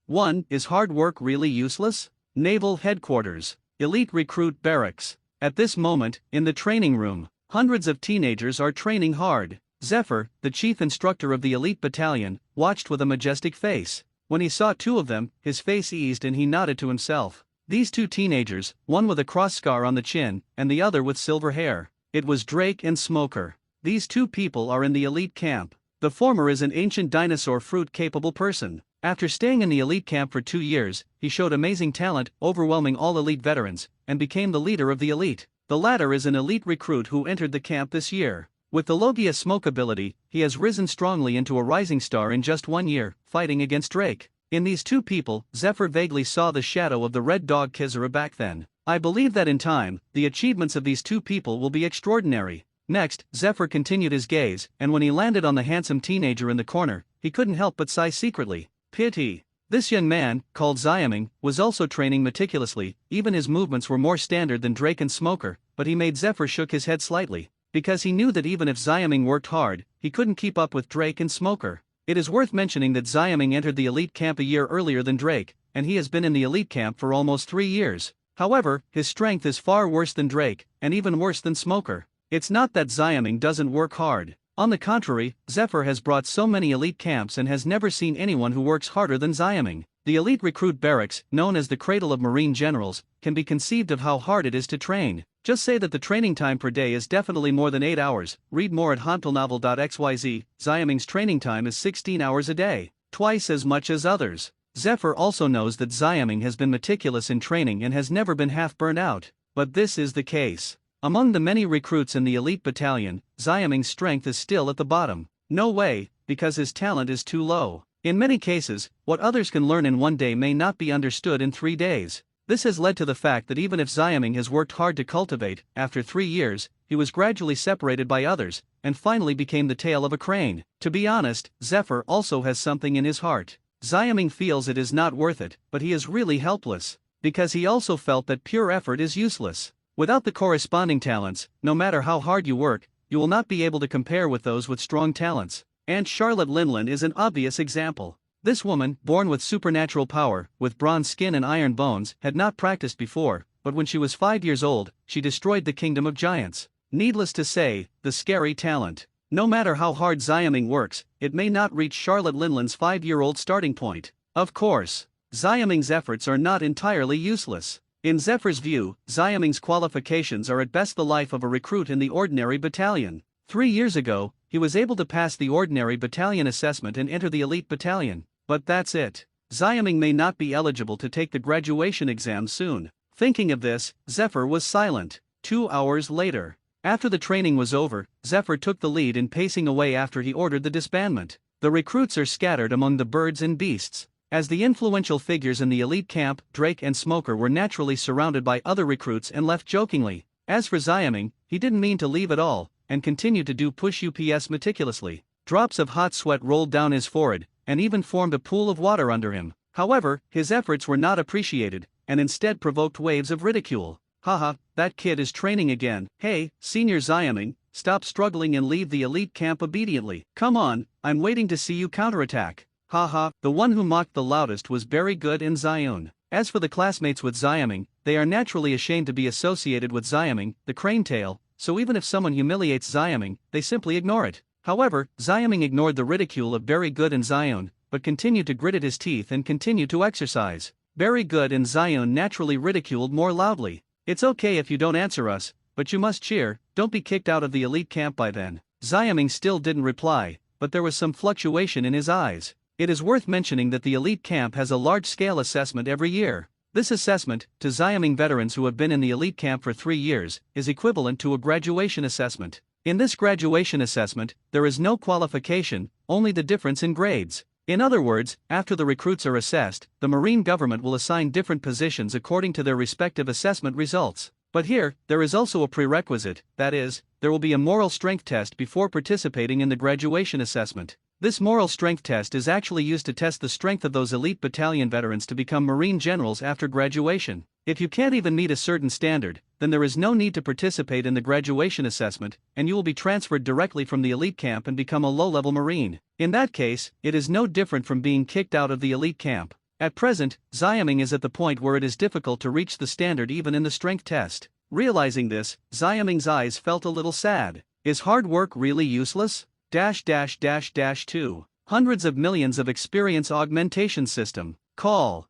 1. Is hard work really useless? Naval Headquarters. Elite Recruit Barracks. At this moment, in the training room, hundreds of teenagers are training hard. Zephyr, the chief instructor of the elite battalion, watched with a majestic face. When he saw two of them, his face eased and he nodded to himself. These two teenagers, one with a cross scar on the chin, and the other with silver hair. It was Drake and Smoker. These two people are in the elite camp. The former is an ancient dinosaur fruit-capable person. After staying in the elite camp for 2 years, he showed amazing talent, overwhelming all elite veterans, and became the leader of the elite. The latter is an elite recruit who entered the camp this year. With the Logia smoke ability, he has risen strongly into a rising star in just 1 year, fighting against Drake. In these two people, Zephyr vaguely saw the shadow of the Red Dog Kizera back then. I believe that in time, the achievements of these two people will be extraordinary. Next, Zephyr continued his gaze, and when he landed on the handsome teenager in the corner, he couldn't help but sigh secretly. Pity. This young man, called Xiaming, was also training meticulously. Even his movements were more standard than Drake and Smoker, but he made Zephyr shook his head slightly, because he knew that even if Xiaming worked hard, he couldn't keep up with Drake and Smoker. It is worth mentioning that Xiaming entered the elite camp a year earlier than Drake, and he has been in the elite camp for almost 3 years. However, his strength is far worse than Drake, and even worse than Smoker. It's not that Xiaming doesn't work hard. On the contrary, Zephyr has brought so many elite camps and has never seen anyone who works harder than Xiaming. The elite recruit barracks, known as the cradle of marine generals, can be conceived of how hard it is to train. Just say that the training time per day is definitely more than 8 hours. Read more at hantelnovel.xyz. Xiaming's training time is 16 hours a day, twice as much as others. Zephyr also knows that Xiaming has been meticulous in training and has never been half burnt out. But this is the case. Among the many recruits in the elite battalion, Xiaming's strength is still at the bottom. No way, because his talent is too low. In many cases, what others can learn in 1 day may not be understood in 3 days. This has led to the fact that even if Xiaming has worked hard to cultivate, after 3 years, he was gradually separated by others, and finally became the tail of a crane. To be honest, Zephyr also has something in his heart. Xiaming feels it is not worth it, but he is really helpless, because he also felt that pure effort is useless. Without the corresponding talents, no matter how hard you work, you will not be able to compare with those with strong talents. Aunt Charlotte Linlin is an obvious example. This woman, born with supernatural power, with bronze skin and iron bones, had not practiced before, but when she was 5 years old, she destroyed the kingdom of giants. Needless to say, the scary talent. No matter how hard Xiaming works, it may not reach Charlotte Linlin's 5-year-old starting point. Of course, Xiaming's efforts are not entirely useless. In Zephyr's view, Xiaming's qualifications are at best the life of a recruit in the ordinary battalion. 3 years ago, he was able to pass the ordinary battalion assessment and enter the elite battalion. But that's it. Xiaming may not be eligible to take the graduation exam soon. Thinking of this, Zephyr was silent. 2 hours later, after the training was over, Zephyr took the lead in pacing away after he ordered the disbandment. The recruits are scattered among the birds and beasts. As the influential figures in the elite camp, Drake and Smoker were naturally surrounded by other recruits and left jokingly. As for Xiaming, he didn't mean to leave at all, and continued to do push-ups meticulously. Drops of hot sweat rolled down his forehead, and even formed a pool of water under him. However, his efforts were not appreciated, and instead provoked waves of ridicule. Haha, that kid is training again. Hey, Senior Xiaming, stop struggling and leave the elite camp obediently. Come on, I'm waiting to see you counterattack. Haha, the one who mocked the loudest was Very Good and Xion. As for the classmates with Xiaming, they are naturally ashamed to be associated with Xiaming, the crane tail, so even if someone humiliates Xiaming, they simply ignore it. However, Xiaming ignored the ridicule of Very Good and Xion, but continued to grit his teeth and continued to exercise. Very Good and Xion naturally ridiculed more loudly. It's okay if you don't answer us, but you must cheer, don't be kicked out of the elite camp by then. Xiaming still didn't reply, but there was some fluctuation in his eyes. It is worth mentioning that the elite camp has a large-scale assessment every year. This assessment, to Xiaming veterans who have been in the elite camp for 3 years, is equivalent to a graduation assessment. In this graduation assessment, there is no qualification, only the difference in grades. In other words, after the recruits are assessed, the Marine government will assign different positions according to their respective assessment results. But here, there is also a prerequisite, that is, there will be a moral strength test before participating in the graduation assessment. This moral strength test is actually used to test the strength of those elite battalion veterans to become Marine generals after graduation. If you can't even meet a certain standard, then there is no need to participate in the graduation assessment, and you will be transferred directly from the elite camp and become a low-level Marine. In that case, it is no different from being kicked out of the elite camp. At present, Xiaming is at the point where it is difficult to reach the standard even in the strength test. Realizing this, Xiaming's eyes felt a little sad. Is hard work really useless? 2. Hundreds of millions of experience augmentation system. Call.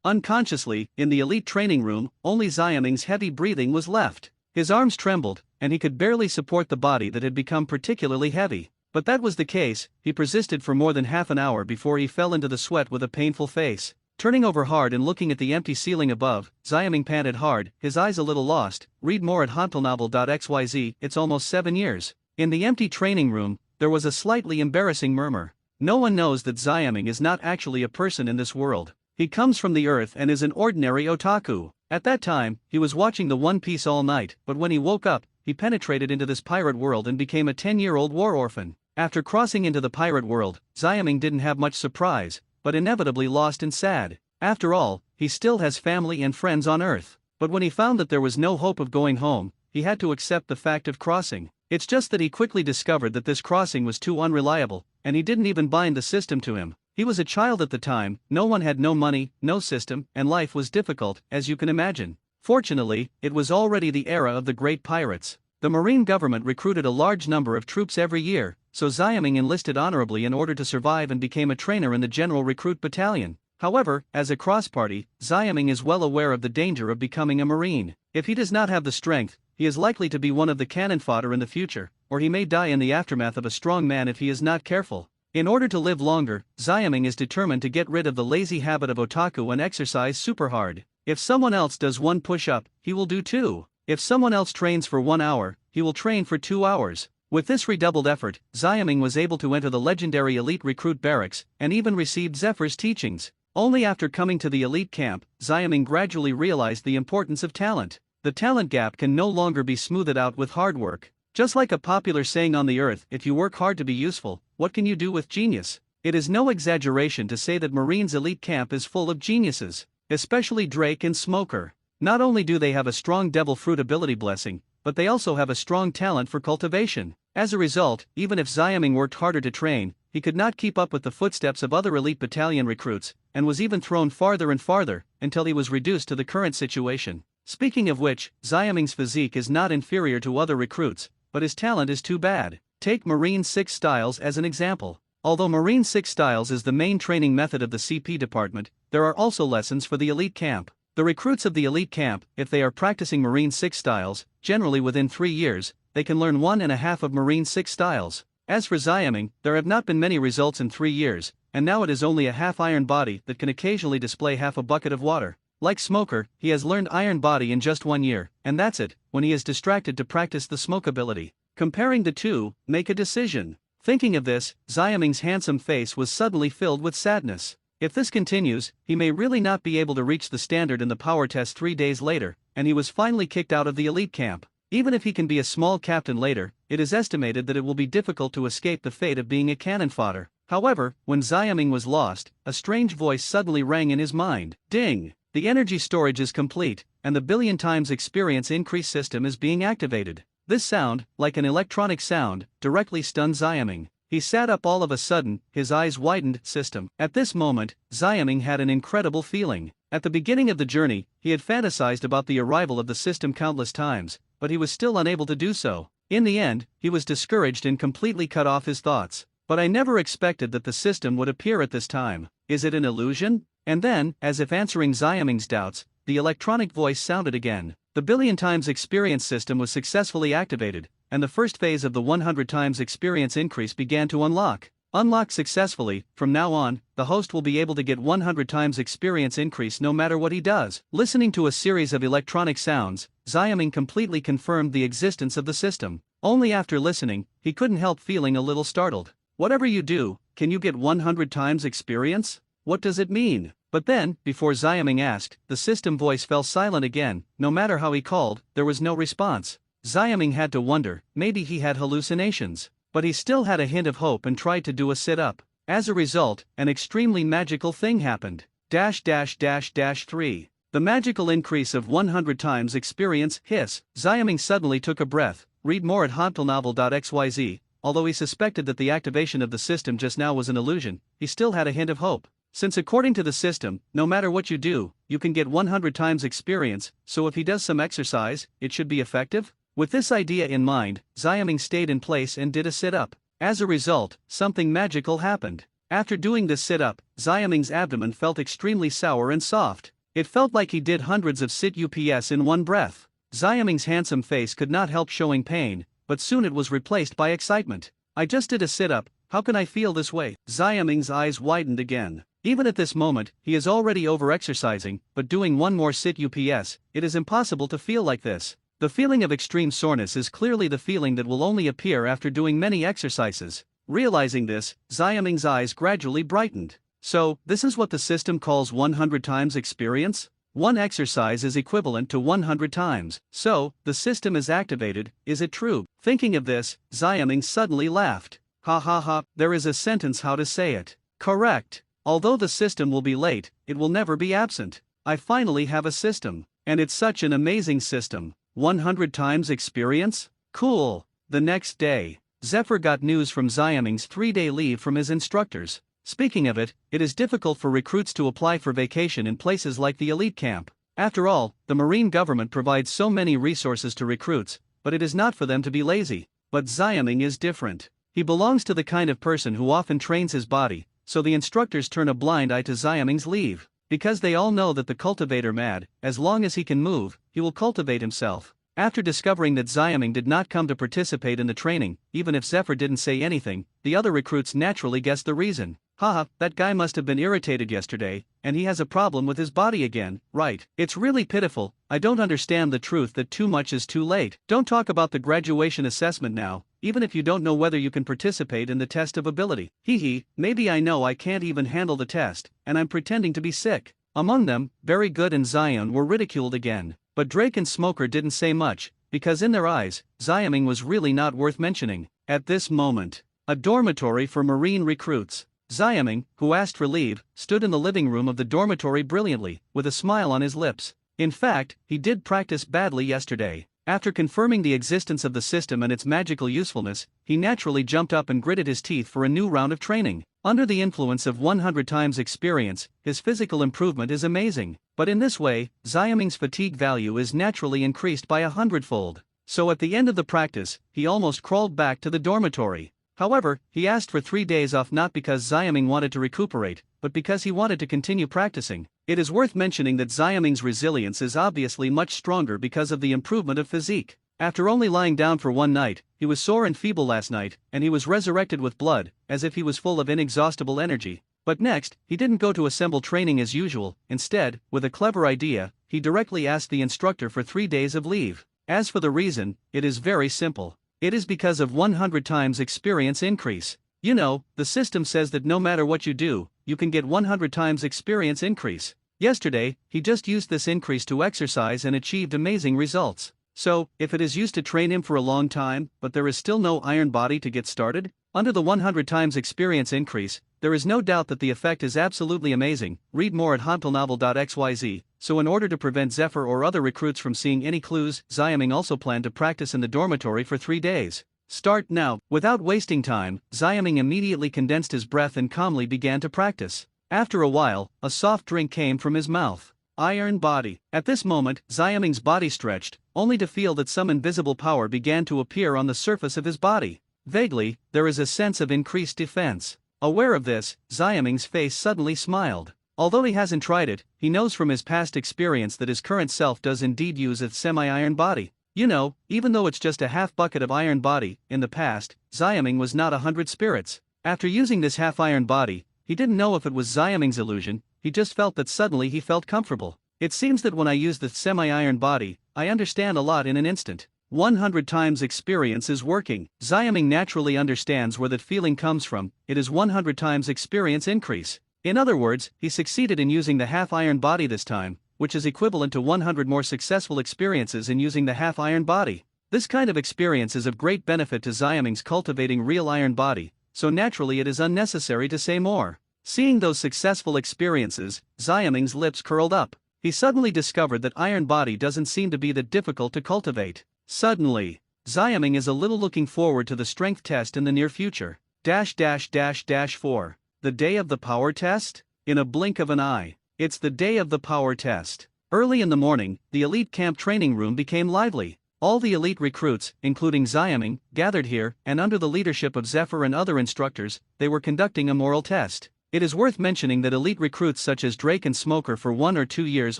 Unconsciously, in the elite training room, only Xiaming's heavy breathing was left. His arms trembled, and he could barely support the body that had become particularly heavy. But that was the case, he persisted for more than half an hour before he fell into the sweat with a painful face. Turning over hard and looking at the empty ceiling above, Xiaming panted hard, his eyes a little lost. Read more at hantelnovel.xyz. It's almost 7 years. In the empty training room, there was a slightly embarrassing murmur. No one knows that Xiaming is not actually a person in this world. He comes from the earth and is an ordinary otaku. At that time, he was watching the One Piece all night, but when he woke up, he penetrated into this pirate world and became a 10-year-old war orphan. After crossing into the pirate world, Xiaming didn't have much surprise, but inevitably lost and sad. After all, he still has family and friends on Earth. But when he found that there was no hope of going home, he had to accept the fact of crossing. It's just that he quickly discovered that this crossing was too unreliable, and he didn't even bind the system to him. He was a child at the time, no one had no money, no system, and life was difficult, as you can imagine. Fortunately, it was already the era of the great pirates. The Marine government recruited a large number of troops every year, so Xiaming enlisted honorably in order to survive and became a trainer in the General Recruit Battalion. However, as a cross-party, Xiaming is well aware of the danger of becoming a Marine. If he does not have the strength, he is likely to be one of the cannon fodder in the future, or he may die in the aftermath of a strong man if he is not careful. In order to live longer, Xiaming is determined to get rid of the lazy habit of otaku and exercise super hard. If someone else does one push-up, he will do 2. If someone else trains for 1 hour, he will train for 2 hours. With this redoubled effort, Xiaming was able to enter the legendary elite recruit barracks, and even received Zephyr's teachings. Only after coming to the elite camp, Xiaming gradually realized the importance of talent. The talent gap can no longer be smoothed out with hard work. Just like a popular saying on the earth, if you work hard to be useful, what can you do with genius? It is no exaggeration to say that Marine's elite camp is full of geniuses, especially Drake and Smoker. Not only do they have a strong devil fruit ability blessing, but they also have a strong talent for cultivation. As a result, even if Xiaming worked harder to train, he could not keep up with the footsteps of other elite battalion recruits, and was even thrown farther and farther, until he was reduced to the current situation. Speaking of which, Xiaming's physique is not inferior to other recruits, but his talent is too bad. Take Marine 6 Styles as an example. Although Marine 6 Styles is the main training method of the CP department, there are also lessons for the elite camp. The recruits of the elite camp, if they are practicing Marine 6 Styles, generally within 3 years, they can learn 1.5 of Marine 6 Styles. As for Xiaming, there have not been many results in 3 years, and now it is only a half-iron body that can occasionally display half a bucket of water. Like Smoker, he has learned Iron Body in just 1 year, and that's it, when he is distracted to practice the smoke ability. Comparing the two, make a decision. Thinking of this, Xiaming's handsome face was suddenly filled with sadness. If this continues, he may really not be able to reach the standard in the power test 3 days later, and he was finally kicked out of the elite camp. Even if he can be a small captain later, it is estimated that it will be difficult to escape the fate of being a cannon fodder. However, when Xiaming was lost, a strange voice suddenly rang in his mind. Ding! The energy storage is complete, and the billion times experience increase system is being activated. This sound, like an electronic sound, directly stunned Xiaming. He sat up all of a sudden, his eyes widened. System. At this moment, Xiaming had an incredible feeling. At the beginning of the journey, he had fantasized about the arrival of the system countless times, but he was still unable to do so. In the end, he was discouraged and completely cut off his thoughts. But I never expected that the system would appear at this time. Is it an illusion? And then, as if answering Xiaming's doubts, the electronic voice sounded again. The billion times experience system was successfully activated, and the first phase of the 100 times experience increase began to unlock. Unlocked successfully, from now on, the host will be able to get 100 times experience increase no matter what he does. Listening to a series of electronic sounds, Xiaming completely confirmed the existence of the system. Only after listening, he couldn't help feeling a little startled. Whatever you do, can you get 100 times experience? What does it mean? But then, before Xiaming asked, the system voice fell silent again. No matter how he called, there was no response. Xiaming had to wonder, maybe he had hallucinations. But he still had a hint of hope and tried to do a sit-up. As a result, an extremely magical thing happened. 3. The magical increase of 100 times experience. Hiss. Xiaming suddenly took a breath. Read more at hantelnovel.xyz. Although he suspected that the activation of the system just now was an illusion, he still had a hint of hope. Since according to the system, no matter what you do, you can get 100 times experience, so if he does some exercise, it should be effective? With this idea in mind, Xiaoming stayed in place and did a sit-up. As a result, something magical happened. After doing this sit-up, Xiaoming's abdomen felt extremely sour and soft. It felt like he did hundreds of sit-ups in one breath. Xiaoming's handsome face could not help showing pain, but soon it was replaced by excitement. I just did a sit-up, how can I feel this way? Xiaoming's eyes widened again. Even at this moment, he is already over-exercising, but doing one more sit-ups, it is impossible to feel like this. The feeling of extreme soreness is clearly the feeling that will only appear after doing many exercises. Realizing this, Xiaoming's eyes gradually brightened. So, this is what the system calls 100 times experience? One exercise is equivalent to 100 times. So, the system is activated, is it true? Thinking of this, Xiaoming suddenly laughed. Ha ha ha, there is a sentence how to say it. Correct. Although the system will be late, it will never be absent. I finally have a system. And it's such an amazing system. 100 times experience? Cool. The next day, Zephyr got news from Xiaoming's 3-day leave from his instructors. Speaking of it, it is difficult for recruits to apply for vacation in places like the elite camp. After all, the Marine government provides so many resources to recruits, but it is not for them to be lazy. But Xiaoming is different. He belongs to the kind of person who often trains his body, so the instructors turn a blind eye to Xiaoming's leave. Because they all know that the cultivator mad, as long as he can move, he will cultivate himself. After discovering that Xiaoming did not come to participate in the training, even if Zephyr didn't say anything, the other recruits naturally guessed the reason. Haha, that guy must have been irritated yesterday, and he has a problem with his body again, right? It's really pitiful. I don't understand the truth that too much is too late. Don't talk about the graduation assessment now, even if you don't know whether you can participate in the test of ability. Hee, maybe I know I can't even handle the test, and I'm pretending to be sick. Among them, Very Good and Zion were ridiculed again, but Drake and Smoker didn't say much, because in their eyes, Xiaoming was really not worth mentioning. At this moment, a dormitory for Marine recruits. Xiaoming, who asked for leave, stood in the living room of the dormitory brilliantly, with a smile on his lips. In fact, he did practice badly yesterday. After confirming the existence of the system and its magical usefulness, he naturally jumped up and gritted his teeth for a new round of training. Under the influence of 100 times experience, his physical improvement is amazing. But in this way, Xiaoming's fatigue value is naturally increased by 100-fold. So at the end of the practice, he almost crawled back to the dormitory. However, he asked for 3 days off not because Xiaoming wanted to recuperate, but because he wanted to continue practicing. It is worth mentioning that Xiaoming's resilience is obviously much stronger because of the improvement of physique. After only lying down for one night, he was sore and feeble last night, and he was resurrected with blood, as if he was full of inexhaustible energy. But next, he didn't go to assemble training as usual. Instead, with a clever idea, he directly asked the instructor for 3 days of leave. As for the reason, it is very simple. It is because of 100 times experience increase. You know, the system says that no matter what you do, you can get 100 times experience increase. Yesterday, he just used this increase to exercise and achieved amazing results. So, if it is used to train him for a long time, but there is still no iron body to get started, under the 100 times experience increase, there is no doubt that the effect is absolutely amazing. Read more at hanpilnovel.xyz. So in order to prevent Zephyr or other recruits from seeing any clues, Xiaoming also planned to practice in the dormitory for 3 days. Start now. Without wasting time, Xiaoming immediately condensed his breath and calmly began to practice. After a while, a soft drink came from his mouth. Iron body. At this moment, Xiaoming's body stretched, only to feel that some invisible power began to appear on the surface of his body. Vaguely, there is a sense of increased defense. Aware of this, Xiaoming's face suddenly smiled. Although he hasn't tried it, he knows from his past experience that his current self does indeed use a semi-iron body. You know, even though it's just a half bucket of iron body, in the past, Xiaoming was not 100 spirits. After using this half-iron body, he didn't know if it was Xiaoming's illusion, he just felt that suddenly he felt comfortable. It seems that when I use the semi-iron body, I understand a lot in an instant. 100 times experience is working. Xiaoming naturally understands where that feeling comes from. It is 100 times experience increase. In other words, he succeeded in using the half-iron body this time, which is equivalent to 100 more successful experiences in using the half-iron body. This kind of experience is of great benefit to Xiaoming's cultivating real iron body, so naturally it is unnecessary to say more. Seeing those successful experiences, Xiaoming's lips curled up. He suddenly discovered that iron body doesn't seem to be that difficult to cultivate. Suddenly, Xiaoming is a little looking forward to the strength test in the near future. 4. The day of the power test? in a blink of an eye. It's the day of the power test. Early in the morning, the elite camp training room became lively. All the elite recruits, including Xiaming, gathered here, and under the leadership of Zephyr and other instructors, they were conducting a moral test. It is worth mentioning that elite recruits such as Drake and Smoker for 1 or 2 years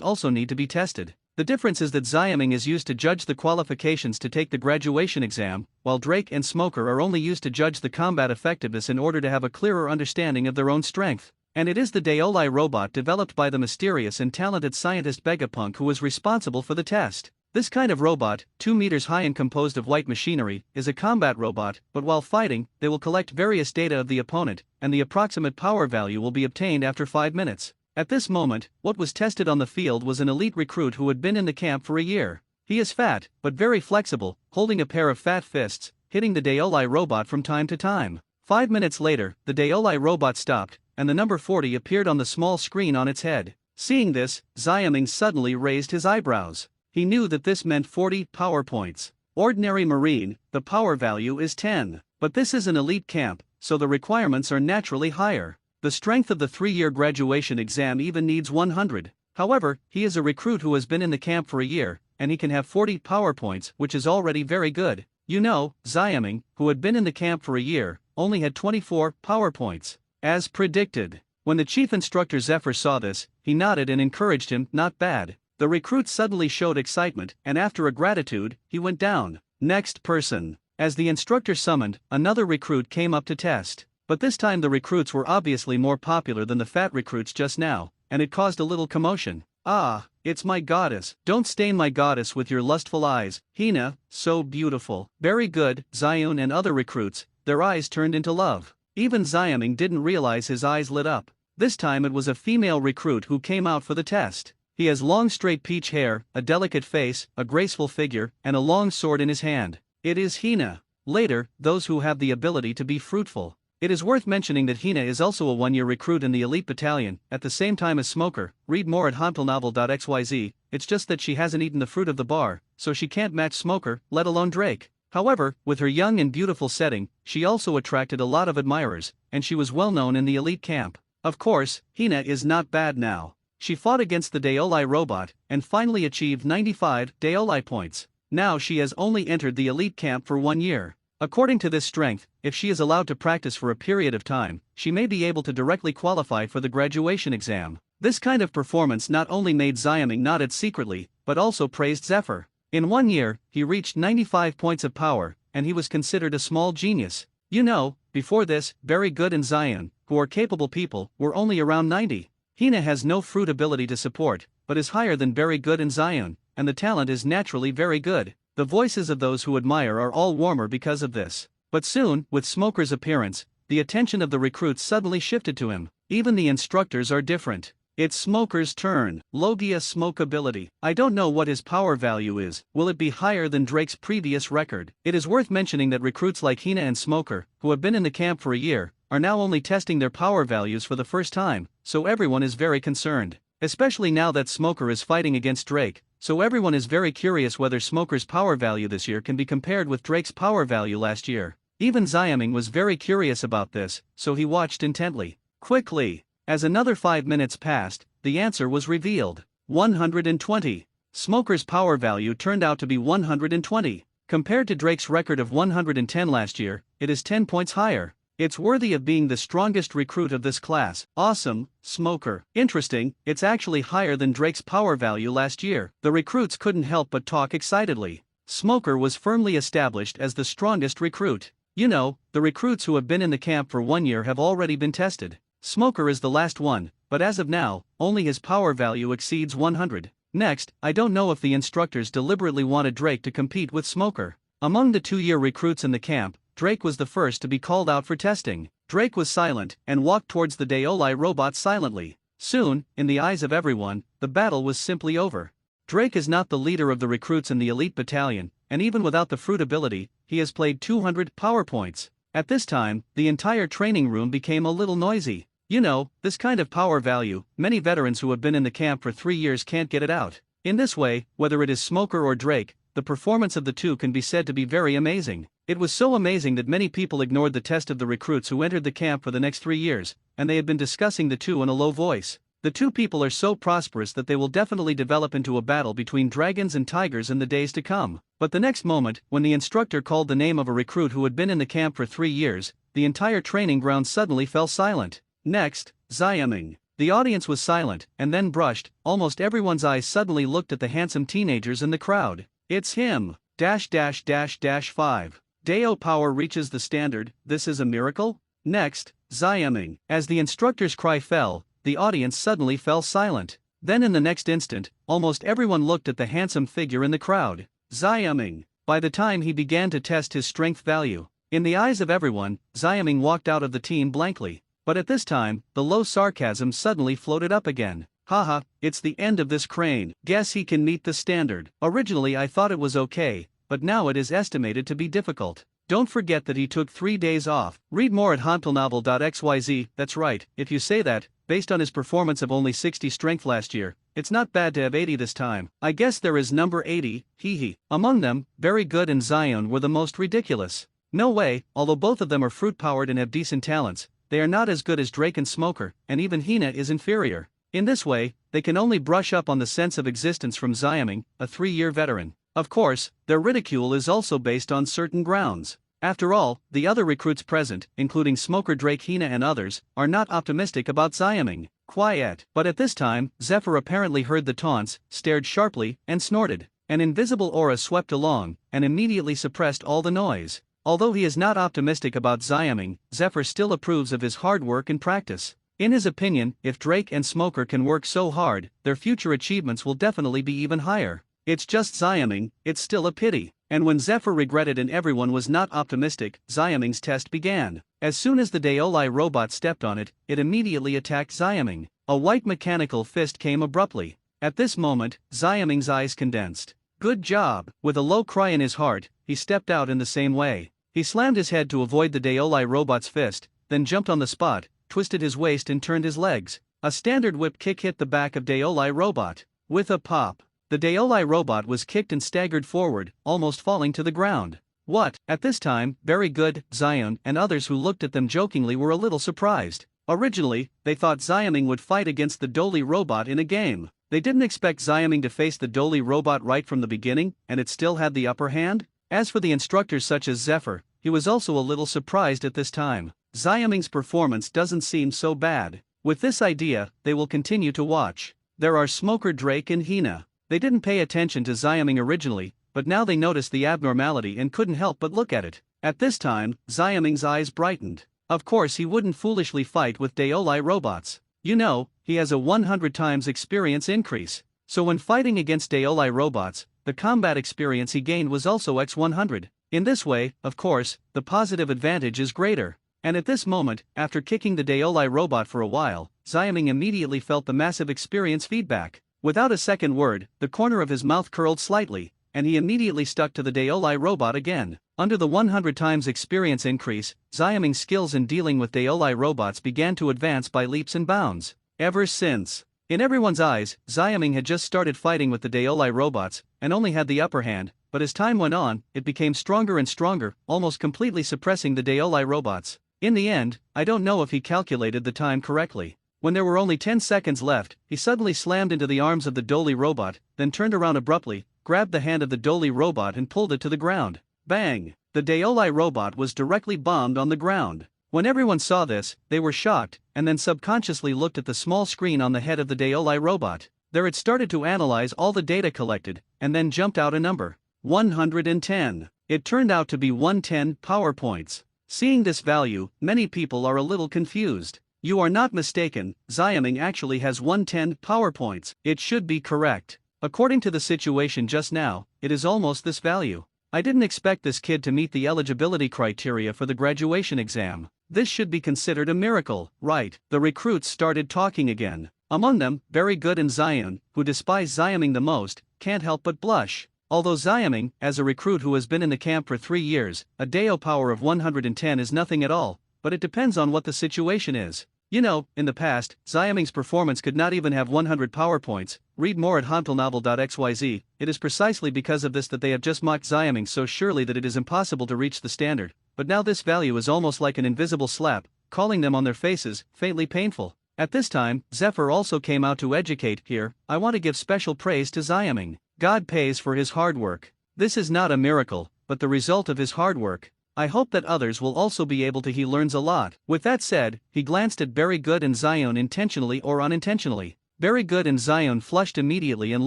also need to be tested. The difference is that Xiaming is used to judge the qualifications to take the graduation exam, while Drake and Smoker are only used to judge the combat effectiveness in order to have a clearer understanding of their own strength. And it is the Daoli robot developed by the mysterious and talented scientist Begapunk who is responsible for the test. This kind of robot, 2 meters high and composed of white machinery, is a combat robot, but while fighting, they will collect various data of the opponent, and the approximate power value will be obtained after 5 minutes. At this moment, what was tested on the field was an elite recruit who had been in the camp for a year. He is fat, but very flexible, holding a pair of fat fists, hitting the Daoli robot from time to time. 5 minutes later, the Daoli robot stopped, and the number 40 appeared on the small screen on its head. Seeing this, Xiaming suddenly raised his eyebrows. He knew that this meant 40 power points. Ordinary Marine, the power value is 10. But this is an elite camp, so the requirements are naturally higher. The strength of the 3-year graduation exam even needs 100. However, he is a recruit who has been in the camp for a year, and he can have 40 power points, which is already very good. You know, Xiaming, who had been in the camp for a year, only had 24 power points. As predicted. When the chief instructor Zephyr saw this, he nodded and encouraged him, not bad. The recruit suddenly showed excitement, and after a gratitude, he went down. Next person. As the instructor summoned, another recruit came up to test. But this time the recruits were obviously more popular than the fat recruits just now, and it caused a little commotion. Ah, it's my goddess. Don't stain my goddess with your lustful eyes, Hina, so beautiful. Very good, Xion and other recruits, their eyes turned into love. Even Xiaming didn't realize his eyes lit up. This time it was a female recruit who came out for the test. He has long straight peach hair, a delicate face, a graceful figure, and a long sword in his hand. It is Hina. Later, those who have the ability to be fruitful. It is worth mentioning that Hina is also a 1-year recruit in the elite battalion, at the same time as Smoker. Read more at hantelnovel.xyz. It's just that she hasn't eaten the fruit of the bar, so she can't match Smoker, let alone Drake. However, with her young and beautiful setting, she also attracted a lot of admirers, and she was well known in the elite camp. Of course, Hina is not bad now. She fought against the Daoli robot, and finally achieved 95 Daoli points. Now she has only entered the elite camp for 1 year. According to this strength, if she is allowed to practice for a period of time, she may be able to directly qualify for the graduation exam. This kind of performance not only made Xiaming nodded secretly, but also praised Zephyr. In 1 year, he reached 95 points of power, and he was considered a small genius. You know, before this, Very Good and Xion, who are capable people, were only around 90. Hina has no fruit ability to support, but is higher than Very Good and Xion, and the talent is naturally very good. The voices of those who admire are all warmer because of this. But soon, with Smoker's appearance, the attention of the recruits suddenly shifted to him. Even the instructors are different. It's Smoker's turn. Logia Smoke ability. I don't know what his power value is. Will it be higher than Drake's previous record? It is worth mentioning that recruits like Hina and Smoker, who have been in the camp for a year, are now only testing their power values for the first time, so everyone is very concerned. Especially now that Smoker is fighting against Drake, so everyone is very curious whether Smoker's power value this year can be compared with Drake's power value last year. Even Xiaming was very curious about this, so he watched intently. Quickly, as another 5 minutes passed, the answer was revealed. 120. Smoker's power value turned out to be 120. Compared to Drake's record of 110 last year, it is 10 points higher. It's worthy of being the strongest recruit of this class. Awesome, Smoker. Interesting, it's actually higher than Drake's power value last year. The recruits couldn't help but talk excitedly. Smoker was firmly established as the strongest recruit. You know, the recruits who have been in the camp for 1 year have already been tested. Smoker is the last one, but as of now, only his power value exceeds 100. Next, I don't know if the instructors deliberately wanted Drake to compete with Smoker. Among the 2-year recruits in the camp, Drake was the first to be called out for testing. Drake was silent and walked towards the Daoli robot silently. Soon, in the eyes of everyone, the battle was simply over. Drake is not the leader of the recruits in the elite battalion, and even without the fruit ability, he has played 200 power points. At this time, the entire training room became a little noisy. You know, this kind of power value, many veterans who have been in the camp for 3 years can't get it out. In this way, whether it is Smoker or Drake, the performance of the two can be said to be very amazing. It was so amazing that many people ignored the test of the recruits who entered the camp for the next 3 years, and they had been discussing the two in a low voice. The two people are so prosperous that they will definitely develop into a battle between dragons and tigers in the days to come. But the next moment, when the instructor called the name of a recruit who had been in the camp for 3 years, the entire training ground suddenly fell silent. Next, Xiaming. The audience was silent, and then brushed. Almost everyone's eyes suddenly looked at the handsome teenagers in the crowd. It's him. 5. Dao power reaches the standard, this is a miracle? Next, Xiaming. As the instructor's cry fell, the audience suddenly fell silent. Then in the next instant, almost everyone looked at the handsome figure in the crowd. Xiaming. By the time he began to test his strength value, in the eyes of everyone, Xiaming walked out of the team blankly. But at this time, the low sarcasm suddenly floated up again. Haha, it's the end of this crane. Guess he can meet the standard. Originally I thought it was okay, but now it is estimated to be difficult. Don't forget that he took 3 days off. Read more at hantelnovel.xyz. That's right, if you say that, based on his performance of only 60 strength last year, it's not bad to have 80 this time. I guess there is number 80, hee. Among them, Very Good and Zion were the most ridiculous. No way, although both of them are fruit-powered and have decent talents, they are not as good as Drake and Smoker, and even Hina is inferior. In this way, they can only brush up on the sense of existence from Xiaming, a 3-year veteran. Of course, their ridicule is also based on certain grounds. After all, the other recruits present, including Smoker, Drake, Hina and others, are not optimistic about Xiaming. Quiet. But at this time, Zephyr apparently heard the taunts, stared sharply, and snorted. An invisible aura swept along, and immediately suppressed all the noise. Although he is not optimistic about Xiaming, Zephyr still approves of his hard work and practice. In his opinion, if Drake and Smoker can work so hard, their future achievements will definitely be even higher. It's just Xiaming, it's still a pity. And when Zephyr regretted and everyone was not optimistic, Xiaming's test began. As soon as the Daolai robot stepped on it, it immediately attacked Xiaming. A white mechanical fist came abruptly. At this moment, Xiaming's eyes condensed. Good job. With a low cry in his heart, he stepped out in the same way. He slammed his head to avoid the Daolai robot's fist, then jumped on the spot, twisted his waist and turned his legs. A standard whip kick hit the back of Daolai robot. With a pop, the Daolai robot was kicked and staggered forward, almost falling to the ground. What? At this time, Very Good, Zion, and others who looked at them jokingly were a little surprised. Originally, they thought Xiaming would fight against the Dolly robot in a game. They didn't expect Xiaming to face the Dolly robot right from the beginning, and it still had the upper hand. As for the instructors such as Zephyr, he was also a little surprised at this time. Xiaming's performance doesn't seem so bad. With this idea, they will continue to watch. There are Smoker, Drake and Hina. They didn't pay attention to Xiaming originally, but now they noticed the abnormality and couldn't help but look at it. At this time, Xiaming's eyes brightened. Of course he wouldn't foolishly fight with Daolai robots. You know, he has a 100 times experience increase. So when fighting against Daolai robots, the combat experience he gained was also x100. In this way, of course, the positive advantage is greater. And at this moment, after kicking the Daolai robot for a while, Xiaming immediately felt the massive experience feedback. Without a second word, the corner of his mouth curled slightly, and he immediately stuck to the Daolai robot again. Under the 100 times experience increase, Xiaming's skills in dealing with Daolai robots began to advance by leaps and bounds. Ever since, in everyone's eyes, Xiaming had just started fighting with the Daolai robots, and only had the upper hand, but as time went on, it became stronger and stronger, almost completely suppressing the Daolai robots. In the end, I don't know if he calculated the time correctly. When there were only 10 seconds left, he suddenly slammed into the arms of the Dolly robot, then turned around abruptly, grabbed the hand of the Dolly robot and pulled it to the ground. Bang! The Daolai robot was directly bombed on the ground. When everyone saw this, they were shocked, and then subconsciously looked at the small screen on the head of the Daolai robot. There it started to analyze all the data collected, and then jumped out a number. 110. It turned out to be 110 power points. Seeing this value, many people are a little confused. You are not mistaken, Xiaming actually has 110 power points. It should be correct. According to the situation just now, it is almost this value. I didn't expect this kid to meet the eligibility criteria for the graduation exam. This should be considered a miracle, right? The recruits started talking again. Among them, Very Good and Zion, who despise Xiaming the most, can't help but blush. Although Xiaming, as a recruit who has been in the camp for 3 years, a Dao power of 110 is nothing at all, but it depends on what the situation is. You know, in the past, Xiaming's performance could not even have 100 PowerPoints. Read more at hantelnovel.xyz. It is precisely because of this that they have just mocked Xiaming so surely that it is impossible to reach the standard. But now this value is almost like an invisible slap, calling them on their faces, faintly painful. At this time, Zephyr also came out to educate. Here, I want to give special praise to Xiaming. God pays for his hard work. This is not a miracle, but the result of his hard work. I hope that others will also be able to. He learns a lot. With that said, he glanced at Very Good and Zion intentionally or unintentionally. Very Good and Zion flushed immediately and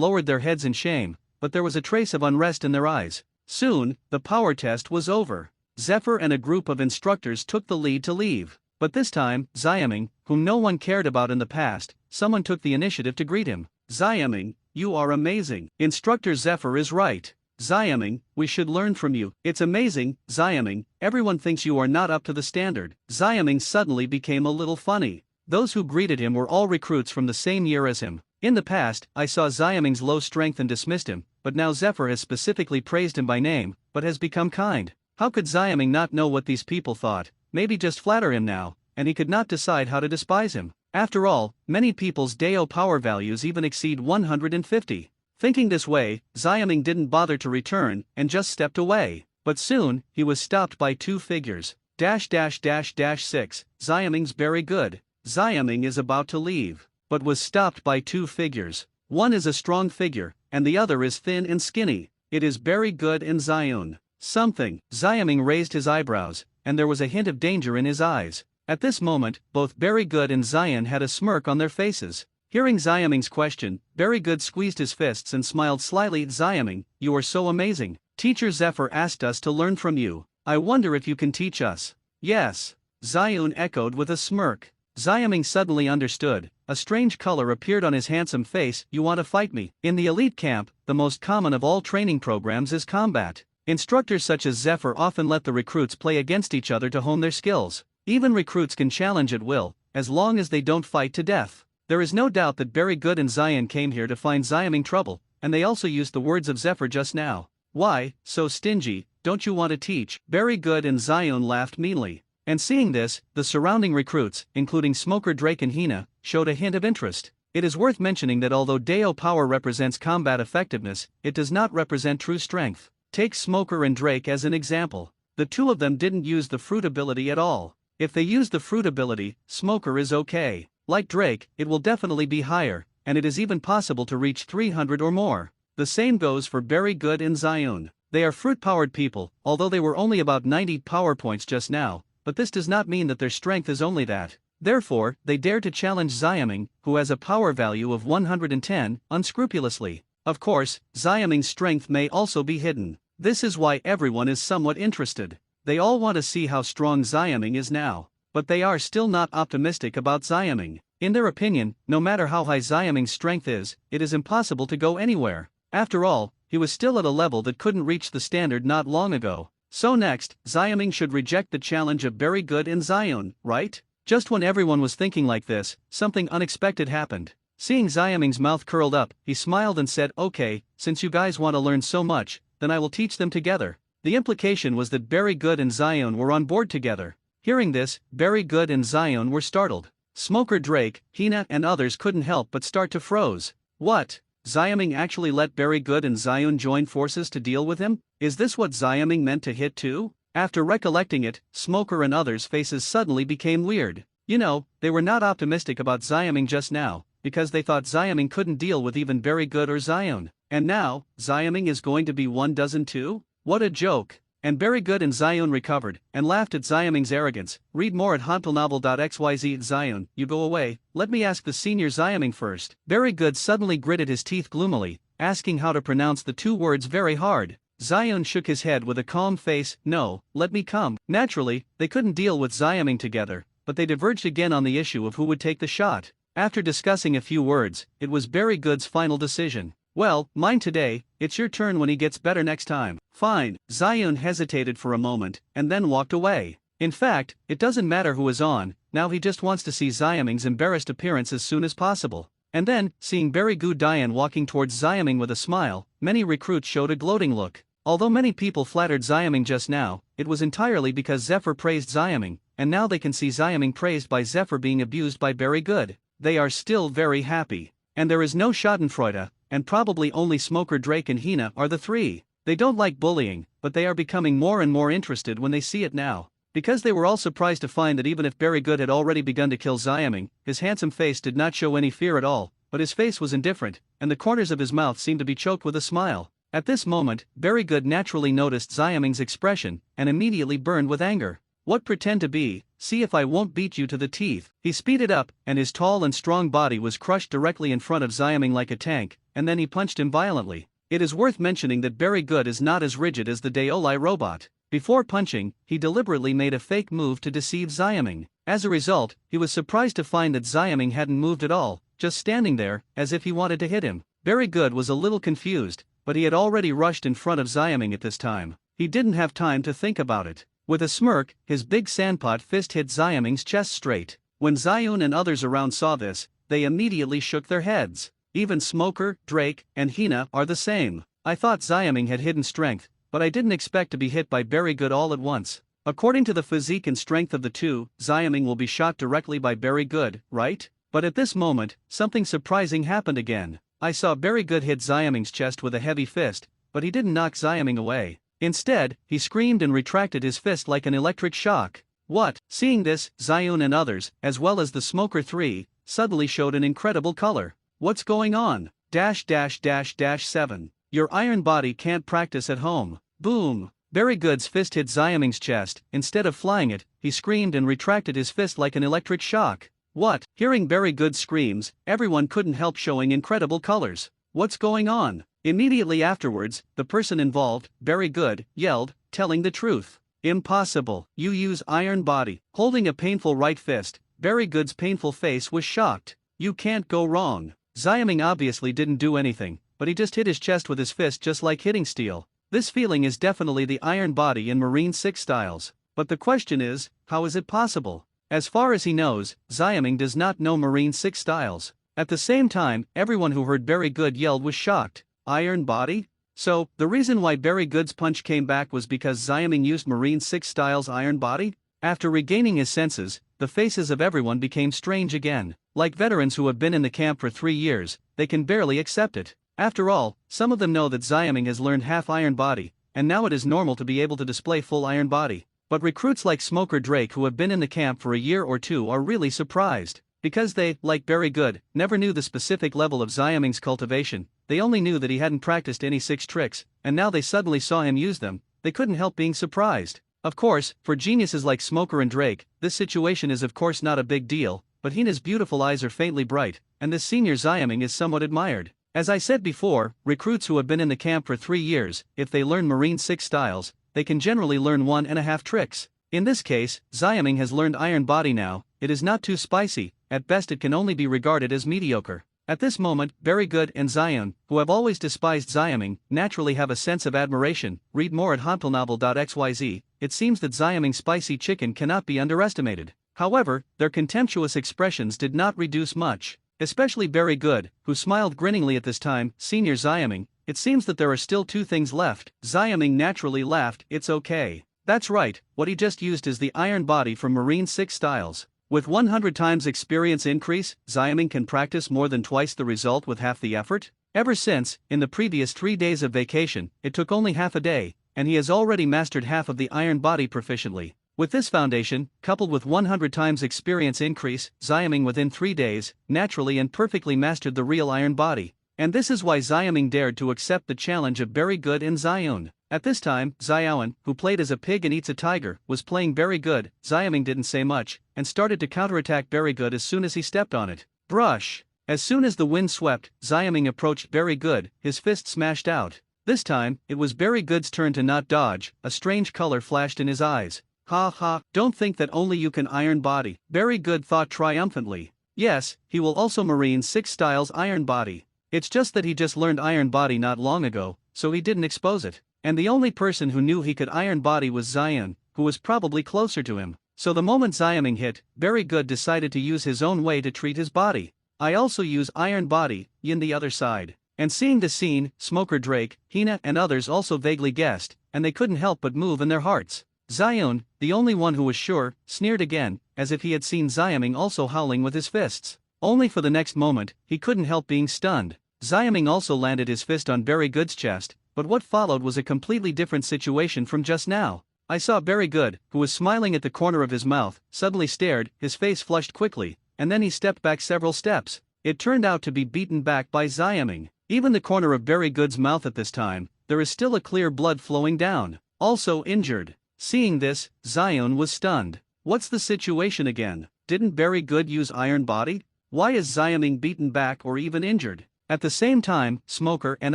lowered their heads in shame, but there was a trace of unrest in their eyes. Soon, the power test was over. Zephyr and a group of instructors took the lead to leave. But this time, Xiaming, whom no one cared about in the past, someone took the initiative to greet him. Xiaming, you are amazing. Instructor Zephyr is right. Xiaming, we should learn from you. It's amazing, Xiaming, everyone thinks you are not up to the standard. Xiaming suddenly became a little funny. Those who greeted him were all recruits from the same year as him. In the past, I saw Xiaming's low strength and dismissed him, but now Zephyr has specifically praised him by name, but has become kind. How could Xiaming not know what these people thought? Maybe just flatter him now, and he could not decide how to despise him. After all, many people's Deo power values even exceed 150. Thinking this way, Xiaming didn't bother to return, and just stepped away. But soon, he was stopped by two figures. -- 6. Xiaming's very good. Xiaming is about to leave, but was stopped by two figures. One is a strong figure, and the other is thin and skinny. It is Very Good and Zion. Something. Xiaming raised his eyebrows, and there was a hint of danger in his eyes. At this moment, both Very Good and Zion had a smirk on their faces. Hearing Xiaming's question, Very Good squeezed his fists and smiled slyly. Xiaming, you are so amazing. Teacher Zephyr asked us to learn from you. I wonder if you can teach us. Yes. Zion echoed with a smirk. Xiaming suddenly understood. A strange color appeared on his handsome face. You want to fight me? In the elite camp, the most common of all training programs is combat. Instructors such as Zephyr often let the recruits play against each other to hone their skills. Even recruits can challenge at will, as long as they don't fight to death. There is no doubt that Very Good and Zion came here to find Xiaming trouble, and they also used the words of Zephyr just now. Why, so stingy, don't you want to teach? Very Good and Zion laughed meanly. And seeing this, the surrounding recruits, including Smoker Drake and Hina, showed a hint of interest. It is worth mentioning that although Deo power represents combat effectiveness, it does not represent true strength. Take Smoker and Drake as an example. The two of them didn't use the fruit ability at all. If they use the fruit ability, Smoker is okay. Like Drake, it will definitely be higher, and it is even possible to reach 300 or more. The same goes for Very Good and Zion. They are fruit-powered people, although they were only about 90 power points just now, but this does not mean that their strength is only that. Therefore, they dare to challenge Xiaming, who has a power value of 110, unscrupulously. Of course, Xiaming's strength may also be hidden. This is why everyone is somewhat interested. They all want to see how strong Xiaming is now. But they are still not optimistic about Xiaming. In their opinion, no matter how high Xiaming's strength is, it is impossible to go anywhere. After all, he was still at a level that couldn't reach the standard not long ago. So next, Xiaming should reject the challenge of Very Good and Zion, right? Just when everyone was thinking like this, something unexpected happened. Seeing Xiaming's mouth curled up, he smiled and said, okay, since you guys want to learn so much, then I will teach them together. The implication was that Very Good and Zion were on board together. Hearing this, Very Good and Zion were startled. Smoker Drake, Hina and others couldn't help but start to froze. What? Xiaming actually let Very Good and Zion join forces to deal with him? Is this what Xiaming meant to hit too? After recollecting it, Smoker and others' faces suddenly became weird. You know, they were not optimistic about Xiaming just now, because they thought Xiaming couldn't deal with even Very Good or Zion. And now, Xiaming is going to be 12 too? What a joke. And Very Good and Zion recovered, and laughed at Xiaming's arrogance. Read more at hantelnovel.xyz. Zion, you go away, let me ask the senior Xiaming first. Very Good suddenly gritted his teeth gloomily, asking how to pronounce the two words very hard. Zion shook his head with a calm face. No, let me come. Naturally, they couldn't deal with Xiaming together, but they diverged again on the issue of who would take the shot. After discussing a few words, it was Very Good's final decision. Well, mine today, it's your turn when he gets better next time. Fine. Zion hesitated for a moment, and then walked away. In fact, it doesn't matter who is on, now he just wants to see Xiaming's embarrassed appearance as soon as possible. And then, seeing Very Good Dian walking towards Xiaming with a smile, many recruits showed a gloating look. Although many people flattered Xiaming just now, it was entirely because Zephyr praised Xiaming, and now they can see Xiaming praised by Zephyr being abused by Very Good. They are still very happy. And there is no Schadenfreude, and probably only Smoker Drake and Hina are the three. They don't like bullying, but they are becoming more and more interested when they see it now. Because they were all surprised to find that even if Very Good had already begun to kill Xiaming, his handsome face did not show any fear at all, but his face was indifferent, and the corners of his mouth seemed to be choked with a smile. At this moment, Very Good naturally noticed Xiaming's expression, and immediately burned with anger. What pretend to be, see if I won't beat you to the teeth. He speeded up, and his tall and strong body was crushed directly in front of Xiaming like a tank, and then he punched him violently. It is worth mentioning that Very Good is not as rigid as the Daolai robot. Before punching, he deliberately made a fake move to deceive Xiaming. As a result, he was surprised to find that Xiaming hadn't moved at all, just standing there, as if he wanted to hit him. Very Good was a little confused, but he had already rushed in front of Xiaming at this time. He didn't have time to think about it. With a smirk, his big sandpot fist hit Xiaming's chest straight. When Xion and others around saw this, they immediately shook their heads. Even Smoker, Drake, and Hina are the same. I thought Xiaming had hidden strength, but I didn't expect to be hit by Very Good all at once. According to the physique and strength of the two, Xiaming will be shot directly by Very Good, right? But at this moment, something surprising happened again. I saw Very Good hit Xiaming's chest with a heavy fist, but he didn't knock Xiaming away. Instead, he screamed and retracted his fist like an electric shock. What? Seeing this, Xion and others, as well as the Smoker 3, suddenly showed an incredible color. What's going on? --7. Your iron body can't practice at home. Boom! Very Good's fist hit Xiaming's chest. Instead of flying it, he screamed and retracted his fist like an electric shock. What? Hearing Very Good's screams, everyone couldn't help showing incredible colors. What's going on? Immediately afterwards, the person involved, Very Good, yelled, telling the truth. Impossible, you use iron body. Holding a painful right fist, Very Good's painful face was shocked. You can't go wrong. Xiaming obviously didn't do anything, but he just hit his chest with his fist just like hitting steel. This feeling is definitely the iron body in Marine 6 styles. But the question is, how is it possible? As far as he knows, Xiaming does not know Marine 6 styles. At the same time, everyone who heard Very Good yelled was shocked. Iron body? So, the reason why Very Good's punch came back was because Xiaming used Marine 6 style's iron body? After regaining his senses, the faces of everyone became strange again. Like veterans who have been in the camp for 3 years, they can barely accept it. After all, some of them know that Xiaming has learned half iron body, and now it is normal to be able to display full iron body. But recruits like Smoker Drake who have been in the camp for a year or two are really surprised. Because they, like Very Good, never knew the specific level of Xiaming's cultivation, they only knew that he hadn't practiced any 6 tricks, and now they suddenly saw him use them, they couldn't help being surprised. Of course, for geniuses like Smoker and Drake, this situation is of course not a big deal, but Hina's beautiful eyes are faintly bright, and this senior Xiaming is somewhat admired. As I said before, recruits who have been in the camp for 3 years, if they learn Marine 6 styles, they can generally learn 1.5 tricks. In this case, Xiaming has learned iron body now. It is not too spicy, at best it can only be regarded as mediocre. At this moment, Very Good and Xion, who have always despised Xiaming, naturally have a sense of admiration. Read more at hantelnovel.xyz. It seems that Xiaming's spicy chicken cannot be underestimated. However, their contemptuous expressions did not reduce much. Especially Very Good, who smiled grinningly at this time. Senior Xiaming, it seems that there are still 2 things left. Xiaming naturally laughed. It's okay. That's right, what he just used is the iron body from Marine 6 styles. With 100 times experience increase, Xiaming can practice more than twice the result with half the effort. Ever since, in the previous 3 days of vacation, it took only half a day, and he has already mastered half of the iron body proficiently. With this foundation, coupled with 100 times experience increase, Xiaming within 3 days, naturally and perfectly mastered the real iron body. And this is why Xiaming dared to accept the challenge of Very Good and Xion. At this time, Xiaoan, who played as a pig and eats a tiger, was playing Very Good. Xiaming didn't say much, and started to counterattack Very Good as soon as he stepped on it. Brush! As soon as the wind swept, Xiaming approached Very Good, his fist smashed out. This time, it was Very Good's turn to not dodge. A strange color flashed in his eyes. Ha ha, don't think that only you can iron body. Very Good thought triumphantly. Yes, he will also Marine 6 styles iron body. It's just that he just learned iron body not long ago, so he didn't expose it. And the only person who knew he could iron body was Xion, who was probably closer to him. So the moment Xiaming hit, Very Good decided to use his own way to treat his body. I also use iron body, yin the other side. And seeing the scene, Smoker Drake, Hina and others also vaguely guessed, and they couldn't help but move in their hearts. Zion, the only one who was sure, sneered again, as if he had seen Xiaming also howling with his fists. Only for the next moment, he couldn't help being stunned. Xiaming also landed his fist on Very Good's chest, but what followed was a completely different situation from just now. I saw Very Good, who was smiling at the corner of his mouth, suddenly stared, his face flushed quickly, and then he stepped back several steps. It turned out to be beaten back by Xiaming. Even the corner of Very Good's mouth at this time, there is still a clear blood flowing down. Also injured. Seeing this, Zion was stunned. What's the situation again? Didn't Very Good use Iron Body? Why is Xiaming beaten back or even injured? At the same time, Smoker and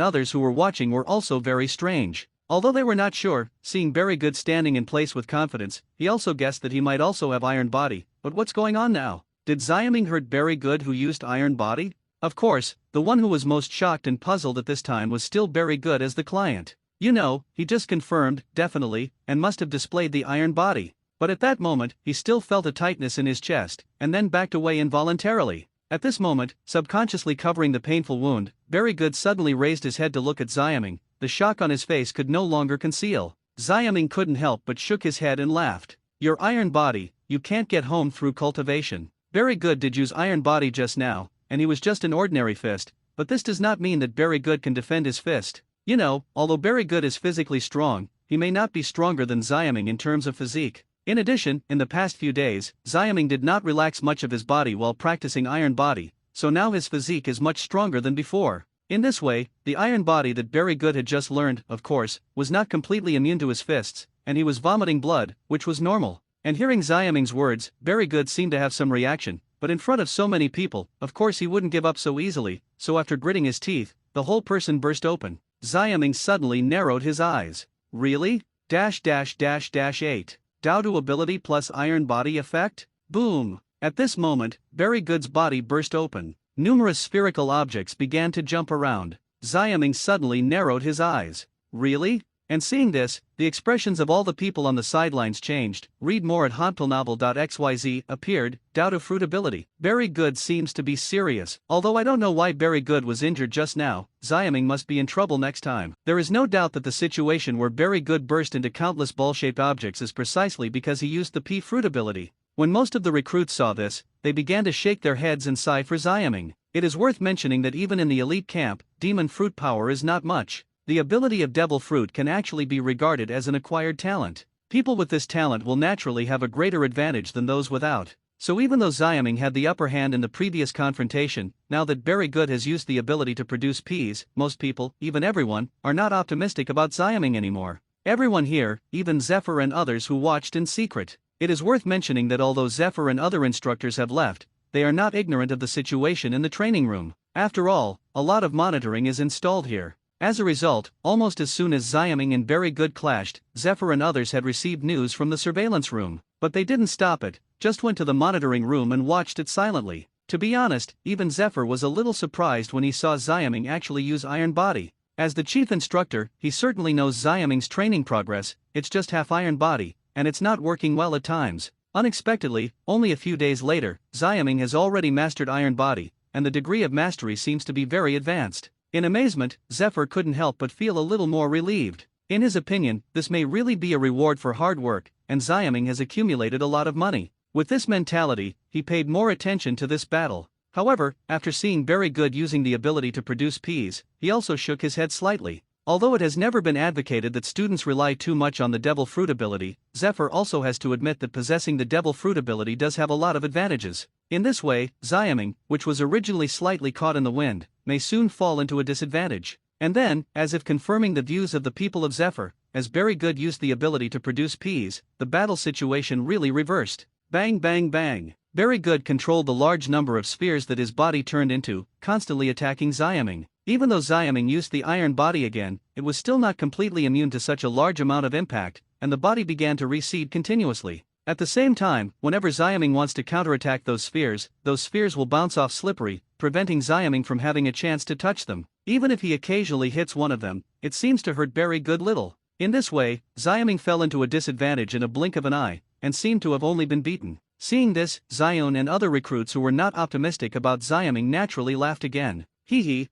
others who were watching were also very strange. Although they were not sure, seeing Very Good standing in place with confidence, he also guessed that he might also have Iron Body. But what's going on now? Did Xiaming hurt Very Good who used Iron Body? Of course, the one who was most shocked and puzzled at this time was still Very Good as the client. You know, he just confirmed, definitely, and must have displayed the Iron Body. But at that moment, he still felt a tightness in his chest, and then backed away involuntarily. At this moment, subconsciously covering the painful wound, Very Good suddenly raised his head to look at Xiaming. The shock on his face could no longer conceal. Xiaming couldn't help but shook his head and laughed. Your Iron Body, you can't get home through cultivation. Very Good did use Iron Body just now, and he was just an ordinary fist, but this does not mean that Very Good can defend his fist. You know, although Very Good is physically strong, he may not be stronger than Xiaming in terms of physique. In addition, in the past few days, Xiaming did not relax much of his body while practicing Iron Body, so now his physique is much stronger than before. In this way, the Iron Body that Very Good had just learned, of course, was not completely immune to his fists, and he was vomiting blood, which was normal. And hearing Xiaming's words, Very Good seemed to have some reaction, but in front of so many people, of course he wouldn't give up so easily, so after gritting his teeth, the whole person burst open. Xiaming suddenly narrowed his eyes. Really? --8. Dao ability plus Iron Body effect? Boom! At this moment, Very Good's body burst open. Numerous spherical objects began to jump around. Xiaming suddenly narrowed his eyes. Really? And seeing this, the expressions of all the people on the sidelines changed. Read more at hauntpilnovel.xyz appeared, doubt of fruitability. Very Good seems to be serious. Although I don't know why Very Good was injured just now, Xiaming must be in trouble next time. There is no doubt that the situation where Very Good burst into countless ball-shaped objects is precisely because he used the P fruit ability. When most of the recruits saw this, they began to shake their heads and sigh for Xiaming. It is worth mentioning that even in the elite camp, demon fruit power is not much. The ability of devil fruit can actually be regarded as an acquired talent. People with this talent will naturally have a greater advantage than those without. So even though Xiaming had the upper hand in the previous confrontation, now that Very Good has used the ability to produce Ps, most people, even everyone, are not optimistic about Xiaming anymore. Everyone here, even Zephyr and others who watched in secret. It is worth mentioning that although Zephyr and other instructors have left, they are not ignorant of the situation in the training room. After all, a lot of monitoring is installed here. As a result, almost as soon as Xiaming and Very Good clashed, Zephyr and others had received news from the surveillance room. But they didn't stop it, just went to the monitoring room and watched it silently. To be honest, even Zephyr was a little surprised when he saw Xiaming actually use Iron Body. As the chief instructor, he certainly knows Xiaming's training progress, it's just half Iron Body, and it's not working well at times. Unexpectedly, only a few days later, Xiaming has already mastered Iron Body, and the degree of mastery seems to be very advanced. In amazement, Zephyr couldn't help but feel a little more relieved. In his opinion, this may really be a reward for hard work, and Xiaming has accumulated a lot of money. With this mentality, he paid more attention to this battle. However, after seeing Very Good using the ability to produce Ps, he also shook his head slightly. Although it has never been advocated that students rely too much on the Devil Fruit ability, Zephyr also has to admit that possessing the Devil Fruit ability does have a lot of advantages. In this way, Xiaming, which was originally slightly caught in the wind, may soon fall into a disadvantage. And then, as if confirming the views of the people of Zephyr, as Very Good used the ability to produce Ps, the battle situation really reversed. Bang bang bang. Very Good controlled the large number of spheres that his body turned into, constantly attacking Xiaming. Even though Xiaming used the Iron Body again, it was still not completely immune to such a large amount of impact, and the body began to recede continuously. At the same time, whenever Xiaming wants to counterattack those spheres will bounce off slippery, preventing Xiaming from having a chance to touch them. Even if he occasionally hits one of them, it seems to hurt Very Good little. In this way, Xiaming fell into a disadvantage in a blink of an eye, and seemed to have only been beaten. Seeing this, Zion and other recruits who were not optimistic about Xiaming naturally laughed again.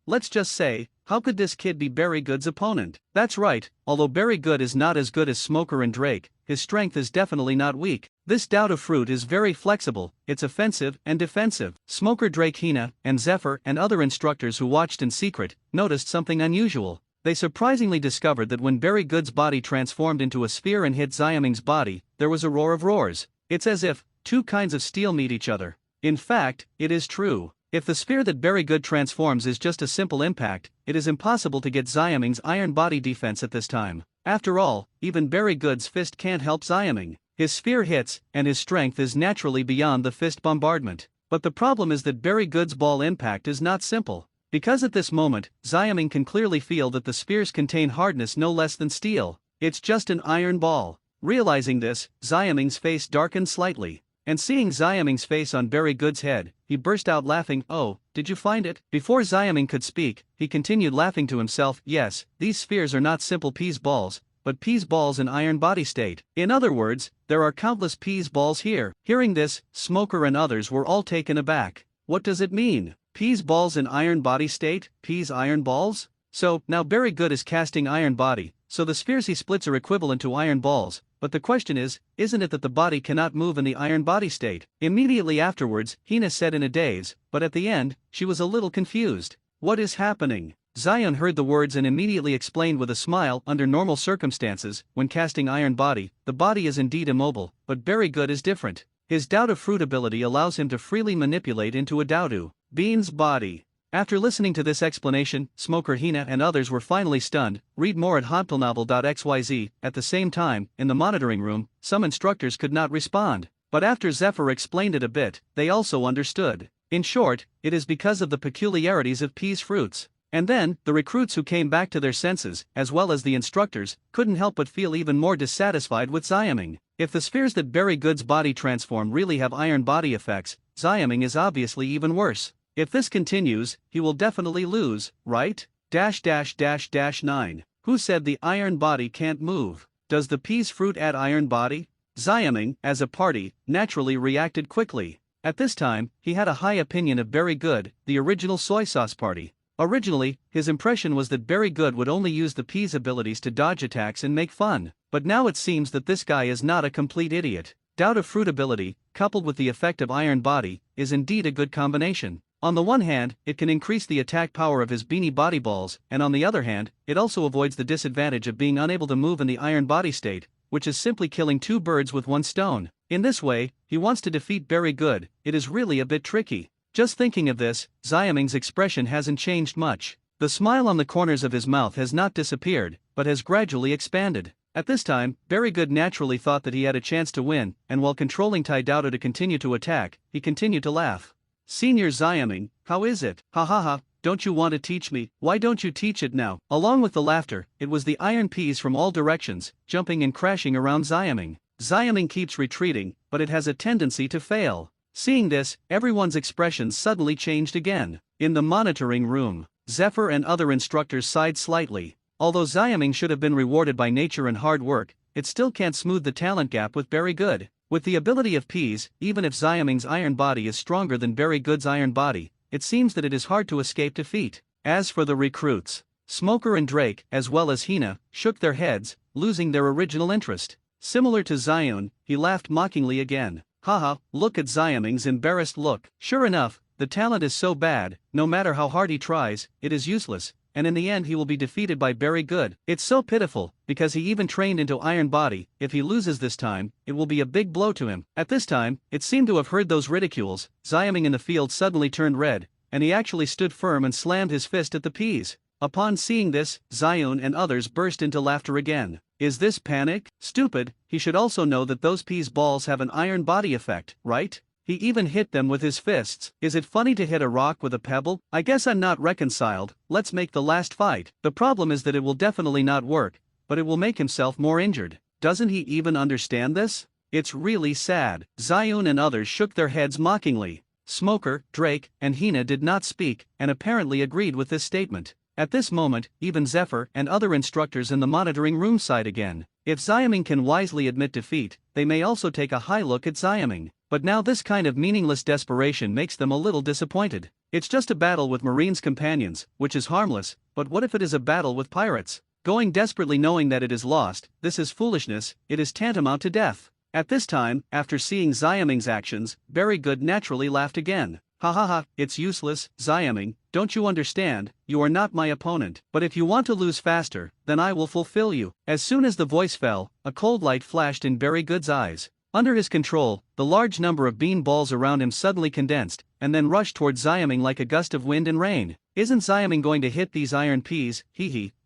Let's just say, How could this kid be Barry Good's opponent? That's right, although Barry Good is not as good as Smoker and Drake, his strength is definitely not weak. This doubt of fruit is very flexible, it's offensive and defensive. Smoker, Drake, Hina, and Zephyr and other instructors who watched in secret noticed something unusual. They surprisingly discovered that when Barry Good's body transformed into a sphere and hit Xiaming's body, there was a roar of roars. It's as if two kinds of steel meet each other. In fact, it is true. If the sphere that Barry Good transforms is just a simple impact, it is impossible to get Xiaming's iron body defense at this time. After all, even Barry Good's fist can't help Xiaming. His sphere hits, and his strength is naturally beyond the fist bombardment. But the problem is that Barry Good's ball impact is not simple. Because at this moment, Xiaming can clearly feel that the spheres contain hardness no less than steel. It's just an iron ball. Realizing this, Xiaming's face darkened slightly. And seeing Xiaming's face on Barry Good's head, he burst out laughing. "Oh, did you find it?" Before Xiaming could speak, he continued laughing to himself. "Yes, these spheres are not simple peas balls, but peas balls in iron body state. In other words, there are countless peas balls here." Hearing this, Smoker and others were all taken aback. What does it mean? Peas balls in iron body state? Peas iron balls? So, now Barry Good is casting iron body, so the spheres he splits are equivalent to iron balls. But the question is, isn't it that the body cannot move in the iron body state? Immediately afterwards, Hina said in a daze, but at the end, she was a little confused. What is happening? Zion heard the words and immediately explained with a smile. Under normal circumstances, when casting iron body, the body is indeed immobile, but Barry Good is different. His doubt of fruit ability allows him to freely manipulate into a Doudou Bean's body. After listening to this explanation, Smoker, Hina and others were finally stunned. Read more at hoptelnovel.xyz. At the same time, in the monitoring room, some instructors could not respond. But after Zephyr explained it a bit, they also understood. In short, it is because of the peculiarities of peas fruits. And then, the recruits who came back to their senses, as well as the instructors, couldn't help but feel even more dissatisfied with Xiaming. If the spheres that Barry Good's body transform really have iron body effects, Xiaming is obviously even worse. If this continues, he will definitely lose, right? --9. Who said the iron body can't move? Does the peas fruit add iron body? Xiaming, as a party, naturally reacted quickly. At this time, he had a high opinion of Barry Good, the original soy sauce party. Originally, his impression was that Barry Good would only use the peas' abilities to dodge attacks and make fun. But now it seems that this guy is not a complete idiot. Doubt of fruit ability, coupled with the effect of iron body, is indeed a good combination. On the one hand, it can increase the attack power of his beanie body balls, and on the other hand, it also avoids the disadvantage of being unable to move in the iron body state, which is simply killing two birds with one stone. In this way, he wants to defeat Barry Good. It is really a bit tricky. Just thinking of this, Xiaming's expression hasn't changed much. The smile on the corners of his mouth has not disappeared, but has gradually expanded. At this time, Barry Good naturally thought that he had a chance to win, and while controlling Tai Doudou to continue to attack, he continued to laugh. "Senior Xiaming, how is it? Ha ha ha, don't you want to teach me? Why don't you teach it now?" Along with the laughter, it was the iron peas from all directions, jumping and crashing around Xiaming. Xiaming keeps retreating, but it has a tendency to fail. Seeing this, everyone's expressions suddenly changed again. In the monitoring room, Zephyr and other instructors sighed slightly. Although Xiaming should have been rewarded by nature and hard work, it still can't smooth the talent gap with Barry Good. With the ability of peas, even if Xiaming's iron body is stronger than Barry Good's iron body, it seems that it is hard to escape defeat. As for the recruits, Smoker and Drake, as well as Hina, shook their heads, losing their original interest. Similar to Zion, he laughed mockingly again. "Haha, look at Xiaming's embarrassed look. Sure enough, the talent is so bad, no matter how hard he tries, it is useless, and in the end he will be defeated by Barry Good. It's so pitiful, because he even trained into iron body. If he loses this time, it will be a big blow to him." At this time, it seemed to have heard those ridicules. Xiaming in the field suddenly turned red, and he actually stood firm and slammed his fist at the peas. Upon seeing this, Zion and others burst into laughter again. Is this panic? Stupid, he should also know that those peas balls have an iron body effect, right? He even hit them with his fists. Is it funny to hit a rock with a pebble? I guess I'm not reconciled. Let's make the last fight. The problem is that it will definitely not work, but it will make himself more injured. Doesn't he even understand this? It's really sad. Zion and others shook their heads mockingly. Smoker, Drake, and Hina did not speak, and apparently agreed with this statement. At this moment, even Zephyr and other instructors in the monitoring room sighed again. If Xiaming can wisely admit defeat, they may also take a high look at Xiaming. but now this kind of meaningless desperation makes them a little disappointed. It's just a battle with Marine's companions, which is harmless, but what if it is a battle with pirates? Going desperately knowing that it is lost, this is foolishness, it is tantamount to death. At this time, after seeing Xiaming's actions, Very Good naturally laughed again. Ha ha ha, it's useless, Xiaming, don't you understand, you are not my opponent. But if you want to lose faster, then I will fulfill you. As soon as the voice fell, a cold light flashed in Very Good's eyes. Under his control, the large number of bean balls around him suddenly condensed, and then rushed toward Xiaming like a gust of wind and rain. Isn't Xiaming going to hit these iron peas,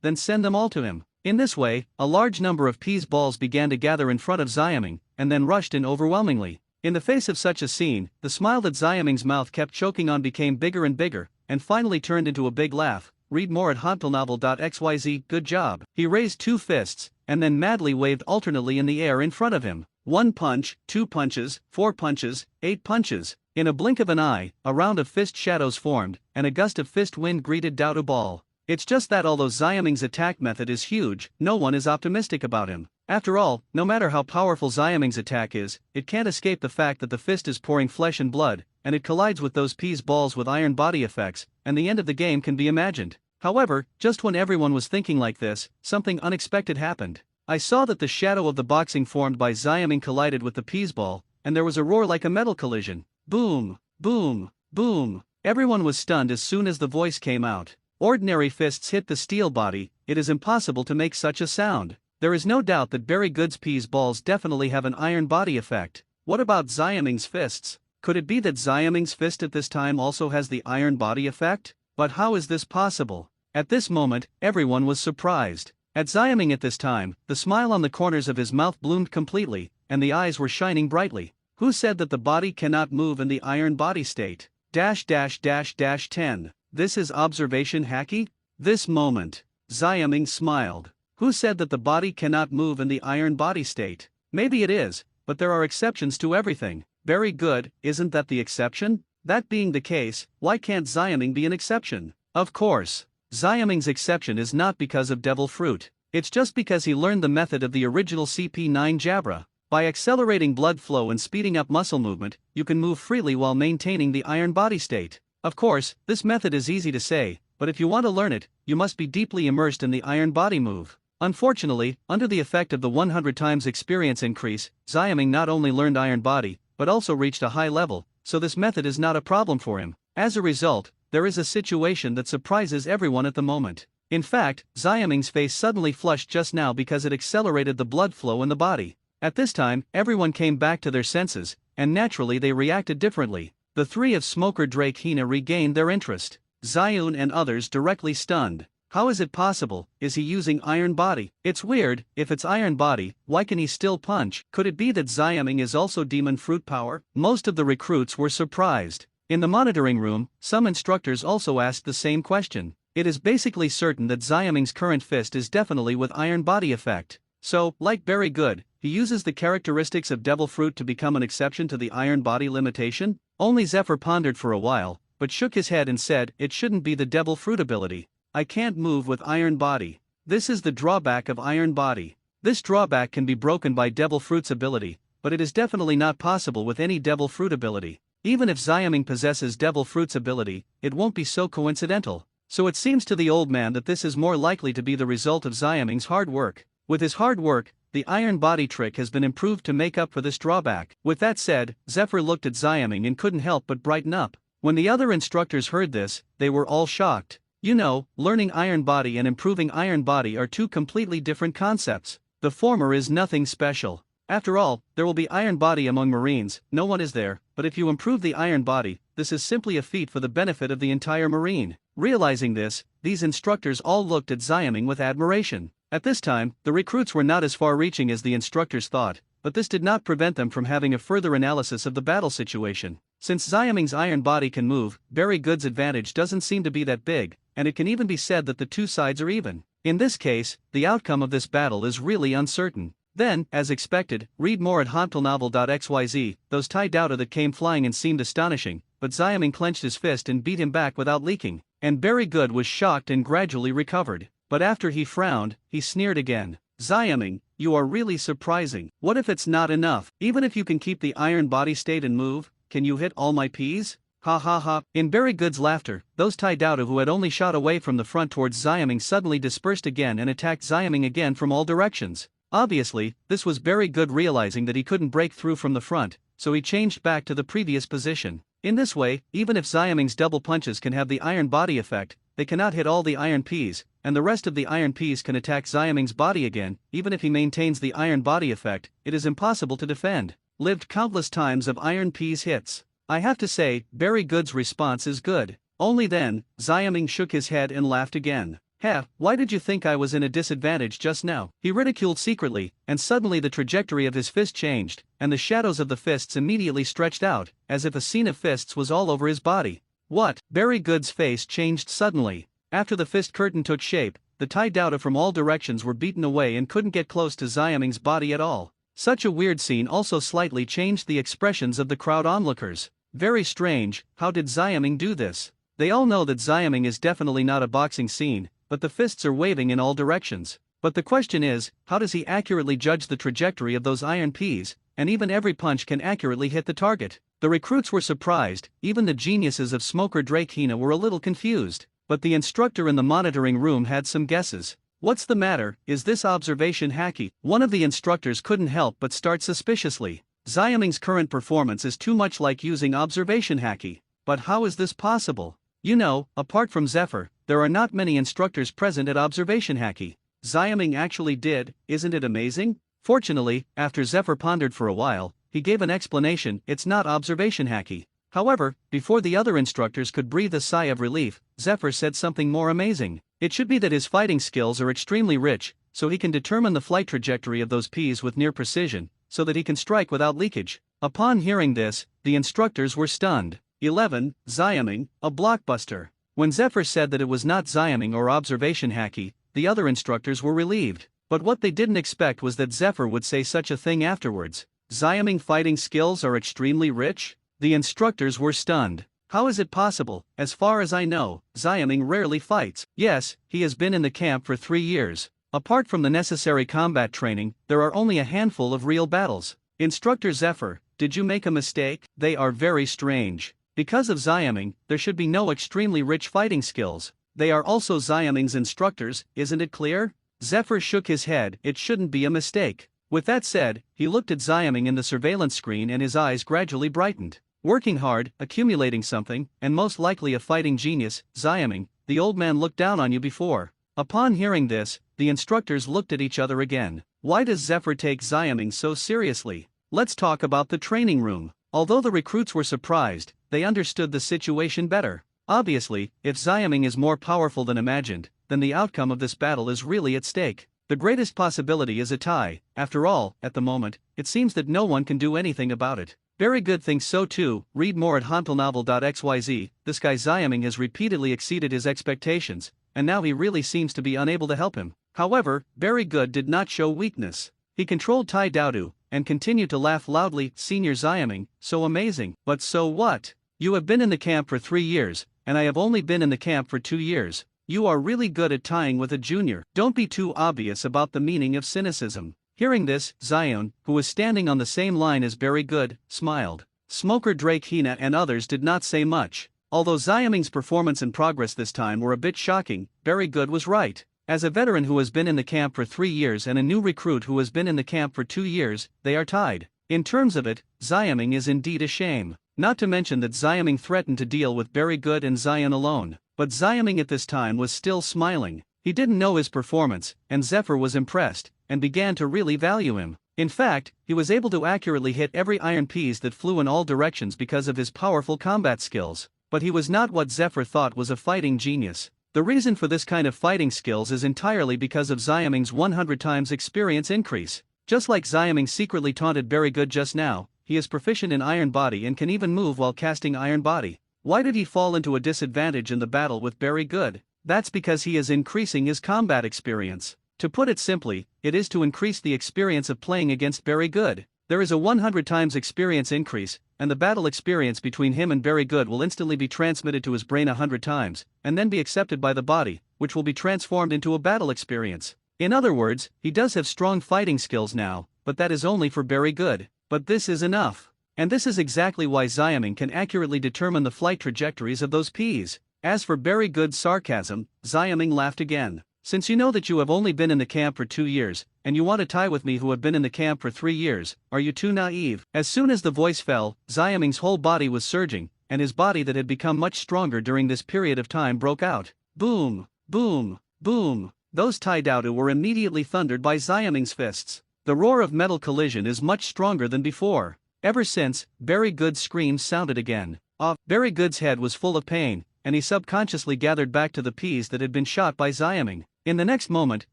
then send them all to him. In this way, a large number of peas balls began to gather in front of Xiaming, and then rushed in overwhelmingly. In the face of such a scene, the smile that Xiaming's mouth kept choking on became bigger and bigger, and finally turned into a big laugh. Read more at hauntnovel.xyz. Good job. He raised 2 fists, and then madly waved alternately in the air in front of him. 1 punch, 2 punches, 4 punches, 8 punches. In a blink of an eye, a round of fist shadows formed, and a gust of fist wind greeted Doubtful Ball. It's just that although Xiaming's attack method is huge, no one is optimistic about him. After all, no matter how powerful Xiaming's attack is, it can't escape the fact that the fist is pouring flesh and blood, and it collides with those peas balls with iron body effects, and the end of the game can be imagined. However, just when everyone was thinking like this, something unexpected happened. I saw that the shadow of the boxing formed by Xiaming collided with the peas ball, and there was a roar like a metal collision. Boom, boom, boom. Everyone was stunned as soon as the voice came out. Ordinary fists hit the steel body, it is impossible to make such a sound. There is no doubt that Very Good's peas balls definitely have an iron body effect. What about Xiaming's fists? Could it be that Xiaming's fist at this time also has the iron body effect? But how is this possible? At this moment, everyone was surprised. At Xiaming at this time, the smile on the corners of his mouth bloomed completely, and the eyes were shining brightly. Who said that the body cannot move in the iron body state? --10. This is observation hacky? This moment. Xiaming smiled. Who said that the body cannot move in the iron body state? Maybe it is, but there are exceptions to everything. Very good, isn't that the exception? That being the case, why can't Xiaming be an exception? Of course. Xiaming's exception is not because of devil fruit. It's just because he learned the method of the original CP9 Jabra. By accelerating blood flow and speeding up muscle movement, you can move freely while maintaining the iron body state. Of course, this method is easy to say, but if you want to learn it, you must be deeply immersed in the iron body move. Unfortunately, under the effect of the 100 times experience increase, Xiaming not only learned iron body, but also reached a high level, so this method is not a problem for him. As a result, there is a situation that surprises everyone at the moment. In fact, Xiaming's face suddenly flushed just now because it accelerated the blood flow in the body. At this time, everyone came back to their senses, and naturally they reacted differently. The 3 of Smoker Drake Hina regained their interest. Xiun and others directly stunned. How is it possible? Is he using iron body? It's weird, if it's iron body, why can he still punch? Could it be that Xiaming is also demon fruit power? Most of the recruits were surprised. In the monitoring room, some instructors also asked the same question. It is basically certain that Xiaming's current fist is definitely with iron body effect. So, like Very Good, he uses the characteristics of devil fruit to become an exception to the iron body limitation? Only Zephyr pondered for a while, but shook his head and said it shouldn't be the devil fruit ability. I can't move with iron body. This is the drawback of iron body. This drawback can be broken by devil fruit's ability, but it is definitely not possible with any devil fruit ability. Even if Xiaming possesses devil fruit's ability, it won't be so coincidental. So it seems to the old man that this is more likely to be the result of Xiaming's hard work. With his hard work, the iron body trick has been improved to make up for this drawback. With that said, Zephyr looked at Xiaming and couldn't help but brighten up. When the other instructors heard this, they were all shocked. You know, learning iron body and improving iron body are 2 completely different concepts. The former is nothing special. After all, there will be iron body among Marines, no one is there, but if you improve the iron body, this is simply a feat for the benefit of the entire Marine. Realizing this, these instructors all looked at Xiaming with admiration. At this time, the recruits were not as far-reaching as the instructors thought, but this did not prevent them from having a further analysis of the battle situation. Since Xiaming's iron body can move, Very Good's advantage doesn't seem to be that big, and it can even be said that the 2 sides are even. In this case, the outcome of this battle is really uncertain. Then, as expected, read more at hauntnovel.xyz. Those Tai Doubter that came flying and seemed astonishing, but Xiaming clenched his fist and beat him back without leaking, and Very Good was shocked and gradually recovered. But after he frowned, he sneered again. Xiaming, you are really surprising. What if it's not enough? Even if you can keep the iron body state and move, can you hit all my Ps? Ha ha ha. In Very Good's laughter, those Tai Doubter who had only shot away from the front towards Xiaming suddenly dispersed again and attacked Xiaming again from all directions. Obviously, this was Very Good realizing that he couldn't break through from the front, so he changed back to the previous position. In this way, even if Xiaming's double punches can have the iron body effect, they cannot hit all the iron Ps, and the rest of the iron Ps can attack Xiaming's body again. Even if he maintains the iron body effect, it is impossible to defend. Lived countless times of iron Ps hits. I have to say, Very Good's response is good. Only then, Xiaming shook his head and laughed again. Heh, why did you think I was in a disadvantage just now? He ridiculed secretly, and suddenly the trajectory of his fist changed, and the shadows of the fists immediately stretched out, as if a scene of fists was all over his body. What? Very Good's face changed suddenly. After the fist curtain took shape, the Tai Doubter from all directions were beaten away and couldn't get close to Xiaming's body at all. Such a weird scene also slightly changed the expressions of the crowd onlookers. Very strange, how did Xiaming do this? They all know that Xiaming is definitely not a boxing scene, but the fists are waving in all directions. But the question is, how does he accurately judge the trajectory of those iron Ps, and even every punch can accurately hit the target? The recruits were surprised, even the geniuses of Smoker Drake Hina were a little confused, but the instructor in the monitoring room had some guesses. What's the matter, is this observation hacky? One of the instructors couldn't help but start suspiciously. Xiaming's current performance is too much like using observation hacky. But how is this possible? You know, apart from Zephyr, there are not many instructors present at observation hacky. Xiaming actually did, isn't it amazing? Fortunately, after Zephyr pondered for a while, he gave an explanation: it's not observation hacky. However, before the other instructors could breathe a sigh of relief, Zephyr said something more amazing. It should be that his fighting skills are extremely rich, so he can determine the flight trajectory of those Ps with near precision, so that he can strike without leakage. Upon hearing this, the instructors were stunned. 11. Xiaming, a blockbuster. When Zephyr said that it was not Xiaming or observation hacky, the other instructors were relieved. But what they didn't expect was that Zephyr would say such a thing afterwards. Xiaming fighting skills are extremely rich? The instructors were stunned. How is it possible? As far as I know, Xiaming rarely fights. Yes, he has been in the camp for 3 years. Apart from the necessary combat training, there are only a handful of real battles. Instructor Zephyr, did you make a mistake? They are very strange. Because of Xiaming, there should be no extremely rich fighting skills. They are also Xiaming's instructors, isn't it clear? Zephyr shook his head. It shouldn't be a mistake. With that said, he looked at Xiaming in the surveillance screen and his eyes gradually brightened. Working hard, accumulating something, and most likely a fighting genius. Xiaming, the old man looked down on you before. Upon hearing this, the instructors looked at each other again. Why does Zephyr take Xiaming so seriously? Let's talk about the training room. Although the recruits were surprised, they understood the situation better. Obviously, if Xiaming is more powerful than imagined, then the outcome of this battle is really at stake. The greatest possibility is a tie. After all, at the moment, it seems that no one can do anything about it. Very Good thinks so too. Read more at hantelnovel.xyz. This guy Xiaming has repeatedly exceeded his expectations, and now he really seems to be unable to help him. However, Very Good did not show weakness. He controlled Tai Doubter, and continued to laugh loudly. Senior Xiaming, so amazing. But so what? You have been in the camp for 3 years, and I have only been in the camp for 2 years. You are really good at tying with a junior. Don't be too obvious about the meaning of cynicism. Hearing this, Xion, who was standing on the same line as Very Good, smiled. Smoker Drake Hina and others did not say much. Although Xiaming's performance and progress this time were a bit shocking, Very Good was right. As a veteran who has been in the camp for 3 years and a new recruit who has been in the camp for 2 years, they are tied. In terms of it, Xiaming is indeed a shame. Not to mention that Xiaming threatened to deal with Very Good and Xion alone. But Xiaming at this time was still smiling. He didn't know his performance, and Zephyr was impressed, and began to really value him. In fact, he was able to accurately hit every iron piece that flew in all directions because of his powerful combat skills. But he was not what Zephyr thought was a fighting genius. The reason for this kind of fighting skills is entirely because of Xiaming's 100 times experience increase. Just like Xiaming secretly taunted Very Good just now, he is proficient in Iron Body and can even move while casting Iron Body. Why did he fall into a disadvantage in the battle with Very Good? That's because he is increasing his combat experience. To put it simply, it is to increase the experience of playing against Very Good. There is a 100 times experience increase, and the battle experience between him and Very Good will instantly be transmitted to his brain 100 times, and then be accepted by the body, which will be transformed into a battle experience. In other words, he does have strong fighting skills now, but that is only for very good. But this is enough. And this is exactly why Xiaoming can accurately determine the flight trajectories of those peas. As for very good sarcasm, Xiaoming laughed again. Since you know that you have only been in the camp for 2 years, and you want to tie with me who have been in the camp for 3 years, are you too naive? As soon as the voice fell, Xiaoming's whole body was surging, and his body that had become much stronger during this period of time broke out. Boom, boom, boom. Those Tai Dao were immediately thundered by Xiaoming's fists. The roar of metal collision is much stronger than before. Ever since, Very Good's screams sounded again. Very Good's head was full of pain, and he subconsciously gathered back to the peas that had been shot by Xiaoming. In the next moment,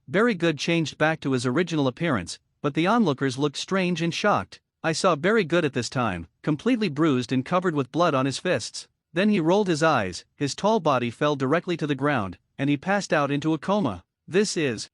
Very Good changed back to his original appearance, but the onlookers looked strange and shocked. I saw Very Good at this time, completely bruised and covered with blood on his fists. Then he rolled his eyes, his tall body fell directly to the ground, and he passed out into a coma.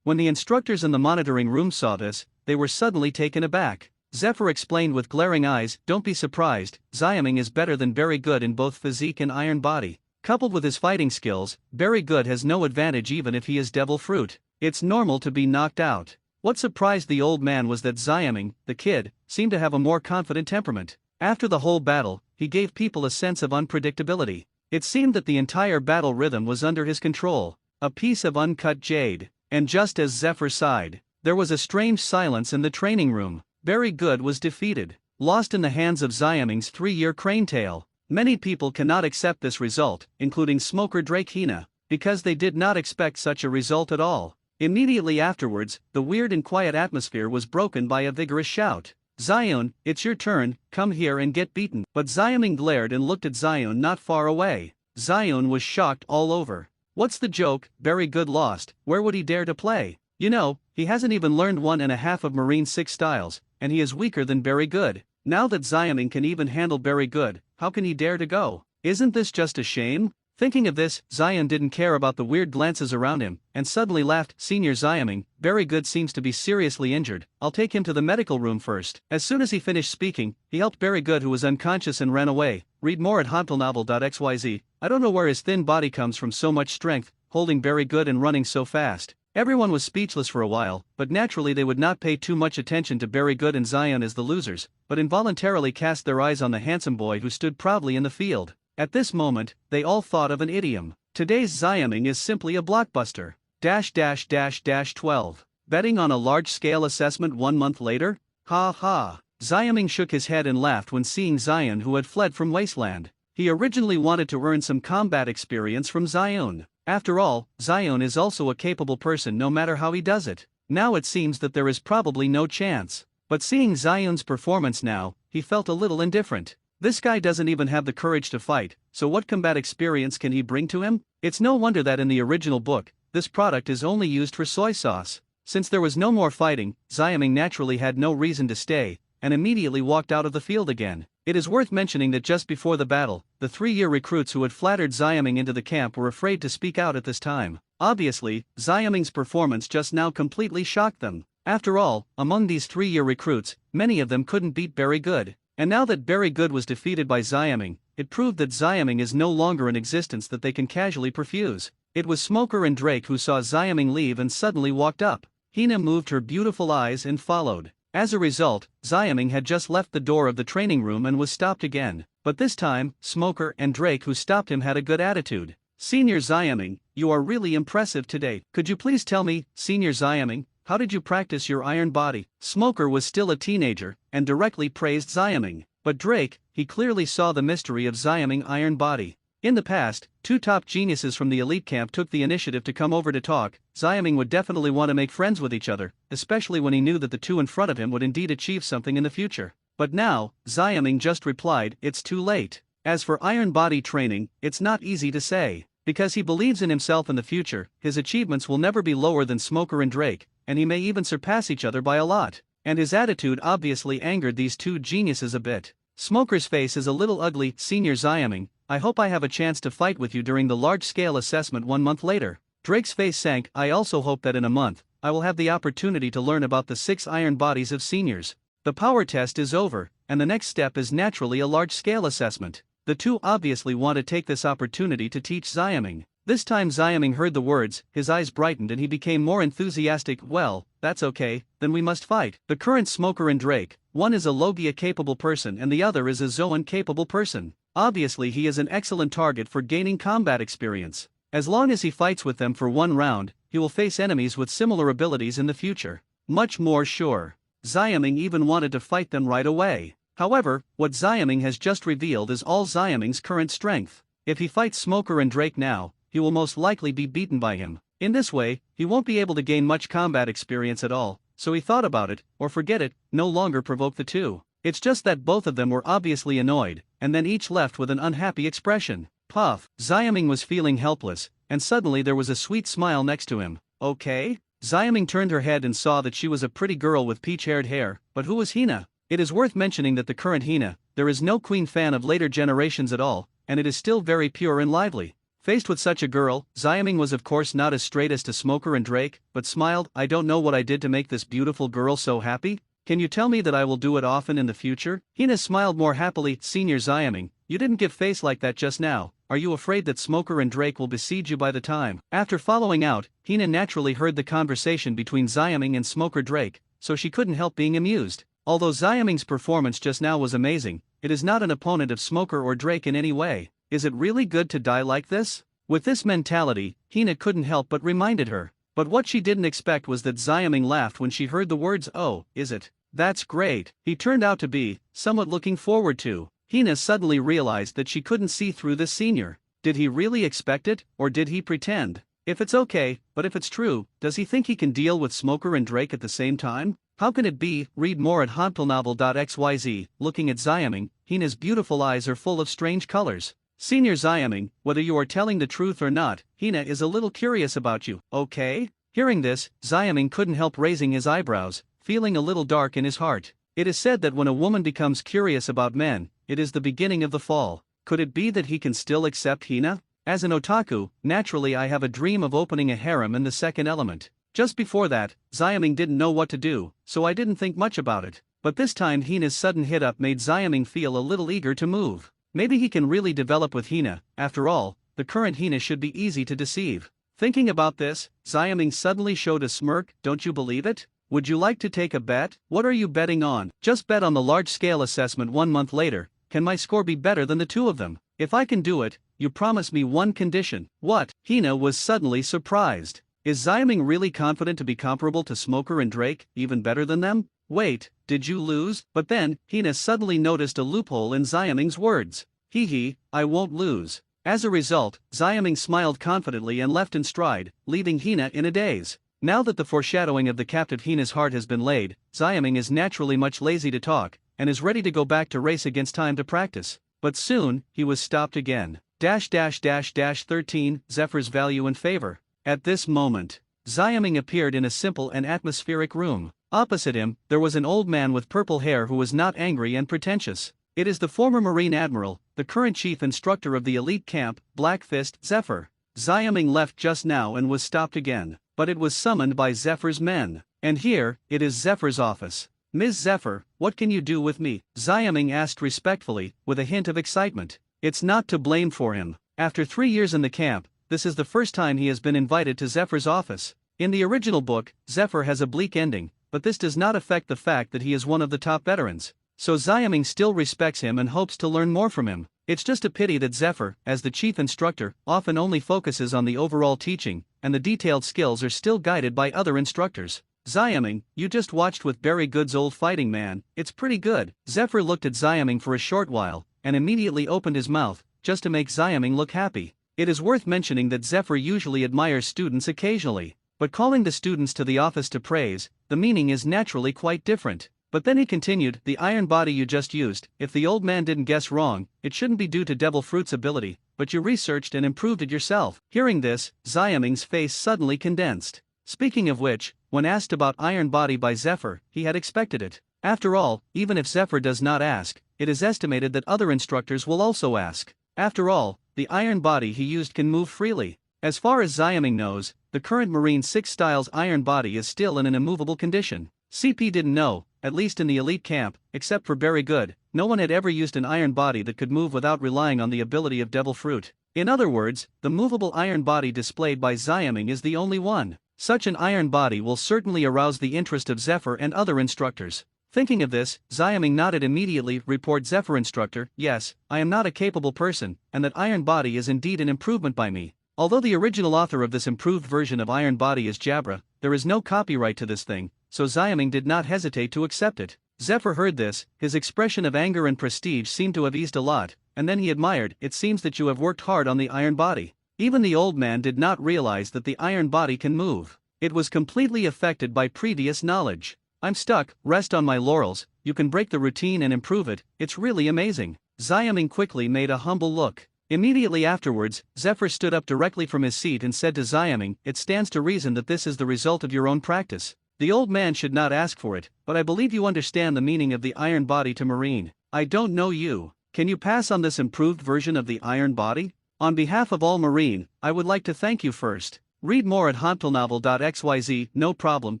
When the instructors in the monitoring room saw this, they were suddenly taken aback. Zephyr explained with glaring eyes, "Don't be surprised, Xiaoming is better than Very Good in both physique and iron body. Coupled with his fighting skills, Very Good has no advantage even if he is devil fruit. It's normal to be knocked out." What surprised the old man was that Xiaoming, the kid, seemed to have a more confident temperament. After the whole battle, he gave people a sense of unpredictability. It seemed that the entire battle rhythm was under his control. A piece of uncut jade. And just as Zephyr sighed, there was a strange silence in the training room. Very Good was defeated, lost in the hands of Xiaoming's 3-year crane tail. Many people cannot accept this result, including Smoker Drake Hina, because they did not expect such a result at all. Immediately afterwards, the weird and quiet atmosphere was broken by a vigorous shout. "Xion, it's your turn, come here and get beaten." But Xiaoming glared and looked at Xion not far away. Xion was shocked all over. What's the joke? Very Good lost, where would he dare to play? You know, he hasn't even learned 1.5 of Marine 6 styles, and he is weaker than Very Good. Now that Xiaoming can even handle Very Good, how can he dare to go? Isn't this just a shame? Thinking of this, Xion didn't care about the weird glances around him, and suddenly laughed. "Senior Xiaoming, Very Good seems to be seriously injured, I'll take him to the medical room first." As soon as he finished speaking, he helped Very Good who was unconscious and ran away. Read more at hantelnovel.xyz. I don't know where his thin body comes from so much strength, holding Very Good and running so fast. Everyone was speechless for a while, but naturally they would not pay too much attention to Very Good and Xion as the losers, but involuntarily cast their eyes on the handsome boy who stood proudly in the field. At this moment, they all thought of an idiom. Today's Xiaoming is simply a blockbuster. 12. Betting on a large-scale assessment 1 month later? Ha ha. Xiaoming shook his head and laughed when seeing Xion who had fled from Wasteland. He originally wanted to earn some combat experience from Xion. After all, Xion is also a capable person no matter how he does it. Now it seems that there is probably no chance. But seeing Xion's performance now, he felt a little indifferent. This guy doesn't even have the courage to fight, so what combat experience can he bring to him? It's no wonder that in the original book, this product is only used for soy sauce. Since there was no more fighting, Xiaoming naturally had no reason to stay, and immediately walked out of the field again. It is worth mentioning that just before the battle, the 3-year recruits who had flattered Xiaoming into the camp were afraid to speak out at this time. Obviously, Xiaoming's performance just now completely shocked them. After all, among these 3-year recruits, many of them couldn't beat Very Good. And now that Very Good was defeated by Xiaoming, it proved that Xiaoming is no longer in existence that they can casually perfuse. It was Smoker and Drake who saw Xiaoming leave and suddenly walked up. Hina moved her beautiful eyes and followed. As a result, Xiaoming had just left the door of the training room and was stopped again. But this time, Smoker and Drake who stopped him had a good attitude. "Senior Xiaoming, you are really impressive today. Could you please tell me, Senior Xiaoming, how did you practice your iron body?" Smoker was still a teenager, and directly praised Xiaoming. But Drake, he clearly saw the mystery of Xiaoming iron body. In the past, 2 top geniuses from the elite camp took the initiative to come over to talk. Xiaoming would definitely want to make friends with each other, especially when he knew that the 2 in front of him would indeed achieve something in the future. But now, Xiaoming just replied, "It's too late." As for iron body training, it's not easy to say. Because he believes in himself in the future, his achievements will never be lower than Smoker and Drake, and he may even surpass each other by a lot. And his attitude obviously angered these 2 geniuses a bit. Smoker's face is a little ugly. "Senior Xiaoming, I hope I have a chance to fight with you during the large-scale assessment 1 month later." Drake's face sank. "I also hope that in a month, I will have the opportunity to learn about the 6 iron bodies of seniors. The power test is over, and the next step is naturally a large-scale assessment." The 2 obviously want to take this opportunity to teach Xiaoming. This time Xiaming heard the words, his eyes brightened and he became more enthusiastic. Well, that's okay, then we must fight. The current smoker and Drake, one is a Logia-capable person and the other is a Zoan-capable person. Obviously he is an excellent target for gaining combat experience. As long as he fights with them for one round, he will face enemies with similar abilities in the future. Much more sure. Xiaming even wanted to fight them right away. However, what Xiaming has just revealed is all Xiaming's current strength. If he fights Smoker and Drake now, he will most likely be beaten by him. In this way, he won't be able to gain much combat experience at all, so he thought about it, or forget it, no longer provoke the two. It's just that both of them were obviously annoyed, and then each left with an unhappy expression. Puff. Xiaming was feeling helpless, and suddenly there was a sweet smile next to him. Okay? Xiaming turned her head and saw that she was a pretty girl with peach-haired hair, but who was Hina? It is worth mentioning that the current Hina, there is no queen fan of later generations at all, and it is still very pure and lively. Faced with such a girl, Xiaming was of course not as straight as to Smoker and Drake, but smiled. I don't know what I did to make this beautiful girl so happy. Can you tell me that I will do it often in the future? Hina smiled more happily. Senior Xiaming, you didn't give face like that just now. Are you afraid that Smoker and Drake will besiege you by the time? After following out, Hina naturally heard the conversation between Xiaming and Smoker Drake, so she couldn't help being amused. Although Xiaming's performance just now was amazing, it is not an opponent of Smoker or Drake in any way. Is it really good to die like this? With this mentality, Hina couldn't help but reminded her. But what she didn't expect was that Xiaming laughed when she heard the words, oh, is it? That's great. He turned out to be somewhat looking forward to. Hina suddenly realized that she couldn't see through this senior. Did he really expect it, or did he pretend? If it's okay, but if it's true, does he think he can deal with Smoker and Drake at the same time? How can it be? Read more at hanpilnovel.xyz. Looking at Xiaming, Hina's beautiful eyes are full of strange colors. Senior Xiaming, whether you are telling the truth or not, Hina is a little curious about you, okay? Hearing this, Xiaming couldn't help raising his eyebrows, feeling a little dark in his heart. It is said that when a woman becomes curious about men, it is the beginning of the fall. Could it be that he can still accept Hina? As an otaku, naturally I have a dream of opening a harem in the second element. Just before that, Xiaming didn't know what to do, so I didn't think much about it. But this time Hina's sudden hit-up made Xiaming feel a little eager to move. Maybe he can really develop with Hina. After all, the current Hina should be easy to deceive. Thinking about this, Xiaming suddenly showed a smirk. Don't you believe it? Would you like to take a bet? What are you betting on? Just bet on the large-scale assessment 1 month later. Can my score be better than the two of them? If I can do it, you promise me one condition. What? Hina was suddenly surprised. Is Xiaming really confident to be comparable to Smoker and Drake, even better than them? Wait, did you lose? But then, Hina suddenly noticed a loophole in Xiaming's words. Hee, I won't lose. As a result, Xiaming smiled confidently and left in stride, leaving Hina in a daze. Now that the foreshadowing of the captive Hina's heart has been laid, Xiaming is naturally much lazy to talk, and is ready to go back to race against time to practice. But soon, he was stopped again. --13, Zephyr's value and favor. At this moment, Xiaming appeared in a simple and atmospheric room. Opposite him, there was an old man with purple hair who was not angry and pretentious. It is the former Marine Admiral, the current chief instructor of the elite camp, Black Fist, Zephyr. Xiaming left just now and was stopped again, but it was summoned by Zephyr's men. And here, it is Zephyr's office. Ms. Zephyr, what can you do with me? Xiaming asked respectfully, with a hint of excitement. It's not to blame for him. After 3 years in the camp, this is the first time he has been invited to Zephyr's office. In the original book, Zephyr has a bleak ending, but this does not affect the fact that he is one of the top veterans. So Xiaming still respects him and hopes to learn more from him. It's just a pity that Zephyr, as the chief instructor, often only focuses on the overall teaching, and the detailed skills are still guided by other instructors. Xiaming, you just watched with Barry Good's old fighting man, it's pretty good. Zephyr looked at Xiaming for a short while, and immediately opened his mouth, just to make Xiaming look happy. It is worth mentioning that Zephyr usually admires students occasionally, but calling the students to the office to praise, the meaning is naturally quite different. But then he continued, the iron body you just used, if the old man didn't guess wrong, it shouldn't be due to Devil Fruit's ability, but you researched and improved it yourself. Hearing this, Xiaming's face suddenly condensed. Speaking of which, when asked about iron body by Zephyr, he had expected it. After all, even if Zephyr does not ask, it is estimated that other instructors will also ask. After all, the iron body he used can move freely. As far as Xiaming knows, the current Marine 6 Style's iron body is still in an immovable condition. CP didn't know, at least in the elite camp, except for Barry Good, no one had ever used an iron body that could move without relying on the ability of Devil Fruit. In other words, the movable iron body displayed by Xiaming is the only one. Such an iron body will certainly arouse the interest of Zephyr and other instructors. Thinking of this, Xiaming nodded immediately. Report Zephyr instructor, yes, I am not a capable person, and that iron body is indeed an improvement by me. Although the original author of this improved version of iron body is Jabra, there is no copyright to this thing, so Xiaming did not hesitate to accept it. Zephyr heard this, his expression of anger and prestige seemed to have eased a lot, and then he admired, it seems that you have worked hard on the iron body. Even the old man did not realize that the iron body can move. It was completely affected by previous knowledge. I'm stuck, rest on my laurels, you can break the routine and improve it, it's really amazing. Xiaming quickly made a humble look. Immediately afterwards, Zephyr stood up directly from his seat and said to Xiaming, it stands to reason that this is the result of your own practice. The old man should not ask for it, but I believe you understand the meaning of the iron body to Marine. I don't know you. Can you pass on this improved version of the iron body? On behalf of all Marine, I would like to thank you first. Read more at hontplnovel.xyz. No problem,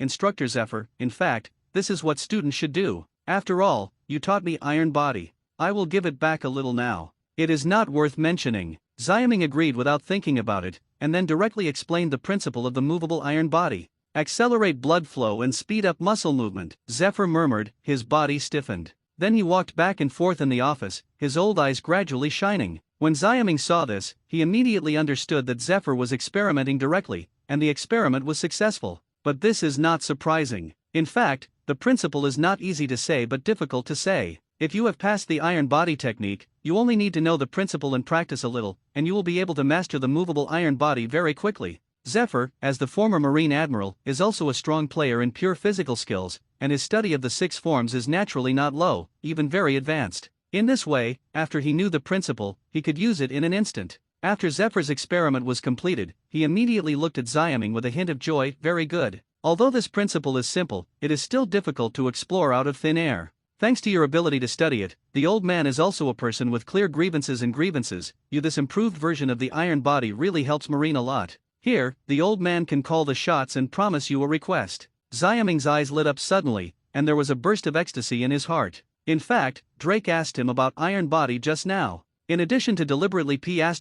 Instructor Zephyr. In fact, this is what students should do. After all, you taught me iron body. I will give it back a little now. It is not worth mentioning. Xiaming agreed without thinking about it, and then directly explained the principle of the movable iron body. Accelerate blood flow and speed up muscle movement. Zephyr murmured, his body stiffened. Then he walked back and forth in the office, his old eyes gradually shining. When Xiaming saw this, he immediately understood that Zephyr was experimenting directly, and the experiment was successful. But this is not surprising. In fact, the principle is not easy to say but difficult to say. If you have passed the iron body technique, you only need to know the principle and practice a little, and you will be able to master the movable iron body very quickly. Zephyr, as the former Marine Admiral, is also a strong player in pure physical skills, and his study of the 6 forms is naturally not low, even very advanced. In this way, after he knew the principle, he could use it in an instant. After Zephyr's experiment was completed, he immediately looked at Xiaming with a hint of joy. Very good. Although this principle is simple, it is still difficult to explore out of thin air. Thanks to your ability to study it, the old man is also a person with clear grievances. This improved version of the iron body really helps Marine a lot. Here, the old man can call the shots and promise you a request. Xiaming's eyes lit up suddenly, and there was a burst of ecstasy in his heart. In fact, Drake asked him about iron body just now. In addition to deliberately G him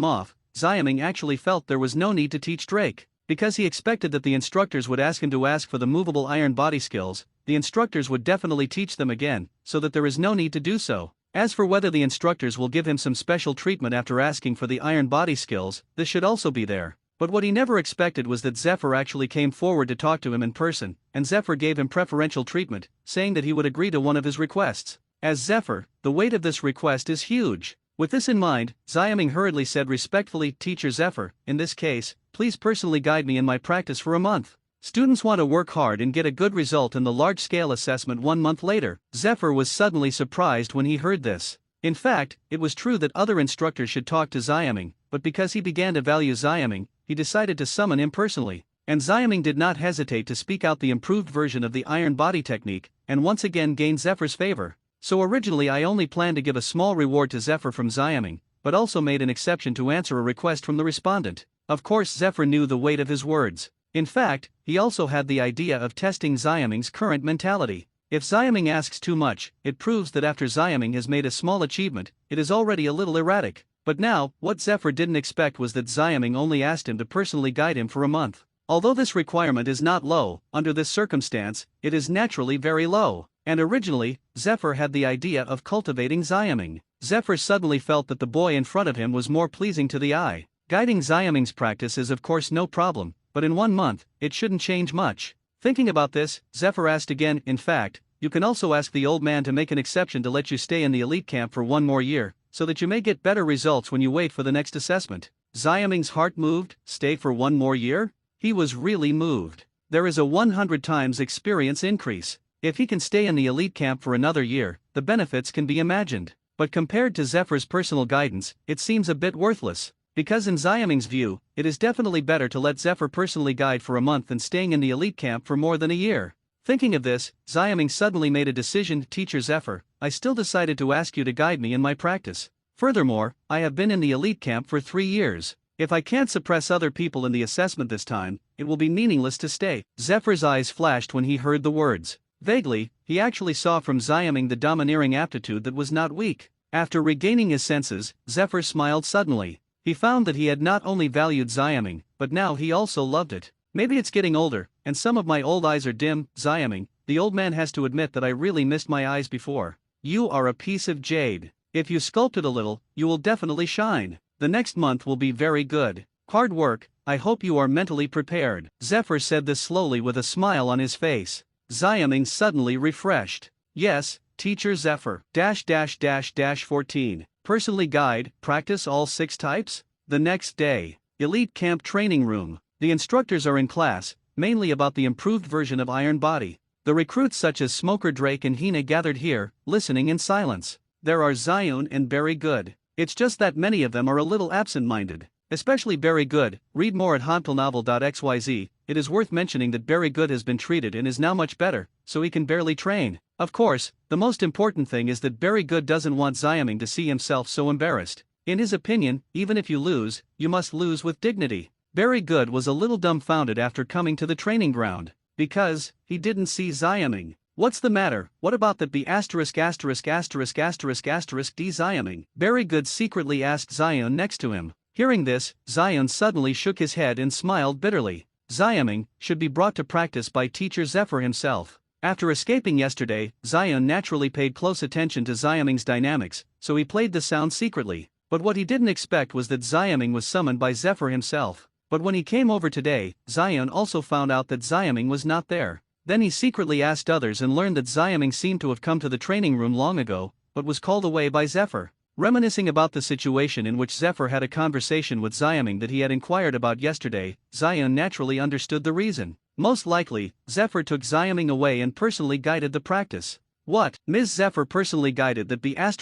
off, Xiaming actually felt there was no need to teach Drake. Because he expected that the instructors would ask him to ask for the movable iron body skills, the instructors would definitely teach them again, so that there is no need to do so. As for whether the instructors will give him some special treatment after asking for the iron body skills, this should also be there. But what he never expected was that Zephyr actually came forward to talk to him in person, and Zephyr gave him preferential treatment, saying that he would agree to one of his requests. As Zephyr, the weight of this request is huge. With this in mind, Xiaming hurriedly said respectfully, Teacher Zephyr, in this case, please personally guide me in my practice for a month. Students want to work hard and get a good result in the large-scale assessment 1 month later. Zephyr was suddenly surprised when he heard this. In fact, it was true that other instructors should talk to Xiaming, but because he began to value Xiaming, he decided to summon him personally. And Xiaming did not hesitate to speak out the improved version of the iron body technique, and once again gained Zephyr's favor. So originally I only planned to give a small reward to Zephyr from Xiaming, but also made an exception to answer a request from the respondent. Of course Zephyr knew the weight of his words. In fact, he also had the idea of testing Xiaming's current mentality. If Xiaming asks too much, it proves that after Xiaming has made a small achievement, it is already a little erratic. But now, what Zephyr didn't expect was that Xiaming only asked him to personally guide him for a month. Although this requirement is not low, under this circumstance, it is naturally very low. And originally, Zephyr had the idea of cultivating Xiaming. Zephyr suddenly felt that the boy in front of him was more pleasing to the eye. Guiding Xiaming's practice is of course no problem, but in 1 month, it shouldn't change much. Thinking about this, Zephyr asked again, in fact, you can also ask the old man to make an exception to let you stay in the elite camp for 1 more year, so that you may get better results when you wait for the next assessment. Xiaming's heart moved. Stay for 1 more year? He was really moved. There is a 100 times experience increase. If he can stay in the elite camp for another year, the benefits can be imagined. But compared to Zephyr's personal guidance, it seems a bit worthless. Because in Xiaming's view, it is definitely better to let Zephyr personally guide for a month than staying in the elite camp for more than a year. Thinking of this, Xiaming suddenly made a decision. Teacher Zephyr, I still decided to ask you to guide me in my practice. Furthermore, I have been in the elite camp for 3 years. If I can't suppress other people in the assessment this time, it will be meaningless to stay. Zephyr's eyes flashed when he heard the words. Vaguely, he actually saw from Xiaming the domineering aptitude that was not weak. After regaining his senses, Zephyr smiled suddenly. He found that he had not only valued Xiaming, but now he also loved it. Maybe it's getting older, and some of my old eyes are dim, Xiaming. The old man has to admit that I really missed my eyes before. You are a piece of jade. If you sculpt it a little, you will definitely shine. The next month will be very good. Hard work, I hope you are mentally prepared. Zephyr said this slowly with a smile on his face. Xiaming suddenly refreshed. Yes, Teacher Zephyr. 14. Personally guide, practice all 6 types? The next day. Elite Camp Training Room. The instructors are in class, mainly about the improved version of Iron Body. The recruits such as Smoker Drake and Hina gathered here, listening in silence. There are Zion and Very Good. It's just that many of them are a little absent-minded. Especially Very Good. Read more at hantelnovel.xyz. It is worth mentioning that Very Good has been treated and is now much better, so he can barely train. Of course, the most important thing is that Very Good doesn't want Xiaming to see himself so embarrassed. In his opinion, even if you lose, you must lose with dignity. Very Good was a little dumbfounded after coming to the training ground, because he didn't see Xiaming. What's the matter? What about that B************** D Xiaming? Very Good secretly asked Zion next to him. Hearing this, Zion suddenly shook his head and smiled bitterly. Xiaming should be brought to practice by Teacher Zephyr himself. After escaping yesterday, Zion naturally paid close attention to Xiaming's dynamics, so he played the sound secretly. But what he didn't expect was that Xiaming was summoned by Zephyr himself. But when he came over today, Zion also found out that Xiaming was not there. Then he secretly asked others and learned that Xiaming seemed to have come to the training room long ago, but was called away by Zephyr. Reminiscing about the situation in which Zephyr had a conversation with Xiaming that he had inquired about yesterday, Zion naturally understood the reason. Most likely, Zephyr took Xiaming away and personally guided the practice. What? Ms. Zephyr personally guided that B**************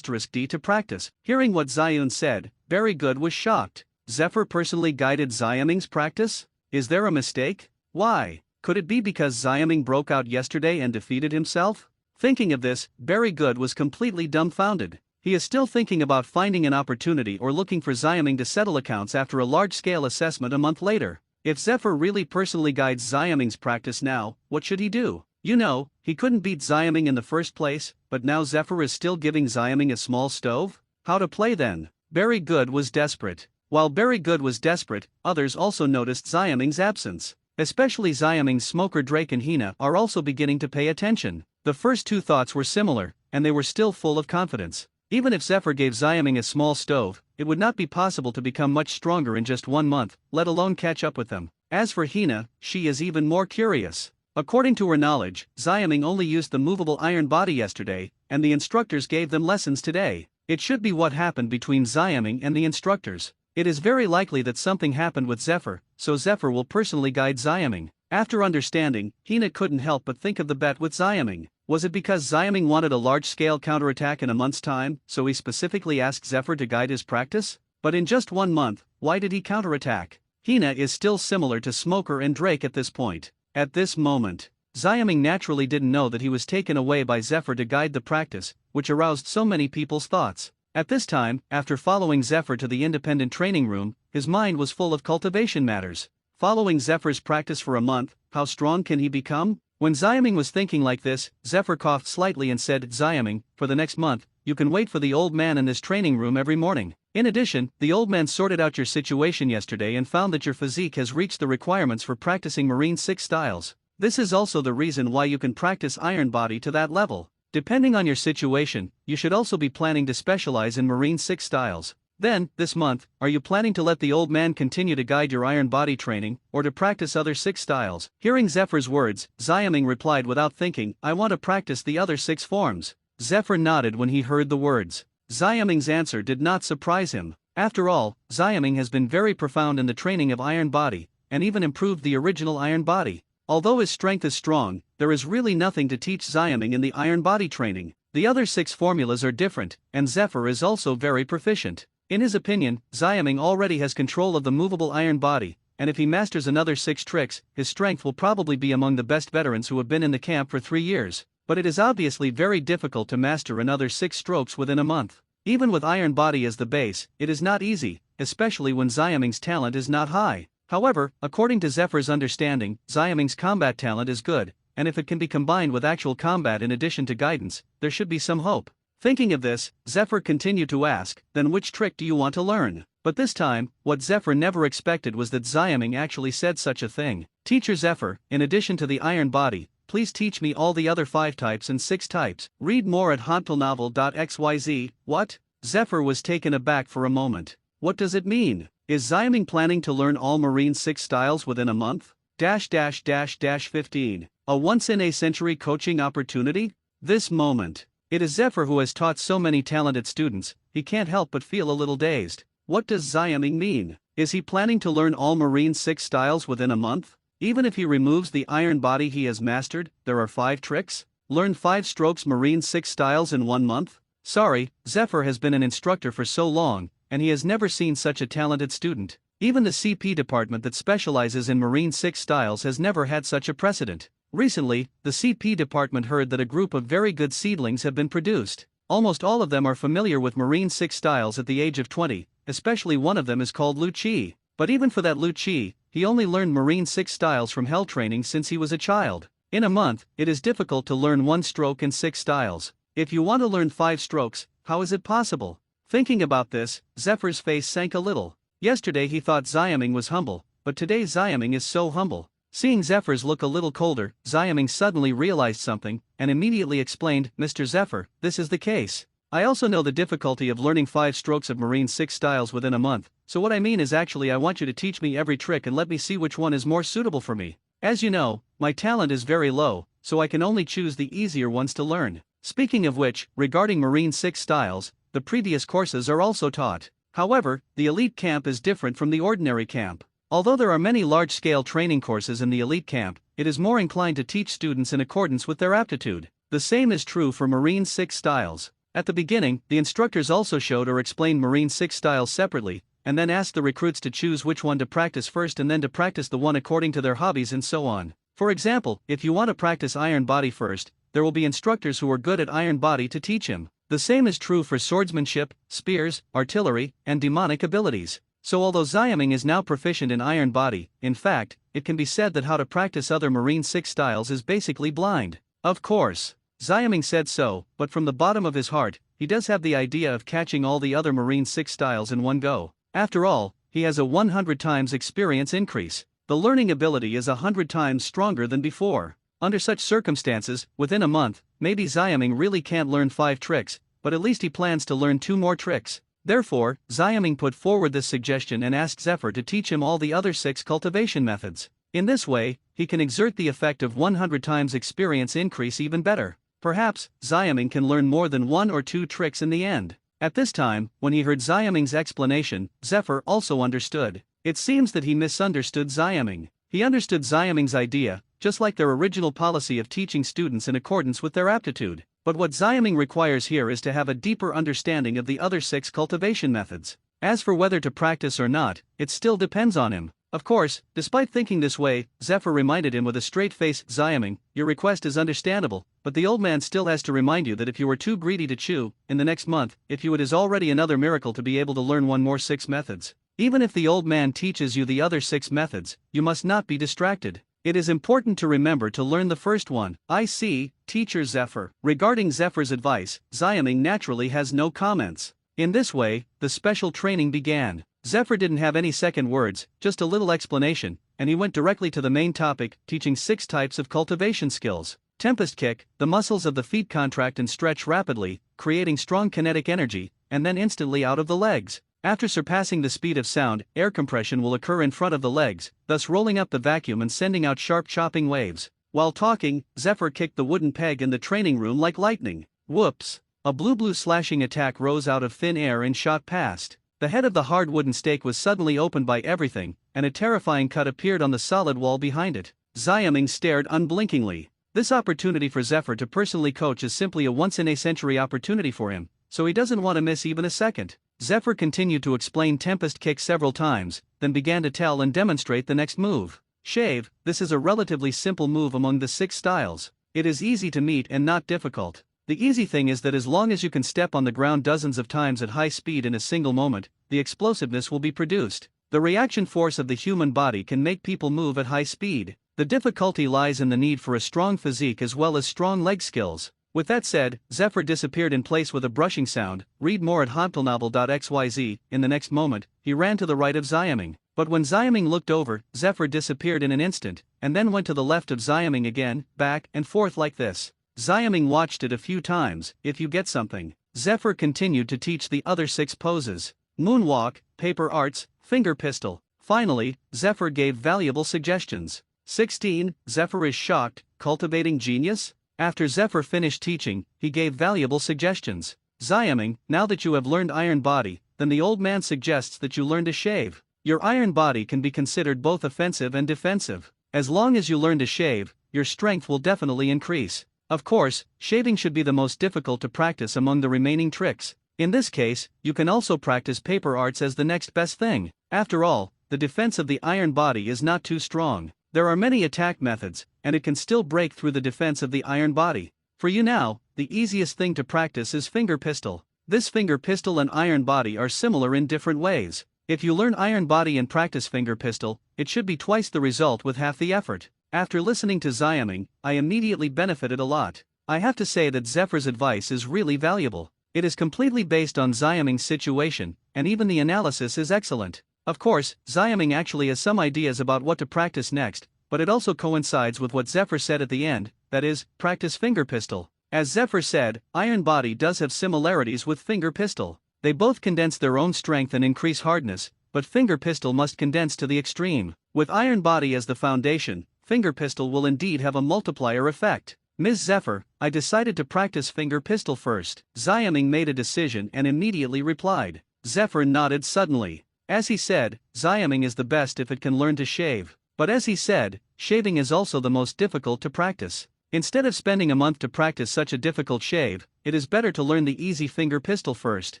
D to practice. Hearing what Zion said, Very Good was shocked. Zephyr personally guided Xiaming's practice? Is there a mistake? Why? Could it be because Xiaming broke out yesterday and defeated himself? Thinking of this, Very Good was completely dumbfounded. He is still thinking about finding an opportunity or looking for Xiaming to settle accounts after a large-scale assessment a month later. If Zephyr really personally guides Xiaming's practice now, what should he do? You know, he couldn't beat Xiaming in the first place, but now Zephyr is still giving Xiaming a small stove? How to play then? Very Good was desperate. While Very Good was desperate, others also noticed Xiaming's absence. Especially Xiaming's Smoker Drake and Hina are also beginning to pay attention. The first 2 thoughts were similar, and they were still full of confidence. Even if Zephyr gave Xiaming a small stove, it would not be possible to become much stronger in just 1 month, let alone catch up with them. As for Hina, she is even more curious. According to her knowledge, Xiaming only used the movable iron body yesterday, and the instructors gave them lessons today. It should be what happened between Xiaming and the instructors. It is very likely that something happened with Zephyr, so Zephyr will personally guide Xiaming. After understanding, Hina couldn't help but think of the bet with Xiaming. Was it because Xiaming wanted a large-scale counterattack in a month's time, so he specifically asked Zephyr to guide his practice? But in just 1 month, why did he counterattack? Hina is still similar to Smoker and Drake at this point. At this moment, Xiaming naturally didn't know that he was taken away by Zephyr to guide the practice, which aroused so many people's thoughts. At this time, after following Zephyr to the independent training room, his mind was full of cultivation matters. Following Zephyr's practice for a month, how strong can he become? When Xiaming was thinking like this, Zephyr coughed slightly and said, Xiaming, for the next month, you can wait for the old man in this training room every morning. In addition, the old man sorted out your situation yesterday and found that your physique has reached the requirements for practicing Marine 6 styles. This is also the reason why you can practice Iron Body to that level. Depending on your situation, you should also be planning to specialize in Marine 6 styles. Then, this month, are you planning to let the old man continue to guide your Iron Body training, or to practice other 6 styles? Hearing Zephyr's words, Xiaming replied without thinking, I want to practice the other 6 forms. Zephyr nodded when he heard the words. Xiaming's answer did not surprise him. After all, Xiaming has been very profound in the training of Iron Body, and even improved the original Iron Body. Although his strength is strong, there is really nothing to teach Xiaming in the Iron Body training. The other 6 formulas are different, and Zephyr is also very proficient. In his opinion, Xiaming already has control of the movable Iron Body, and if he masters another 6 tricks, his strength will probably be among the best veterans who have been in the camp for 3 years. But it is obviously very difficult to master another 6 strokes within a month. Even with Iron Body as the base, it is not easy, especially when Xiaming's talent is not high. However, according to Zephyr's understanding, Xiaming's combat talent is good, and if it can be combined with actual combat in addition to guidance, there should be some hope. Thinking of this, Zephyr continued to ask, then which trick do you want to learn? But this time, what Zephyr never expected was that Xiaming actually said such a thing. Teacher Zephyr, in addition to the iron body, please teach me all the other 5 types and 6 types. Read more at hauntfulnovel.xyz. What? Zephyr was taken aback for a moment. What does it mean? Is Xiaming planning to learn all Marine 6 styles within a month? 15. A once-in-a-century coaching opportunity? This moment. It is Zephyr who has taught so many talented students, he can't help but feel a little dazed. What does Xiaming mean? Is he planning to learn all Marine 6 styles within a month? Even if he removes the iron body he has mastered, there are 5 tricks? Learn 5 strokes Marine 6 styles in 1 month? Sorry, Zephyr has been an instructor for so long, and he has never seen such a talented student. Even the CP department that specializes in Marine 6 styles has never had such a precedent. Recently, the CP department heard that a group of very good seedlings have been produced. Almost all of them are familiar with Marine 6 styles at the age of 20, especially one of them is called Lu Chi. But even for that Lu Chi, he only learned Marine 6 styles from Hell training since he was a child. In a month, it is difficult to learn 1 stroke and 6 styles. If you want to learn 5 strokes, how is it possible? Thinking about this, Zephyr's face sank a little. Yesterday he thought Xiaming was humble, but today Xiaming is so humble. Seeing Zephyr's look a little colder, Xiaming suddenly realized something, and immediately explained, Mr. Zephyr, this is the case. I also know the difficulty of learning 5 strokes of Marine 6 styles within a month, so what I mean is actually I want you to teach me every trick and let me see which one is more suitable for me. As you know, my talent is very low, so I can only choose the easier ones to learn. Speaking of which, regarding Marine 6 styles, the previous courses are also taught. However, the elite camp is different from the ordinary camp. Although there are many large-scale training courses in the elite camp, it is more inclined to teach students in accordance with their aptitude. The same is true for Marine 6 styles. At the beginning, the instructors also showed or explained Marine 6 styles separately, and then asked the recruits to choose which one to practice first and then to practice the one according to their hobbies and so on. For example, if you want to practice iron body first, there will be instructors who are good at iron body to teach him. The same is true for swordsmanship, spears, artillery, and demonic abilities. So although Xiaming is now proficient in iron body, in fact, it can be said that how to practice other Marine 6 styles is basically blind. Of course, Xiaming said so, but from the bottom of his heart, he does have the idea of catching all the other Marine 6 styles in one go. After all, he has a 100 times experience increase. The learning ability is 100 times stronger than before. Under such circumstances, within a month, maybe Xiaming really can't learn 5 tricks, but at least he plans to learn 2 more tricks. Therefore, Xiaming put forward this suggestion and asked Zephyr to teach him all the other 6 cultivation methods. In this way, he can exert the effect of 100 times experience increase even better. Perhaps, Xiaming can learn more than 1 or 2 tricks in the end. At this time, when he heard Xiaming's explanation, Zephyr also understood. It seems that he misunderstood Xiaming. He understood Xiaming's idea, just like their original policy of teaching students in accordance with their aptitude. But what Xiaming requires here is to have a deeper understanding of the other 6 cultivation methods. As for whether to practice or not, it still depends on him. Of course, despite thinking this way, Zephyr reminded him with a straight face, Xiaming, your request is understandable, but the old man still has to remind you that if you were too greedy to chew, in the next month, it is already another miracle to be able to learn one more 6 methods. Even if the old man teaches you the other 6 methods, you must not be distracted. It is important to remember to learn the first one. I see, Teacher Zephyr. Regarding Zephyr's advice, Xiaming naturally has no comments. In this way, the special training began. Zephyr didn't have any second words, just a little explanation, and he went directly to the main topic, teaching 6 types of cultivation skills. Tempest kick, the muscles of the feet contract and stretch rapidly, creating strong kinetic energy, and then instantly out of the legs. After surpassing the speed of sound, air compression will occur in front of the legs, thus rolling up the vacuum and sending out sharp chopping waves. While talking, Zephyr kicked the wooden peg in the training room like lightning. Whoops! A blue slashing attack rose out of thin air and shot past. The head of the hard wooden stake was suddenly opened by everything, and a terrifying cut appeared on the solid wall behind it. Xiaming stared unblinkingly. This opportunity for Zephyr to personally coach is simply a once-in-a-century opportunity for him, so he doesn't want to miss even a second. Zephyr continued to explain Tempest Kick several times, then began to tell and demonstrate the next move. Shave, this is a relatively simple move among the 6 styles. It is easy to meet and not difficult. The easy thing is that as long as you can step on the ground dozens of times at high speed in a single moment, the explosiveness will be produced. The reaction force of the human body can make people move at high speed. The difficulty lies in the need for a strong physique as well as strong leg skills. With that said, Zephyr disappeared in place with a brushing sound. Read more at hontlenavel.xyz. In the next moment, he ran to the right of Xiaming. But when Xiaming looked over, Zephyr disappeared in an instant, and then went to the left of Xiaming again, back and forth like this. Xiaming watched it a few times. If you get something. Zephyr continued to teach the other 6 poses. Moonwalk, paper arts, finger pistol. Finally, Zephyr gave valuable suggestions. 16. Zephyr is shocked. Cultivating genius? After Zephyr finished teaching, he gave valuable suggestions. Xiaming, now that you have learned Iron Body, then the old man suggests that you learn to shave. Your Iron Body can be considered both offensive and defensive. As long as you learn to shave, your strength will definitely increase. Of course, shaving should be the most difficult to practice among the remaining tricks. In this case, you can also practice paper arts as the next best thing. After all, the defense of the Iron Body is not too strong. There are many attack methods, and it can still break through the defense of the Iron Body. For you now, the easiest thing to practice is finger pistol. This finger pistol and Iron Body are similar in different ways. If you learn Iron Body and practice finger pistol, it should be twice the result with half the effort. After listening to Xiaming, I immediately benefited a lot. I have to say that Zephyr's advice is really valuable. It is completely based on Xiaming's situation, and even the analysis is excellent. Of course, Xiaming actually has some ideas about what to practice next, but it also coincides with what Zephyr said at the end, that is, practice finger pistol. As Zephyr said, Iron Body does have similarities with finger pistol. They both condense their own strength and increase hardness, but finger pistol must condense to the extreme. With Iron Body as the foundation, finger pistol will indeed have a multiplier effect. Ms. Zephyr, I decided to practice finger pistol first. Xiaming made a decision and immediately replied. Zephyr nodded suddenly. As he said, Xiaming is the best if it can learn to shave. But as he said, shaving is also the most difficult to practice. Instead of spending a month to practice such a difficult shave, it is better to learn the easy finger pistol first.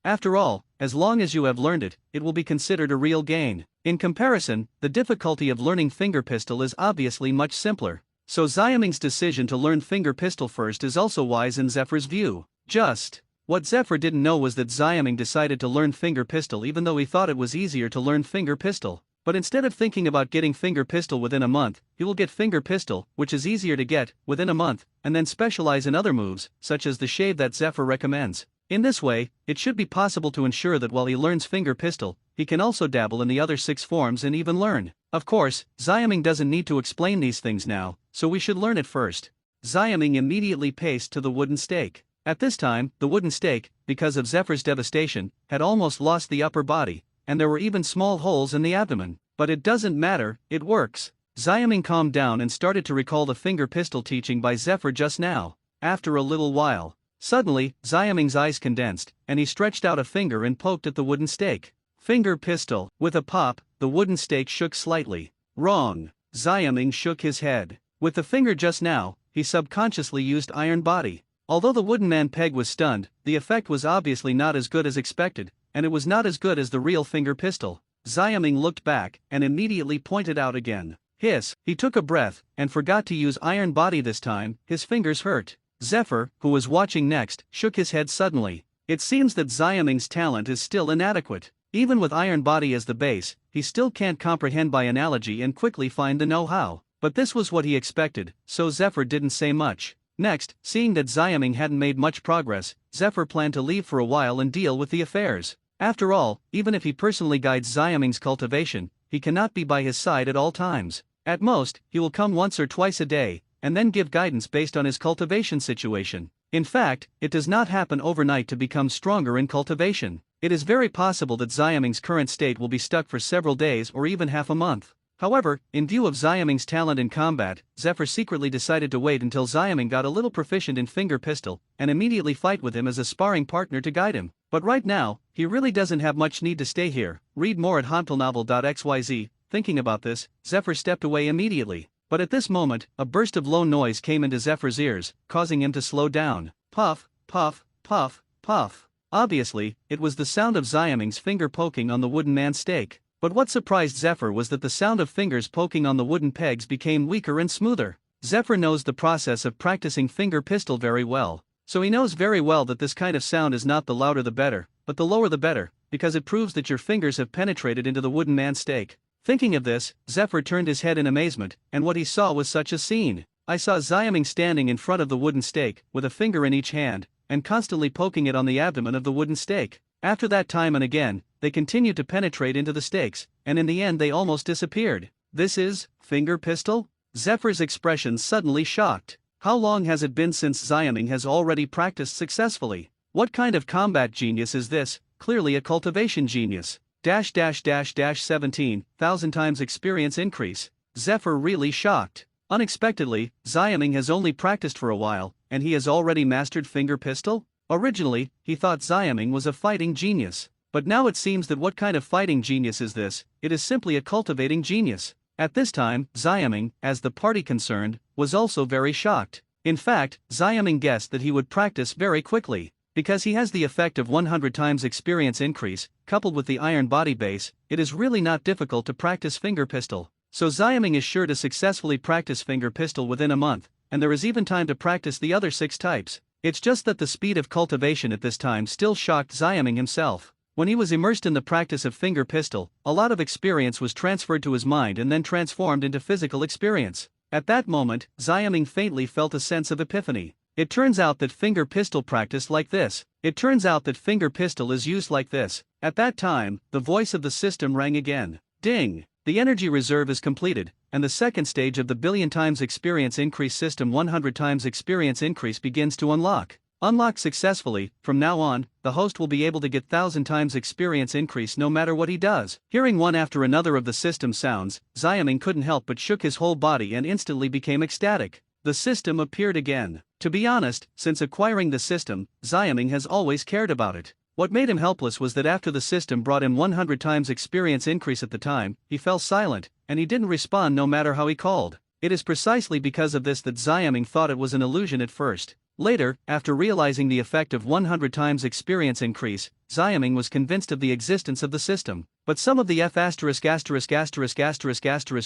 After all, as long as you have learned it, it will be considered a real gain. In comparison, the difficulty of learning finger pistol is obviously much simpler. So Xiaming's decision to learn finger pistol first is also wise in Zephyr's view. Just what Zephyr didn't know was that Xiaming decided to learn finger pistol even though he thought it was easier to learn finger pistol. But instead of thinking about getting finger pistol within a month, he will get finger pistol, which is easier to get, within a month, and then specialize in other moves, such as the shave that Zephyr recommends. In this way, it should be possible to ensure that while he learns finger pistol, he can also dabble in the other 6 forms and even learn. Of course, Xiaming doesn't need to explain these things now, so we should learn it first. Xiaming immediately paced to the wooden stake. At this time, the wooden stake, because of Zephyr's devastation, had almost lost the upper body, and there were even small holes in the abdomen. But it doesn't matter, it works. Xiaming calmed down and started to recall the finger pistol teaching by Zephyr just now. After a little while, suddenly, Xiaming's eyes condensed, and he stretched out a finger and poked at the wooden stake. Finger pistol. With a pop, the wooden stake shook slightly. Wrong. Xiaming shook his head. With the finger just now, he subconsciously used Iron Body. Although the wooden man peg was stunned, the effect was obviously not as good as expected, and it was not as good as the real finger pistol. Xiaming looked back, and immediately pointed out again. Hiss. He took a breath, and forgot to use Iron Body this time. His fingers hurt. Zephyr, who was watching next, shook his head suddenly. It seems that Xiaming's talent is still inadequate. Even with Iron Body as the base, he still can't comprehend by analogy and quickly find the know-how. But this was what he expected, so Zephyr didn't say much. Next, seeing that Xiaming hadn't made much progress, Zephyr planned to leave for a while and deal with the affairs. After all, even if he personally guides Xiaming's cultivation, he cannot be by his side at all times. At most, he will come once or twice a day, and then give guidance based on his cultivation situation. In fact, it does not happen overnight to become stronger in cultivation. It is very possible that Xiaming's current state will be stuck for several days or even half a month. However, in view of Xiaming's talent in combat, Zephyr secretly decided to wait until Xiaming got a little proficient in finger pistol, and immediately fight with him as a sparring partner to guide him. But right now, he really doesn't have much need to stay here. Read more at hontlenavel.xyz. Thinking about this, Zephyr stepped away immediately. But at this moment, a burst of low noise came into Zephyr's ears, causing him to slow down. Puff, puff, puff, puff. Obviously, it was the sound of Xiaming's finger poking on the wooden man's stake. But what surprised Zephyr was that the sound of fingers poking on the wooden pegs became weaker and smoother. Zephyr knows the process of practicing finger pistol very well, so he knows very well that this kind of sound is not the louder the better, but the lower the better, because it proves that your fingers have penetrated into the wooden man's stake. Thinking of this, Zephyr turned his head in amazement, and what he saw was such a scene. I saw Xiaming standing in front of the wooden stake, with a finger in each hand, and constantly poking it on the abdomen of the wooden stake. After that, time and again, they continued to penetrate into the stakes, and in the end they almost disappeared. This is finger pistol? Zephyr's expression suddenly shocked. How long has it been since Xiaming has already practiced successfully? What kind of combat genius is this? Clearly a cultivation genius. 17,000 times experience increase. Zephyr really shocked. Unexpectedly, Xiaming has only practiced for a while, and he has already mastered finger pistol? Originally, he thought Xiaming was a fighting genius. But now it seems that what kind of fighting genius is this? It is simply a cultivating genius. At this time, Xiaming, as the party concerned, was also very shocked. In fact, Xiaming guessed that he would practice very quickly. Because he has the effect of 100 times experience increase, coupled with the iron body base, it is really not difficult to practice finger pistol. So Xiaming is sure to successfully practice finger pistol within a month, and there is even time to practice the other 6 types. It's just that the speed of cultivation at this time still shocked Xiaming himself. When he was immersed in the practice of finger pistol, a lot of experience was transferred to his mind and then transformed into physical experience. At that moment, Xiaming faintly felt a sense of epiphany. It turns out that finger pistol practice like this. It turns out that finger pistol is used like this. At that time, the voice of the system rang again. Ding! The energy reserve is completed, and the second stage of the billion times experience increase system 100 times experience increase begins to unlock. Unlocked successfully, from now on, the host will be able to get 1,000 times experience increase no matter what he does. Hearing one after another of the system sounds, Xiaming couldn't help but shook his whole body and instantly became ecstatic. The system appeared again. To be honest, since acquiring the system, Xiaming has always cared about it. What made him helpless was that after the system brought him 100 times experience increase at the time, he fell silent, and he didn't respond no matter how he called. It is precisely because of this that Xiaming thought it was an illusion at first. Later, after realizing the effect of 100 times experience increase, Xiaming was convinced of the existence of the system. But some of the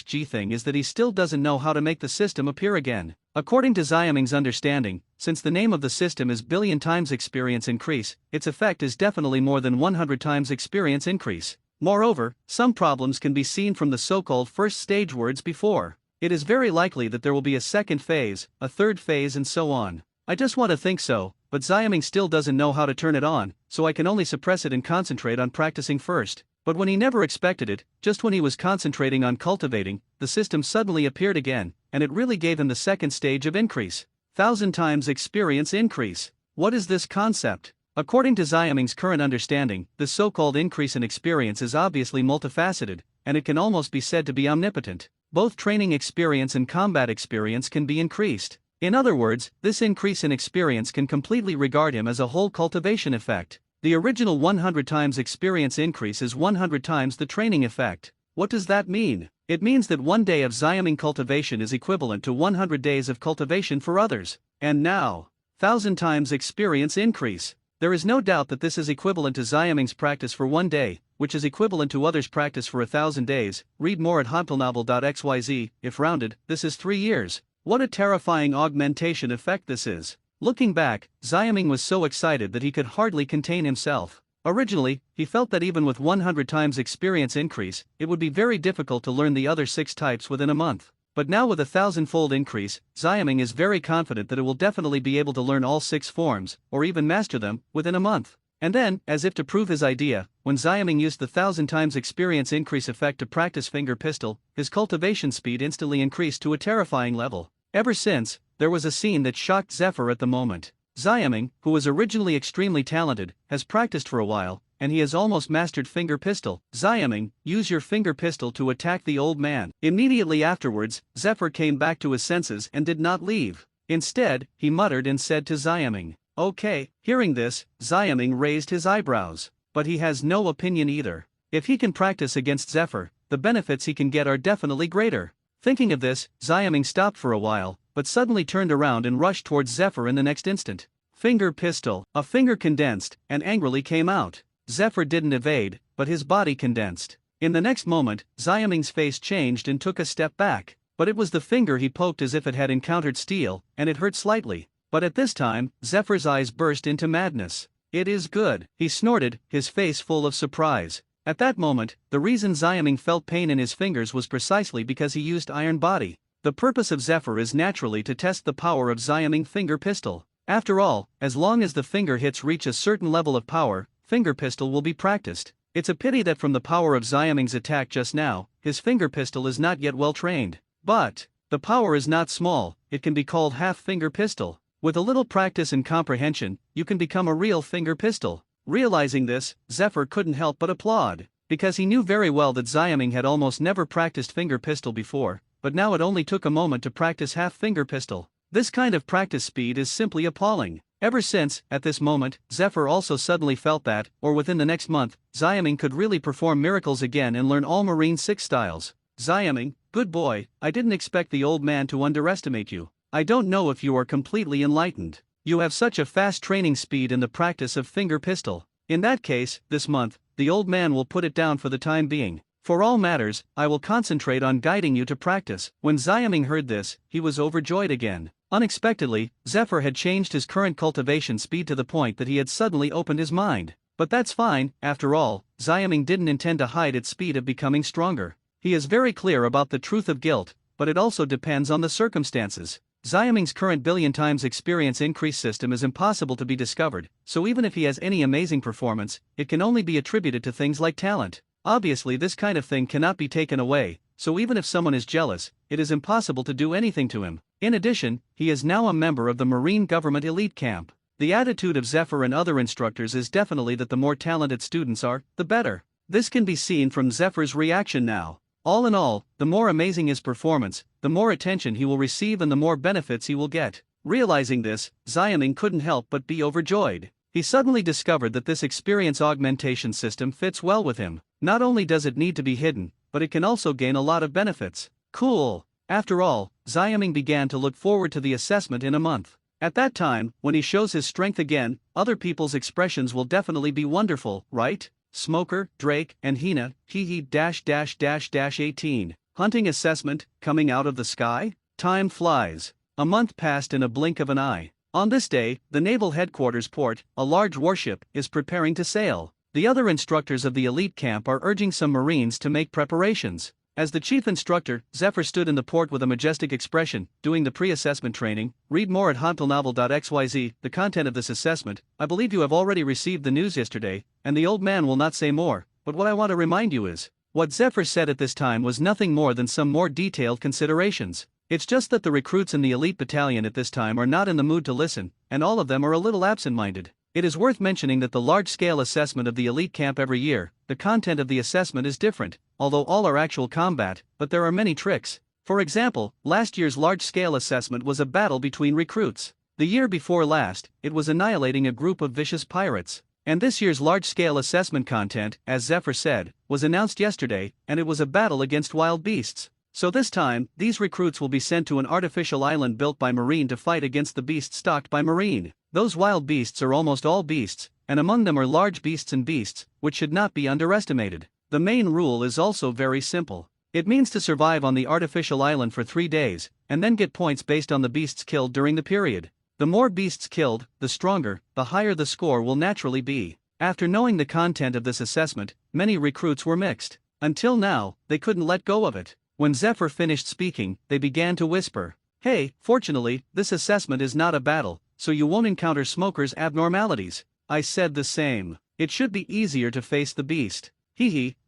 G thing is that he still doesn't know how to make the system appear again. According to Xiaming's understanding, since the name of the system is billion times experience increase, its effect is definitely more than 100 times experience increase. Moreover, some problems can be seen from the so-called first stage words before. It is very likely that there will be a second phase, a third phase, and so on. I just want to think so, but Xiaming still doesn't know how to turn it on, so I can only suppress it and concentrate on practicing first. But when he never expected it, just when he was concentrating on cultivating, the system suddenly appeared again, and it really gave him the second stage of increase. 1,000 times experience increase. What is this concept? According to Xiaming's current understanding, this so-called increase in experience is obviously multifaceted, and it can almost be said to be omnipotent. Both training experience and combat experience can be increased. In other words, this increase in experience can completely regard him as a whole cultivation effect. The original 100 times experience increase is 100 times the training effect. What does that mean? It means that 1 day of Xiaming cultivation is equivalent to 100 days of cultivation for others. And now, 1,000 times experience increase. There is no doubt that this is equivalent to Xiaming's practice for 1 day, which is equivalent to others' practice for 1,000 days. Read more at hompelnovel.xyz. If rounded, this is 3 years. What a terrifying augmentation effect this is. Looking back, Xiaming was so excited that he could hardly contain himself. Originally, he felt that even with 100 times experience increase, it would be very difficult to learn the other 6 types within a month. But now with a 1,000-fold increase, Xiaming is very confident that it will definitely be able to learn all 6 forms, or even master them, within a month. And then, as if to prove his idea, when Xiaming used the 1,000 times experience increase effect to practice finger pistol, his cultivation speed instantly increased to a terrifying level. Ever since, there was a scene that shocked Zephyr at the moment. Xiaming, who was originally extremely talented, has practiced for a while, and he has almost mastered finger pistol. Xiaming, use your finger pistol to attack the old man. Immediately afterwards, Zephyr came back to his senses and did not leave. Instead, he muttered and said to Xiaming, "Okay." Hearing this, Xiaming raised his eyebrows. But he has no opinion either. If he can practice against Zephyr, the benefits he can get are definitely greater. Thinking of this, Xiaming stopped for a while, but suddenly turned around and rushed towards Zephyr in the next instant. Finger pistol. A finger condensed, and angrily came out. Zephyr didn't evade, but his body condensed. In the next moment, Xiaming's face changed and took a step back. But it was the finger he poked as if it had encountered steel, and it hurt slightly. But at this time, Zephyr's eyes burst into madness. "It is good," he snorted, his face full of surprise. At that moment, the reason Xiaming felt pain in his fingers was precisely because he used Iron Body. The purpose of Zephyr is naturally to test the power of Xiaming Finger Pistol. After all, as long as the finger hits reach a certain level of power, Finger Pistol will be practiced. It's a pity that from the power of Xiaming's attack just now, his Finger Pistol is not yet well trained. But the power is not small, it can be called Half Finger Pistol. With a little practice and comprehension, you can become a real Finger Pistol. Realizing this, Zephyr couldn't help but applaud, because he knew very well that Xiaming had almost never practiced Finger Pistol before, but now it only took a moment to practice Half Finger Pistol. This kind of practice speed is simply appalling. Ever since, at this moment, Zephyr also suddenly felt that, or within the next month, Xiaming could really perform miracles again and learn all Marine 6 styles. Xiaming, good boy, I didn't expect the old man to underestimate you. I don't know if you are completely enlightened. You have such a fast training speed in the practice of Finger Pistol. In that case, this month, the old man will put it down for the time being. For all matters, I will concentrate on guiding you to practice. When Xiaming heard this, he was overjoyed again. Unexpectedly, Zephyr had changed his current cultivation speed to the point that he had suddenly opened his mind. But that's fine, after all, Xiaming didn't intend to hide its speed of becoming stronger. He is very clear about the truth of guilt, but it also depends on the circumstances. Xiaming's current billion times experience increase system is impossible to be discovered, so even if he has any amazing performance, it can only be attributed to things like talent. Obviously this kind of thing cannot be taken away, so even if someone is jealous, it is impossible to do anything to him. In addition, he is now a member of the Marine Government Elite Camp. The attitude of Zephyr and other instructors is definitely that the more talented students are, the better. This can be seen from Zephyr's reaction now. All in all, the more amazing his performance, the more attention he will receive and the more benefits he will get. Realizing this, Xiaming couldn't help but be overjoyed. He suddenly discovered that this experience augmentation system fits well with him. Not only does it need to be hidden, but it can also gain a lot of benefits. Cool. After all, Xiaming began to look forward to the assessment in a month. At that time, when he shows his strength again, other people's expressions will definitely be wonderful, right? Smoker, Drake, and Hina, #18. Hunting assessment, coming out of the sky? Time flies. A month passed in a blink of an eye. On this day, the Naval Headquarters port, a large warship, is preparing to sail. The other instructors of the elite camp are urging some Marines to make preparations. As the chief instructor, Zephyr stood in the port with a majestic expression, doing the pre-assessment training. Read more at hontelnovel.xyz. The content of this assessment, I believe you have already received the news yesterday, and the old man will not say more, but what I want to remind you is, what Zephyr said at this time was nothing more than some more detailed considerations. It's just that the recruits in the elite battalion at this time are not in the mood to listen, and all of them are a little absent-minded. It is worth mentioning that the large-scale assessment of the elite camp every year, the content of the assessment is different, although all are actual combat, but there are many tricks. For example, last year's large-scale assessment was a battle between recruits. The year before last, it was annihilating a group of vicious pirates. And this year's large-scale assessment content, as Zephyr said, was announced yesterday, and it was a battle against wild beasts. So this time, these recruits will be sent to an artificial island built by Marine to fight against the beasts stocked by Marine. Those wild beasts are almost all beasts, and among them are large beasts and beasts, which should not be underestimated. The main rule is also very simple. It means to survive on the artificial island for 3 days, and then get points based on the beasts killed during the period. The more beasts killed, the stronger, the higher the score will naturally be. After knowing the content of this assessment, many recruits were mixed. Until now, they couldn't let go of it. When Zephyr finished speaking, they began to whisper, "Hey, fortunately, this assessment is not a battle, so you won't encounter smokers' abnormalities." I said the same. It should be easier to face the beast.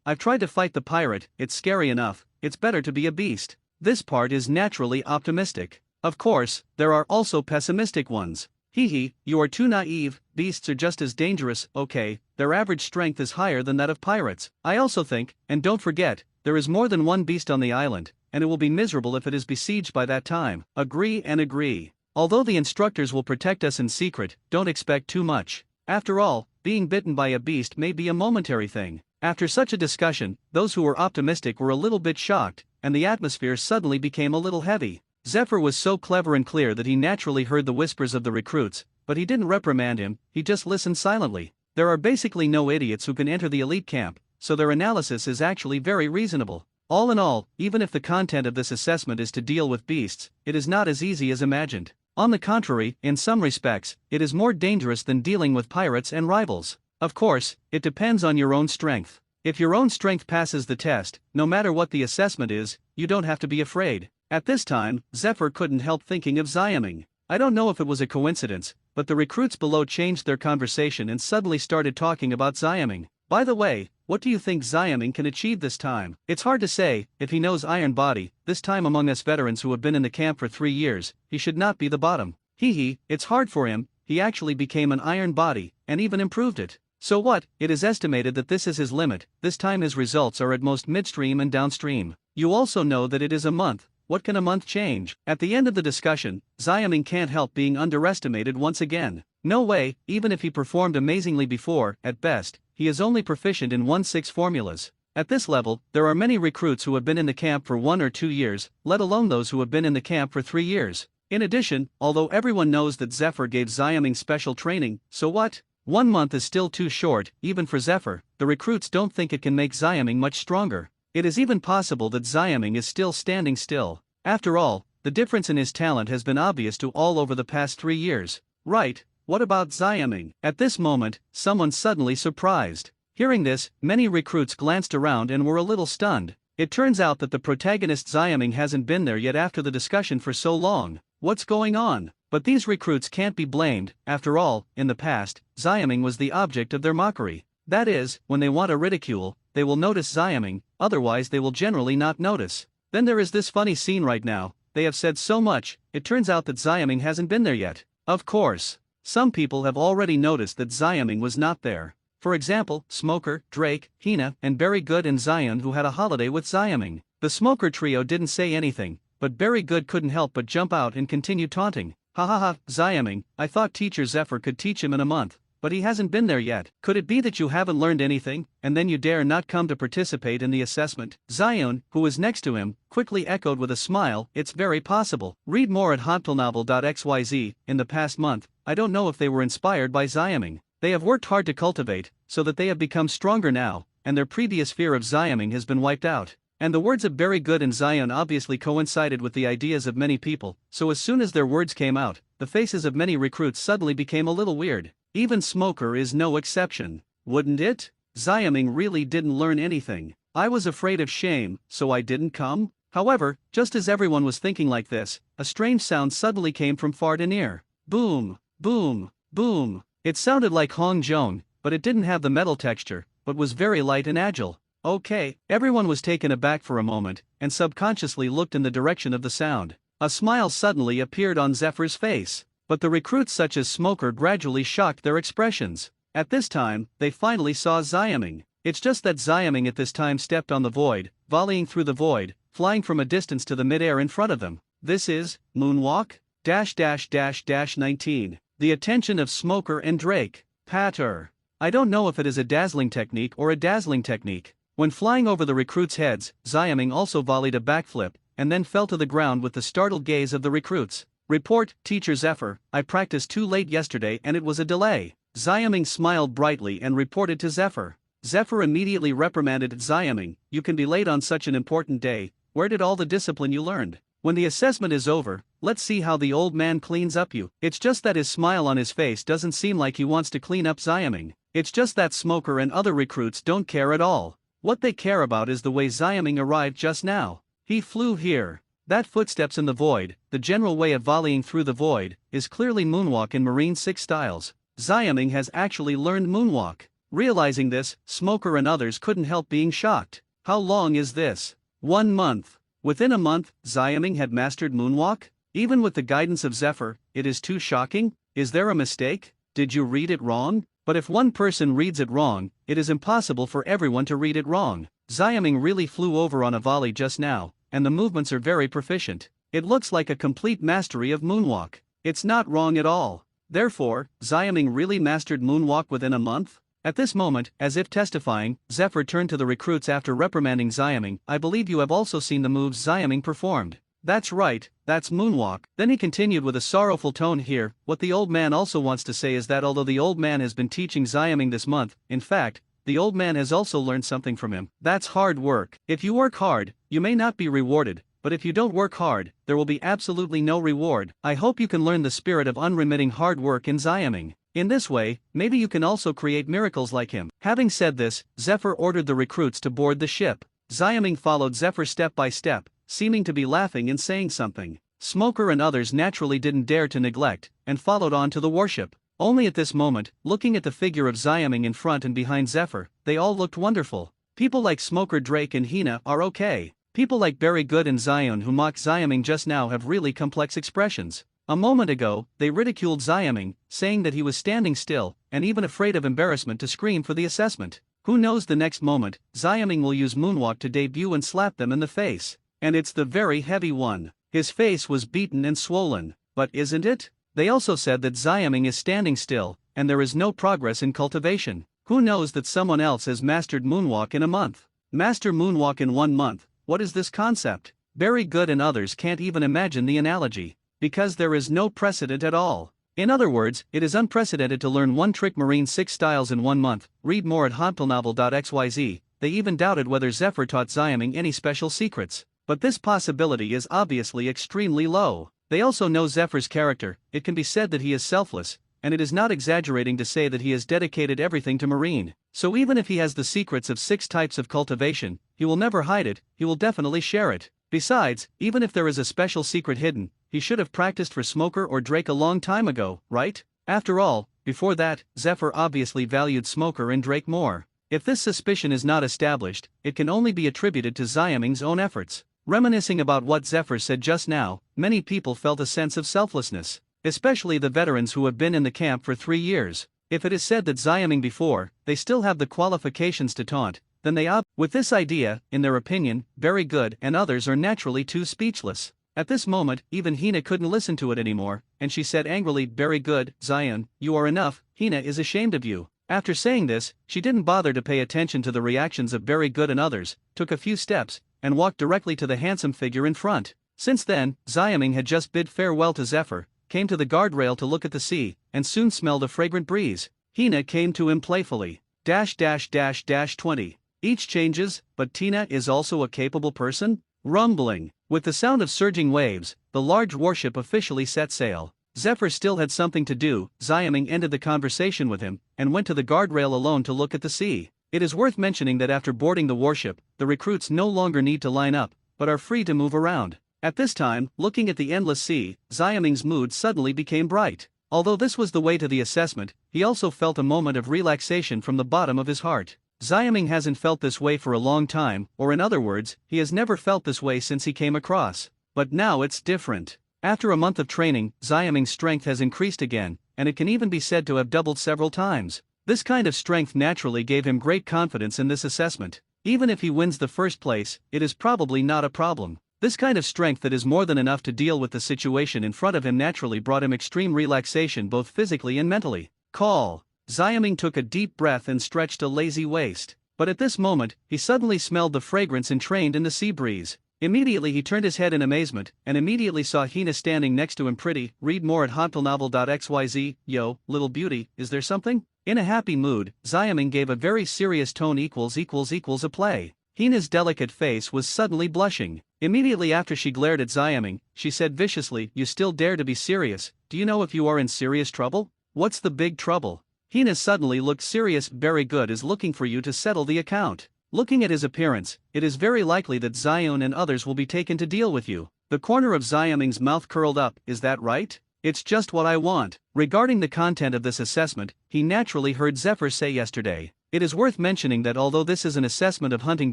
I've tried to fight the pirate, it's scary enough, it's better to be a beast. This part is naturally optimistic. Of course, there are also pessimistic ones. You are too naive, beasts are just as dangerous, okay, their average strength is higher than that of pirates. I also think, and don't forget, there is more than one beast on the island, and it will be miserable if it is besieged by that time. Agree. Although the instructors will protect us in secret, don't expect too much. After all, being bitten by a beast may be a momentary thing. After such a discussion, those who were optimistic were a little bit shocked, and the atmosphere suddenly became a little heavy. Zephyr was so clever and clear that he naturally heard the whispers of the recruits, but he didn't reprimand him, he just listened silently. There are basically no idiots who can enter the elite camp, so their analysis is actually very reasonable. All in all, even if the content of this assessment is to deal with beasts, it is not as easy as imagined. On the contrary, in some respects, it is more dangerous than dealing with pirates and rivals. Of course, it depends on your own strength. If your own strength passes the test, no matter what the assessment is, you don't have to be afraid. At this time, Zephyr couldn't help thinking of Xiaming. I don't know if it was a coincidence, but the recruits below changed their conversation and suddenly started talking about Xiaming. By the way, what do you think Xiaming can achieve this time? It's hard to say. If he knows Iron Body, this time among us veterans who have been in the camp for 3 years, he should not be the bottom. It's hard for him. He actually became an Iron Body, and even improved it. So what? It is estimated that this is his limit. This time his results are at most midstream and downstream. You also know that it is a month. What can a month change? At the end of the discussion, Xiaming can't help being underestimated once again. No way, even if he performed amazingly before, at best, he is only proficient in 1/6 formulas. At this level, there are many recruits who have been in the camp for 1 or 2 years, let alone those who have been in the camp for 3 years. In addition, although everyone knows that Zephyr gave Xiaming special training, so what? 1 month is still too short, even for Zephyr. The recruits don't think it can make Xiaming much stronger. It is even possible that Xiaming is still standing still. After all, the difference in his talent has been obvious to all over the past 3 years. Right, what about Xiaming? At this moment, someone suddenly surprised. Hearing this, many recruits glanced around and were a little stunned. It turns out that the protagonist Xiaming hasn't been there yet after the discussion for so long. What's going on? But these recruits can't be blamed. After all, in the past, Xiaming was the object of their mockery. That is, when they want to ridicule, they will notice Xiaming, otherwise they will generally not notice. Then there is this funny scene right now. They have said so much, it turns out that Xiaming hasn't been there yet. Of course, some people have already noticed that Xiaming was not there. For example, Smoker, Drake, Hina, and Very Good and Zion, who had a holiday with Xiaming. The Smoker trio didn't say anything, but Very Good couldn't help but jump out and continue taunting. Ha ha ha, Xiaming, I thought Teacher Zephyr could teach him in a month, but he hasn't been there yet. Could it be that you haven't learned anything, and then you dare not come to participate in the assessment? Zion, who was next to him, quickly echoed with a smile, it's very possible. Read more at hotpilnovel.xyz. In the past month, I don't know if they were inspired by Xiaming. They have worked hard to cultivate, so that they have become stronger now, and their previous fear of Xiaming has been wiped out. And the words of Very Good and Zion obviously coincided with the ideas of many people, so as soon as their words came out, the faces of many recruits suddenly became a little weird. Even Smoker is no exception. Wouldn't it? Xiaming really didn't learn anything. I was afraid of shame, so I didn't come? However, just as everyone was thinking like this, a strange sound suddenly came from far to near. Boom, boom, boom. It sounded like Hong Zhong, but it didn't have the metal texture, but was very light and agile. Okay, everyone was taken aback for a moment, and subconsciously looked in the direction of the sound. A smile suddenly appeared on Zephyr's face, but the recruits such as Smoker gradually shocked their expressions. At this time, they finally saw Xiaming. It's just that Xiaming at this time stepped on the void, volleying through the void, flying from a distance to the mid-air in front of them. This is Moonwalk? 19. The attention of Smoker and Drake. Patter. I don't know if it is a dazzling technique or a dazzling technique. When flying over the recruits' heads, Xiaming also volleyed a backflip, and then fell to the ground with the startled gaze of the recruits. Report, Teacher Zephyr, I practiced too late yesterday and it was a delay. Xiaming smiled brightly and reported to Zephyr. Zephyr immediately reprimanded Xiaming, you can be late on such an important day, where did all the discipline you learned? When the assessment is over, let's see how the old man cleans up you. It's just that his smile on his face doesn't seem like he wants to clean up Xiaming. It's just that Smoker and other recruits don't care at all. What they care about is the way Xiaming arrived just now. He flew here. That footsteps in the void, the general way of volleying through the void, is clearly Moonwalk in Marine 6 styles. Xiaming has actually learned Moonwalk. Realizing this, Smoker and others couldn't help being shocked. How long is this? 1 month. Within a month, Xiaming had mastered Moonwalk? Even with the guidance of Zephyr, it is too shocking? Is there a mistake? Did you read it wrong? But if one person reads it wrong, it is impossible for everyone to read it wrong. Xiaming really flew over on a volley just now, and the movements are very proficient. It looks like a complete mastery of Moonwalk. It's not wrong at all. Therefore, Xiaming really mastered Moonwalk within a month? At this moment, as if testifying, Zephyr turned to the recruits after reprimanding Xiaming, I believe you have also seen the moves Xiaming performed. That's right, that's Moonwalk. Then he continued with a sorrowful tone here, what the old man also wants to say is that although the old man has been teaching Xiaming this month, in fact, the old man has also learned something from him. That's hard work. If you work hard, you may not be rewarded, but if you don't work hard, there will be absolutely no reward. I hope you can learn the spirit of unremitting hard work in Xiaming. In this way, maybe you can also create miracles like him. Having said this, Zephyr ordered the recruits to board the ship. Xiaoming followed Zephyr step by step, seeming to be laughing and saying something. Smoker and others naturally didn't dare to neglect, and followed on to the warship. Only at this moment, looking at the figure of Xiaoming in front and behind Zephyr, they all looked wonderful. People like Smoker, Drake and Hina are okay. People like Very Good and Zion who mocked Xiaoming just now have really complex expressions. A moment ago, they ridiculed Xiaoming, saying that he was standing still, and even afraid of embarrassment to scream for the assessment. Who knows, the next moment, Xiaoming will use Moonwalk to debut and slap them in the face. And it's the very heavy one. His face was beaten and swollen, but isn't it? They also said that Xiaoming is standing still, and there is no progress in cultivation. Who knows that someone else has mastered Moonwalk in a month? Master Moonwalk in 1 month, what is this concept? Very Good and others can't even imagine the analogy. Because there is no precedent at all. In other words, it is unprecedented to learn one trick marine 6 styles in 1 month. Read more at hauntpilnovel.xyz. They even doubted whether Zephyr taught Xiaoming any special secrets. But this possibility is obviously extremely low. They also know Zephyr's character. It can be said that he is selfless, and it is not exaggerating to say that he has dedicated everything to marine. So even if he has the secrets of 6 types of cultivation, he will never hide it, he will definitely share it. Besides, even if there is a special secret hidden, he should have practiced for Smoker or Drake a long time ago, right? After all, before that, Zephyr obviously valued Smoker and Drake more. If this suspicion is not established, it can only be attributed to Xiaoming's own efforts. Reminiscing about what Zephyr said just now, many people felt a sense of selflessness, especially the veterans who have been in the camp for 3 years. If it is said that Xiaoming before, they still have the qualifications to taunt, then they with this idea, in their opinion, Very Good and others are naturally too speechless. At this moment, even Hina couldn't listen to it anymore, and she said angrily, Very Good, Zion, you are enough, Hina is ashamed of you. After saying this, she didn't bother to pay attention to the reactions of Very Good and others, took a few steps, and walked directly to the handsome figure in front. Since then, Xiaoming had just bid farewell to Zephyr, came to the guardrail to look at the sea, and soon smelled a fragrant breeze. Hina came to him playfully. --20. Each changes, but Tina is also a capable person? Rumbling. With the sound of surging waves, the large warship officially set sail. Zephyr still had something to do. Xiaoming ended the conversation with him, and went to the guardrail alone to look at the sea. It is worth mentioning that after boarding the warship, the recruits no longer need to line up, but are free to move around. At this time, looking at the endless sea, Xiaoming's mood suddenly became bright. Although this was the way to the assessment, he also felt a moment of relaxation from the bottom of his heart. Xiaoming hasn't felt this way for a long time, or in other words, he has never felt this way since he came across. But now it's different. After a month of training, Xiaoming's strength has increased again, and it can even be said to have doubled several times. This kind of strength naturally gave him great confidence in this assessment. Even if he wins the first place, it is probably not a problem. This kind of strength that is more than enough to deal with the situation in front of him naturally brought him extreme relaxation both physically and mentally. Call. Xiaoming took a deep breath and stretched a lazy waist. But at this moment, he suddenly smelled the fragrance entrained in the sea breeze. Immediately he turned his head in amazement, and immediately saw Hina standing next to him. Pretty. Read more at hauntpilnovel.xyz. Yo, little beauty, is there something? In a happy mood, Xiaoming gave a very serious tone == a play. Hina's delicate face was suddenly blushing. Immediately after she glared at Xiaoming, she said viciously, you still dare to be serious? Do you know if you are in serious trouble? What's the big trouble? Hina suddenly looked serious. Very Good is looking for you to settle the account. Looking at his appearance, it is very likely that Zion and others will be taken to deal with you. The corner of Xiaoming's mouth curled up. Is that right? It's just what I want. Regarding the content of this assessment, he naturally heard Zephyr say yesterday. It is worth mentioning that although this is an assessment of hunting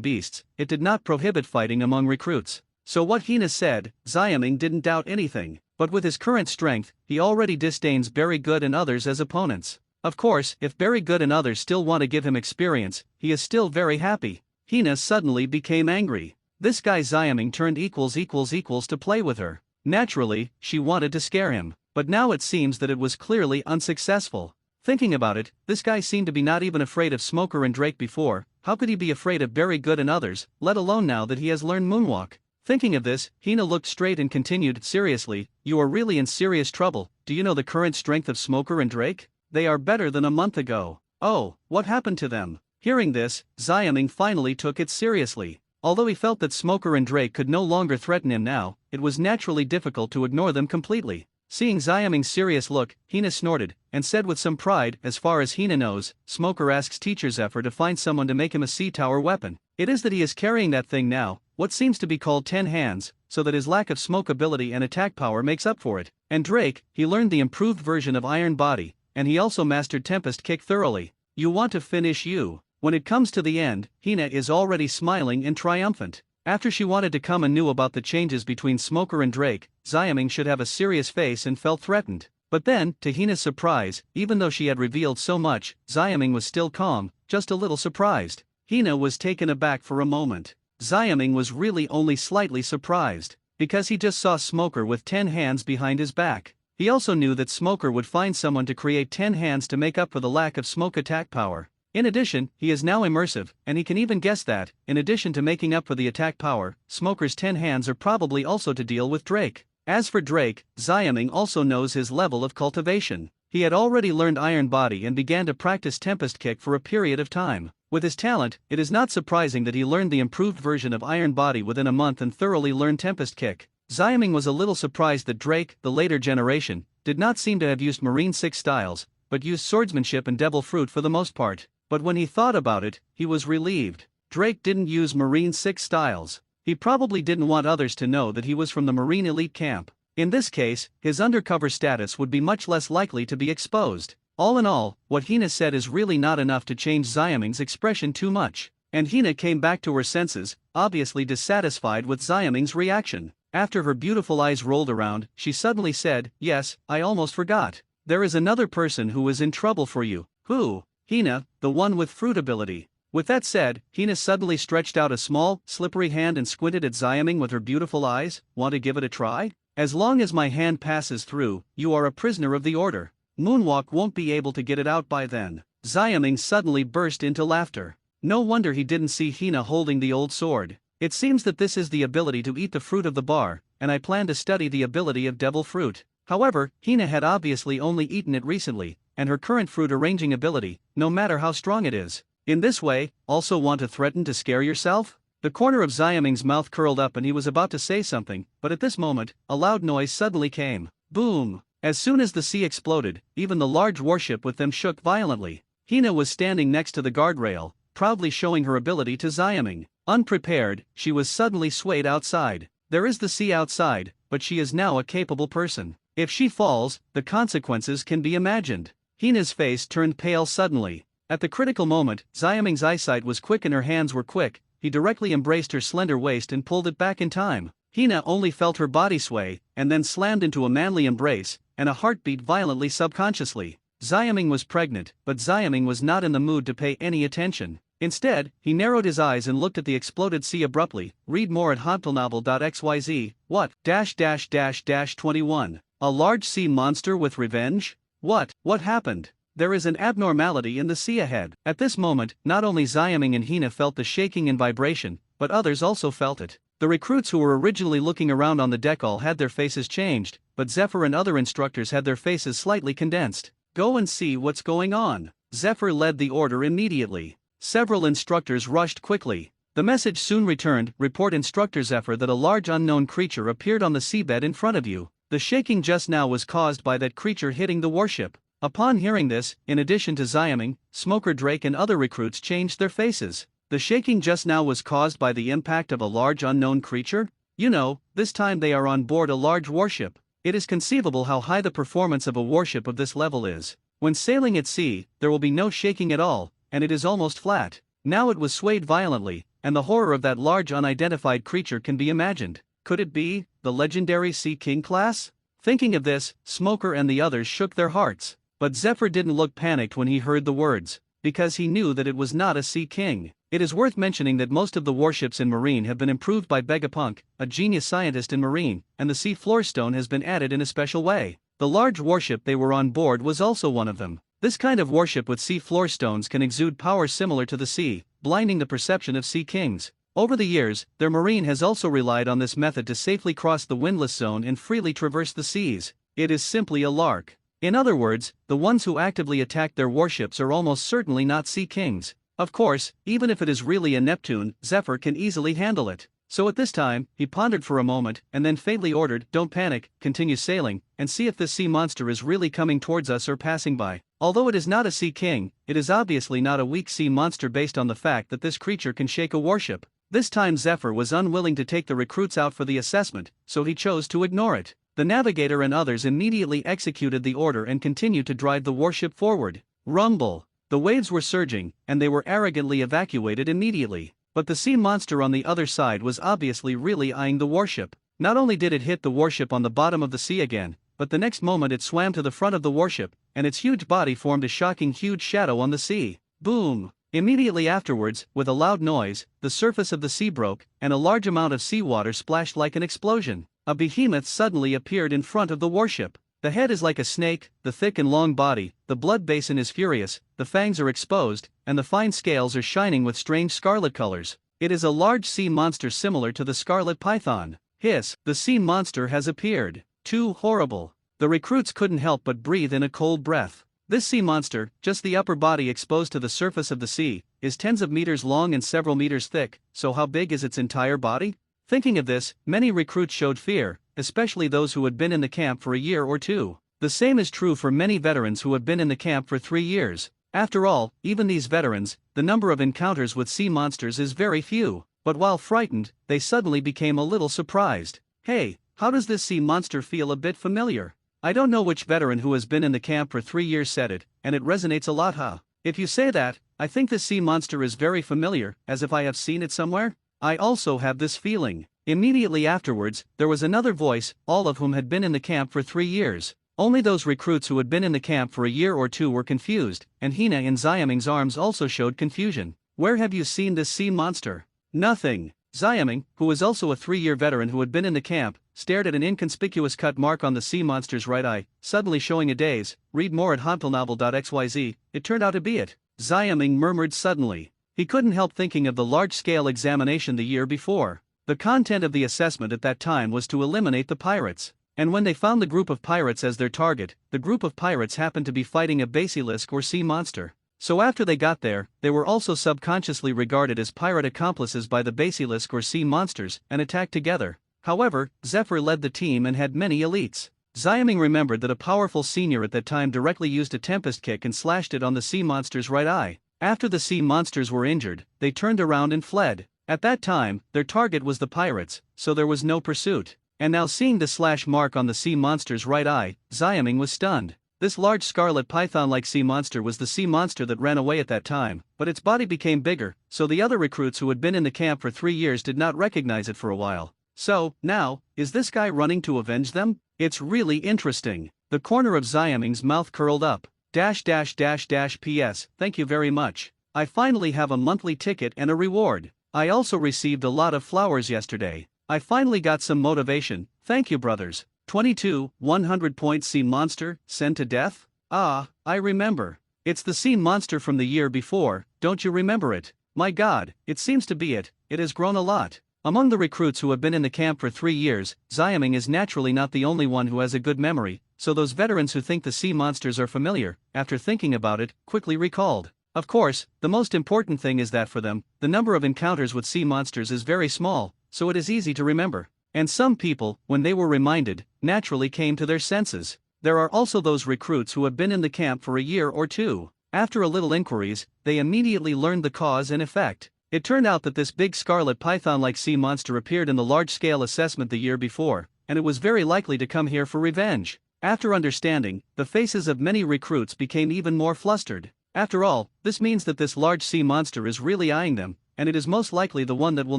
beasts, it did not prohibit fighting among recruits. So what Hina said, Xiaoming didn't doubt anything. But with his current strength, he already disdains Very Good and others as opponents. Of course, if Very Good and others still want to give him experience, he is still very happy. Hina suddenly became angry. This guy Xiaoming turned == to play with her. Naturally, she wanted to scare him, but now it seems that it was clearly unsuccessful. Thinking about it, this guy seemed to be not even afraid of Smoker and Drake before. How could he be afraid of Very Good and others, let alone now that he has learned Moonwalk? Thinking of this, Hina looked straight and continued, seriously, you are really in serious trouble. Do you know the current strength of Smoker and Drake? They are better than a month ago. Oh, what happened to them? Hearing this, Xiaoming finally took it seriously. Although he felt that Smoker and Drake could no longer threaten him now, it was naturally difficult to ignore them completely. Seeing Xiaming's serious look, Hina snorted, and said with some pride, as far as Hina knows, Smoker asks Teacher Zephyr to find someone to make him a sea tower weapon. It is that he is carrying that thing now, what seems to be called 10 hands, so that his lack of smoke ability and attack power makes up for it. And Drake, he learned the improved version of Iron Body, and he also mastered Tempest Kick thoroughly. You want to finish you. When it comes to the end, Hina is already smiling and triumphant. After she wanted to come and knew about the changes between Smoker and Drake, Xiaming should have a serious face and felt threatened. But then, to Hina's surprise, even though she had revealed so much, Xiaming was still calm, just a little surprised. Hina was taken aback for a moment. Xiaming was really only slightly surprised, because he just saw Smoker with 10 hands behind his back. He also knew that Smoker would find someone to create 10 hands to make up for the lack of smoke attack power. In addition, he is now immersive, and he can even guess that, in addition to making up for the attack power, Smoker's 10 hands are probably also to deal with Drake. As for Drake, Xiaming also knows his level of cultivation. He had already learned Iron Body and began to practice Tempest Kick for a period of time. With his talent, it is not surprising that he learned the improved version of Iron Body within a month and thoroughly learned Tempest Kick. Xiaming was a little surprised that Drake, the later generation, did not seem to have used Marine 6 styles, but used swordsmanship and Devil Fruit for the most part. But when he thought about it, he was relieved. Drake didn't use Marine 6 styles. He probably didn't want others to know that he was from the Marine elite camp. In this case, his undercover status would be much less likely to be exposed. All in all, what Hina said is really not enough to change Xiaming's expression too much. And Hina came back to her senses, obviously dissatisfied with Xiaming's reaction. After her beautiful eyes rolled around, she suddenly said, "Yes, I almost forgot. There is another person who is in trouble for you." "Who?" "Hina, the one with fruit ability." With that said, Hina suddenly stretched out a small, slippery hand and squinted at Xiaming with her beautiful eyes. "Want to give it a try? As long as my hand passes through, you are a prisoner of the order. Moonwalk won't be able to get it out by then." Xiaming suddenly burst into laughter. No wonder he didn't see Hina holding the old sword. "It seems that this is the ability to eat the fruit of the bar, and I plan to study the ability of Devil Fruit." However, Hina had obviously only eaten it recently, and her current fruit arranging ability, no matter how strong it is. In this way, also want to threaten to scare yourself? The corner of Xiaming's mouth curled up and he was about to say something, but at this moment, a loud noise suddenly came. Boom! As soon as the sea exploded, even the large warship with them shook violently. Hina was standing next to the guardrail, proudly showing her ability to Xiaming. Unprepared, she was suddenly swayed outside. There is the sea outside, but she is now a capable person. If she falls, the consequences can be imagined. Hina's face turned pale suddenly. At the critical moment, Xiaming's eyesight was quick and her hands were quick. He directly embraced her slender waist and pulled it back in time. Hina only felt her body sway, and then slammed into a manly embrace, and a heartbeat violently subconsciously. Xiaming was pregnant, but Xiaming was not in the mood to pay any attention. Instead, he narrowed his eyes and looked at the exploded sea abruptly. Read more at hontlenovel.xyz. What? --21. A large sea monster with revenge? What happened? There is an abnormality in the sea ahead. At this moment, not only Xiaming and Hina felt the shaking and vibration, but others also felt it. The recruits who were originally looking around on the deck all had their faces changed, but Zephyr and other instructors had their faces slightly condensed. Go and see what's going on. Zephyr led the order immediately. Several instructors rushed quickly. The message soon returned. Report Instructor Zephyr that a large unknown creature appeared on the seabed in front of you. The shaking just now was caused by that creature hitting the warship. Upon hearing this, in addition to Xiaming, Smoker Drake and other recruits changed their faces. The shaking just now was caused by the impact of a large unknown creature? You know, this time they are on board a large warship. It is conceivable how high the performance of a warship of this level is. When sailing at sea, there will be no shaking at all, and it is almost flat. Now it was swayed violently, and the horror of that large unidentified creature can be imagined. Could it be the legendary Sea King class? Thinking of this, Smoker and the others shook their hearts. But Zephyr didn't look panicked when he heard the words, because he knew that it was not a Sea King. It is worth mentioning that most of the warships in Marine have been improved by Vegapunk, a genius scientist in Marine, and the Sea Floorstone has been added in a special way. The large warship they were on board was also one of them. This kind of warship with Sea Floorstones can exude power similar to the sea, blinding the perception of Sea Kings. Over the years, their Marine has also relied on this method to safely cross the windless zone and freely traverse the seas. It is simply a lark. In other words, the ones who actively attack their warships are almost certainly not Sea Kings. Of course, even if it is really a Neptune, Zephyr can easily handle it. So at this time, he pondered for a moment and then faintly ordered, "Don't panic, continue sailing, and see if this sea monster is really coming towards us or passing by." Although it is not a sea king, it is obviously not a weak sea monster based on the fact that this creature can shake a warship. This time Zephyr was unwilling to take the recruits out for the assessment, so he chose to ignore it. The navigator and others immediately executed the order and continued to drive the warship forward. Rumble. The waves were surging, and they were arrogantly evacuated immediately. But the sea monster on the other side was obviously really eyeing the warship. Not only did it hit the warship on the bottom of the sea again, but the next moment it swam to the front of the warship, and its huge body formed a shocking huge shadow on the sea. Boom! Immediately afterwards, with a loud noise, the surface of the sea broke, and a large amount of seawater splashed like an explosion. A behemoth suddenly appeared in front of the warship. The head is like a snake, the thick and long body, the blood basin is furious, the fangs are exposed, and the fine scales are shining with strange scarlet colors. It is a large sea monster similar to the scarlet python. Hiss, the sea monster has appeared. Too horrible. The recruits couldn't help but breathe in a cold breath. This sea monster, just the upper body exposed to the surface of the sea, is tens of meters long and several meters thick, so how big is its entire body? Thinking of this, many recruits showed fear, especially those who had been in the camp for a year or two. The same is true for many veterans who have been in the camp for 3 years. After all, even these veterans, the number of encounters with sea monsters is very few. But while frightened, they suddenly became a little surprised. Hey, how does this sea monster feel a bit familiar? I don't know which veteran who has been in the camp for 3 years said it, and it resonates a lot, huh? If you say that, I think this sea monster is very familiar, as if I have seen it somewhere. I also have this feeling. Immediately afterwards, there was another voice, all of whom had been in the camp for 3 years. Only those recruits who had been in the camp for a year or two were confused, and Hina in Xiaming's arms also showed confusion. Where have you seen this sea monster? Nothing. Xiaming, who was also a 3-year veteran who had been in the camp, stared at an inconspicuous cut mark on the sea monster's right eye, suddenly showing a daze. Read more at hantelnovel.xyz. It turned out to be it. Xiaming murmured suddenly. He couldn't help thinking of the large-scale examination the year before. The content of the assessment at that time was to eliminate the pirates. And when they found the group of pirates as their target, the group of pirates happened to be fighting a basilisk or sea monster. So after they got there, they were also subconsciously regarded as pirate accomplices by the basilisk or sea monsters and attacked together. However, Zephyr led the team and had many elites. Xiaming remembered that a powerful senior at that time directly used a tempest kick and slashed it on the sea monster's right eye. After the sea monsters were injured, they turned around and fled. At that time, their target was the pirates, so there was no pursuit. And now seeing the slash mark on the sea monster's right eye, Xiaming was stunned. This large scarlet python-like sea monster was the sea monster that ran away at that time, but its body became bigger, so the other recruits who had been in the camp for 3 years did not recognize it for a while. So, now, is this guy running to avenge them? It's really interesting. The corner of Xiaming's mouth curled up. PS, thank you very much. I finally have a monthly ticket and a reward. I also received a lot of flowers yesterday. I finally got some motivation, thank you brothers. 22, 100 points sea monster, sent to death? Ah, I remember. It's the sea monster from the year before, don't you remember it? My god, it seems to be it has grown a lot. Among the recruits who have been in the camp for 3 years, Xiaming is naturally not the only one who has a good memory, so those veterans who think the sea monsters are familiar, after thinking about it, quickly recalled. Of course, the most important thing is that for them, the number of encounters with sea monsters is very small, so it is easy to remember. And some people, when they were reminded, naturally came to their senses. There are also those recruits who have been in the camp for a year or two. After a little inquiries, they immediately learned the cause and effect. It turned out that this big scarlet python-like sea monster appeared in the large-scale assessment the year before, and it was very likely to come here for revenge. After understanding, the faces of many recruits became even more flustered. After all, this means that this large sea monster is really eyeing them, and it is most likely the one that will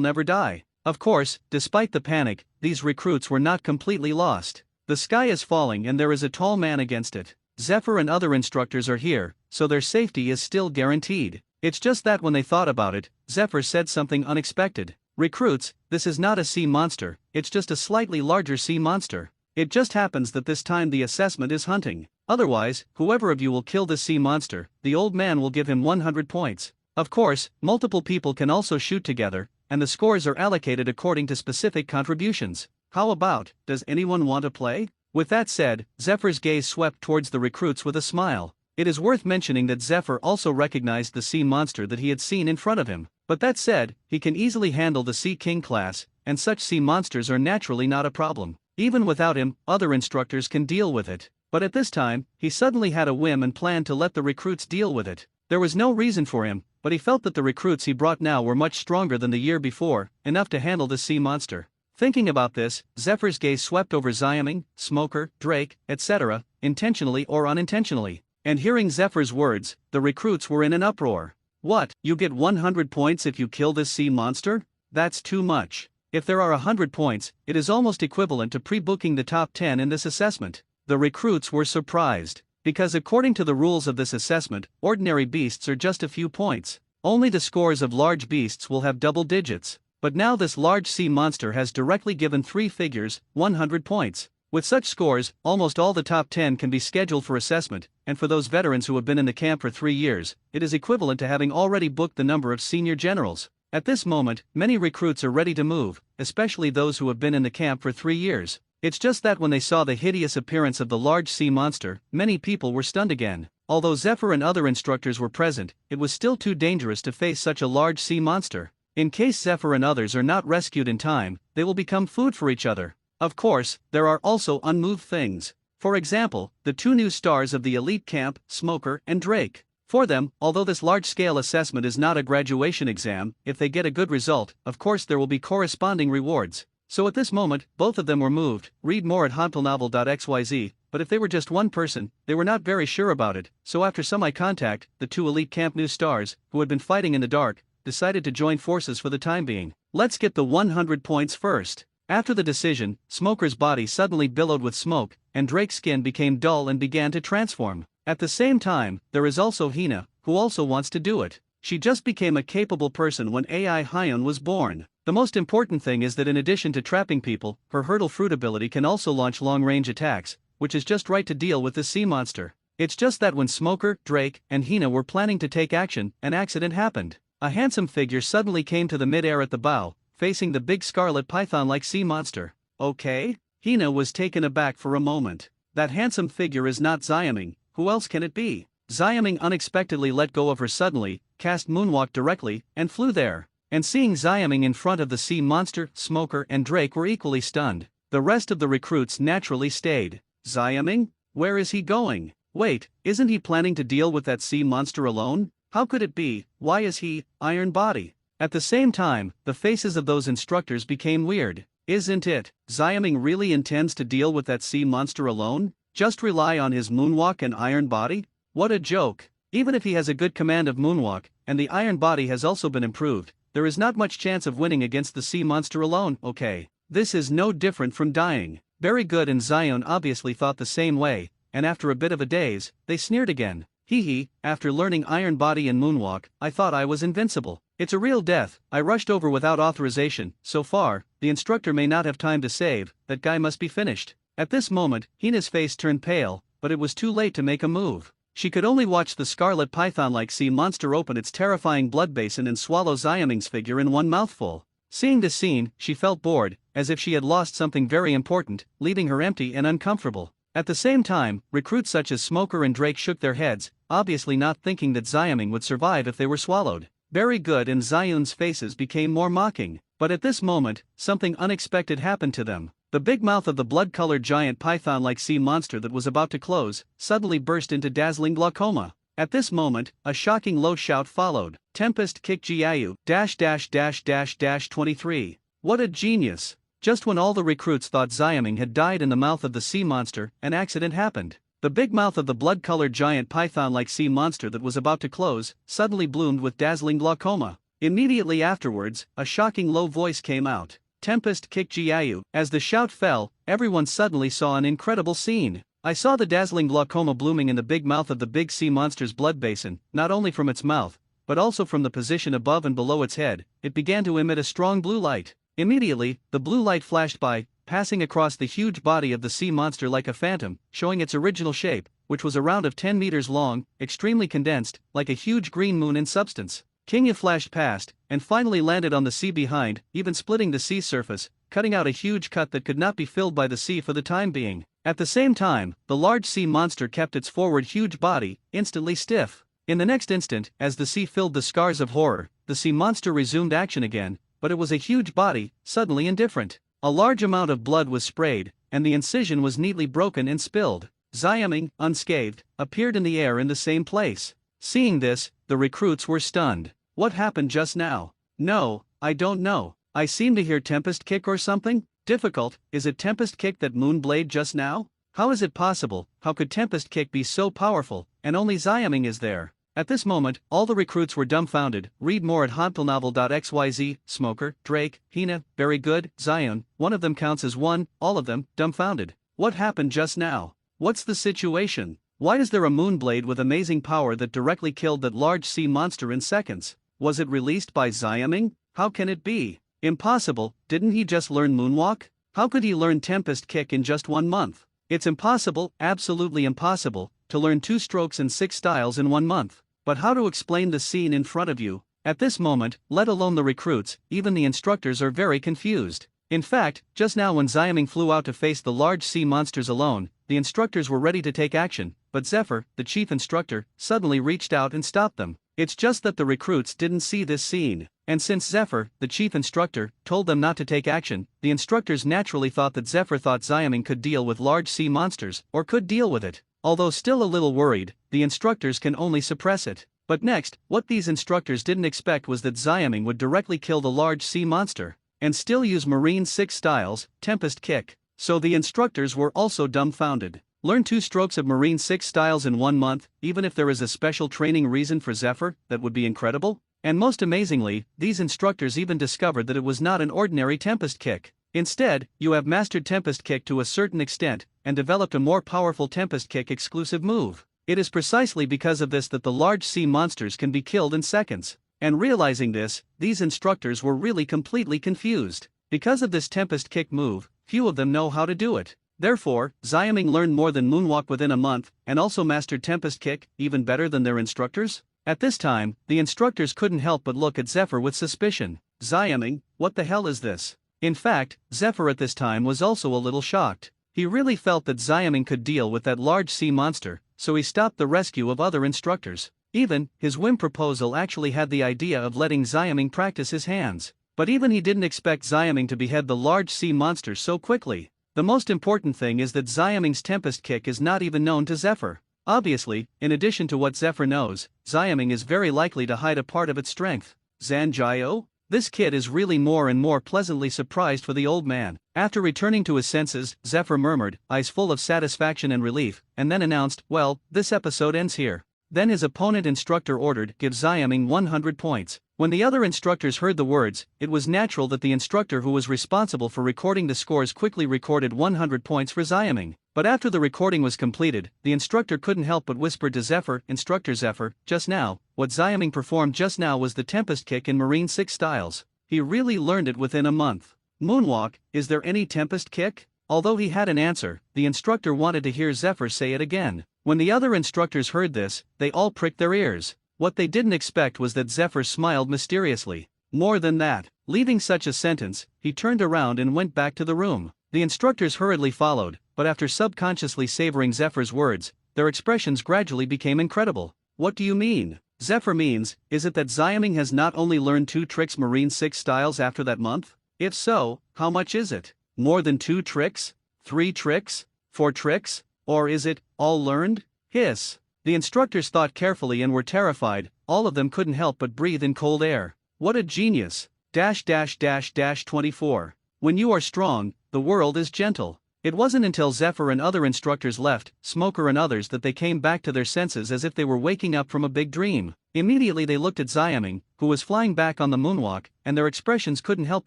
never die. Of course, despite the panic, these recruits were not completely lost. The sky is falling and there is a tall man against it. Zephyr and other instructors are here, so their safety is still guaranteed. It's just that when they thought about it, Zephyr said something unexpected. Recruits, this is not a sea monster, it's just a slightly larger sea monster. It just happens that this time the assessment is hunting. Otherwise, whoever of you will kill this sea monster, the old man will give him 100 points. Of course, multiple people can also shoot together, and the scores are allocated according to specific contributions. How about, does anyone want to play? With that said, Zephyr's gaze swept towards the recruits with a smile. It is worth mentioning that Zephyr also recognized the sea monster that he had seen in front of him. But that said, he can easily handle the Sea King class, and such sea monsters are naturally not a problem. Even without him, other instructors can deal with it. But at this time, he suddenly had a whim and planned to let the recruits deal with it. There was no reason for him, but he felt that the recruits he brought now were much stronger than the year before, enough to handle this sea monster. Thinking about this, Zephyr's gaze swept over Xiaming, Smoker, Drake, etc., intentionally or unintentionally. And hearing Zephyr's words, the recruits were in an uproar. What, you get 100 points if you kill this sea monster? That's too much. If there are 100 points, it is almost equivalent to pre-booking the top 10 in this assessment. The recruits were surprised, because according to the rules of this assessment, ordinary beasts are just a few points. Only the scores of large beasts will have double digits. But now this large sea monster has directly given 3 figures, 100 points. With such scores, almost all the top 10 can be scheduled for assessment, and for those veterans who have been in the camp for 3 years, it is equivalent to having already booked the number of senior generals. At this moment, many recruits are ready to move, especially those who have been in the camp for 3 years. It's just that when they saw the hideous appearance of the large sea monster, many people were stunned again. Although Zephyr and other instructors were present, it was still too dangerous to face such a large sea monster. In case Zephyr and others are not rescued in time, they will become food for each other. Of course, there are also unmoved things. For example, the 2 new stars of the elite camp, Smoker and Drake. For them, although this large-scale assessment is not a graduation exam, if they get a good result, of course there will be corresponding rewards. So at this moment, both of them were moved. Read more at hantelnovel.xyz, but if they were just one person, they were not very sure about it, so after some eye contact, the 2 elite camp new stars, who had been fighting in the dark, decided to join forces for the time being. Let's get the 100 points first. After the decision, Smoker's body suddenly billowed with smoke, and Drake's skin became dull and began to transform. At the same time, there is also Hina, who also wants to do it. She just became a capable person when AI Hyun was born. The most important thing is that in addition to trapping people, her hurdle fruit ability can also launch long-range attacks, which is just right to deal with this sea monster. It's just that when Smoker, Drake, and Hina were planning to take action, an accident happened. A handsome figure suddenly came to the mid-air at the bow, facing the big scarlet python-like sea monster. Okay? Hina was taken aback for a moment. That handsome figure is not Xiaming, who else can it be? Xiaming unexpectedly let go of her suddenly, cast moonwalk directly, and flew there. And seeing Xiaming in front of the sea monster, Smoker and Drake were equally stunned. The rest of the recruits naturally stayed. Xiaming? Where is he going? Wait, isn't he planning to deal with that sea monster alone? How could it be? Why is he, Iron Body? At the same time, the faces of those instructors became weird. Isn't it? Xiaming really intends to deal with that sea monster alone? Just rely on his moonwalk and Iron Body? What a joke. Even if he has a good command of moonwalk, and the Iron Body has also been improved, there is not much chance of winning against the sea monster alone. Okay. This is no different from dying. Very good, and Zion obviously thought the same way, and after a bit of a daze, they sneered again. Hee, after learning Iron Body and moonwalk, I thought I was invincible. It's a real death. I rushed over without authorization. So far, the instructor may not have time to save. That guy must be finished. At this moment, Hina's face turned pale, but it was too late to make a move. She could only watch the scarlet python-like sea monster open its terrifying blood basin and swallow Xiaming's figure in one mouthful. Seeing this scene, she felt bored, as if she had lost something very important, leaving her empty and uncomfortable. At the same time, recruits such as Smoker and Drake shook their heads, obviously not thinking that Xiaming would survive if they were swallowed. Very good, and Zion's faces became more mocking. But at this moment, something unexpected happened to them. The big mouth of the blood-colored giant python-like sea monster that was about to close, suddenly burst into dazzling glaucoma. At this moment, a shocking low shout followed. Tempest kick Jiayu, --23. What a genius. Just when all the recruits thought Xiaming had died in the mouth of the sea monster, an accident happened. The big mouth of the blood-colored giant python-like sea monster that was about to close, suddenly bloomed with dazzling glaucoma. Immediately afterwards, a shocking low voice came out. Tempest kick Jiayu. As the shout fell, everyone suddenly saw an incredible scene. I saw the dazzling glaucoma blooming in the big mouth of the big sea monster's blood basin, not only from its mouth, but also from the position above and below its head. It began to emit a strong blue light. Immediately, the blue light flashed by, passing across the huge body of the sea monster like a phantom, showing its original shape, which was around of 10 meters long, extremely condensed, like a huge green moon in substance. Kingya flashed past, and finally landed on the sea behind, even splitting the sea surface, cutting out a huge cut that could not be filled by the sea for the time being. At the same time, the large sea monster kept its forward huge body, instantly stiff. In the next instant, as the sea filled the scars of horror, the sea monster resumed action again, but it was a huge body, suddenly indifferent. A large amount of blood was sprayed, and the incision was neatly broken and spilled. Xiaming, unscathed, appeared in the air in the same place. Seeing this, the recruits were stunned. What happened just now? No, I don't know. I seem to hear Tempest Kick or something? Difficult, is it Tempest Kick that Moonblade just now? How is it possible? How could Tempest Kick be so powerful, and only Xiaming is there? At this moment, all the recruits were dumbfounded. Read more at hantelnovel.xyz. Smoker, Drake, Hina, very good, Zion, one of them counts as one, all of them, dumbfounded. What happened just now? What's the situation? Why is there a Moonblade with amazing power that directly killed that large sea monster in seconds? Was it released by Xiaming? How can it be? Impossible, didn't he just learn Moonwalk? How could he learn Tempest Kick in just 1 month? It's impossible, absolutely impossible, to learn 2 strokes and 6 styles in 1 month. But how to explain the scene in front of you? At this moment, let alone the recruits, even the instructors are very confused. In fact, just now when Xiaming flew out to face the large sea monsters alone, the instructors were ready to take action, but Zephyr, the chief instructor, suddenly reached out and stopped them. It's just that the recruits didn't see this scene, and since Zephyr, the chief instructor, told them not to take action, the instructors naturally thought that Zephyr thought Xiaming could deal with large sea monsters, or could deal with it. Although still a little worried, the instructors can only suppress it. But next, what these instructors didn't expect was that Xiaming would directly kill the large sea monster, and still use Marine 6 styles, Tempest Kick. So the instructors were also dumbfounded. Learn 2 strokes of Marine 6 styles in 1 month, even if there is a special training reason for Zephyr, that would be incredible. And most amazingly, these instructors even discovered that it was not an ordinary Tempest Kick. Instead, you have mastered Tempest Kick to a certain extent, and developed a more powerful Tempest Kick exclusive move. It is precisely because of this that the large sea monsters can be killed in seconds. And realizing this, these instructors were really completely confused. Because of this Tempest Kick move, few of them know how to do it. Therefore, Xiaming learned more than Moonwalk within a month, and also mastered Tempest Kick, even better than their instructors? At this time, the instructors couldn't help but look at Zephyr with suspicion. Xiaming, what the hell is this? In fact, Zephyr at this time was also a little shocked. He really felt that Xiaming could deal with that large sea monster, so he stopped the rescue of other instructors. Even, his whim proposal actually had the idea of letting Xiaming practice his hands. But even he didn't expect Xiaming to behead the large sea monster so quickly. The most important thing is that Xiaming's Tempest Kick is not even known to Zephyr. Obviously, in addition to what Zephyr knows, Xiaming is very likely to hide a part of its strength. Zanjiao? This kid is really more and more pleasantly surprised for the old man. After returning to his senses, Zephyr murmured, eyes full of satisfaction and relief, and then announced, well, this episode ends here. Then his opponent instructor ordered, give Xiaming 100 points. When the other instructors heard the words, it was natural that the instructor who was responsible for recording the scores quickly recorded 100 points for Xiaming. But after the recording was completed, the instructor couldn't help but whisper to Zephyr, Instructor Zephyr, just now, what Xiaming performed just now was the Tempest Kick in Marine 6 styles. He really learned it within a month. Moonwalk, is there any Tempest Kick? Although he had an answer, the instructor wanted to hear Zephyr say it again. When the other instructors heard this, they all pricked their ears. What they didn't expect was that Zephyr smiled mysteriously. More than that, leaving such a sentence, he turned around and went back to the room. The instructors hurriedly followed, but after subconsciously savoring Zephyr's words, their expressions gradually became incredible. What do you mean? Zephyr means, is it that Xiaming has not only learned 2 tricks Marine 6 styles after that month? If so, how much is it? More than 2 tricks? 3 tricks? 4 tricks? Or is it, all learned? Hiss. The instructors thought carefully and were terrified, all of them couldn't help but breathe in cold air. What a genius! 24. When you are strong, the world is gentle. It wasn't until Zephyr and other instructors left, Smoker and others, that they came back to their senses as if they were waking up from a big dream. Immediately they looked at Xiaming, who was flying back on the moonwalk, and their expressions couldn't help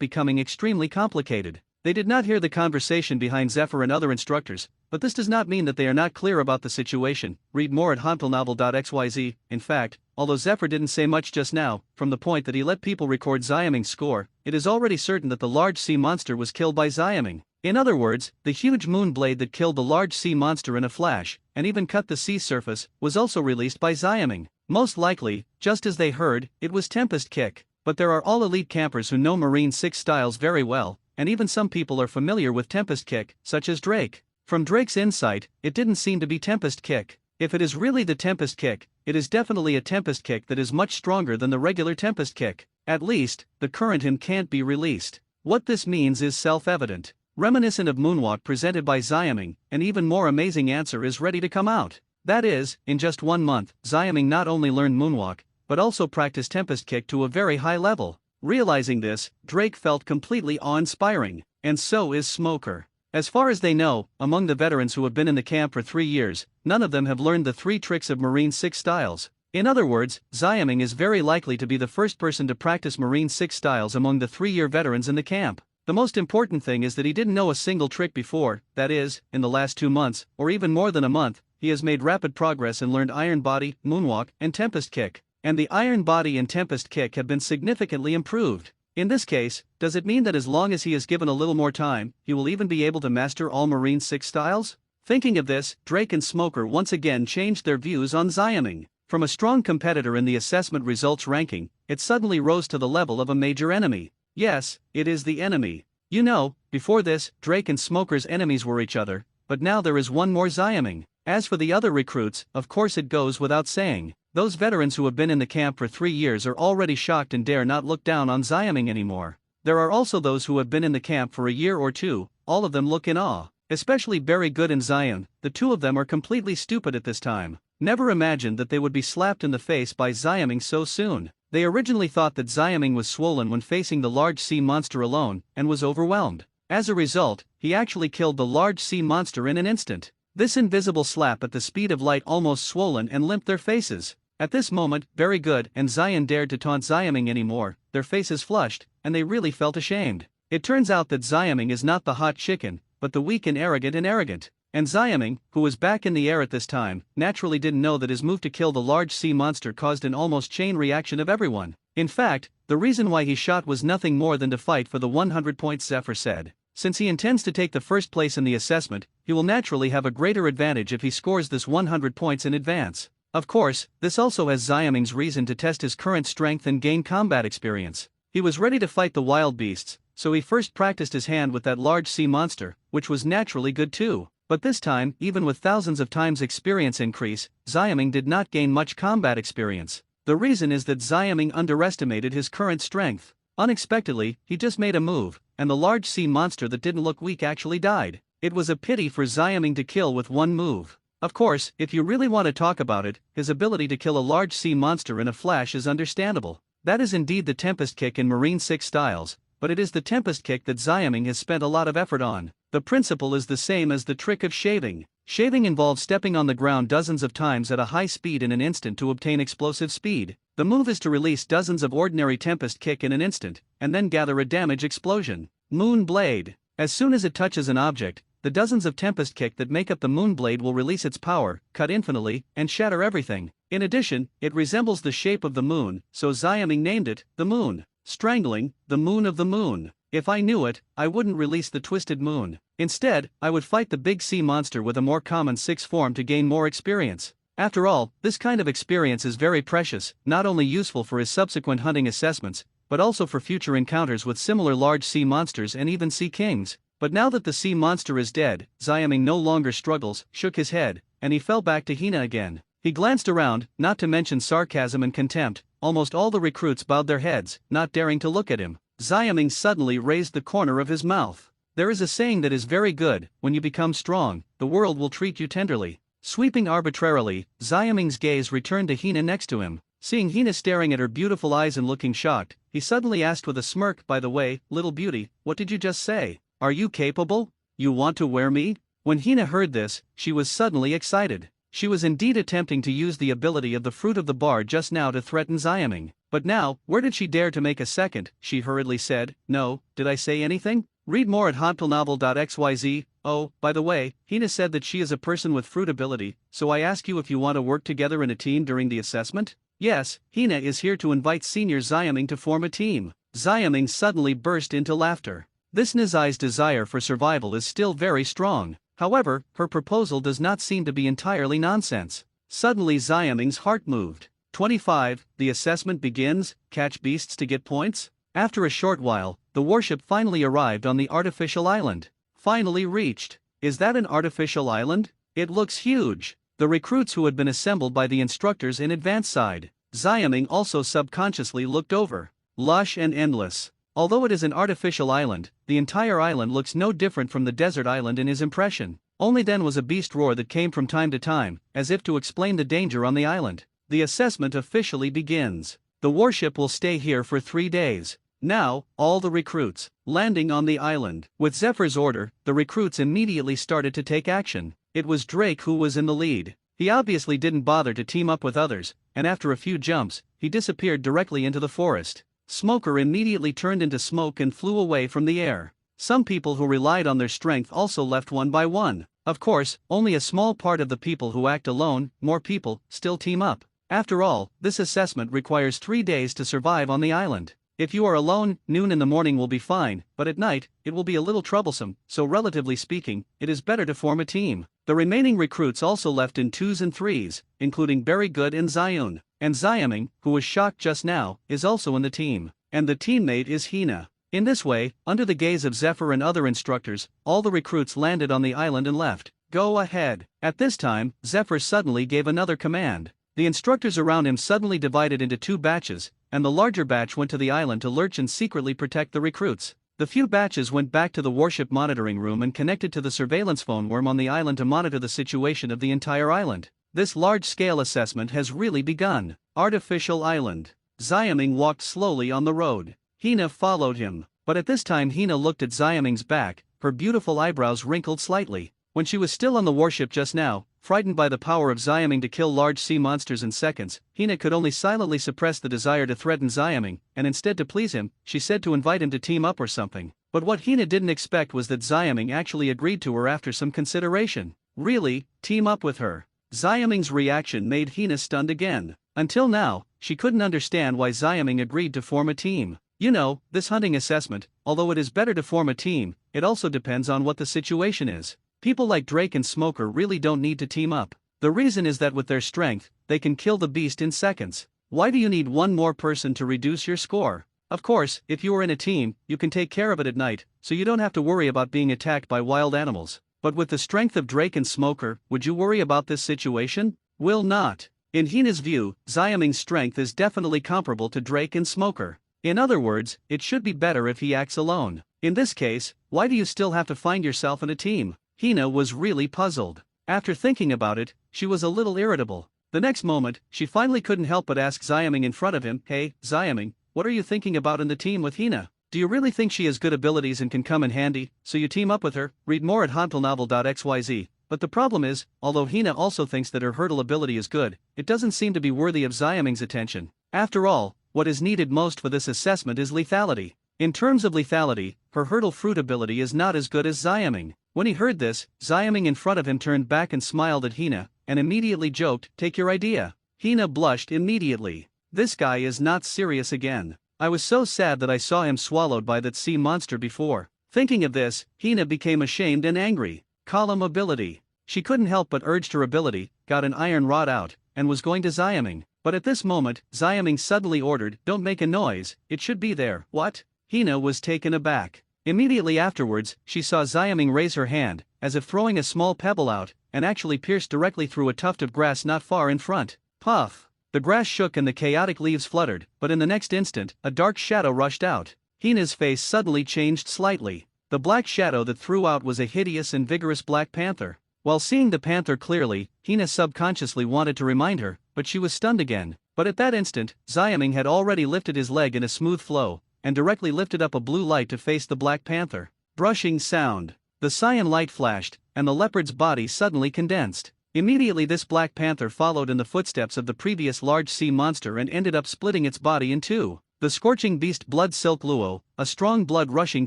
becoming extremely complicated. They did not hear the conversation behind Zephyr and other instructors, but this does not mean that they are not clear about the situation. Read more at hantelnovel.xyz. In fact, although Zephyr didn't say much just now, from the point that he let people record Xiaming's score, it is already certain that the large sea monster was killed by Xiaming. In other words, the huge moon blade that killed the large sea monster in a flash, and even cut the sea surface, was also released by Xiaming. Most likely, just as they heard, it was Tempest Kick. But there are all elite campers who know Marine 6 styles very well, and even some people are familiar with Tempest Kick, such as Drake. From Drake's insight, it didn't seem to be Tempest Kick. If it is really the Tempest Kick, it is definitely a Tempest Kick that is much stronger than the regular Tempest Kick. At least, the current him can't be released. What this means is self-evident. Reminiscent of moonwalk presented by Xiaming, an even more amazing answer is ready to come out. That is, in just 1 month, Xiaming not only learned moonwalk, but also practiced Tempest Kick to a very high level. Realizing this, Drake felt completely awe-inspiring, and so is Smoker. As far as they know, among the veterans who have been in the camp for 3 years, none of them have learned the 3 tricks of Marine 6 styles. In other words, Xiaming is very likely to be the first person to practice Marine 6 styles among the 3-year veterans in the camp. The most important thing is that he didn't know a single trick before, that is, in the last 2 months, or even more than a month, he has made rapid progress and learned Iron Body, Moonwalk, and Tempest Kick. And the Iron Body and Tempest Kick have been significantly improved. In this case, does it mean that as long as he is given a little more time, he will even be able to master all Marine 6 styles? Thinking of this, Drake and Smoker once again changed their views on Xiaming. From a strong competitor in the assessment results ranking, it suddenly rose to the level of a major enemy. Yes, it is the enemy. You know, before this, Drake and Smoker's enemies were each other, but now there is one more Xiaming. As for the other recruits, of course it goes without saying. Those veterans who have been in the camp for 3 years are already shocked and dare not look down on Xiaming anymore. There are also those who have been in the camp for a year or two, all of them look in awe. Especially Very Good and Zion, the 2 of them are completely stupid at this time. Never imagined that they would be slapped in the face by Xiaming so soon. They originally thought that Xiaming was swollen when facing the large sea monster alone, and was overwhelmed. As a result, he actually killed the large sea monster in an instant. This invisible slap at the speed of light almost swollen and limped their faces. At this moment, Very Good and Zion dared to taunt Xiaming anymore, their faces flushed, and they really felt ashamed. It turns out that Xiaming is not the hot chicken, but the weak and arrogant. And Xiaming, who was back in the air at this time, naturally didn't know that his move to kill the large sea monster caused an almost chain reaction of everyone. In fact, the reason why he shot was nothing more than to fight for the 100 points. Zephyr said. Since he intends to take the first place in the assessment, he will naturally have a greater advantage if he scores this 100 points in advance. Of course, this also has Xiaming's reason to test his current strength and gain combat experience. He was ready to fight the wild beasts, so he first practiced his hand with that large sea monster, which was naturally good too. But this time, even with thousands of times experience increase, Xiaming did not gain much combat experience. The reason is that Xiaming underestimated his current strength. Unexpectedly, he just made a move, and the large sea monster that didn't look weak actually died. It was a pity for Xiaming to kill with one move. Of course, if you really want to talk about it, his ability to kill a large sea monster in a flash is understandable. That is indeed the Tempest Kick in Marine 6 styles, but it is the Tempest Kick that Xiaming has spent a lot of effort on. The principle is the same as the trick of shaving. Shaving involves stepping on the ground dozens of times at a high speed in an instant to obtain explosive speed. The move is to release dozens of ordinary Tempest Kick in an instant, and then gather a damage explosion. Moon Blade. As soon as it touches an object, the dozens of Tempest Kick that make up the Moon Blade will release its power, cut infinitely, and shatter everything. In addition, it resembles the shape of the moon, so Xiaming named it, the Moon. Strangling, the Moon of the Moon. If I knew it, I wouldn't release the Twisted Moon. Instead, I would fight the big sea monster with a more common 6 form to gain more experience. After all, this kind of experience is very precious, not only useful for his subsequent hunting assessments, but also for future encounters with similar large sea monsters and even sea kings. But now that the sea monster is dead, Xiaming no longer struggles, shook his head, and he fell back to Hina again. He glanced around, not to mention sarcasm and contempt. Almost all the recruits bowed their heads, not daring to look at him. Xiaming suddenly raised the corner of his mouth. There is a saying that is very good: when you become strong, the world will treat you tenderly. Sweeping arbitrarily, Xiaming's gaze returned to Hina next to him. Seeing Hina staring at her beautiful eyes and looking shocked, he suddenly asked with a smirk, "By the way, little beauty, what did you just say? Are you capable? You want to wear me?" When Hina heard this, she was suddenly excited. She was indeed attempting to use the ability of the Fruit of the Bar just now to threaten Xiaming. But now, where did she dare to make a second? She hurriedly said, "No, did I say anything? Read more at hotpillnovel.xyz. Oh, by the way, Hina said that she is a person with fruit ability, so I ask you if you want to work together in a team during the assessment?" Yes, Hina is here to invite senior Xiaming to form a team. Xiaming suddenly burst into laughter. This Nizai's desire for survival is still very strong. However, her proposal does not seem to be entirely nonsense. Suddenly Xiaming's heart moved. 25. The assessment begins. Catch beasts to get points. After a short while, the warship finally arrived on the artificial island. Finally reached. Is that an artificial island? It looks huge. The recruits who had been assembled by the instructors in advance sighed. Xiaming also subconsciously looked over. lush and endless. Although it is an artificial island, the entire island looks no different from the desert island in his impression. Only then was a beast roar that came from time to time, as if to explain the danger on the island. The assessment officially begins. The warship will stay here for 3 days. Now, all the recruits, landing on the island. With Zephyr's order, the recruits immediately started to take action. It was Drake who was in the lead. He obviously didn't bother to team up with others, and after a few jumps, he disappeared directly into the forest. Smoker immediately turned into smoke and flew away from the air. Some people who relied on their strength also left one by one. Of course, only a small part of the people who act alone, more people, still team up. After all, this assessment requires 3 days to survive on the island. If you are alone, noon in the morning will be fine, but at night, it will be a little troublesome, so relatively speaking, it is better to form a team. The remaining recruits also left in 2s and 3s, including Very Good and Zayun. And Xiaming, who was shocked just now, is also in the team. And the teammate is Hina. In this way, under the gaze of Zephyr and other instructors, all the recruits landed on the island and left. Go ahead. At this time, Zephyr suddenly gave another command. The instructors around him suddenly divided into 2 batches, and the larger batch went to the island to lurch and secretly protect the recruits. The few batches went back to the warship monitoring room and connected to the surveillance phone worm on the island to monitor the situation of the entire island. This large-scale assessment has really begun. Artificial island. Xiaming walked slowly on the road. Hina followed him, but at this time Hina looked at Xiaming's back, her beautiful eyebrows wrinkled slightly. When she was still on the warship just now, frightened by the power of Xiaming to kill large sea monsters in seconds, Hina could only silently suppress the desire to threaten Xiaming, and instead to please him, she said to invite him to team up or something. But what Hina didn't expect was that Xiaming actually agreed to her after some consideration. Really, team up with her? Xiaming's reaction made Hina stunned again. Until now, she couldn't understand why Xiaming agreed to form a team. You know, this hunting assessment, although it is better to form a team, it also depends on what the situation is. People like Drake and Smoker really don't need to team up. The reason is that with their strength, they can kill the beast in seconds. Why do you need one more person to reduce your score? Of course, if you are in a team, you can take care of it at night, so you don't have to worry about being attacked by wild animals. But with the strength of Drake and Smoker, would you worry about this situation? Will not. In Hina's view, Xiaming's strength is definitely comparable to Drake and Smoker. In other words, it should be better if he acts alone. In this case, why do you still have to find yourself in a team? Hina was really puzzled. After thinking about it, she was a little irritable. The next moment, she finally couldn't help but ask Xiaming in front of him, "Hey, Xiaming, what are you thinking about in the team with Hina? Do you really think she has good abilities and can come in handy, so you team up with her?" Read more at hantelnovel.xyz. But the problem is, although Hina also thinks that her hurdle ability is good, it doesn't seem to be worthy of Xiaming's attention. After all, what is needed most for this assessment is lethality. In terms of lethality, her hurdle fruit ability is not as good as Xiaming. When he heard this, Xiaming in front of him turned back and smiled at Hina, and immediately joked, "Take your idea." Hina blushed immediately. This guy is not serious again. I was so sad that I saw him swallowed by that sea monster before. Thinking of this, Hina became ashamed and angry. Column ability. She couldn't help but urged her ability, got an iron rod out, and was going to Xiaming. But at this moment, Xiaming suddenly ordered, "Don't make a noise, it should be there." What? Hina was taken aback. Immediately afterwards, she saw Xiaming raise her hand, as if throwing a small pebble out, and actually pierced directly through a tuft of grass not far in front. Puff! The grass shook and the chaotic leaves fluttered, but in the next instant, a dark shadow rushed out. Hina's face suddenly changed slightly. The black shadow that threw out was a hideous and vigorous black panther. While seeing the panther clearly, Hina subconsciously wanted to remind her, but she was stunned again. But at that instant, Xiaming had already lifted his leg in a smooth flow, and directly lifted up a blue light to face the black panther. Brushing sound. The cyan light flashed, and the leopard's body suddenly condensed. Immediately this black panther followed in the footsteps of the previous large sea monster and ended up splitting its body in two. The scorching beast blood silk luo, a strong blood rushing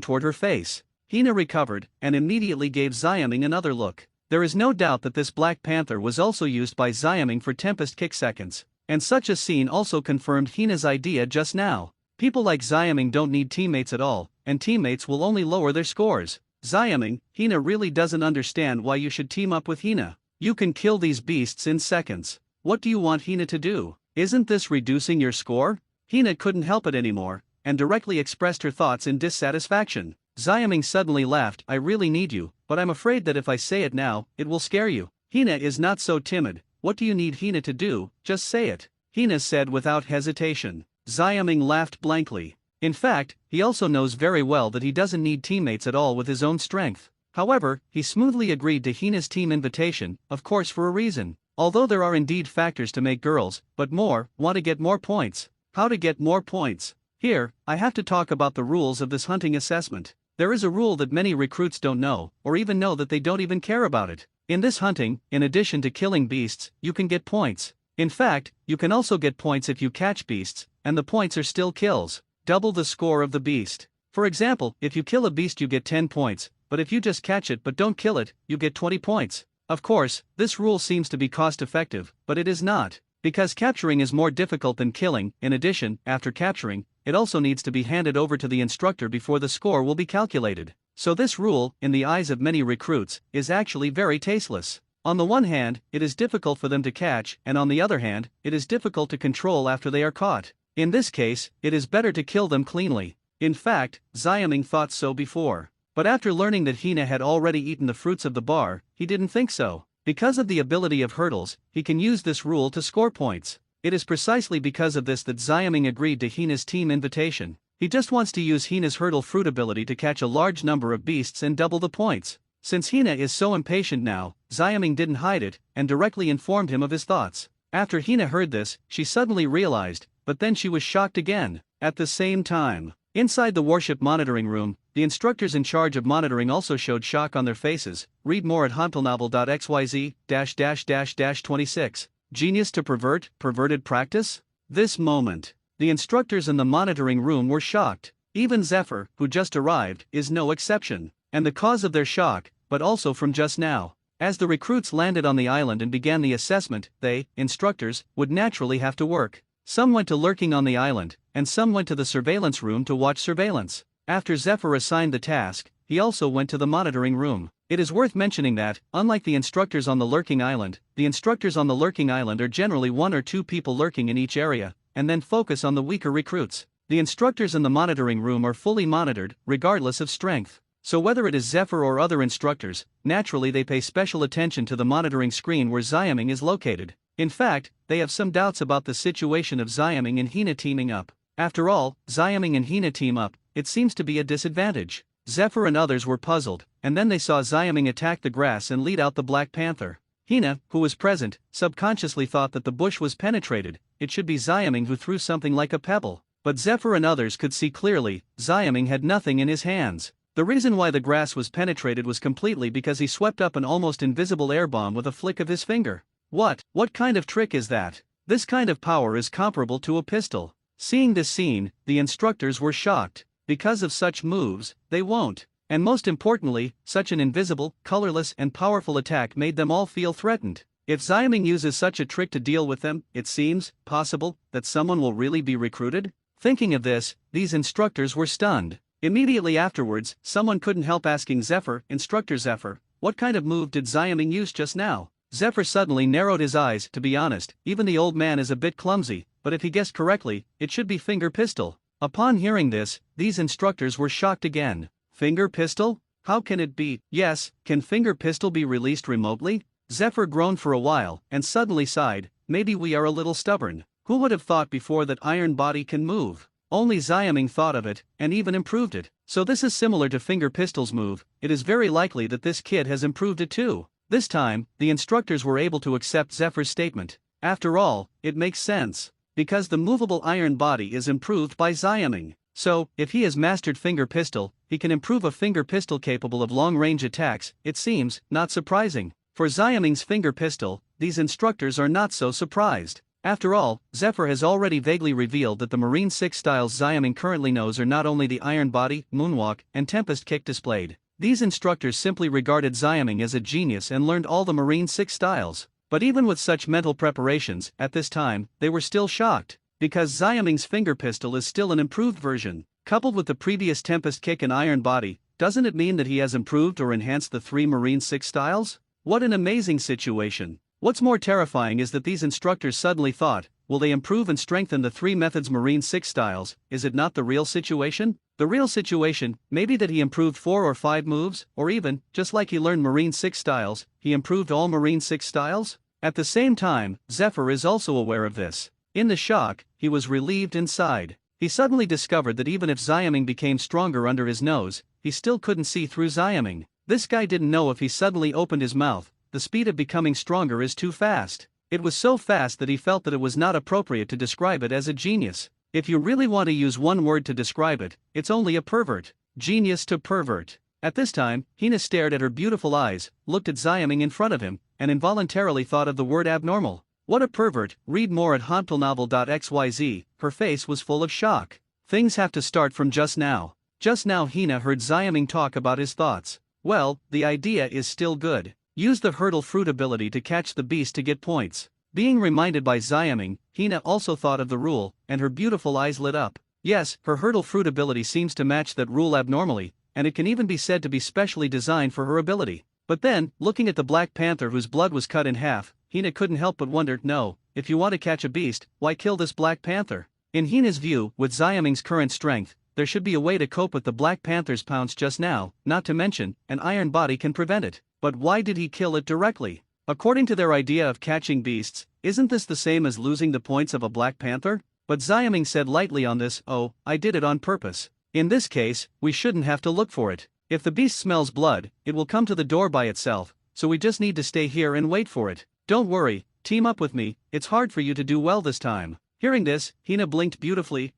toward her face. Hina recovered, and immediately gave Xiaming another look. There is no doubt that this black panther was also used by Xiaming for Tempest kick seconds, and such a scene also confirmed Hina's idea just now. People like Xiaming don't need teammates at all, and teammates will only lower their scores. Xiaming, Hina really doesn't understand why you should team up with Hina. You can kill these beasts in seconds. What do you want Hina to do? Isn't this reducing your score? Hina couldn't help it anymore, and directly expressed her thoughts in dissatisfaction. Xiaming suddenly laughed, "I really need you, but I'm afraid that if I say it now, it will scare you." Hina is not so timid. What do you need Hina to do? Just say it. Hina said without hesitation. Xiaming laughed blankly. In fact, he also knows very well that he doesn't need teammates at all with his own strength. However, he smoothly agreed to Hina's team invitation, of course for a reason. Although there are indeed factors to make girls, but more, want to get more points. How to get more points? Here, I have to talk about the rules of this hunting assessment. There is a rule that many recruits don't know, or even know that they don't even care about it. In this hunting, in addition to killing beasts, you can get points. In fact, you can also get points if you catch beasts, and the points are still kills. Double the score of the beast. For example, if you kill a beast you get 10 points, but if you just catch it but don't kill it, you get 20 points. Of course, this rule seems to be cost-effective, but it is not. Because capturing is more difficult than killing. In addition, after capturing, it also needs to be handed over to the instructor before the score will be calculated. So this rule, in the eyes of many recruits, is actually very tasteless. On the one hand, it is difficult for them to catch, and on the other hand, it is difficult to control after they are caught. In this case, it is better to kill them cleanly. In fact, Xiaoming thought so before. But after learning that Hina had already eaten the fruits of the bar, he didn't think so. Because of the ability of hurdles, he can use this rule to score points. It is precisely because of this that Xiaoming agreed to Hina's team invitation. He just wants to use Hina's hurdle fruit ability to catch a large number of beasts and double the points. Since Hina is so impatient now, Xiaoming didn't hide it, and directly informed him of his thoughts. After Hina heard this, she suddenly realized, but then she was shocked again. At the same time, inside the warship monitoring room, the instructors in charge of monitoring also showed shock on their faces. Read more at hantelnovel.xyz-26. Genius to perverted practice? This moment, the instructors in the monitoring room were shocked. Even Zephyr, who just arrived, is no exception. And the cause of their shock, but also from just now. As the recruits landed on the island and began the assessment, they, instructors, would naturally have to work. Some went to lurking on the island, and some went to the surveillance room to watch surveillance. After Zephyr assigned the task, he also went to the monitoring room. It is worth mentioning that, unlike the instructors on the lurking island, the instructors on the lurking island are generally 1 or 2 people lurking in each area, and then focus on the weaker recruits. The instructors in the monitoring room are fully monitored, regardless of strength. So whether it is Zephyr or other instructors, naturally they pay special attention to the monitoring screen where Xiaoming is located. In fact, they have some doubts about the situation of Xiaoming and Hina teaming up. After all, Xiaoming and Hina team up, it seems to be a disadvantage. Zephyr and others were puzzled, and then they saw Xiaoming attack the grass and lead out the Black Panther. Hina, who was present, subconsciously thought that the bush was penetrated. It should be Xiaoming who threw something like a pebble. But Zephyr and others could see clearly, Xiaoming had nothing in his hands. The reason why the grass was penetrated was completely because he swept up an almost invisible air bomb with a flick of his finger. What kind of trick is that? This kind of power is comparable to a pistol. Seeing this scene, the instructors were shocked. Because of such moves, they won't. And most importantly, such an invisible, colorless and powerful attack made them all feel threatened. If Xiaoming uses such a trick to deal with them, it seems possible that someone will really be recruited. Thinking of this, these instructors were stunned. Immediately afterwards, someone couldn't help asking Zephyr, Instructor Zephyr, what kind of move did Xiaoming use just now? Zephyr suddenly narrowed his eyes. To be honest, even the old man is a bit clumsy, but if he guessed correctly, it should be finger pistol. Upon hearing this, these instructors were shocked again. Finger pistol? How can it be? Yes, can finger pistol be released remotely? Zephyr groaned for a while, and suddenly sighed, maybe we are a little stubborn. Who would have thought before that iron body can move? Only Xiaoming thought of it, and even improved it. So this is similar to finger pistol's move. It is very likely that this kid has improved it too. This time, the instructors were able to accept Zephyr's statement. After all, it makes sense. Because the movable iron body is improved by Xiaoming. So, if he has mastered finger pistol, he can improve a finger pistol capable of long-range attacks. It seems not surprising. For Xiaoming's finger pistol, these instructors are not so surprised. After all, Zephyr has already vaguely revealed that the Marine 6 styles Xiaoming currently knows are not only the Iron Body, Moonwalk, and Tempest Kick displayed. These instructors simply regarded Xiaoming as a genius and learned all the Marine 6 styles. But even with such mental preparations, at this time, they were still shocked. Because Xiaoming's finger pistol is still an improved version. Coupled with the previous Tempest Kick and Iron Body, doesn't it mean that he has improved or enhanced the 3 Marine 6 styles? What an amazing situation. What's more terrifying is that these instructors suddenly thought, will they improve and strengthen the 3 methods Marine 6 styles? Is it not the real situation? The real situation, maybe that he improved 4 or 5 moves, or even, just like he learned Marine 6 styles, he improved all Marine 6 styles? At the same time, Zephyr is also aware of this. In the shock, he was relieved and sighed. he suddenly discovered that even if Xiaming became stronger under his nose, he still couldn't see through Xiaming. This guy didn't know if he suddenly opened his mouth, the speed of becoming stronger is too fast. It was so fast that he felt that it was not appropriate to describe it as a genius. If you really want to use one word to describe it, it's only a pervert. Genius to pervert. At this time, Hina stared at her beautiful eyes, looked at Xiaming in front of him, and involuntarily thought of the word abnormal. What a pervert. Read more at hauntplenovel.xyz. Her face was full of shock. Things have to start from just now. Just now Hina heard Xiaming talk about his thoughts. Well, the idea is still good. Use the hurdle fruit ability to catch the beast to get points. Being reminded by Xiaming, Hina also thought of the rule, and her beautiful eyes lit up. Yes, her hurdle fruit ability seems to match that rule abnormally, and it can even be said to be specially designed for her ability. But then, looking at the Black Panther whose blood was cut in half, Hina couldn't help but wonder, no, if you want to catch a beast, why kill this Black Panther? In Hina's view, with Xiaming's current strength, there should be a way to cope with the Black Panther's pounce just now, not to mention, an iron body can prevent it. But why did he kill it directly? According to their idea of catching beasts, isn't this the same as losing the points of a Black Panther? But Xiaming said lightly on this, oh, I did it on purpose. In this case, we shouldn't have to look for it. If the beast smells blood, it will come to the door by itself, so we just need to stay here and wait for it. Don't worry, team up with me, it's hard for you to do well this time. Hearing this, Hina blinked beautifully,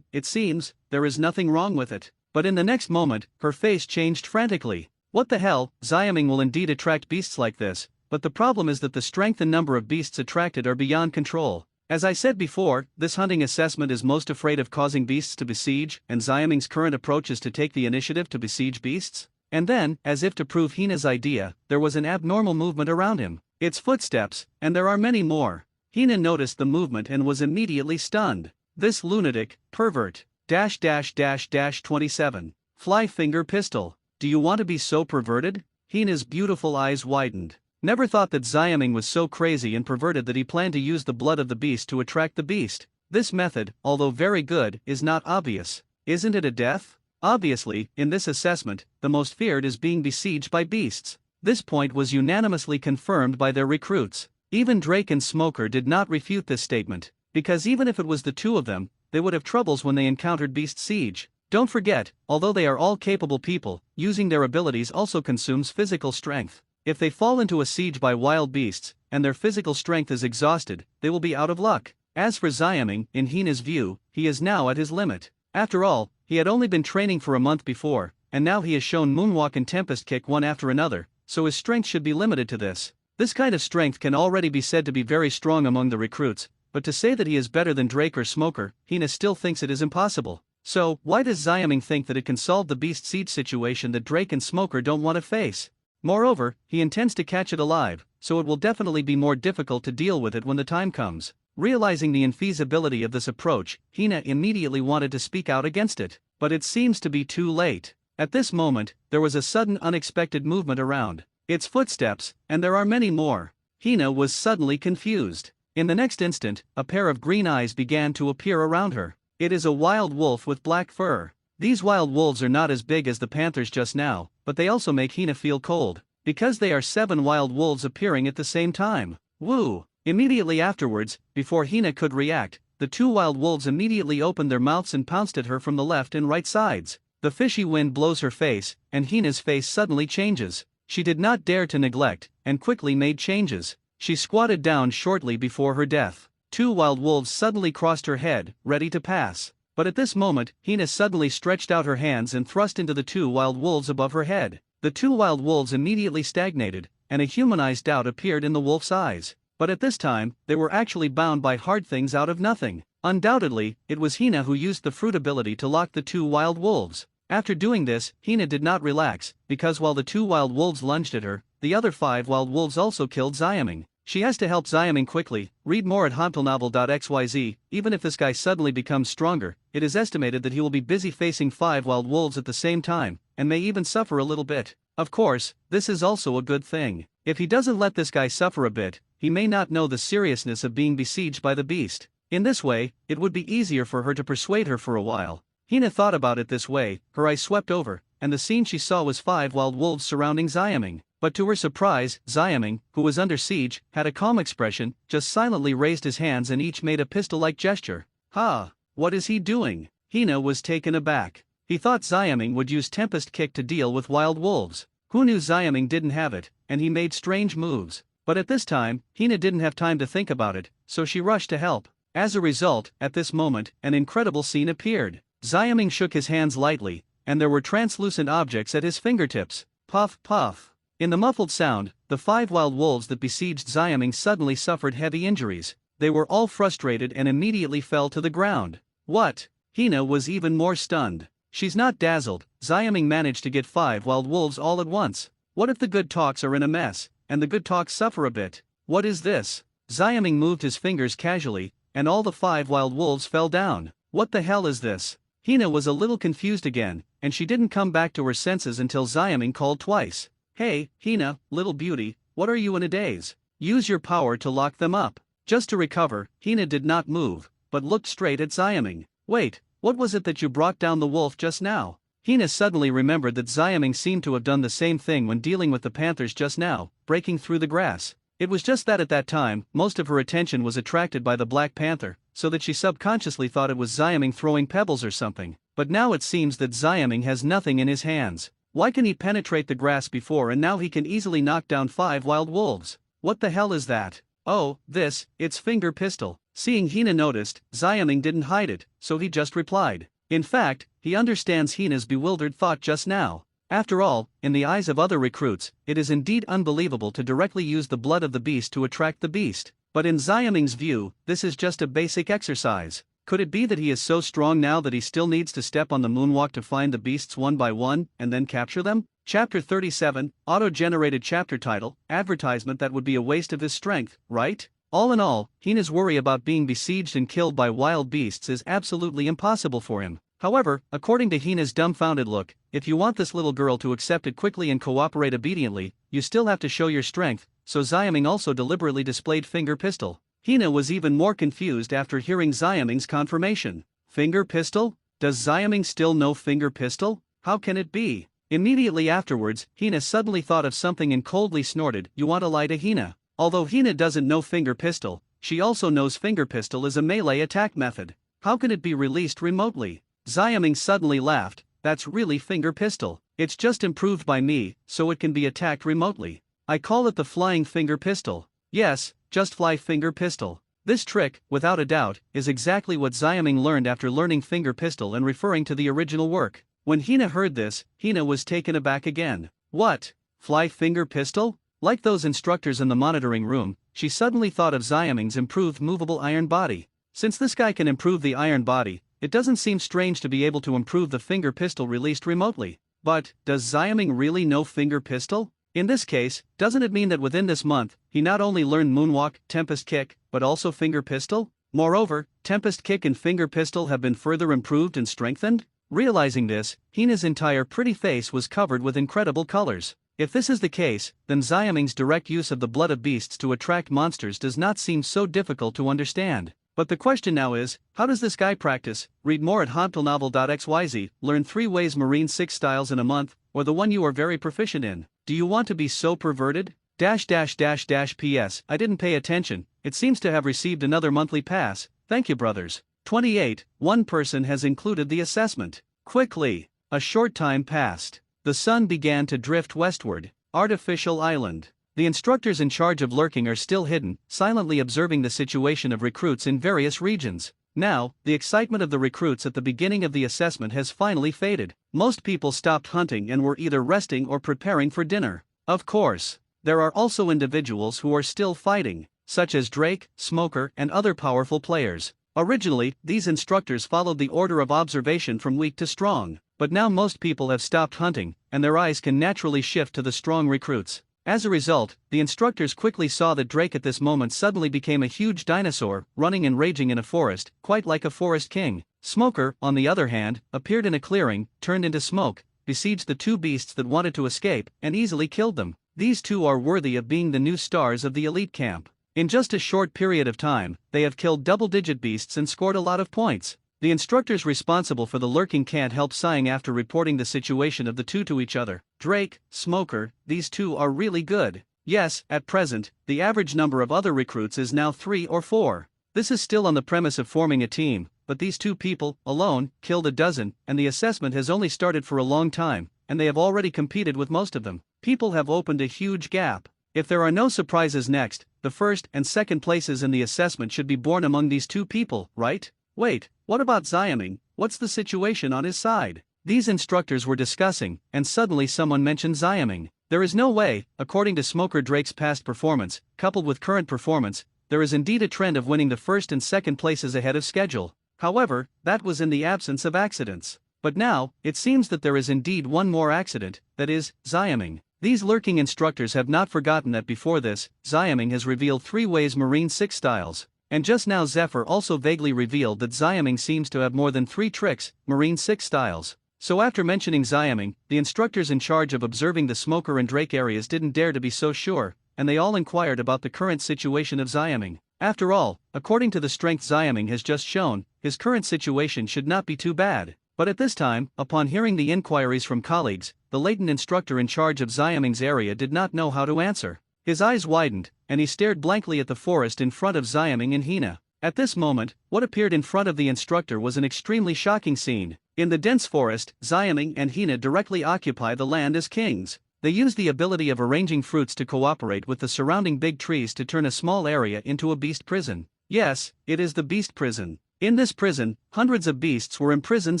it seems, there is nothing wrong with it. But in the next moment, her face changed frantically. What the hell, Xiaming will indeed attract beasts like this, but the problem is that the strength and number of beasts attracted are beyond control. As I said before, this hunting assessment is most afraid of causing beasts to besiege, and Xiaming's current approach is to take the initiative to besiege beasts. And then, as if to prove Hina's idea, there was an abnormal movement around him. It's footsteps, and there are many more. Hina noticed the movement and was immediately stunned. This lunatic, pervert, --27. Fly finger pistol. Do you want to be so perverted? Hina's beautiful eyes widened. Never thought that Xiaming was so crazy and perverted that he planned to use the blood of the beast to attract the beast. This method, although very good, is not obvious. Isn't it a death? Obviously, in this assessment, the most feared is being besieged by beasts. This point was unanimously confirmed by their recruits. Even Drake and Smoker did not refute this statement, because even if it was the two of them, they would have troubles when they encountered beast siege. Don't forget, although they are all capable people, using their abilities also consumes physical strength. If they fall into a siege by wild beasts, and their physical strength is exhausted, they will be out of luck. As for Xiaming, in Hina's view, he is now at his limit. After all, he had only been training for a month before, and now he has shown Moonwalk and Tempest Kick one after another, so his strength should be limited to this. This kind of strength can already be said to be very strong among the recruits, but to say that he is better than Drake or Smoker, Hina still thinks it is impossible. So, why does Xiaming think that it can solve the beast siege situation that Drake and Smoker don't want to face? Moreover, he intends to catch it alive, so it will definitely be more difficult to deal with it when the time comes. Realizing the infeasibility of this approach, Hina immediately wanted to speak out against it, but it seems to be too late. At this moment, there was a sudden unexpected movement around. It's footsteps, and there are many more. Hina was suddenly confused. In the next instant, a pair of green eyes began to appear around her. It is a wild wolf with black fur. These wild wolves are not as big as the panthers just now, but they also make Hina feel cold, because they are 7 wild wolves appearing at the same time. Woo! Immediately afterwards, before Hina could react, the 2 wild wolves immediately opened their mouths and pounced at her from the left and right sides. The fishy wind blows her face, and Hina's face suddenly changes. She did not dare to neglect, and quickly made changes. She squatted down shortly before her death. 2 wild wolves suddenly crossed her head, ready to pass. But at this moment, Hina suddenly stretched out her hands and thrust into the 2 wild wolves above her head. The 2 wild wolves immediately stagnated, and a humanized doubt appeared in the wolf's eyes. But at this time, they were actually bound by hard things out of nothing. Undoubtedly, it was Hina who used the fruit ability to lock the 2 wild wolves. After doing this, Hina did not relax, because while the 2 wild wolves lunged at her, the other 5 wild wolves also killed Xiaming. She has to help Xiaming quickly. Read more at hauntplenovel.xyz. Even if this guy suddenly becomes stronger, it is estimated that he will be busy facing 5 wild wolves at the same time, and may even suffer a little bit. Of course, this is also a good thing. If he doesn't let this guy suffer a bit, he may not know the seriousness of being besieged by the beast. In this way, it would be easier for her to persuade her for a while. Hina thought about it this way, her eyes swept over, and the scene she saw was 5 wild wolves surrounding Xiaming. But to her surprise, Xiaming, who was under siege, had a calm expression, just silently raised his hands and each made a pistol-like gesture. Ha! What is he doing? Hina was taken aback. He thought Xiaming would use Tempest Kick to deal with wild wolves. Who knew Xiaming didn't have it, and he made strange moves. But at this time, Hina didn't have time to think about it, so she rushed to help. As a result, at this moment, an incredible scene appeared. Xiaming shook his hands lightly, and there were translucent objects at his fingertips. Puff, puff. In the muffled sound, the 5 wild wolves that besieged Xiaming suddenly suffered heavy injuries. They were all frustrated and immediately fell to the ground. What? Hina was even more stunned. She's not dazzled. Xiaming managed to get 5 wild wolves all at once. What if the good talks are in a mess, and the good talks suffer a bit? What is this? Xiaming moved his fingers casually, and all the 5 wild wolves fell down. What the hell is this? Hina was a little confused again, and she didn't come back to her senses until Xiaming called twice. Hey, Hina, little beauty, what are you in a daze? Use your power to lock them up. Just to recover, Hina did not move, but looked straight at Xiaming. Wait, what was it that you brought down the wolf just now? Hina suddenly remembered that Xiaming seemed to have done the same thing when dealing with the panthers just now, breaking through the grass. It was just that at that time, most of her attention was attracted by the Black Panther, so that she subconsciously thought it was Xiaming throwing pebbles or something. But now it seems that Xiaming has nothing in his hands. Why can he penetrate the grass before and now he can easily knock down 5 wild wolves? What the hell is that? Oh, it's finger pistol. Seeing Hina noticed, Xiaming didn't hide it, so he just replied. In fact, he understands Hina's bewildered thought just now. After all, in the eyes of other recruits, it is indeed unbelievable to directly use the blood of the beast to attract the beast. But in Xiaming's view, this is just a basic exercise. Could it be that he is so strong now that he still needs to step on the moonwalk to find the beasts one by one, and then capture them? Chapter 37, Auto-generated chapter title, advertisement. That would be a waste of his strength, right? All in all, Hina's worry about being besieged and killed by wild beasts is absolutely impossible for him. However, according to Hina's dumbfounded look, if you want this little girl to accept it quickly and cooperate obediently, you still have to show your strength, so Xiaming also deliberately displayed finger pistol. Hina was even more confused after hearing Xiaming's confirmation. Finger pistol? Does Xiaming still know finger pistol? How can it be? Immediately afterwards, Hina suddenly thought of something and coldly snorted, "You want to lie to Hina?" Although Hina doesn't know finger pistol, she also knows finger pistol is a melee attack method. How can it be released remotely? Xiaming suddenly laughed. That's really finger pistol. It's just improved by me, so it can be attacked remotely. I call it the flying finger pistol. Yes, just fly finger pistol. This trick, without a doubt, is exactly what Xiaming learned after learning finger pistol and referring to the original work. When Hina heard this, Hina was taken aback again. What? Fly finger pistol? Like those instructors in the monitoring room, she suddenly thought of Xiaming's improved movable iron body. Since this guy can improve the iron body, it doesn't seem strange to be able to improve the finger pistol released remotely. But, does Xiaming really know finger pistol? In this case, doesn't it mean that within this month, he not only learned Moonwalk, Tempest Kick, but also finger pistol? Moreover, Tempest Kick and finger pistol have been further improved and strengthened? Realizing this, Hina's entire pretty face was covered with incredible colors. If this is the case, then Xiaming's direct use of the blood of beasts to attract monsters does not seem so difficult to understand. But the question now is, how does this guy practice? Read more at hobtelnovel.xyz. Learn 3 ways Marine 6 styles in a month, or the one you are very proficient in. Do you want to be so perverted? P.S. I didn't pay attention. It seems to have received another monthly pass. Thank you, brothers. 28. One person has included the assessment. Quickly. A short time passed. The sun began to drift westward. Artificial Island. The instructors in charge of lurking are still hidden, silently observing the situation of recruits in various regions. Now, the excitement of the recruits at the beginning of the assessment has finally faded. Most people stopped hunting and were either resting or preparing for dinner. Of course, there are also individuals who are still fighting, such as Drake, Smoker, and other powerful players. Originally, these instructors followed the order of observation from weak to strong, but now most people have stopped hunting, and their eyes can naturally shift to the strong recruits. As a result, the instructors quickly saw that Drake at this moment suddenly became a huge dinosaur, running and raging in a forest, quite like a forest king. Smoker, on the other hand, appeared in a clearing, turned into smoke, besieged the 2 beasts that wanted to escape, and easily killed them. These 2 are worthy of being the new stars of the elite camp. In just a short period of time, they have killed double-digit beasts and scored a lot of points. The instructors responsible for the lurking can't help sighing after reporting the situation of the 2 to each other. Drake, Smoker, these 2 are really good. Yes, at present, the average number of other recruits is now 3 or 4. This is still on the premise of forming a team, but these two people, alone, killed a dozen, and the assessment has only started for a long time, and they have already competed with most of them. People have opened a huge gap. If there are no surprises next, the first and second places in the assessment should be born among these two people, right? Wait, what about Xiaming? What's the situation on his side? These instructors were discussing, and suddenly someone mentioned Xiaming. There is no way, according to Smoker Drake's past performance, coupled with current performance, there is indeed a trend of winning the first and second places ahead of schedule. However, that was in the absence of accidents. But now, it seems that there is indeed one more accident, that is, Xiaming. These lurking instructors have not forgotten that before this, Xiaming has revealed 3 ways Marine 6 styles. And just now Zephyr also vaguely revealed that Xiaming seems to have more than 3 tricks, Marine 6 styles. So after mentioning Xiaming, the instructors in charge of observing the Smoker and Drake areas didn't dare to be so sure, and they all inquired about the current situation of Xiaming. After all, according to the strength Xiaming has just shown, his current situation should not be too bad. But at this time, upon hearing the inquiries from colleagues, the latent instructor in charge of Xiaming's area did not know how to answer. His eyes widened, and he stared blankly at the forest in front of Xiaming and Hina. At this moment, what appeared in front of the instructor was an extremely shocking scene. In the dense forest, Xiaming and Hina directly occupy the land as kings. They use the ability of arranging fruits to cooperate with the surrounding big trees to turn a small area into a beast prison. Yes, it is the beast prison. In this prison, hundreds of beasts were imprisoned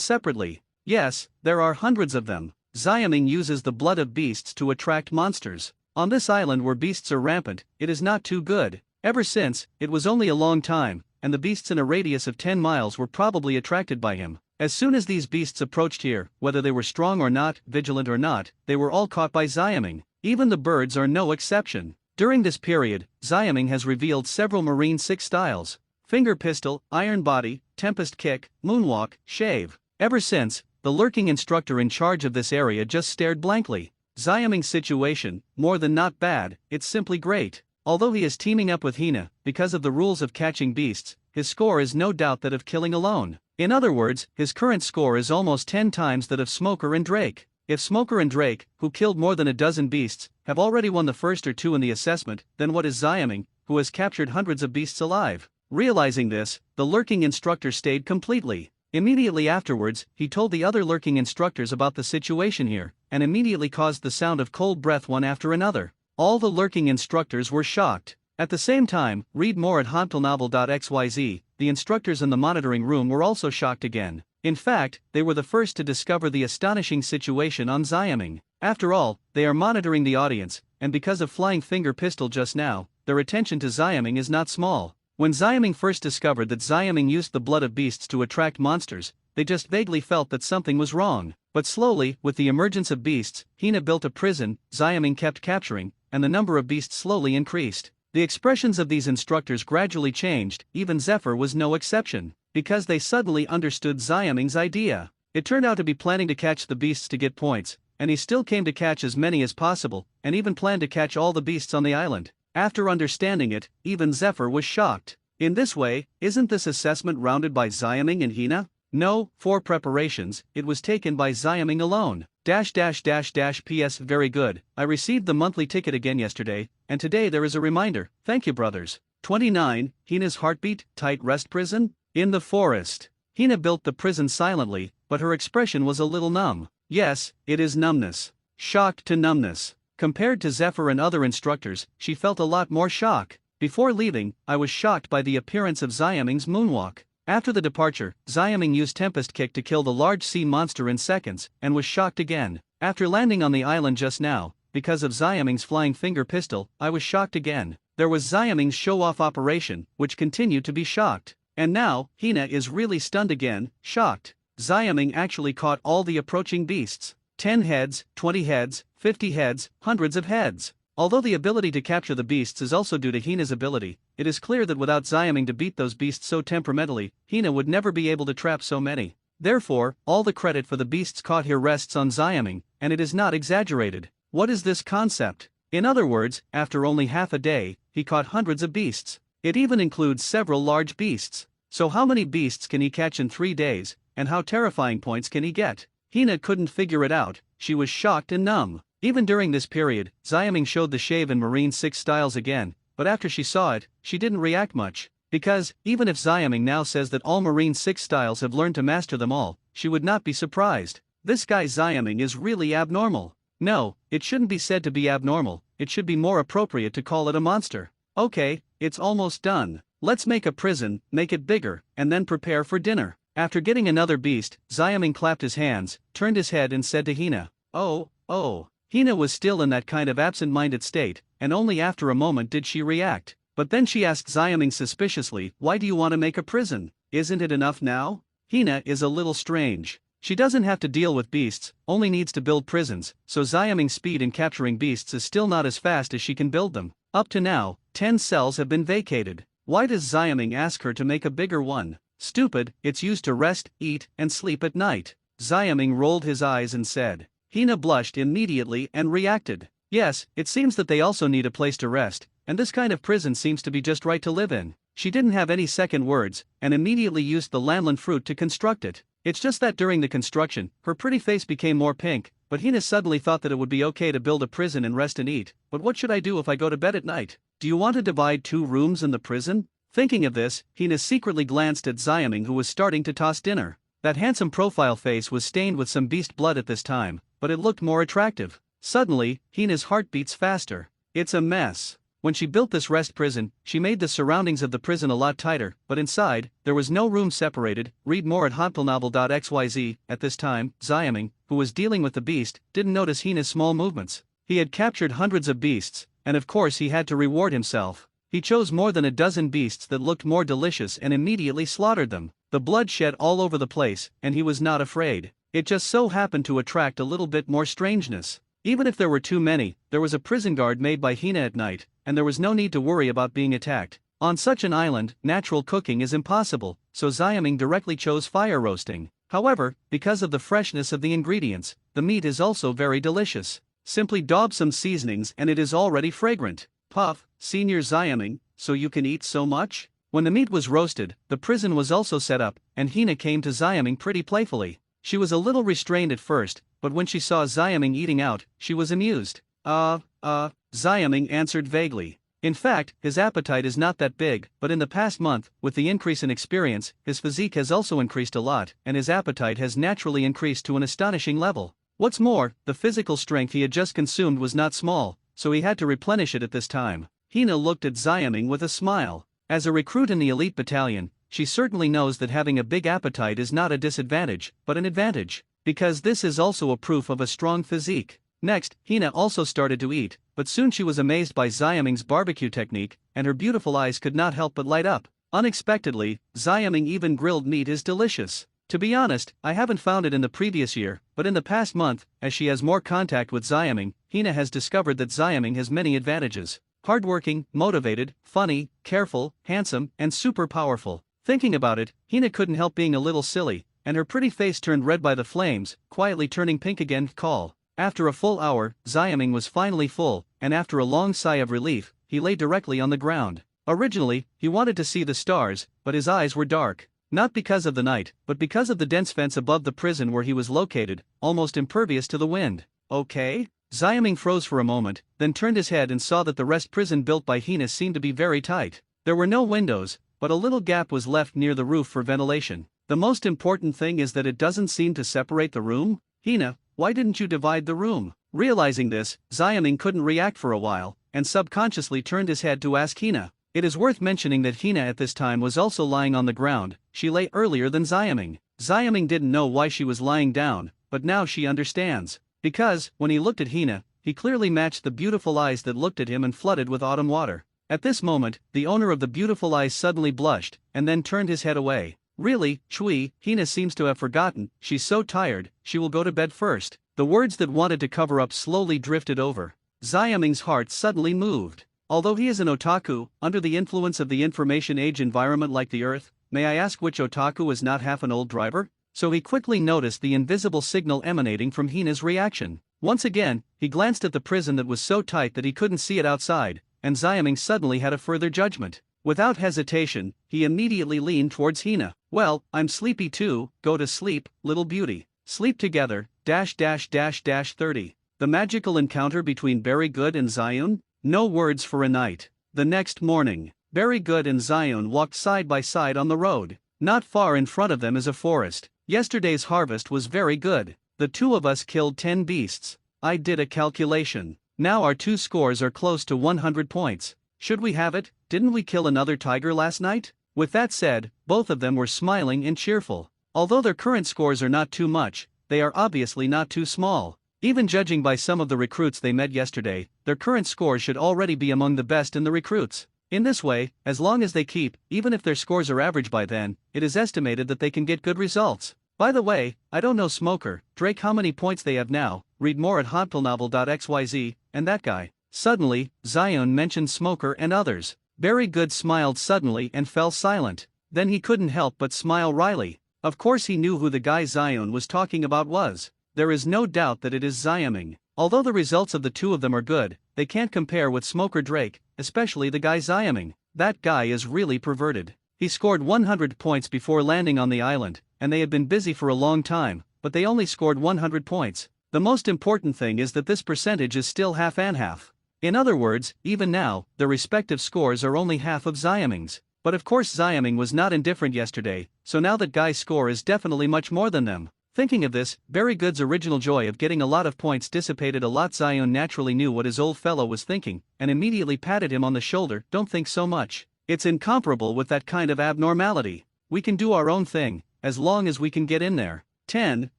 separately. Yes, there are hundreds of them. Xiaming uses the blood of beasts to attract monsters. On this island where beasts are rampant, it is not too good. Ever since, it was only a long time, and the beasts in a radius of 10 miles were probably attracted by him. As soon as these beasts approached here, whether they were strong or not, vigilant or not, they were all caught by Xiaming. Even the birds are no exception. During this period, Xiaming has revealed several Marine 6 styles: Finger Pistol, Iron Body, Tempest Kick, Moonwalk, Shave. Ever since, the lurking instructor in charge of this area just stared blankly. Xiaming's situation, more than not bad, it's simply great. Although he is teaming up with Hina, because of the rules of catching beasts, his score is no doubt that of killing alone. In other words, his current score is almost 10 times that of Smoker and Drake. If Smoker and Drake, who killed more than a dozen beasts, have already won the first or two in the assessment, then what is Xiaming, who has captured hundreds of beasts alive? Realizing this, the lurking instructor stayed completely. Immediately afterwards, he told the other lurking instructors about the situation here, and immediately caused the sound of cold breath one after another. All the lurking instructors were shocked. At the same time, read more at hontelnovel.xyz, the instructors in the monitoring room were also shocked again. In fact, they were the first to discover the astonishing situation on Xiaming. After all, they are monitoring the audience, and because of Flying Finger Pistol just now, their attention to Xiaming is not small. When Xiaming first discovered that Xiaming used the blood of beasts to attract monsters, they just vaguely felt that something was wrong. But slowly, with the emergence of beasts, Hina built a prison, Xiaming kept capturing, and the number of beasts slowly increased. The expressions of these instructors gradually changed, even Zephyr was no exception, because they suddenly understood Xiaming's idea. It turned out to be planning to catch the beasts to get points, and he still came to catch as many as possible, and even planned to catch all the beasts on the island. After understanding it, even Zephyr was shocked. In this way, isn't this assessment rounded by Xiaming and Hina? No, for preparations, it was taken by Xiaming alone. PS Very good, I received the monthly ticket again yesterday, and today there is a reminder, thank you brothers. 29, Hina's heartbeat, tight rest prison? In the forest. Hina built the prison silently, but her expression was a little numb. Yes, it is numbness. Shocked to numbness. Compared to Zephyr and other instructors, she felt a lot more shock. Before leaving, I was shocked by the appearance of Xiaming's moonwalk. After the departure, Xiaming used Tempest Kick to kill the large sea monster in seconds, and was shocked again. After landing on the island just now, because of Xiaming's Flying Finger Pistol, I was shocked again. There was Xiaming's show-off operation, which continued to be shocked. And now, Hina is really stunned again, shocked. Xiaming actually caught all the approaching beasts. 10 heads, 20 heads, 50 heads, hundreds of heads. Although the ability to capture the beasts is also due to Hina's ability, it is clear that without Xiaming to beat those beasts so temperamentally, Hina would never be able to trap so many. Therefore, all the credit for the beasts caught here rests on Xiaming, and it is not exaggerated. What is this concept? In other words, after only half a day, he caught hundreds of beasts. It even includes several large beasts. So how many beasts can he catch in 3 days, and how terrifying points can he get? Hina couldn't figure it out, she was shocked and numb. Even during this period, Xiaming showed the Shave and Marine 6 styles again, but after she saw it, she didn't react much. Because, even if Xiaming now says that all Marine 6 styles have learned to master them all, she would not be surprised. This guy Xiaming is really abnormal. No, it shouldn't be said to be abnormal, it should be more appropriate to call it a monster. Okay, it's almost done. Let's make a prison, make it bigger, and then prepare for dinner. After getting another beast, Xiaming clapped his hands, turned his head and said to Hina, "Oh. Hina was still in that kind of absent-minded state, and only after a moment did she react. But then she asked Xiaming suspiciously, "Why do you want to make a prison? Isn't it enough now?" Hina is a little strange. She doesn't have to deal with beasts, only needs to build prisons, so Xiaming's speed in capturing beasts is still not as fast as she can build them. Up to now, 10 cells have been vacated. Why does Xiaming ask her to make a bigger one? Stupid, it's used to rest, eat, and sleep at night. Xiaming rolled his eyes and said. Hina blushed immediately and reacted. Yes, it seems that they also need a place to rest, and this kind of prison seems to be just right to live in. She didn't have any second words, and immediately used the lanlan fruit to construct it. It's just that during the construction, her pretty face became more pink, but Hina suddenly thought that it would be okay to build a prison and rest and eat. But what should I do if I go to bed at night? Do you want to divide 2 rooms in the prison? Thinking of this, Hina secretly glanced at Xiaming, who was starting to toss dinner. That handsome profile face was stained with some beast blood at this time, but it looked more attractive. Suddenly, Hina's heart beats faster. It's a mess. When she built this rest prison, she made the surroundings of the prison a lot tighter, but inside, there was no room separated. Read more at hotpilnovel.xyz. At this time, Xiaming, who was dealing with the beast, didn't notice Hina's small movements. He had captured hundreds of beasts, and of course he had to reward himself. He chose more than a dozen beasts that looked more delicious and immediately slaughtered them. The blood shed all over the place, and he was not afraid. It just so happened to attract a little bit more strangeness. Even if there were too many, there was a prison guard made by Hina at night, and there was no need to worry about being attacked. On such an island, natural cooking is impossible, so Xiaming directly chose fire roasting. However, because of the freshness of the ingredients, the meat is also very delicious. Simply daub some seasonings and it is already fragrant. Puff, Senior Xiaming, so you can eat so much? When the meat was roasted, the prison was also set up, and Hina came to Xiaming pretty playfully. She was a little restrained at first, but when she saw Xiaming eating out, she was amused. Xiaming answered vaguely. In fact, his appetite is not that big, but in the past month, with the increase in experience, his physique has also increased a lot, and his appetite has naturally increased to an astonishing level. What's more, the physical strength he had just consumed was not small, so he had to replenish it at this time. Hina looked at Xiaming with a smile. As a recruit in the elite battalion, she certainly knows that having a big appetite is not a disadvantage, but an advantage, because this is also a proof of a strong physique. Next, Hina also started to eat, but soon she was amazed by Xiaming's barbecue technique, and her beautiful eyes could not help but light up. Unexpectedly, Xiaming even grilled meat is delicious. To be honest, I haven't found it in the previous year, but in the past month, as she has more contact with Xiaming, Hina has discovered that Xiaming has many advantages. Hardworking, motivated, funny, careful, handsome, and super powerful. Thinking about it, Hina couldn't help being a little silly, and her pretty face turned red by the flames, quietly turning pink again. Call. After a full hour, Xiaming was finally full, and after a long sigh of relief, he lay directly on the ground. Originally, he wanted to see the stars, but his eyes were dark. Not because of the night, but because of the dense fence above the prison where he was located, almost impervious to the wind. Okay? Xiaming froze for a moment, then turned his head and saw that the rest prison built by Hina seemed to be very tight. There were no windows, but a little gap was left near the roof for ventilation. The most important thing is that it doesn't seem to separate the room. Hina, why didn't you divide the room? Realizing this, Xiaming couldn't react for a while, and subconsciously turned his head to ask Hina. It is worth mentioning that Hina at this time was also lying on the ground. She lay earlier than Xiaming. Xiaming didn't know why she was lying down, but now she understands. Because, when he looked at Hina, he clearly matched the beautiful eyes that looked at him and flooded with autumn water. At this moment, the owner of the beautiful eyes suddenly blushed, and then turned his head away. Really, Chui, Hina seems to have forgotten, she's so tired, she will go to bed first. The words that wanted to cover up slowly drifted over. Xiaming's heart suddenly moved. Although he is an otaku, under the influence of the information age environment like the Earth, may I ask which otaku is not half an old driver? So he quickly noticed the invisible signal emanating from Hina's reaction. Once again, he glanced at the prison that was so tight that he couldn't see it outside, and Xiaming suddenly had a further judgment. Without hesitation, he immediately leaned towards Hina. Well, I'm sleepy too, go to sleep, little beauty. Sleep together, --30. The magical encounter between Berry Good and Xion? No words for a night. The next morning, Very Good and Zion walked side by side on the road. Not far in front of them is a forest. Yesterday's harvest was very good. The two of us killed 10 beasts. I did a calculation. Now our two scores are close to 100 points. Should we have it? Didn't we kill another tiger last night? With that said, both of them were smiling and cheerful. Although their current scores are not too much, they are obviously not too small. Even judging by some of the recruits they met yesterday, their current scores should already be among the best in the recruits. In this way, as long as they keep, even if their scores are average by then, it is estimated that they can get good results. By the way, I don't know Smoker, Drake how many points they have now, read more at hodpilnovel.xyz, and that guy. Suddenly, Zion mentioned Smoker and others. Very Good smiled suddenly and fell silent. Then he couldn't help but smile wryly. Of course he knew who the guy Zion was talking about was. There is no doubt that it is Ziaming. Although the results of the two of them are good, they can't compare with Smoker Drake, especially the guy Ziaming. That guy is really perverted. He scored 100 points before landing on the island, and they had been busy for a long time, but they only scored 100 points. The most important thing is that this percentage is still half and half. In other words, even now, their respective scores are only half of Ziaming's. But of course Ziaming was not indifferent yesterday, so now that guy's score is definitely much more than them. Thinking of this, Very Good's original joy of getting a lot of points dissipated a lot. Zion naturally knew what his old fellow was thinking, and immediately patted him on the shoulder. Don't think so much. It's incomparable with that kind of abnormality. We can do our own thing, as long as we can get in there. 10.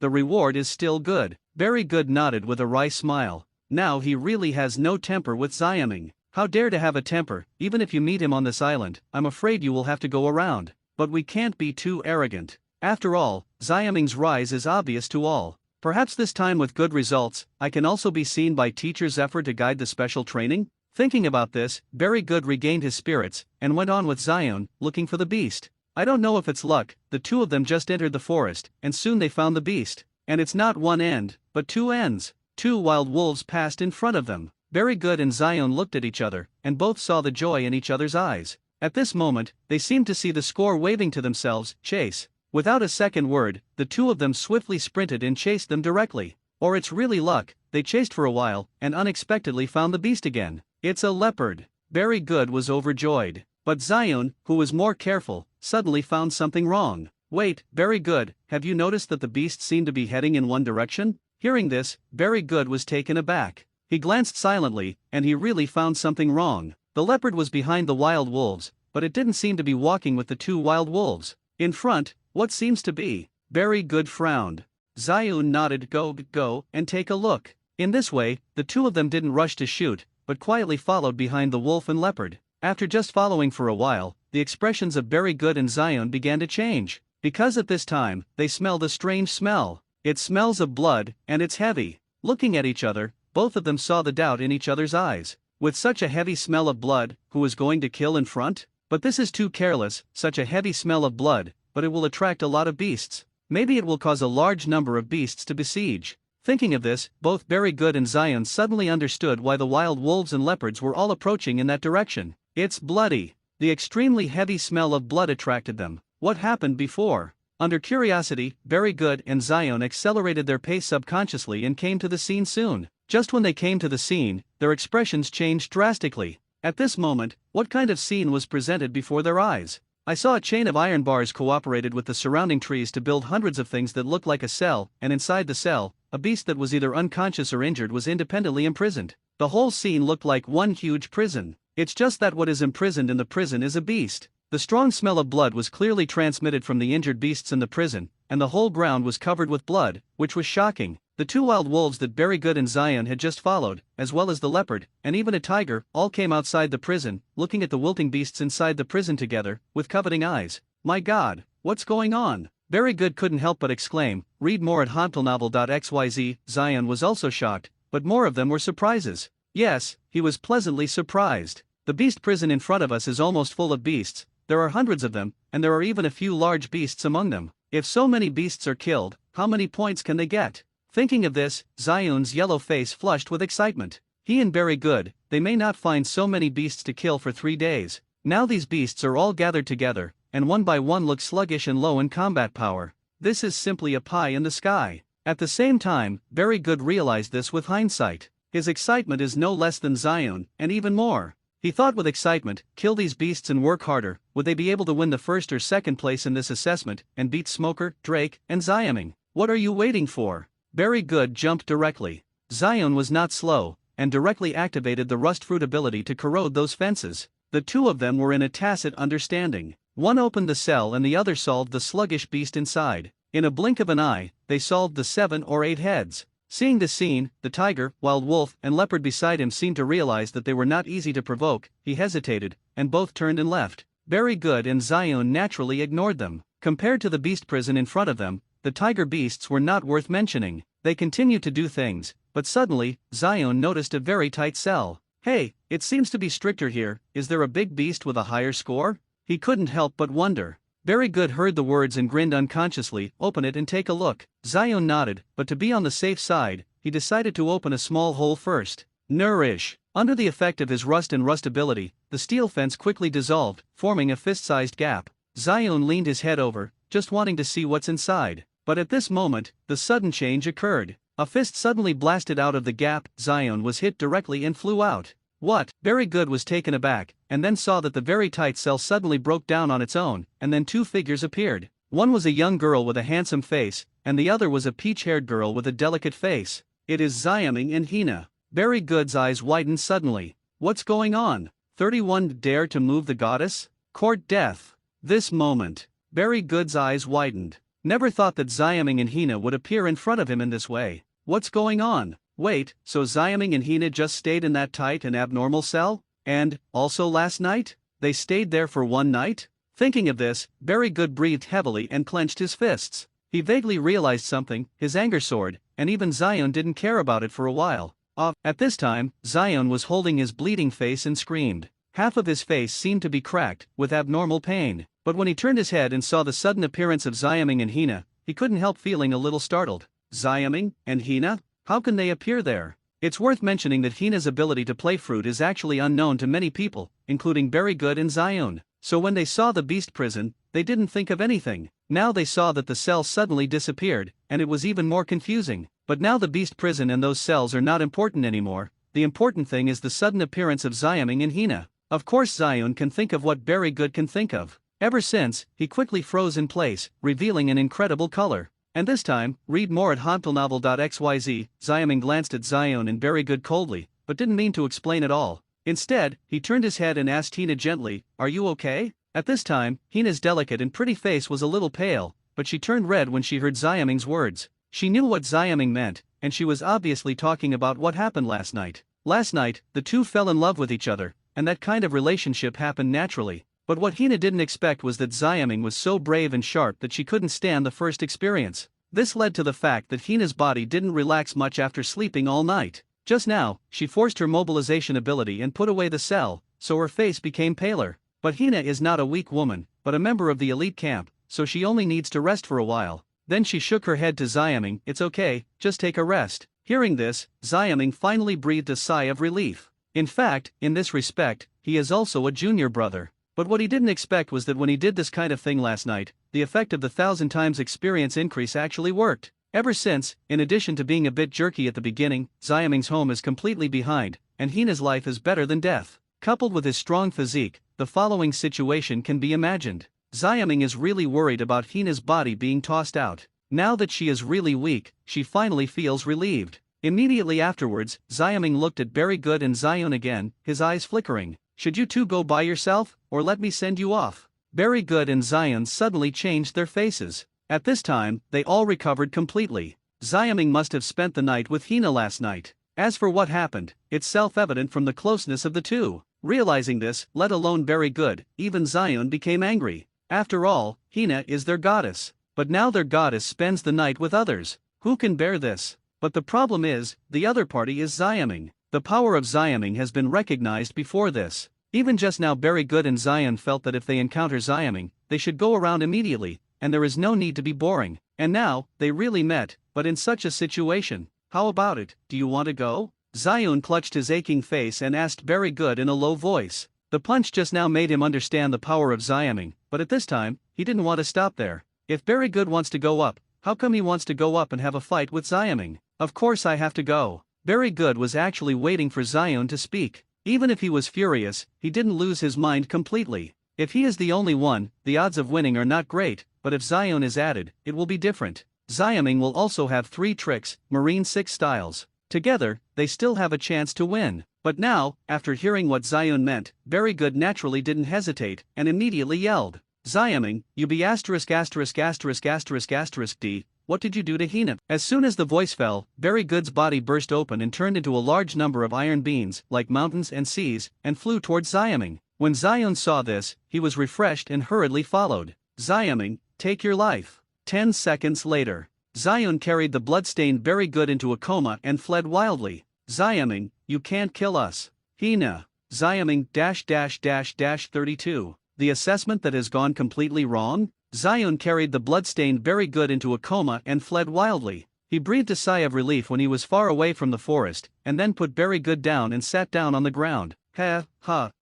The reward is still good. Very Good nodded with a wry smile. Now he really has no temper with Ziaming. How dare to have a temper, even if you meet him on this island, I'm afraid you will have to go around. But we can't be too arrogant. After all, Ziaming's rise is obvious to all. Perhaps this time with good results, I can also be seen by teacher Zephyr to guide the special training? Thinking about this, Very Good regained his spirits, and went on with Zion, looking for the beast. I don't know if it's luck, the two of them just entered the forest, and soon they found the beast. And it's not one end, but two ends. 2 wild wolves passed in front of them. Very Good and Zion looked at each other, and both saw the joy in each other's eyes. At this moment, they seemed to see the score waving to themselves, chase. Without a second word, the two of them swiftly sprinted and chased them directly. Or it's really luck, they chased for a while, and unexpectedly found the beast again. It's a leopard. Very Good was overjoyed. But Zion, who was more careful, suddenly found something wrong. Wait, Very Good, have you noticed that the beast seemed to be heading in one direction? Hearing this, Very Good was taken aback. He glanced silently, and he really found something wrong. The leopard was behind the wild wolves, but it didn't seem to be walking with the two wild wolves. In front, what seems to be? Very Good frowned. Zion nodded. Go, and take a look. In this way, the two of them didn't rush to shoot, but quietly followed behind the wolf and leopard. After just following for a while, the expressions of Very Good and Zion began to change. Because at this time, they smelled a strange smell. It smells of blood, and it's heavy. Looking at each other, both of them saw the doubt in each other's eyes. With such a heavy smell of blood, who is going to kill in front? But this is too careless, such a heavy smell of blood, but it will attract a lot of beasts. Maybe it will cause a large number of beasts to besiege. Thinking of this, both Very Good and Zion suddenly understood why the wild wolves and leopards were all approaching in that direction. It's bloody. The extremely heavy smell of blood attracted them. What happened before? Under curiosity, Very Good and Zion accelerated their pace subconsciously and came to the scene soon. Just when they came to the scene, their expressions changed drastically. At this moment, what kind of scene was presented before their eyes? I saw a chain of iron bars cooperated with the surrounding trees to build hundreds of things that looked like a cell, and inside the cell, a beast that was either unconscious or injured was independently imprisoned. The whole scene looked like one huge prison. It's just that what is imprisoned in the prison is a beast. The strong smell of blood was clearly transmitted from the injured beasts in the prison, and the whole ground was covered with blood, which was shocking. The two wild wolves that Very Good and Zion had just followed, as well as the leopard, and even a tiger, all came outside the prison, looking at the wilting beasts inside the prison together, with coveting eyes. My God, what's going on? Very Good couldn't help but exclaim. Read more at hodpilnovel.xyz. Zion was also shocked, but more of them were surprises. Yes, he was pleasantly surprised. The beast prison in front of us is almost full of beasts. There are hundreds of them, and there are even a few large beasts among them. If so many beasts are killed, how many points can they get? Thinking of this, Zion's yellow face flushed with excitement. He and Very Good, they may not find so many beasts to kill for 3 days. Now these beasts are all gathered together, and one by one look sluggish and low in combat power. This is simply a pie in the sky. At the same time, Very Good realized this with hindsight. His excitement is no less than Zion, and even more. He thought with excitement, kill these beasts and work harder. Would they be able to win the first or second place in this assessment, and beat Smoker, Drake, and Xiaming? What are you waiting for? Very Good jumped directly. Xion was not slow, and directly activated the rust fruit ability to corrode those fences. The two of them were in a tacit understanding. One opened the cell and the other solved the sluggish beast inside. In a blink of an eye, they solved the 7 or 8 heads. Seeing this scene, the tiger, wild wolf, and leopard beside him seemed to realize that they were not easy to provoke. He hesitated, and both turned and left. Very Good and Xion naturally ignored them. Compared to the beast prison in front of them, the tiger beasts were not worth mentioning. They continued to do things, but suddenly, Xion noticed a very tight cell. Hey, it seems to be stricter here. Is there a big beast with a higher score? He couldn't help but wonder. Very Good heard the words and grinned unconsciously. Open it and take a look. Xion nodded, but to be on the safe side, he decided to open a small hole first. Nourish. Under the effect of his rust and rust ability, the steel fence quickly dissolved, forming a fist-sized gap. Xion leaned his head over, just wanting to see what's inside. But at this moment, the sudden change occurred. A fist suddenly blasted out of the gap. Xion was hit directly and flew out. What? Very Good was taken aback, and then saw that the very tight cell suddenly broke down on its own, and then two figures appeared. One was a young girl with a handsome face, and the other was a peach-haired girl with a delicate face. It is Xiaming and Hina. Very Good's eyes widened suddenly. What's going on? 31 dare to move the goddess? Court death. This moment. Very Good's eyes widened. Never thought that Xiaming and Hina would appear in front of him in this way. What's going on? Wait, so Xiaming and Hina just stayed in that tight and abnormal cell? And, also last night? They stayed there for one night? Thinking of this, Very Good breathed heavily and clenched his fists. He vaguely realized something, his anger soared, and even Xion didn't care about it for a while. At this time, Xion was holding his bleeding face and screamed. Half of his face seemed to be cracked, with abnormal pain. But when he turned his head and saw the sudden appearance of Xiaming and Hina, he couldn't help feeling a little startled. Xiaming and Hina? How can they appear there? It's worth mentioning that Hina's ability to play fruit is actually unknown to many people, including Very Good and Xion. So when they saw the beast prison, they didn't think of anything. Now they saw that the cell suddenly disappeared, and it was even more confusing. But now the beast prison and those cells are not important anymore. The important thing is the sudden appearance of Xiaming and Hina. Of course Xion can think of what Very Good can think of. Ever since, he quickly froze in place, revealing an incredible color. And this time, read more at hontleNovel.xyz. Xiaming glanced at Xion and Very Good coldly, but didn't mean to explain at all. Instead, he turned his head and asked Hina gently, "Are you okay?" At this time, Hina's delicate and pretty face was a little pale, but she turned red when she heard Xiaming's words. She knew what Xiaming meant, and she was obviously talking about what happened last night. Last night, the two fell in love with each other, and that kind of relationship happened naturally. But what Hina didn't expect was that Xiaming was so brave and sharp that she couldn't stand the first experience. This led to the fact that Hina's body didn't relax much after sleeping all night. Just now, she forced her mobilization ability and put away the cell, so her face became paler. But Hina is not a weak woman, but a member of the elite camp, so she only needs to rest for a while. Then she shook her head to Xiaming. "It's okay, just take a rest." Hearing this, Xiaming finally breathed a sigh of relief. In fact, in this respect, he is also a junior brother. But what he didn't expect was that when he did this kind of thing last night, the effect of the 1,000 times experience increase actually worked. Ever since, in addition to being a bit jerky at the beginning, Xiaming's home is completely behind, and Hina's life is better than death. Coupled with his strong physique, the following situation can be imagined. Xiaming is really worried about Hina's body being tossed out. Now that she is really weak, she finally feels relieved. Immediately afterwards, Xiaming looked at Very Good and Xion again, his eyes flickering. "Should you two go by yourself, or let me send you off?" Very Good and Xion suddenly changed their faces. At this time, they all recovered completely. Xiaming must have spent the night with Hina last night. As for what happened, it's self-evident from the closeness of the two. Realizing this, let alone Very Good, even Xion became angry. After all, Hina is their goddess. But now their goddess spends the night with others. Who can bear this? But the problem is, the other party is Xiaming. The power of Xiaming has been recognized before this. Even just now Very Good and Xion felt that if they encounter Xiaming, they should go around immediately, and there is no need to be boring. And now, they really met, but in such a situation. How about it, do you want to go? Xion clutched his aching face and asked Very Good in a low voice. The punch just now made him understand the power of Xiaming, but at this time, he didn't want to stop there. If Very Good wants to go up, how come he wants to go up and have a fight with Xiaming? Of course I have to go. Very Good was actually waiting for Xion to speak. Even if he was furious, he didn't lose his mind completely. If he is the only one, the odds of winning are not great, but if Zion is added, it will be different. Xiaoming will also have 3 tricks, Marine 6 styles. Together, they still have a chance to win. But now, after hearing what Zion meant, Very Good naturally didn't hesitate, and immediately yelled, Xiaoming, you be asterisk asterisk asterisk asterisk asterisk D, what did you do to Hina? As soon as the voice fell, Very Good's body burst open and turned into a large number of iron beams, like mountains and seas, and flew towards Xiaoming. When Zion saw this, he was refreshed and hurriedly followed. Xiaoming, take your life. 10 seconds later, Zion carried the bloodstained Very Good into a coma and fled wildly. Xiaoming, you can't kill us. Hina. Xiaoming -32. The assessment that has gone completely wrong? Zion carried the bloodstained Very Good into a coma and fled wildly. He breathed a sigh of relief when he was far away from the forest, and then put Very Good down and sat down on the ground. Ha.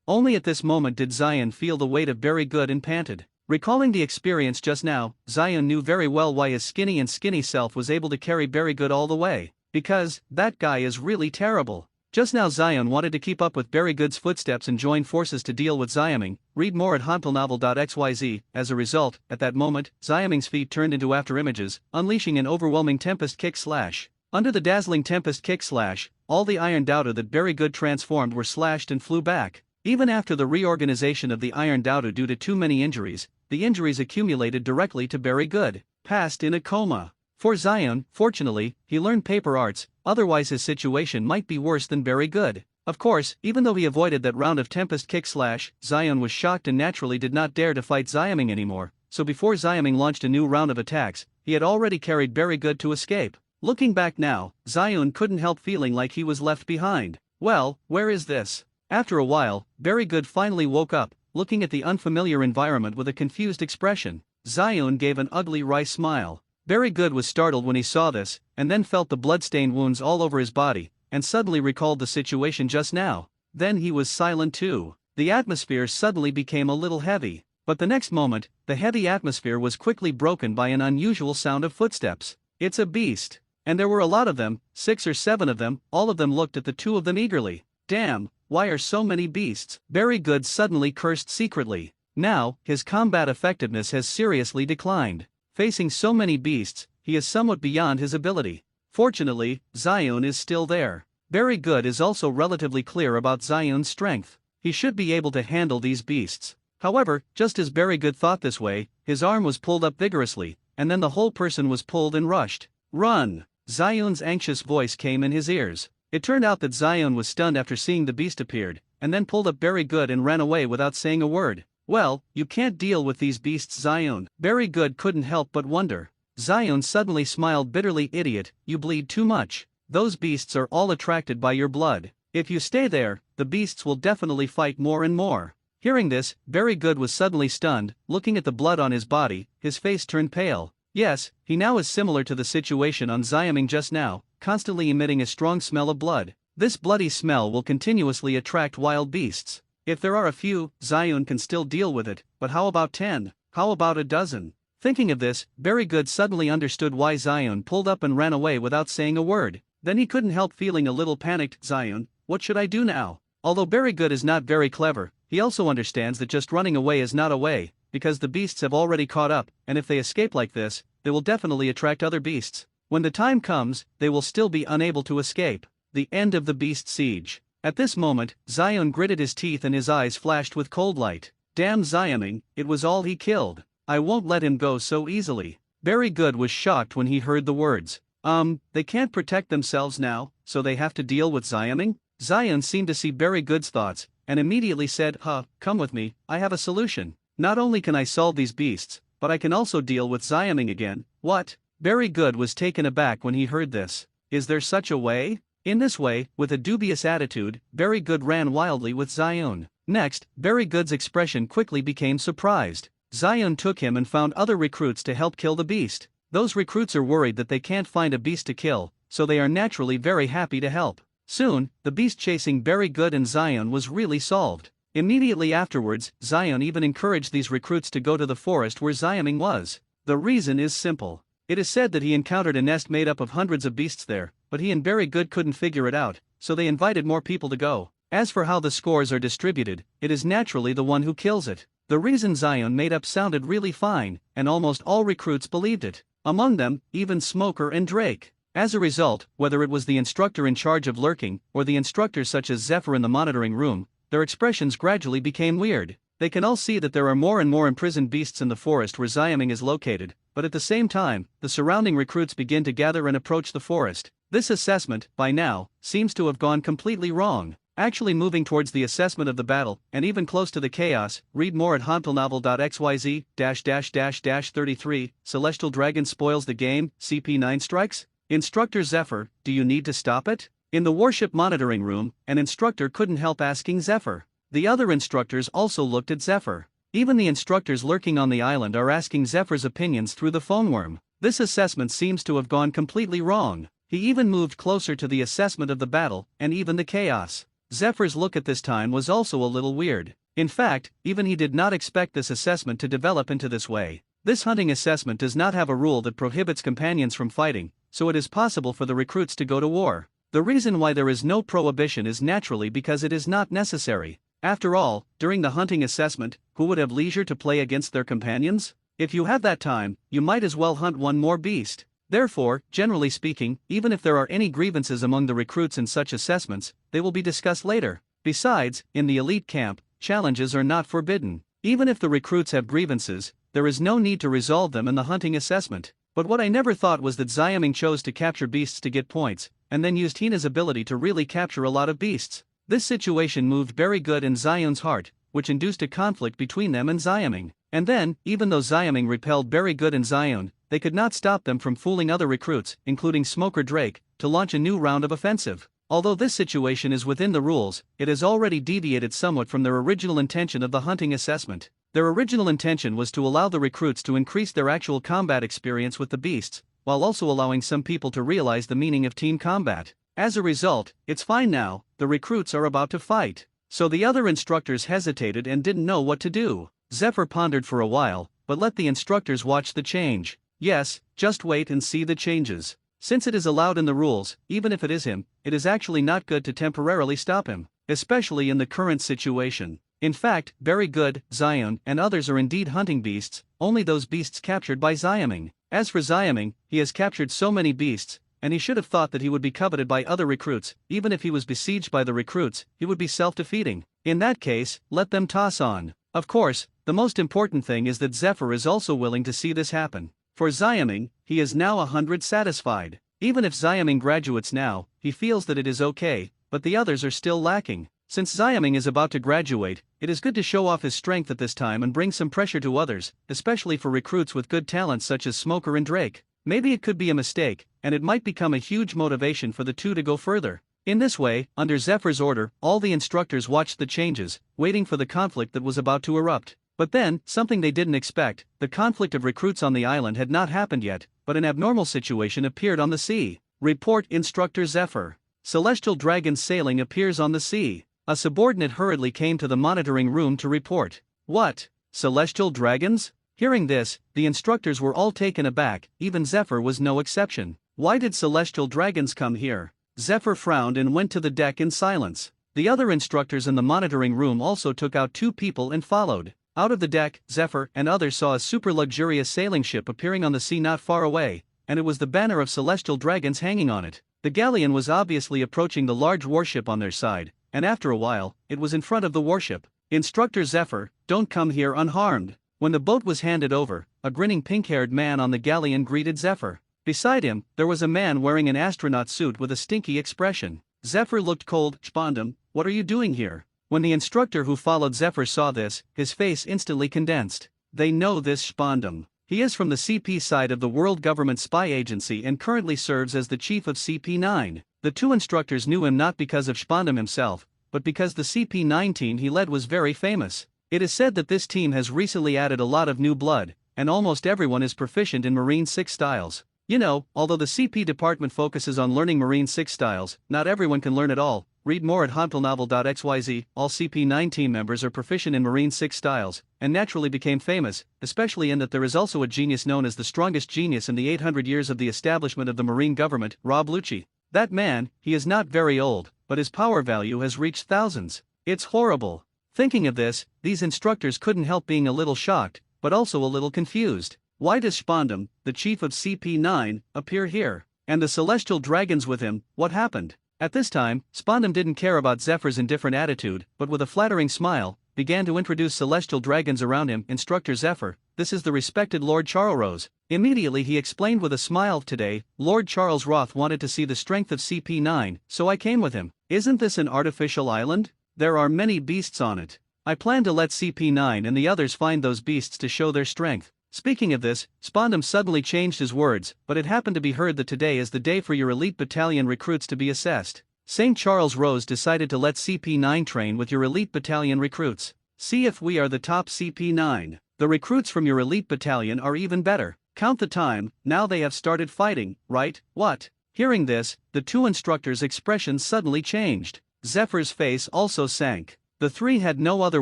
Only at this moment did Zion feel the weight of Very Good and panted. Recalling the experience just now, Zion knew very well why his skinny self was able to carry Very Good all the way. Because, that guy is really terrible. Just now Zion wanted to keep up with Very Good's footsteps and join forces to deal with Xiaoming. Read more at hantelnovel.xyz. As a result, at that moment, Xiaoming's feet turned into afterimages, unleashing an overwhelming tempest kick slash. Under the dazzling tempest kick slash, all the iron doubter that Very Good transformed were slashed and flew back. Even after the reorganization of the iron doubter due to too many injuries, the injuries accumulated directly to Very Good, passed in a coma. For Zion, fortunately, he learned paper arts, otherwise his situation might be worse than Very Good. Of course, even though he avoided that round of tempest kick slash, Zion was shocked and naturally did not dare to fight Xiaoming anymore, so before Xiaoming launched a new round of attacks, he had already carried Very Good to escape. Looking back now, Zion couldn't help feeling like he was left behind. Well, where is this? After a while, Very Good finally woke up, looking at the unfamiliar environment with a confused expression. Zion gave an ugly wry smile. Very Good was startled when he saw this, and then felt the blood-stained wounds all over his body, and suddenly recalled the situation just now. Then he was silent too. The atmosphere suddenly became a little heavy. But the next moment, the heavy atmosphere was quickly broken by an unusual sound of footsteps. It's a beast. And there were a lot of them, 6 or 7 of them. All of them looked at the 2 of them eagerly. Damn, why are so many beasts? Very Good suddenly cursed secretly. Now, his combat effectiveness has seriously declined. Facing so many beasts, he is somewhat beyond his ability. Fortunately, Zion is still there. Very Good is also relatively clear about Zion's strength. He should be able to handle these beasts. However, just as Very Good thought this way, his arm was pulled up vigorously, and then the whole person was pulled and rushed. Run! Zion's anxious voice came in his ears. It turned out that Zion was stunned after seeing the beast appeared, and then pulled up Very Good and ran away without saying a word. Well, you can't deal with these beasts, Zion. Very Good couldn't help but wonder. Zion suddenly smiled bitterly. Idiot, you bleed too much. Those beasts are all attracted by your blood. If you stay there, the beasts will definitely fight more and more. Hearing this, Very Good was suddenly stunned. Looking at the blood on his body, his face turned pale. Yes, he now is similar to the situation on Xiaoming just now, constantly emitting a strong smell of blood. This bloody smell will continuously attract wild beasts. If there are a few, Zion can still deal with it, but how about 10? How about a dozen? Thinking of this, Very Good suddenly understood why Zion pulled up and ran away without saying a word. Then he couldn't help feeling a little panicked. Zion, what should I do now? Although Very Good is not very clever, he also understands that just running away is not a way, because the beasts have already caught up, and if they escape like this, they will definitely attract other beasts. When the time comes, they will still be unable to escape. The end of the beast siege. At this moment, Zion gritted his teeth and his eyes flashed with cold light. Damn Xiaoming, it was all he killed. I won't let him go so easily. Very Good was shocked when he heard the words. They can't protect themselves now, so they have to deal with Xiaoming? Zion seemed to see Very Good's thoughts, and immediately said, come with me, I have a solution. Not only can I solve these beasts, but I can also deal with Xiaoming again. What? Very Good was taken aback when he heard this. Is there such a way? In this way, with a dubious attitude, Very Good ran wildly with Zion. Next, Very Good's expression quickly became surprised. Zion took him and found other recruits to help kill the beast. Those recruits are worried that they can't find a beast to kill, so they are naturally very happy to help. Soon, the beast chasing Very Good and Zion was really solved. Immediately afterwards, Zion even encouraged these recruits to go to the forest where Xiaoming was. The reason is simple. It is said that he encountered a nest made up of hundreds of beasts there, but he and Very Good couldn't figure it out, so they invited more people to go. As for how the scores are distributed, it is naturally the one who kills it. The reason Zion made up sounded really fine, and almost all recruits believed it. Among them, even Smoker and Drake. As a result, whether it was the instructor in charge of lurking, or the instructors such as Zephyr in the monitoring room, their expressions gradually became weird. They can all see that there are more and more imprisoned beasts in the forest where Xiaming is located, but at the same time, the surrounding recruits begin to gather and approach the forest. This assessment, by now, seems to have gone completely wrong. Actually moving towards the assessment of the battle, and even close to the chaos, read more at honpilnovel.xyz-33, Celestial Dragon spoils the game, CP9 strikes? Instructor Zephyr, do you need to stop it? In the warship monitoring room, an instructor couldn't help asking Zephyr. The other instructors also looked at Zephyr. Even the instructors lurking on the island are asking Zephyr's opinions through the phone worm. This assessment seems to have gone completely wrong. He even moved closer to the assessment of the battle, and even the chaos. Zephyr's look at this time was also a little weird. In fact, even he did not expect this assessment to develop into this way. This hunting assessment does not have a rule that prohibits companions from fighting, so it is possible for the recruits to go to war. The reason why there is no prohibition is naturally because it is not necessary. After all, during the hunting assessment, who would have leisure to play against their companions? If you have that time, you might as well hunt one more beast. Therefore, generally speaking, even if there are any grievances among the recruits in such assessments, they will be discussed later. Besides, in the elite camp, challenges are not forbidden. Even if the recruits have grievances, there is no need to resolve them in the hunting assessment. But what I never thought was that Xiaming chose to capture beasts to get points, and then used Hina's ability to really capture a lot of beasts. This situation moved very good in Zion's heart, which induced a conflict between them and Xiaming. And then, even though Xiaming repelled very good in Zion, they could not stop them from fooling other recruits, including Smoker Drake, to launch a new round of offensive. Although this situation is within the rules, it has already deviated somewhat from their original intention of the hunting assessment. Their original intention was to allow the recruits to increase their actual combat experience with the beasts, while also allowing some people to realize the meaning of team combat. As a result, it's fine now, the recruits are about to fight. So the other instructors hesitated and didn't know what to do. Zephyr pondered for a while, but let the instructors watch the change. Yes, just wait and see the changes. Since it is allowed in the rules, even if it is him, it is actually not good to temporarily stop him, especially in the current situation. In fact, very good, Zion and others are indeed hunting beasts, only those beasts captured by Xiaming. As for Xiaming, he has captured so many beasts, and he should have thought that he would be coveted by other recruits. Even if he was besieged by the recruits, he would be self-defeating. In that case, let them toss on. Of course, the most important thing is that Zephyr is also willing to see this happen. For Xiaming, he is now 100 satisfied. Even if Xiaming graduates now, he feels that it is okay, but the others are still lacking. Since Xiaming is about to graduate, it is good to show off his strength at this time and bring some pressure to others, especially for recruits with good talents such as Smoker and Drake. Maybe it could be a mistake, and it might become a huge motivation for the two to go further. In this way, under Zephyr's order, all the instructors watched the changes, waiting for the conflict that was about to erupt. But then, something they didn't expect, the conflict of recruits on the island had not happened yet, but an abnormal situation appeared on the sea. Report Instructor Zephyr. Celestial Dragon sailing appears on the sea. A subordinate hurriedly came to the monitoring room to report. What? Celestial dragons? Hearing this, the instructors were all taken aback, even Zephyr was no exception. Why did celestial dragons come here? Zephyr frowned and went to the deck in silence. The other instructors in the monitoring room also took out 2 people and followed. Out of the deck, Zephyr and others saw a super luxurious sailing ship appearing on the sea not far away, and it was the banner of celestial dragons hanging on it. The galleon was obviously approaching the large warship on their side, and after a while, it was in front of the warship. Instructor Zephyr, don't come here unharmed. When the boat was handed over, a grinning pink-haired man on the galleon greeted Zephyr. Beside him, there was a man wearing an astronaut suit with a stinky expression. Zephyr looked cold. Spondum, what are you doing here? When the instructor who followed Zephyr saw this, his face instantly condensed. They know this Spondum. He is from the CP side of the World Government Spy Agency and currently serves as the chief of CP9. The 2 instructors knew him not because of Spondum himself, but because the CP9 team he led was very famous. It is said that this team has recently added a lot of new blood, and almost everyone is proficient in Marine 6 styles. You know, although the CP department focuses on learning Marine 6 styles, not everyone can learn it all. Read more at honpilnovel.xyz. All CP9 team members are proficient in Marine 6 styles, and naturally became famous, especially in that there is also a genius known as the strongest genius in the 800 years of the establishment of the Marine government, Rob Lucci. That man, he is not very old, but his power value has reached thousands. It's horrible. Thinking of this, these instructors couldn't help being a little shocked, but also a little confused. Why does Spandam, the chief of CP9, appear here? And the celestial dragons with him, what happened? At this time, Spandam didn't care about Zephyr's indifferent attitude, but with a flattering smile, began to introduce celestial dragons around him. Instructor Zephyr, this is the respected Lord Charles. Immediately he explained with a smile, today, Lord Charles Roth wanted to see the strength of CP9, so I came with him. Isn't this an artificial island? There are many beasts on it. I plan to let CP9 and the others find those beasts to show their strength. Speaking of this, Spandam suddenly changed his words, but it happened to be heard that today is the day for your elite battalion recruits to be assessed. St. Charles Rose decided to let CP9 train with your elite battalion recruits. See if we are the top CP9. The recruits from your elite battalion are even better. Count the time, now they have started fighting, right? What? Hearing this, the two instructors' expressions suddenly changed. Zephyr's face also sank. The three had no other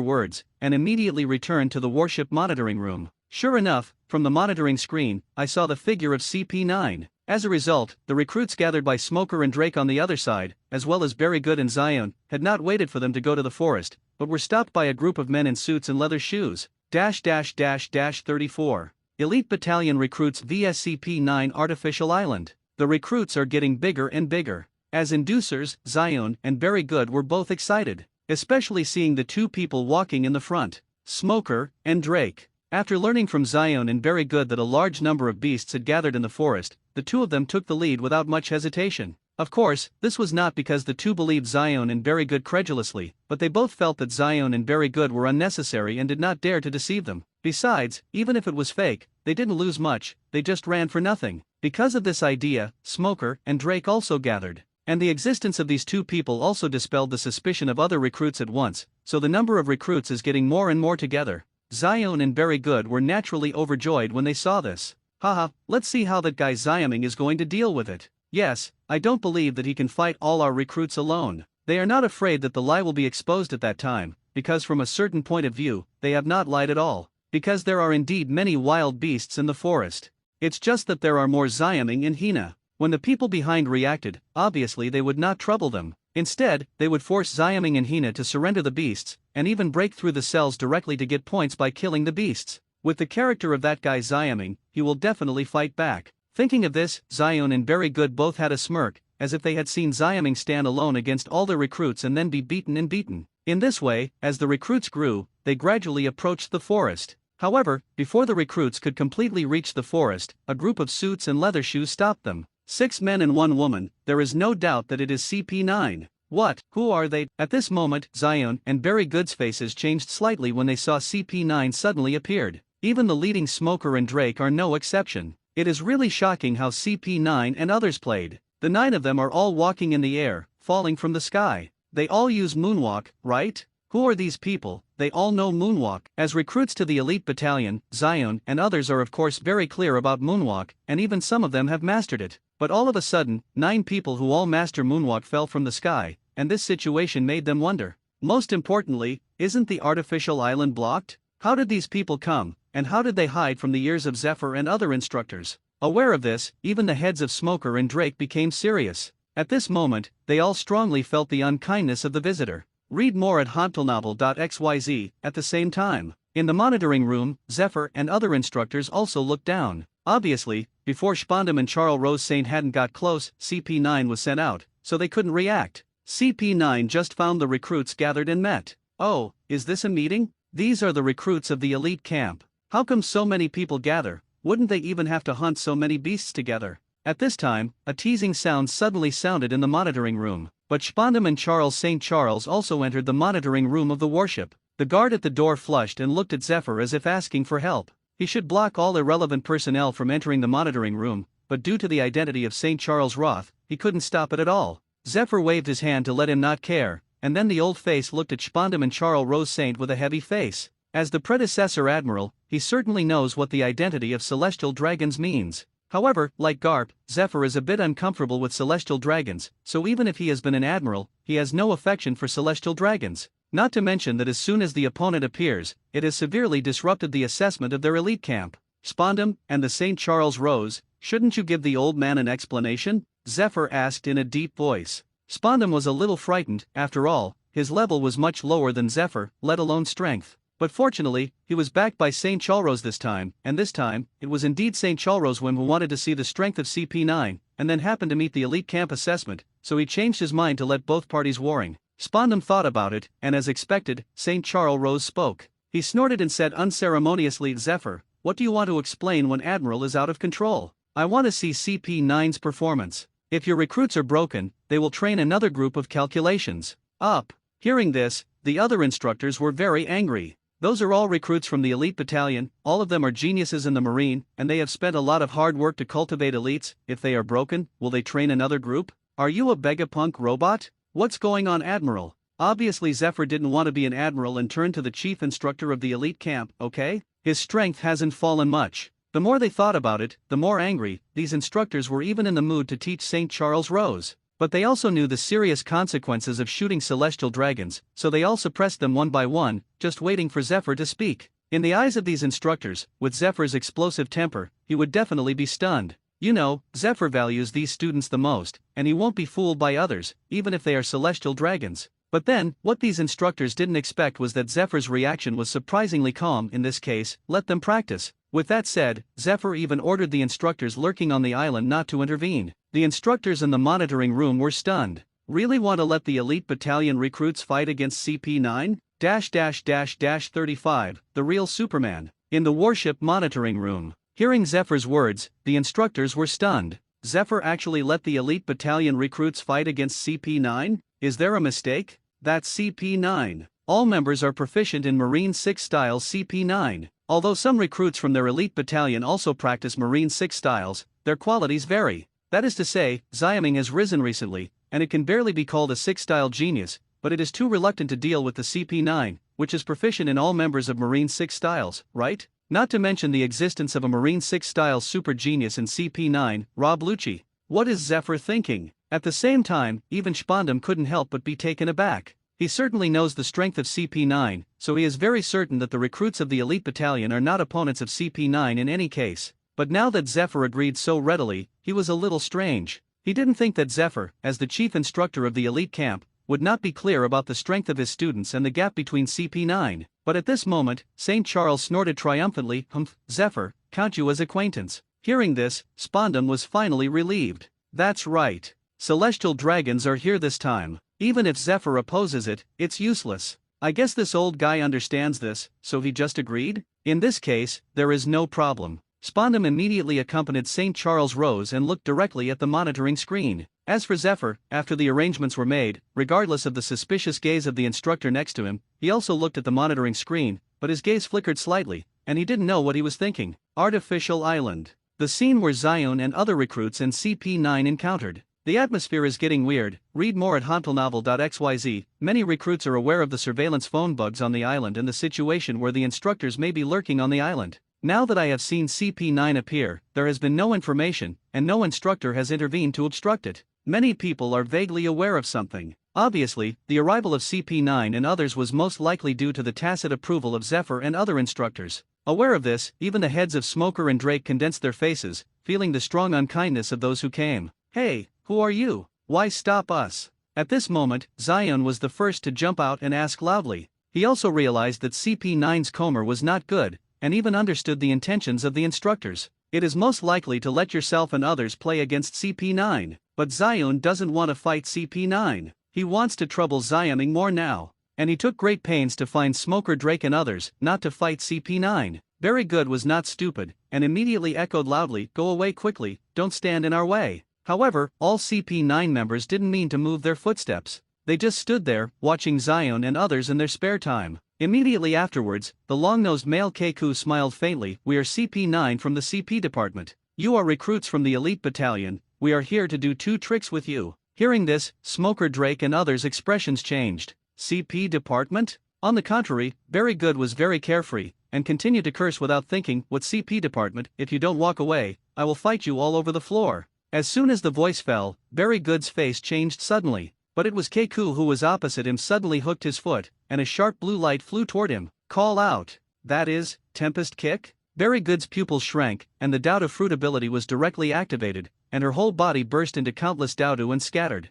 words, and immediately returned to the warship monitoring room. Sure enough, from the monitoring screen, I saw the figure of CP9. As a result, the recruits gathered by Smoker and Drake on the other side, as well as Very Good and Zion, had not waited for them to go to the forest, but were stopped by a group of men in suits and leather shoes. --34. Elite Battalion recruits vs CP9 Artificial Island. The recruits are getting bigger and bigger. As inducers, Zion and Very Good were both excited, especially seeing the two people walking in the front, Smoker and Drake. After learning from Zion and Very Good that a large number of beasts had gathered in the forest, the two of them took the lead without much hesitation. Of course, this was not because the two believed Zion and Very Good credulously, but they both felt that Zion and Very Good were unnecessary and did not dare to deceive them. Besides, even if it was fake, they didn't lose much, they just ran for nothing. Because of this idea, Smoker and Drake also gathered. And the existence of these two people also dispelled the suspicion of other recruits at once, so the number of recruits is getting more and more together. Zion and Very Good were naturally overjoyed when they saw this. Haha, let's see how that guy Ziaming is going to deal with it. Yes, I don't believe that he can fight all our recruits alone. They are not afraid that the lie will be exposed at that time, because from a certain point of view, they have not lied at all. Because there are indeed many wild beasts in the forest. It's just that there are more Ziaming and Hina. When the people behind reacted, obviously they would not trouble them. Instead, they would force Ziaming and Hina to surrender the beasts, and even break through the cells directly to get points by killing the beasts. With the character of that guy Ziaming, he will definitely fight back. Thinking of this, Zion and Very Good both had a smirk, as if they had seen Ziaming stand alone against all their recruits and then be beaten and beaten. In this way, as the recruits grew, they gradually approached the forest. However, before the recruits could completely reach the forest, a group of suits and leather shoes stopped them. 6 men and 1 woman, there is no doubt that it is CP9. What? Who are they? At this moment, Zion and Very Good's faces changed slightly when they saw CP9 suddenly appeared. Even the leading Smoker and Drake are no exception. It is really shocking how CP9 and others played. The 9 of them are all walking in the air, falling from the sky. They all use moonwalk, right? Who are these people? They all know moonwalk. As recruits to the elite battalion, Zion and others are of course very clear about moonwalk, and even some of them have mastered it. But all of a sudden, 9 people who all master moonwalk fell from the sky, and this situation made them wonder. Most importantly, isn't the artificial island blocked? How did these people come, and how did they hide from the ears of Zephyr and other instructors? Aware of this, even the heads of Smoker and Drake became serious. At this moment, they all strongly felt the unkindness of the visitor. Read more at hantelnovel.xyz. At the same time, in the monitoring room, Zephyr and other instructors also looked down. Obviously, before Spandam and Charles Rose Saint hadn't got close, CP9 was sent out, so they couldn't react. CP9 just found the recruits gathered and met. Oh, is this a meeting? These are the recruits of the elite camp. How come so many people gather? Wouldn't they even have to hunt so many beasts together? At this time, a teasing sound suddenly sounded in the monitoring room, but Spandam and Charles St. Charles also entered the monitoring room of the warship. The guard at the door flushed and looked at Zephyr as if asking for help. He should block all irrelevant personnel from entering the monitoring room, but due to the identity of St. Charles Roth, he couldn't stop it at all. Zephyr waved his hand to let him not care, and then the old face looked at Spandam and Charles Rose Saint with a heavy face. As the predecessor admiral, he certainly knows what the identity of celestial dragons means. However, like Garp, Zephyr is a bit uncomfortable with celestial dragons, so even if he has been an admiral, he has no affection for celestial dragons. Not to mention that as soon as the opponent appears, it has severely disrupted the assessment of their elite camp. Spandam and the St. Charles Rose, shouldn't you give the old man an explanation? Zephyr asked in a deep voice. Spondum was a little frightened. After all, his level was much lower than Zephyr, let alone strength. But fortunately, he was backed by St. Chalros this time, and this time, it was indeed St. Chalros who wanted to see the strength of CP9, and then happened to meet the elite camp assessment, so he changed his mind to let both parties warring. Spondum thought about it, and as expected, St. Charles spoke. He snorted and said unceremoniously, Zephyr, what do you want to explain when Admiral is out of control? I want to see CP9's performance. If your recruits are broken, they will train another group of calculations. Up. Hearing this, the other instructors were very angry. Those are all recruits from the elite battalion, all of them are geniuses in the Marine, and they have spent a lot of hard work to cultivate elites. If they are broken, will they train another group? Are you a Begapunk robot? What's going on, Admiral? Obviously Zephyr didn't want to be an admiral and turned to the chief instructor of the elite camp, okay? His strength hasn't fallen much. The more they thought about it, the more angry. These instructors were even in the mood to teach St. Charles Rose. But they also knew the serious consequences of shooting celestial dragons, so they all suppressed them one by one, just waiting for Zephyr to speak. In the eyes of these instructors, with Zephyr's explosive temper, he would definitely be stunned. You know, Zephyr values these students the most, and he won't be fooled by others, even if they are celestial dragons. But then, what these instructors didn't expect was that Zephyr's reaction was surprisingly calm. In this case, let them practice. With that said, Zephyr even ordered the instructors lurking on the island not to intervene. The instructors in the monitoring room were stunned. Really want to let the elite battalion recruits fight against CP9? 35, the real Superman. In the warship monitoring room. Hearing Zephyr's words, the instructors were stunned. Zephyr actually let the elite battalion recruits fight against CP9? Is there a mistake? That's CP9. All members are proficient in Marine 6 style CP9. Although some recruits from their elite battalion also practice Marine 6 styles, their qualities vary. That is to say, Xiaming has risen recently, and it can barely be called a 6-style genius, but it is too reluctant to deal with the CP9, which is proficient in all members of Marine 6 styles, right? Not to mention the existence of a Marine 6 style super genius in CP9, Rob Lucci. What is Zephyr thinking? At the same time, even Spondum couldn't help but be taken aback. He certainly knows the strength of CP9, so he is very certain that the recruits of the elite battalion are not opponents of CP9 in any case. But now that Zephyr agreed so readily, he was a little strange. He didn't think that Zephyr, as the chief instructor of the elite camp, would not be clear about the strength of his students and the gap between CP9. But at this moment, St. Charles snorted triumphantly, Humph, Zephyr, count you as acquaintance. Hearing this, Spondum was finally relieved. That's right. Celestial dragons are here this time. Even if Zephyr opposes it, it's useless. I guess this old guy understands this, so he just agreed? In this case, there is no problem. Spondum immediately accompanied St. Charles Rose and looked directly at the monitoring screen. As for Zephyr, after the arrangements were made, regardless of the suspicious gaze of the instructor next to him, he also looked at the monitoring screen, but his gaze flickered slightly, and he didn't know what he was thinking. Artificial Island. The scene where Zion and other recruits and CP9 encountered. The atmosphere is getting weird. Read more at hantelnovel.xyz. Many recruits are aware of the surveillance phone bugs on the island and the situation where the instructors may be lurking on the island. Now that I have seen CP9 appear, there has been no information, and no instructor has intervened to obstruct it. Many people are vaguely aware of something. Obviously, the arrival of CP9 and others was most likely due to the tacit approval of Zephyr and other instructors. Aware of this, even the heads of Smoker and Drake condensed their faces, feeling the strong unkindness of those who came. Hey, who are you? Why stop us? At this moment, Zion was the first to jump out and ask loudly. He also realized that CP9's Comer was not good, and even understood the intentions of the instructors. It is most likely to let yourself and others play against CP9, but Zion doesn't want to fight CP9. He wants to trouble Xiaming more now. And he took great pains to find Smoker Drake and others, not to fight CP9. Very Good was not stupid, and immediately echoed loudly, go away quickly, don't stand in our way. However, all CP9 members didn't mean to move their footsteps. They just stood there, watching Zion and others in their spare time. Immediately afterwards, the long-nosed male Keku smiled faintly, we are CP9 from the CP department. You are recruits from the elite battalion, we are here to do 2 tricks with you. Hearing this, Smoker Drake and others' expressions changed. CP department? On the contrary, Very Good was very carefree, and continued to curse without thinking, what CP department, if you don't walk away, I will fight you all over the floor. As soon as the voice fell, Very Good's face changed suddenly, but it was Keku who was opposite him suddenly hooked his foot, and a sharp blue light flew toward him. Call out. That is, Tempest Kick? Very Good's pupils shrank, and the Doubt of Fruit ability was directly activated, and her whole body burst into countless Doudou and scattered.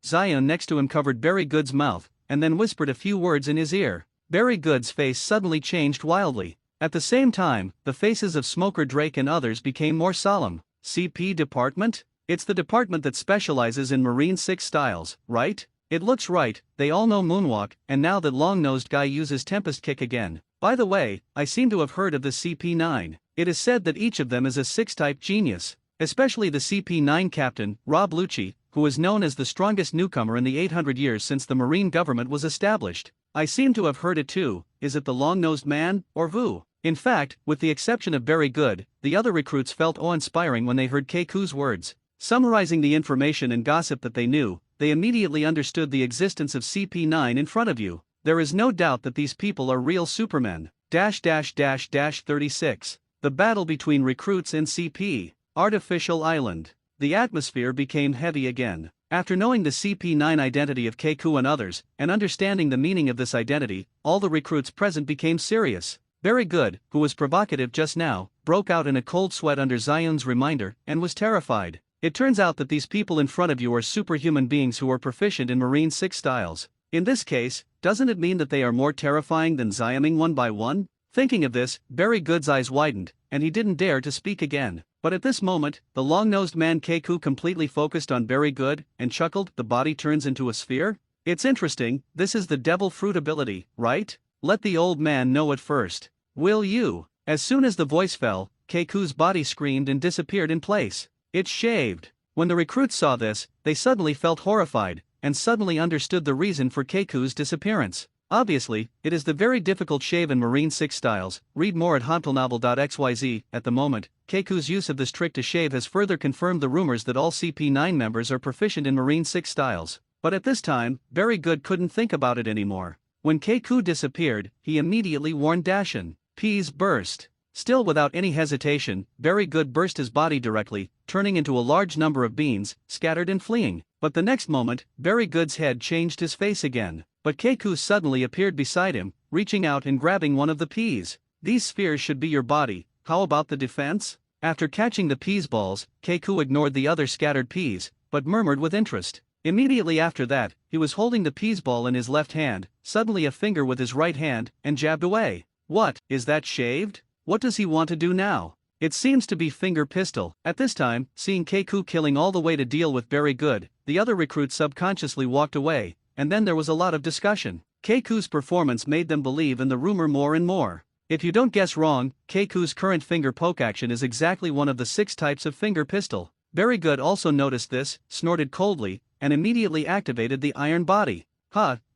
Zion next to him covered Barry Good's mouth, and then whispered a few words in his ear. Barry Good's face suddenly changed wildly. At the same time, the faces of Smoker Drake and others became more solemn. CP department? It's the department that specializes in Marine 6 styles, right? It looks right, they all know Moonwalk, and now that long-nosed guy uses Tempest Kick again. By the way, I seem to have heard of the CP9. It is said that each of them is a 6-type genius, especially the CP9 captain, Rob Lucci, who is known as the strongest newcomer in the 800 years since the Marine government was established. I seem to have heard it too. Is it the long-nosed man, or Vu? In fact, with the exception of Barry Good, the other recruits felt awe-inspiring when they heard Keiku's words. Summarizing the information and gossip that they knew, they immediately understood the existence of CP9 in front of you. There is no doubt that these people are real supermen. 36. The battle between recruits and CP. Artificial Island. The atmosphere became heavy again. After knowing the CP9 identity of Keiku and others, and understanding the meaning of this identity, all the recruits present became serious. Very Good, who was provocative just now, broke out in a cold sweat under Zion's reminder, and was terrified. It turns out that these people in front of you are superhuman beings who are proficient in Marine 6 styles. In this case, doesn't it mean that they are more terrifying than Zioning one by one? Thinking of this, Very Good's eyes widened, and he didn't dare to speak again. But at this moment, the long-nosed man Keiku completely focused on Very Good, and chuckled. The body turns into a sphere? It's interesting, this is the devil fruit ability, right? Let the old man know it first. Will you? As soon as the voice fell, Keiku's body screamed and disappeared in place. It's shaved. When the recruits saw this, they suddenly felt horrified, and suddenly understood the reason for Keiku's disappearance. Obviously, it is the very difficult shave in Marine 6 styles. Read more at hantelnovel.xyz. At the moment, Keiku's use of this trick to shave has further confirmed the rumors that all CP9 members are proficient in Marine 6 styles. But at this time, Very Good couldn't think about it anymore. When Keiku disappeared, he immediately warned Dashin. Peas burst. Still without any hesitation, Very Good burst his body directly, turning into a large number of beans, scattered and fleeing. But the next moment, Very Good's head changed his face again. But Keiku suddenly appeared beside him, reaching out and grabbing one of the peas. These spheres should be your body, how about the defense? After catching the peas balls, Keiku ignored the other scattered peas, but murmured with interest. Immediately after that, he was holding the peas ball in his left hand, suddenly a finger with his right hand, and jabbed away. What, is that shaved? What does he want to do now? It seems to be finger pistol. At this time, seeing Keiku killing all the way to deal with Very Good, the other recruits subconsciously walked away, and then there was a lot of discussion. Keiku's performance made them believe in the rumor more and more. If you don't guess wrong, Keiku's current finger poke action is exactly one of the 6 types of finger pistol. Very Good also noticed this, snorted coldly, and immediately activated the iron body.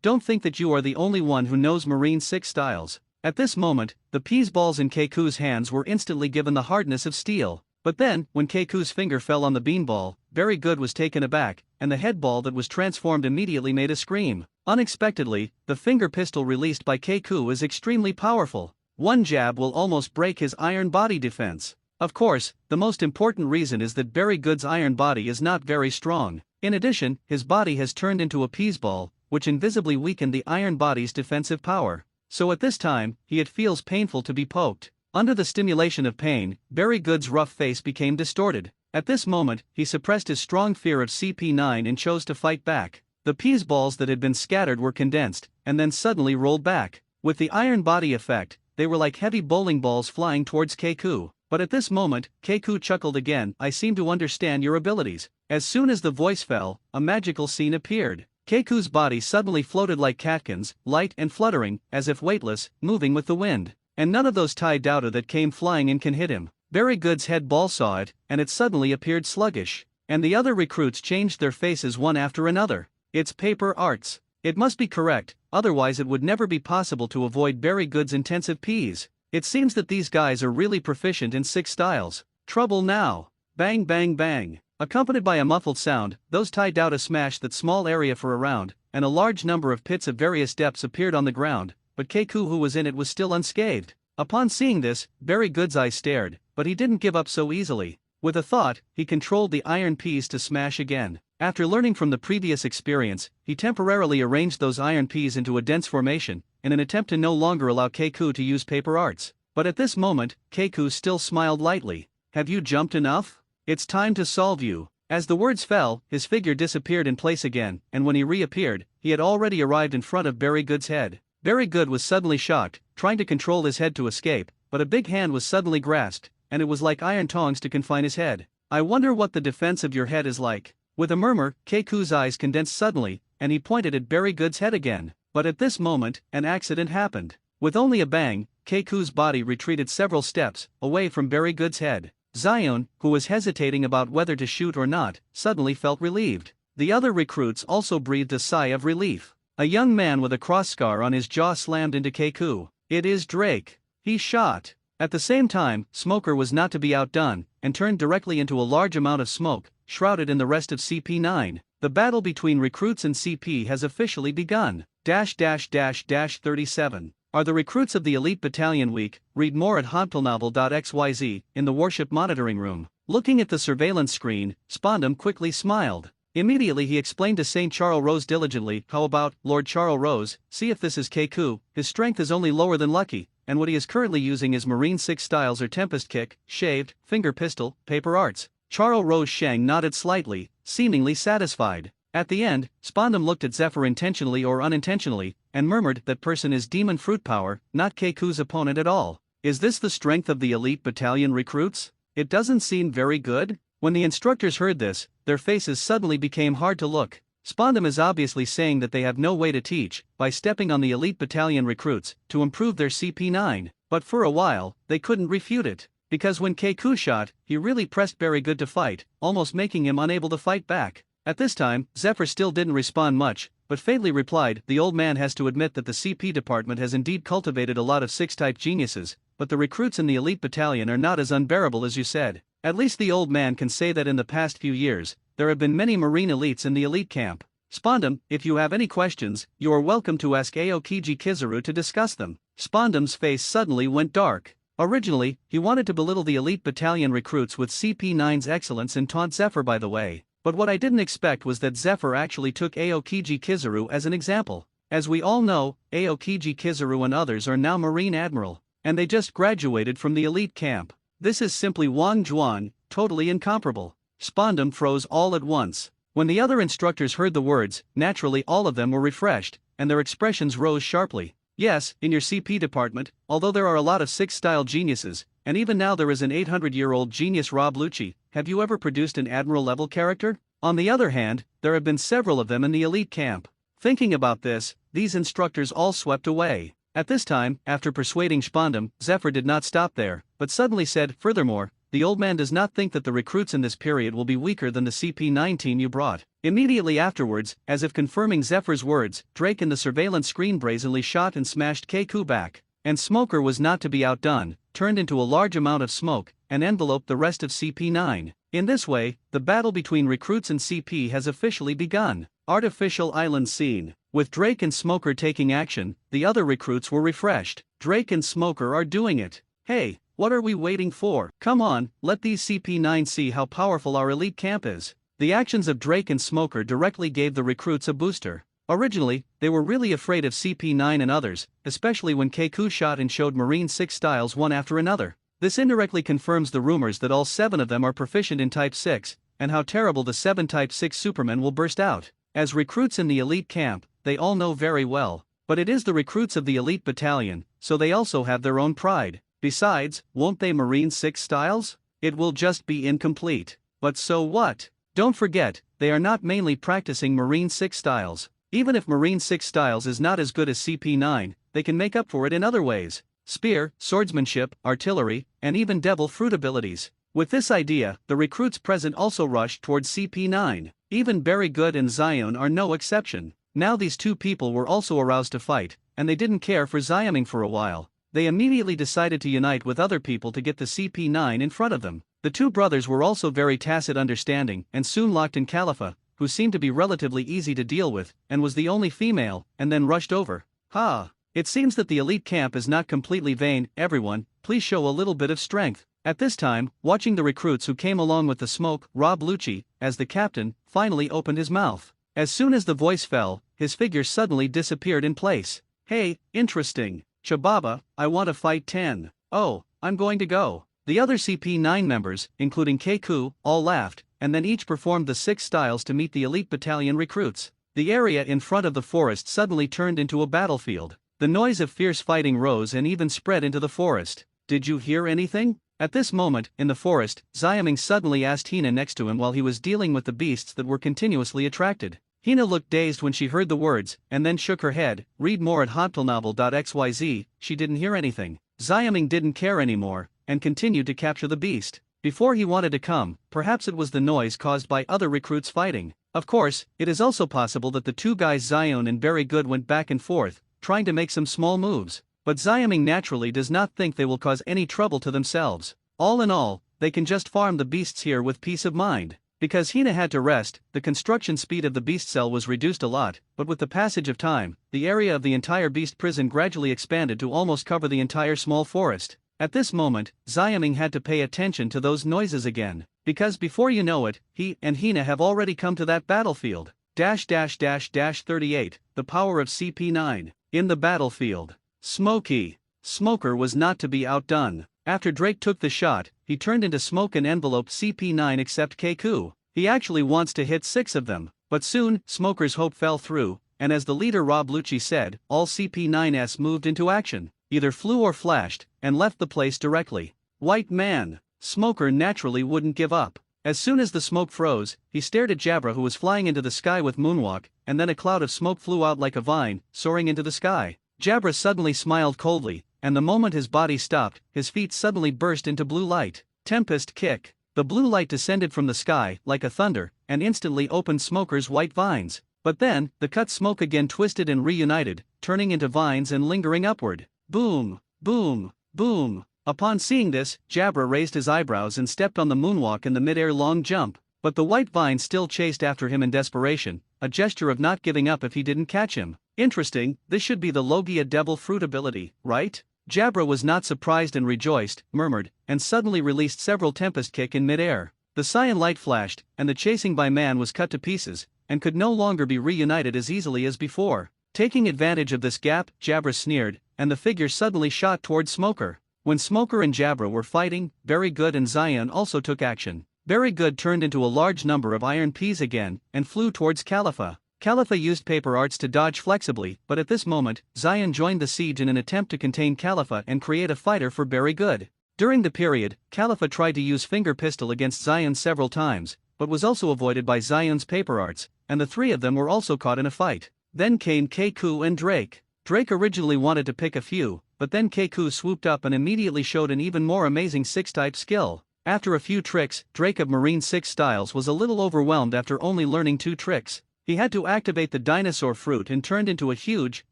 Don't think that you are the only one who knows Marine 6 styles. At this moment, the peas balls in Keiku's hands were instantly given the hardness of steel. But then, when Keiku's finger fell on the beanball, Very Good was taken aback, and the head ball that was transformed immediately made a scream. Unexpectedly, the finger pistol released by Keiku is extremely powerful. One jab will almost break his iron body defense. Of course, the most important reason is that Very Good's iron body is not very strong. In addition, his body has turned into a peas ball, which invisibly weakened the iron body's defensive power. So at this time, it feels painful to be poked. Under the stimulation of pain, Very Good's rough face became distorted. At this moment, he suppressed his strong fear of CP9 and chose to fight back. The peas balls that had been scattered were condensed, and then suddenly rolled back. With the iron body effect, they were like heavy bowling balls flying towards Keiku. But at this moment, Keiku chuckled again. I seem to understand your abilities. As soon as the voice fell, a magical scene appeared. Keiku's body suddenly floated like catkins, light and fluttering, as if weightless, moving with the wind. And none of those Tai Doubter that came flying in can hit him. Very Good's head ball saw it, and it suddenly appeared sluggish. And the other recruits changed their faces one after another. It's paper arts. It must be correct, otherwise it would never be possible to avoid Very Good's intensive peas. It seems that these guys are really proficient in 6 styles. Trouble now. Bang bang bang. Accompanied by a muffled sound, those Tai Doubter smashed that small area for a round, and a large number of pits of various depths appeared on the ground, but Keiku, who was in it, was still unscathed. Upon seeing this, Very Good's eyes stared, but he didn't give up so easily. With a thought, he controlled the iron peas to smash again. After learning from the previous experience, he temporarily arranged those iron peas into a dense formation, in an attempt to no longer allow Keiku to use paper arts. But at this moment, Keiku still smiled lightly. "Have you jumped enough? It's time to solve you." As the words fell, his figure disappeared in place again, and when he reappeared, he had already arrived in front of Very Good's head. Very Good was suddenly shocked, trying to control his head to escape, but a big hand was suddenly grasped, and it was like iron tongs to confine his head. "I wonder what the defense of your head is like." With a murmur, Keiku's eyes condensed suddenly, and he pointed at Very Good's head again. But at this moment, an accident happened. With only a bang, Keiku's body retreated several steps, away from Very Good's head. Zion, who was hesitating about whether to shoot or not, suddenly felt relieved. The other recruits also breathed a sigh of relief. A young man with a cross scar on his jaw slammed into Keiku. "It is Drake." He shot. At the same time, Smoker was not to be outdone, and turned directly into a large amount of smoke, shrouded in the rest of CP9. The battle between recruits and CP has officially begun. --37. Are the recruits of the elite battalion weak? Read more at homptelnovel.xyz, in the warship monitoring room. Looking at the surveillance screen, Spondam quickly smiled. Immediately he explained to St. Charles Rose diligently, "How about, Lord Charles Rose, see if this is Keiku, his strength is only lower than Lucky, and what he is currently using is Marine 6 styles or Tempest Kick, Shaved, Finger Pistol, Paper Arts." Charles Rose Shang nodded slightly, seemingly satisfied. At the end, Spondam looked at Zephyr intentionally or unintentionally, and murmured, "That person is Demon Fruit Power, not Keiku's opponent at all. Is this the strength of the elite battalion recruits? It doesn't seem very good." When the instructors heard this, their faces suddenly became hard to look. Spondam is obviously saying that they have no way to teach, by stepping on the elite battalion recruits, to improve their CP9, but for a while, they couldn't refute it. Because when Keiku shot, he really pressed Very Good to fight, almost making him unable to fight back. At this time, Zephyr still didn't respond much, but faintly replied, "The old man has to admit that the CP department has indeed cultivated a lot of 6-type geniuses, but the recruits in the elite battalion are not as unbearable as you said." At least the old man can say that in the past few years, there have been many Marine elites in the elite camp. Spondam, if you have any questions, you are welcome to ask Aokiji Kizaru to discuss them. Spondam's face suddenly went dark. Originally, he wanted to belittle the elite battalion recruits with CP9's excellence and taunt Zephyr by the way. But what I didn't expect was that Zephyr actually took Aokiji Kizaru as an example. As we all know, Aokiji Kizaru and others are now Marine Admiral, and they just graduated from the elite camp. This is simply Wang Juan, totally incomparable. Spondam froze all at once. When the other instructors heard the words, naturally all of them were refreshed, and their expressions rose sharply. "Yes, in your CP department, although there are a lot of 6-style geniuses, and even now there is an 800-year-old genius Rob Lucci, have you ever produced an admiral-level character? On the other hand, there have been several of them in the elite camp." Thinking about this, these instructors all swept away. At this time, after persuading Spondam, Zephyr did not stop there, but suddenly said, "Furthermore, the old man does not think that the recruits in this period will be weaker than the CP9 team you brought." Immediately afterwards, as if confirming Zephyr's words, Drake in the surveillance screen brazenly shot and smashed Keiku back. And Smoker was not to be outdone, turned into a large amount of smoke, and enveloped the rest of CP9. In this way, the battle between recruits and CP has officially begun. Artificial island scene. With Drake and Smoker taking action, the other recruits were refreshed. Drake and Smoker are doing it. "Hey, what are we waiting for? Come on, let these CP9 see how powerful our elite camp is." The actions of Drake and Smoker directly gave the recruits a booster. Originally, they were really afraid of CP9 and others, especially when Keiku shot and showed Marine 6 styles one after another. This indirectly confirms the rumors that all 7 of them are proficient in Type 6, and how terrible the 7 Type 6 Supermen will burst out. As recruits in the elite camp, they all know very well. But it is the recruits of the elite battalion, so they also have their own pride. Besides, won't they Marine 6 styles? It will just be incomplete. But so what? Don't forget, they are not mainly practicing Marine 6 styles. Even if Marine 6 styles is not as good as CP9, they can make up for it in other ways. Spear, swordsmanship, artillery, and even devil fruit abilities. With this idea, the recruits present also rushed towards CP9. Even Very Good and Zion are no exception. Now these two people were also aroused to fight, and they didn't care for Xiaming for a while. They immediately decided to unite with other people to get the CP9 in front of them. The two brothers were also very tacit understanding and soon locked in Califa, who seemed to be relatively easy to deal with, and was the only female, and then rushed over. Ha! It seems that the elite camp is not completely vain. Everyone, please show a little bit of strength. At this time, watching the recruits who came along with the smoke, Rob Lucci, as the captain, finally opened his mouth. As soon as the voice fell, his figure suddenly disappeared in place. Hey, interesting. Chababa, I want to fight 10. Oh, I'm going to go. The other CP9 members, including Keiku, all laughed, and then each performed the 6 styles to meet the elite battalion recruits. The area in front of the forest suddenly turned into a battlefield. The noise of fierce fighting rose and even spread into the forest. Did you hear anything? At this moment, in the forest, Xiaming suddenly asked Hina next to him while he was dealing with the beasts that were continuously attracted. Hina looked dazed when she heard the words, and then shook her head. Read more at hotpilnovel.xyz. She didn't hear anything. Xiaming didn't care anymore, and continued to capture the beast. Before he wanted to come, perhaps it was the noise caused by other recruits fighting. Of course, it is also possible that the two guys Zion and Very Good went back and forth, trying to make some small moves, but Xiaming naturally does not think they will cause any trouble to themselves. All in all, they can just farm the beasts here with peace of mind. Because Hina had to rest, the construction speed of the beast cell was reduced a lot, but with the passage of time, the area of the entire beast prison gradually expanded to almost cover the entire small forest. At this moment, Xiaming had to pay attention to those noises again, because before you know it, he and Hina have already come to that battlefield. --38, the power of CP9. In the battlefield. Smoker was not to be outdone. After Drake took the shot, he turned into smoke and enveloped CP9 except Keiku. He actually wants to hit 6 of them, but soon, Smoker's hope fell through, and as the leader Rob Lucci said, all CP9s moved into action, either flew or flashed, and left the place directly. White man. Smoker naturally wouldn't give up. As soon as the smoke froze, he stared at Jabra who was flying into the sky with Moonwalk, and then a cloud of smoke flew out like a vine, soaring into the sky. Jabra suddenly smiled coldly, and the moment his body stopped, his feet suddenly burst into blue light. Tempest kick. The blue light descended from the sky, like a thunder, and instantly opened Smoker's white vines. But then, the cut smoke again twisted and reunited, turning into vines and lingering upward. Boom, boom, boom. Upon seeing this, Jabra raised his eyebrows and stepped on the moonwalk in the mid-air long jump, but the white vine still chased after him in desperation, a gesture of not giving up if he didn't catch him. Interesting, this should be the Logia Devil Fruit ability, right? Jabra was not surprised and rejoiced, murmured, and suddenly released several Tempest Kick in mid-air. The cyan light flashed, and the chasing by man was cut to pieces, and could no longer be reunited as easily as before. Taking advantage of this gap, Jabra sneered, and the figure suddenly shot towards Smoker. When Smoker and Jabra were fighting, Very Good and Zion also took action. Very Good turned into a large number of iron peas again, and flew towards Khalifa. Khalifa used paper arts to dodge flexibly, but at this moment, Zion joined the siege in an attempt to contain Khalifa and create a fighter for Very Good. During the period, Khalifa tried to use finger pistol against Zion several times, but was also avoided by Zion's paper arts, and the 3 of them were also caught in a fight. Then came Keiku and Drake. Drake originally wanted to pick a few, but then Keiku swooped up and immediately showed an even more amazing 6-type skill. After a few tricks, Drake of Marine 6 styles was a little overwhelmed after only learning 2 tricks. He had to activate the dinosaur fruit and turned into a huge,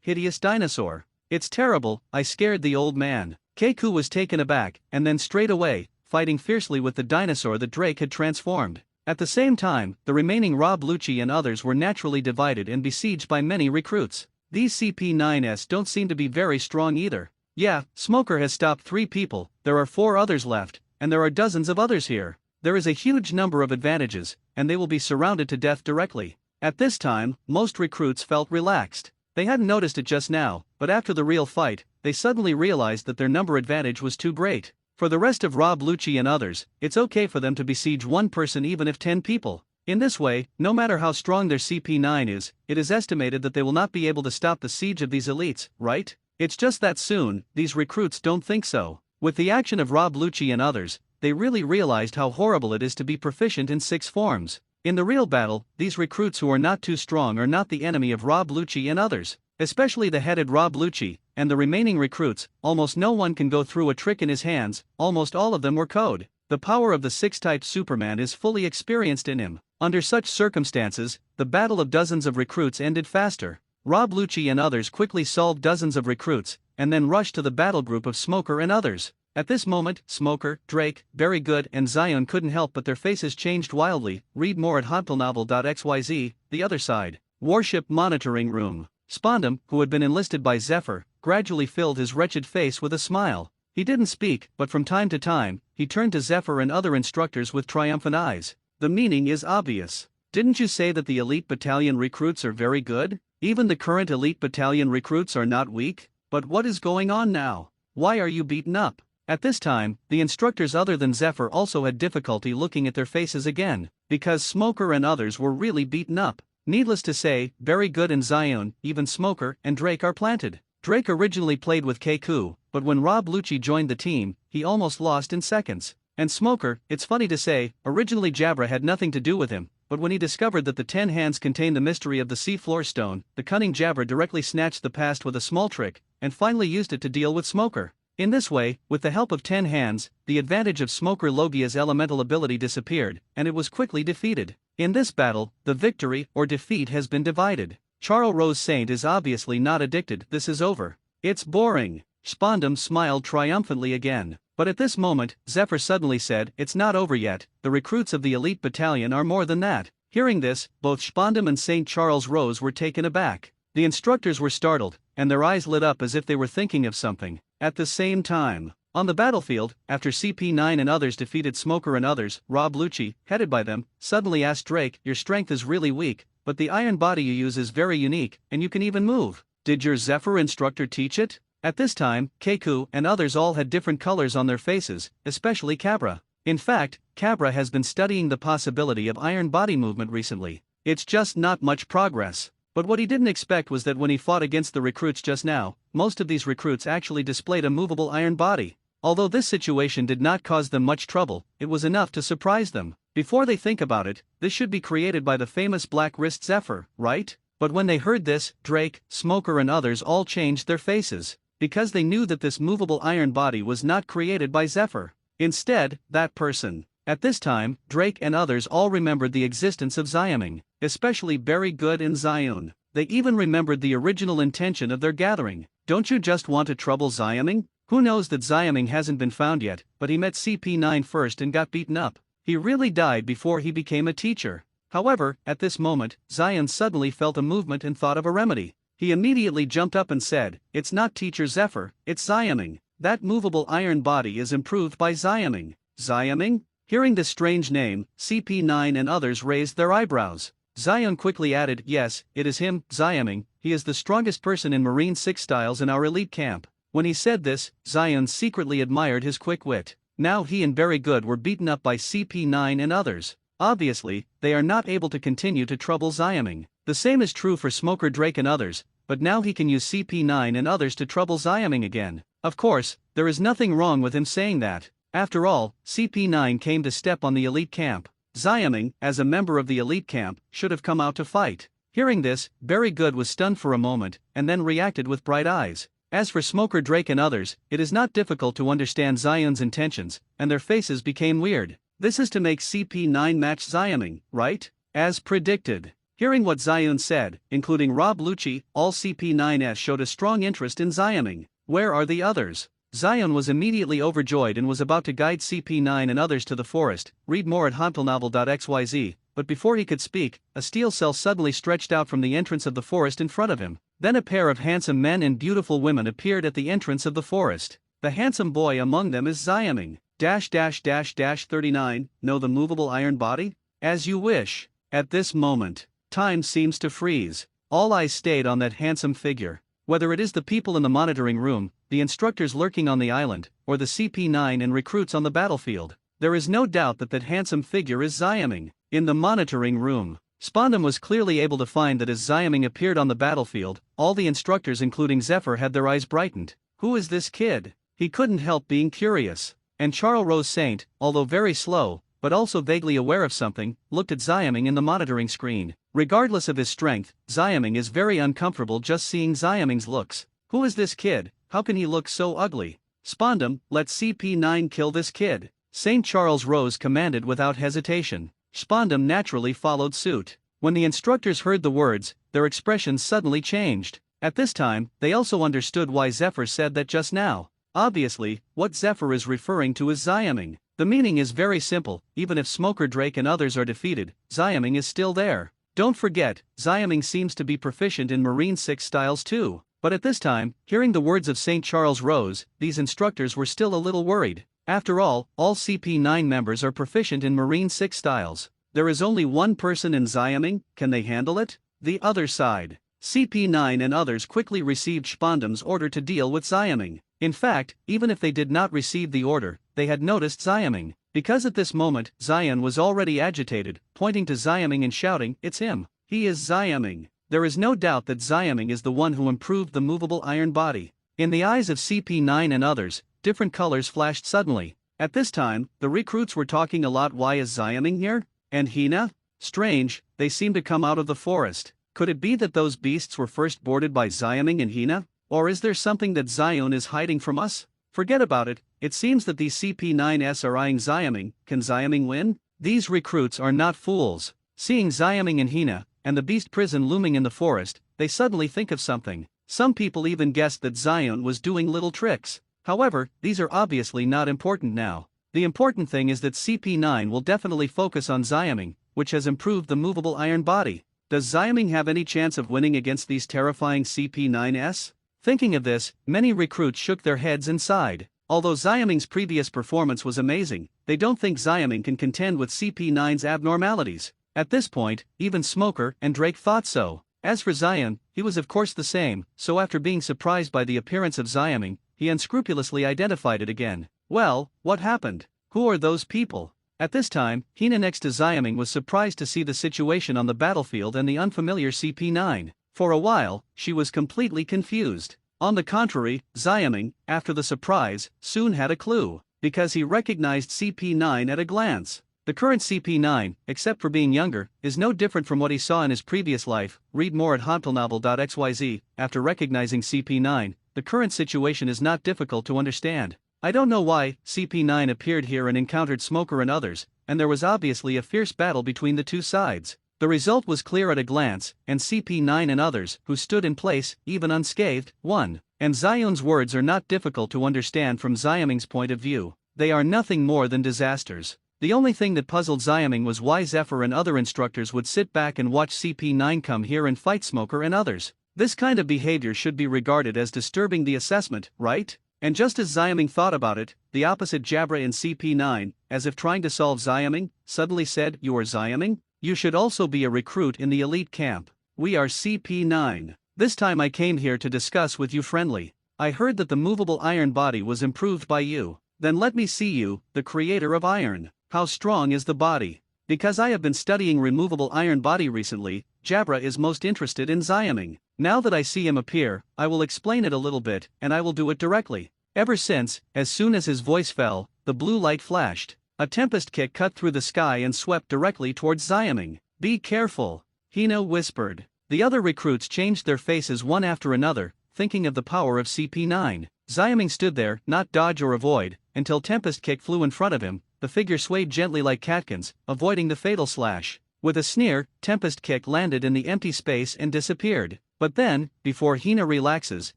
hideous dinosaur. It's terrible, I scared the old man. Keiku was taken aback, and then straight away, fighting fiercely with the dinosaur that Drake had transformed. At the same time, the remaining Rob Lucci and others were naturally divided and besieged by many recruits. These CP9s don't seem to be very strong either. Yeah, Smoker has stopped 3 people, there are 4 others left, and there are dozens of others here. There is a huge number of advantages, and they will be surrounded to death directly. At this time, most recruits felt relaxed. They hadn't noticed it just now, but after the real fight, they suddenly realized that their number advantage was too great. For the rest of Rob Lucci and others, it's okay for them to besiege 1 person even if 10 people. In this way, no matter how strong their CP9 is, it is estimated that they will not be able to stop the siege of these elites, right? It's just that soon, these recruits don't think so. With the action of Rob Lucci and others, they really realized how horrible it is to be proficient in 6 forms. In the real battle, these recruits who are not too strong are not the enemy of Rob Lucci and others. Especially the headed Rob Lucci, and the remaining recruits, almost no one can go through a trick in his hands, almost all of them were code. The power of the 6-type Superman is fully experienced in him. Under such circumstances, the battle of dozens of recruits ended faster. Rob Lucci and others quickly solved dozens of recruits, and then rushed to the battle group of Smoker and others. At this moment, Smoker, Drake, Very Good, and Zion couldn't help but their faces changed wildly. Read more at hontplenovel.xyz. The other side. Warship monitoring room. Spondam, who had been enlisted by Zephyr, gradually filled his wretched face with a smile. He didn't speak, but from time to time, he turned to Zephyr and other instructors with triumphant eyes. The meaning is obvious. Didn't you say that the elite battalion recruits are very good? Even the current elite battalion recruits are not weak? But what is going on now? Why are you beaten up? At this time, the instructors other than Zephyr also had difficulty looking at their faces again, because Smoker and others were really beaten up. Needless to say, Very Good and Zion, even Smoker and Drake are planted. Drake originally played with Keku, but when Rob Lucci joined the team, he almost lost in seconds. And Smoker, it's funny to say, originally Jabra had nothing to do with him, but when he discovered that the 10 hands contained the mystery of the seafloor stone, the cunning Jabra directly snatched the past with a small trick, and finally used it to deal with Smoker. In this way, with the help of 10 hands, the advantage of Smoker Logia's elemental ability disappeared, and it was quickly defeated. In this battle, the victory or defeat has been divided. Charles Rose Saint is obviously not addicted. This is over. It's boring. Spondam smiled triumphantly again. But at this moment, Zephyr suddenly said, "It's not over yet, the recruits of the elite battalion are more than that." Hearing this, both Spondam and St. Charles Rose were taken aback. The instructors were startled, and their eyes lit up as if they were thinking of something. At the same time, on the battlefield, after CP9 and others defeated Smoker and others, Rob Lucci, headed by them, suddenly asked Drake, "Your strength is really weak, but the iron body you use is very unique, and you can even move. Did your Zephyr instructor teach it?" At this time, Keku and others all had different colors on their faces, especially Cabra. In fact, Cabra has been studying the possibility of iron body movement recently. It's just not much progress. But what he didn't expect was that when he fought against the recruits just now, most of these recruits actually displayed a movable iron body. Although this situation did not cause them much trouble, it was enough to surprise them. Before they think about it, this should be created by the famous Black Wrist Zephyr, right? But when they heard this, Drake, Smoker and others all changed their faces, because they knew that this movable iron body was not created by Zephyr. Instead, that person. At this time, Drake and others all remembered the existence of Xiaming, especially Very Good and Zion. They even remembered the original intention of their gathering. Don't you just want to trouble Xiaming? Who knows that Xiaming hasn't been found yet, but he met CP9 first and got beaten up. He really died before he became a teacher. However, at this moment, Zion suddenly felt a movement and thought of a remedy. He immediately jumped up and said, "It's not Teacher Zephyr, it's Xiaming. That movable iron body is improved by Xiaming." Xiaming? Hearing this strange name, CP9 and others raised their eyebrows. Zion quickly added, "Yes, it is him, Xiaming. He is the strongest person in Marine 6 styles in our elite camp." When he said this, Zion secretly admired his quick wit. Now he and Very Good were beaten up by CP9 and others. Obviously, they are not able to continue to trouble Xiaming. The same is true for Smoker Drake and others, but now he can use CP9 and others to trouble Xiaming again. Of course, there is nothing wrong with him saying that. After all, CP9 came to step on the elite camp. Xiaming, as a member of the elite camp, should have come out to fight. Hearing this, Very Good was stunned for a moment, and then reacted with bright eyes. As for Smoker Drake and others, it is not difficult to understand Zion's intentions, and their faces became weird. This is to make CP9 match Xiaming, right? As predicted. Hearing what Zion said, including Rob Lucci, all CP9s showed a strong interest in Xiaming. Where are the others? Zion was immediately overjoyed and was about to guide CP9 and others to the forest. Read more at hontplenovel.xyz, but before he could speak, a steel cell suddenly stretched out from the entrance of the forest in front of him. Then a pair of handsome men and beautiful women appeared at the entrance of the forest. The handsome boy among them is Xiaming. --39, know the movable iron body? As you wish. At this moment, time seems to freeze. All eyes stayed on that handsome figure. Whether it is the people in the monitoring room, the instructors lurking on the island, or the CP9 and recruits on the battlefield, there is no doubt that that handsome figure is Xiaming. In the monitoring room, Spondam was clearly able to find that as Xiaming appeared on the battlefield, all the instructors including Zephyr had their eyes brightened. Who is this kid? He couldn't help being curious. And Charles Rose Saint, although very slow, but also vaguely aware of something, looked at Xiaming in the monitoring screen. Regardless of his strength, Xiaming is very uncomfortable just seeing Xiaming's looks. Who is this kid? How can he look so ugly? Spondam, let CP9 kill this kid. St. Charles Rose commanded without hesitation. Spondam naturally followed suit. When the instructors heard the words, their expressions suddenly changed. At this time, they also understood why Zephyr said that just now. Obviously, what Zephyr is referring to is Xiaming. The meaning is very simple: even if Smoker Drake and others are defeated, Xiaming is still there. Don't forget, Xiaming seems to be proficient in Marine 6 styles too. But at this time, hearing the words of St. Charles Rose, these instructors were still a little worried. After all CP9 members are proficient in Marine 6 styles. There is only one person in Xiaming. Can they handle it? The other side. CP9 and others quickly received Spandam's order to deal with Xiaming. In fact, even if they did not receive the order, they had noticed Xiaming, because at this moment, Xian was already agitated, pointing to Xiaming and shouting, "It's him! He is Xiaming!" There is no doubt that Xiaming is the one who improved the movable iron body. In the eyes of CP9 and others, different colors flashed suddenly. At this time, the recruits were talking a lot. Why is Xiaming here? And Hina? Strange, they seem to come out of the forest. Could it be that those beasts were first boarded by Xiaming and Hina? Or is there something that Xion is hiding from us? Forget about it, it seems that these CP9s are eyeing Xiaming. Can Xiaming win? These recruits are not fools. Seeing Xiaming and Hina, and the beast prison looming in the forest, they suddenly think of something. Some people even guessed that Xion was doing little tricks. However, these are obviously not important now. The important thing is that CP9 will definitely focus on Xiaming, which has improved the movable iron body. Does Xiaming have any chance of winning against these terrifying CP9s? Thinking of this, many recruits shook their heads and sighed. Although Xiaming's previous performance was amazing, they don't think Xiaming can contend with CP9's abnormalities. At this point, even Smoker and Drake thought so. As for Xion, he was of course the same, so after being surprised by the appearance of Xiaming, he unscrupulously identified it again. Well, what happened? Who are those people? At this time, Hina next to Xiaming was surprised to see the situation on the battlefield and the unfamiliar CP9. For a while, she was completely confused. On the contrary, Xiaming, after the surprise, soon had a clue, because he recognized CP9 at a glance. The current CP9, except for being younger, is no different from what he saw in his previous life. Read more at hantelnovel.xyz. After recognizing CP9, the current situation is not difficult to understand. I don't know why CP9 appeared here and encountered Smoker and others, and there was obviously a fierce battle between the two sides. The result was clear at a glance, and CP9 and others, who stood in place, even unscathed, won. And Xion's words are not difficult to understand from Xiaming's point of view. They are nothing more than disasters. The only thing that puzzled Xiaming was why Zephyr and other instructors would sit back and watch CP9 come here and fight Smoker and others. This kind of behavior should be regarded as disturbing the assessment, right? And just as Xiaming thought about it, the opposite Jabra in CP9, as if trying to solve Xiaming, suddenly said, "You are Xiaming? You should also be a recruit in the elite camp. We are CP9. This time I came here to discuss with you friendly. I heard that the movable iron body was improved by you. Then let me see you, the creator of iron. How strong is the body?" Because I have been studying removable iron body recently, Jabra is most interested in Xiaming. Now that I see him appear, I will explain it a little bit, and I will do it directly. Ever since, as soon as his voice fell, the blue light flashed. A tempest kick cut through the sky and swept directly towards Xiaming. "Be careful," Hina whispered. The other recruits changed their faces one after another, thinking of the power of CP9. Xiaming stood there, not dodge or avoid, until tempest kick flew in front of him. The figure swayed gently like catkins, avoiding the fatal slash. With a sneer, tempest kick landed in the empty space and disappeared. But then, before Hina relaxes,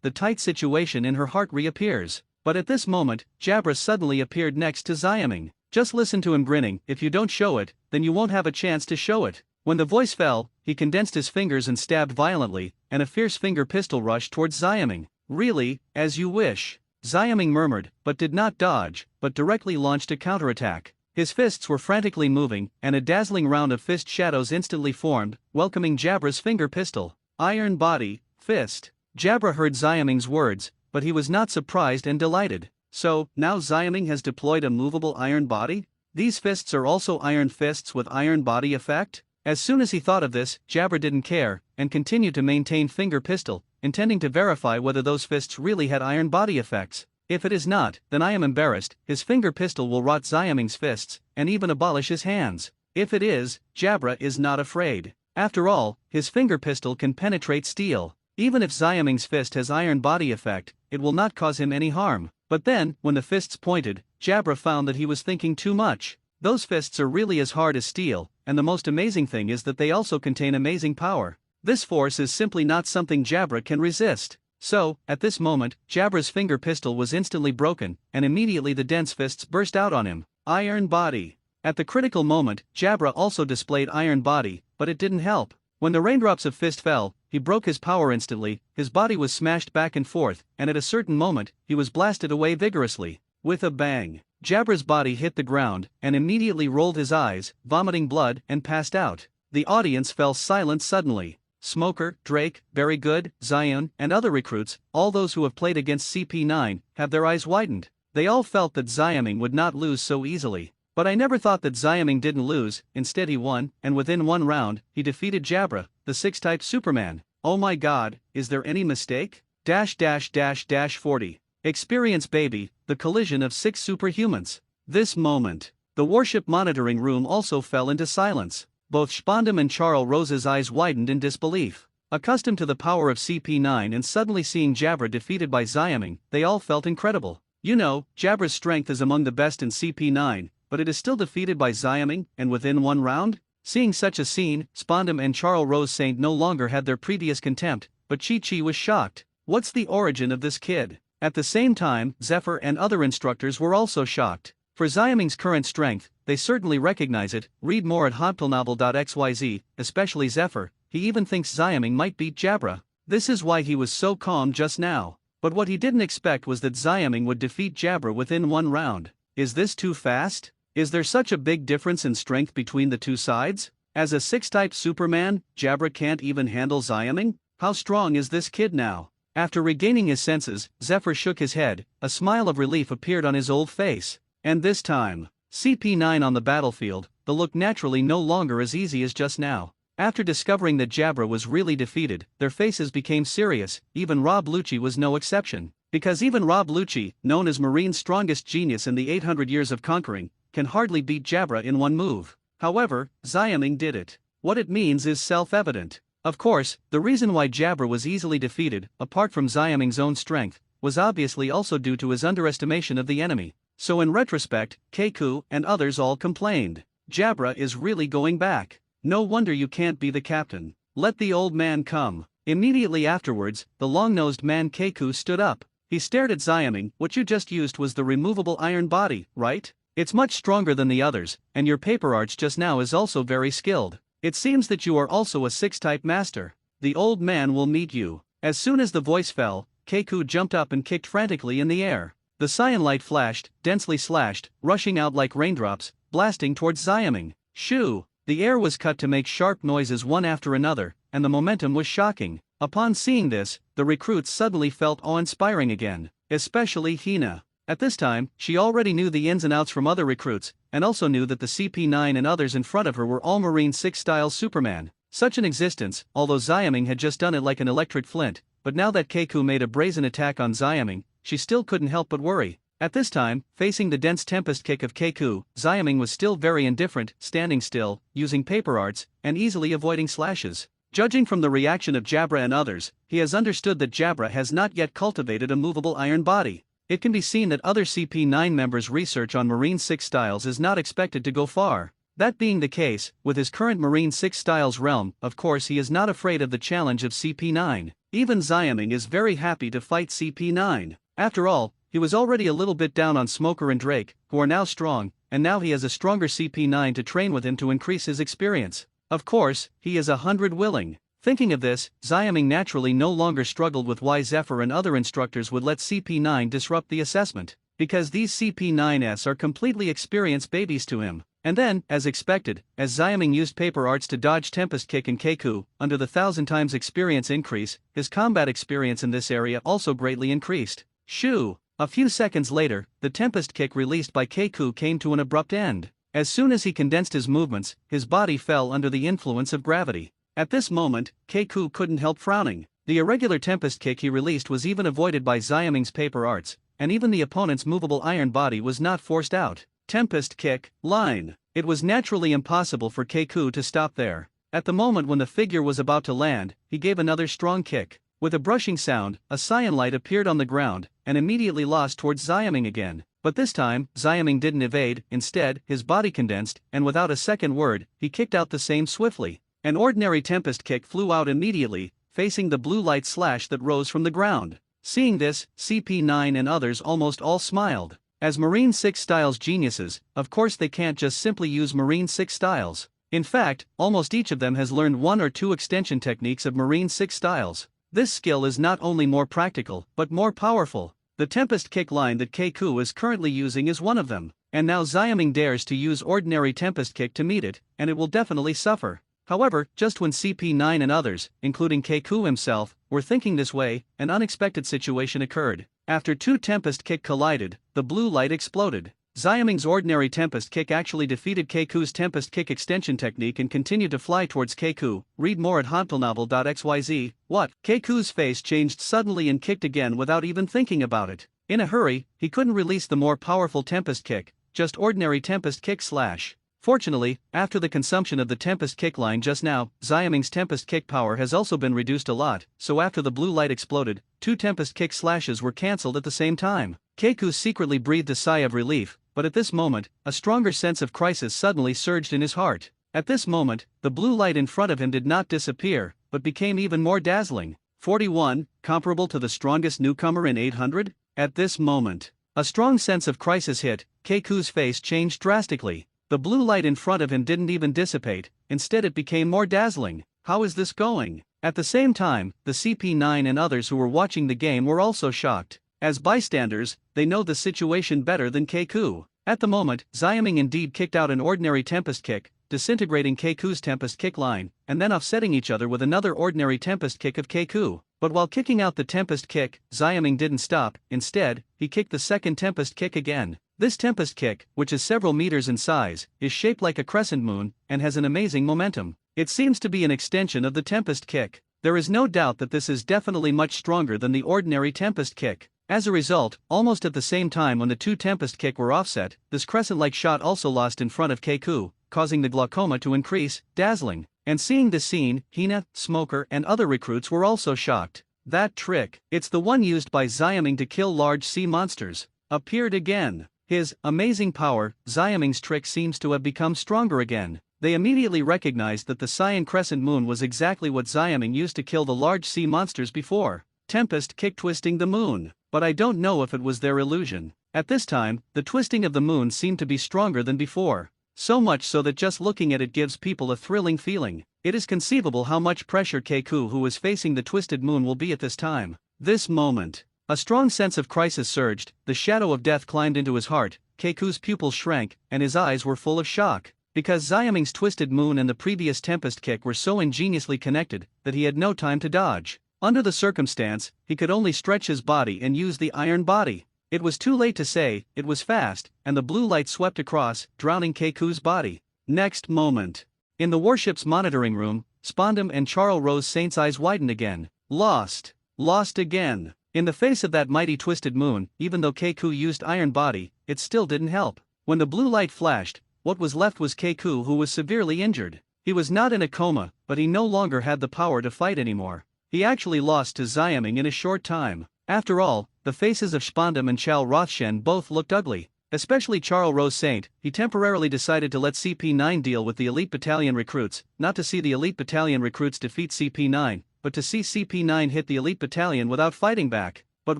the tight situation in her heart reappears. But at this moment, Jabra suddenly appeared next to Xiaming. Just listen to him grinning. "If you don't show it, then you won't have a chance to show it." When the voice fell, he condensed his fingers and stabbed violently, and a fierce finger pistol rushed towards Xiaming. "Really, as you wish," Xiaming murmured, but did not dodge, but directly launched a counterattack. His fists were frantically moving, and a dazzling round of fist shadows instantly formed, welcoming Jabra's finger pistol. "Iron body, fist." Jabra heard Xiaming's words, but he was not surprised and delighted. So, now Xiaming has deployed a movable iron body? These fists are also iron fists with iron body effect? As soon as he thought of this, Jabra didn't care, and continued to maintain finger pistol, intending to verify whether those fists really had iron body effects. If it is not, then I am embarrassed. His finger pistol will rot Xiaming's fists, and even abolish his hands. If it is, Jabra is not afraid. After all, his finger pistol can penetrate steel. Even if Xiaming's fist has iron body effect, it will not cause him any harm. But then, when the fists pointed, Jabra found that he was thinking too much. Those fists are really as hard as steel, and the most amazing thing is that they also contain amazing power. This force is simply not something Jabra can resist. So, at this moment, Jabra's finger pistol was instantly broken, and immediately the dense fists burst out on him. Iron Body. At the critical moment, Jabra also displayed Iron Body, but it didn't help. When the raindrops of fist fell, he broke his power instantly, his body was smashed back and forth, and at a certain moment, he was blasted away vigorously. With a bang, Jabra's body hit the ground, and immediately rolled his eyes, vomiting blood, and passed out. The audience fell silent suddenly. Smoker, Drake, Very Good, Zion, and other recruits, all those who have played against CP9, have their eyes widened. They all felt that Xiaming would not lose so easily. But I never thought that Xiaming didn't lose, instead he won, and within one round, he defeated Jabra, the 6-type Superman. Oh my god, is there any mistake? --40. Experience baby, the collision of 6 superhumans. This moment, the warship monitoring room also fell into silence. Both Spandam and Charles Rose's eyes widened in disbelief. Accustomed to the power of CP9 and suddenly seeing Jabra defeated by Xiaming, they all felt incredible. You know, Jabra's strength is among the best in CP9, but it is still defeated by Xiaming, and within one round? Seeing such a scene, Spandam and Charles Rose Saint no longer had their previous contempt, but Chi-Chi was shocked. What's the origin of this kid? At the same time, Zephyr and other instructors were also shocked. For Xiaming's current strength, they certainly recognize it. Read more at hodpilnovel.xyz, especially Zephyr. He even thinks Xiaming might beat Jabra. This is why he was so calm just now. But what he didn't expect was that Xiaming would defeat Jabra within one round. Is this too fast? Is there such a big difference in strength between the two sides? As a 6-type Superman, Jabra can't even handle Xiaming? How strong is this kid now? After regaining his senses, Zephyr shook his head. A smile of relief appeared on his old face. And this time, CP9 on the battlefield, the look naturally no longer as easy as just now. After discovering that Jabra was really defeated, their faces became serious. Even Rob Lucci was no exception. Because even Rob Lucci, known as Marine's strongest genius in the 800 Years of Conquering, can hardly beat Jabra in one move. However, Xiaming did it. What it means is self-evident. Of course, the reason why Jabra was easily defeated, apart from Xiaming's own strength, was obviously also due to his underestimation of the enemy. So in retrospect, Keiku and others all complained. Jabra is really going back. No wonder you can't be the captain. Let the old man come. Immediately afterwards, the long-nosed man Keiku stood up. He stared at Xiaming. What you just used was the removable iron body, right? It's much stronger than the others, and your paper arts just now is also very skilled. It seems that you are also a 6-type master. The old man will meet you. As soon as the voice fell, Keiku jumped up and kicked frantically in the air. The cyan light flashed, densely slashed, rushing out like raindrops, blasting towards Xiaming. Shoo! The air was cut to make sharp noises one after another, and the momentum was shocking. Upon seeing this, the recruits suddenly felt awe-inspiring again, especially Hina. At this time, she already knew the ins and outs from other recruits, and also knew that the CP9 and others in front of her were all Marine 6-style Superman. Such an existence, although Xiaming had just done it like an electric flint, but now that Keiku made a brazen attack on Xiaming, she still couldn't help but worry. At this time, facing the dense tempest kick of Keiku, Xiaming was still very indifferent, standing still, using paper arts, and easily avoiding slashes. Judging from the reaction of Jabra and others, he has understood that Jabra has not yet cultivated a movable iron body. It can be seen that other CP9 members' research on Marine 6 styles is not expected to go far. That being the case, with his current Marine 6 styles realm, of course he is not afraid of the challenge of CP9. Even Xiaming is very happy to fight CP9. After all, he was already a little bit down on Smoker and Drake, who are now strong, and now he has a stronger CP9 to train with him to increase his experience. Of course, he is 100 willing. Thinking of this, Xiaming naturally no longer struggled with why Zephyr and other instructors would let CP9 disrupt the assessment, because these CP9s are completely experienced babies to him. And then, as expected, as Xiaming used paper arts to dodge Tempest Kick and Keiku, under the 1000 times experience increase, his combat experience in this area also greatly increased. Shoo! A few seconds later, the Tempest Kick released by Keiku came to an abrupt end. As soon as he condensed his movements, his body fell under the influence of gravity. At this moment, Keiku couldn't help frowning. The irregular Tempest Kick he released was even avoided by Xiaming's paper arts, and even the opponent's movable iron body was not forced out. Tempest Kick, line. It was naturally impossible for Keiku to stop there. At the moment when the figure was about to land, he gave another strong kick. With a brushing sound, a cyan light appeared on the ground, and immediately lost towards Xiaming again. But this time, Xiaming didn't evade, instead, his body condensed, and without a second word, he kicked out the same swiftly. An ordinary Tempest Kick flew out immediately, facing the blue light slash that rose from the ground. Seeing this, CP9 and others almost all smiled. As Marine 6 Styles geniuses, of course they can't just simply use Marine 6 Styles. In fact, almost each of them has learned one or two extension techniques of Marine 6 Styles. This skill is not only more practical, but more powerful. The Tempest Kick line that Keiku is currently using is one of them, and now Xiaming dares to use ordinary Tempest Kick to meet it, and it will definitely suffer. However, just when CP9 and others, including Keiku himself, were thinking this way, an unexpected situation occurred. After two Tempest Kick collided, the blue light exploded. Xiaming's ordinary Tempest Kick actually defeated Keiku's Tempest Kick extension technique and continued to fly towards Keiku. Read more at hauntplenovel.xyz. What? Keiku's face changed suddenly and kicked again without even thinking about it. In a hurry, he couldn't release the more powerful Tempest Kick, just ordinary Tempest Kick slash. Fortunately, after the consumption of the Tempest Kick line just now, Xiaming's Tempest Kick power has also been reduced a lot, so after the blue light exploded, two Tempest Kick slashes were cancelled at the same time. Keiku secretly breathed a sigh of relief, but at this moment, a stronger sense of crisis suddenly surged in his heart. At this moment, the blue light in front of him did not disappear, but became even more dazzling. 41, comparable to the strongest newcomer in 800? At this moment, a strong sense of crisis hit. Keiku's face changed drastically. The blue light in front of him didn't even dissipate, instead it became more dazzling. How is this going? At the same time, the CP9 and others who were watching the game were also shocked. As bystanders, they know the situation better than Keiku. At the moment, Xiaming indeed kicked out an ordinary Tempest Kick, disintegrating Keiku's Tempest Kick line, and then offsetting each other with another ordinary Tempest Kick of Keiku. But while kicking out the Tempest Kick, Xiaming didn't stop. Instead, he kicked the second Tempest Kick again. This Tempest Kick, which is several meters in size, is shaped like a crescent moon, and has an amazing momentum. It seems to be an extension of the Tempest Kick. There is no doubt that this is definitely much stronger than the ordinary Tempest Kick. As a result, almost at the same time when the two Tempest Kick were offset, this crescent-like shot also lost in front of Keiku, causing the glaucoma to increase, dazzling. And seeing this scene, Hina, Smoker and other recruits were also shocked. That trick, it's the one used by Xiaming to kill large sea monsters, appeared again. His amazing power, Xiaming's trick seems to have become stronger again. They immediately recognized that the cyan crescent moon was exactly what Xiaming used to kill the large sea monsters before. Tempest Kick twisting the moon. But I don't know if it was their illusion. At this time, the twisting of the moon seemed to be stronger than before. So much so that just looking at it gives people a thrilling feeling. It is conceivable how much pressure Keiku, who is facing the twisted moon, will be at this time. This moment. A strong sense of crisis surged, the shadow of death climbed into his heart, Keiku's pupils shrank, and his eyes were full of shock. Because Xiaming's twisted moon and the previous Tempest Kick were so ingeniously connected, that he had no time to dodge. Under the circumstance, he could only stretch his body and use the iron body. It was too late to say, it was fast, and the blue light swept across, drowning Keiku's body. Next moment. In the warship's monitoring room, Spondam and Charles Rose Saint's eyes widened again. Lost. Lost again. In the face of that mighty twisted moon, even though Keiku used iron body, it still didn't help. When the blue light flashed, what was left was Keiku, who was severely injured. He was not in a coma, but he no longer had the power to fight anymore. He actually lost to Xiaming in a short time. After all, the faces of Spondam and Chal Rothshen both looked ugly. Especially Charles Rose Saint. He temporarily decided to let CP9 deal with the elite battalion recruits, not to see the elite battalion recruits defeat CP9, but to see CP9 hit the elite battalion without fighting back. But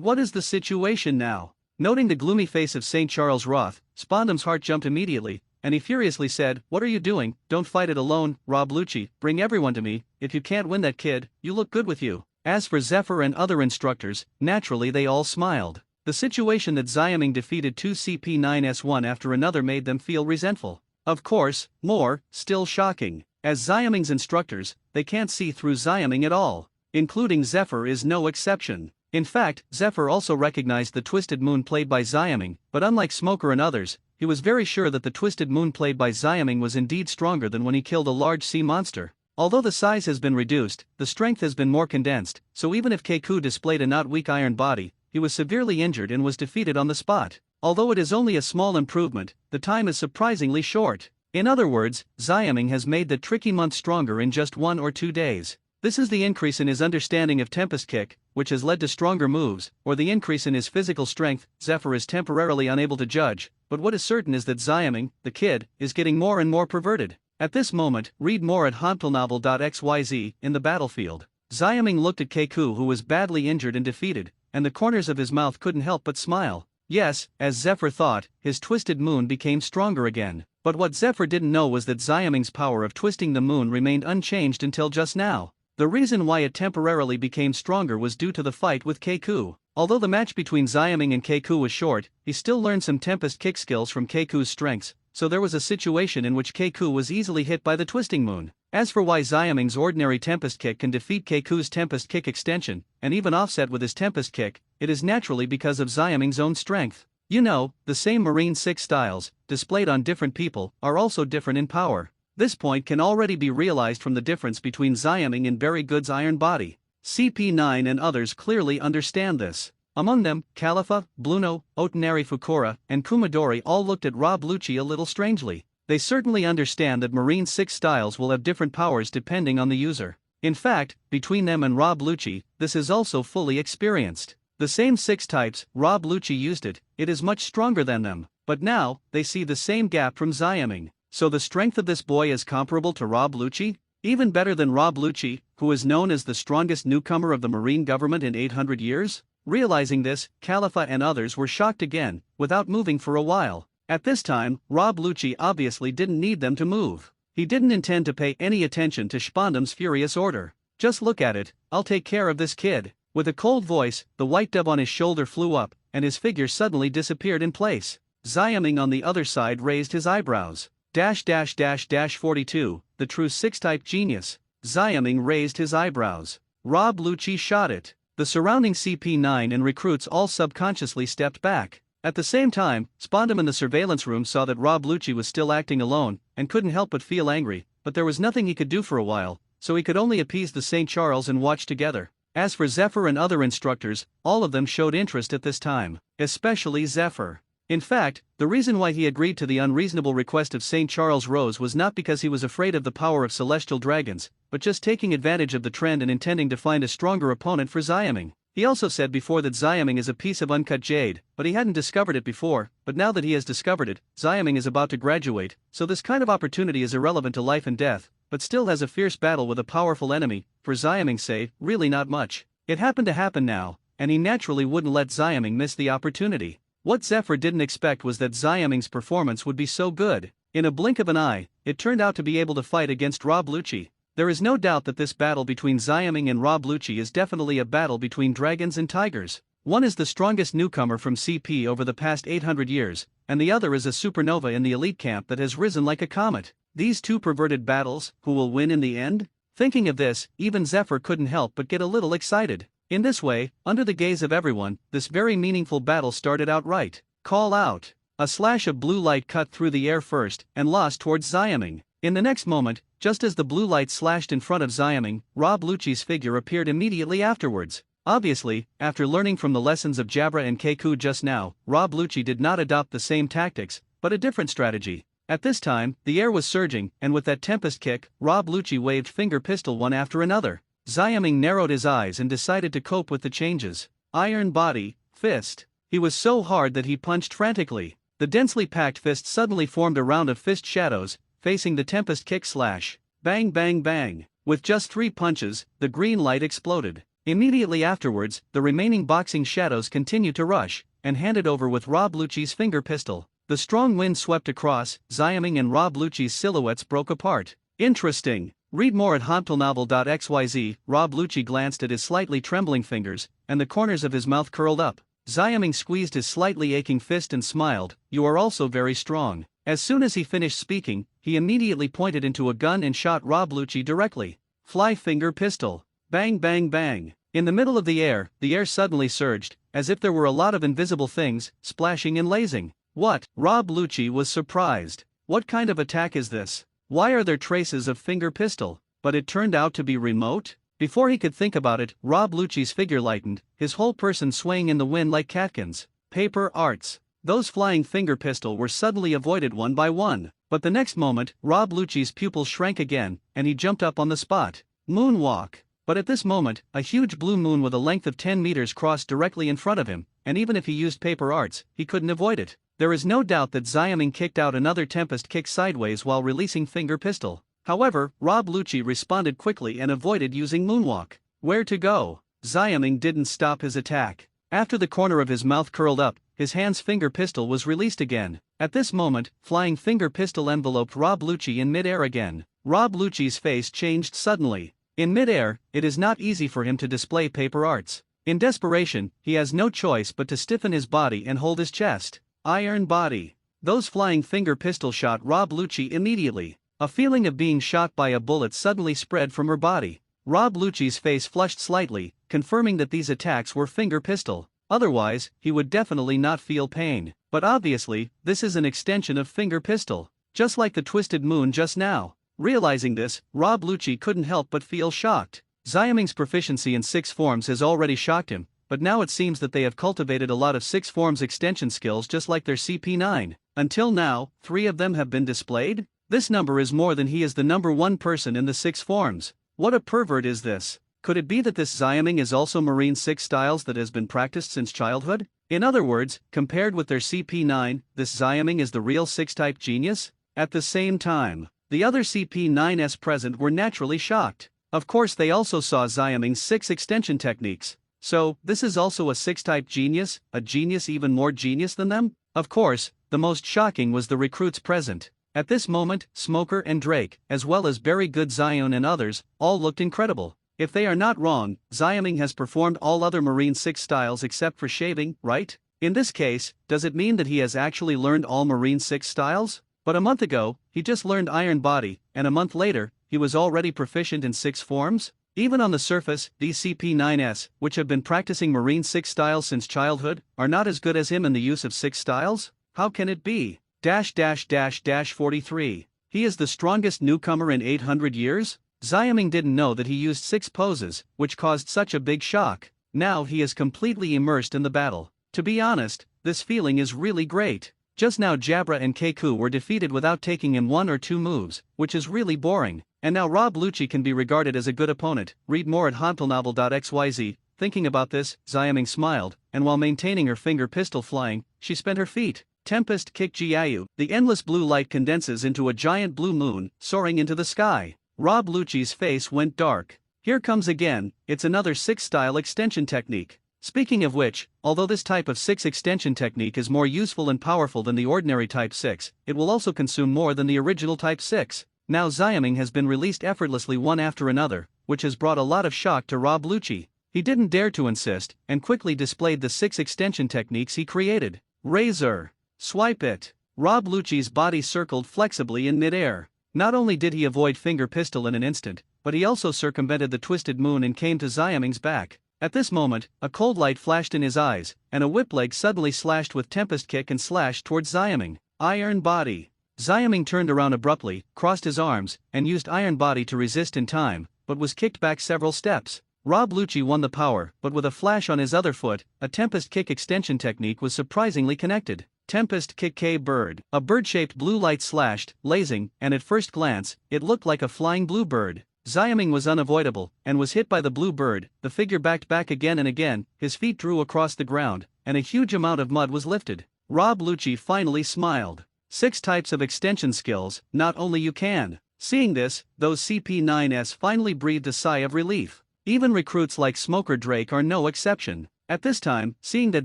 what is the situation now? Noting the gloomy face of St. Charles Roth, Spondam's heart jumped immediately, and he furiously said, "What are you doing? Don't fight it alone, Rob Lucci, bring everyone to me. If you can't win that kid, you look good with you." As for Zephyr and other instructors, naturally they all smiled. The situation that Xiaming defeated two CP9s one after another made them feel resentful. Of course, more, still shocking. As Xiaming's instructors, they can't see through Xiaming at all. Including Zephyr is no exception. In fact, Zephyr also recognized the twisted moon played by Xiaming, but unlike Smoker and others, he was very sure that the twisted moon played by Xiaming was indeed stronger than when he killed a large sea monster. Although the size has been reduced, the strength has been more condensed, so even if Keiku displayed a not weak iron body, he was severely injured and was defeated on the spot. Although it is only a small improvement, the time is surprisingly short. In other words, Xiaming has made the tricky month stronger in just 1 or 2 days. This is the increase in his understanding of Tempest Kick, which has led to stronger moves, or the increase in his physical strength. Zephyr is temporarily unable to judge, but what is certain is that Xiaming, the kid, is getting more and more perverted. At this moment, read more at hauntplenovel.xyz. In the battlefield. Xiaoming looked at Keiku, who was badly injured and defeated, and the corners of his mouth couldn't help but smile. Yes, as Zephyr thought, his twisted moon became stronger again. But what Zephyr didn't know was that Xiaming's power of twisting the moon remained unchanged until just now. The reason why it temporarily became stronger was due to the fight with Keiku. Although the match between Xiaming and Keiku was short, he still learned some Tempest Kick skills from Keiku's strengths, so there was a situation in which Keiku was easily hit by the twisting moon. As for why Xiaming's ordinary Tempest Kick can defeat Keiku's Tempest Kick extension, and even offset with his Tempest Kick, it is naturally because of Xiaming's own strength. You know, the same Marine 6 styles, displayed on different people, are also different in power. This point can already be realized from the difference between Xiaming and Very Good's iron body. CP9 and others clearly understand this. Among them, Califa, Bluno, Otonari Fukura, and Kumadori all looked at Rob Lucci a little strangely. They certainly understand that Marine 6 styles will have different powers depending on the user. In fact, between them and Rob Lucci, this is also fully experienced. The same 6 types, Rob Lucci used it, it is much stronger than them, but now, they see the same gap from Xiaming. So the strength of this boy is comparable to Rob Lucci? Even better than Rob Lucci, who is known as the strongest newcomer of the Marine government in 800 years? Realizing this, Califa and others were shocked again, without moving for a while. At this time, Rob Lucci obviously didn't need them to move. He didn't intend to pay any attention to Spandam's furious order. Just look at it, I'll take care of this kid. With a cold voice, the white dove on his shoulder flew up, and his figure suddenly disappeared in place. Xiaming on the other side raised his eyebrows. --42, the true 6-type genius. Xiaming raised his eyebrows. Rob Lucci shot it. The surrounding CP9 and recruits all subconsciously stepped back. At the same time, Spandam in the surveillance room saw that Rob Lucci was still acting alone, and couldn't help but feel angry, but there was nothing he could do for a while, so he could only appease the St. Charles and watch together. As for Zephyr and other instructors, all of them showed interest at this time, especially Zephyr. In fact, the reason why he agreed to the unreasonable request of St. Charles Rose was not because he was afraid of the power of celestial dragons, but just taking advantage of the trend and intending to find a stronger opponent for Xiaming. He also said before that Xiaming is a piece of uncut jade, but he hadn't discovered it before, but now that he has discovered it, Xiaming is about to graduate, so this kind of opportunity is irrelevant to life and death, but still has a fierce battle with a powerful enemy, for Xiaming's sake, really not much. It happened to happen now, and he naturally wouldn't let Xiaming miss the opportunity. What Zephyr didn't expect was that Xiaming's performance would be so good. In a blink of an eye, it turned out to be able to fight against Rob Lucci. There is no doubt that this battle between Xiaming and Rob Lucci is definitely a battle between dragons and tigers. One is the strongest newcomer from CP over the past 800 years, and the other is a supernova in the elite camp that has risen like a comet. These two perverted battles, who will win in the end? Thinking of this, even Zephyr couldn't help but get a little excited. In this way, under the gaze of everyone, this very meaningful battle started out right. Call out. A slash of blue light cut through the air first, and lost towards Xiaming. In the next moment, just as the blue light slashed in front of Xiaming, Rob Lucci's figure appeared immediately afterwards. Obviously, after learning from the lessons of Jabra and Keiku just now, Rob Lucci did not adopt the same tactics, but a different strategy. At this time, the air was surging, and with that Tempest Kick, Rob Lucci waved finger pistol one after another. Xiaming narrowed his eyes and decided to cope with the changes. Iron body, fist. He was so hard that he punched frantically. The densely packed fist suddenly formed a round of fist shadows, facing the Tempest Kick slash. Bang bang bang. With just 3 punches, the green light exploded. Immediately afterwards, the remaining boxing shadows continued to rush, and handed over with Rob Lucci's finger pistol. The strong wind swept across, Xiaming and Rob Lucci's silhouettes broke apart. Interesting. Read more at homptelnovel.xyz. Rob Lucci glanced at his slightly trembling fingers, and the corners of his mouth curled up. Xiaming squeezed his slightly aching fist and smiled. You are also very strong. As soon as he finished speaking, he immediately pointed into a gun and shot Rob Lucci directly. Fly finger pistol. Bang bang bang. In the middle of the air suddenly surged, as if there were a lot of invisible things, splashing and lasing. What? Rob Lucci was surprised. What kind of attack is this? Why are there traces of finger pistol? But it turned out to be remote? Before he could think about it, Rob Lucci's figure lightened, his whole person swaying in the wind like catkins. Paper arts. Those flying finger pistol were suddenly avoided one by one. But the next moment, Rob Lucci's pupils shrank again, and he jumped up on the spot. Moonwalk. But at this moment, a huge blue moon with a length of 10 meters crossed directly in front of him, and even if he used paper arts, he couldn't avoid it. There is no doubt that Xiaming kicked out another Tempest Kick sideways while releasing finger pistol. However, Rob Lucci responded quickly and avoided using Moonwalk. Where to go? Xiaming didn't stop his attack. After the corner of his mouth curled up, his hand's finger pistol was released again. At this moment, flying finger pistol enveloped Rob Lucci in midair again. Rob Lucci's face changed suddenly. In midair, it is not easy for him to display paper arts. In desperation, he has no choice but to stiffen his body and hold his chest. Iron body. Those flying finger pistol shot Rob Lucci immediately. A feeling of being shot by a bullet suddenly spread from her body. Rob Lucci's face flushed slightly, confirming that these attacks were finger pistol. Otherwise, he would definitely not feel pain. But obviously, this is an extension of finger pistol. Just like the twisted moon just now. Realizing this, Rob Lucci couldn't help but feel shocked. Xiaming's proficiency in 6 forms has already shocked him, but now it seems that they have cultivated a lot of 6 forms extension skills just like their CP9. Until now, 3 of them have been displayed? This number is more than he is the number 1 person in the 6 forms. What a pervert is this? Could it be that this Xiaming is also Marine 6 styles that has been practiced since childhood? In other words, compared with their CP9, this Xiaming is the real 6-type genius? At the same time, the other CP9s present were naturally shocked. Of course they also saw Xiaming's 6 extension techniques. So, this is also a 6-type genius, a genius even more genius than them? Of course, the most shocking was the recruits present. At this moment, Smoker and Drake, as well as Very Good Zion and others, all looked incredible. If they are not wrong, Xiaming has performed all other Marine 6 styles except for shaving, right? In this case, does it mean that he has actually learned all Marine 6 styles? But a month ago, he just learned Iron Body, and a month later, he was already proficient in 6 forms? Even on the surface, these CP9s, which have been practicing Marine 6 styles since childhood, are not as good as him in the use of 6 styles? How can it be? 43. He is the strongest newcomer in 800 years? Xiaming didn't know that he used 6 poses, which caused such a big shock. Now he is completely immersed in the battle. To be honest, this feeling is really great. Just now Jabra and Keiku were defeated without taking him 1 or 2 moves, which is really boring. And now Rob Lucci can be regarded as a good opponent. Read more at hantelnovel.xyz. Thinking about this, Xiaming smiled, and while maintaining her finger pistol flying, she spent her feet. Tempest Kick Jiayu. The endless blue light condenses into a giant blue moon, soaring into the sky. Rob Lucci's face went dark. Here comes again, it's another 6-style extension technique. Speaking of which, although this type of 6 extension technique is more useful and powerful than the ordinary Type 6, it will also consume more than the original Type 6. Now Xiaming has been released effortlessly one after another, which has brought a lot of shock to Rob Lucci. He didn't dare to insist, and quickly displayed the 6 extension techniques he created. Razor. Swipe it. Rob Lucci's body circled flexibly in midair. Not only did he avoid finger pistol in an instant, but he also circumvented the twisted moon and came to Xiaming's back. At this moment, a cold light flashed in his eyes, and a whip leg suddenly slashed with Tempest Kick and slashed towards Xiaming. Iron Body. Xiaming turned around abruptly, crossed his arms, and used Iron Body to resist in time, but was kicked back several steps. Rob Lucci won the power, but with a flash on his other foot, a Tempest Kick extension technique was surprisingly connected. Tempest Kick K-Bird. A bird-shaped blue light slashed, lasing, and at first glance, it looked like a flying blue bird. Xiaming was unavoidable, and was hit by the blue bird. The figure backed back again and again, his feet drew across the ground, and a huge amount of mud was lifted. Rob Lucci finally smiled. 6 types of extension skills, not only you can. Seeing this, those CP9s finally breathed a sigh of relief. Even recruits like Smoker Drake are no exception. At this time, seeing that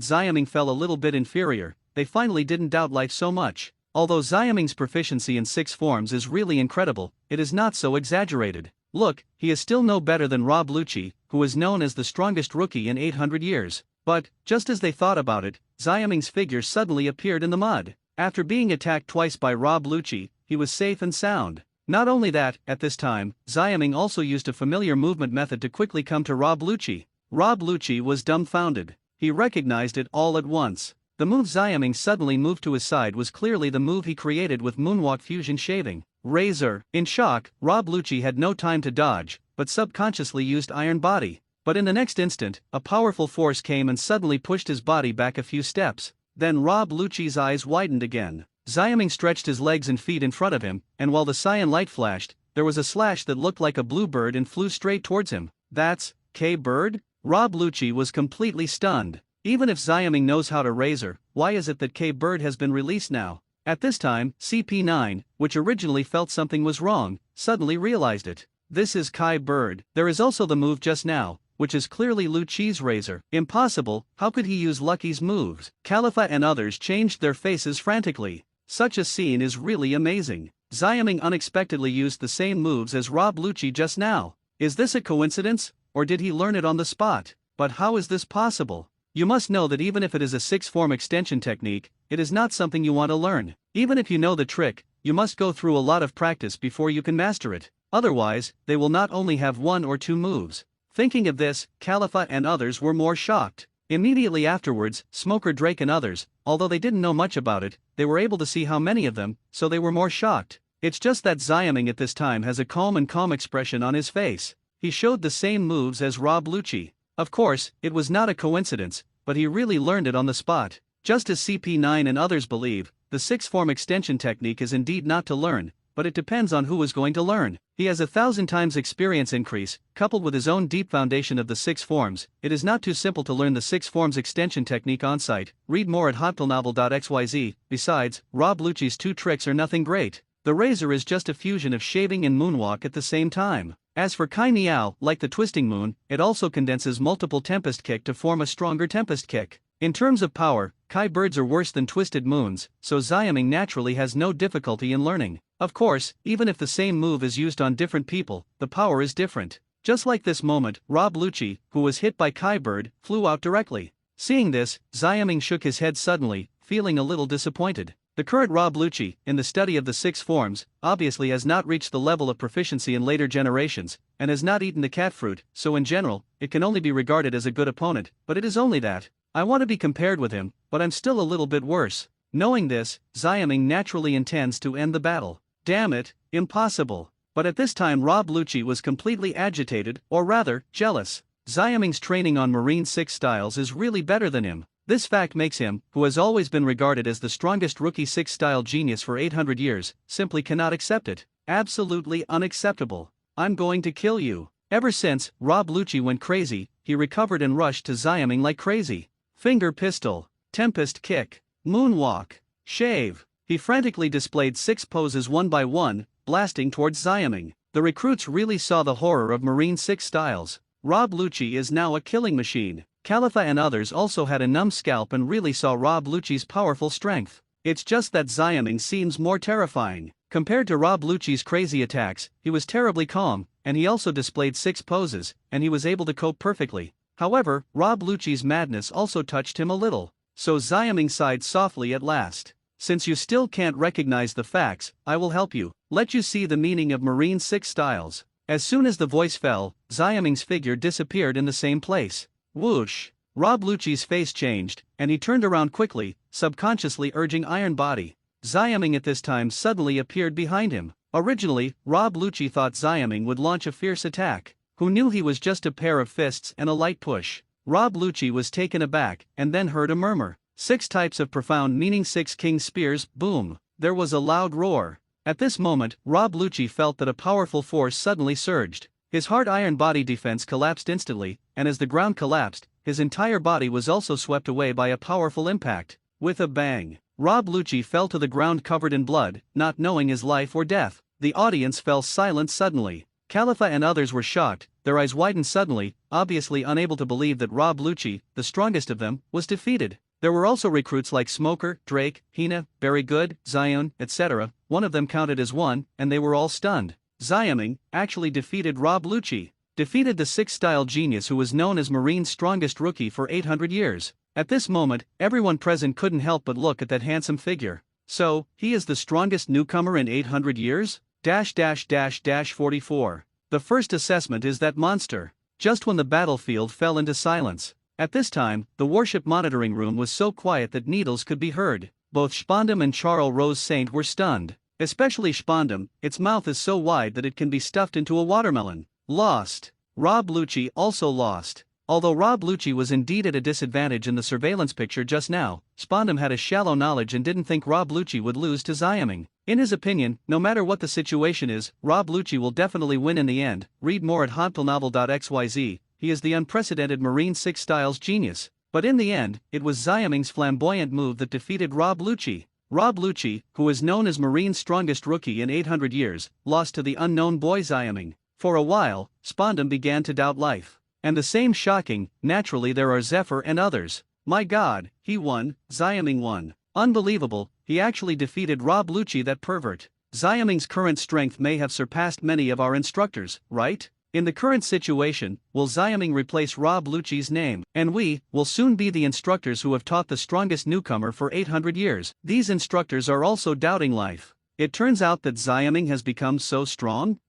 Xiaming fell a little bit inferior, they finally didn't doubt life so much. Although Xiaming's proficiency in 6 forms is really incredible, it is not so exaggerated. Look, he is still no better than Rob Lucci, who is known as the strongest rookie in 800 years. But, just as they thought about it, Xiaming's figure suddenly appeared in the mud. After being attacked twice by Rob Lucci, he was safe and sound. Not only that, at this time, Xiaming also used a familiar movement method to quickly come to Rob Lucci. Rob Lucci was dumbfounded. He recognized it all at once. The move Xiaming suddenly moved to his side was clearly the move he created with Moonwalk Fusion Shaving. Razor. In shock, Rob Lucci had no time to dodge, but subconsciously used Iron Body. But in the next instant, a powerful force came and suddenly pushed his body back a few steps. Then Rob Lucci's eyes widened again. Xiaming stretched his legs and feet in front of him, and while the cyan light flashed, there was a slash that looked like a blue bird and flew straight towards him. That's K-Bird? Rob Lucci was completely stunned. Even if Xiaming knows how to razor, why is it that K-Bird has been released now? At this time, CP9, which originally felt something was wrong, suddenly realized it. This is Kai Bird. There is also the move just now, which is clearly Lucci's razor. Impossible, how could he use Lucky's moves? Khalifa and others changed their faces frantically. Such a scene is really amazing. Xiaoming unexpectedly used the same moves as Rob Lucci just now. Is this a coincidence, or did he learn it on the spot? But how is this possible? You must know that even if it is a 6-form extension technique, it is not something you want to learn. Even if you know the trick, you must go through a lot of practice before you can master it. Otherwise, they will not only have 1 or 2 moves. Thinking of this, Khalifa and others were more shocked. Immediately afterwards, Smoker Drake and others, although they didn't know much about it, they were able to see how many of them, so they were more shocked. It's just that Xiaoming at this time has a calm expression on his face. He showed the same moves as Rob Lucci. Of course, it was not a coincidence, but he really learned it on the spot. Just as CP9 and others believe, the 6-form extension technique is indeed not to learn, but it depends on who is going to learn. He has 1,000 times experience increase, coupled with his own deep foundation of the 6 forms. It is not too simple to learn the 6 forms extension technique on site. Read more at hotpillnovel.xyz. Besides, Rob Lucci's 2 tricks are nothing great. The razor is just a fusion of shaving and moonwalk at the same time. As for Kai Niao, like the twisting moon, it also condenses multiple tempest kick to form a stronger tempest kick. In terms of power, Kai Birds are worse than twisted moons, so Xiaoming naturally has no difficulty in learning. Of course, even if the same move is used on different people, the power is different. Just like this moment, Rob Lucci, who was hit by Kai Bird, flew out directly. Seeing this, Xiaoming shook his head suddenly, feeling a little disappointed. The current Rob Lucci, in the study of the 6 forms, obviously has not reached the level of proficiency in later generations, and has not eaten the cat fruit, so in general, it can only be regarded as a good opponent, but it is only that. I want to be compared with him, but I'm still a little bit worse. Knowing this, Xiaoming naturally intends to end the battle. Damn it, impossible. But at this time Rob Lucci was completely agitated, or rather, jealous. Xiaoming's training on Marine 6 styles is really better than him. This fact makes him, who has always been regarded as the strongest rookie 6-style genius for 800 years, simply cannot accept it. Absolutely unacceptable. I'm going to kill you. Ever since Rob Lucci went crazy, he recovered and rushed to Xiaoming like crazy. Finger pistol, tempest kick, moonwalk, shave. He frantically displayed 6 poses one by one, blasting towards Xiaoming. The recruits really saw the horror of Marine 6 styles. Rob Lucci is now a killing machine. Khalifa and others also had a numb scalp and really saw Rob Lucci's powerful strength. It's just that Xiaoming seems more terrifying. Compared to Rob Lucci's crazy attacks, he was terribly calm, and he also displayed 6 poses, and he was able to cope perfectly. However, Rob Lucci's madness also touched him a little. So Xiaoming sighed softly at last. Since you still can't recognize the facts, I will help you. Let you see the meaning of Marine 6 styles. As soon as the voice fell, Xiaoming's figure disappeared in the same place. Whoosh! Rob Lucci's face changed, and he turned around quickly, subconsciously urging Iron Body. Xiaoming at this time suddenly appeared behind him. Originally, Rob Lucci thought Xiaoming would launch a fierce attack. Who knew he was just a pair of fists and a light push? Rob Lucci was taken aback, and then heard a murmur. 6 types of profound meaning 6 king spears, boom. There was a loud roar. At this moment, Rob Lucci felt that a powerful force suddenly surged. His hard iron body defense collapsed instantly, and as the ground collapsed, his entire body was also swept away by a powerful impact. With a bang, Rob Lucci fell to the ground covered in blood, not knowing his life or death. The audience fell silent suddenly. Khalifa and others were shocked, their eyes widened suddenly, obviously unable to believe that Rob Lucci, the strongest of them, was defeated. There were also recruits like Smoker, Drake, Hina, Very Good, Zion, etc. One of them counted as 1, and they were all stunned. Xiaoming actually defeated Rob Lucci. Defeated the 6-style genius who was known as Marine's strongest rookie for 800 years. At this moment, everyone present couldn't help but look at that handsome figure. So, he is the strongest newcomer in 800 years? 44. The first assessment is that monster. Just when the battlefield fell into silence. At this time, the warship monitoring room was so quiet that needles could be heard. Both Spandam and Charles Rose Saint were stunned. Especially Spandam, its mouth is so wide that it can be stuffed into a watermelon. Lost. Rob Lucci also lost. Although Rob Lucci was indeed at a disadvantage in the surveillance picture just now, Spandam had a shallow knowledge and didn't think Rob Lucci would lose to Xiaoming. In his opinion, no matter what the situation is, Rob Lucci will definitely win in the end. Read more at hotpillnovel.xyz. He is the unprecedented Marine 6 styles genius. But in the end, it was Xiaoming's flamboyant move that defeated Rob Lucci. Rob Lucci, who is known as Marine's strongest rookie in 800 years, lost to the unknown boy Xiaoming. For a while, Spondum began to doubt life. And the same shocking, naturally there are Zephyr and others. My god, he won, Xiaming won. Unbelievable, he actually defeated Rob Lucci, that pervert. Xiaming's current strength may have surpassed many of our instructors, right? In the current situation, will Xiaming replace Rob Lucci's name? And we will soon be the instructors who have taught the strongest newcomer for 800 years. These instructors are also doubting life. It turns out that Xiaming has become so strong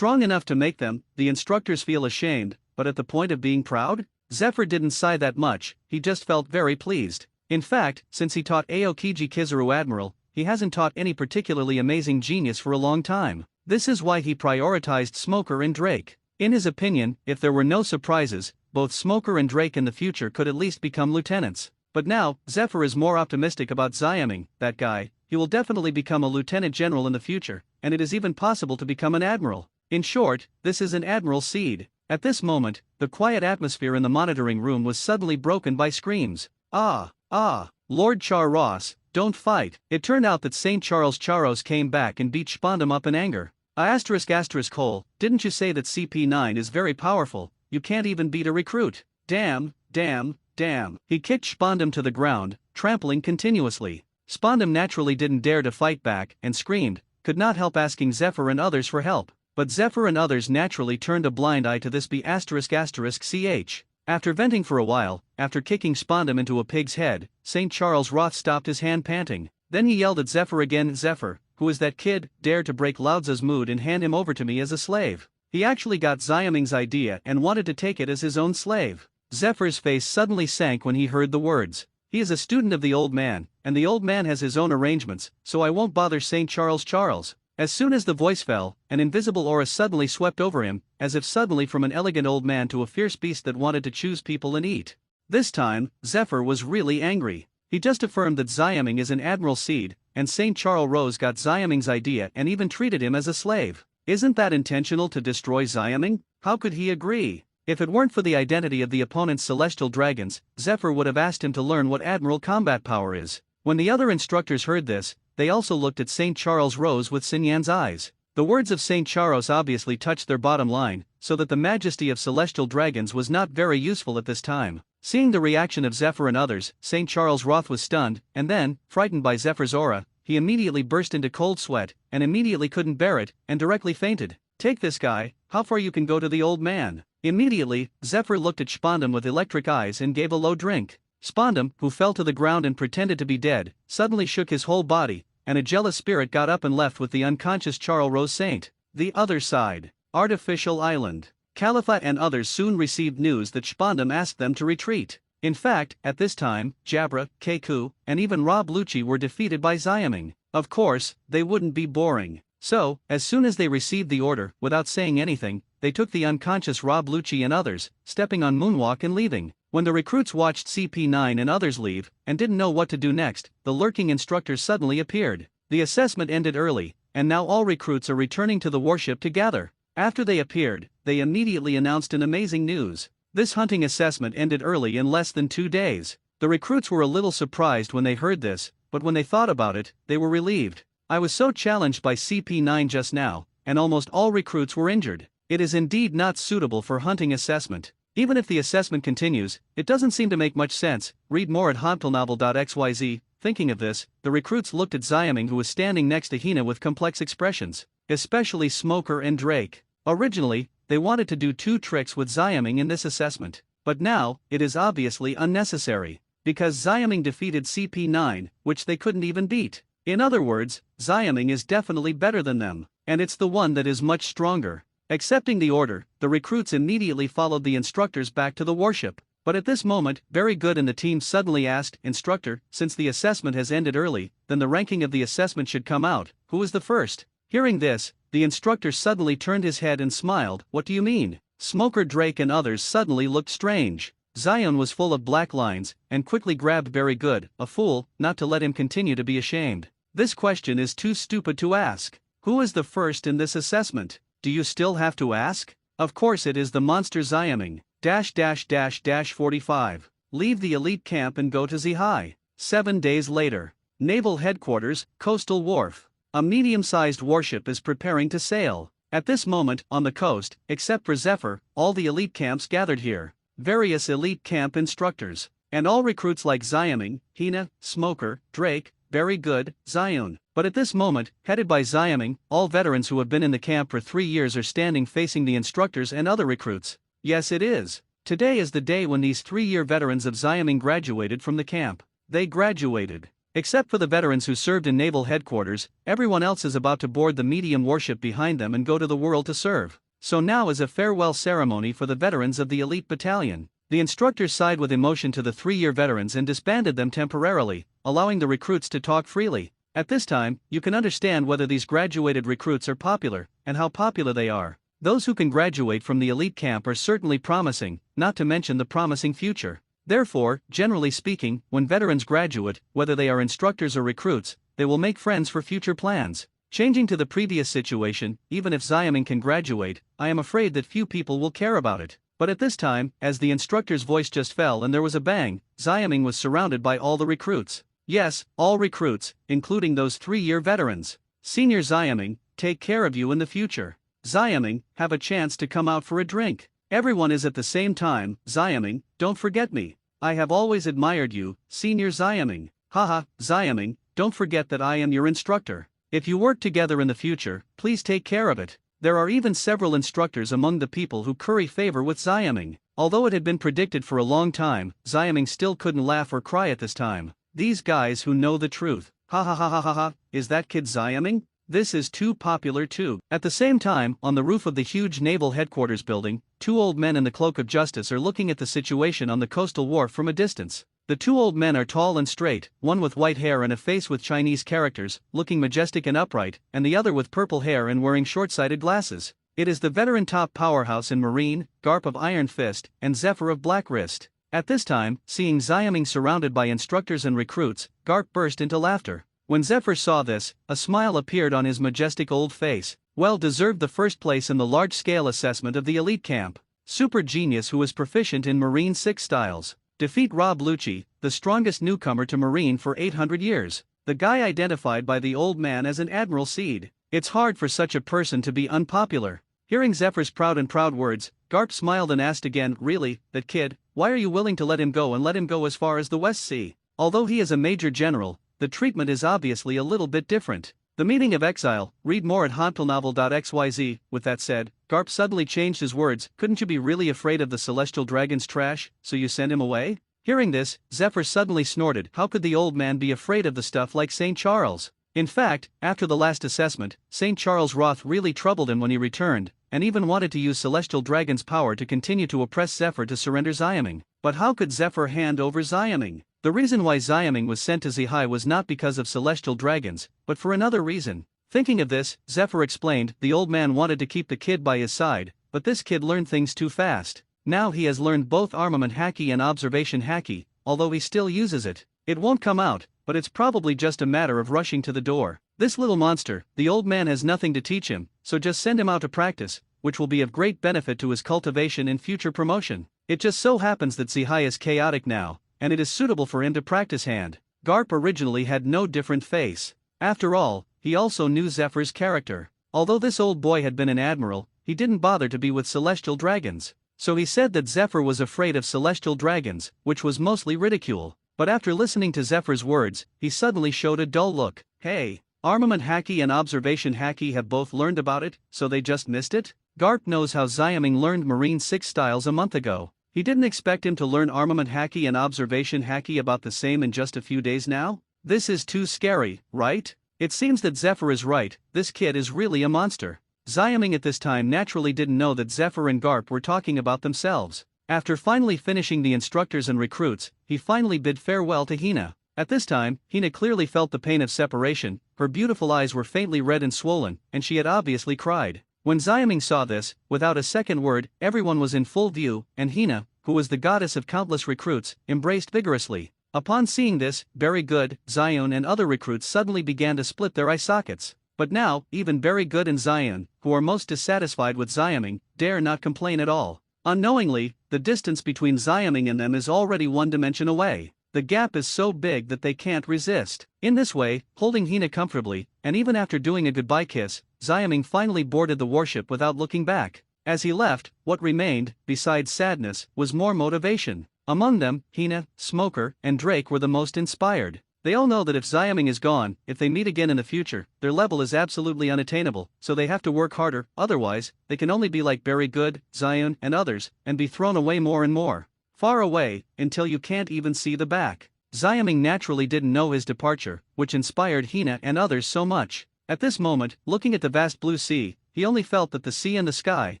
enough to make them, the instructors, feel ashamed, but at the point of being proud? Zephyr didn't sigh that much, he just felt very pleased. In fact, since he taught Aokiji Kizaru Admiral, he hasn't taught any particularly amazing genius for a long time. This is why he prioritized Smoker and Drake. In his opinion, if there were no surprises, both Smoker and Drake in the future could at least become lieutenants. But now, Zephyr is more optimistic about Xiaming, that guy. He will definitely become a lieutenant general in the future, and it is even possible to become an admiral. In short, this is an admiral seed. At this moment, the quiet atmosphere in the monitoring room was suddenly broken by screams. Lord Char Ross, don't fight. It turned out that St. Charles Charos came back and beat Spondum up in anger. Hole, didn't you say that CP9 is very powerful? You can't even beat a recruit. Damn. He kicked Spondum to the ground, trampling continuously. Spondum naturally didn't dare to fight back and screamed, could not help asking Zephyr and others for help. But Zephyr and others naturally turned a blind eye to this. ***ch. After venting for a while, after kicking Spondum into a pig's head, St. Charles Roth stopped his hand, panting. Then he yelled at Zephyr again. Zephyr, who is that kid, dared to break Laozi's mood and hand him over to me as a slave. He actually got Xiaming's idea and wanted to take it as his own slave. Zephyr's face suddenly sank when he heard the words. He is a student of the old man, and the old man has his own arrangements, so I won't bother St. Charles. As soon as the voice fell, an invisible aura suddenly swept over him, as if suddenly from an elegant old man to a fierce beast that wanted to choose people and eat. This time, Zephyr was really angry. He just affirmed that Xiaming is an admiral seed, and St. Charles Rose got Xiaming's idea and even treated him as a slave. Isn't that intentional to destroy Xiaming? How could he agree? If it weren't for the identity of the opponent's celestial dragons, Zephyr would have asked him to learn what admiral combat power is. When the other instructors heard this, they also looked at St. Charles Rose with Sinyan's eyes. The words of St. Charles obviously touched their bottom line, so that the majesty of celestial dragons was not very useful at this time. Seeing the reaction of Zephyr and others, St. Charles Roth was stunned, and then, frightened by Zephyr's aura, he immediately burst into cold sweat, and immediately couldn't bear it, and directly fainted. Take this guy, how far you can go to the old man. Immediately, Zephyr looked at Spondum with electric eyes and gave a low drink. Spondum, who fell to the ground and pretended to be dead, suddenly shook his whole body, and a jealous spirit got up and left with the unconscious Charles Rose Saint. The other side. Artificial Island. Caliphate and others soon received news that Spondum asked them to retreat. In fact, at this time, Jabra, Keku, and even Rob Lucci were defeated by Xiaming. Of course, they wouldn't be boring. So, as soon as they received the order, without saying anything, they took the unconscious Rob Lucci and others, stepping on Moonwalk and leaving. When the recruits watched CP9 and others leave, and didn't know what to do next, the lurking instructors suddenly appeared. The assessment ended early, and now all recruits are returning to the warship to gather. After they appeared, they immediately announced an amazing news. This hunting assessment ended early in less than 2 days. The recruits were a little surprised when they heard this, but when they thought about it, they were relieved. I was so challenged by CP9 just now, and almost all recruits were injured. It is indeed not suitable for hunting assessment. Even if the assessment continues, it doesn't seem to make much sense. Read more at hompelnovel.xyz. Thinking of this, the recruits looked at Xiaming, who was standing next to Hina with complex expressions, especially Smoker and Drake. Originally, they wanted to do 2 tricks with Xiaming in this assessment, but now, it is obviously unnecessary, because Xiaming defeated CP9, which they couldn't even beat. In other words, Xiaming is definitely better than them, and it's the one that is much stronger. Accepting the order, the recruits immediately followed the instructors back to the warship. But at this moment, Very Good and the team suddenly asked, Instructor, since the assessment has ended early, then the ranking of the assessment should come out. Who is the first? Hearing this, the instructor suddenly turned his head and smiled. What do you mean? Smoker, Drake and others suddenly looked strange. Zion was full of black lines, and quickly grabbed Very Good, a fool, not to let him continue to be ashamed. This question is too stupid to ask. Who is the first in this assessment? Do you still have to ask? Of course it is the monster Xiaming. --45. Leave the elite camp and go to Zihai. 7 days later. Naval Headquarters, Coastal Wharf. A medium-sized warship is preparing to sail. At this moment, on the coast, except for Zephyr, all the elite camps gathered here. Various elite camp instructors. And all recruits like Xiaming, Hina, Smoker, Drake, Very Good, Zion. But at this moment, headed by Xiaming, all veterans who have been in the camp for 3 years are standing facing the instructors and other recruits. Yes, it is. Today is the day when these 3-year veterans of Xiaming graduated from the camp. They graduated. Except for the veterans who served in naval headquarters, everyone else is about to board the medium warship behind them and go to the world to serve. So now is a farewell ceremony for the veterans of the elite battalion. The instructors sighed with emotion to the 3-year veterans and disbanded them temporarily, allowing the recruits to talk freely. At this time, you can understand whether these graduated recruits are popular, and how popular they are. Those who can graduate from the elite camp are certainly promising, not to mention the promising future. Therefore, generally speaking, when veterans graduate, whether they are instructors or recruits, they will make friends for future plans. Changing to the previous situation, even if Xiaming can graduate, I am afraid that few people will care about it. But at this time, as the instructor's voice just fell and there was a bang, Xiaming was surrounded by all the recruits. Yes, all recruits, including those 3-year veterans. Senior Xiaming, take care of you in the future. Xiaming, have a chance to come out for a drink. Everyone is at the same time. Xiaming, don't forget me. I have always admired you, Senior Xiaming. Haha, Xiaming, don't forget that I am your instructor. If you work together in the future, please take care of it. There are even several instructors among the people who curry favor with Xiaming. Although it had been predicted for a long time, Xiaming still couldn't laugh or cry at this time. These guys who know the truth. Ha ha ha ha ha ha, is that kid Xiaming? This is too popular too. At the same time, on the roof of the huge naval headquarters building, 2 old men in the cloak of justice are looking at the situation on the coastal wharf from a distance. The 2 old men are tall and straight, one with white hair and a face with Chinese characters, looking majestic and upright, and the other with purple hair and wearing short-sighted glasses. It is the veteran top powerhouse in Marine, Garp of Iron Fist, and Zephyr of Black Wrist. At this time, seeing Xiaming surrounded by instructors and recruits, Garp burst into laughter. When Zephyr saw this, a smile appeared on his majestic old face. Well deserved the first place in the large-scale assessment of the elite camp. Super genius who is proficient in Marine 6 styles. Defeat Rob Lucci, the strongest newcomer to Marine for 800 years. The guy identified by the old man as an Admiral Seed. It's hard for such a person to be unpopular. Hearing Zephyr's proud words, Garp smiled and asked again, really, that kid, why are you willing to let him go and let him go as far as the West Sea? Although he is a major general, the treatment is obviously a little bit different. The Meaning of Exile, read more at hauntfulnovel.xyz. With that said, Garp suddenly changed his words. Couldn't you be really afraid of the celestial dragon's trash, so you send him away? Hearing this, Zephyr suddenly snorted. How could the old man be afraid of the stuff like St. Charles? In fact, after the last assessment, St. Charles' wrath really troubled him when he returned, and even wanted to use celestial dragon's power to continue to oppress Zephyr to surrender Xiaming. But how could Zephyr hand over Xiaming? The reason why Xiaming was sent to Zihai was not because of celestial dragons, but for another reason. Thinking of this, Zephyr explained, the old man wanted to keep the kid by his side, but this kid learned things too fast. Now he has learned both armament haki and observation haki, although he still uses it. It won't come out, but it's probably just a matter of rushing to the door. This little monster, the old man has nothing to teach him, so just send him out to practice, which will be of great benefit to his cultivation and future promotion. It just so happens that Zihai is chaotic now, and it is suitable for him to practice hand. Garp originally had no different face. After all, he also knew Zephyr's character. Although this old boy had been an admiral, he didn't bother to be with celestial dragons. So he said that Zephyr was afraid of celestial dragons, which was mostly ridicule. But after listening to Zephyr's words, he suddenly showed a dull look. Hey, armament haki and observation haki have both learned about it, so they just missed it? Garp knows how Xiaming learned Marine 6 styles a month ago. He didn't expect him to learn armament haki and observation haki about the same in just a few days now? This is too scary, right? It seems that Zephyr is right, this kid is really a monster. Xiaming at this time naturally didn't know that Zephyr and Garp were talking about themselves. After finally finishing the instructors and recruits, he finally bid farewell to Hina. At this time, Hina clearly felt the pain of separation, her beautiful eyes were faintly red and swollen, and she had obviously cried. When Xiaming saw this, without a second word, everyone was in full view, and Hina, who was the goddess of countless recruits, embraced vigorously. Upon seeing this, Very Good, Zion and other recruits suddenly began to split their eye sockets. But now, even Very Good and Zion, who are most dissatisfied with Xiaming, dare not complain at all. Unknowingly, the distance between Xiaming and them is already 1 dimension away. The gap is so big that they can't resist. In this way, holding Hina comfortably, and even after doing a goodbye kiss, Xiaming finally boarded the warship without looking back. As he left, what remained, besides sadness, was more motivation. Among them, Hina, Smoker, and Drake were the most inspired. They all know that if Xiaming is gone, if they meet again in the future, their level is absolutely unattainable, so they have to work harder, otherwise, they can only be like Barry Good, Zion, and others, and be thrown away more and more. Far away, until you can't even see the back. Xiaming naturally didn't know his departure, which inspired Hina and others so much. At this moment, looking at the vast blue sea, he only felt that the sea and the sky,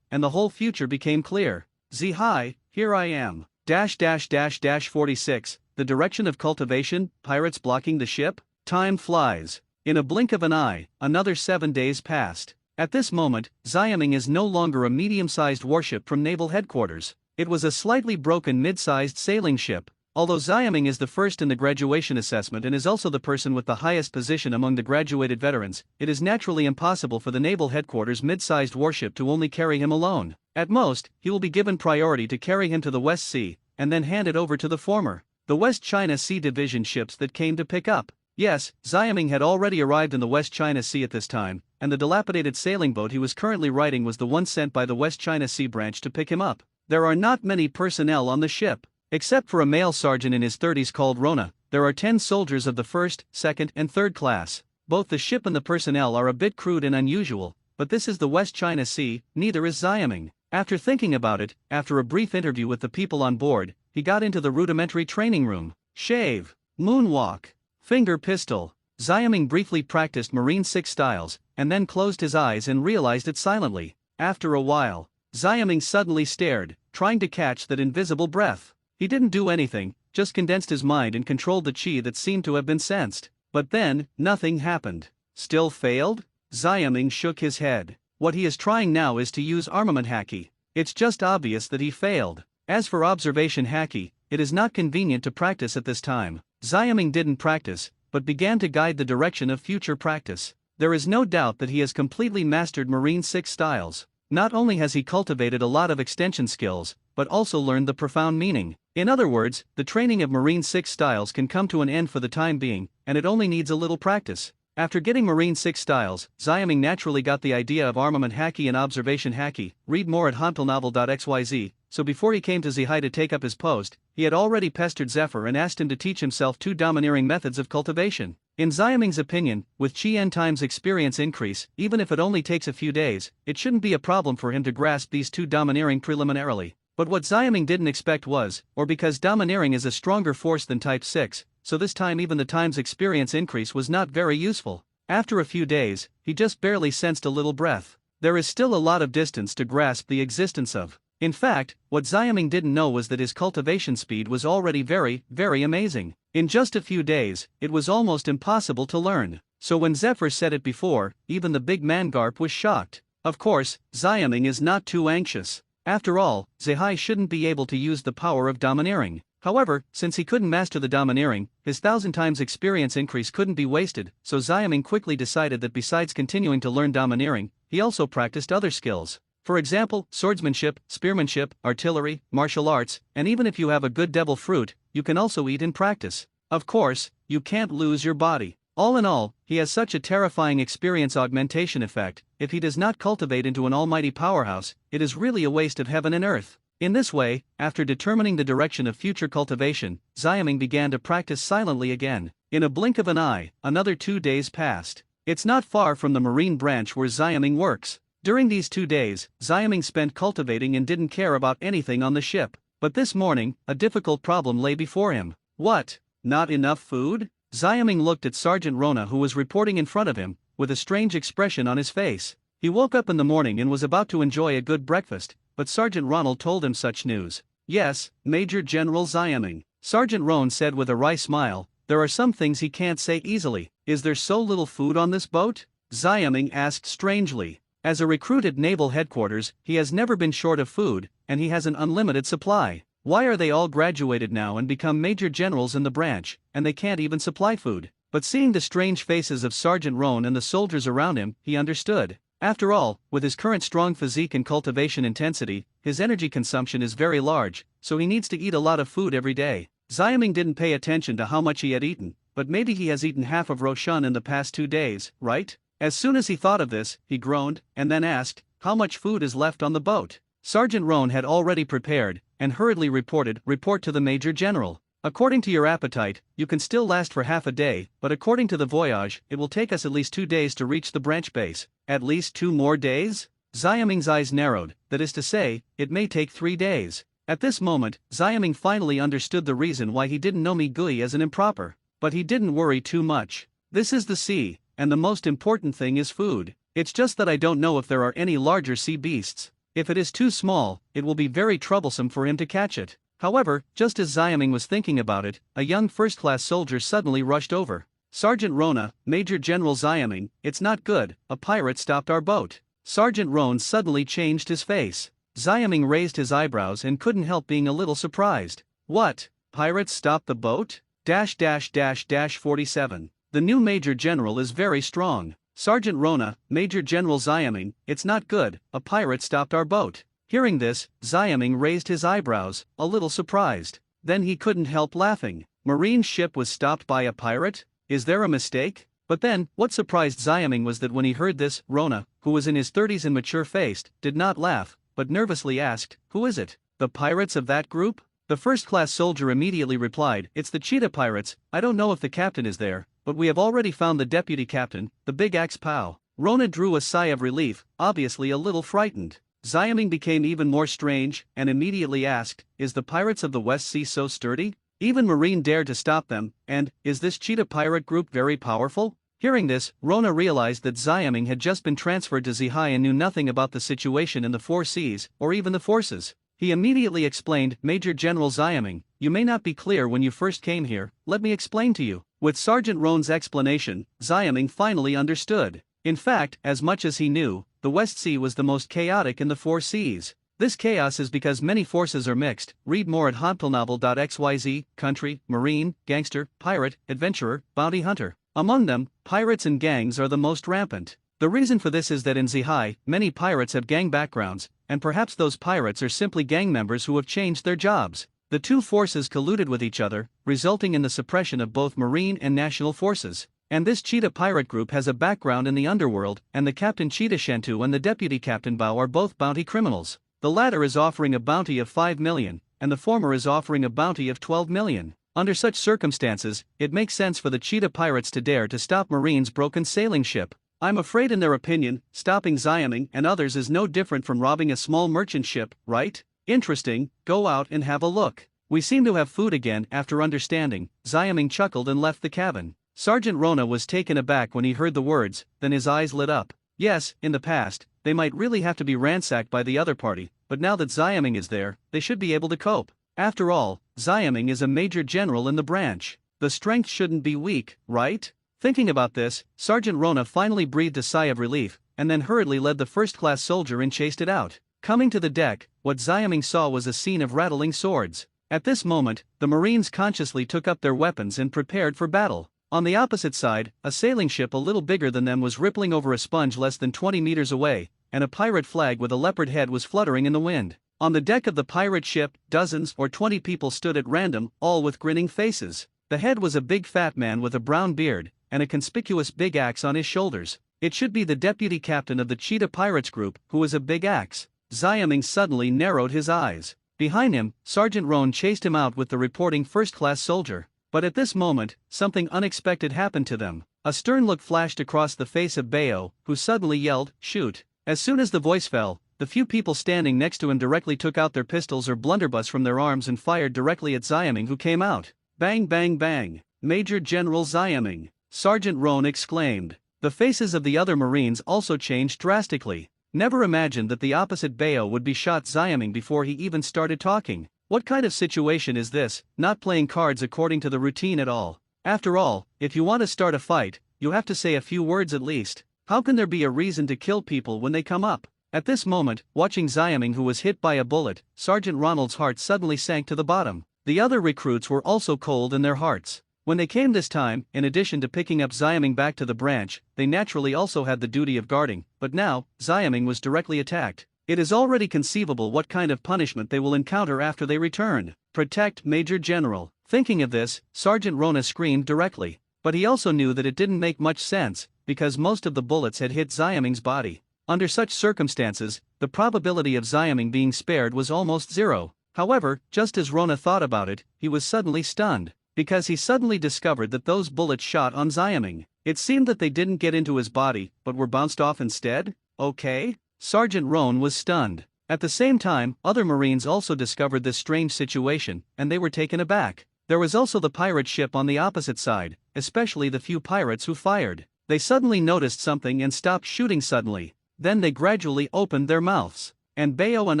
and the whole future became clear. Hi, here I am. 46, the direction of cultivation, pirates blocking the ship? Time flies. In a blink of an eye, another 7 days passed. At this moment, Xiaming is no longer a medium-sized warship from naval headquarters. It was a slightly broken mid-sized sailing ship. Although Xiaming is the first in the graduation assessment and is also the person with the highest position among the graduated veterans, it is naturally impossible for the naval headquarters mid-sized warship to only carry him alone. At most, he will be given priority to carry him to the West Sea, and then hand it over to the former, the West China Sea Division ships that came to pick up. Yes, Xiaming had already arrived in the West China Sea at this time, and the dilapidated sailing boat he was currently riding was the one sent by the West China Sea branch to pick him up. There are not many personnel on the ship. Except for a male sergeant in his 30s called Rona, there are 10 soldiers of the 1st, 2nd, and 3rd class. Both the ship and the personnel are a bit crude and unusual, but this is the West China Sea, neither is Xiaming. After thinking about it, after a brief interview with the people on board, he got into the rudimentary training room. Shave, moonwalk, finger pistol. Xiaming briefly practiced Marine 6 styles, and then closed his eyes and realized it silently. After a while, Xiaming suddenly stared, trying to catch that invisible breath. He didn't do anything, just condensed his mind and controlled the chi that seemed to have been sensed. But then, nothing happened. Still failed? Xiaming shook his head. What he is trying now is to use armament haki. It's just obvious that he failed. As for observation haki, it is not convenient to practice at this time. Xiaming didn't practice, but began to guide the direction of future practice. There is no doubt that he has completely mastered Marine 6 styles. Not only has he cultivated a lot of extension skills, but also learned the profound meaning. In other words, the training of Marine 6 styles can come to an end for the time being, and it only needs a little practice. After getting Marine 6 styles, Xiaming naturally got the idea of armament haki and observation haki. Read more at hantelnovel.xyz. So before he came to Zihai to take up his post, he had already pestered Zephyr and asked him to teach himself 2 domineering methods of cultivation. In Xiaming's opinion, with Chi N times experience increase, even if it only takes a few days, it shouldn't be a problem for him to grasp these 2 domineering preliminarily. But what Xiaming didn't expect was, or because domineering is a stronger force than Type 6, so this time even the times experience increase was not very useful. After a few days, he just barely sensed a little breath. There is still a lot of distance to grasp the existence of. In fact, what Xiaming didn't know was that his cultivation speed was already very, very amazing. In just a few days, it was almost impossible to learn. So when Zephyr said it before, even the big Mangarp was shocked. Of course, Xiaming is not too anxious. After all, Zihai shouldn't be able to use the power of domineering. However, since he couldn't master the domineering, his 1,000 times experience increase couldn't be wasted, so Xiaming quickly decided that besides continuing to learn domineering, he also practiced other skills. For example, swordsmanship, spearmanship, artillery, martial arts, and even if you have a good devil fruit, you can also eat in practice. Of course, you can't lose your body. All in all, he has such a terrifying experience augmentation effect. If he does not cultivate into an almighty powerhouse, it is really a waste of heaven and earth. In this way, after determining the direction of future cultivation, Xiaming began to practice silently again. In a blink of an eye, another 2 days passed. It's not far from the marine branch where Xiaming works. During these 2 days, Xiaming spent cultivating and didn't care about anything on the ship. But this morning, a difficult problem lay before him. What? Not enough food? Xiaming looked at Sergeant Rona, who was reporting in front of him, with a strange expression on his face. He woke up in the morning and was about to enjoy a good breakfast, but Sergeant Ronald told him such news. Yes, Major General Xiaming. Sergeant Roan said with a wry smile, there are some things he can't say easily. Is there so little food on this boat? Xiaming asked strangely. As a recruit at naval headquarters, he has never been short of food, and he has an unlimited supply. Why are they all graduated now and become major generals in the branch, and they can't even supply food? But seeing the strange faces of Sergeant Roan and the soldiers around him, he understood. After all, with his current strong physique and cultivation intensity, his energy consumption is very large, so he needs to eat a lot of food every day. Xiaming didn't pay attention to how much he had eaten, but maybe he has eaten half of Roshan in the past 2 days, right? As soon as he thought of this, he groaned, and then asked, "How much food is left on the boat?" Sergeant Roan had already prepared, and hurriedly report to the Major General. "According to your appetite, you can still last for half a day, but according to the voyage, it will take us at least 2 days to reach the branch base." "At least 2 more days?" Xiaming's eyes narrowed, that is to say, it may take 3 days. At this moment, Xiaming finally understood the reason why he didn't know Mi Gui as an improper. But he didn't worry too much. "This is the sea, and the most important thing is food. It's just that I don't know if there are any larger sea beasts. If it is too small, it will be very troublesome for him to catch it." However, just as Xiaming was thinking about it, a young first-class soldier suddenly rushed over. "Sergeant Rona, Major General Xiaming, it's not good, a pirate stopped our boat." Sergeant Roan suddenly changed his face. Xiaming raised his eyebrows and couldn't help being a little surprised. "What? Pirates stopped the boat? 47. The new Major General is very strong. Sergeant Rona, Major General Xiaming, it's not good, a pirate stopped our boat." Hearing this, Xiaming raised his eyebrows, a little surprised. Then he couldn't help laughing. Marine's ship was stopped by a pirate? Is there a mistake? But then, what surprised Xiaming was that when he heard this, Rona, who was in his 30s and mature-faced, did not laugh, but nervously asked, "Who is it? The pirates of that group?" The first-class soldier immediately replied, "It's the Cheetah Pirates. I don't know if the captain is there, but we have already found the deputy captain, the Big Axe Pow." Rona drew a sigh of relief, obviously a little frightened. Xiaming became even more strange, and immediately asked, "Is the pirates of the West Sea so sturdy? Even Marine dared to stop them, and, is this Cheetah Pirate group very powerful?" Hearing this, Rona realized that Xiaming had just been transferred to Zihai and knew nothing about the situation in the Four Seas, or even the forces. He immediately explained, "Major General Xiaming, you may not be clear when you first came here, let me explain to you." With Sergeant Roan's explanation, Xiaming finally understood. In fact, as much as he knew, the West Sea was the most chaotic in the Four Seas. This chaos is because many forces are mixed. Read more at hodpilnovel.xyz, country, marine, gangster, pirate, adventurer, bounty hunter. Among them, pirates and gangs are the most rampant. The reason for this is that in Zihai, many pirates have gang backgrounds, and perhaps those pirates are simply gang members who have changed their jobs. The two forces colluded with each other, resulting in the suppression of both marine and national forces. And this Cheetah pirate group has a background in the underworld, and the Captain Cheetah Shantu and the Deputy Captain Bao are both bounty criminals. The latter is offering a bounty of 5 million, and the former is offering a bounty of 12 million. Under such circumstances, it makes sense for the Cheetah pirates to dare to stop Marine's broken sailing ship. I'm afraid in their opinion, stopping Xiaming and others is no different from robbing a small merchant ship, right? Interesting, go out and have a look. We seem to have food again. After understanding, Xiaming chuckled and left the cabin. Sergeant Rona was taken aback when he heard the words, then his eyes lit up. Yes, in the past, they might really have to be ransacked by the other party, but now that Xiaming is there, they should be able to cope. After all, Xiaming is a major general in the branch. The strength shouldn't be weak, right? Thinking about this, Sergeant Rona finally breathed a sigh of relief, and then hurriedly led the first-class soldier and chased it out. Coming to the deck, what Xiaming saw was a scene of rattling swords. At this moment, the Marines consciously took up their weapons and prepared for battle. On the opposite side, a sailing ship a little bigger than them was rippling over a sponge less than 20 meters away, and a pirate flag with a leopard head was fluttering in the wind. On the deck of the pirate ship, dozens or 20 people stood at random, all with grinning faces. The head was a big fat man with a brown beard, and a conspicuous big axe on his shoulders. It should be the deputy captain of the Cheetah Pirates group, who was a big axe. Xiaming suddenly narrowed his eyes. Behind him, Sergeant Roan chased him out with the reporting first-class soldier. But at this moment, something unexpected happened to them. A stern look flashed across the face of Bayo, who suddenly yelled, "Shoot!" As soon as the voice fell, the few people standing next to him directly took out their pistols or blunderbuss from their arms and fired directly at Xiaming, who came out. Bang bang bang! Major General Xiaming! Sergeant Roan exclaimed. The faces of the other Marines also changed drastically. Never imagined that the opposite Bayo would be shot Xiaming before he even started talking. What kind of situation is this, not playing cards according to the routine at all? After all, if you want to start a fight, you have to say a few words at least. How can there be a reason to kill people when they come up? At this moment, watching Xiaming, who was hit by a bullet, Sergeant Ronald's heart suddenly sank to the bottom. The other recruits were also cold in their hearts. When they came this time, in addition to picking up Xiaming back to the branch, they naturally also had the duty of guarding, but now, Xiaming was directly attacked. It is already conceivable what kind of punishment they will encounter after they return. Protect Major General. Thinking of this, Sergeant Rona screamed directly. But he also knew that it didn't make much sense, because most of the bullets had hit Xiaming's body. Under such circumstances, the probability of Xiaming being spared was almost zero. However, just as Rona thought about it, he was suddenly stunned, because he suddenly discovered that those bullets shot on Xiaming. It seemed that they didn't get into his body, but were bounced off instead? Okay? Sergeant Roan was stunned. At the same time, other Marines also discovered this strange situation, and they were taken aback. There was also the pirate ship on the opposite side, especially the few pirates who fired. They suddenly noticed something and stopped shooting suddenly. Then they gradually opened their mouths. And Bayo and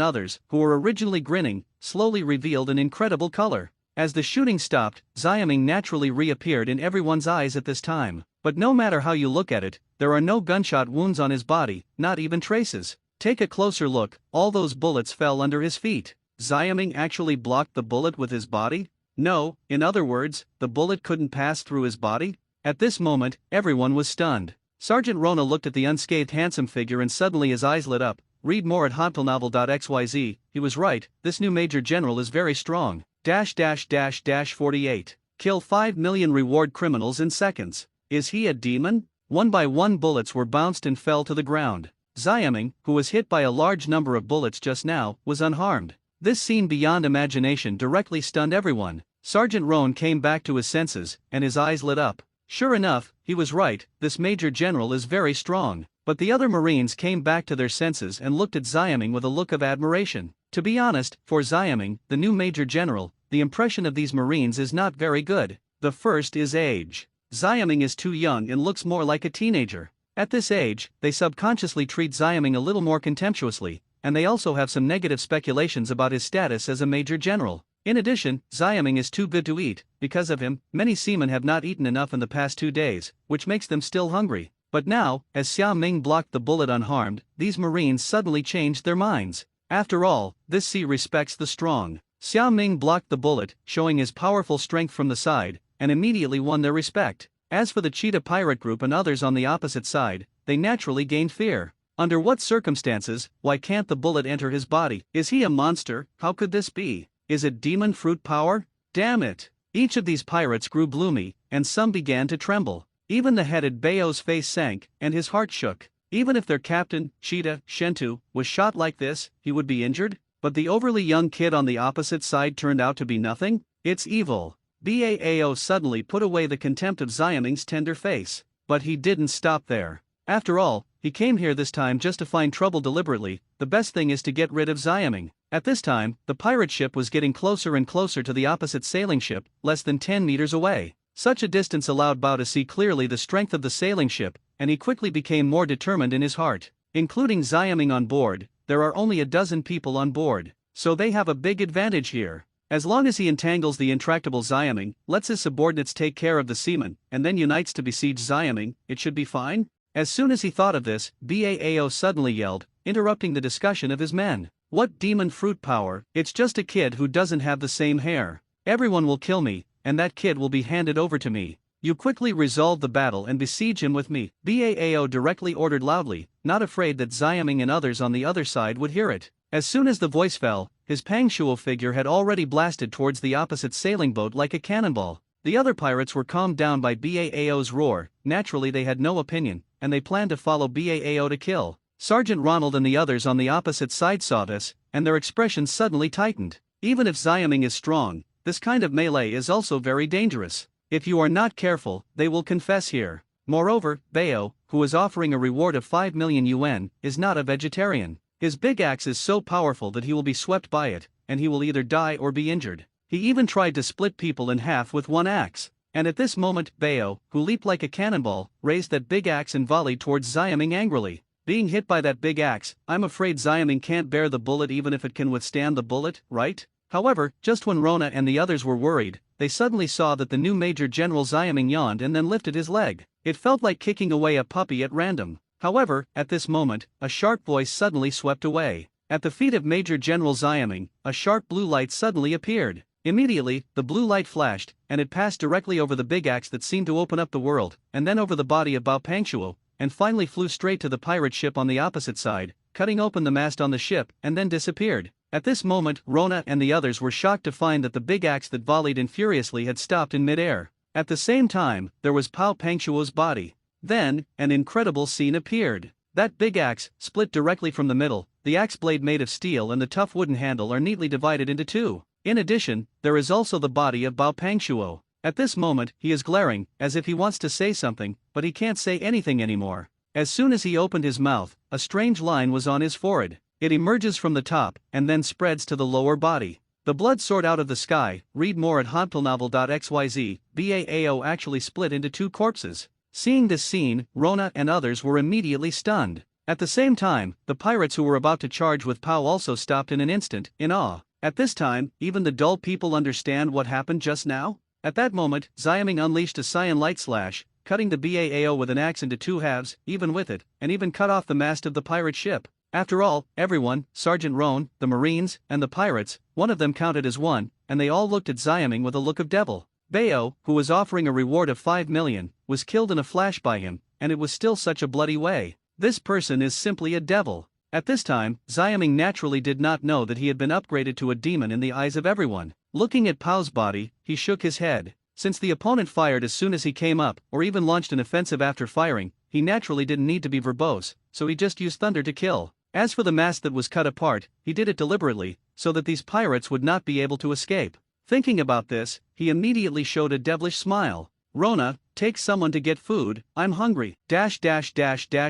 others, who were originally grinning, slowly revealed an incredible color. As the shooting stopped, Xiaming naturally reappeared in everyone's eyes at this time. But no matter how you look at it, there are no gunshot wounds on his body, not even traces. Take a closer look, all those bullets fell under his feet. Xiaming actually blocked the bullet with his body? No, in other words, the bullet couldn't pass through his body? At this moment, everyone was stunned. Sergeant Rona looked at the unscathed handsome figure and suddenly his eyes lit up. Read more at hotelnovel.xyz. He was right, this new Major General is very strong. 48. Kill 5 million reward criminals in seconds. Is he a demon? One by one bullets were bounced and fell to the ground. Xiaming, who was hit by a large number of bullets just now, was unharmed. This scene beyond imagination directly stunned everyone. Sergeant Roan came back to his senses, and his eyes lit up. Sure enough, he was right, this Major General is very strong. But the other Marines came back to their senses and looked at Xiaming with a look of admiration. To be honest, for Xiaming, the new Major General, the impression of these Marines is not very good. The first is age. Xiaming is too young and looks more like a teenager. At this age, they subconsciously treat Xiaming a little more contemptuously, and they also have some negative speculations about his status as a Major General. In addition, Xiaming is too good to eat. Because of him, many seamen have not eaten enough in the past 2 days, which makes them still hungry. But now, as Xiaming blocked the bullet unharmed, these Marines suddenly changed their minds. After all, this sea respects the strong. Xiaming blocked the bullet, showing his powerful strength from the side, and immediately won their respect. As for the Cheetah Pirate Group and others on the opposite side, they naturally gained fear. Under what circumstances? Why can't the bullet enter his body? Is he a monster? How could this be? Is it demon fruit power? Damn it! Each of these pirates grew gloomy, and some began to tremble. Even the headed Bayo's face sank, and his heart shook. Even if their captain, Cheetah, Shentu, was shot like this, he would be injured? But the overly young kid on the opposite side turned out to be nothing? It's evil. Bao suddenly put away the contempt of Xiaming's tender face. But he didn't stop there. After all, he came here this time just to find trouble deliberately. The best thing is to get rid of Xiaming. At this time, the pirate ship was getting closer and closer to the opposite sailing ship, less than 10 meters away. Such a distance allowed Bao to see clearly the strength of the sailing ship, and he quickly became more determined in his heart. Including Xiaming on board, there are only a dozen people on board, so they have a big advantage here. As long as he entangles the intractable Xiaming, lets his subordinates take care of the seamen, and then unites to besiege Xiaming, it should be fine? As soon as he thought of this, Bao suddenly yelled, interrupting the discussion of his men. What demon fruit power? It's just a kid who doesn't have the same hair. Everyone will kill me, and that kid will be handed over to me. You quickly resolve the battle and besiege him with me. Bao directly ordered loudly, not afraid that Xiaming and others on the other side would hear it. As soon as the voice fell, his Pangshuo figure had already blasted towards the opposite sailing boat like a cannonball. The other pirates were calmed down by Bao's roar. Naturally they had no opinion, and they planned to follow Bao to kill. Sergeant Ronald and the others on the opposite side saw this, and their expressions suddenly tightened. Even if Xiaming is strong, this kind of melee is also very dangerous. If you are not careful, they will confess here. Moreover, Bao, who is offering a reward of 5 million yuan, is not a vegetarian. His big axe is so powerful that he will be swept by it, and he will either die or be injured. He even tried to split people in half with one axe. And at this moment, Bao, who leaped like a cannonball, raised that big axe and volleyed towards Xiaming angrily. Being hit by that big axe, I'm afraid Xiaming can't bear the bullet even if it can withstand the bullet, right? However, just when Rona and the others were worried, they suddenly saw that the new Major General Xiaming yawned and then lifted his leg. It felt like kicking away a puppy at random. However, at this moment, a sharp voice suddenly swept away. At the feet of Major General Xiaming, a sharp blue light suddenly appeared. Immediately, the blue light flashed, and it passed directly over the big axe that seemed to open up the world, and then over the body of Bao Pangshuo, and finally flew straight to the pirate ship on the opposite side, cutting open the mast on the ship, and then disappeared. At this moment, Rona and the others were shocked to find that the big axe that volleyed in furiously had stopped in midair. At the same time, there was Bao Pangshuo's body. Then, an incredible scene appeared. That big axe, split directly from the middle, the axe blade made of steel and the tough wooden handle are neatly divided into two. In addition, there is also the body of Bao Pangshuo. At this moment, he is glaring, as if he wants to say something, but he can't say anything anymore. As soon as he opened his mouth, a strange line was on his forehead. It emerges from the top, and then spreads to the lower body. The blood soared out of the sky. Read more at hontplnovel.xyz. Bao actually split into two corpses. Seeing this scene, Rona and others were immediately stunned. At the same time, the pirates who were about to charge with Pao also stopped in an instant, in awe. At this time, even the dull people understand what happened just now? At that moment, Xiaming unleashed a cyan light slash, cutting the Bao with an axe into two halves, even with it, and even cut off the mast of the pirate ship. After all, everyone, Sergeant Roan, the Marines, and the pirates, one of them counted as one, and they all looked at Xiaming with a look of devil. Bao, who was offering a reward of 5 million, was killed in a flash by him, and it was still such a bloody way. This person is simply a devil. At this time, Xiaming naturally did not know that he had been upgraded to a demon in the eyes of everyone. Looking at Pao's body, he shook his head. Since the opponent fired as soon as he came up, or even launched an offensive after firing, he naturally didn't need to be verbose, so he just used thunder to kill. As for the mast that was cut apart, he did it deliberately, so that these pirates would not be able to escape. Thinking about this, he immediately showed a devilish smile. Rona, take someone to get food, I'm hungry.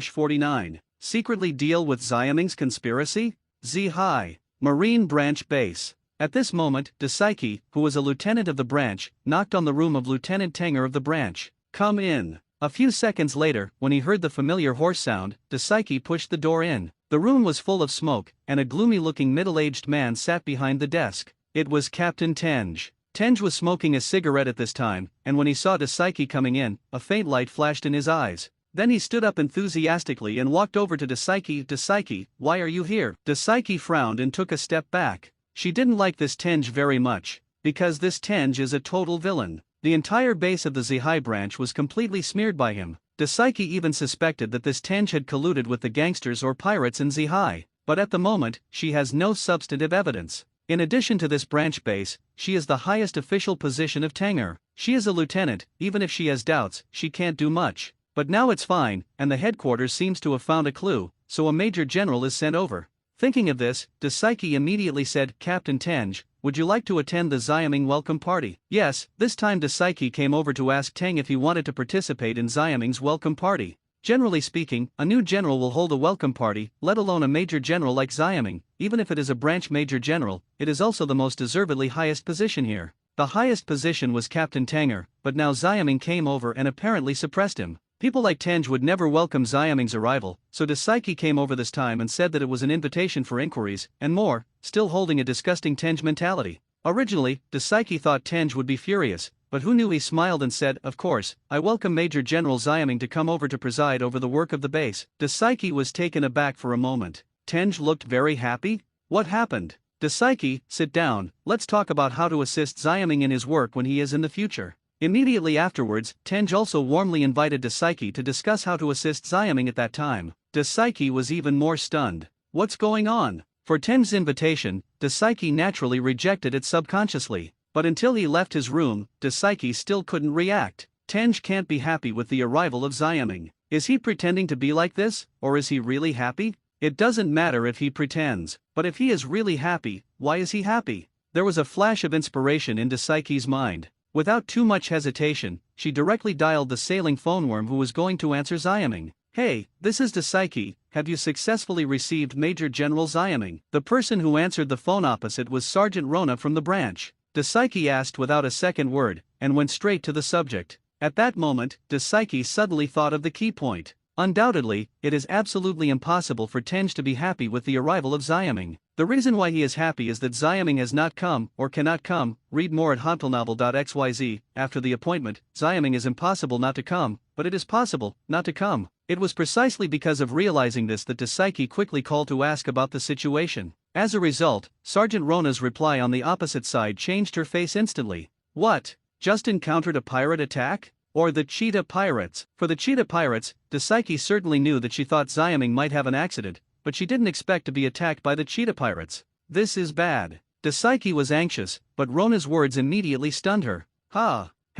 49. Secretly deal with Xiaming's conspiracy? Zhai. Marine Branch Base. At this moment, Dasaiki, who was a lieutenant of the branch, knocked on the room of Lieutenant Tenger of the branch. Come in. A few seconds later, when he heard the familiar horse sound, Dasaiki pushed the door in. The room was full of smoke, and a gloomy-looking middle-aged man sat behind the desk. It was Captain Tenj. Tenj was smoking a cigarette at this time, and when he saw Dasaiki coming in, a faint light flashed in his eyes. Then he stood up enthusiastically and walked over to Dasaiki. Dasaiki, why are you here? Dasaiki frowned and took a step back. She didn't like this Tenj very much, because this Tenj is a total villain. The entire base of the Zihai branch was completely smeared by him. Dasaiki even suspected that this Tenj had colluded with the gangsters or pirates in Zihai, but at the moment, she has no substantive evidence. In addition to this branch base, she is the highest official position of Tenger. She is a lieutenant. Even if she has doubts, she can't do much. But now it's fine, and the headquarters seems to have found a clue, so a major general is sent over. Thinking of this, Dasaiki immediately said, Captain Tenj, would you like to attend the Xiaming welcome party? Yes, this time Dasaiki came over to ask Teng if he wanted to participate in Xiaming's welcome party. Generally speaking, a new general will hold a welcome party, let alone a major general like Xiaming. Even if it is a branch major general, it is also the most deservedly highest position here. The highest position was Captain Tenger, but now Xiaming came over and apparently suppressed him. People like Tenj would never welcome Xiaming's arrival, so Dasaiki came over this time and said that it was an invitation for inquiries, and more, still holding a disgusting Tenj mentality. Originally, Dasaiki thought Tenj would be furious, but who knew? He smiled and said, of course, I welcome Major General Xiaming to come over to preside over the work of the base. Dasaiki was taken aback for a moment. Tenj looked very happy? What happened? Dasaiki, sit down, let's talk about how to assist Xiaming in his work when he is in the future. Immediately afterwards, Tenj also warmly invited Dasaiki to discuss how to assist Xiaming at that time. Dasaiki was even more stunned. What's going on? For Tenj's invitation, Dasaiki naturally rejected it subconsciously. But until he left his room, Dasaiki still couldn't react. Tenj can't be happy with the arrival of Xiaming. Is he pretending to be like this, or is he really happy? It doesn't matter if he pretends, but if he is really happy, why is he happy? There was a flash of inspiration in Dasaiki's mind. Without too much hesitation, she directly dialed the sailing phone worm who was going to answer Xiaming. Hey, this is Dasaiki, have you successfully received Major General Xiaming? The person who answered the phone opposite was Sergeant Rona from the branch. Dasaiki asked without a second word, and went straight to the subject. At that moment, Dasaiki suddenly thought of the key point. Undoubtedly, it is absolutely impossible for Tenj to be happy with the arrival of Xiaming. The reason why he is happy is that Xiaming has not come, or cannot come. Read more at hontplnovel.xyz. After the appointment, Xiaming is impossible not to come, but it is possible not to come. It was precisely because of realizing this that Dasaiki quickly called to ask about the situation. As a result, Sergeant Rona's reply on the opposite side changed her face instantly. What? Just encountered a pirate attack? Or the cheetah pirates? For the cheetah pirates, Dasaiki certainly knew that she thought Xiaming might have an accident, but she didn't expect to be attacked by the cheetah pirates. This is bad. Dasaiki was anxious, but Rona's words immediately stunned her.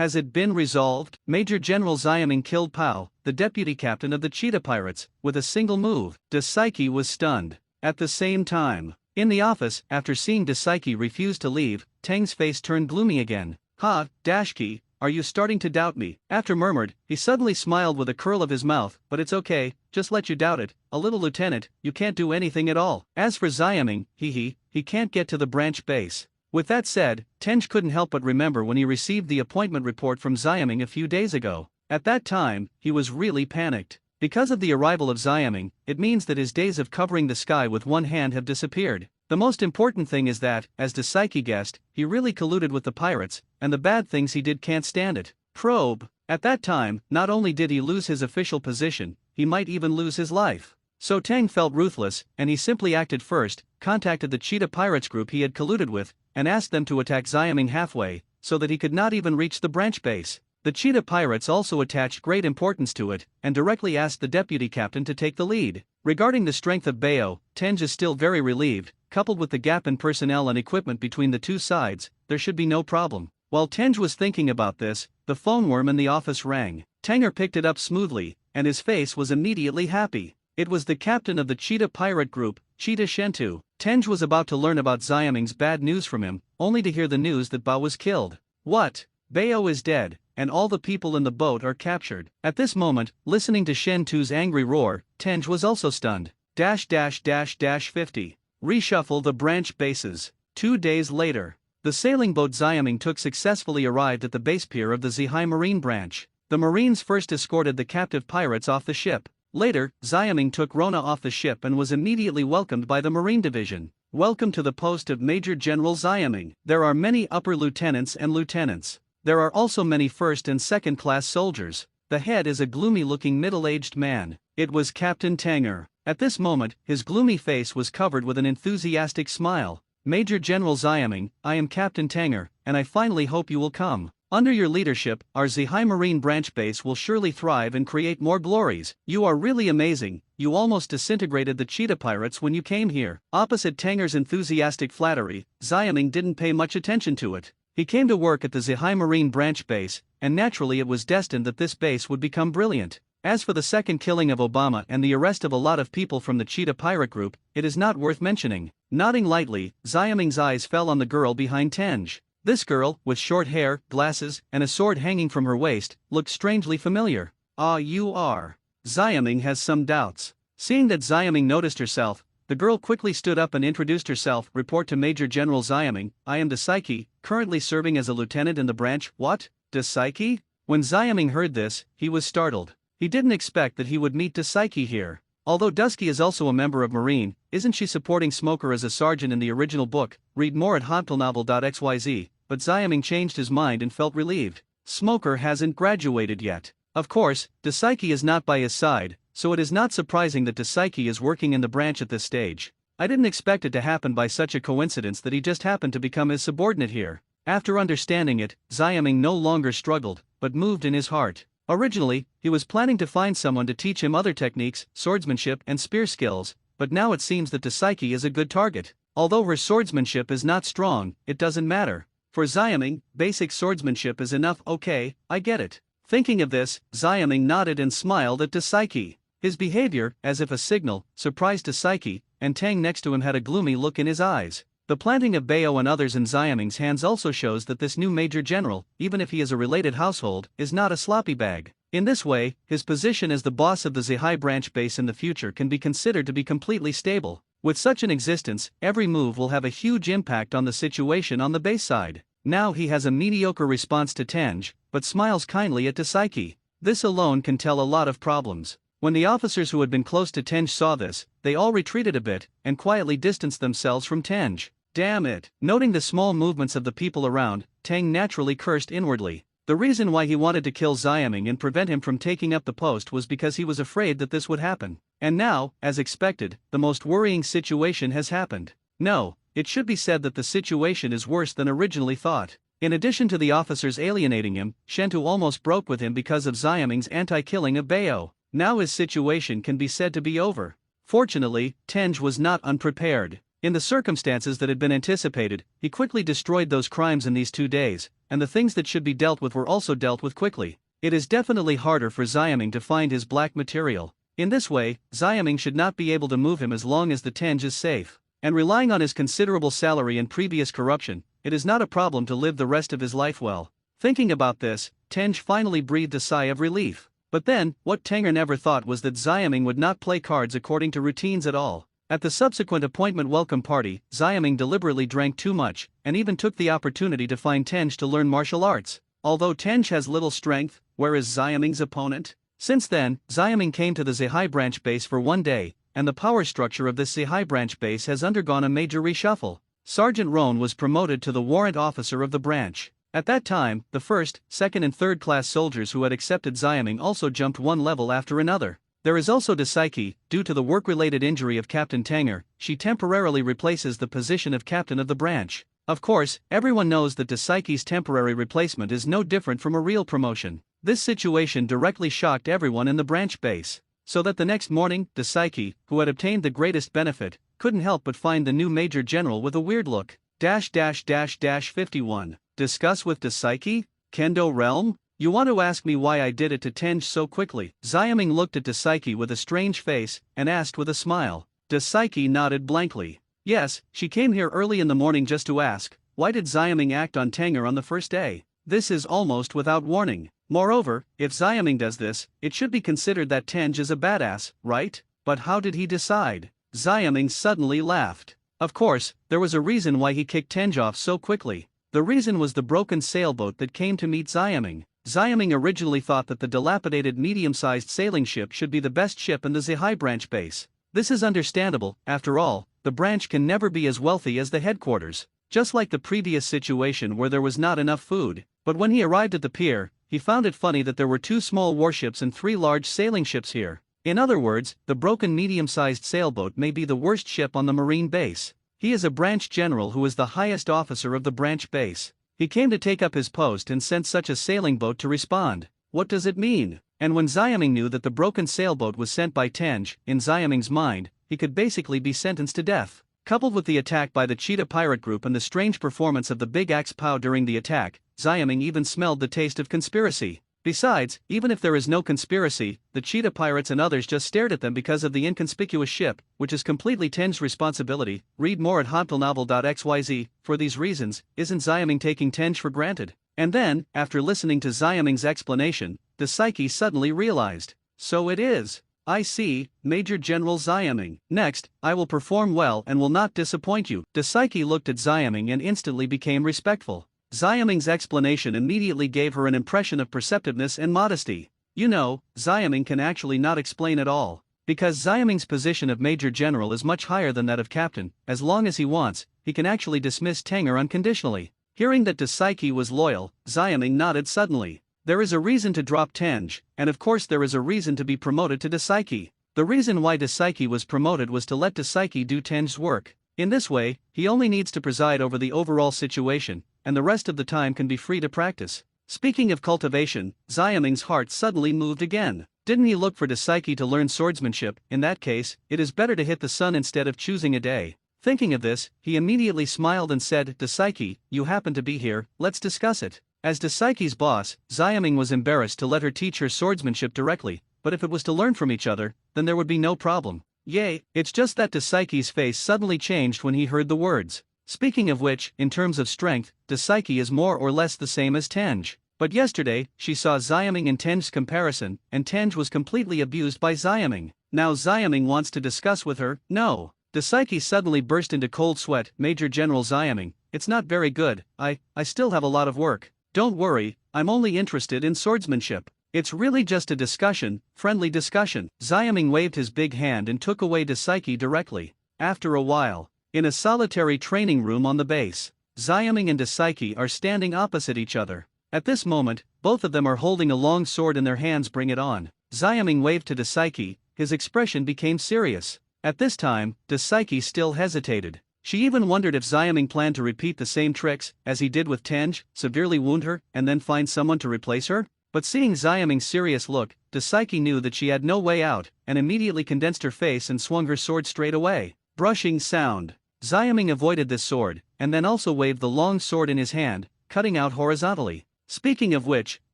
Has it been resolved? Major General Xiaming killed Pao, the deputy captain of the Cheetah Pirates, with a single move. Dasaiki was stunned. At the same time, in the office, after seeing Dasaiki refuse to leave, Tang's face turned gloomy again. Ha, Dashki, are you starting to doubt me? After murmured, he suddenly smiled with a curl of his mouth. But it's okay, just let you doubt it, a little lieutenant, you can't do anything at all. As for Xiaming, he can't get to the branch base. With that said, Tenj couldn't help but remember when he received the appointment report from Xiaming a few days ago. At that time, he was really panicked. Because of the arrival of Xiaming, it means that his days of covering the sky with one hand have disappeared. The most important thing is that, as Dasaiki guessed, he really colluded with the pirates, and the bad things he did can't stand it. Probe. At that time, not only did he lose his official position, he might even lose his life. So Tang felt ruthless, and he simply acted first, contacted the Cheetah Pirates group he had colluded with, and asked them to attack Xiaming halfway, so that he could not even reach the branch base. The Cheetah Pirates also attached great importance to it, and directly asked the deputy captain to take the lead. Regarding the strength of Bao, Tenj is still very relieved. Coupled with the gap in personnel and equipment between the two sides, there should be no problem. While Tenj was thinking about this, the phone worm in the office rang. Tanger picked it up smoothly, and his face was immediately happy. It was the captain of the Cheetah Pirate Group, Cheetah Shentu. Tenj was about to learn about Xiaming's bad news from him, only to hear the news that Bao was killed. What? Bao is dead, and all the people in the boat are captured. At this moment, listening to Shentu's angry roar, Tenj was also stunned. --50. Reshuffle the branch bases. 2 days later, the sailing boat Xiaming took successfully arrived at the base pier of the Zihai Marine branch. The Marines first escorted the captive pirates off the ship. Later, Xiaming took Rona off the ship and was immediately welcomed by the Marine Division. Welcome to the post of Major General Xiaming. There are many upper lieutenants and lieutenants. There are also many first and second class soldiers. The head is a gloomy-looking middle-aged man. It was Captain Tanger. At this moment, his gloomy face was covered with an enthusiastic smile. Major General Xiaming, I am Captain Tanger, and I finally hope you will come. Under your leadership, our Zihai Marine branch base will surely thrive and create more glories. You are really amazing. You almost disintegrated the Cheetah Pirates when you came here. Opposite Tanger's enthusiastic flattery, Xiaming didn't pay much attention to it. He came to work at the Zihai Marine branch base, and naturally it was destined that this base would become brilliant. As for the second killing of Obama and the arrest of a lot of people from the Cheetah Pirate Group, it is not worth mentioning. Nodding lightly, Xiaming's eyes fell on the girl behind Tenj. This girl, with short hair, glasses, and a sword hanging from her waist, looked strangely familiar. Ah, you are. Xiaming has some doubts. Seeing that Xiaming noticed herself, the girl quickly stood up and introduced herself. Report to Major General Xiaming, I am Dasaiki, currently serving as a lieutenant in the branch. What? Dasaiki? When Xiaming heard this, he was startled. He didn't expect that he would meet Dasaiki here. Although Dusky is also a member of Marine, isn't she supporting Smoker as a sergeant in the original book? Read more at hotpilnovel.xyz, but Xiaming changed his mind and felt relieved. Smoker hasn't graduated yet. Of course, Dasaiki is not by his side, so it is not surprising that Dasaiki is working in the branch at this stage. I didn't expect it to happen by such a coincidence that he just happened to become his subordinate here. After understanding it, Xiaming no longer struggled, but moved in his heart. Originally, he was planning to find someone to teach him other techniques, swordsmanship and spear skills, but now it seems that Dasaiki is a good target. Although her swordsmanship is not strong, it doesn't matter. For Xiaming, basic swordsmanship is enough. Okay, I get it. Thinking of this, Xiaming nodded and smiled at Dasaiki. His behavior, as if a signal, surprised Dasaiki, and Tang next to him had a gloomy look in his eyes. The planting of Bao and others in Xiaming's hands also shows that this new Major General, even if he is a related household, is not a sloppy bag. In this way, his position as the boss of the Zihai branch base in the future can be considered to be completely stable. With such an existence, every move will have a huge impact on the situation on the base side. Now he has a mediocre response to Tenj, but smiles kindly at Dasaiki. This alone can tell a lot of problems. When the officers who had been close to Tenj saw this, they all retreated a bit, and quietly distanced themselves from Tenj. Damn it! Noting the small movements of the people around, Tang naturally cursed inwardly. The reason why he wanted to kill Xiaming and prevent him from taking up the post was because he was afraid that this would happen. And now, as expected, the most worrying situation has happened. No, it should be said that the situation is worse than originally thought. In addition to the officers alienating him, Shentu almost broke with him because of Xiaming's anti-killing of Bao. Now his situation can be said to be over. Fortunately, Tenj was not unprepared. In the circumstances that had been anticipated, he quickly destroyed those crimes in these 2 days, and the things that should be dealt with were also dealt with quickly. It is definitely harder for Xiaming to find his black material. In this way, Xiaming should not be able to move him as long as the Tenj is safe. And relying on his considerable salary and previous corruption, it is not a problem to live the rest of his life well. Thinking about this, Tenj finally breathed a sigh of relief. But then, what Tenger never thought was that Xiaming would not play cards according to routines at all. At the subsequent appointment welcome party, Xiaming deliberately drank too much, and even took the opportunity to find Tenj to learn martial arts. Although Tenj has little strength, where is Xiaming's opponent? Since then, Xiaming came to the Zihai branch base for 1 day, and the power structure of this Zihai branch base has undergone a major reshuffle. Sergeant Roan was promoted to the warrant officer of the branch. At that time, the first, second and third class soldiers who had accepted Xiaming also jumped one level after another. There is also Dasaiki. Due to the work-related injury of Captain Tenger, she temporarily replaces the position of captain of the branch. Of course, everyone knows that Dasaiki's temporary replacement is no different from a real promotion. This situation directly shocked everyone in the branch base. So that the next morning, Dasaiki, who had obtained the greatest benefit, couldn't help but find the new Major General with a weird look. --51. Discuss with Dasaiki? Kendo Realm? You want to ask me why I did it to Tenj so quickly? Xiaming looked at Dasaiki with a strange face, and asked with a smile. Dasaiki nodded blankly. Yes, she came here early in the morning just to ask, why did Xiaming act on Tenger on the first day? This is almost without warning. Moreover, if Xiaming does this, it should be considered that Tenj is a badass, right? But how did he decide? Xiaming suddenly laughed. Of course, there was a reason why he kicked Tenj off so quickly. The reason was the broken sailboat that came to meet Xiaming. Xiaming originally thought that the dilapidated medium-sized sailing ship should be the best ship in the Zihai branch base. This is understandable. After all, the branch can never be as wealthy as the headquarters. Just like the previous situation where there was not enough food. But when he arrived at the pier, he found it funny that there were 2 small warships and 3 large sailing ships here. In other words, the broken medium-sized sailboat may be the worst ship on the marine base. He is a branch general who is the highest officer of the branch base. He came to take up his post and sent such a sailing boat to respond. What does it mean? And when Xiaming knew that the broken sailboat was sent by Tenj, in Xiaming's mind, he could basically be sentenced to death. Coupled with the attack by the Cheetah pirate group and the strange performance of the Big Axe Pow during the attack, Xiaming even smelled the taste of conspiracy. Besides, even if there is no conspiracy, the Cheetah pirates and others just stared at them because of the inconspicuous ship, which is completely Tenj's responsibility. Read more at honpilnovel.xyz. For these reasons, isn't Xiaming taking Tenj for granted? And then, after listening to Xiaming's explanation, Dasaiki suddenly realized. So it is. I see, Major General Xiaming. Next, I will perform well and will not disappoint you. Dasaiki looked at Xiaming and instantly became respectful. Xiaming's explanation immediately gave her an impression of perceptiveness and modesty. You know, Xiaming can actually not explain at all. Because Xiaming's position of Major General is much higher than that of Captain, as long as he wants, he can actually dismiss Tenger unconditionally. Hearing that Dasaiki was loyal, Xiaming nodded suddenly. There is a reason to drop Tenj, and of course there is a reason to be promoted to Dasaiki. The reason why Dasaiki was promoted was to let Dasaiki do Tenj's work. In this way, he only needs to preside over the overall situation, and the rest of the time can be free to practice. Speaking of cultivation, Xiaming's heart suddenly moved again. Didn't he look for Dasaiki to learn swordsmanship? In that case, it is better to hit the sun instead of choosing a day. Thinking of this, he immediately smiled and said, Dasaiki, you happen to be here, let's discuss it. As Dasaiki's boss, Xiaming was embarrassed to let her teach her swordsmanship directly, but if it was to learn from each other, then there would be no problem. Yay, it's just that Dasaiki's face suddenly changed when he heard the words. Speaking of which, in terms of strength, Dasaiki is more or less the same as Tenj. But yesterday, she saw Xiaming in Tenj's comparison, and Tenj was completely abused by Xiaming. Now Xiaming wants to discuss with her. No. Dasaiki suddenly burst into cold sweat. Major General Xiaming, it's not very good. I still have a lot of work. Don't worry, I'm only interested in swordsmanship. It's really just a discussion, friendly discussion. Xiaming waved his big hand and took away Dasaiki directly. After a while, in a solitary training room on the base, Xiaming and Dasaiki are standing opposite each other. At this moment, both of them are holding a long sword in their hands. Bring it on. Xiaming waved to Dasaiki, his expression became serious. At this time, Dasaiki still hesitated. She even wondered if Xiaming planned to repeat the same tricks, as he did with Tenj, severely wound her, and then find someone to replace her? But seeing Xiaming's serious look, Dasaiki knew that she had no way out, and immediately condensed her face and swung her sword straight away. Brushing sound. Xiaming avoided this sword, and then also waved the long sword in his hand, cutting out horizontally. Speaking of which,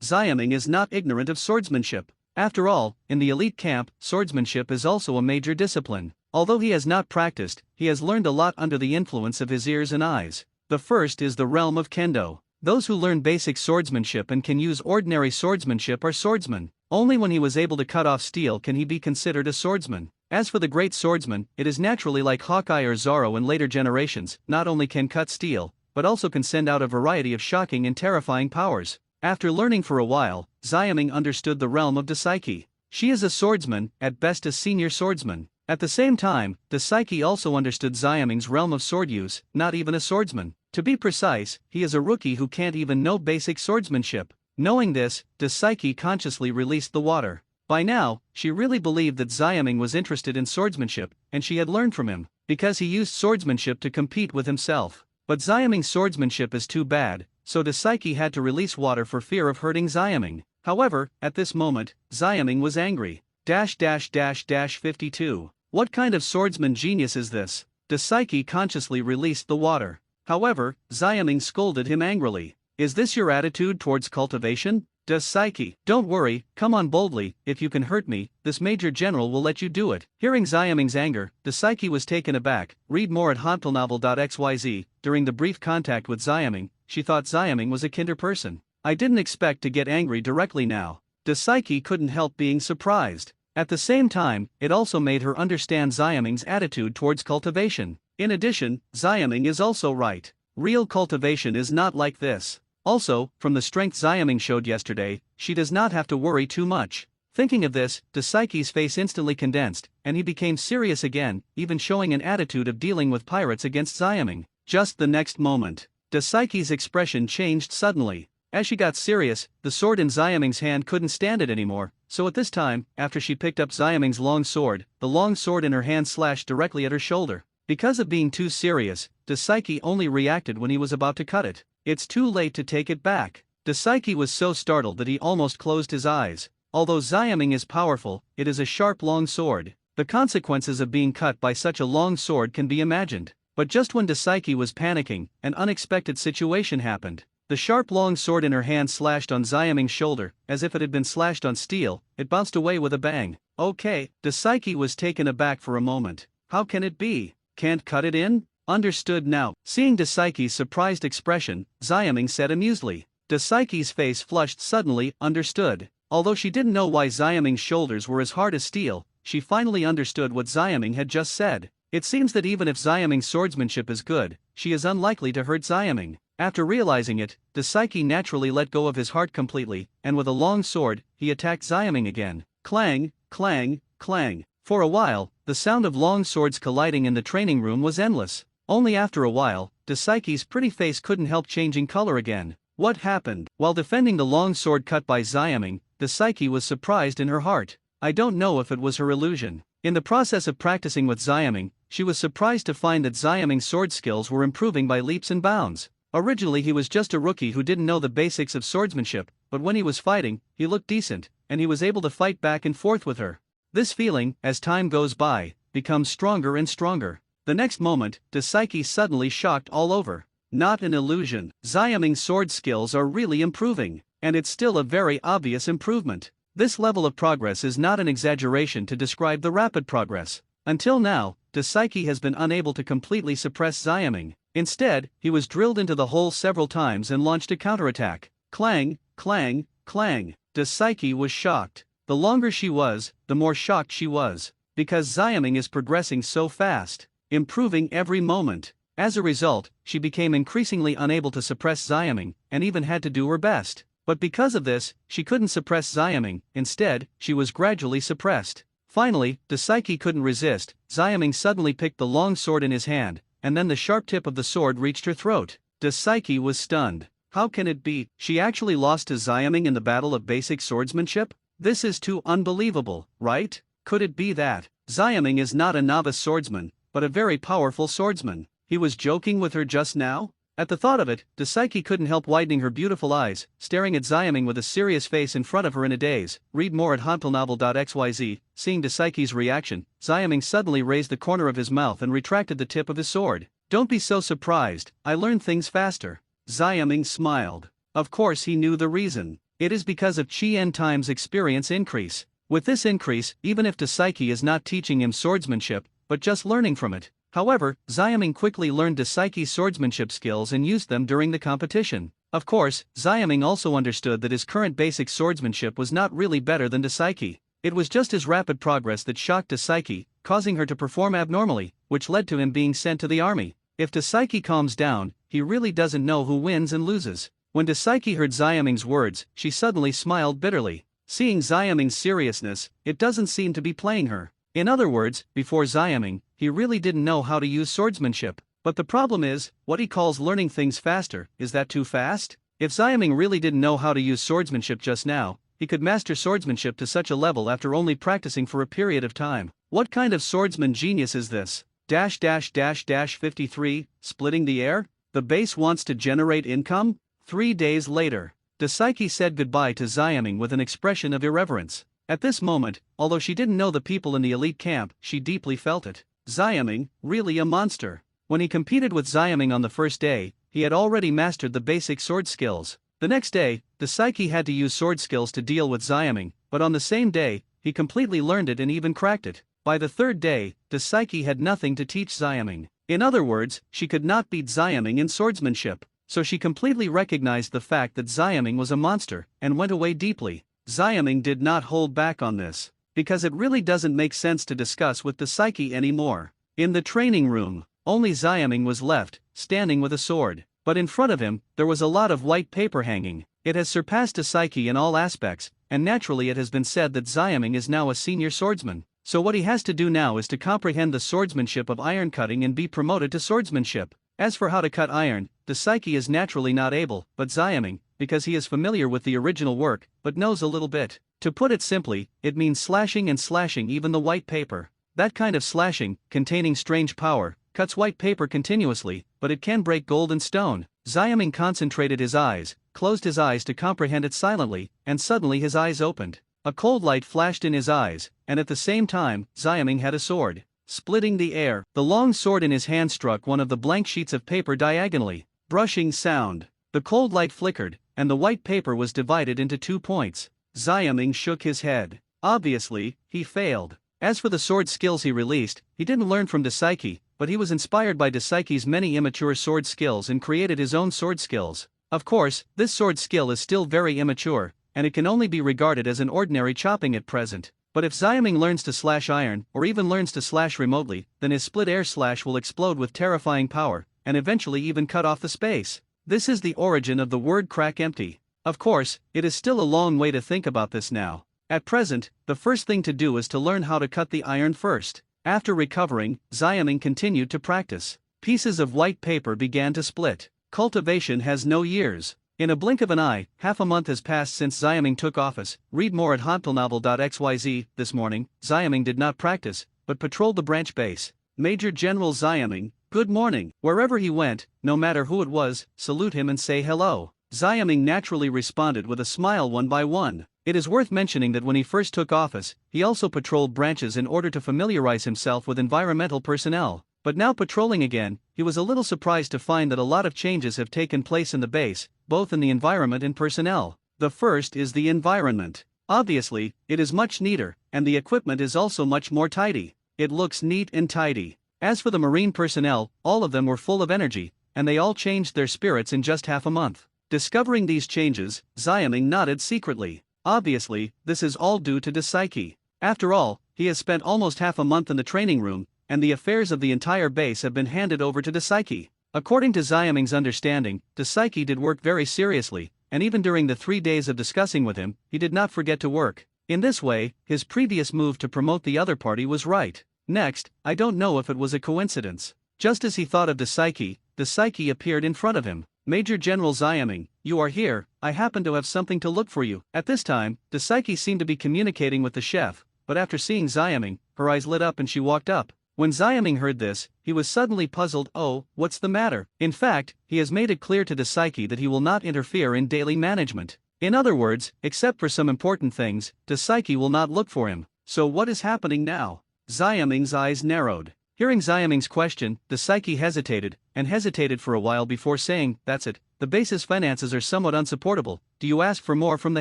Xiaming is not ignorant of swordsmanship. After all, in the elite camp, swordsmanship is also a major discipline. Although he has not practiced, he has learned a lot under the influence of his ears and eyes. The first is the realm of kendo. Those who learn basic swordsmanship and can use ordinary swordsmanship are swordsmen. Only when he was able to cut off steel can he be considered a swordsman. As for the great swordsman, it is naturally like Hawkeye or Zorro in later generations, not only can cut steel, but also can send out a variety of shocking and terrifying powers. After learning for a while, Xiaming understood the realm of Dasaiki. She is a swordsman, at best a senior swordsman. At the same time, Dasaiki also understood Xiaming's realm of sword use, not even a swordsman. To be precise, he is a rookie who can't even know basic swordsmanship. Knowing this, Dasaiki consciously released the water. By now, she really believed that Xiaming was interested in swordsmanship, and she had learned from him, because he used swordsmanship to compete with himself. But Xiaming's swordsmanship is too bad, so Dasaiki had to release water for fear of hurting Xiaming. However, at this moment, Xiaming was angry. 52. What kind of swordsman genius is this? Dasaiki consciously released the water. However, Xiaming scolded him angrily. Is this your attitude towards cultivation? Dasaiki, don't worry, come on boldly, if you can hurt me, this Major General will let you do it. Hearing Xiaming's anger, Dasaiki was taken aback. Read more at hantelnovel.xyz. During the brief contact with Xiaming, she thought Xiaming was a kinder person. I didn't expect to get angry directly now. Dasaiki couldn't help being surprised. At the same time, it also made her understand Xiaming's attitude towards cultivation. In addition, Xiaming is also right. Real cultivation is not like this. Also, from the strength Xiaming showed yesterday, she does not have to worry too much. Thinking of this, Dasaiki's face instantly condensed, and he became serious again, even showing an attitude of dealing with pirates against Xiaming. Just the next moment, Dasaiki's expression changed suddenly. As she got serious, the sword in Xiaming's hand couldn't stand it anymore, so at this time, after she picked up Xiaming's long sword, the long sword in her hand slashed directly at her shoulder. Because of being too serious, Dasaiki only reacted when he was about to cut it. It's too late to take it back. Dasaiki was so startled that he almost closed his eyes. Although Xiaming is powerful, it is a sharp long sword. The consequences of being cut by such a long sword can be imagined. But just when Dasaiki was panicking, an unexpected situation happened. The sharp long sword in her hand slashed on Xiaming's shoulder, as if it had been slashed on steel. It bounced away with a bang. Okay, Dasaiki was taken aback for a moment. How can it be? Can't cut it in? Understood now. Seeing Dasaiki's surprised expression, Xiaming said amusedly. Dasaiki's face flushed suddenly. Understood. Although she didn't know why Xiaming's shoulders were as hard as steel, she finally understood what Xiaming had just said. It seems that even if Xiaming's swordsmanship is good, she is unlikely to hurt Xiaming. After realizing it, Dasaiki naturally let go of his heart completely, and with a long sword, he attacked Xiaming again. Clang, clang, clang. For a while, the sound of long swords colliding in the training room was endless. Only after a while, Dasaiki's pretty face couldn't help changing color again. What happened? While defending the long sword cut by Xiaming, Dasaiki was surprised in her heart. I don't know if it was her illusion. In the process of practicing with Xiaming, she was surprised to find that Xiaming's sword skills were improving by leaps and bounds. Originally he was just a rookie who didn't know the basics of swordsmanship, but when he was fighting, he looked decent, and he was able to fight back and forth with her. This feeling, as time goes by, becomes stronger and stronger. The next moment, Dasaiki suddenly shocked all over. Not an illusion. Xiaming's sword skills are really improving, and it's still a very obvious improvement. This level of progress is not an exaggeration to describe the rapid progress. Until now, Dasaiki has been unable to completely suppress Xiaming. Instead, he was drilled into the hole several times and launched a counterattack. Clang, clang, clang. Dasaiki was shocked. The longer she was, the more shocked she was. Because Xiaming is progressing so fast, improving every moment. As a result, she became increasingly unable to suppress Xiaming, and even had to do her best. But because of this, she couldn't suppress Xiaming. Instead, she was gradually suppressed. Finally, Dasaiki couldn't resist. Xiaming suddenly picked the long sword in his hand, and then the sharp tip of the sword reached her throat. Dasaiki was stunned. How can it be? She actually lost to Xiaming in the battle of basic swordsmanship? This is too unbelievable, right? Could it be that Xiaming is not a novice swordsman, but a very powerful swordsman? He was joking with her just now? At the thought of it, Dasaiki couldn't help widening her beautiful eyes, staring at Xiaming with a serious face in front of her in a daze. Read more at hantelnovel.xyz. Seeing Dasaiki's reaction, Xiaming suddenly raised the corner of his mouth and retracted the tip of his sword. Don't be so surprised, I learn things faster. Xiaming smiled. Of course he knew the reason. It is because of Qian times experience increase. With this increase, even if Dasaiki is not teaching him swordsmanship, but just learning from it. However, Xiaming quickly learned Dasaiki's swordsmanship skills and used them during the competition. Of course, Xiaming also understood that his current basic swordsmanship was not really better than Dasaiki. It was just his rapid progress that shocked Dasaiki, causing her to perform abnormally, which led to him being sent to the army. If Dasaiki calms down, he really doesn't know who wins and loses. When Dasaiki heard Xiaming's words, she suddenly smiled bitterly. Seeing Xiaming's seriousness, it doesn't seem to be playing her. In other words, before Xiaming, he really didn't know how to use swordsmanship. But the problem is, what he calls learning things faster, is that too fast? If Xiaming really didn't know how to use swordsmanship just now, he could master swordsmanship to such a level after only practicing for a period of time. What kind of swordsman genius is this? 53, splitting the air? The base wants to generate income? 3 days later, Dasaiki said goodbye to Xiaming with an expression of irreverence. At this moment, although she didn't know the people in the elite camp, she deeply felt it. Xiaming, really a monster. When he competed with Xiaming on the first day, he had already mastered the basic sword skills. The next day, Dasaiki had to use sword skills to deal with Xiaming, but on the same day, he completely learned it and even cracked it. By the third day, Dasaiki had nothing to teach Xiaming. In other words, she could not beat Xiaming in swordsmanship. So she completely recognized the fact that Xiaming was a monster, and went away deeply. Xiaming did not hold back on this, because it really doesn't make sense to discuss with Dasaiki anymore. In the training room, only Xiaming was left, standing with a sword. But in front of him, there was a lot of white paper hanging. It has surpassed Dasaiki in all aspects, and naturally it has been said that Xiaming is now a senior swordsman. So what he has to do now is to comprehend the swordsmanship of iron cutting and be promoted to swordsmanship. As for how to cut iron, Dasaiki is naturally not able, but Xiaming, because he is familiar with the original work, but knows a little bit. To put it simply, it means slashing and slashing even the white paper. That kind of slashing, containing strange power, cuts white paper continuously, but it can break gold and stone. Xiaming concentrated his eyes, closed his eyes to comprehend it silently, and suddenly his eyes opened. A cold light flashed in his eyes, and at the same time, Xiaming had a sword. Splitting the air, the long sword in his hand struck one of the blank sheets of paper diagonally. Brushing sound. The cold light flickered, and the white paper was divided into 2 points. Xiaming shook his head. Obviously, he failed. As for the sword skills he released, he didn't learn from Dasaiki, but he was inspired by Dasaiki's many immature sword skills and created his own sword skills. Of course, this sword skill is still very immature, and it can only be regarded as an ordinary chopping at present. But if Xiaming learns to slash iron, or even learns to slash remotely, then his split air slash will explode with terrifying power, and eventually even cut off the space. This is the origin of the word crack empty. Of course, it is still a long way to think about this now. At present, the first thing to do is to learn how to cut the iron first. After recovering, Xiaming continued to practice. Pieces of white paper began to split. Cultivation has no years. In a blink of an eye, half a month has passed since Xiaming took office. Read more at hotpilnovel.xyz. This morning, Xiaming did not practice, but patrolled the branch base. Major General Xiaming, good morning. Wherever he went, no matter who it was, salute him and say hello. Xiaming naturally responded with a smile one by one. It is worth mentioning that when he first took office, he also patrolled branches in order to familiarize himself with environmental personnel. But now patrolling again, he was a little surprised to find that a lot of changes have taken place in the base, both in the environment and personnel. The first is the environment. Obviously, it is much neater, and the equipment is also much more tidy. It looks neat and tidy. As for the marine personnel, all of them were full of energy, and they all changed their spirits in just half a month. Discovering these changes, Xiaming nodded secretly. Obviously, this is all due to Dasaiki. After all, he has spent almost half a month in the training room, and the affairs of the entire base have been handed over to Dasaiki. According to Xiaming's understanding, Dasaiki did work very seriously, and even during the 3 days of discussing with him, he did not forget to work. In this way, his previous move to promote the other party was right. Next, I don't know if it was a coincidence. Just as he thought of Dasaiki appeared in front of him. Major General Xiaming, you are here, I happen to have something to look for you. At this time, Dasaiki seemed to be communicating with the chef, but after seeing Xiaming, her eyes lit up and she walked up. When Xiaming heard this, he was suddenly puzzled. Oh, what's the matter? In fact, he has made it clear to Dasaiki that he will not interfere in daily management. In other words, except for some important things, Dasaiki will not look for him. So what is happening now? Xiaming's eyes narrowed. Hearing Xiaming's question, the psyche hesitated, and hesitated for a while before saying, "That's it. The base's finances are somewhat unsupportable. Do you ask for more from the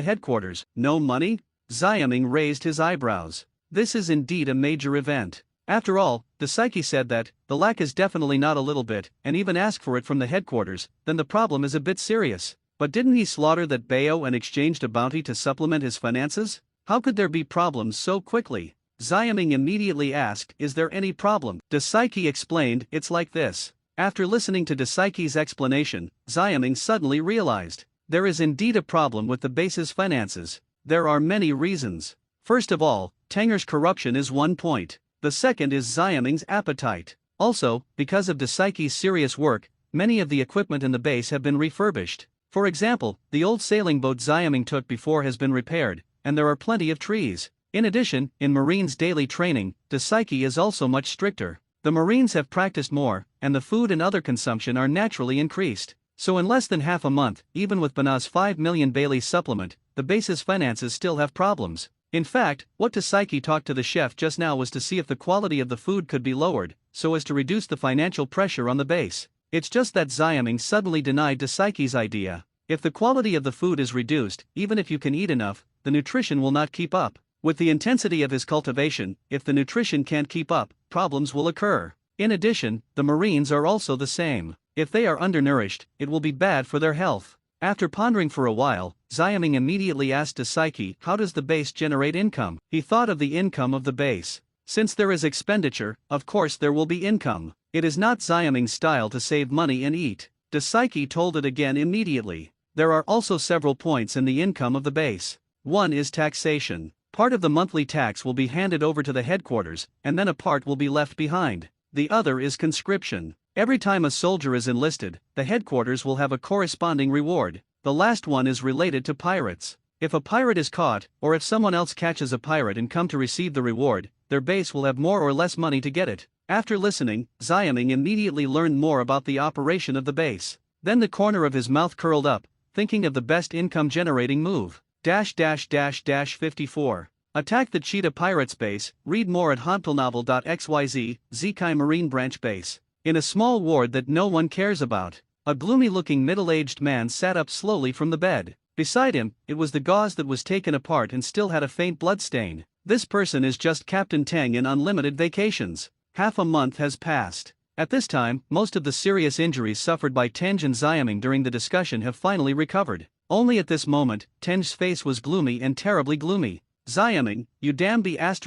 headquarters? No money?" Xiaming raised his eyebrows. This is indeed a major event. After all, the psyche said that, the lack is definitely not a little bit, and even ask for it from the headquarters, then the problem is a bit serious. But didn't he slaughter that Bayo and exchanged a bounty to supplement his finances? How could there be problems so quickly? Xiaming immediately asked, "Is there any problem?" The psyche explained, "It's like this." After listening to the psyche's explanation, Xiaming suddenly realized, there is indeed a problem with the base's finances. There are many reasons. First of all, Tenger's corruption is one point. The second is Xiaming's appetite. Also, because of the psyche's serious work, many of the equipment in the base have been refurbished. For example, the old sailing boat Xiaming took before has been repaired, and there are plenty of trees. In addition, in Marines' daily training, the psyche is also much stricter. The Marines have practiced more, and the food and other consumption are naturally increased. So in less than half a month, even with Banah's 5 million Bailey supplement, the base's finances still have problems. In fact, what the psyche talked to the chef just now was to see if the quality of the food could be lowered, so as to reduce the financial pressure on the base. It's just that Xiaming suddenly denied the psyche's idea. If the quality of the food is reduced, even if you can eat enough, the nutrition will not keep up. With the intensity of his cultivation, if the nutrition can't keep up, problems will occur. In addition, the Marines are also the same. If they are undernourished, it will be bad for their health. After pondering for a while, Xiaming immediately asked the psyche, "How does the base generate income?" He thought of the income of the base. Since there is expenditure, of course there will be income. It is not Xiaming's style to save money and eat. The psyche told it again immediately. There are also several points in the income of the base. One is taxation. Part of the monthly tax will be handed over to the headquarters, and then a part will be left behind. The other is conscription. Every time a soldier is enlisted, the headquarters will have a corresponding reward. The last one is related to pirates. If a pirate is caught, or if someone else catches a pirate and come to receive the reward, their base will have more or less money to get it. After listening, Xiaming immediately learned more about the operation of the base. Then the corner of his mouth curled up, thinking of the best income-generating move. -- 54. Attack the Cheetah Pirates base. Read more at hompelnovel.xyz, Zekai Marine Branch Base. In a small ward that no one cares about, a gloomy-looking middle-aged man sat up slowly from the bed. Beside him, it was the gauze that was taken apart and still had a faint blood stain. This person is just Captain Tang in unlimited vacations. Half a month has passed. At this time, most of the serious injuries suffered by Teng and Xiaming during the discussion have finally recovered. Only at this moment, Teng's face was gloomy and terribly gloomy. "Xiaming, you damn be *****************.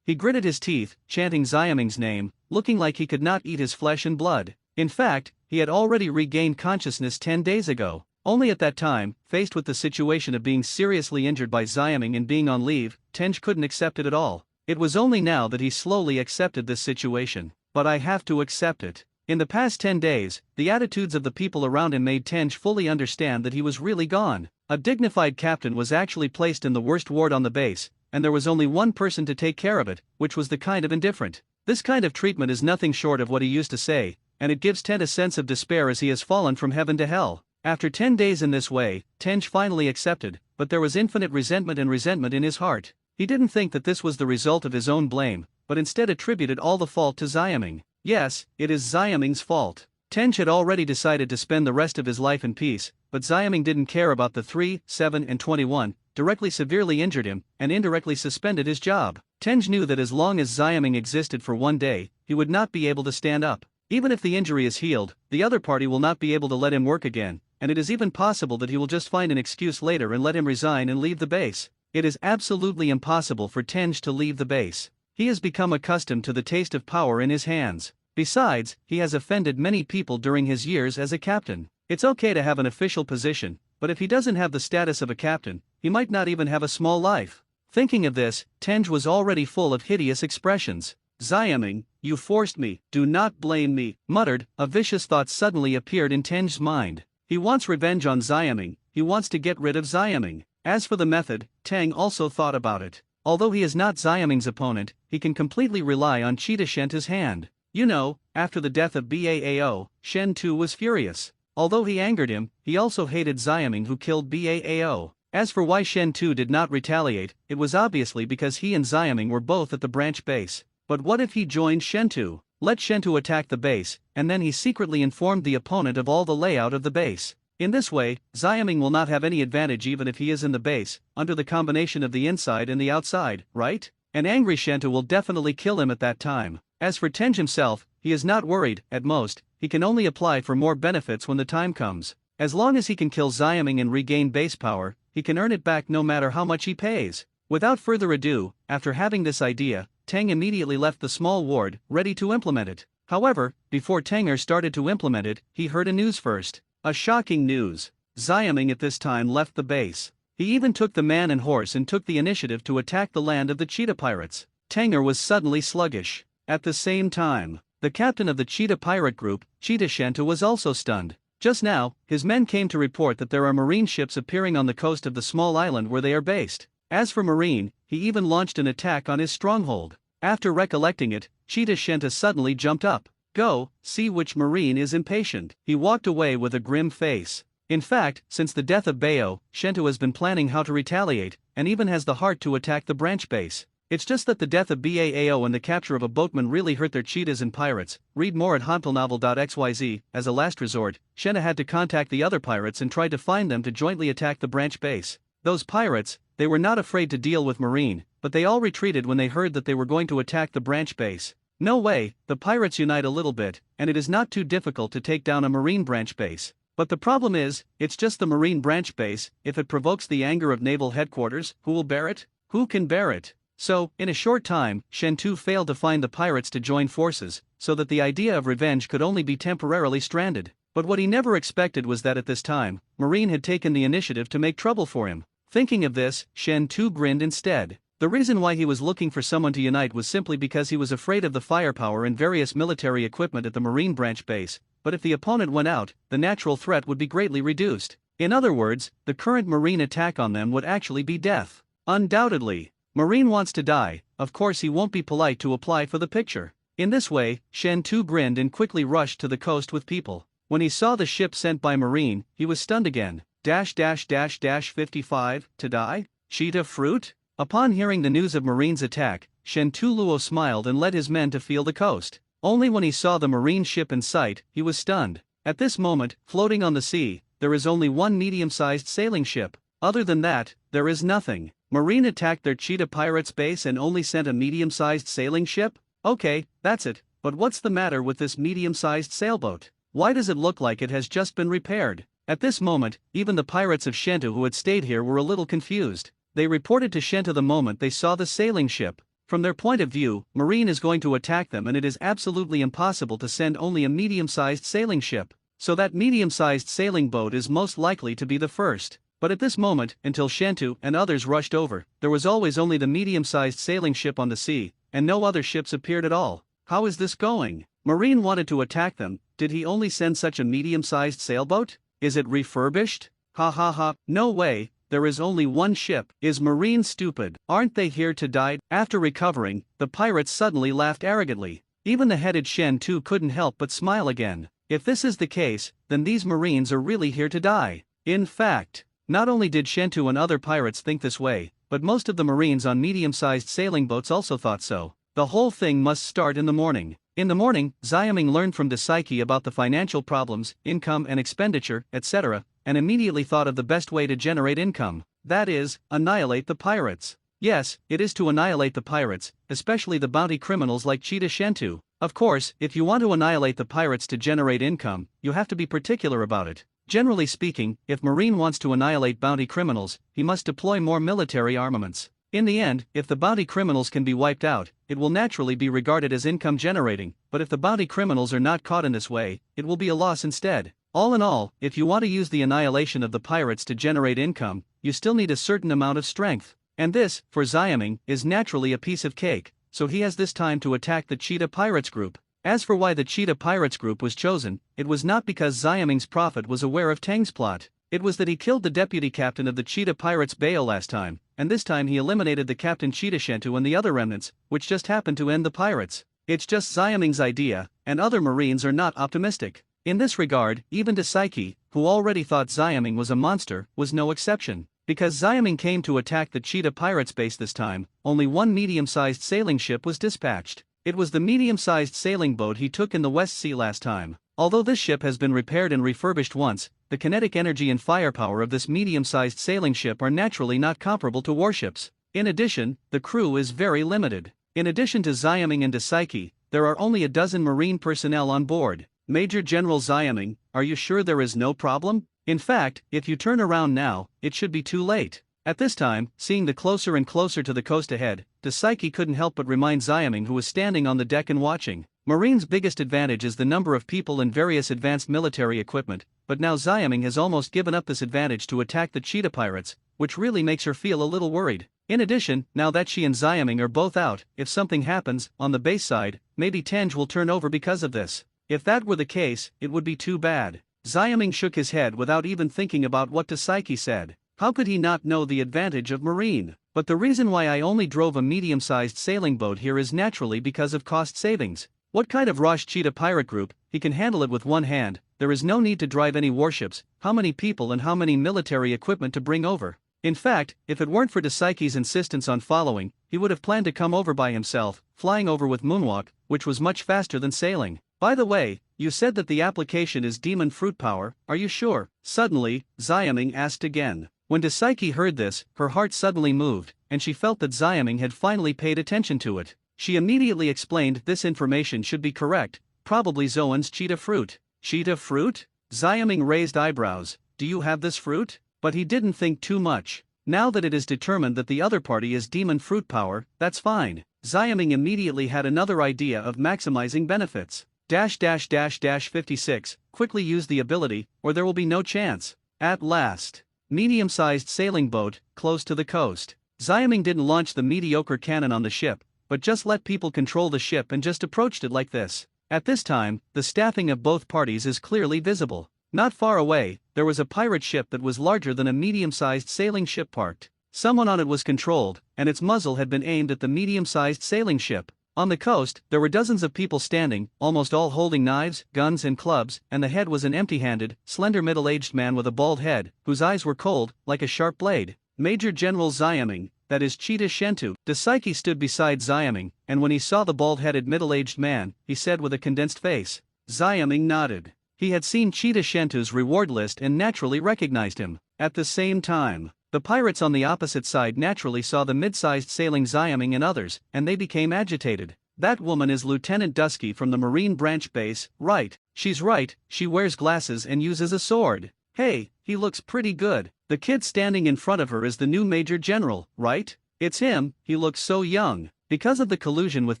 He gritted his teeth, chanting Xiaming's name, looking like he could not eat his flesh and blood. In fact, he had already regained consciousness 10 days ago. Only at that time, faced with the situation of being seriously injured by Xiaming and being on leave, Teng couldn't accept it at all. It was only now that he slowly accepted this situation. But I have to accept it. In the past 10 days, the attitudes of the people around him made Teng fully understand that he was really gone. A dignified captain was actually placed in the worst ward on the base, and there was only one person to take care of it, which was the kind of indifferent. This kind of treatment is nothing short of what he used to say, and it gives Teng a sense of despair as he has fallen from heaven to hell. After 10 days in this way, Teng finally accepted, but there was infinite resentment in his heart. He didn't think that this was the result of his own blame, but instead attributed all the fault to Xiaming. Yes, it is Xiaming's fault. Teng had already decided to spend the rest of his life in peace, but Xiaming didn't care about the 3, 7 and 21, directly severely injured him, and indirectly suspended his job. Teng knew that as long as Xiaming existed for one day, he would not be able to stand up. Even if the injury is healed, the other party will not be able to let him work again, and it is even possible that he will just find an excuse later and let him resign and leave the base. It is absolutely impossible for Teng to leave the base. He has become accustomed to the taste of power in his hands. Besides, he has offended many people during his years as a captain. It's okay to have an official position, but if he doesn't have the status of a captain, he might not even have a small life. Thinking of this, Teng was already full of hideous expressions. "Xiaming, you forced me, do not blame me," muttered. A vicious thought suddenly appeared in Teng's mind. He wants revenge on Xiaming, he wants to get rid of Xiaming. As for the method, Teng also thought about it. Although he is not Xiaming's opponent, he can completely rely on Cheetah Shenta's hand. You know, after the death of Baao, Shen too was furious. Although he angered him, he also hated Xiaming who killed Baao. As for why Shen Tu did not retaliate, it was obviously because he and Xiaming were both at the branch base. But what if he joined Shen Tu? Let Shen Tu attack the base, and then he secretly informed the opponent of all the layout of the base. In this way, Xiaming will not have any advantage even if he is in the base, under the combination of the inside and the outside, right? An angry Shen Tu will definitely kill him at that time. As for Teng himself, he is not worried. At most, he can only apply for more benefits when the time comes. As long as he can kill Xiaming and regain base power, he can earn it back no matter how much he pays. Without further ado, after having this idea, Teng immediately left the small ward, ready to implement it. However, before Tenger started to implement it, he heard a news first. A shocking news. Xiaming at this time left the base. He even took the man and horse and took the initiative to attack the land of the cheetah pirates. Tenger was suddenly sluggish. At the same time, the captain of the cheetah pirate group, Cheetah Shentu, was also stunned. Just now, his men came to report that there are marine ships appearing on the coast of the small island where they are based. As for Marine, he even launched an attack on his stronghold. After recollecting it, Cheetah Shentu suddenly jumped up. Go, see which Marine is impatient. He walked away with a grim face. In fact, since the death of Bayo, Shentu has been planning how to retaliate, and even has the heart to attack the branch base. It's just that the death of Bao and the capture of a boatman really hurt their cheetahs and pirates. Read more at hanpilnovel.xyz. As a last resort, Shentu had to contact the other pirates and tried to find them to jointly attack the branch base. Those pirates, they were not afraid to deal with Marine, but they all retreated when they heard that they were going to attack the branch base. No way, the pirates unite a little bit, and it is not too difficult to take down a Marine branch base. But the problem is, it's just the Marine branch base. If it provokes the anger of naval headquarters, who will bear it? Who can bear it? So, in a short time, Shen Tu failed to find the pirates to join forces, so that the idea of revenge could only be temporarily stranded. But what he never expected was that at this time, Marine had taken the initiative to make trouble for him. Thinking of this, Shen Tu grinned instead. The reason why he was looking for someone to unite was simply because he was afraid of the firepower and various military equipment at the Marine branch base, but if the opponent went out, the natural threat would be greatly reduced. In other words, the current Marine attack on them would actually be death. Undoubtedly. Marine wants to die, of course he won't be polite to apply for the picture. In this way, Shen Tu grinned and quickly rushed to the coast with people. When he saw the ship sent by Marine, he was stunned again. --55, to die? Cheetah fruit? Upon hearing the news of Marine's attack, Shen Tu Luo smiled and led his men to feel the coast. Only when he saw the Marine ship in sight, he was stunned. At this moment, floating on the sea, there is only one medium-sized sailing ship. Other than that, there is nothing. Marine attacked their cheetah pirates base and only sent a medium-sized sailing ship? Okay, that's it, but what's the matter with this medium-sized sailboat? Why does it look like it has just been repaired? At this moment, even the pirates of Shentu who had stayed here were a little confused. They reported to Shentu the moment they saw the sailing ship. From their point of view, Marine is going to attack them and it is absolutely impossible to send only a medium-sized sailing ship. So that medium-sized sailing boat is most likely to be the first. But at this moment, until Shentu and others rushed over, there was always only the medium-sized sailing ship on the sea, and no other ships appeared at all. How is this going? Marine wanted to attack them. Did he only send such a medium-sized sailboat? Is it refurbished? Ha ha ha, no way. There is only one ship. Is Marine stupid? Aren't they here to die? After recovering, the pirates suddenly laughed arrogantly. Even the headed Shen Tu couldn't help but smile again. If this is the case, then these Marines are really here to die. In fact, not only did Shen Tu and other pirates think this way, but most of the Marines on medium-sized sailing boats also thought so. The whole thing must start in the morning. In the morning, Xiaming learned from Dasaiki about the financial problems, income and expenditure, etc., and immediately thought of the best way to generate income. That is, annihilate the pirates. Yes, it is to annihilate the pirates, especially the bounty criminals like Cheetah Shentu. Of course, if you want to annihilate the pirates to generate income, you have to be particular about it. Generally speaking, if Marine wants to annihilate bounty criminals, he must deploy more military armaments. In the end, if the bounty criminals can be wiped out, it will naturally be regarded as income generating, but if the bounty criminals are not caught in this way, it will be a loss instead. All in all, if you want to use the annihilation of the pirates to generate income, you still need a certain amount of strength. And this, for Xiaming, is naturally a piece of cake, so he has this time to attack the Cheetah Pirates group. As for why the Cheetah Pirates group was chosen, it was not because Xiaming's prophet was aware of Teng's plot. It was that he killed the deputy captain of the Cheetah Pirates Bayo last time, and this time he eliminated the captain Cheetah Shentu and the other remnants, which just happened to end the pirates. It's just Xiaming's idea, and other Marines are not optimistic. In this regard, even Dasaiki, who already thought Xiaming was a monster, was no exception. Because Xiaming came to attack the Cheetah Pirates base this time, only one medium-sized sailing ship was dispatched. It was the medium-sized sailing boat he took in the West Sea last time. Although this ship has been repaired and refurbished once, the kinetic energy and firepower of this medium-sized sailing ship are naturally not comparable to warships. In addition, the crew is very limited. In addition to Xiaming and Dasaiki, there are only a dozen marine personnel on board. Major General Xiaming, are you sure there is no problem? In fact, if you turn around now, it should be too late. At this time, seeing the closer and closer to the coast ahead, Dasaiki couldn't help but remind Xiaming, who was standing on the deck and watching. Marine's biggest advantage is the number of people and various advanced military equipment, but now Xiaming has almost given up this advantage to attack the Cheetah Pirates, which really makes her feel a little worried. In addition, now that she and Xiaming are both out, if something happens, on the base side, maybe Tange will turn over because of this. If that were the case, it would be too bad. Xiaming shook his head without even thinking about what Dasaiki said. How could he not know the advantage of marine? But the reason why I only drove a medium-sized sailing boat here is naturally because of cost savings. What kind of Rosh Cheetah pirate group? He can handle it with one hand. There is no need to drive any warships, how many people and how many military equipment to bring over. In fact, if it weren't for Dasaiki's insistence on following, he would have planned to come over by himself, flying over with moonwalk, which was much faster than sailing. By the way, you said that the application is demon fruit power, are you sure? Suddenly, Xiaming asked again. When Dasaiki heard this, her heart suddenly moved, and she felt that Xiaming had finally paid attention to it. She immediately explained this information should be correct, probably Zoan's cheetah fruit. Cheetah fruit? Xiaming raised eyebrows. Do you have this fruit? But he didn't think too much. Now that it is determined that the other party is demon fruit power, that's fine. Xiaming immediately had another idea of maximizing benefits. --56, quickly use the ability, or there will be no chance. At last. Medium-sized sailing boat, close to the coast. Xiaming didn't launch the mediocre cannon on the ship, but just let people control the ship and just approached it like this. At this time, the staffing of both parties is clearly visible. Not far away, there was a pirate ship that was larger than a medium-sized sailing ship parked. Someone on it was controlled, and its muzzle had been aimed at the medium-sized sailing ship. On the coast, there were dozens of people standing, almost all holding knives, guns and clubs, and the head was an empty-handed, slender middle-aged man with a bald head, whose eyes were cold, like a sharp blade. Major General Xiaming, that is Cheetah Shentu. Dasaiki stood beside Xiaming, and when he saw the bald-headed middle-aged man, he said with a condensed face. Xiaming nodded. He had seen Cheetah Shentu's reward list and naturally recognized him. At the same time, the pirates on the opposite side naturally saw the mid-sized sailing Xiaming and others, and they became agitated. That woman is Lieutenant Dusky from the Marine Branch Base, right? She's right, she wears glasses and uses a sword. Hey, he looks pretty good. The kid standing in front of her is the new Major General, right? It's him, he looks so young. Because of the collusion with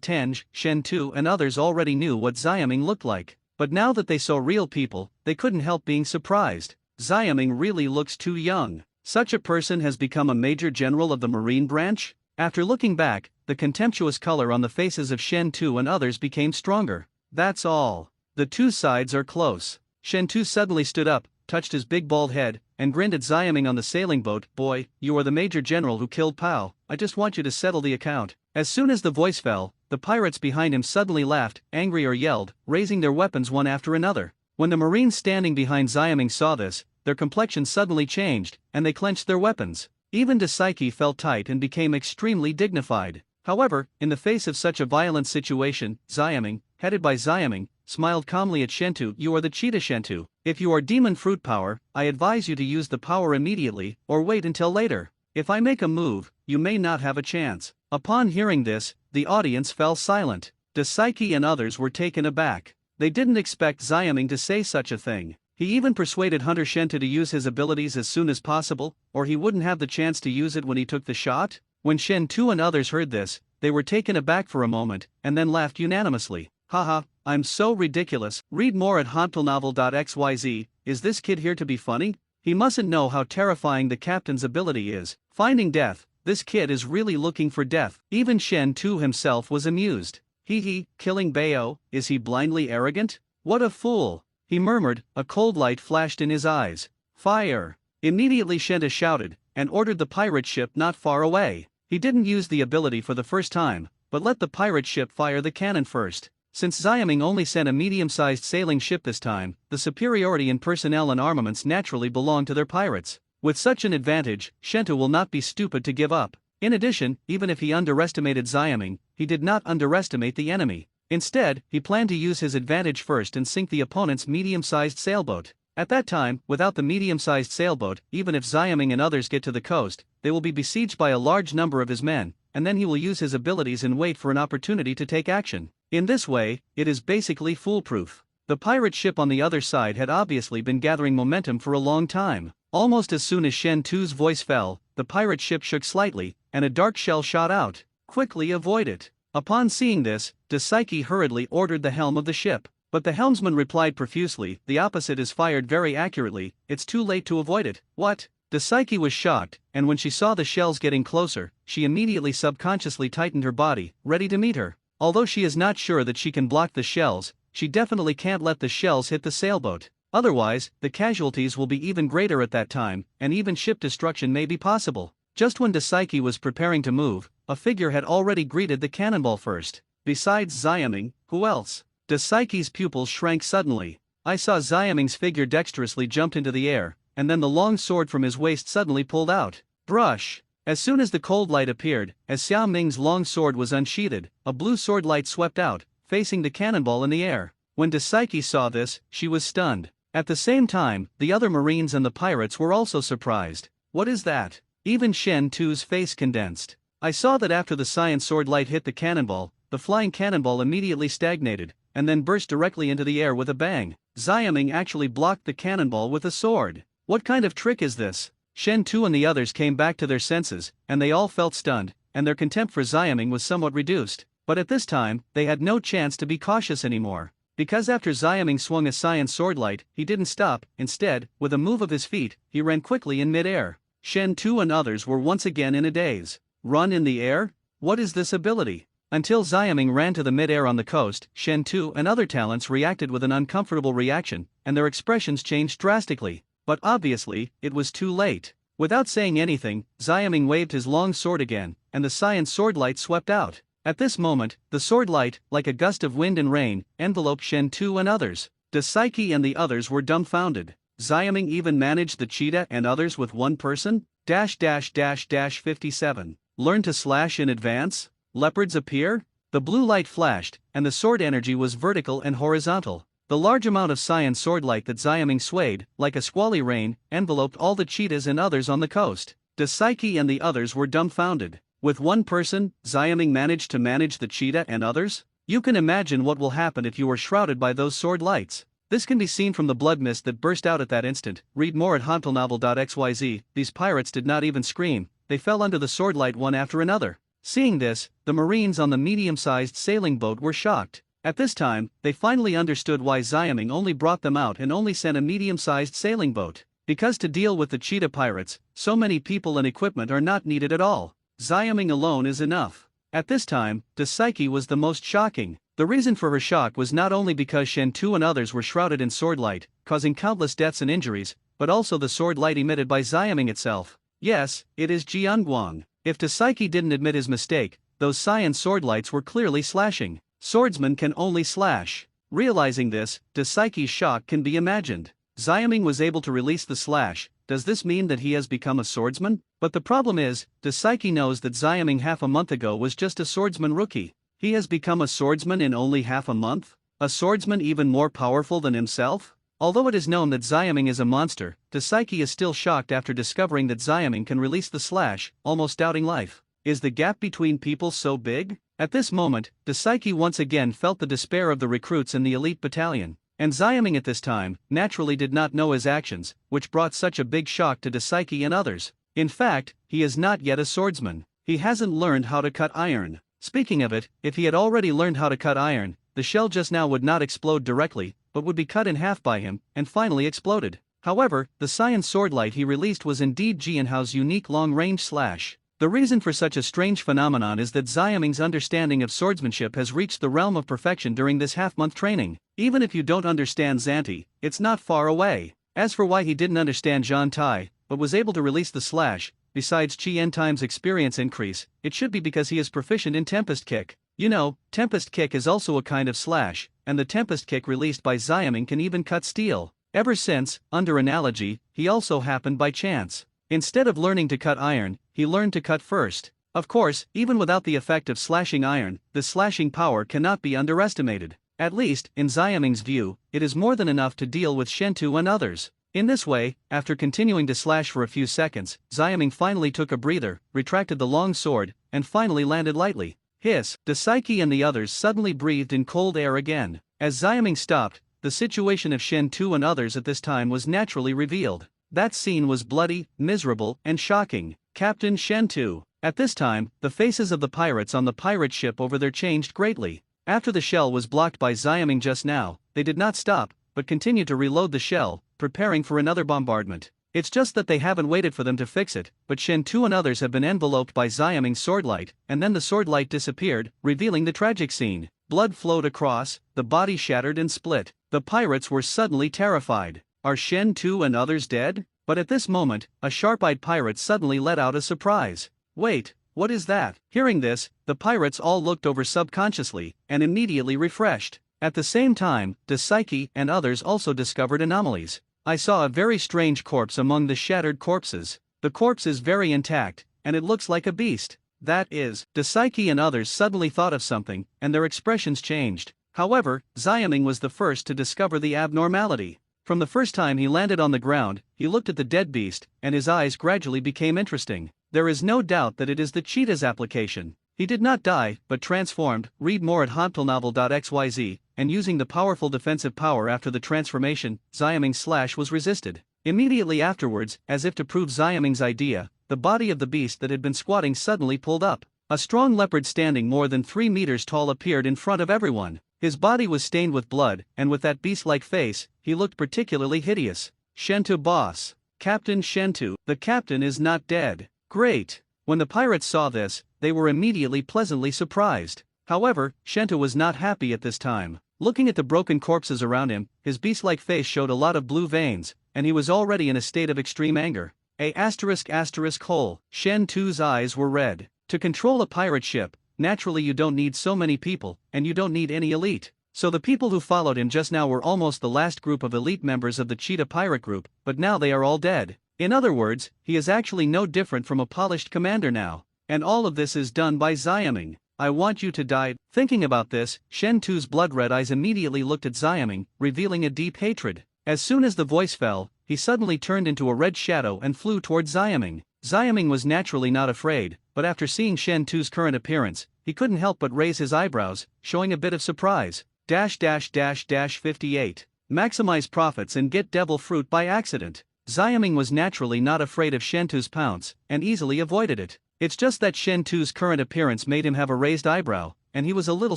Tange, Shen-Tu and others already knew what Xiaming looked like. But now that they saw real people, they couldn't help being surprised. Xiaming really looks too young. Such a person has become a Major General of the Marine Branch? After looking back, the contemptuous color on the faces of Shen-Tu and others became stronger. That's all. The two sides are close. Shen-Tu suddenly stood up, touched his big bald head, and grinned at Xiaming on the sailing boat. Boy, you are the Major General who killed Pao. I just want you to settle the account. As soon as the voice fell, the pirates behind him suddenly laughed, angry or yelled, raising their weapons one after another. When the Marines standing behind Xiaming saw this, their complexion suddenly changed, and they clenched their weapons. Even Dasaiki felt tight and became extremely dignified. However, in the face of such a violent situation, Xiaming, headed by Xiaming, smiled calmly at Shentu. You are the Cheetah Shentu. If you are demon fruit power, I advise you to use the power immediately, or wait until later. If I make a move, you may not have a chance. Upon hearing this, the audience fell silent. Dasaiki and others were taken aback. They didn't expect Xiaming to say such a thing. He even persuaded Hunter Shentu to use his abilities as soon as possible, or he wouldn't have the chance to use it when he took the shot. When Shen-Tu and others heard this, they were taken aback for a moment, and then laughed unanimously. Haha, I'm so ridiculous. Read more at hauntplenovel.xyz. Is this kid here to be funny? He mustn't know how terrifying the captain's ability is. Finding death, this kid is really looking for death. Even Shen-Tu himself was amused. Hee, killing Bayo, is he blindly arrogant? What a fool! He murmured, a cold light flashed in his eyes. Fire! Immediately Shentu shouted, and ordered the pirate ship not far away. He didn't use the ability for the first time, but let the pirate ship fire the cannon first. Since Xiaming only sent a medium-sized sailing ship this time, the superiority in personnel and armaments naturally belonged to their pirates. With such an advantage, Shenta will not be stupid to give up. In addition, even if he underestimated Xiaming, he did not underestimate the enemy. Instead, he planned to use his advantage first and sink the opponent's medium-sized sailboat. At that time, without the medium-sized sailboat, even if Xiaming and others get to the coast, they will be besieged by a large number of his men, and then he will use his abilities and wait for an opportunity to take action. In this way, it is basically foolproof. The pirate ship on the other side had obviously been gathering momentum for a long time. Almost as soon as Shen Tu's voice fell, the pirate ship shook slightly, and a dark shell shot out. Quickly avoid it. Upon seeing this, Dasaiki hurriedly ordered the helm of the ship. But the helmsman replied profusely, "The opposite is fired very accurately, it's too late to avoid it." What? Dasaiki was shocked, and when she saw the shells getting closer, she immediately subconsciously tightened her body, ready to meet her. Although she is not sure that she can block the shells, she definitely can't let the shells hit the sailboat. Otherwise, the casualties will be even greater at that time, and even ship destruction may be possible. Just when Dasaiki was preparing to move, a figure had already greeted the cannonball first. Besides Xiaming, who else? Dasaiki's pupils shrank suddenly. I saw Xiaming's figure dexterously jumped into the air, and then the long sword from his waist suddenly pulled out. Brush! As soon as the cold light appeared, as Xiaming's long sword was unsheathed, a blue sword light swept out, facing the cannonball in the air. When Dasaiki saw this, she was stunned. At the same time, the other marines and the pirates were also surprised. What is that? Even Shen Tu's face condensed. I saw that after the science sword light hit the cannonball, the flying cannonball immediately stagnated, and then burst directly into the air with a bang. Xiaming actually blocked the cannonball with a sword. What kind of trick is this? Shen Tu and the others came back to their senses, and they all felt stunned, and their contempt for Xiaming was somewhat reduced. But at this time, they had no chance to be cautious anymore. Because after Xiaming swung a science sword light, he didn't stop. Instead, with a move of his feet, he ran quickly in mid-air. Shen Tu and others were once again in a daze. Run in the air? What is this ability? Until Xiaming ran to the mid-air on the coast, Shen Tu and other talents reacted with an uncomfortable reaction, and their expressions changed drastically. But obviously, it was too late. Without saying anything, Xiaming waved his long sword again, and the science sword light swept out. At this moment, the sword light, like a gust of wind and rain, enveloped Shen Tu and others. Dasaiki and the others were dumbfounded. Xiaming even managed the cheetah and others with one person? 57. Learn to slash in advance? Leopards appear? The blue light flashed, and the sword energy was vertical and horizontal. The large amount of science sword light that Xiaming swayed, like a squally rain, enveloped all the cheetahs and others on the coast. Dasaiki and the others were dumbfounded. With one person, Xiaming managed to manage the cheetah and others? You can imagine what will happen if you are shrouded by those sword lights. This can be seen from the blood mist that burst out at that instant. Read more at hantelnovel.xyz. These pirates did not even scream, they fell under the sword light one after another. Seeing this, the marines on the medium-sized sailing boat were shocked. At this time, they finally understood why Xiaming only brought them out and only sent a medium-sized sailing boat. Because to deal with the cheetah pirates, so many people and equipment are not needed at all. Xiaming alone is enough. At this time, Dasaiki was the most shocking. The reason for her shock was not only because Shen Tu and others were shrouded in sword light, causing countless deaths and injuries, but also the sword light emitted by Xiaming itself. Yes, it is Jianguang. If Dasaiki didn't admit his mistake, those science sword lights were clearly slashing. Swordsmen can only slash. Realizing this, Dasaiki's shock can be imagined. Xiaming was able to release the slash. Does this mean that he has become a swordsman? But the problem is, Dasaiki knows that Xiaming half a month ago was just a swordsman rookie. He has become a swordsman in only half a month? A swordsman even more powerful than himself? Although it is known that Xiaming is a monster, Dasaiki is still shocked after discovering that Xiaming can release the slash, almost doubting life. Is the gap between people so big? At this moment, Dasaiki once again felt the despair of the recruits in the elite battalion. And Xiaming at this time, naturally did not know his actions, which brought such a big shock to Dasaiki and others. In fact, he is not yet a swordsman. He hasn't learned how to cut iron. Speaking of it, if he had already learned how to cut iron, the shell just now would not explode directly, but would be cut in half by him, and finally exploded. However, the science sword light he released was indeed Jianhao's unique long-range slash. The reason for such a strange phenomenon is that Xiaming's understanding of swordsmanship has reached the realm of perfection during this half-month training. Even if you don't understand Xanti, it's not far away. As for why he didn't understand Zhan Tai, but was able to release the slash, besides Qian Time's experience increase, it should be because he is proficient in Tempest Kick. You know, Tempest Kick is also a kind of slash, and the Tempest Kick released by Xiaming can even cut steel. Ever since, under analogy, he also happened by chance. Instead of learning to cut iron, he learned to cut first. Of course, even without the effect of slashing iron, the slashing power cannot be underestimated. At least, in Xiaming's view, it is more than enough to deal with Shentu and others. In this way, after continuing to slash for a few seconds, Xiaming finally took a breather, retracted the long sword, and finally landed lightly. Hiss! Dasaiki and the others suddenly breathed in cold air again. As Xiaming stopped, the situation of Shentu and others at this time was naturally revealed. That scene was bloody, miserable, and shocking. Captain Shentu. At this time, the faces of the pirates on the pirate ship over there changed greatly. After the shell was blocked by Xiaming just now, they did not stop, but continued to reload the shell, preparing for another bombardment. It's just that they haven't waited for them to fix it, but Shentu and others have been enveloped by Xiaming's swordlight, and then the swordlight disappeared, revealing the tragic scene. Blood flowed across, the body shattered and split. The pirates were suddenly terrified. Are Shentu and others dead? But at this moment, a sharp-eyed pirate suddenly let out a surprise. Wait, what is that? Hearing this, the pirates all looked over subconsciously, and immediately refreshed. At the same time, Dasaiki and others also discovered anomalies. I saw a very strange corpse among the shattered corpses. The corpse is very intact, and it looks like a beast. That is, Dasaiki and others suddenly thought of something, and their expressions changed. However, Xiaming was the first to discover the abnormality. From the first time he landed on the ground, he looked at the dead beast, and his eyes gradually became interesting. There is no doubt that it is the cheetah's application. He did not die, but transformed. Read more at homptelnovel.xyz, and using the powerful defensive power after the transformation, Xiaming's slash was resisted. Immediately afterwards, as if to prove Xiaming's idea, the body of the beast that had been squatting suddenly pulled up. A strong leopard standing more than 3 meters tall appeared in front of everyone. His body was stained with blood, and with that beast-like face, he looked particularly hideous. Shentu boss. Captain Shentu. The captain is not dead. Great. When the pirates saw this, they were immediately pleasantly surprised. However, Shentu was not happy at this time. Looking at the broken corpses around him, his beast-like face showed a lot of blue veins, and he was already in a state of extreme anger. Hole. Shentu's eyes were red. To control a pirate ship, naturally you don't need so many people, and you don't need any elite. So the people who followed him just now were almost the last group of elite members of the Cheetah Pirate Group, but now they are all dead. In other words, he is actually no different from a polished commander now. And all of this is done by Xiaming. I want you to die. Thinking about this, Shentu's blood-red eyes immediately looked at Xiaming, revealing a deep hatred. As soon as the voice fell, he suddenly turned into a red shadow and flew towards Xiaming. Xiaming was naturally not afraid, but after seeing Shentu's current appearance, he couldn't help but raise his eyebrows, showing a bit of surprise. --58. Maximize profits and get devil fruit by accident. Xiaming was naturally not afraid of Shentu's pounce, and easily avoided it. It's just that Shentu's current appearance made him have a raised eyebrow, and he was a little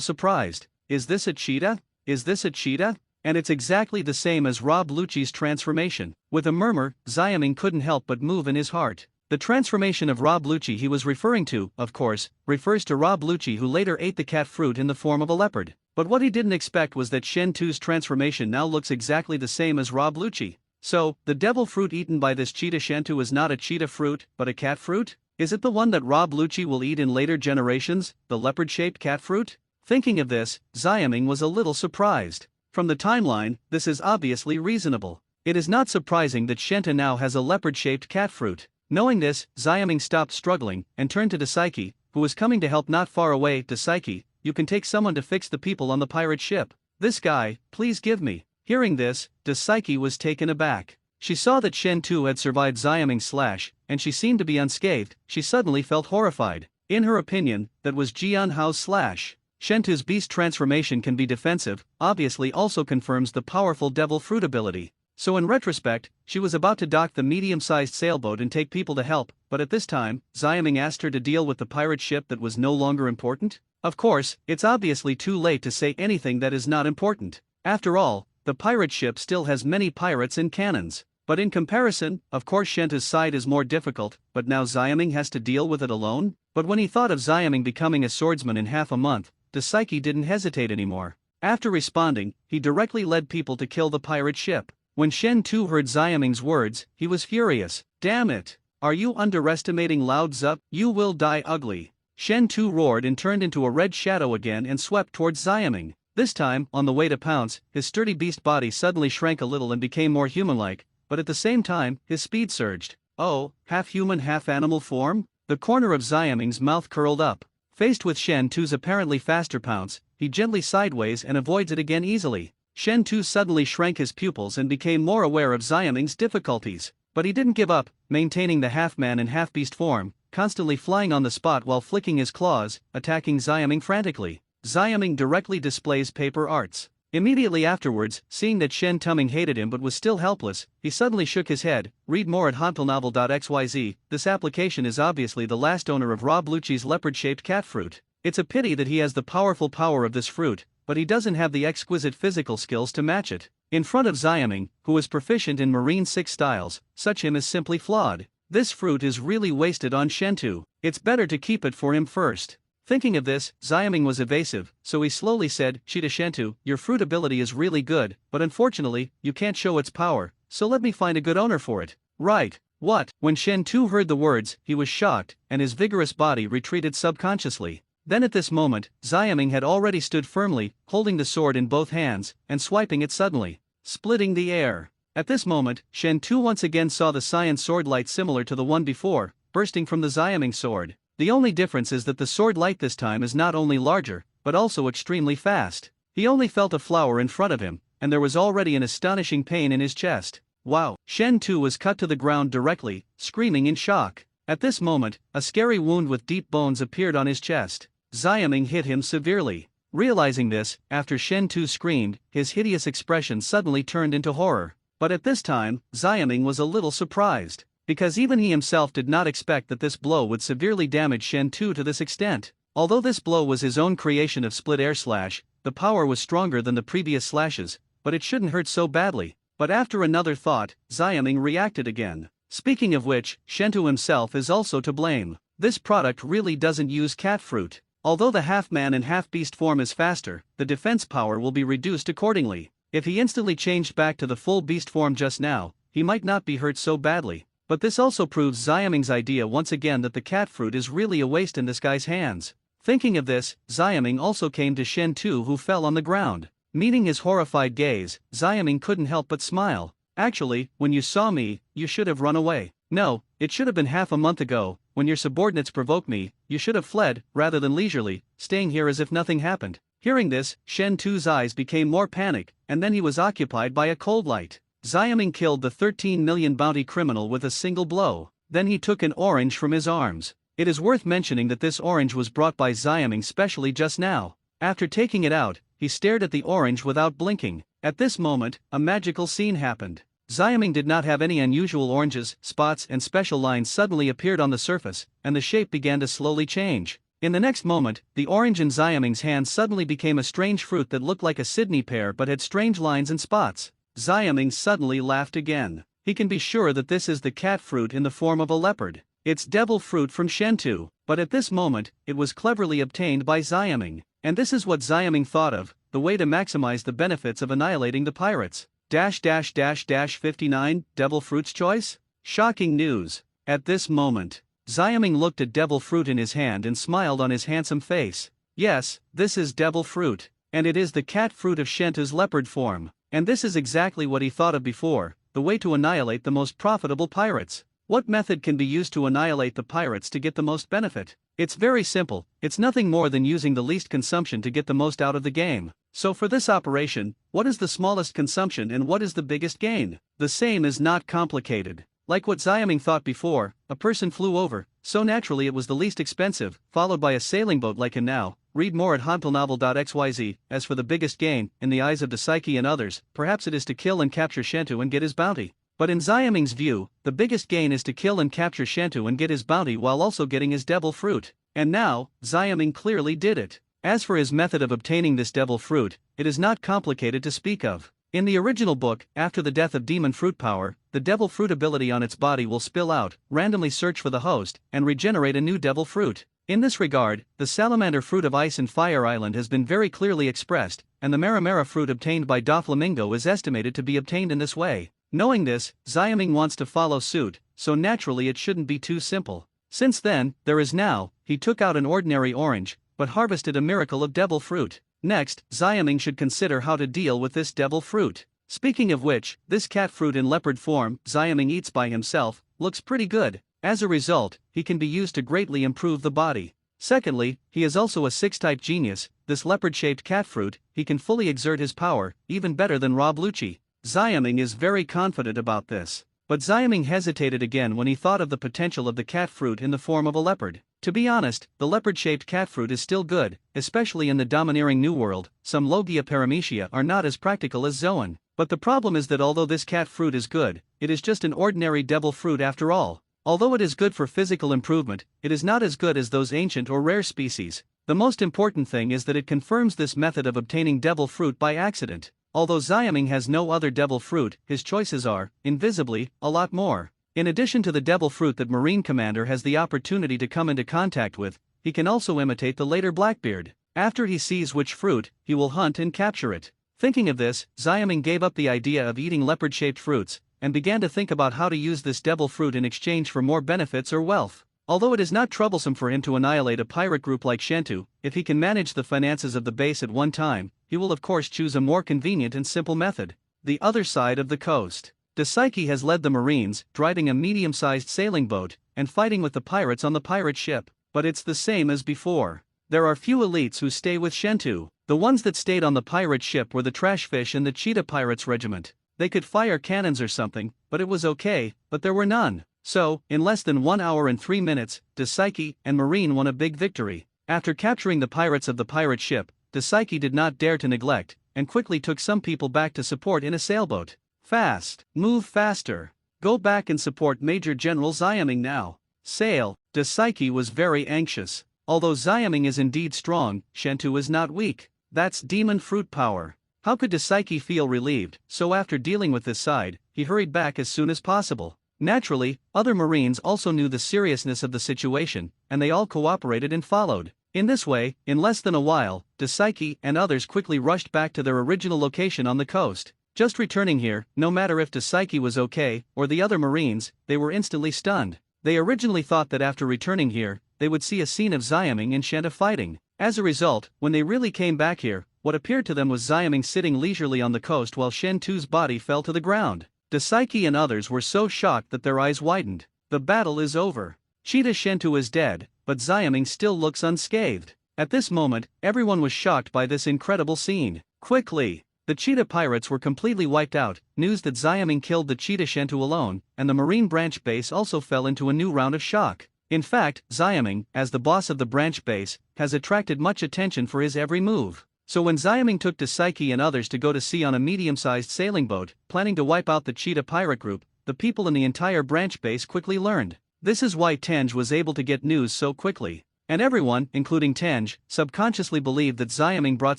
surprised. Is this a cheetah? Is this a cheetah? And it's exactly the same as Rob Lucci's transformation. With a murmur, Xiaming couldn't help but move in his heart. The transformation of Rob Lucci he was referring to, of course, refers to Rob Lucci who later ate the cat fruit in the form of a leopard. But what he didn't expect was that Shentu's transformation now looks exactly the same as Rob Lucci. So, the devil fruit eaten by this cheetah Shentu is not a cheetah fruit, but a cat fruit? Is it the one that Rob Lucci will eat in later generations, the leopard-shaped cat fruit? Thinking of this, Xiaming was a little surprised. From the timeline, this is obviously reasonable. It is not surprising that Shentu now has a leopard-shaped cat fruit. Knowing this, Xiaming stopped struggling, and turned to Dasaiki, who was coming to help not far away. Dasaiki, you can take someone to fix the people on the pirate ship. This guy, please give me. Hearing this, Dasaiki was taken aback. She saw that Shentu had survived Xiaming's slash, and she seemed to be unscathed. She suddenly felt horrified. In her opinion, that was Jian Hao's slash. Shentu's beast transformation can be defensive, obviously also confirms the powerful devil fruit ability. So in retrospect, she was about to dock the medium-sized sailboat and take people to help, but at this time, Xiaming asked her to deal with the pirate ship that was no longer important? Of course, it's obviously too late to say anything that is not important. After all, the pirate ship still has many pirates and cannons. But in comparison, of course Shentu's side is more difficult, but now Xiaming has to deal with it alone? But when he thought of Xiaming becoming a swordsman in half a month, Dasaiki didn't hesitate anymore. After responding, he directly led people to kill the pirate ship. When Shentu heard Xiaming's words, he was furious. Damn it! Are you underestimating Lao Tzu? You will die ugly. Shentu roared and turned into a red shadow again and swept towards Xiaming. This time, on the way to pounce, his sturdy beast body suddenly shrank a little and became more human-like, but at the same time, his speed surged. Oh, half human half animal form? The corner of Xiaming's mouth curled up. Faced with Shen Tu's apparently faster pounce, he gently sideways and avoids it again easily. Shen Tu suddenly shrank his pupils and became more aware of Xiaming's difficulties. But he didn't give up, maintaining the half-man and half-beast form, constantly flying on the spot while flicking his claws, attacking Xiaming frantically. Xiaming directly displays paper arts. Immediately afterwards, seeing that Shen Tuming hated him but was still helpless, he suddenly shook his head. Read more at hantelnovel.xyz. This application is obviously the last owner of Rob Lucci's leopard-shaped cat fruit. It's a pity that he has the powerful power of this fruit, but he doesn't have the exquisite physical skills to match it. In front of Xiaming, who is proficient in Marine 6 styles, such him is simply flawed. This fruit is really wasted on Shen Tu. It's better to keep it for him first. Thinking of this, Xiaming was evasive, so he slowly said, "Shita Shen Tu, your fruit ability is really good, but unfortunately, you can't show its power, so let me find a good owner for it." Right. What? When Shen Tu heard the words, he was shocked, and his vigorous body retreated subconsciously. Then at this moment, Xiaming had already stood firmly, holding the sword in both hands, and swiping it suddenly, splitting the air. At this moment, Shen Tu once again saw the cyan sword light similar to the one before, bursting from the Xiaming sword. The only difference is that the sword light this time is not only larger, but also extremely fast. He only felt a flower in front of him, and there was already an astonishing pain in his chest. Wow! Shen Tu was cut to the ground directly, screaming in shock. At this moment, a scary wound with deep bones appeared on his chest. Xiaming hit him severely. Realizing this, after Shen Tu screamed, his hideous expression suddenly turned into horror. But at this time, Xiaming was a little surprised, because even he himself did not expect that this blow would severely damage Shen Tu to this extent. Although this blow was his own creation of split air slash, the power was stronger than the previous slashes, but it shouldn't hurt so badly. But after another thought, Xiaming reacted again. Speaking of which, Shen Tu himself is also to blame. This product really doesn't use cat fruit. Although the half-man and half-beast form is faster, the defense power will be reduced accordingly. If he instantly changed back to the full beast form just now, he might not be hurt so badly. But this also proves Xiaming's idea once again that the cat fruit is really a waste in this guy's hands. Thinking of this, Xiaming also came to Shen Tu, who fell on the ground. Meeting his horrified gaze, Xiaming couldn't help but smile. "Actually, when you saw me, you should have run away. No, it should have been half a month ago, when your subordinates provoked me, you should have fled, rather than leisurely, staying here as if nothing happened." Hearing this, Shen Tu's eyes became more panic, and then he was occupied by a cold light. Xiaming killed the 13 million bounty criminal with a single blow. Then he took an orange from his arms. It is worth mentioning that this orange was brought by Xiaming specially just now. After taking it out, he stared at the orange without blinking. At this moment, a magical scene happened. Xiaming did not have any unusual oranges, spots and special lines suddenly appeared on the surface, and the shape began to slowly change. In the next moment, the orange in Xiaming's hand suddenly became a strange fruit that looked like a Sydney pear but had strange lines and spots. Xiaming suddenly laughed again. He can be sure that this is the cat fruit in the form of a leopard. It's devil fruit from Shen Tu, but at this moment, it was cleverly obtained by Xiaming. And this is what Xiaming thought of, the way to maximize the benefits of annihilating the pirates. --59, devil fruit's choice? Shocking news. At this moment, Xiaming looked at devil fruit in his hand and smiled on his handsome face. Yes, this is devil fruit, and it is the cat fruit of Shen Tu's leopard form. And this is exactly what he thought of before, the way to annihilate the most profitable pirates. What method can be used to annihilate the pirates to get the most benefit? It's very simple, it's nothing more than using the least consumption to get the most out of the game. So for this operation, what is the smallest consumption and what is the biggest gain? The same is not complicated. Like what Xiaming thought before, a person flew over, so naturally it was the least expensive, followed by a sailing boat like him now. Read more at hantelnovel.xyz. As for the biggest gain, in the eyes of the Psyche and others, perhaps it is to kill and capture Shen Tu and get his bounty. But in Xiaming's view, the biggest gain is to kill and capture Shen Tu and get his bounty while also getting his devil fruit. And now, Xiaming clearly did it. As for his method of obtaining this devil fruit, it is not complicated to speak of. In the original book, after the death of demon fruit power, the devil fruit ability on its body will spill out, randomly search for the host, and regenerate a new devil fruit. In this regard, the salamander fruit of Ice and Fire Island has been very clearly expressed, and the Maramara fruit obtained by Doflamingo is estimated to be obtained in this way. Knowing this, Xiaming wants to follow suit, so naturally it shouldn't be too simple. Since then, there is now, he took out an ordinary orange, but harvested a miracle of devil fruit. Next, Xiaming should consider how to deal with this devil fruit. Speaking of which, this cat fruit in leopard form, Xiaming eats by himself, looks pretty good. As a result, he can be used to greatly improve the body. Secondly, he is also a 6-type genius. This leopard-shaped cat fruit, he can fully exert his power, even better than Rob Lucci. Xiaming is very confident about this. But Xiaming hesitated again when he thought of the potential of the cat fruit in the form of a leopard. To be honest, the leopard-shaped cat fruit is still good, especially in the domineering New World. Some Logia paramecia are not as practical as Zoan. But the problem is that although this cat fruit is good, it is just an ordinary devil fruit after all. Although it is good for physical improvement, it is not as good as those ancient or rare species. The most important thing is that it confirms this method of obtaining devil fruit by accident. Although Xiaming has no other devil fruit, his choices are, invisibly, a lot more. In addition to the devil fruit that Marine Commander has the opportunity to come into contact with, he can also imitate the later Blackbeard. After he sees which fruit, he will hunt and capture it. Thinking of this, Xiaming gave up the idea of eating leopard-shaped fruits, and began to think about how to use this devil fruit in exchange for more benefits or wealth. Although it is not troublesome for him to annihilate a pirate group like Shentu, if he can manage the finances of the base at one time, he will of course choose a more convenient and simple method. The other side of the coast. Dasaiki has led the Marines, driving a medium-sized sailing boat, and fighting with the pirates on the pirate ship. But it's the same as before. There are few elites who stay with Shentu. The ones that stayed on the pirate ship were the Trashfish and the Cheetah Pirates Regiment. They could fire cannons or something, but it was okay, but there were none. So, in less than 1 hour and 3 minutes, Dasaiki and Marine won a big victory. After capturing the pirates of the pirate ship, Dasaiki did not dare to neglect, and quickly took some people back to support in a sailboat. Fast. Move faster. Go back and support Major General Xiaming now. Sail. Dasaiki was very anxious. Although Xiaming is indeed strong, Shentu is not weak. That's demon fruit power. How could Dasaiki feel relieved? So after dealing with this side, he hurried back as soon as possible. Naturally, other Marines also knew the seriousness of the situation, and they all cooperated and followed. In this way, in less than a while, Dasaiki and others quickly rushed back to their original location on the coast. Just returning here, no matter if Dasaiki was okay, or the other Marines, they were instantly stunned. They originally thought that after returning here, they would see a scene of Xiaming and Shenta fighting. As a result, when they really came back here, what appeared to them was Xiaming sitting leisurely on the coast while Shentu's body fell to the ground. Dasaiki and others were so shocked that their eyes widened. The battle is over. Cheetah Shentu is dead, but Xiaming still looks unscathed. At this moment, everyone was shocked by this incredible scene. Quickly, the Cheetah Pirates were completely wiped out. News that Xiaming killed the Cheetah Shentu alone, and the Marine branch base also fell into a new round of shock. In fact, Xiaming, as the boss of the branch base, has attracted much attention for his every move. So when Xiaming took Dasaiki and others to go to sea on a medium-sized sailing boat, planning to wipe out the Cheetah pirate group, the people in the entire branch base quickly learned. This is why Tenj was able to get news so quickly. And everyone, including Tenj, subconsciously believed that Xiaming brought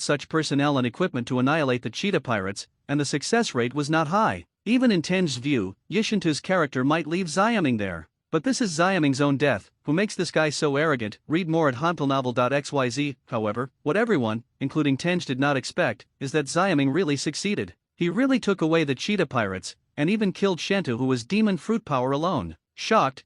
such personnel and equipment to annihilate the Cheetah pirates, and the success rate was not high. Even in Tenj's view, Yishintu's character might leave Xiaming there. But this is Xiaming's own death. Who makes this guy so arrogant? Read more at hanpilnovel.xyz. However, what everyone, including Tenj, did not expect, is that Xiaming really succeeded. He really took away the Cheetah pirates, and even killed Shentu, who was demon fruit power alone. Shocked,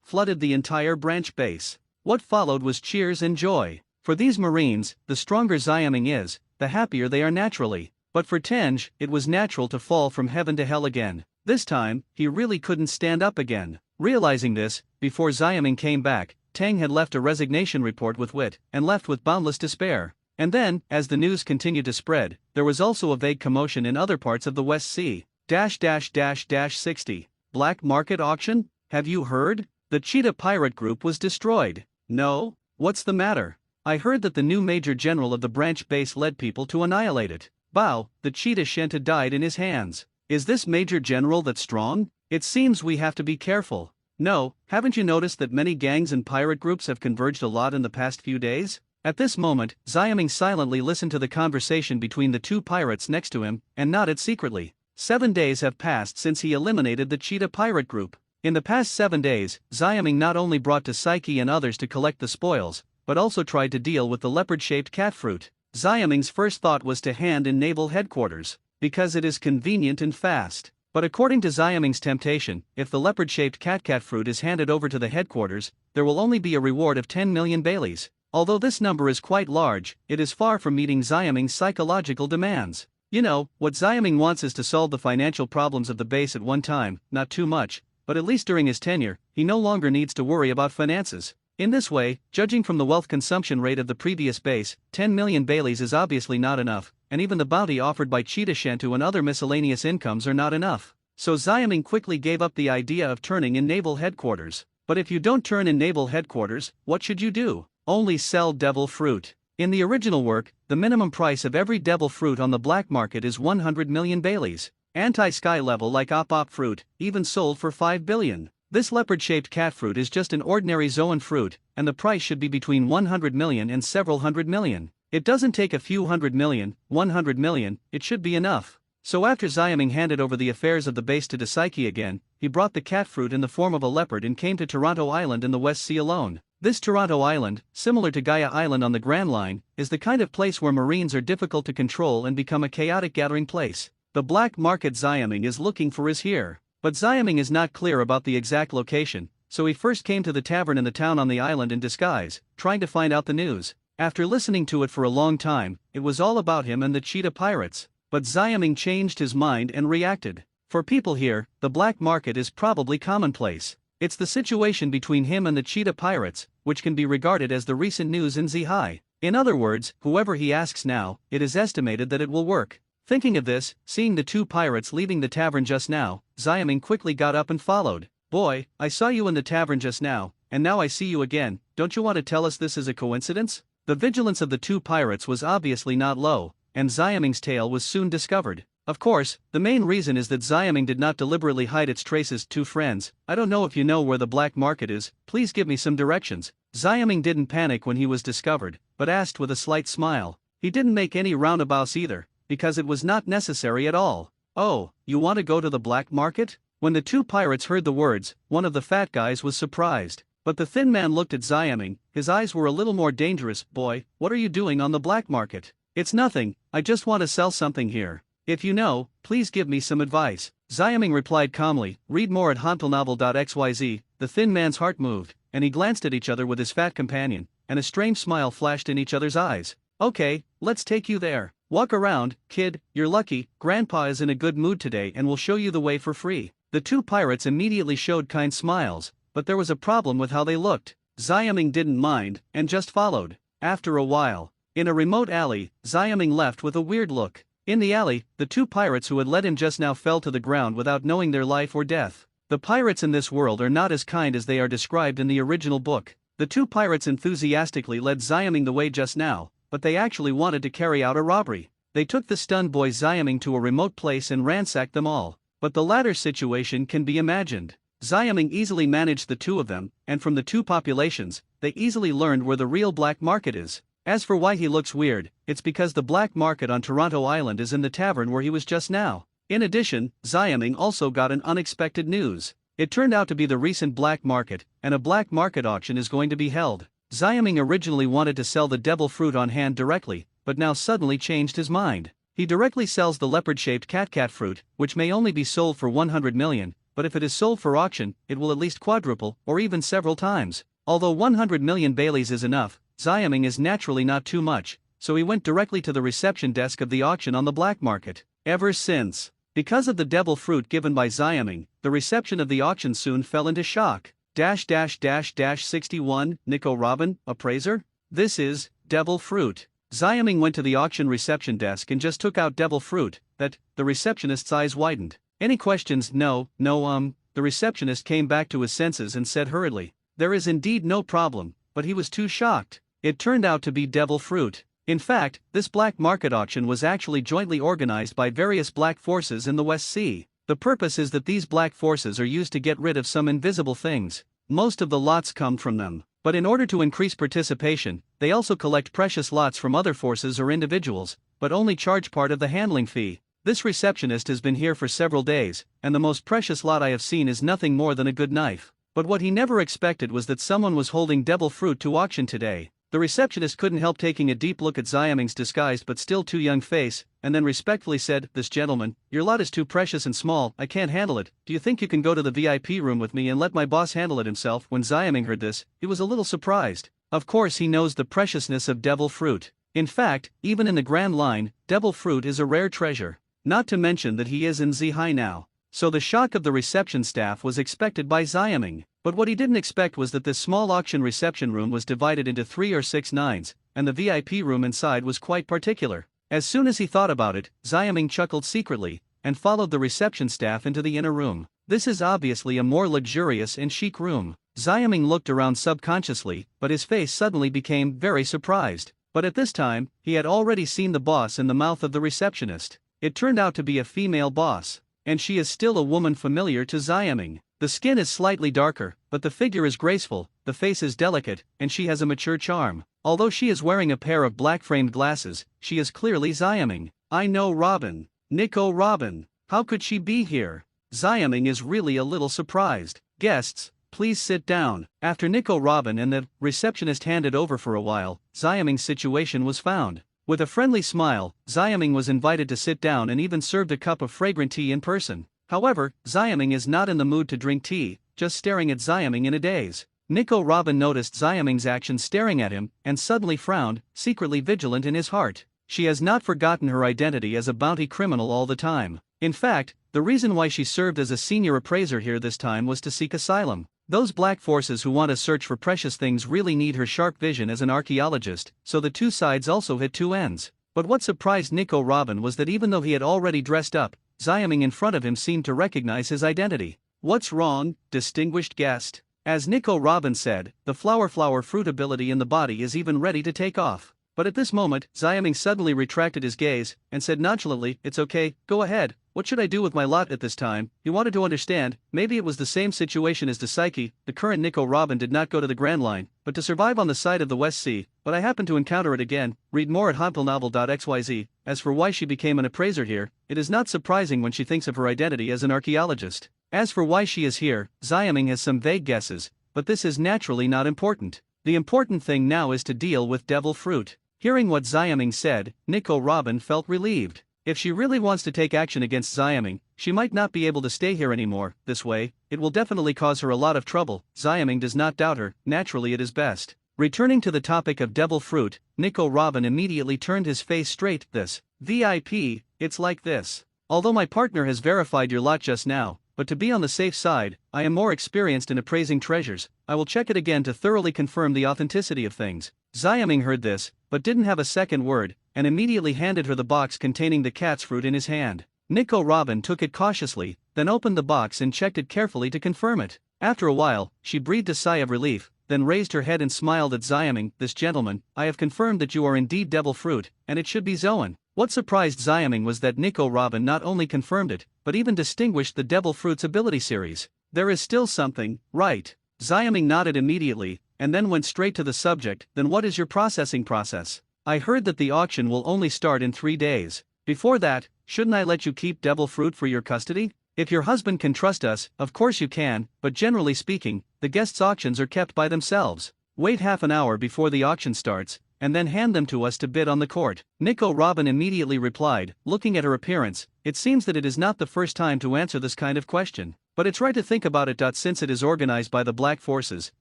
flooded the entire branch base. What followed was cheers and joy. For these Marines, the stronger Xiaming is, the happier they are naturally. But for Tenj, it was natural to fall from heaven to hell again. This time, he really couldn't stand up again. Realizing this, before Xiaming came back, Tang had left a resignation report with Wit, and left with boundless despair. And then, as the news continued to spread, there was also a vague commotion in other parts of the West Sea. --60. Black market auction? Have you heard? The Cheetah pirate group was destroyed. No? What's the matter? I heard that the new Major General of the branch base led people to annihilate it. Bao, the Cheetah Shenta died in his hands. Is this Major General that strong? It seems we have to be careful. No, haven't you noticed that many gangs and pirate groups have converged a lot in the past few days? At this moment, Xiaming silently listened to the conversation between the two pirates next to him, and nodded secretly. 7 days have passed since he eliminated the Cheetah pirate group. In the past 7 days, Xiaming not only brought Dasaiki and others to collect the spoils, but also tried to deal with the leopard-shaped cat fruit. Xiaming's first thought was to hand in naval headquarters, because it is convenient and fast. But according to Xiaming's temptation, if the leopard-shaped cat fruit is handed over to the headquarters, there will only be a reward of 10 million Baileys. Although this number is quite large, it is far from meeting Xiaming's psychological demands. You know, what Xiaming wants is to solve the financial problems of the base at one time, not too much, but at least during his tenure, he no longer needs to worry about finances. In this way, judging from the wealth consumption rate of the previous base, 10 million Baileys is obviously not enough, and even the bounty offered by Cheetah Shantu and other miscellaneous incomes are not enough. So Xiaoming quickly gave up the idea of turning in naval headquarters. But if you don't turn in naval headquarters, what should you do? Only sell devil fruit. In the original work, the minimum price of every devil fruit on the black market is 100 million Baileys. Anti-sky level like op fruit, even sold for 5 billion. This leopard-shaped cat fruit is just an ordinary Zoan fruit, and the price should be between 100 million and several hundred million. It doesn't take a few 100 million, 100 million, it should be enough. So after Xiaoming handed over the affairs of the base to Dasaiki again, he brought the cat fruit in the form of a leopard and came to Toronto Island in the West Sea alone. This Toronto Island, similar to Gaia Island on the Grand Line, is the kind of place where Marines are difficult to control and become a chaotic gathering place. The black market Xiaoming is looking for is here. But Xiaoming is not clear about the exact location, so he first came to the tavern in the town on the island in disguise, trying to find out the news. After listening to it for a long time, it was all about him and the cheetah pirates. But Xiaoming changed his mind and reacted. For people here, the black market is probably commonplace. It's the situation between him and the cheetah pirates, which can be regarded as the recent news in Zihai. In other words, whoever he asks now, it is estimated that it will work. Thinking of this, seeing the two pirates leaving the tavern just now, Xiaoming quickly got up and followed. Boy, I saw you in the tavern just now, and now I see you again, don't you want to tell us this is a coincidence? The vigilance of the two pirates was obviously not low, and Xiaoming's tale was soon discovered. Of course, the main reason is that Xiaoming did not deliberately hide its traces. Two friends, I don't know if you know where the black market is, please give me some directions. Xiaoming didn't panic when he was discovered, but asked with a slight smile. He didn't make any roundabouts either, because it was not necessary at all. Oh, you want to go to the black market? When the two pirates heard the words, one of the fat guys was surprised. But the thin man looked at Xiaoming, his eyes were a little more dangerous. Boy, what are you doing on the black market? It's nothing, I just want to sell something here. If you know, please give me some advice. Xiaoming replied calmly, read more at hantelnovel.xyz. The thin man's heart moved, and he glanced at each other with his fat companion, and a strange smile flashed in each other's eyes. Okay, let's take you there. Walk around, kid, you're lucky, Grandpa is in a good mood today and will show you the way for free. The two pirates immediately showed kind smiles, but there was a problem with how they looked. Xiaoming didn't mind, and just followed. After a while, in a remote alley, Xiaoming left with a weird look. In the alley, the two pirates who had led him just now fell to the ground without knowing their life or death. The pirates in this world are not as kind as they are described in the original book. The two pirates enthusiastically led Xiaoming the way just now, but they actually wanted to carry out a robbery. They took the stunned boy Xiaoming to a remote place and ransacked them all. But the latter situation can be imagined. Xiaoming easily managed the two of them, and from the two populations, they easily learned where the real black market is. As for why he looks weird, it's because the black market on Toronto Island is in the tavern where he was just now. In addition, Xiaoming also got an unexpected news. It turned out to be the recent black market, and a black market auction is going to be held. Xiaoming originally wanted to sell the devil fruit on hand directly, but now suddenly changed his mind. He directly sells the leopard-shaped cat fruit, which may only be sold for 100 million, but if it is sold for auction, it will at least quadruple, or even several times. Although 100 million Baileys is enough, Xiaoming is naturally not too much, so he went directly to the reception desk of the auction on the black market. Ever since, because of the devil fruit given by Xiaoming, the reception of the auction soon fell into shock. --61, Nico Robin, appraiser? This is devil fruit. Xiaoming went to the auction reception desk and just took out devil fruit. The receptionist's eyes widened. Any questions? No. The receptionist came back to his senses and said hurriedly, there is indeed no problem, but he was too shocked. It turned out to be devil fruit. In fact, this black market auction was actually jointly organized by various black forces in the West Sea. The purpose is that these black forces are used to get rid of some invisible things. Most of the lots come from them. But in order to increase participation, they also collect precious lots from other forces or individuals, but only charge part of the handling fee. This receptionist has been here for several days, and the most precious lot I have seen is nothing more than a good knife. But what he never expected was that someone was holding devil fruit to auction today. The receptionist couldn't help taking a deep look at Xiaoming's disguised but still too young face, and then respectfully said, this gentleman, your lot is too precious and small, I can't handle it. Do you think you can go to the VIP room with me and let my boss handle it himself? When Xiaoming heard this, he was a little surprised. Of course he knows the preciousness of devil fruit. In fact, even in the Grand Line, devil fruit is a rare treasure. Not to mention that he is in Zihai now. So the shock of the reception staff was expected by Xiaming. But what he didn't expect was that this small auction reception room was divided into 3 or 6 nines, and the VIP room inside was quite particular. As soon as he thought about it, Xiaming chuckled secretly, and followed the reception staff into the inner room. This is obviously a more luxurious and chic room. Xiaming looked around subconsciously, but his face suddenly became very surprised. But at this time, he had already seen the boss in the mouth of the receptionist. It turned out to be a female boss, and she is still a woman familiar to Xiaming. The skin is slightly darker, but the figure is graceful, the face is delicate, and she has a mature charm. Although she is wearing a pair of black-framed glasses, she is clearly Xiaming. I know Robin. Nico Robin. How could she be here? Xiaming is really a little surprised. Guests, please sit down. After Nico Robin and the receptionist handed over for a while, Xiaming's situation was found. With a friendly smile, Xiaming was invited to sit down and even served a cup of fragrant tea in person. However, Xiaming is not in the mood to drink tea, just staring at Xiaming in a daze. Nico Robin noticed Xiaming's actions staring at him, and suddenly frowned, secretly vigilant in his heart. She has not forgotten her identity as a bounty criminal all the time. In fact, the reason why she served as a senior appraiser here this time was to seek asylum. Those black forces who want to search for precious things really need her sharp vision as an archaeologist, so the two sides also hit two ends. But what surprised Nico Robin was that even though he had already dressed up, Xiaming in front of him seemed to recognize his identity. What's wrong, distinguished guest? As Nico Robin said, the flower fruit ability in the body is even ready to take off. But at this moment, Xiaming suddenly retracted his gaze, and said nonchalantly, "It's okay, go ahead. What should I do with my lot at this time?" He wanted to understand, maybe it was the same situation as Psyche. The current Nico Robin did not go to the Grand Line, but to survive on the side of the West Sea, but I happened to encounter it again. Read more at hotpillnovel.xyz. As for why she became an appraiser here, it is not surprising when she thinks of her identity as an archaeologist. As for why she is here, Xiaming has some vague guesses, but this is naturally not important. The important thing now is to deal with devil fruit. Hearing what Xiaming said, Nico Robin felt relieved. If she really wants to take action against Xiaming, she might not be able to stay here anymore. This way, it will definitely cause her a lot of trouble. Xiaming does not doubt her, naturally it is best. Returning to the topic of devil fruit, Nico Robin immediately turned his face straight. This VIP, it's like this. Although my partner has verified your lot just now, but to be on the safe side, I am more experienced in appraising treasures. I will check it again to thoroughly confirm the authenticity of things. Xiaming heard this, but didn't have a second word, and immediately handed her the box containing the cat's fruit in his hand. Nico Robin took it cautiously, then opened the box and checked it carefully to confirm it. After a while, she breathed a sigh of relief, then raised her head and smiled at Xiaming. "This gentleman, I have confirmed that you are indeed devil fruit, and it should be Zoan." What surprised Xiaming was that Nico Robin not only confirmed it, but even distinguished the devil fruit's ability series. There is still something, right? Xiaming nodded immediately, and then went straight to the subject. Then what is your processing process? I heard that the auction will only start in 3 days. Before that, shouldn't I let you keep devil fruit for your custody? If your husband can trust us, of course you can, but generally speaking, the guests' auctions are kept by themselves. Wait half an hour before the auction starts, and then hand them to us to bid on the court. Nico Robin immediately replied, looking at her appearance, "It seems that it is not the first time to answer this kind of question. But it's right to think about it. Since it is organized by the black forces,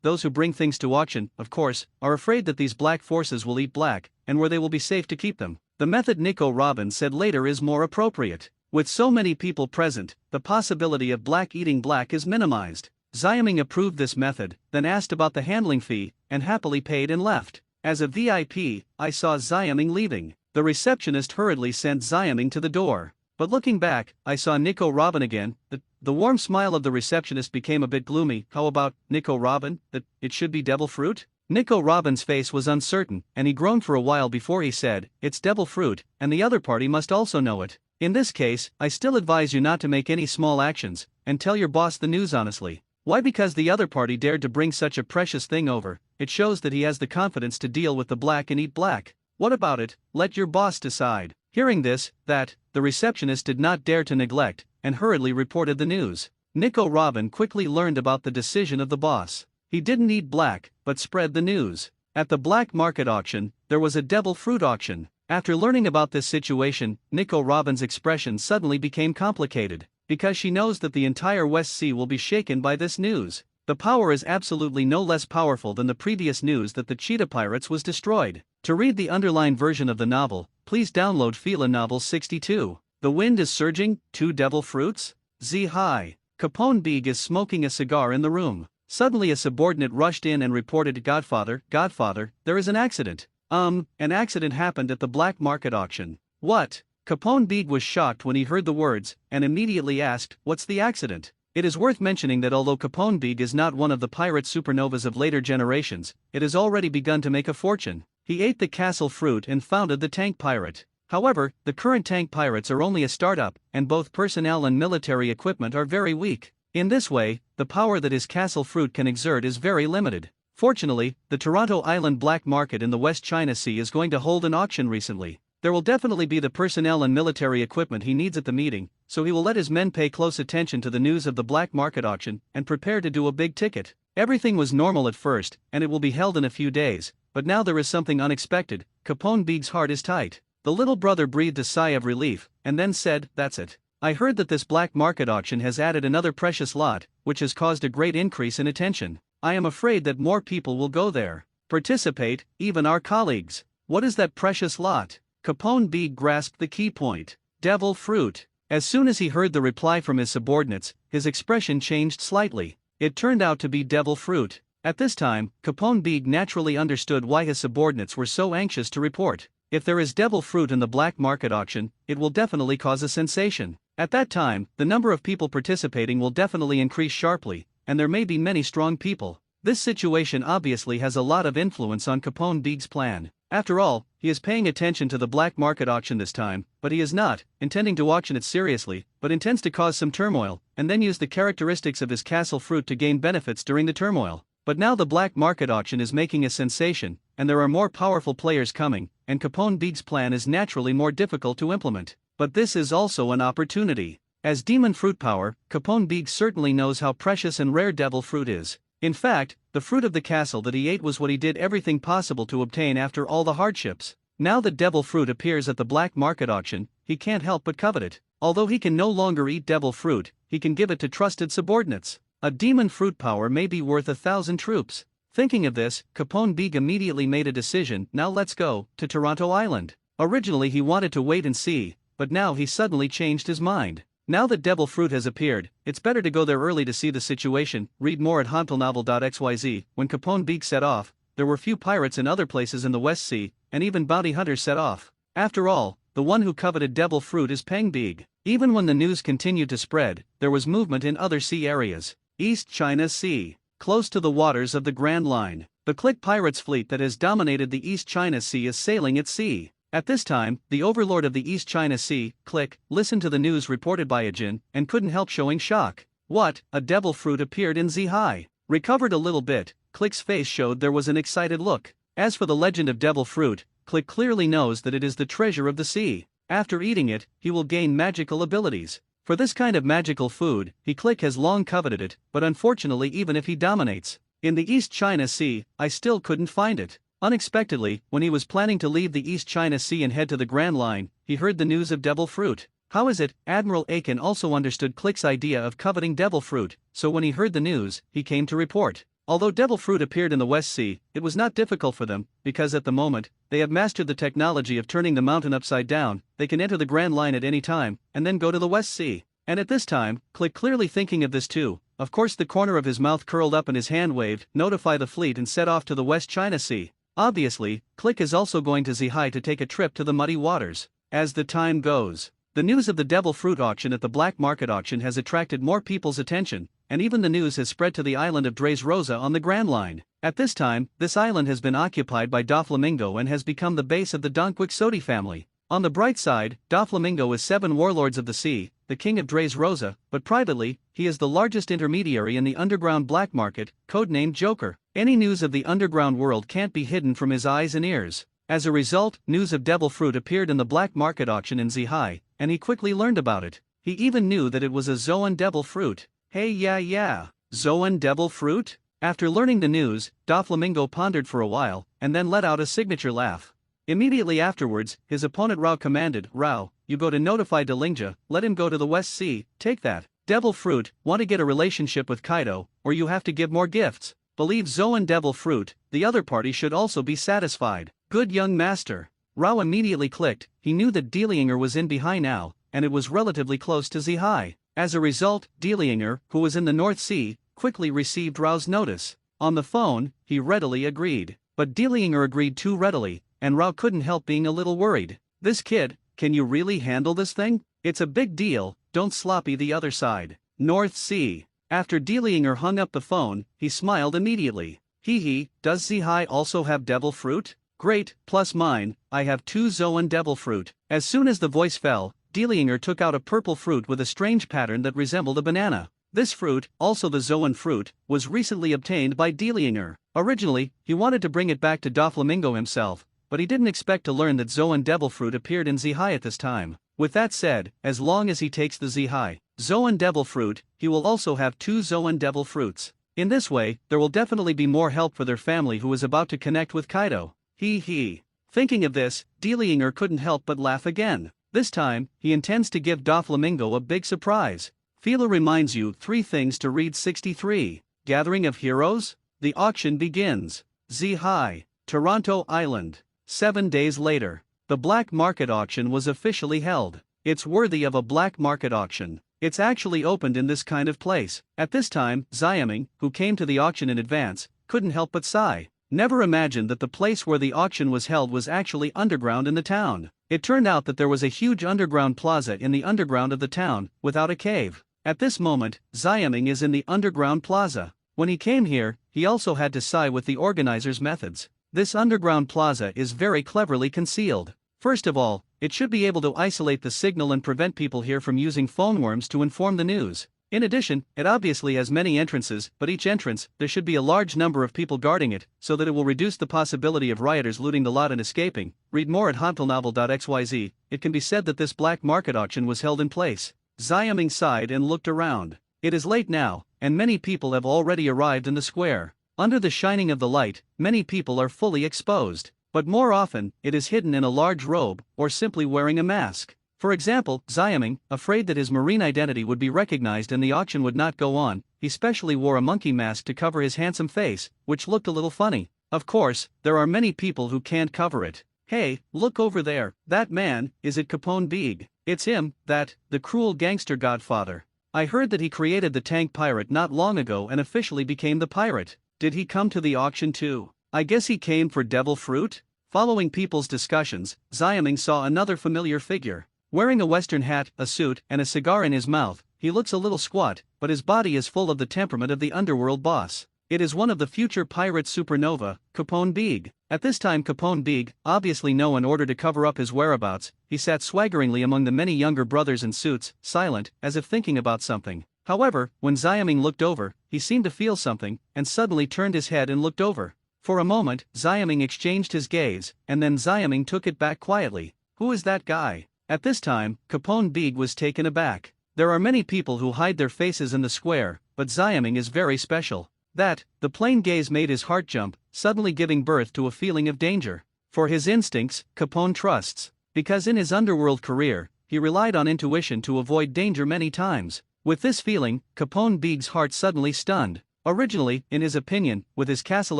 those who bring things to auction, of course, are afraid that these black forces will eat black, and where they will be safe to keep them. The method Nico Robin said later is more appropriate. With so many people present, the possibility of black eating black is minimized." Xiaming approved this method, then asked about the handling fee, and happily paid and left. As a VIP, I saw Xiaming leaving. The receptionist hurriedly sent Xiaming to the door. But looking back, I saw Nico Robin again. The warm smile of the receptionist became a bit gloomy. "How about, Nico Robin, that it should be devil fruit?" Nico Robin's face was uncertain, and he groaned for a while before he said, "It's devil fruit, and the other party must also know it. In this case, I still advise you not to make any small actions, and tell your boss the news honestly." Why? Because the other party dared to bring such a precious thing over. It shows that he has the confidence to deal with the black and eat black. What about it? Let your boss decide. Hearing this, the receptionist did not dare to neglect, and hurriedly reported the news. Nico Robin quickly learned about the decision of the boss. He didn't eat black, but spread the news. At the black market auction, there was a devil fruit auction. After learning about this situation, Nico Robin's expression suddenly became complicated, because she knows that the entire West Sea will be shaken by this news. The power is absolutely no less powerful than the previous news that the Cheetah Pirates was destroyed. To read the underlined version of the novel, please download Fila Novel 62. The wind is surging, 2 devil fruits? Zhai. Capone Beg is smoking a cigar in the room. Suddenly a subordinate rushed in and reported, Godfather, there is an accident. An accident happened at the black market auction. What? Capone Beg was shocked when he heard the words, and immediately asked, what's the accident? It is worth mentioning that although Capone Beg is not one of the pirate supernovas of later generations, it has already begun to make a fortune. He ate the castle fruit and founded the tank pirate. However, the current tank pirates are only a startup, and both personnel and military equipment are very weak. In this way, the power that his castle fruit can exert is very limited. Fortunately, the Toronto Island black market in the West China Sea is going to hold an auction recently. There will definitely be the personnel and military equipment he needs at the meeting, so he will let his men pay close attention to the news of the black market auction and prepare to do a big ticket. Everything was normal at first, and it will be held in a few days, but now there is something unexpected. Capone Beg's heart is tight. The little brother breathed a sigh of relief, and then said, that's it. I heard that this black market auction has added another precious lot, which has caused a great increase in attention. I am afraid that more people will go there. Participate, even our colleagues. What is that precious lot? Capone Beg grasped the key point. Devil fruit. As soon as he heard the reply from his subordinates, his expression changed slightly. It turned out to be devil fruit. At this time, Capone Beg naturally understood why his subordinates were so anxious to report. If there is devil fruit in the black market auction, it will definitely cause a sensation. At that time, the number of people participating will definitely increase sharply, and there may be many strong people. This situation obviously has a lot of influence on Capone Beg's plan. After all, he is paying attention to the black market auction this time, but he is not intending to auction it seriously, but intends to cause some turmoil, and then use the characteristics of his castle fruit to gain benefits during the turmoil. But now the black market auction is making a sensation, and there are more powerful players coming, and Capone Beg's plan is naturally more difficult to implement. But this is also an opportunity. As demon fruit power, Capone Beg certainly knows how precious and rare devil fruit is. In fact, the fruit of the castle that he ate was what he did everything possible to obtain after all the hardships. Now that devil fruit appears at the black market auction, he can't help but covet it. Although he can no longer eat devil fruit, he can give it to trusted subordinates. A demon fruit power may be worth 1,000 troops. Thinking of this, Capone Beg immediately made a decision. Now let's go to Toronto Island. Originally he wanted to wait and see, but now he suddenly changed his mind. Now that devil fruit has appeared, it's better to go there early to see the situation. Read more at hantelnovel.xyz. When Capone Beg set off, there were few pirates in other places in the West Sea, and even bounty hunters set off. After all, the one who coveted devil fruit is Peng Beg. Even when the news continued to spread, there was movement in other sea areas. East China Sea. Close to the waters of the Grand Line, the Click Pirates fleet that has dominated the East China Sea is sailing at sea. At this time, the overlord of the East China Sea, Click, listened to the news reported by Ajin, and couldn't help showing shock. What? A devil fruit appeared in Zhai. Recovered a little bit, Click's face showed there was an excited look. As for the legend of devil fruit, Click clearly knows that it is the treasure of the sea. After eating it, he will gain magical abilities. For this kind of magical food, Click has long coveted it, but unfortunately even if he dominates in the East China Sea, I still couldn't find it. Unexpectedly, when he was planning to leave the East China Sea and head to the Grand Line, he heard the news of devil fruit. How is it? Admiral Aiken also understood Click's idea of coveting devil fruit, so when he heard the news, he came to report. Although devil fruit appeared in the West Sea, it was not difficult for them, because at the moment, they have mastered the technology of turning the mountain upside down. They can enter the Grand Line at any time, and then go to the West Sea. And at this time, Click clearly thinking of this too. Of course the corner of his mouth curled up and his hand waved, notify the fleet and set off to the West China Sea. Obviously, Click is also going to Zhai to take a trip to the muddy waters. As the time goes, the news of the devil fruit auction at the black market auction has attracted more people's attention, and even the news has spread to the island of Dres Rosa on the Grand Line. At this time, this island has been occupied by Doflamingo and has become the base of the Don Quixote family. On the bright side, Doflamingo is 7 warlords of the sea, the king of Dres Rosa, but privately, he is the largest intermediary in the underground black market, codenamed Joker. Any news of the underground world can't be hidden from his eyes and ears. As a result, news of devil fruit appeared in the black market auction in Zhai, and he quickly learned about it. He even knew that it was a Zoan devil fruit. Hey yeah, Zoan devil fruit? After learning the news, Doflamingo pondered for a while, and then let out a signature laugh. Immediately afterwards, his opponent Rao commanded, Rao, you go to notify Delingja, let him go to the West Sea, take that. Devil fruit, want to get a relationship with Kaido, or you have to give more gifts. Believe Zoan devil fruit, the other party should also be satisfied. Good young master. Rao immediately clicked. He knew that Delinger was in behind now, and it was relatively close to Zhai. As a result, Delinger, who was in the North Sea, quickly received Rao's notice. On the phone, he readily agreed. But Delinger agreed too readily, and Rao couldn't help being a little worried. This kid, can you really handle this thing? It's a big deal, don't sloppy the other side. North Sea. After Delinger hung up the phone, he smiled immediately. Hee, does Zihai also have devil fruit? Great, plus mine, I have 2 Zoan devil fruit. As soon as the voice fell, Delinger took out a purple fruit with a strange pattern that resembled a banana. This fruit, also the Zoan fruit, was recently obtained by Delinger. Originally, he wanted to bring it back to Doflamingo himself, but he didn't expect to learn that Zoan devil fruit appeared in Zihai at this time. With that said, as long as he takes the Zihai Zoan devil fruit, he will also have 2 Zoan devil fruits. In this way, there will definitely be more help for their family who is about to connect with Kaido. Hee. Thinking of this, Delinger couldn't help but laugh again. This time, he intends to give Doflamingo a big surprise. Fila reminds you 3 things to read. 63. Gathering of Heroes? The auction begins. Zihai, Toronto Island. 7 days later. The black market auction was officially held. It's worthy of a black market auction. It's actually opened in this kind of place. At this time, Xiaming, who came to the auction in advance, couldn't help but sigh. Never imagined that the place where the auction was held was actually underground in the town. It turned out that there was a huge underground plaza in the underground of the town, without a cave. At this moment, Xiaming is in the underground plaza. When he came here, he also had to sigh with the organizers' methods. This underground plaza is very cleverly concealed. First of all, it should be able to isolate the signal and prevent people here from using phone worms to inform the news. In addition, it obviously has many entrances, but each entrance, there should be a large number of people guarding it, so that it will reduce the possibility of rioters looting the lot and escaping. Read more at hontelnovel.xyz. It can be said that this black market auction was held in place. Xiaming sighed and looked around. It is late now, and many people have already arrived in the square. Under the shining of the light, many people are fully exposed. But more often, it is hidden in a large robe, or simply wearing a mask. For example, Xiaming, afraid that his marine identity would be recognized and the auction would not go on, he specially wore a monkey mask to cover his handsome face, which looked a little funny. Of course, there are many people who can't cover it. Hey, look over there, that man, is it Capone Big? It's him, the cruel gangster godfather. I heard that he created the tank pirate not long ago and officially became the pirate. Did he come to the auction too? I guess he came for devil fruit? Following people's discussions, Xiaming saw another familiar figure. Wearing a western hat, a suit, and a cigar in his mouth, he looks a little squat, but his body is full of the temperament of the underworld boss. It is one of the future pirate supernova, Capone Big. At this time Capone Big, obviously known in order to cover up his whereabouts, he sat swaggeringly among the many younger brothers in suits, silent, as if thinking about something. However, when Xiaming looked over, he seemed to feel something, and suddenly turned his head and looked over. For a moment, Xiaming exchanged his gaze, and then Xiaming took it back quietly. Who is that guy? At this time, Capone Big was taken aback. There are many people who hide their faces in the square, but Xiaming is very special. The plain gaze made his heart jump, suddenly giving birth to a feeling of danger. For his instincts, Capone trusts. Because in his underworld career, he relied on intuition to avoid danger many times. With this feeling, Capone Big's heart suddenly stunned. Originally, in his opinion, with his castle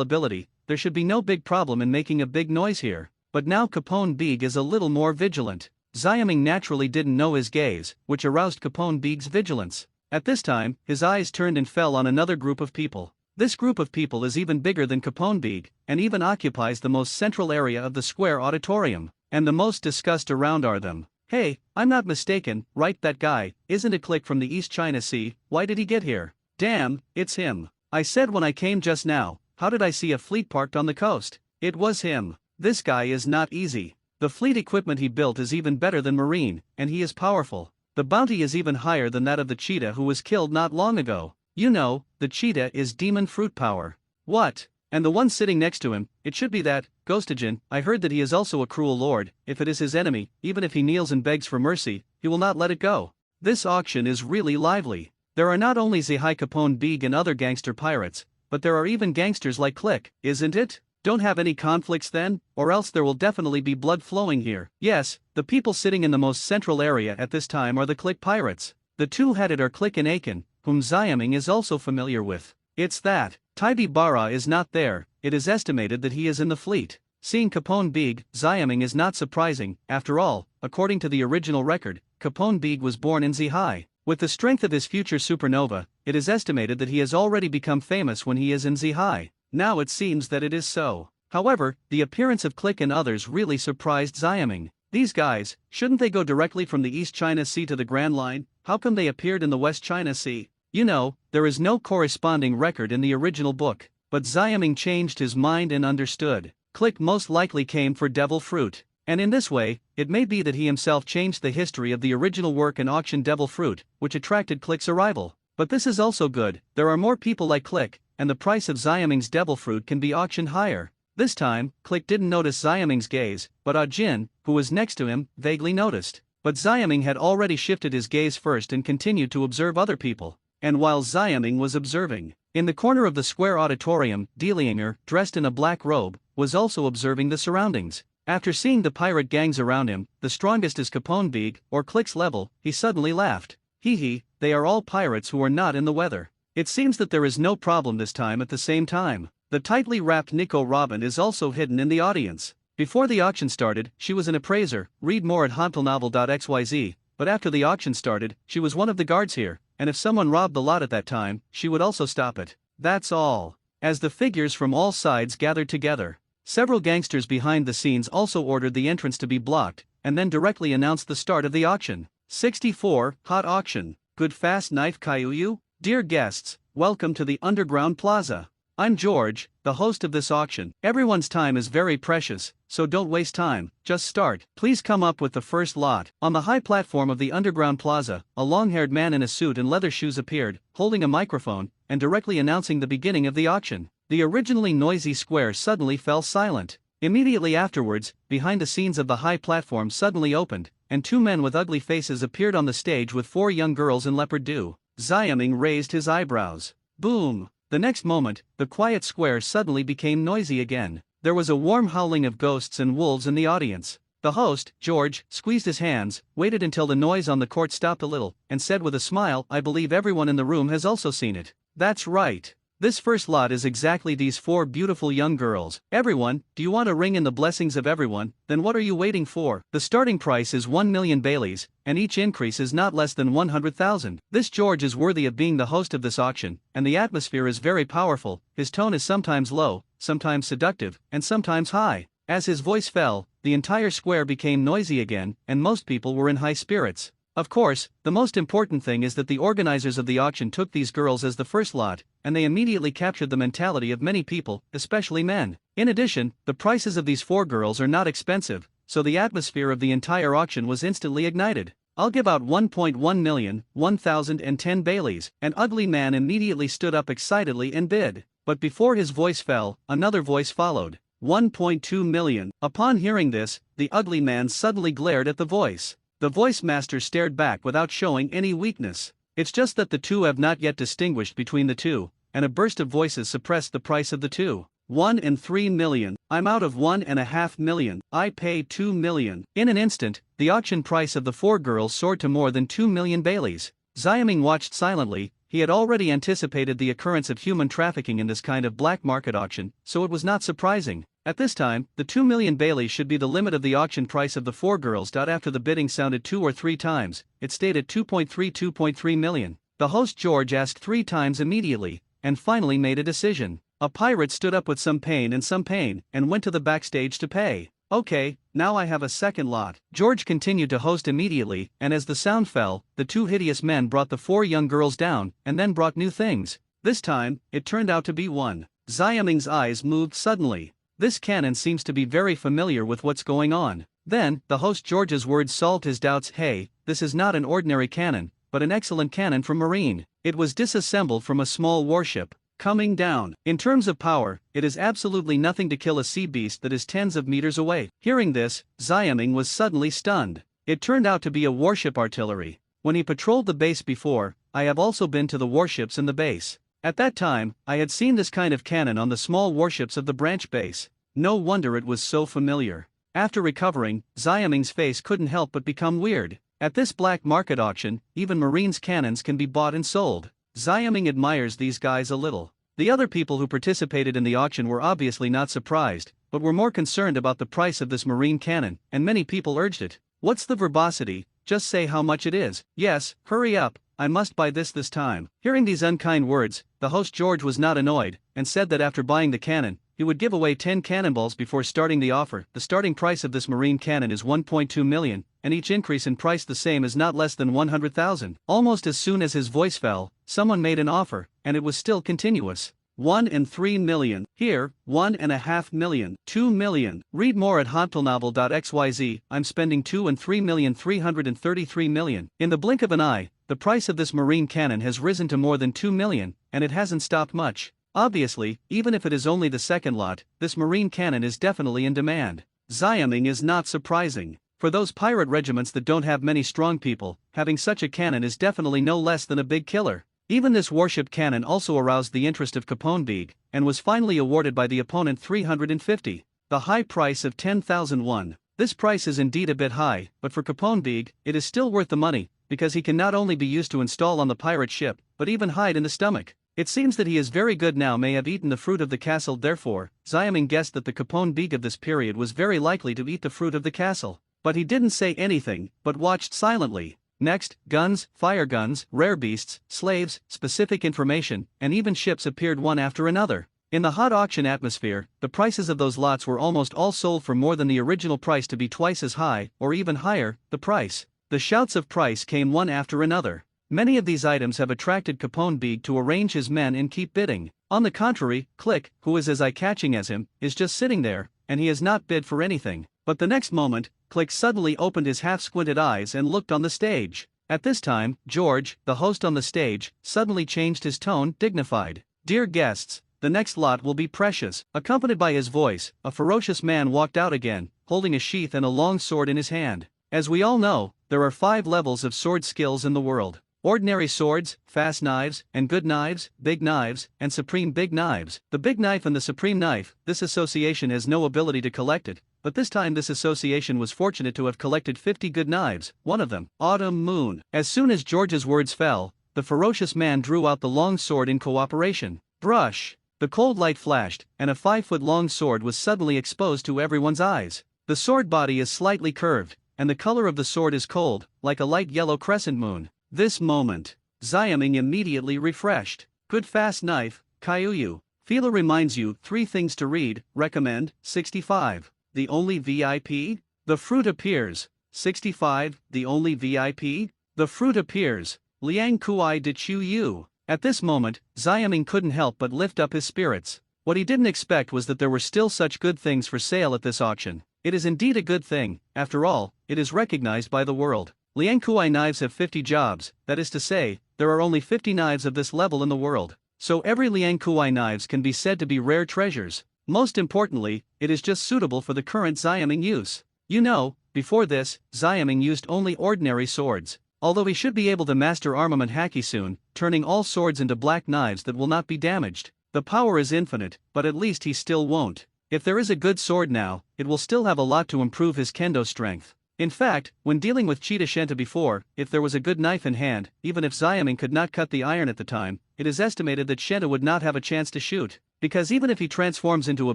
ability, there should be no big problem in making a big noise here. But now Capone Big is a little more vigilant. Xiaming naturally didn't know his gaze, which aroused Capone Big's vigilance. At this time, his eyes turned and fell on another group of people. This group of people is even bigger than Capone Big, and even occupies the most central area of the square auditorium. And the most discussed around are them. Hey, I'm not mistaken, right? That guy isn't a clique from the East China Sea. Why did he get here? Damn, it's him. I said when I came just now, how did I see a fleet parked on the coast? It was him. This guy is not easy. The fleet equipment he built is even better than Marine, and he is powerful. The bounty is even higher than that of the cheetah who was killed not long ago. You know, the cheetah is demon fruit power. What? And the one sitting next to him, it should be that, Ghostagen. I heard that he is also a cruel lord. If it is his enemy, even if he kneels and begs for mercy, he will not let it go. This auction is really lively. There are not only Zihai Capone Big and other gangster pirates, but there are even gangsters like Click, isn't it? Don't have any conflicts then, or else there will definitely be blood flowing here. Yes, the people sitting in the most central area at this time are the Click pirates. The two-headed are Click and Aiken, whom Xiaming is also familiar with. It's that. Taibi Bara is not there. It is estimated that he is in the fleet. Seeing Capone Big, Xiaming is not surprising. After all, according to the original record, Capone Big was born in Zihai. With the strength of his future supernova, it is estimated that he has already become famous when he is in Z-High. Now it seems that it is so. However, the appearance of Click and others really surprised Xiaming. These guys, shouldn't they go directly from the East China Sea to the Grand Line? How come they appeared in the West China Sea? You know, there is no corresponding record in the original book. But Xiaming changed his mind and understood. Click most likely came for devil fruit. And in this way, it may be that he himself changed the history of the original work and auctioned devil fruit, which attracted Click's arrival. But this is also good, there are more people like Click, and the price of Xiaming's devil fruit can be auctioned higher. This time, Click didn't notice Xiaming's gaze, but Ah Jin, who was next to him, vaguely noticed. But Xiaming had already shifted his gaze first and continued to observe other people. And while Xiaming was observing, in the corner of the square auditorium, Lianger, dressed in a black robe, was also observing the surroundings. After seeing the pirate gangs around him, the strongest is Caponebig, or Click's level, he suddenly laughed. Hee, they are all pirates who are not in the weather. It seems that there is no problem this time at the same time. The tightly wrapped Nico Robin is also hidden in the audience. Before the auction started, she was an appraiser, read more at hantelnovel.xyz, but after the auction started, she was one of the guards here, and if someone robbed the lot at that time, she would also stop it. That's all. As the figures from all sides gathered together, several gangsters behind the scenes also ordered the entrance to be blocked, and then directly announced the start of the auction. 64, Hot Auction. Good fast knife Kaiuyu? Dear guests, welcome to the Underground Plaza. I'm George, the host of this auction. Everyone's time is very precious, so don't waste time, just start. Please come up with the first lot. On the high platform of the Underground Plaza, a long-haired man in a suit and leather shoes appeared, holding a microphone, and directly announcing the beginning of the auction. The originally noisy square suddenly fell silent. Immediately afterwards, behind the scenes of the high platform suddenly opened, and two men with ugly faces appeared on the stage with four young girls in leopard dew. Xiaming raised his eyebrows. Boom! The next moment, the quiet square suddenly became noisy again. There was a warm howling of ghosts and wolves in the audience. The host, George, squeezed his hands, waited until the noise on the court stopped a little, and said with a smile, I believe everyone in the room has also seen it. That's right. This first lot is exactly these four beautiful young girls. Everyone, do you want a ring in the blessings of everyone? Then what are you waiting for? The starting price is 1 million Baileys, and each increase is not less than 100,000. This George is worthy of being the host of this auction, and the atmosphere is very powerful. His tone is sometimes low, sometimes seductive, and sometimes high. As his voice fell, the entire square became noisy again, and most people were in high spirits. Of course, the most important thing is that the organizers of the auction took these girls as the first lot, and they immediately captured the mentality of many people, especially men. In addition, the prices of these four girls are not expensive, so the atmosphere of the entire auction was instantly ignited. I'll give out 1.1 million, 1,010 Baileys. An ugly man immediately stood up excitedly and bid. But before his voice fell, another voice followed. 1.2 million. Upon hearing this, the ugly man suddenly glared at the voice. The voice master stared back without showing any weakness. It's just that the two have not yet distinguished between the two, and a burst of voices suppressed the price of the two. 1 and 3 million. I'm out of 1.5 million. I pay 2 million. In an instant, the auction price of the four girls soared to more than 2 million Baileys. Xiaming watched silently. He had already anticipated the occurrence of human trafficking in this kind of black market auction, so it was not surprising. At this time, the 2 million Baileys should be the limit of the auction price of the four girls. After the bidding sounded 2 or 3 times, it stayed at 2.3 million. The host George asked 3 times immediately, and finally made a decision. A pirate stood up with some pain, and went to the backstage to pay. Okay, now I have a second lot. George continued to host immediately, and as the sound fell, the two hideous men brought the four young girls down, and then brought new things. This time, it turned out to be one. Xiaming's eyes moved suddenly. This canon seems to be very familiar with what's going on. Then, the host George's words solved his doubts. Hey, this is not an ordinary cannon, but an excellent cannon from Marine. It was disassembled from a small warship. Coming down. In terms of power, it is absolutely nothing to kill a sea beast that is tens of meters away. Hearing this, Xiaming was suddenly stunned. It turned out to be a warship artillery. When he patrolled the base before, I have also been to the warships in the base. At that time, I had seen this kind of cannon on the small warships of the branch base. No wonder it was so familiar. After recovering, Xiaming's face couldn't help but become weird. At this black market auction, even Marine's cannons can be bought and sold. Xiaming admires these guys a little. The other people who participated in the auction were obviously not surprised, but were more concerned about the price of this Marine cannon, and many people urged it. What's the verbosity? Just say how much it is. Yes, hurry up, I must buy this time. Hearing these unkind words, the host George was not annoyed, and said that after buying the cannon, he would give away 10 cannonballs before starting the offer. The starting price of this marine cannon is 1.2 million, and each increase in price the same is not less than 100,000. Almost as soon as his voice fell, someone made an offer, and it was still continuous. 1 and 3 million. Here, 1.5 million. 2 million. Read more at hontylnovel.xyz. I'm spending 2 and 3,333 million. In the blink of an eye, the price of this marine cannon has risen to more than 2 million, and it hasn't stopped much. Obviously, even if it is only the second lot, this marine cannon is definitely in demand. Xiaming is not surprising. For those pirate regiments that don't have many strong people, having such a cannon is definitely no less than a big killer. Even this warship cannon also aroused the interest of Capone Beeg, and was finally awarded by the opponent 350. The high price of 10,001. This price is indeed a bit high, but for Capone Beeg, it is still worth the money, because he can not only be used to install on the pirate ship, but even hide in the stomach. It seems that he is very good now, may have eaten the fruit of the castle. Therefore, Xiaming guessed that the Capone Beeg of this period was very likely to eat the fruit of the castle. But he didn't say anything, but watched silently. Next, guns, fire guns, rare beasts, slaves, specific information, and even ships appeared one after another. In the hot auction atmosphere, the prices of those lots were almost all sold for more than the original price, to be twice as high, or even higher, the price. The shouts of price came one after another. Many of these items have attracted Capone Beeg to arrange his men and keep bidding. On the contrary, Click, who is as eye-catching as him, is just sitting there, and he has not bid for anything. But the next moment, Click suddenly opened his half-squinted eyes and looked on the stage. At this time, George, the host on the stage, suddenly changed his tone, dignified. "Dear guests, the next lot will be precious." Accompanied by his voice, a ferocious man walked out again, holding a sheath and a long sword in his hand. As we all know, there are 5 levels of sword skills in the world. Ordinary swords, fast knives, and good knives, big knives, and supreme big knives. The big knife and the supreme knife, this association has no ability to collect it, but this time this association was fortunate to have collected 50 good knives, one of them, Autumn Moon. As soon as George's words fell, the ferocious man drew out the long sword in cooperation. Brush! The cold light flashed, and a 5-foot-long sword was suddenly exposed to everyone's eyes. The sword body is slightly curved, and the color of the sword is cold, like a light yellow crescent moon. This moment, Xiaming immediately refreshed. Good fast knife, Kaiuyu. Fila reminds you 3 things to read, recommend. 65. The only VIP? The fruit appears. 65. The only VIP? The fruit appears. Liang Kuai de Chu Yu. At this moment, Xiaming couldn't help but lift up his spirits. What he didn't expect was that there were still such good things for sale at this auction. It is indeed a good thing, after all, it is recognized by the world. Liang Kuai knives have 50 jobs, that is to say, there are only 50 knives of this level in the world. So every Liang Kuai knives can be said to be rare treasures. Most importantly, it is just suitable for the current Xiaming use. You know, before this, Xiaming used only ordinary swords. Although he should be able to master armament haki soon, turning all swords into black knives that will not be damaged. The power is infinite, but at least he still won't. If there is a good sword now, it will still have a lot to improve his kendo strength. In fact, when dealing with Cheetah Shenta before, if there was a good knife in hand, even if Xiaming could not cut the iron at the time, it is estimated that Shenta would not have a chance to shoot, because even if he transforms into a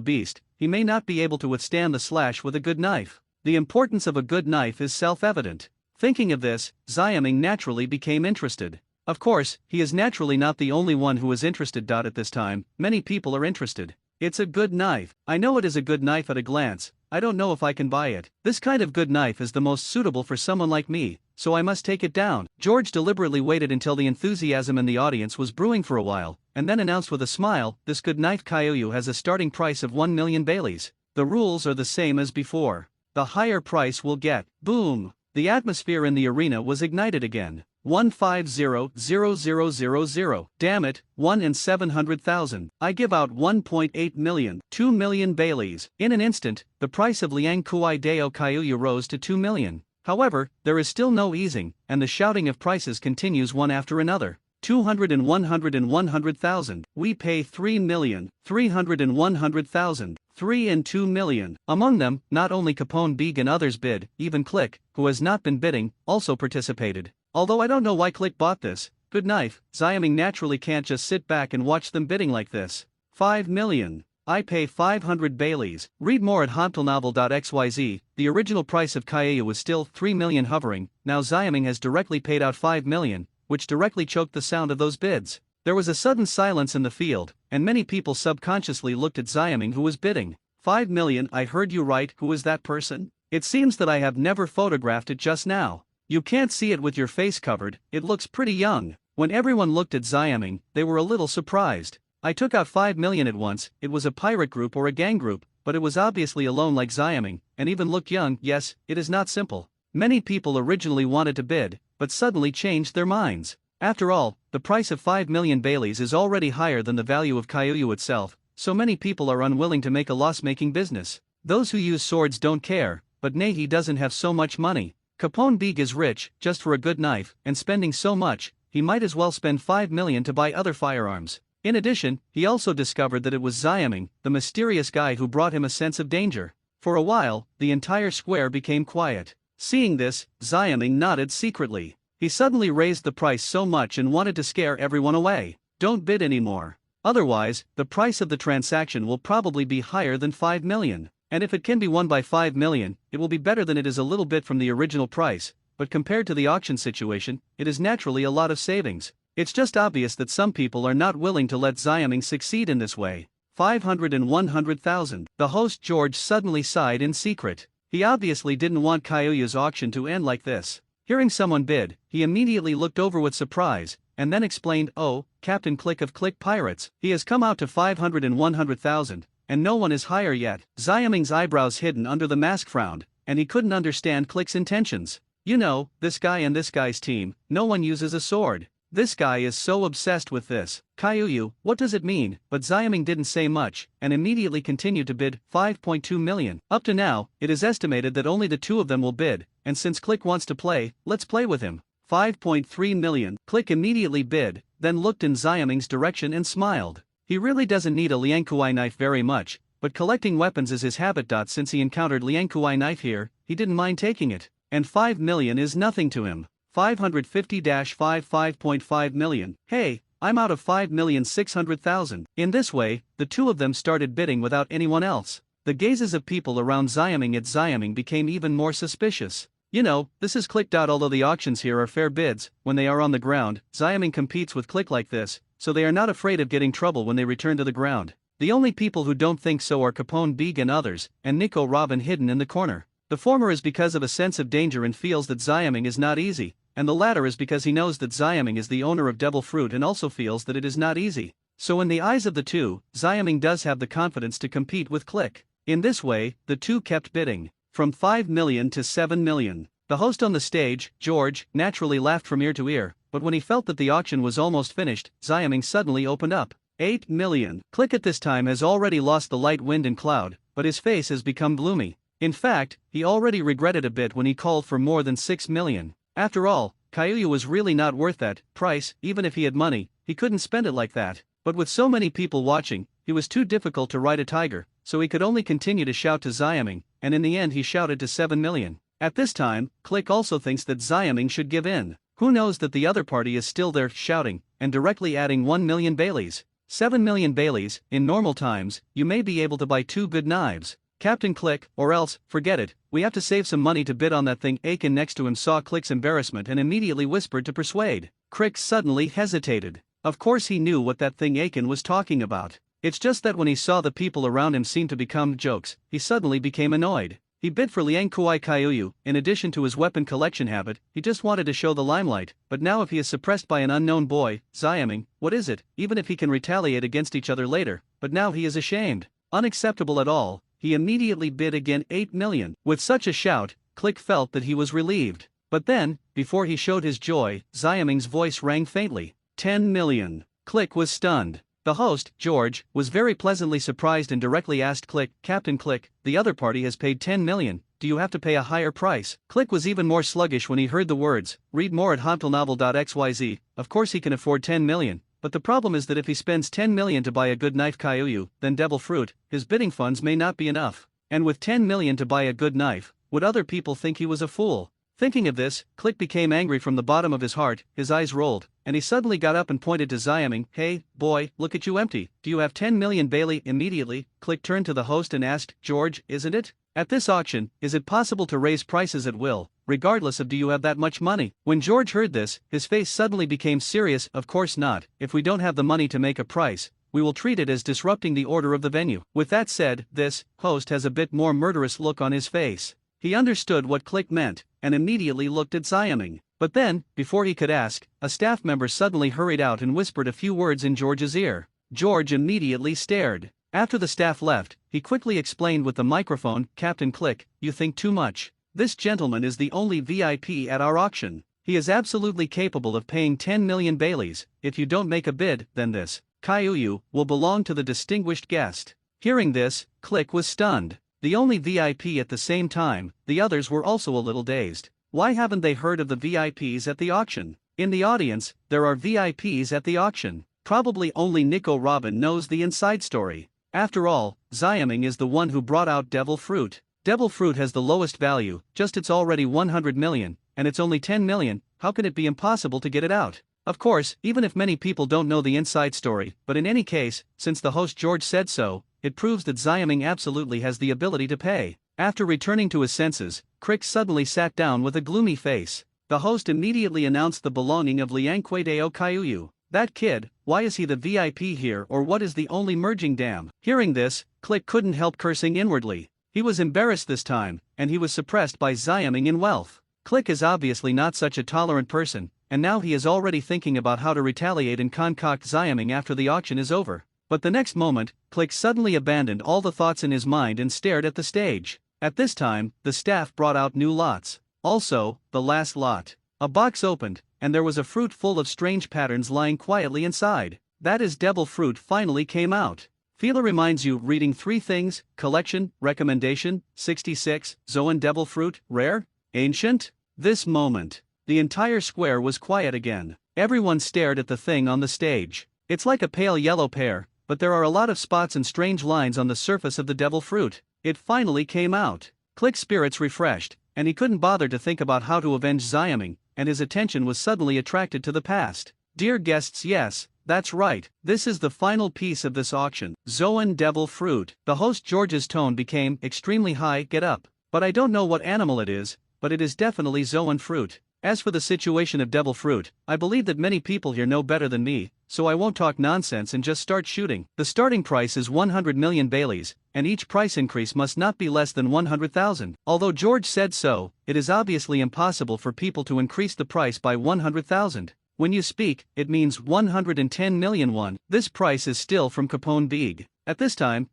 beast, he may not be able to withstand the slash with a good knife. The importance of a good knife is self-evident. Thinking of this, Xiaming naturally became interested. Of course, he is naturally not the only one who is interested. At this time, many people are interested. It's a good knife. I know it is a good knife at a glance. I don't know if I can buy it. This kind of good knife is the most suitable for someone like me, so I must take it down. George deliberately waited until the enthusiasm in the audience was brewing for a while, and then announced with a smile, "This good knife Kaiuyu has a starting price of 1 million Baileys. The rules are the same as before. The higher price will get." Boom! The atmosphere in the arena was ignited again. 150,000. Damn it, 1 in 700,000. I give out 1.8 million. 2 million Baileys. In an instant, the price of Liang Kuai Deo Kaiuyu rose to 2 million. However, there is still no easing, and the shouting of prices continues one after another. 200 and 100 and 100,000. We pay 3 million. 300 and 100,000. 3 and 2 million. Among them, not only Capone Beeg and others bid, even Click, who has not been bidding, also participated. Although I don't know why Click bought this good knife, Xiaming naturally can't just sit back and watch them bidding like this. 5 million. I pay 500 Baileys. Read more at hontylnovel.xyz. The original price of Kaiuyu was still 3 million hovering, now Xiaming has directly paid out 5 million, which directly choked the sound of those bids. There was a sudden silence in the field, and many people subconsciously looked at Xiaming, who was bidding. 5 million. I heard you right. Who is that person? It seems that I have never photographed it just now. You can't see it with your face covered, it looks pretty young. When everyone looked at Xiaming, they were a little surprised. I took out 5 million at once. It was a pirate group or a gang group, but it was obviously alone like Xiaming, and even looked young. Yes, it is not simple. Many people originally wanted to bid, but suddenly changed their minds. After all, the price of 5 million Baileys is already higher than the value of Kyoyu itself, so many people are unwilling to make a loss-making business. Those who use swords don't care, but Nehi doesn't have so much money. Capone Big is rich, just for a good knife, and spending so much, he might as well spend 5 million to buy other firearms. In addition, he also discovered that it was Xiaming, the mysterious guy who brought him a sense of danger. For a while, the entire square became quiet. Seeing this, Xiaming nodded secretly. He suddenly raised the price so much and wanted to scare everyone away. Don't bid anymore. Otherwise, the price of the transaction will probably be higher than 5 million. And if it can be won by 5 million, it will be better than it is a little bit from the original price, but compared to the auction situation, it is naturally a lot of savings. It's just obvious that some people are not willing to let Xiaming succeed in this way. 500 and 100,000. The host George suddenly sighed in secret. He obviously didn't want Kyoyu's auction to end like this. Hearing someone bid, he immediately looked over with surprise, and then explained, "Oh, Captain Click of Click Pirates, he has come out to 500 and 100,000, and no one is higher yet." Xiaming's eyebrows hidden under the mask frowned, and he couldn't understand Click's intentions. You know, this guy and this guy's team, no one uses a sword. This guy is so obsessed with this. Kyoyu, what does it mean? But Xiaming didn't say much, and immediately continued to bid 5.2 million. Up to now, it is estimated that only the two of them will bid, and since Click wants to play, let's play with him. 5.3 million. Click immediately bid, then looked in Xiaming's direction and smiled. He really doesn't need a Liangkuai knife very much, but collecting weapons is his habit. Since he encountered Liangkuai knife here, he didn't mind taking it, and 5 million is nothing to him. 550-5.5 million. Hey, I'm out of 5,600,000. In this way, the two of them started bidding without anyone else. The gazes of people around Xiaming at Xiaming became even more suspicious. You know, this is Click. Although the auctions here are fair bids, when they are on the ground, Xiaming competes with Click like this, so they are not afraid of getting trouble when they return to the ground. The only people who don't think so are Capone Big and others, and Nico Robin hidden in the corner. The former is because of a sense of danger and feels that Xiaming is not easy, and the latter is because he knows that Xiaming is the owner of Devil Fruit and also feels that it is not easy. So in the eyes of the two, Xiaming does have the confidence to compete with Click. In this way, the two kept bidding, from 5 million to 7 million. The host on the stage, George, naturally laughed from ear to ear, but when he felt that the auction was almost finished, Xiaming suddenly opened up. 8 million. Click at this time has already lost the light, wind and cloud, but his face has become gloomy. In fact, he already regretted a bit when he called for more than 6 million. After all, Kyoyu was really not worth that price. Even if he had money, he couldn't spend it like that. But with so many people watching, he was too difficult to ride a tiger, so he could only continue to shout to Xiaming, and in the end he shouted to 7 million. At this time, Click also thinks that Xiaming should give in. Who knows that the other party is still there shouting, and directly adding 1 million Baileys. 7 million Baileys. In normal times, you may be able to buy 2 good knives. Captain Click, or else, forget it, we have to save some money to bid on that thing. Aiken next to him saw Click's embarrassment and immediately whispered to persuade. Click suddenly hesitated. Of course he knew what that thing Aiken was talking about. It's just that when he saw the people around him seem to become jokes, he suddenly became annoyed. He bid for Liangkuai Kyoyu. In addition to his weapon collection habit, he just wanted to show the limelight, but now if he is suppressed by an unknown boy, Xiaming, what is it, even if he can retaliate against each other later, but now he is ashamed. Unacceptable at all. He immediately bid again 8 million. With such a shout, Click felt that he was relieved. But then, before he showed his joy, Xiaming's voice rang faintly. 10 million. Click was stunned. The host, George, was very pleasantly surprised and directly asked Click, "Captain Click, the other party has paid 10 million, do you have to pay a higher price?" Click was even more sluggish when he heard the words. Read more at hontleNovel.xyz. Of course he can afford 10 million. But the problem is that if he spends 10 million to buy a good knife Kyoyu, then Devil Fruit, his bidding funds may not be enough. And with 10 million to buy a good knife, would other people think he was a fool? Thinking of this, Click became angry from the bottom of his heart, his eyes rolled, and he suddenly got up and pointed to Xiaming. "Hey, boy, look at you empty. Do you have 10 million Bailey?" Immediately, Click turned to the host and asked, "George, isn't it? At this auction, is it possible to raise prices at will, regardless of do you have that much money. When George heard this, his face suddenly became serious. Of course not, if we don't have the money to make a price, we will treat it as disrupting the order of the venue. With that said, this host has a bit more murderous look on his face. He understood what Click meant, and immediately looked at Xiaming. But then, before he could ask, a staff member suddenly hurried out and whispered a few words in George's ear. George immediately stared. After the staff left, he quickly explained with the microphone, "Captain Click, you think too much. This gentleman is the only VIP at our auction. He is absolutely capable of paying 10 million Baileys. If you don't make a bid, then this Kaiuyu will belong to the distinguished guest." Hearing this, Click was stunned. The only VIP at the same time, the others were also a little dazed. Why haven't they heard of the VIPs at the auction? In the audience, there are VIPs at the auction. Probably only Nico Robin knows the inside story. After all, Xiaming is the one who brought out Devil Fruit. Devil Fruit has the lowest value, just it's already 100 million, and it's only 10 million, how can it be impossible to get it out? Of course, even if many people don't know the inside story, but in any case, since the host George said so, it proves that Xiaming absolutely has the ability to pay. After returning to his senses, Crick suddenly sat down with a gloomy face. The host immediately announced the belonging of Lianquideo Kaiuyu. That kid, why is he the VIP here, or what is the only merging dam? Hearing this, Click couldn't help cursing inwardly. He was embarrassed this time, and he was suppressed by Xiaming in wealth. Click is obviously not such a tolerant person, and now he is already thinking about how to retaliate and concoct Xiaming after the auction is over. But the next moment, Click suddenly abandoned all the thoughts in his mind and stared at the stage. At this time, the staff brought out new lots. Also, the last lot. A box opened, and there was a fruit full of strange patterns lying quietly inside. That is Devil Fruit finally came out. Fila reminds you reading 3 things, collection, recommendation, 66, Zoan Devil Fruit, rare, ancient. This moment, the entire square was quiet again. Everyone stared at the thing on the stage. It's like a pale yellow pear, but there are a lot of spots and strange lines on the surface of the Devil Fruit. It finally came out. Click's spirits refreshed, and he couldn't bother to think about how to avenge Xiaming, and his attention was suddenly attracted to the past. Dear guests, yes, that's right, this is the final piece of this auction, Zoan Devil Fruit. The host George's tone became extremely high. Get up. But I don't know what animal it is, but it is definitely Zoan Fruit. As for the situation of Devil Fruit, I believe that many people here know better than me, so I won't talk nonsense and just start shooting. The starting price is 100 million Baileys, and each price increase must not be less than 100,000. Although George said so, it is obviously impossible for people to increase the price by 100,000. When you speak, it means 110 million won. This price is still from Capone Beeg. At this time,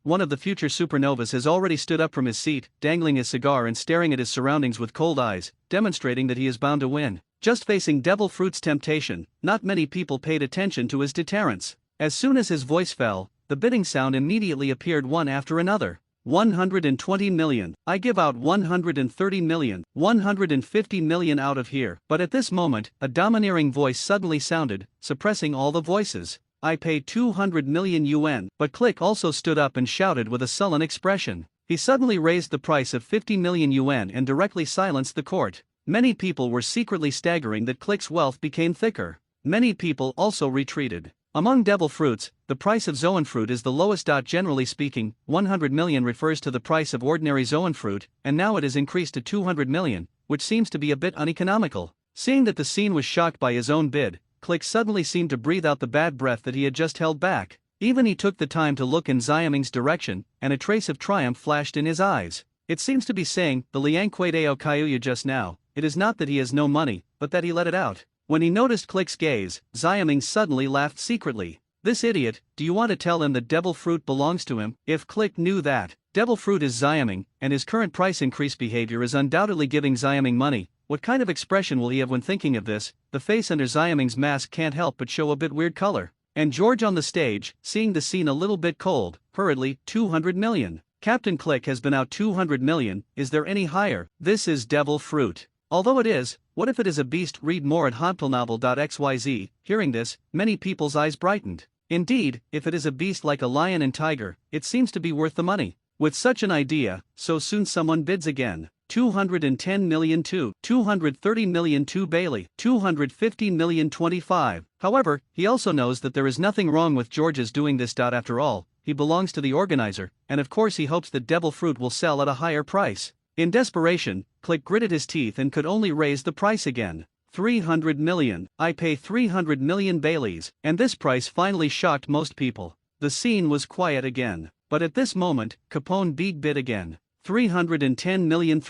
one of the future supernovas has already stood up from his seat, dangling his cigar and staring at his surroundings with cold eyes, demonstrating that he is bound to win. Just facing Devil Fruit's temptation, not many people paid attention to his deterrence. As soon as his voice fell, the bidding sound immediately appeared one after another. 120 million. I give out 130 million. 150 million out of here. But at this moment, a domineering voice suddenly sounded, suppressing all the voices. I pay 200 million yuan. But Click also stood up and shouted with a sullen expression. He suddenly raised the price of 50 million yuan and directly silenced the court. Many people were secretly staggering that Click's wealth became thicker. Many people also retreated. Among Devil Fruits, the price of Zoan Fruit is the lowest. Generally speaking, 100 million refers to the price of ordinary Zoan Fruit, and now it is increased to 200 million, which seems to be a bit uneconomical. Seeing that the scene was shocked by his own bid, Click suddenly seemed to breathe out the bad breath that he had just held back. Even he took the time to look in Xiaming's direction, and a trace of triumph flashed in his eyes. It seems to be saying, the Lianquideo Kaiuyu just now, it is not that he has no money, but that he let it out. When he noticed Click's gaze, Xiaming suddenly laughed secretly. This idiot, do you want to tell him that Devil Fruit belongs to him? If Click knew that Devil Fruit is Xiaming, and his current price increase behavior is undoubtedly giving Xiaming money, what kind of expression will he have when thinking of this? The face under Xiaming's mask can't help but show a bit weird color. And George on the stage, seeing the scene a little bit cold, hurriedly, 200 million. Captain Click has been out 200 million, is there any higher? This is Devil Fruit. Although it is, what if it is a beast? Read more at hodplnovel.xyz. Hearing this, many people's eyes brightened. Indeed, if it is a beast like a lion and tiger, it seems to be worth the money. With such an idea, so soon someone bids again. 210 million 2, 230 million 2 Bailey, 250 million 25. However, he also knows that there is nothing wrong with George's doing this. After all, he belongs to the organizer, and of course he hopes that Devil Fruit will sell at a higher price. In desperation, Click gritted his teeth and could only raise the price again. 300 million. I pay 300 million Baileys, and this price finally shocked most people. The scene was quiet again, but at this moment, Capone Big bid again. 310 million.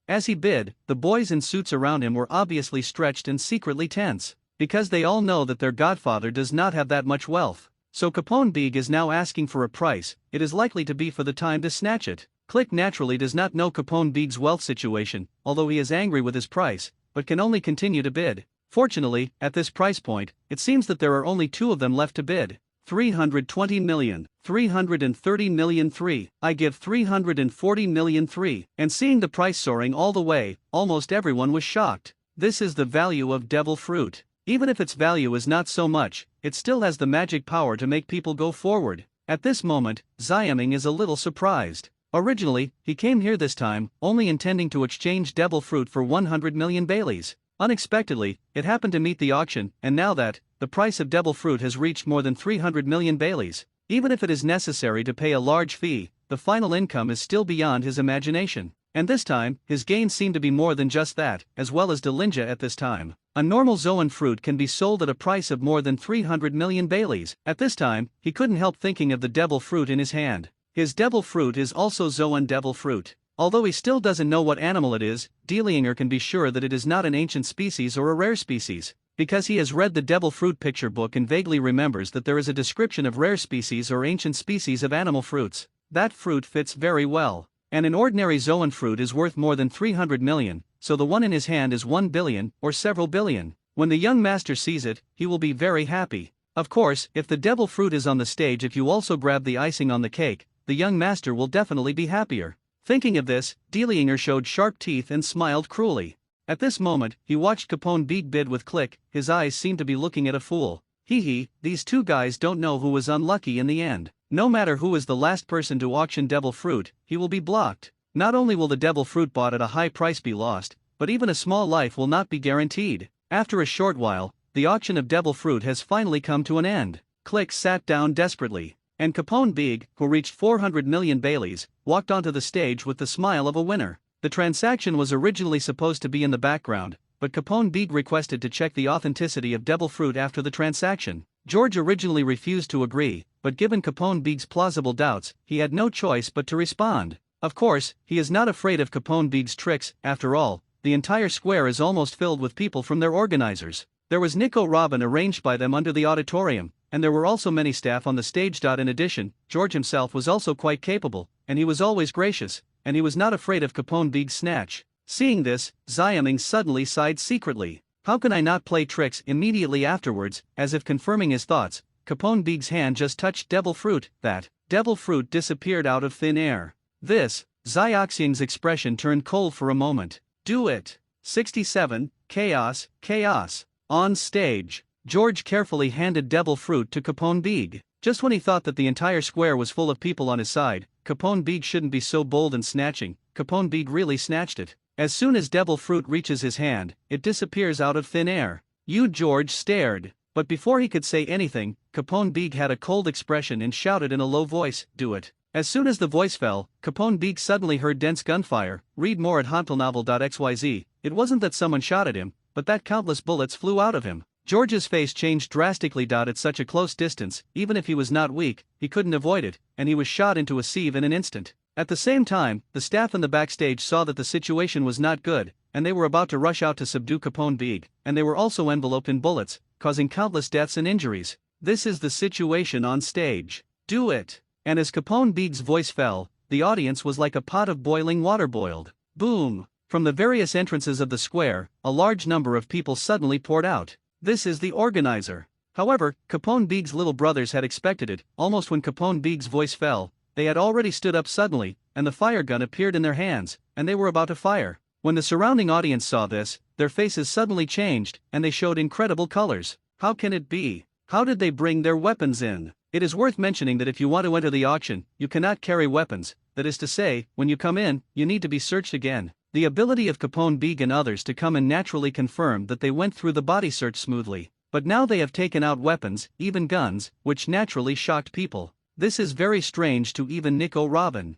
As he bid, the boys in suits around him were obviously stretched and secretly tense, because they all know that their godfather does not have that much wealth. So Capone Big is now asking for a price. It is likely to be for the time to snatch it. Click naturally does not know Capone Big's wealth situation, although he is angry with his price, but can only continue to bid. Fortunately, at this price point, it seems that there are only two of them left to bid. 320 million, 330 million. I give 340 million. And seeing the price soaring all the way, almost everyone was shocked. This is the value of devil fruit. Even if its value is not so much, it still has the magic power to make people go forward. At this moment, Xiaming is a little surprised. Originally, he came here this time, only intending to exchange devil fruit for 100 million Baileys. Unexpectedly, it happened to meet the auction, and now that the price of devil fruit has reached more than 300 million Baileys, even if it is necessary to pay a large fee, the final income is still beyond his imagination. And this time, his gains seem to be more than just that, as well as Delinja at this time. A normal Zoan fruit can be sold at a price of more than 300 million Baileys. At this time, he couldn't help thinking of the devil fruit in his hand. His devil fruit is also Zoan devil fruit. Although he still doesn't know what animal it is, Delianger can be sure that it is not an ancient species or a rare species, because he has read the devil fruit picture book and vaguely remembers that there is a description of rare species or ancient species of animal fruits. That fruit fits very well. And an ordinary Zoan fruit is worth more than 300 million, so the one in his hand is 1 billion, or several billion. When the young master sees it, he will be very happy. Of course, if the devil fruit is on the stage, if you also grab the icing on the cake, the young master will definitely be happier. Thinking of this, Delianger showed sharp teeth and smiled cruelly. At this moment, he watched Capone Big bid with Click. His eyes seemed to be looking at a fool. These two guys don't know who was unlucky in the end. No matter who is the last person to auction devil fruit, he will be blocked. Not only will the devil fruit bought at a high price be lost, but even a small life will not be guaranteed. After a short while, the auction of devil fruit has finally come to an end. Click sat down desperately, and Capone Big, who reached 400 million Baileys, walked onto the stage with the smile of a winner. The transaction was originally supposed to be in the background, but Capone Big requested to check the authenticity of devil fruit after the transaction. George originally refused to agree, but given Capone Big's plausible doubts, he had no choice but to respond. Of course, he is not afraid of Capone Big's tricks. After all, the entire square is almost filled with people from their organizers. There was Nico Robin arranged by them under the auditorium, and there were also many staff on the stage. In addition, George himself was also quite capable, and he was always gracious, and he was not afraid of Capone Big's snatch. Seeing this, Xiaming suddenly sighed secretly. How can I not play tricks? Immediately afterwards, as if confirming his thoughts, Capone Big's hand just touched devil fruit. That devil fruit disappeared out of thin air. This, Xiaoxing's expression turned cold for a moment. Do it. 67, Chaos. On stage, George carefully handed devil fruit to Capone Big. Just when he thought that the entire square was full of people on his side, Capone Big shouldn't be so bold in snatching. Capone Big really snatched it. As soon as devil fruit reaches his hand, it disappears out of thin air. George stared. But before he could say anything, Capone Big had a cold expression and shouted in a low voice, "Do it." As soon as the voice fell, Capone Big suddenly heard dense gunfire. Read more at hantelnovel.xyz. It wasn't that someone shot at him, but that countless bullets flew out of him. George's face changed drastically. At such a close distance, even if he was not weak, he couldn't avoid it, and he was shot into a sieve in an instant. At the same time, the staff in the backstage saw that the situation was not good, and they were about to rush out to subdue Capone Big, and they were also enveloped in bullets, causing countless deaths and injuries. This is the situation on stage. Do it. And as Capone Big's voice fell, the audience was like a pot of boiling water boiled. Boom! From the various entrances of the square, a large number of people suddenly poured out. This is the organizer. However, Capone Big's little brothers had expected it. Almost when Capone Big's voice fell, they had already stood up suddenly, and the fire gun appeared in their hands, and they were about to fire. When the surrounding audience saw this, their faces suddenly changed, and they showed incredible colors. How can it be? How did they bring their weapons in? It is worth mentioning that if you want to enter the auction, you cannot carry weapons. That is to say, when you come in, you need to be searched again. The ability of Capone Big and others to come in naturally confirmed that they went through the body search smoothly. But now they have taken out weapons, even guns, which naturally shocked people. This is very strange to even Nico Robin.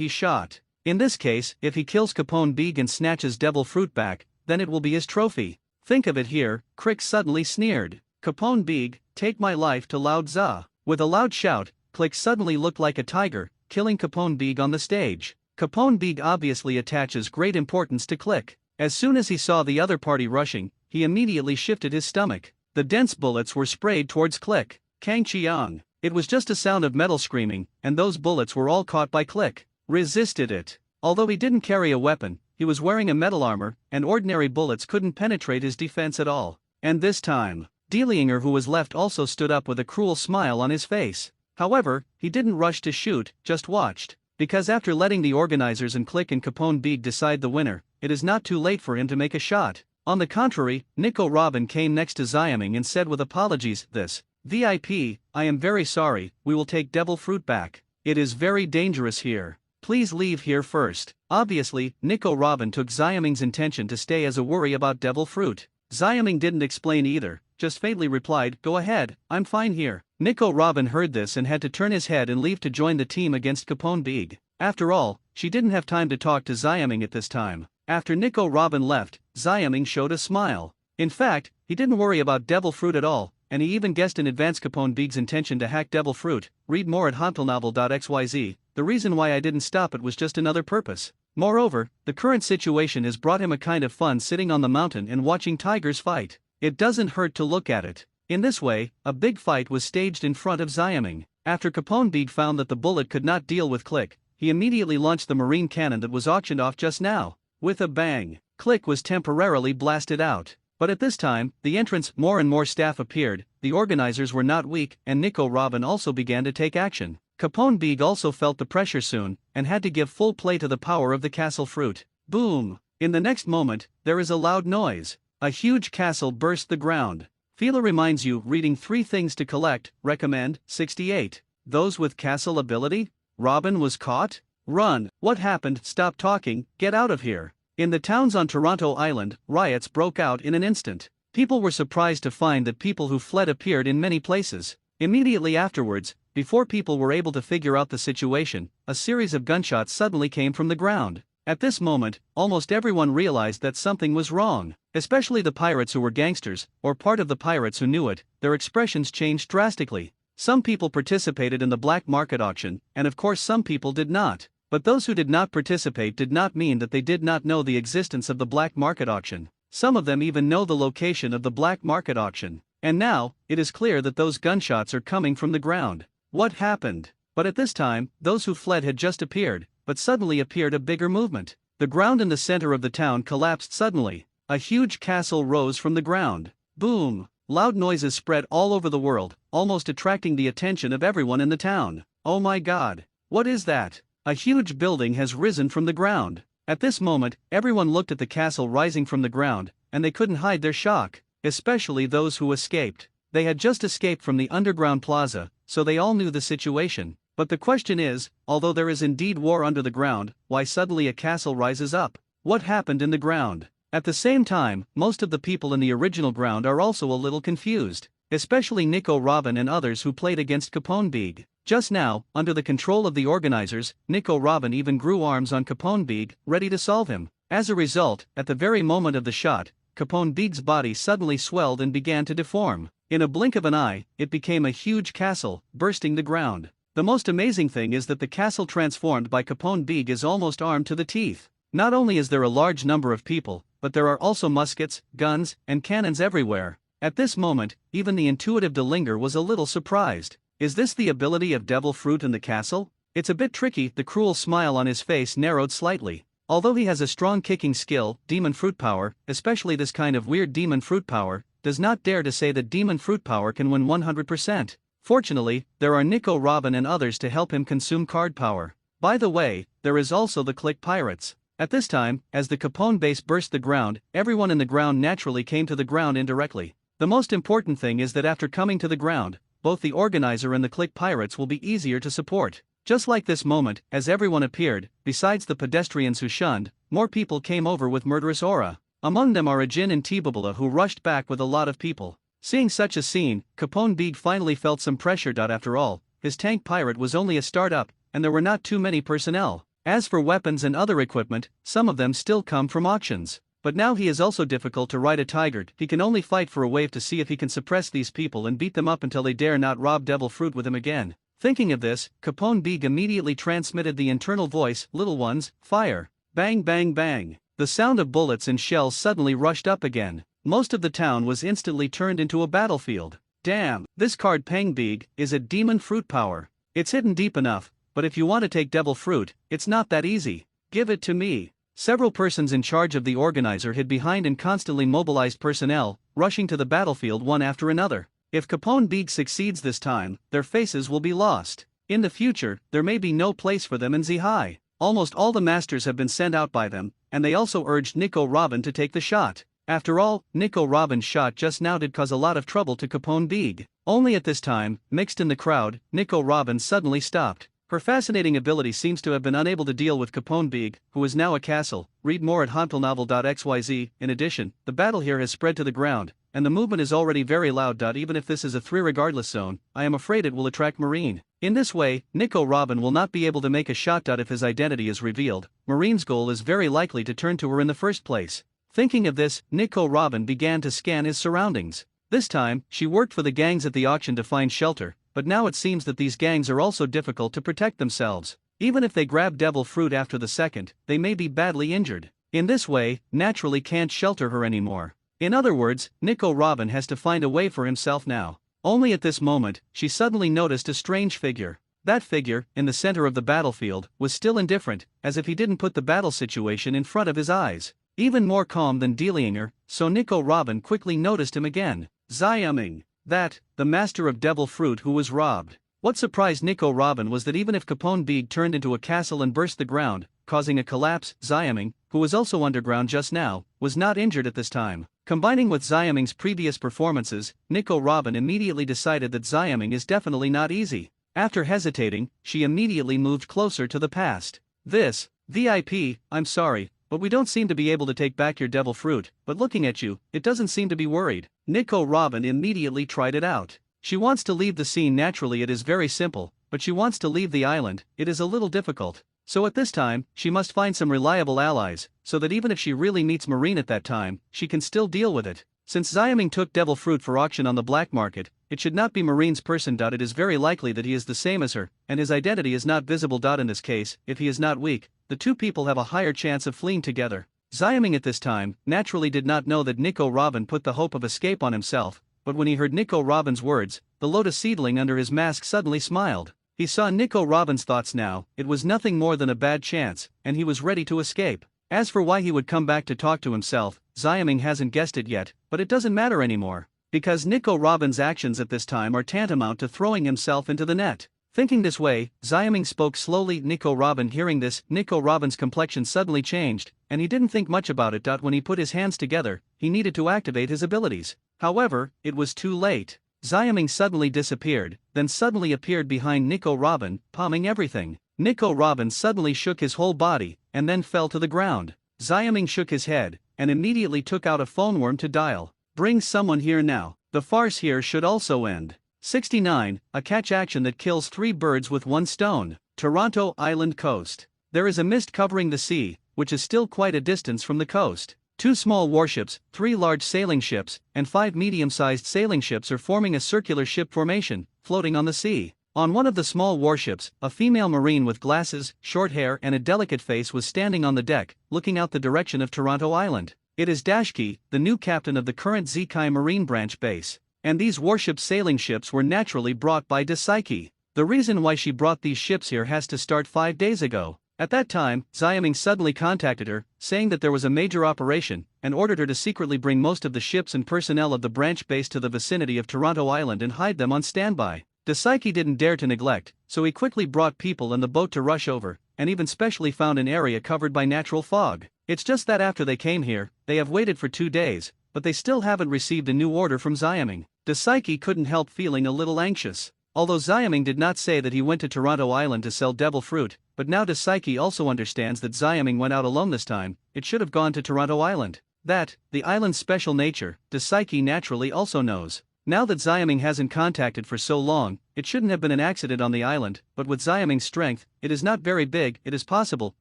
he shot. In this case, if he kills Capone Beeg and snatches Devil Fruit back, then it will be his trophy. Think of it here, Crick suddenly sneered. Capone Beeg, take my life to Loud Za. With a loud shout, Click suddenly looked like a tiger, killing Capone Beeg on the stage. Capone Beeg obviously attaches great importance to Click. As soon as he saw the other party rushing, he immediately shifted his stomach. The dense bullets were sprayed towards Click. Kang Chiang. It was just a sound of metal screaming, and those bullets were all caught by Click. Resisted it. Although he didn't carry a weapon, he was wearing a metal armor, and ordinary bullets couldn't penetrate his defense at all. And this time, Delinger, who was left, also stood up with a cruel smile on his face. However, he didn't rush to shoot, just watched. Because after letting the organizers and Click and Capone Beeg decide the winner, it is not too late for him to make a shot. On the contrary, Nico Robin came next to Xiaming and said with apologies, "This VIP, I am very sorry, we will take Devil Fruit back. It is very dangerous here. Please leave here first." Obviously, Nico Robin took Xiaming's intention to stay as a worry about Devil Fruit. Xiaming didn't explain either, just faintly replied, "Go ahead, I'm fine here." Nico Robin heard this and had to turn his head and leave to join the team against Capone Beeg. After all, she didn't have time to talk to Xiaming at this time. After Nico Robin left, Xiaming showed a smile. In fact, he didn't worry about Devil Fruit at all, and he even guessed in advance Capone Beeg's intention to hack Devil Fruit. Read more at hantelnovel.xyz. The reason why I didn't stop it was just another purpose. Moreover, the current situation has brought him a kind of fun sitting on the mountain and watching tigers fight. It doesn't hurt to look at it. In this way, a big fight was staged in front of Xiaming. After Capone Beeg found that the bullet could not deal with Click, he immediately launched the marine cannon that was auctioned off just now. With a bang, Click was temporarily blasted out. But at this time, the entrance, more and more staff appeared, the organizers were not weak, and Nico Robin also began to take action. Capone Beeg also felt the pressure soon, and had to give full play to the power of the castle fruit. Boom! In the next moment, there is a loud noise. A huge castle burst the ground. Fila reminds you, reading 3 things to collect, recommend, 68. Those with castle ability? Robin was caught? Run! What happened? Stop talking, get out of here. In the towns on Toronto Island, riots broke out in an instant. People were surprised to find that people who fled appeared in many places. Immediately afterwards, before people were able to figure out the situation, a series of gunshots suddenly came from the ground. At this moment, almost everyone realized that something was wrong, especially the pirates who were gangsters, or part of the pirates who knew it. Their expressions changed drastically. Some people participated in the black market auction, and of course some people did not. But those who did not participate did not mean that they did not know the existence of the black market auction. Some of them even know the location of the black market auction. And now, it is clear that those gunshots are coming from the ground. What happened? But at this time, those who fled had just appeared, but suddenly appeared a bigger movement. The ground in the center of the town collapsed suddenly. A huge castle rose from the ground. Boom! Loud noises spread all over the world, almost attracting the attention of everyone in the town. Oh my God! What is that? A huge building has risen from the ground. At this moment, everyone looked at the castle rising from the ground, and they couldn't hide their shock, especially those who escaped. They had just escaped from the underground plaza, so they all knew the situation. But the question is, although there is indeed war under the ground, why suddenly a castle rises up? What happened in the ground? At the same time, most of the people in the original ground are also a little confused, especially Nico Robin and others who played against Capone Big. Just now, under the control of the organizers, Nico Robin even grew arms on Capone Big, ready to solve him. As a result, at the very moment of the shot, Capone Big's body suddenly swelled and began to deform. In a blink of an eye, it became a huge castle, bursting the ground. The most amazing thing is that the castle transformed by Capone Big is almost armed to the teeth. Not only is there a large number of people, but there are also muskets, guns, and cannons everywhere. At this moment, even the intuitive Delinger was a little surprised. Is this the ability of Devil Fruit in the castle? It's a bit tricky. The cruel smile on his face narrowed slightly. Although he has a strong kicking skill, Demon Fruit Power, especially this kind of weird Demon Fruit Power, does not dare to say that Demon Fruit Power can win 100%. Fortunately, there are Nico Robin and others to help him consume card power. By the way, there is also the Click Pirates. At this time, as the Capone base burst the ground, everyone in the ground naturally came to the ground indirectly. The most important thing is that after coming to the ground, both the organizer and the Click Pirates will be easier to support. Just like this moment, as everyone appeared, besides the pedestrians who shunned, more people came over with murderous aura. Among them are Ajin and Tibabula, who rushed back with a lot of people. Seeing such a scene, Capone Big finally felt some pressure. After all, his tank pirate was only a start-up, and there were not too many personnel. As for weapons and other equipment, some of them still come from auctions. But now he is also difficult to ride a tiger. He can only fight for a wave to see if he can suppress these people and beat them up until they dare not rob Devil Fruit with him again. Thinking of this, Capone Big immediately transmitted the internal voice, "Little ones, fire." Bang bang bang. The sound of bullets and shells suddenly rushed up again. Most of the town was instantly turned into a battlefield. Damn, this card Pang Big is a Demon Fruit Power. It's hidden deep enough, but if you want to take Devil Fruit, it's not that easy. Give it to me. Several persons in charge of the organizer hid behind and constantly mobilized personnel, rushing to the battlefield one after another. If Capone Big succeeds this time, their faces will be lost. In the future, there may be no place for them in Zihai. Almost all the masters have been sent out by them, and they also urged Nico Robin to take the shot. After all, Nico Robin's shot just now did cause a lot of trouble to Capone Big. Only at this time, mixed in the crowd, Nico Robin suddenly stopped. Her fascinating ability seems to have been unable to deal with Capone Big, who is now a castle. Read more at hantelnovel.xyz. In addition, the battle here has spread to the ground, and the movement is already very loud. Even if this is a 3 regardless zone, I am afraid it will attract Marine. In this way, Nico Robin will not be able to make a shot. If his identity is revealed, Marine's goal is very likely to turn to her in the first place. Thinking of this, Nico Robin began to scan his surroundings. This time, she worked for the gangs at the auction to find shelter, but now it seems that these gangs are also difficult to protect themselves. Even if they grab Devil Fruit after the second, they may be badly injured. In this way, naturally can't shelter her anymore. In other words, Nico Robin has to find a way for himself now. Only at this moment, she suddenly noticed a strange figure. That figure, in the center of the battlefield, was still indifferent, as if he didn't put the battle situation in front of his eyes. Even more calm than Delinger, so Nico Robin quickly noticed him again. Xiaming. That, the master of Devil Fruit who was robbed. What surprised Nico Robin was that even if Capone Big turned into a castle and burst the ground, causing a collapse, Xiaming, who was also underground just now, was not injured at this time. Combining with Xiaming's previous performances, Nico Robin immediately decided that Xiaming is definitely not easy. After hesitating, she immediately moved closer to the past. This, VIP, I'm sorry, but we don't seem to be able to take back your devil fruit, but looking at you, it doesn't seem to be worried. Nico Robin immediately tried it out. She wants to leave the scene naturally, it is very simple, but she wants to leave the island, it is a little difficult. So at this time, she must find some reliable allies, so that even if she really meets Marine at that time, she can still deal with it. Since Xiaming took devil fruit for auction on the black market, it should not be Marine's person. It is very likely that he is the same as her, and his identity is not visible. In this case, if he is not weak, the two people have a higher chance of fleeing together. Xiaming at this time naturally did not know that Nico Robin put the hope of escape on himself, but when he heard Nico Robin's words, the lotus seedling under his mask suddenly smiled. He saw Nico Robin's thoughts now, it was nothing more than a bad chance, and he was ready to escape. As for why he would come back to talk to himself, Xiaming hasn't guessed it yet, but it doesn't matter anymore. Because Nico Robin's actions at this time are tantamount to throwing himself into the net. Thinking this way, Xiaming spoke slowly. Nico Robin hearing this, Nico Robin's complexion suddenly changed, and he didn't think much about it. When he put his hands together, he needed to activate his abilities. However, it was too late. Xiaming suddenly disappeared, then suddenly appeared behind Nico Robin, palming everything. Nico Robin suddenly shook his whole body, and then fell to the ground. Xiaming shook his head, and immediately took out a phone worm to dial. Bring someone here now. The farce here should also end. 69. A catch action that kills 3 birds with 1 stone. Toronto Island coast. There is a mist covering the sea, which is still quite a distance from the coast. 2 small warships, 3 large sailing ships, and 5 medium-sized sailing ships are forming a circular ship formation, floating on the sea. On one of the small warships, a female marine with glasses, short hair and a delicate face was standing on the deck, looking out the direction of Toronto Island. It is Dashki, the new captain of the current Zikai Marine Branch base. And these warship sailing ships were naturally brought by Dasaiki. The reason why she brought these ships here has to start 5 days ago. At that time, Xiaming suddenly contacted her, saying that there was a major operation, and ordered her to secretly bring most of the ships and personnel of the branch base to the vicinity of Toronto Island and hide them on standby. Dasaiki didn't dare to neglect, so he quickly brought people and the boat to rush over, and even specially found an area covered by natural fog. It's just that after they came here, they have waited for 2 days, but they still haven't received a new order from Xiaming. Dasaiki couldn't help feeling a little anxious. Although Xiaming did not say that he went to Toronto Island to sell devil fruit, but now Dasaiki also understands that Xiaming went out alone this time. It should have gone to Toronto Island. That, the island's special nature, Dasaiki naturally also knows. Now that Xiaming hasn't contacted for so long, it shouldn't have been an accident on the island, but with Xiaming's strength, it is not very big. It is possible.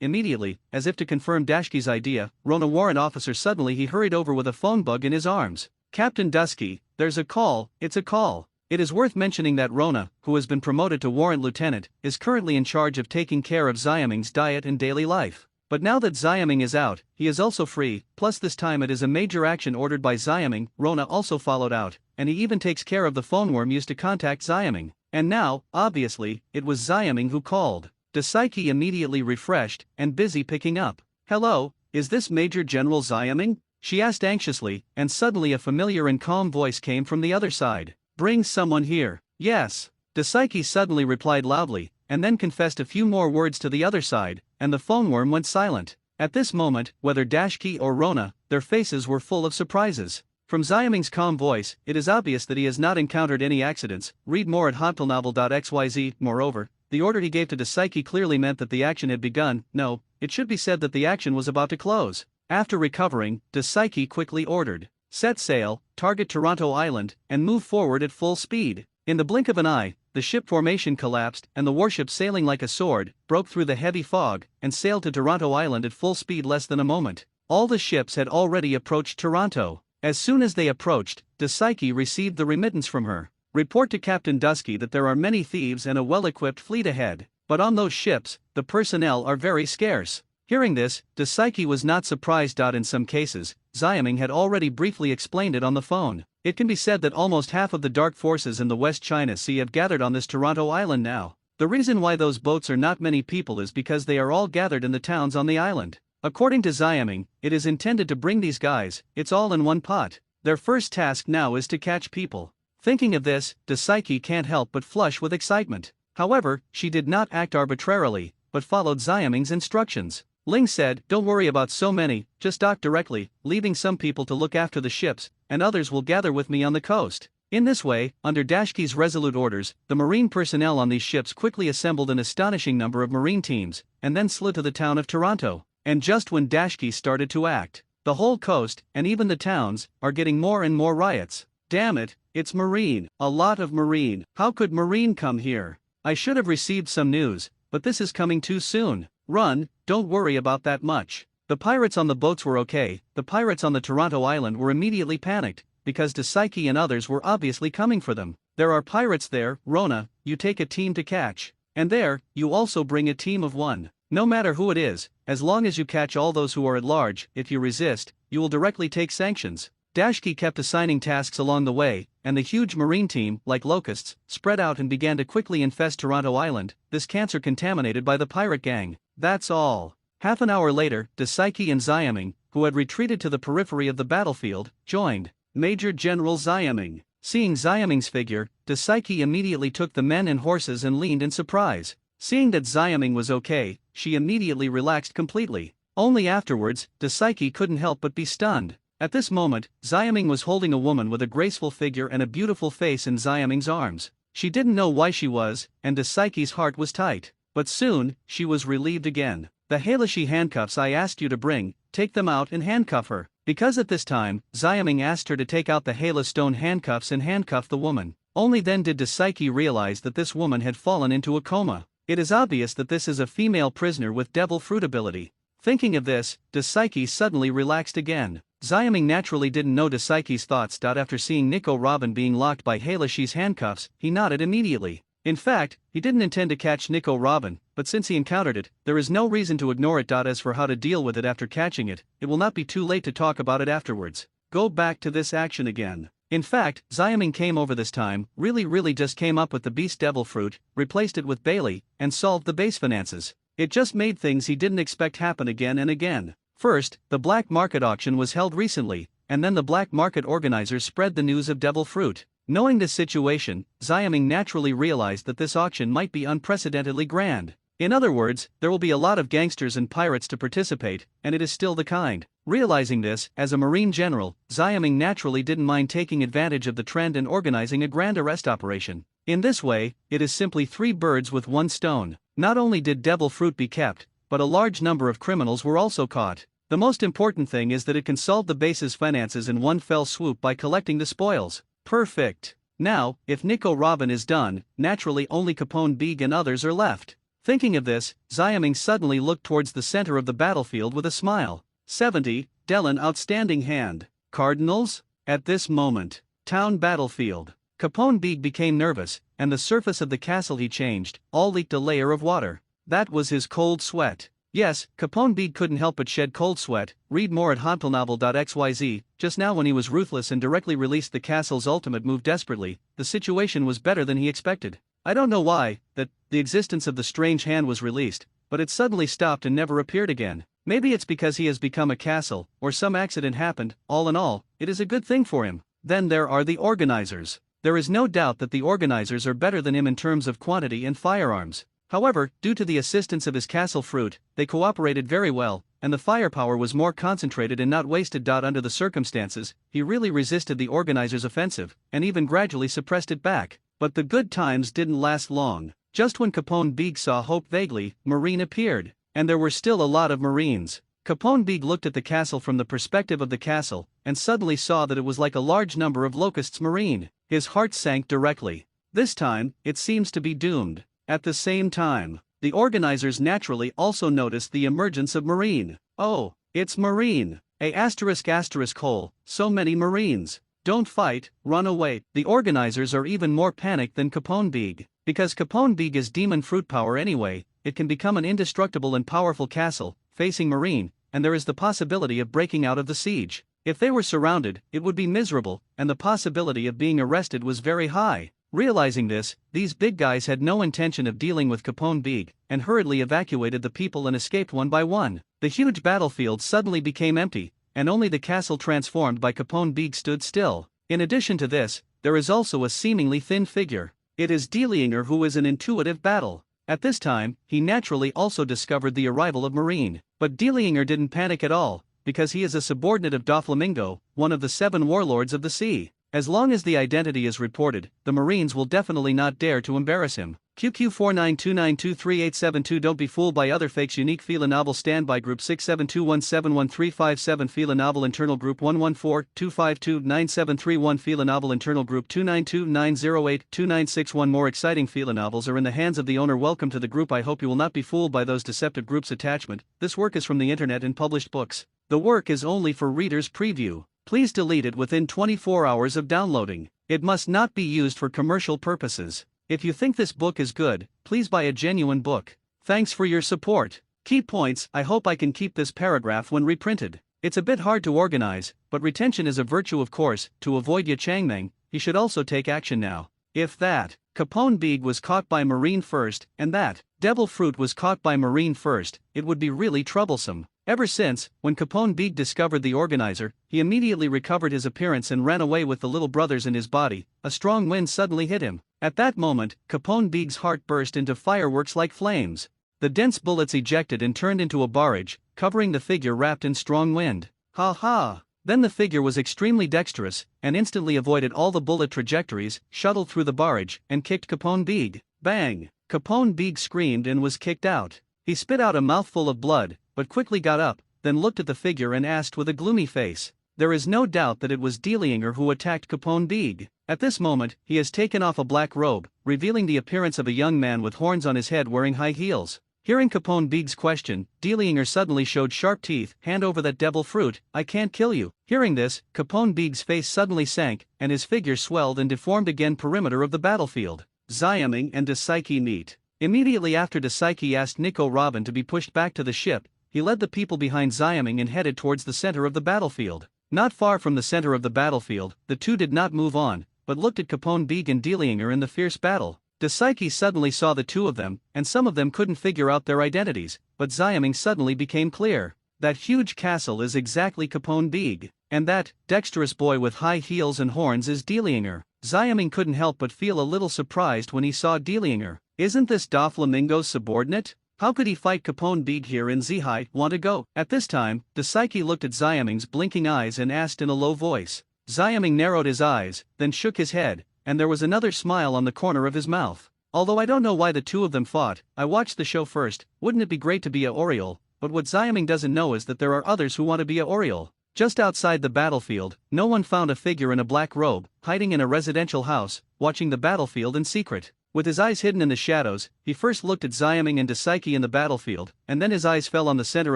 Immediately, as if to confirm Dashki's idea, Rona warrant officer suddenly he hurried over with a phone bug in his arms. Captain Dusky, there's a call, it's a call. It is worth mentioning that Rona, who has been promoted to warrant lieutenant, is currently in charge of taking care of Xiaming's diet and daily life. But now that Xiaming is out, he is also free, plus this time it is a major action ordered by Xiaming. Rona also followed out, and he even takes care of the phone worm used to contact Xiaming. And now, obviously, it was Xiaming who called. Dasaiki immediately refreshed, and busy picking up. Hello, is this Major General Xiaming? She asked anxiously, and suddenly a familiar and calm voice came from the other side. Bring someone here. Yes. Dasaiki suddenly replied loudly, and then confessed a few more words to the other side, and the phone worm went silent. At this moment, whether Dashki or Rona, their faces were full of surprises. From Xiaming's calm voice, it is obvious that he has not encountered any accidents. Read more at hotelnovel.xyz. Moreover, the order he gave to Dasaiki clearly meant that the action had begun. No, it should be said that the action was about to close. After recovering, Dasaiki quickly ordered, set sail, target Toronto Island, and move forward at full speed. In the blink of an eye, the ship formation collapsed, and the warship, sailing like a sword, broke through the heavy fog, and sailed to Toronto Island at full speed. Less than a moment. All the ships had already approached Toronto. As soon as they approached, Dasaiki received the remittance from her. Report to Captain Dusky that there are many thieves and a well-equipped fleet ahead, but on those ships, the personnel are very scarce. Hearing this, Dasaiki was not surprised. In some cases, Xiaming had already briefly explained it on the phone. It can be said that almost half of the dark forces in the West China Sea have gathered on this Toronto Island now. The reason why those boats are not many people is because they are all gathered in the towns on the island. According to Xiaming, it is intended to bring these guys, it's all in one pot. Their first task now is to catch people. Thinking of this, Dasaiki can't help but flush with excitement. However, she did not act arbitrarily, but followed Xiaming's instructions. Ling said, don't worry about so many, just dock directly, leaving some people to look after the ships, and others will gather with me on the coast. In this way, under Dashki's resolute orders, the marine personnel on these ships quickly assembled an astonishing number of marine teams, and then slid to the town of Toronto. And just when Dashki started to act, the whole coast, and even the towns, are getting more and more riots. Damn it, it's Marine, a lot of Marine. How could Marine come here? I should have received some news, but this is coming too soon. Run, don't worry about that much. The pirates on the boats were okay, the pirates on the Toronto island were immediately panicked, because Dasaiki and others were obviously coming for them. There are pirates there, Rona, you take a team to catch. And there, you also bring a team of one. No matter who it is, as long as you catch all those who are at large, if you resist, you will directly take sanctions. Dashki kept assigning tasks along the way, and the huge marine team, like locusts, spread out and began to quickly infest Toronto Island, this cancer contaminated by the pirate gang. That's all. Half an hour later, Dasaiki and Xiaming, who had retreated to the periphery of the battlefield, joined Major General Xiaming. Seeing Xiaming's figure, Dasaiki immediately took the men and horses and leaned in surprise. Seeing that Xiaming was okay, she immediately relaxed completely. Only afterwards, Dasaiki couldn't help but be stunned. At this moment, Xiaming was holding a woman with a graceful figure and a beautiful face in Xiaming's arms. She didn't know why she was, and Dasaiki's heart was tight. But soon, she was relieved again. The Halashi handcuffs I asked you to bring, take them out and handcuff her. Because at this time, Xiaming asked her to take out the Hala stone handcuffs and handcuff the woman. Only then did Dasaiki realize that this woman had fallen into a coma. It is obvious that this is a female prisoner with devil fruit ability. Thinking of this, Dasaiki suddenly relaxed again. Xiaming naturally didn't know Dasaiki's thoughts. After seeing Nico Robin being locked by Halashi's handcuffs, he nodded immediately. In fact, he didn't intend to catch Nico Robin, but since he encountered it, there is no reason to ignore it. As for how to deal with it after catching it, it will not be too late to talk about it afterwards. Go back to this action again. In fact, Xiaming came over this time, really just came up with the beast devil fruit, replaced it with Bailey, and solved the base finances. It just made things he didn't expect happen again and again. First, the black market auction was held recently, and then the black market organizers spread the news of devil fruit. Knowing this situation, Xiaming naturally realized that this auction might be unprecedentedly grand. In other words, there will be a lot of gangsters and pirates to participate, and it is still the kind. Realizing this, as a marine general, Xiaming naturally didn't mind taking advantage of the trend and organizing a grand arrest operation. In this way, it is simply 3 birds with 1 stone. Not only did devil fruit be kept, but a large number of criminals were also caught. The most important thing is that it can solve the base's finances in one fell swoop by collecting the spoils. Perfect. Now, if Nico Robin is done, naturally only Capone Big and others are left. Thinking of this, Xiaming suddenly looked towards the center of the battlefield with a smile. 70, Dellen outstanding hand. Cardinals? At this moment, town battlefield. Capone Big became nervous, and the surface of the castle he changed, all leaked a layer of water. That was his cold sweat. Yes, Capone Big couldn't help but shed cold sweat. Read more at hontleNovel.xyz. Just now when he was ruthless and directly released the castle's ultimate move desperately, the situation was better than he expected. I don't know why, the existence of the strange hand was released, but it suddenly stopped and never appeared again. Maybe it's because he has become a castle, or some accident happened. All in all, it is a good thing for him. Then there are the organizers. There is no doubt that the organizers are better than him in terms of quantity and firearms. However, due to the assistance of his castle fruit, they cooperated very well, and the firepower was more concentrated and not wasted. Under the circumstances, he really resisted the organizers' offensive, and even gradually suppressed it back. But the good times didn't last long. Just when Capone Big saw hope vaguely, Marine appeared. And there were still a lot of Marines. Capone Big looked at the castle from the perspective of the castle, and suddenly saw that it was like a large number of locusts Marine. His heart sank directly. This time, it seems to be doomed. At the same time, the organizers naturally also noticed the emergence of Marine. Oh, it's Marine. Hole, so many Marines. Don't fight, run away. The organizers are even more panicked than Capone Big. Because Capone Big is demon fruit power anyway, it can become an indestructible and powerful castle, facing Marine, and there is the possibility of breaking out of the siege. If they were surrounded, it would be miserable, and the possibility of being arrested was very high. Realizing this, these big guys had no intention of dealing with Capone Big, and hurriedly evacuated the people and escaped one by one. The huge battlefield suddenly became empty, and only the castle transformed by Capone Big stood still. In addition to this, there is also a seemingly thin figure. It is Delinger, who is an intuitive battle. At this time, he naturally also discovered the arrival of Marine. But Delinger didn't panic at all, because he is a subordinate of Doflamingo, one of the 7 warlords of the sea. As long as the identity is reported, the Marines will definitely not dare to embarrass him. QQ4929238872. Don't be fooled by other fakes. Unique Fila Novel Standby Group 6721711357 Fila Novel Internal Group 11425297331 Fila Novel Internal Group 292908296. More exciting Fila novels are in the hands of the owner. Welcome to the group. I hope you will not be fooled by those deceptive groups. Attachment: this work is from the internet and published books. The work is only for readers' preview. Please delete it within 24 hours of downloading. It must not be used for commercial purposes. If you think this book is good, please buy a genuine book. Thanks for your support. Key points: I hope I can keep this paragraph when reprinted. It's a bit hard to organize, but retention is a virtue, of course. To avoid Ya Changmeng, he should also take action now. If that Capone Beeg was caught by Marine first, and that Devil Fruit was caught by Marine first, it would be really troublesome. Ever since, when Capone Beeg discovered the organizer, he immediately recovered his appearance and ran away with the little brothers in his body. A strong wind suddenly hit him. At that moment, Capone Beeg's heart burst into fireworks like flames. The dense bullets ejected and turned into a barrage, covering the figure wrapped in strong wind. Ha ha! Then the figure was extremely dexterous, and instantly avoided all the bullet trajectories, shuttled through the barrage, and kicked Capone Beeg. Bang! Capone Beeg screamed and was kicked out. He spit out a mouthful of blood, but quickly got up, then looked at the figure and asked with a gloomy face. There is no doubt that it was Delinger who attacked Capone Beeg. At this moment, he has taken off a black robe, revealing the appearance of a young man with horns on his head wearing high heels. Hearing Capone Beeg's question, Delinger suddenly showed sharp teeth. Hand over that devil fruit, I can't kill you. Hearing this, Capone Beeg's face suddenly sank, and his figure swelled and deformed again. Perimeter of the battlefield. Xiaming and Dasaiki meet. Immediately after, Dasaiki asked Nico Robin to be pushed back to the ship. He led the people behind Xiaming and headed towards the center of the battlefield. Not far from the center of the battlefield, the two did not move on, but looked at Capone Beeg and Delinger in the fierce battle. Dasaiki suddenly saw the two of them, and some of them couldn't figure out their identities, but Xiaming suddenly became clear. That huge castle is exactly Capone Beeg, and that dexterous boy with high heels and horns is Delinger. Xiaming couldn't help but feel a little surprised when he saw Delinger. Isn't this Doflamingo's subordinate? How could he fight Capone Beeg here in Zihai? Want to go? At this time, Dasaiki looked at Xiaming's blinking eyes and asked in a low voice. Xiaming narrowed his eyes, then shook his head, and there was another smile on the corner of his mouth. Although I don't know why the two of them fought, I watched the show first. Wouldn't it be great to be a Oriole? But what Xiaming doesn't know is that there are others who want to be a Oriole. Just outside the battlefield, no one found a figure in a black robe, hiding in a residential house, watching the battlefield in secret. With his eyes hidden in the shadows, he first looked at Xiaming and Dasaiki in the battlefield, and then his eyes fell on the center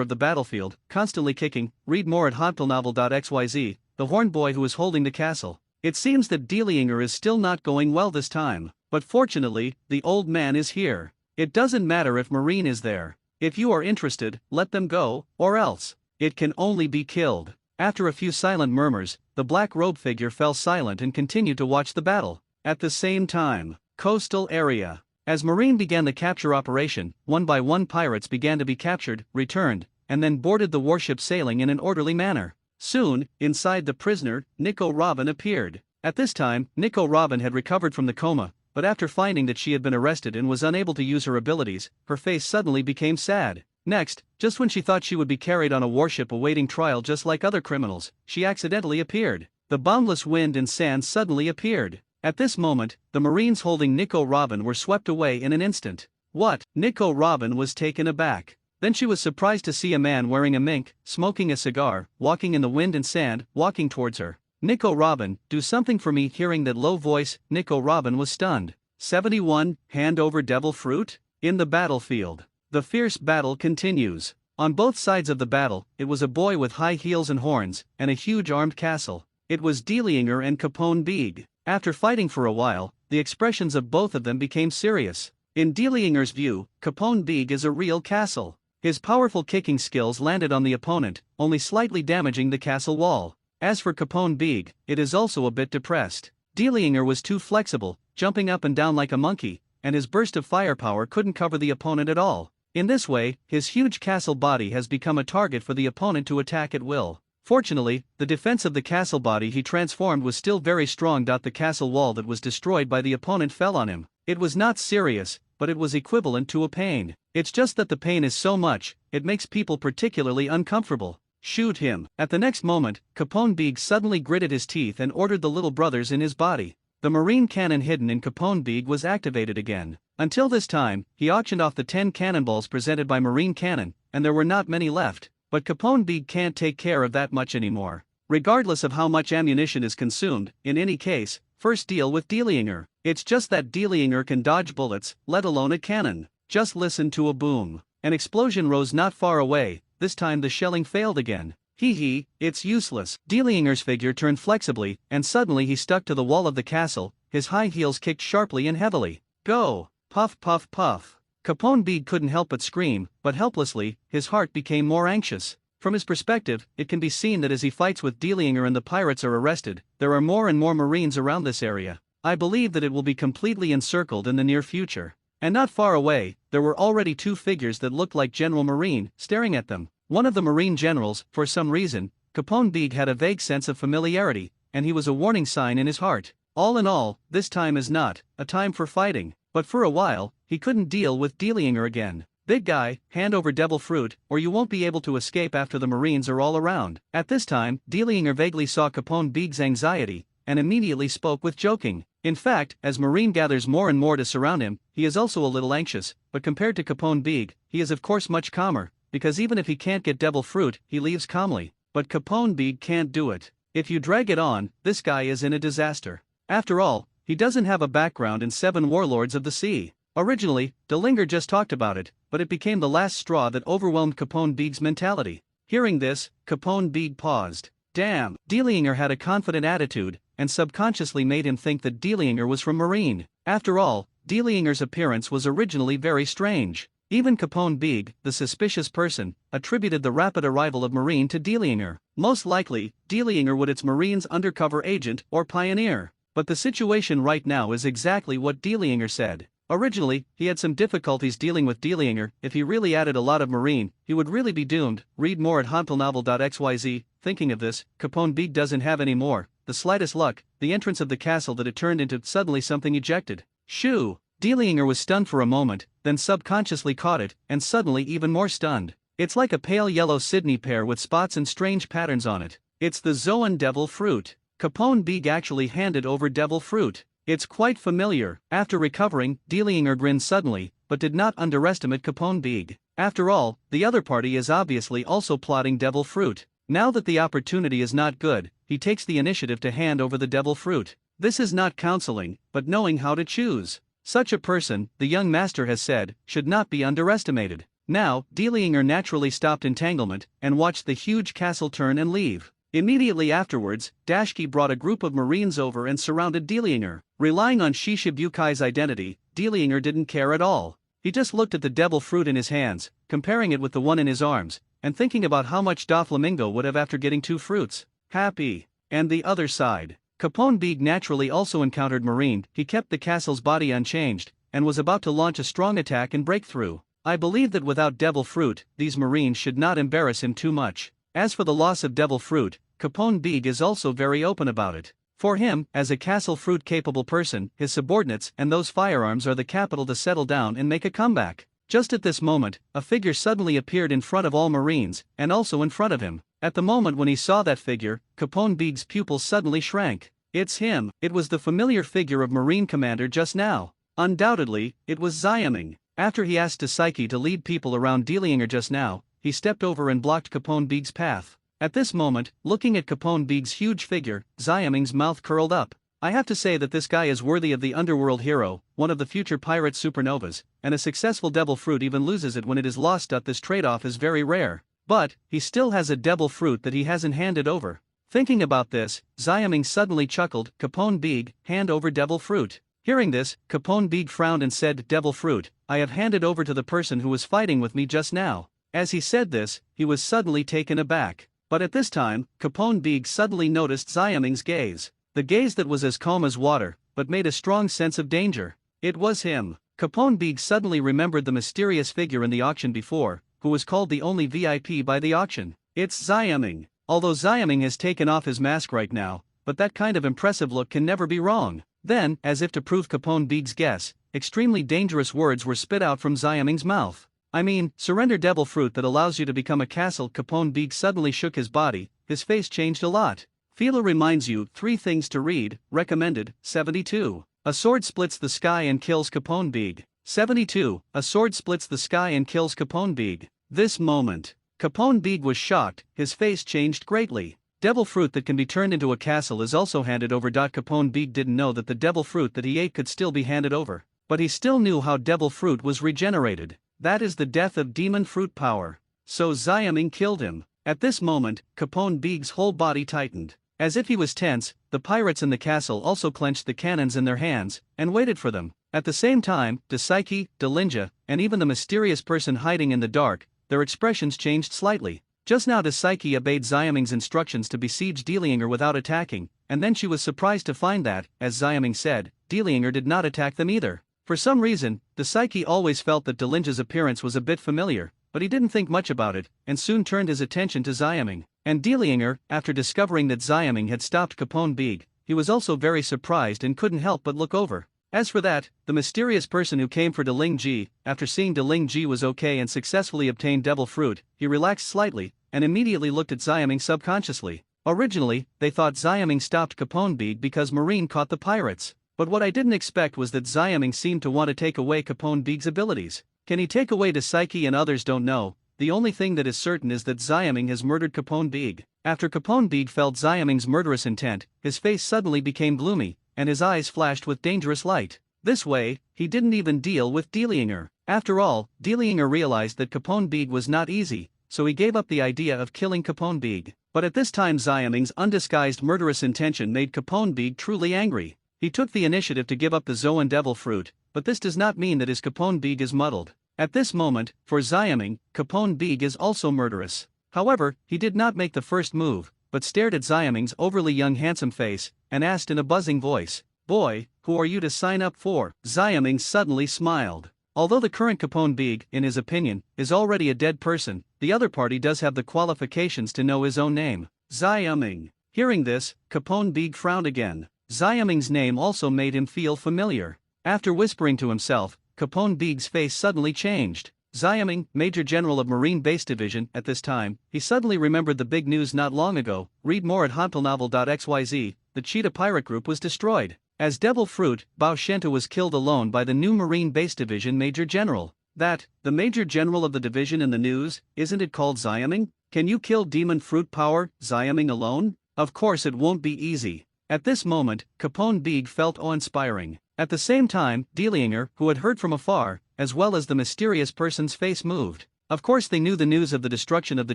of the battlefield, constantly kicking. Read more at hotpillnovel.xyz, the horn boy who is holding the castle. It seems that Delinger is still not going well this time, but fortunately, the old man is here. It doesn't matter if Marine is there. If you are interested, let them go, or else it can only be killed. After a few silent murmurs, the black robe figure fell silent and continued to watch the battle. At the same time, coastal area. As Marine began the capture operation, one by one pirates began to be captured, returned, and then boarded the warship, sailing in an orderly manner. Soon, inside the prisoner, Nico Robin appeared. At this time, Nico Robin had recovered from the coma, but after finding that she had been arrested and was unable to use her abilities, her face suddenly became sad. Next, just when she thought she would be carried on a warship awaiting trial just like other criminals, she accidentally appeared. The boundless wind and sand suddenly appeared. At this moment, the Marines holding Nico Robin were swept away in an instant. What? Nico Robin was taken aback. Then she was surprised to see a man wearing a mink, smoking a cigar, walking in the wind and sand, walking towards her. Nico Robin, do something for me. Hearing that low voice, Nico Robin was stunned. 71. Hand over devil fruit? In the battlefield. The fierce battle continues. On both sides of the battle, it was a boy with high heels and horns, and a huge armed castle. It was Delinger and Capone Beeg. After fighting for a while, the expressions of both of them became serious. In Delinger's view, Capone Beeg is a real castle. His powerful kicking skills landed on the opponent, only slightly damaging the castle wall. As for Capone Beeg, it is also a bit depressed. Delinger was too flexible, jumping up and down like a monkey, and his burst of firepower couldn't cover the opponent at all. In this way, his huge castle body has become a target for the opponent to attack at will. Fortunately, the defense of the castle body he transformed was still very strong. The castle wall that was destroyed by the opponent fell on him. It was not serious, but it was equivalent to a pain. It's just that the pain is so much, it makes people particularly uncomfortable. Shoot him. At the next moment, Capone Beeg suddenly gritted his teeth and ordered the little brothers in his body. The marine cannon hidden in Capone Beeg was activated again. Until this time, he auctioned off the 10 cannonballs presented by Marine Cannon, and there were not many left, but Capone Big can't take care of that much anymore. Regardless of how much ammunition is consumed, in any case, first deal with Dealinger. It's just that Dealinger can dodge bullets, let alone a cannon. Just listen to a boom. An explosion rose not far away, this time the shelling failed again. Hee, it's useless. Dealinger's figure turned flexibly, and suddenly he stuck to the wall of the castle, his high heels kicked sharply and heavily. Go! Puff puff puff. Capone Big couldn't help but scream, but helplessly, his heart became more anxious. From his perspective, it can be seen that as he fights with Dealinger and the pirates are arrested, there are more and more Marines around this area. I believe that it will be completely encircled in the near future. And not far away, there were already 2 figures that looked like General Marine, staring at them. One of the Marine generals, for some reason, Capone Big had a vague sense of familiarity, and he was a warning sign in his heart. All in all, this time is not a time for fighting, but for a while, he couldn't deal with Dealinger again. Big guy, hand over devil fruit, or you won't be able to escape after the Marines are all around. At this time, Dealinger vaguely saw Capone Big's anxiety, and immediately spoke with joking. In fact, as Marine gathers more and more to surround him, he is also a little anxious, but compared to Capone Big, he is of course much calmer, because even if he can't get devil fruit, he leaves calmly. But Capone Big can't do it. If you drag it on, this guy is in a disaster. After all, he doesn't have a background in 7 Warlords of the Sea. Originally, Dealinger just talked about it, but it became the last straw that overwhelmed Capone Big's mentality. Hearing this, Capone Big paused. Damn, Dealinger had a confident attitude, and subconsciously made him think that Dealinger was from Marine. After all, Dealinger's appearance was originally very strange. Even Capone Big, the suspicious person, attributed the rapid arrival of Marine to Dealinger. Most likely, Dealinger would its Marine's undercover agent or pioneer. But the situation right now is exactly what Dealinger said. Originally, he had some difficulties dealing with Dealinger. If he really added a lot of Marine, he would really be doomed. Read more at hauntelnovel.xyz. Thinking of this, Capone Big doesn't have any more the slightest luck. The entrance of the castle that it turned into suddenly something ejected. Shoo! Dealinger was stunned for a moment, then subconsciously caught it, and suddenly even more stunned. It's like a pale yellow Sydney pear with spots and strange patterns on it. It's the Zoan devil fruit. Capone Big actually handed over devil fruit. It's quite familiar. After recovering, Dealinger grinned suddenly, but did not underestimate Capone Big. After all, the other party is obviously also plotting devil fruit. Now that the opportunity is not good, he takes the initiative to hand over the devil fruit. This is not counseling, but knowing how to choose. Such a person, the young master has said, should not be underestimated. Now, Dealinger naturally stopped entanglement, and watched the huge castle turn and leave. Immediately afterwards, Dashki brought a group of Marines over and surrounded Dealinger. Relying on Shishibukai's identity, Dealinger didn't care at all. He just looked at the devil fruit in his hands, comparing it with the one in his arms, and thinking about how much Doflamingo would have after getting 2 fruits. Happy. And the other side. Capone Big naturally also encountered Marine. He kept the castle's body unchanged, and was about to launch a strong attack and breakthrough. I believe that without devil fruit, these Marines should not embarrass him too much. As for the loss of devil fruit, Capone Big is also very open about it. For him, as a castle fruit-capable person, his subordinates and those firearms are the capital to settle down and make a comeback. Just at this moment, a figure suddenly appeared in front of all Marines, and also in front of him. At the moment when he saw that figure, Capone Big's pupils suddenly shrank. It's him. It was the familiar figure of Marine Commander just now. Undoubtedly, it was Xiaming. After he asked Psyche to lead people around Dealinger just now, he stepped over and blocked Capone Big's path. At this moment, looking at Capone Big's huge figure, Xiaming's mouth curled up. I have to say that this guy is worthy of the underworld hero, one of the future pirate supernovas, and a successful devil fruit even loses it when it is lost. This trade-off is very rare. But, he still has a devil fruit that he hasn't handed over. Thinking about this, Xiaming suddenly chuckled. Capone Big, hand over devil fruit. Hearing this, Capone Big frowned and said, devil fruit, I have handed over to the person who was fighting with me just now. As he said this, he was suddenly taken aback. But at this time, Capone Big suddenly noticed Xiaming's gaze. The gaze that was as calm as water, but made a strong sense of danger. It was him. Capone Big suddenly remembered the mysterious figure in the auction before, who was called the only VIP by the auction. It's Xiaming. Although Xiaming has taken off his mask right now, but that kind of impressive look can never be wrong. Then, as if to prove Capone Big's guess, extremely dangerous words were spit out from Xiaming's mouth. I mean, surrender devil fruit that allows you to become a castle. Capone Big suddenly shook his body, his face changed a lot. Philo reminds you 3 things to read, recommended, 72. A sword splits the sky and kills Capone Big. 72. A sword splits the sky and kills Capone Beeg. This moment, Capone Beeg was shocked, his face changed greatly. Devil fruit that can be turned into a castle is also handed over. Capone Beeg didn't know that the devil fruit that he ate could still be handed over. But he still knew how devil fruit was regenerated. That is the death of demon fruit power. So Xiaming killed him. At this moment, Capone Beeg's whole body tightened. As if he was tense, the pirates in the castle also clenched the cannons in their hands, and waited for them. At the same time, De Psyche, Delinja, and even the mysterious person hiding in the dark, their expressions changed slightly. Just now De Psyche obeyed Xiaming's instructions to besiege Delianger without attacking, and then she was surprised to find that, as Xiaming said, Delianger did not attack them either. For some reason, De Psyche always felt that Delinja's appearance was a bit familiar, but he didn't think much about it, and soon turned his attention to Xiaming. And Delianger, after discovering that Xiaming had stopped Capone Beeg, he was also very surprised and couldn't help but look over. As for that, the mysterious person who came for Deling-ji, after seeing Deling-ji was okay and successfully obtained devil fruit, he relaxed slightly, and immediately looked at Xiaming subconsciously. Originally, they thought Xiaming stopped Capone Beeg because Marine caught the pirates. But what I didn't expect was that Xiaming seemed to want to take away Capone Beeg's abilities. Can he take away De Psyche and others don't know? The only thing that is certain is that Xiaming has murdered Capone Beeg. After Capone Beeg felt Xiaming's murderous intent, his face suddenly became gloomy, and his eyes flashed with dangerous light. This way, he didn't even deal with Delianger. After all, Delianger realized that Capone Beeg was not easy, so he gave up the idea of killing Capone Beeg. But at this time Xiaming's undisguised murderous intention made Capone Beeg truly angry. He took the initiative to give up the Zoan devil fruit, but this does not mean that his Capone Beeg is muddled. At this moment, for Xiaming, Capone Beeg is also murderous. However, he did not make the first move, but stared at Xiaming's overly young handsome face, and asked in a buzzing voice, "Boy, who are you to sign up for?" Xiaming suddenly smiled. Although the current Capone Beeg, in his opinion, is already a dead person, the other party does have the qualifications to know his own name. Xiaming. Hearing this, Capone Beeg frowned again. Xiaming's name also made him feel familiar. After whispering to himself, Capone Beeg's face suddenly changed. Xiaming, Major General of Marine Base Division. At this time, he suddenly remembered the big news not long ago. Read more at hanpilnovel.xyz. The Cheetah Pirate Group was destroyed. As devil fruit, Bao Shenta was killed alone by the new Marine Base Division Major General. That, the Major General of the division in the news, isn't it called Xiaming? Can you kill demon fruit power, Xiaming alone? Of course it won't be easy. At this moment, Capone Beeg felt awe-inspiring. At the same time, Delianger, who had heard from afar, as well as the mysterious person's face moved. Of course they knew the news of the destruction of the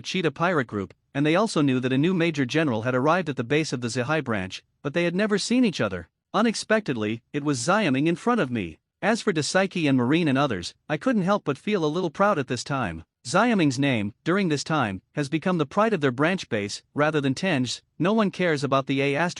Cheetah Pirate Group, and they also knew that a new Major General had arrived at the base of the Zihai branch, but they had never seen each other. Unexpectedly, it was Xiaming in front of me. As for De Psyche and Marine and others, I couldn't help but feel a little proud at this time. Xiaming's name, during this time, has become the pride of their branch base, rather than Tenj's. No one cares about the A***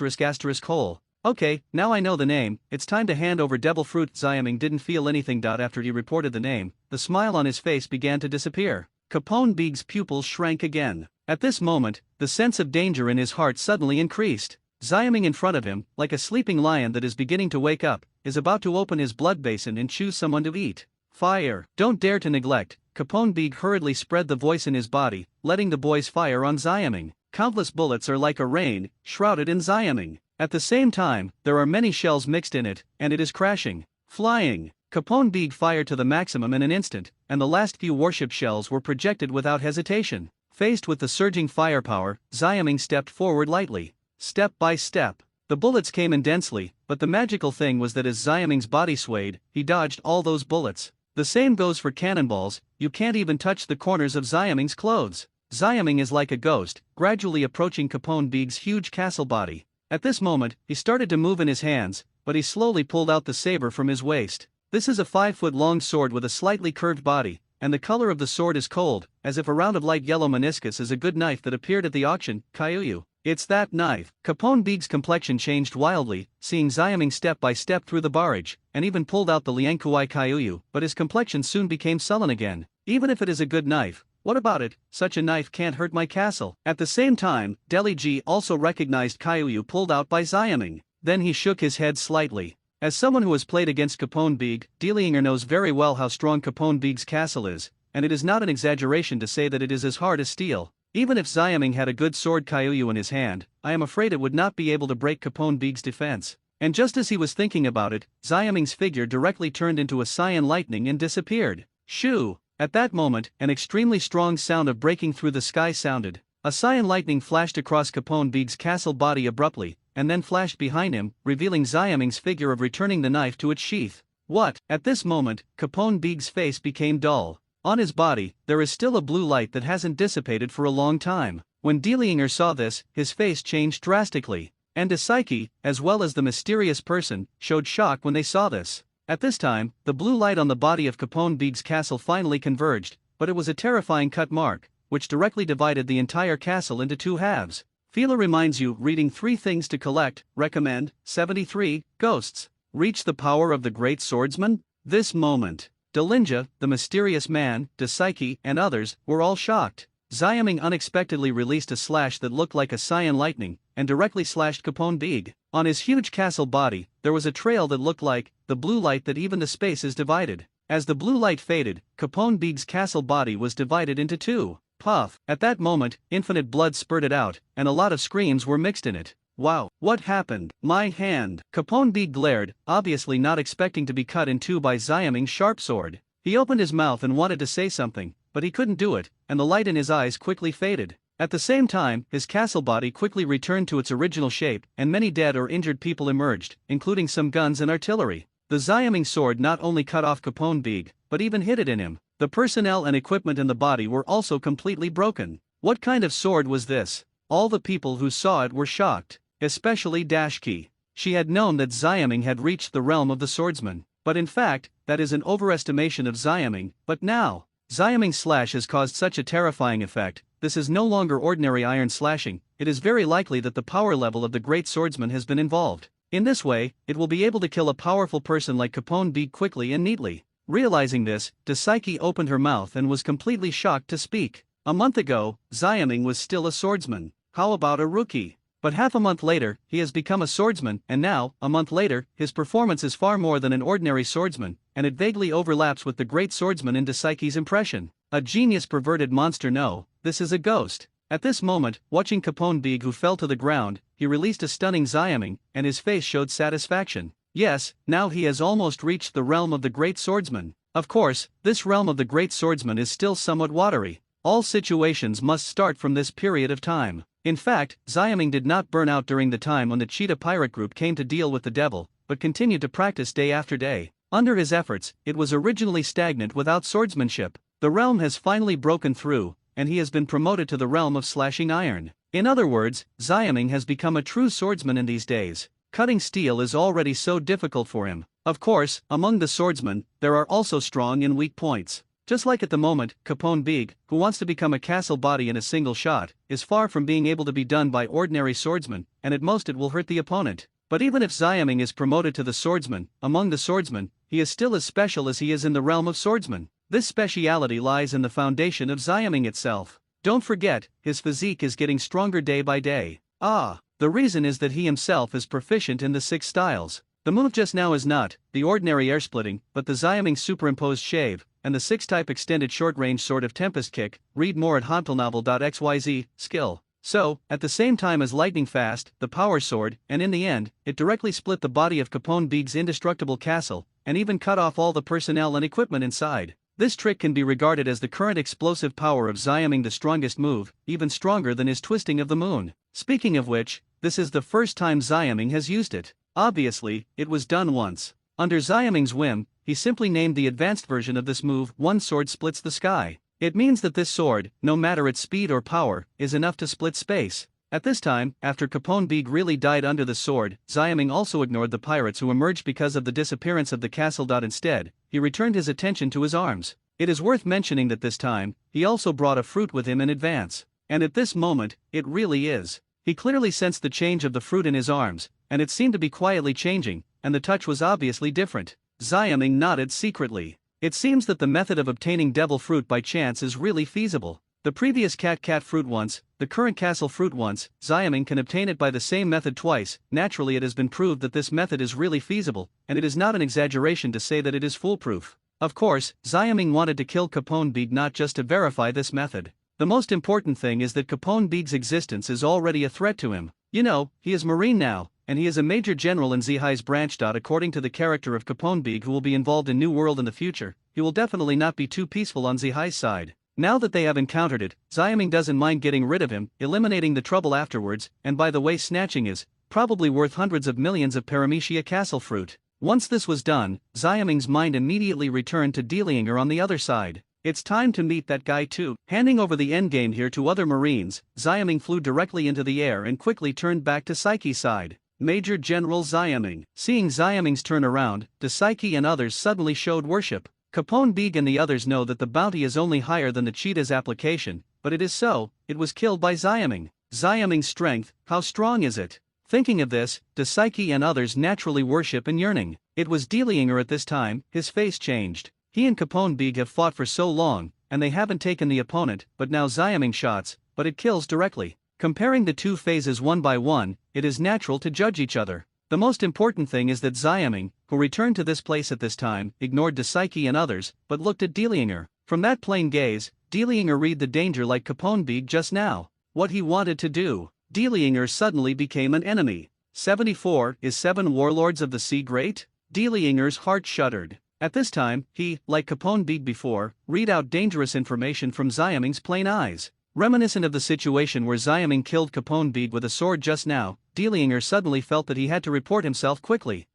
hole. Okay, now I know the name, it's time to hand over devil fruit. Xiaming didn't feel anything. After he reported the name, the smile on his face began to disappear. Capone Beeg's pupils shrank again. At this moment, the sense of danger in his heart suddenly increased. Xiaming in front of him, like a sleeping lion that is beginning to wake up, is about to open his blood basin and choose someone to eat. Fire! Don't dare to neglect. Capone Beeg hurriedly spread the voice in his body, letting the boys fire on Xiaming. Countless bullets are like a rain, shrouded in Xiaming. At the same time, there are many shells mixed in it, and it is crashing. Flying. Capone Beeg fired to the maximum in an instant, and the last few warship shells were projected without hesitation. Faced with the surging firepower, Xiaming stepped forward lightly. Step by step. The bullets came in densely, but the magical thing was that as Xiaming's body swayed, he dodged all those bullets. The same goes for cannonballs, you can't even touch the corners of Xiaming's clothes. Xiaming is like a ghost, gradually approaching Capone Beeg's huge castle body. At this moment, he started to move in his hands, but he slowly pulled out the saber from his waist. This is a 5-foot-long sword with a slightly curved body, and the color of the sword is cold, as if a round of light yellow meniscus is a good knife that appeared at the auction. Kyuyu. It's that knife. Capone Beeg's complexion changed wildly, seeing Xiaming step by step through the barrage, and even pulled out the Liankuai Kyuyu, but his complexion soon became sullen again. Even if it is a good knife, what about it? Such a knife can't hurt my castle. At the same time, Deli-ji also recognized Kyuyu pulled out by Xiaming. Then he shook his head slightly. As someone who has played against Capone Beeg, Delianger knows very well how strong Capone Beeg's castle is, and it is not an exaggeration to say that it is as hard as steel. Even if Xiaming had a good sword Kyuyu in his hand, I am afraid it would not be able to break Capone Beeg's defense. And just as he was thinking about it, Xiaming's figure directly turned into a cyan lightning and disappeared. Shoo! At that moment, an extremely strong sound of breaking through the sky sounded. A cyan lightning flashed across Capone Big's castle body abruptly, and then flashed behind him, revealing Xiaming's figure of returning the knife to its sheath. What? At this moment, Capone Big's face became dull. On his body, there is still a blue light that hasn't dissipated for a long time. When Delinger saw this, his face changed drastically. And Psyche, as well as the mysterious person, showed shock when they saw this. At this time, the blue light on the body of Capone Big's castle finally converged, but it was a terrifying cut mark, which directly divided the entire castle into two halves. Fila reminds you, reading 3 things to collect, recommend, 73, Ghosts. Reach the power of the great swordsman? This moment, Delinger, the mysterious man, Psyche, and others, were all shocked. Xiaming unexpectedly released a slash that looked like a cyan lightning, and directly slashed Capone Big. On his huge castle body, there was a trail that looked like the blue light that even the space is divided. As the blue light faded, Capone Big's castle body was divided into 2. Puff! At that moment, infinite blood spurted out, and a lot of screams were mixed in it. Wow, what happened? My hand! Capone Big glared, obviously not expecting to be cut in 2 by Xiaming's sharp sword. He opened his mouth and wanted to say something, but he couldn't do it, and the light in his eyes quickly faded. At the same time, his castle body quickly returned to its original shape, and many dead or injured people emerged, including some guns and artillery. The Xiaming sword not only cut off Capone Big, but even hid it in him. The personnel and equipment in the body were also completely broken. What kind of sword was this? All the people who saw it were shocked, especially Dashki. She had known that Xiaming had reached the realm of the swordsman, but in fact, that is an overestimation of Xiaming. But now, Xiaming's slash has caused such a terrifying effect. This is no longer ordinary iron slashing. It is very likely that the power level of the great swordsman has been involved. In this way, it will be able to kill a powerful person like Capone Big quickly and neatly. Realizing this, Psyche opened her mouth and was completely shocked to speak. A month ago, Xiaming was still a swordsman. How about a rookie? But half a month later, he has become a swordsman, and now, a month later, his performance is far more than an ordinary swordsman, and it vaguely overlaps with the great swordsman in Psyche's impression. A genius perverted monster. No, this is a ghost. At this moment, watching Capone Big who fell to the ground, he released a stunning Xiaming, and his face showed satisfaction. Yes, now he has almost reached the realm of the great swordsman. Of course, this realm of the great swordsman is still somewhat watery. All situations must start from this period of time. In fact, Xiaming did not burn out during the time when the Cheetah Pirate Group came to deal with the devil, but continued to practice day after day. Under his efforts, it was originally stagnant without swordsmanship. The realm has finally broken through, and he has been promoted to the realm of slashing iron. In other words, Xiaming has become a true swordsman in these days. Cutting steel is already so difficult for him. Of course, among the swordsmen, there are also strong and weak points. Just like at the moment, Capone Big, who wants to become a castle body in a single shot, is far from being able to be done by ordinary swordsmen, and at most it will hurt the opponent. But even if Xiaming is promoted to the swordsman, among the swordsmen, he is still as special as he is in the realm of swordsman. This speciality lies in the foundation of Xiaming itself. Don't forget, his physique is getting stronger day by day. The reason is that he himself is proficient in the 6 styles. The move just now is not the ordinary air splitting, but the Xiaming superimposed shave, and the 6-type extended short-range sword of Tempest Kick. Read more at hontelnovel.xyz, skill. So, at the same time as lightning fast, the power sword, and in the end, it directly split the body of Capone Big's indestructible castle, and even cut off all the personnel and equipment inside. This trick can be regarded as the current explosive power of Xiaming, the strongest move, even stronger than his twisting of the moon. Speaking of which, this is the first time Xiaming has used it. Obviously, it was done once. Under Xiaming's whim, he simply named the advanced version of this move "One Sword Splits the Sky." It means that this sword, no matter its speed or power, is enough to split space. At this time, after Capone Big really died under the sword, Xiaming also ignored the pirates who emerged because of the disappearance of the castle. Instead, he returned his attention to his arms. It is worth mentioning that this time, he also brought a fruit with him in advance. And at this moment, it really is. He clearly sensed the change of the fruit in his arms, and it seemed to be quietly changing, and the touch was obviously different. Xiaming nodded secretly. It seems that the method of obtaining devil fruit by chance is really feasible. The previous cat fruit once, the current castle fruit once, Xiaming can obtain it by the same method twice. Naturally, it has been proved that this method is really feasible, and it is not an exaggeration to say that it is foolproof. Of course, Xiaming wanted to kill Capone Big not just to verify this method. The most important thing is that Capone Big's existence is already a threat to him. You know, he is marine now, and he is a major general in Zihai's branch. According to the character of Caponebig, who will be involved in New World in the future, he will definitely not be too peaceful on Zihai's side. Now that they have encountered it, Xiaming doesn't mind getting rid of him, eliminating the trouble afterwards, and by the way, snatching is probably worth hundreds of millions of Paramecia castle fruit. Once this was done, Xiaming's mind immediately returned to Delianger on the other side. It's time to meet that guy too. Handing over the endgame here to other Marines, Xiaming flew directly into the air and quickly turned back to Psyche's side. Major General Xiaming. Seeing Xiaming's turn around, Psyche and others suddenly showed worship. Caponebig and the others know that the bounty is only higher than the cheetah's application, but it is so, it was killed by Xiaming. Xiaming's strength, how strong is it? Thinking of this, Psyche and others naturally worship and yearning. It was Delianger at this time, his face changed. He and Caponebig have fought for so long, and they haven't taken the opponent, but now Xiaming shots, but it kills directly. Comparing the two phases one by one, it is natural to judge each other. The most important thing is that Xiaming, who returned to this place at this time, ignored Psyche and others, but looked at Delianger. From that plain gaze, Delianger read the danger like Caponebig just now. What he wanted to do. Delianger suddenly became an enemy. 74 Is 7 Warlords of the Sea great? Delianger's heart shuddered. At this time, he, like Caponebig before, read out dangerous information from Xiaming's plain eyes. Reminiscent of the situation where Xiaming killed Caponebig with a sword just now, Delianger suddenly felt that he had to report himself quickly.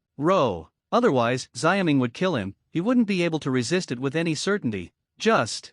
Otherwise, Xiaming would kill him, he wouldn't be able to resist it with any certainty. Just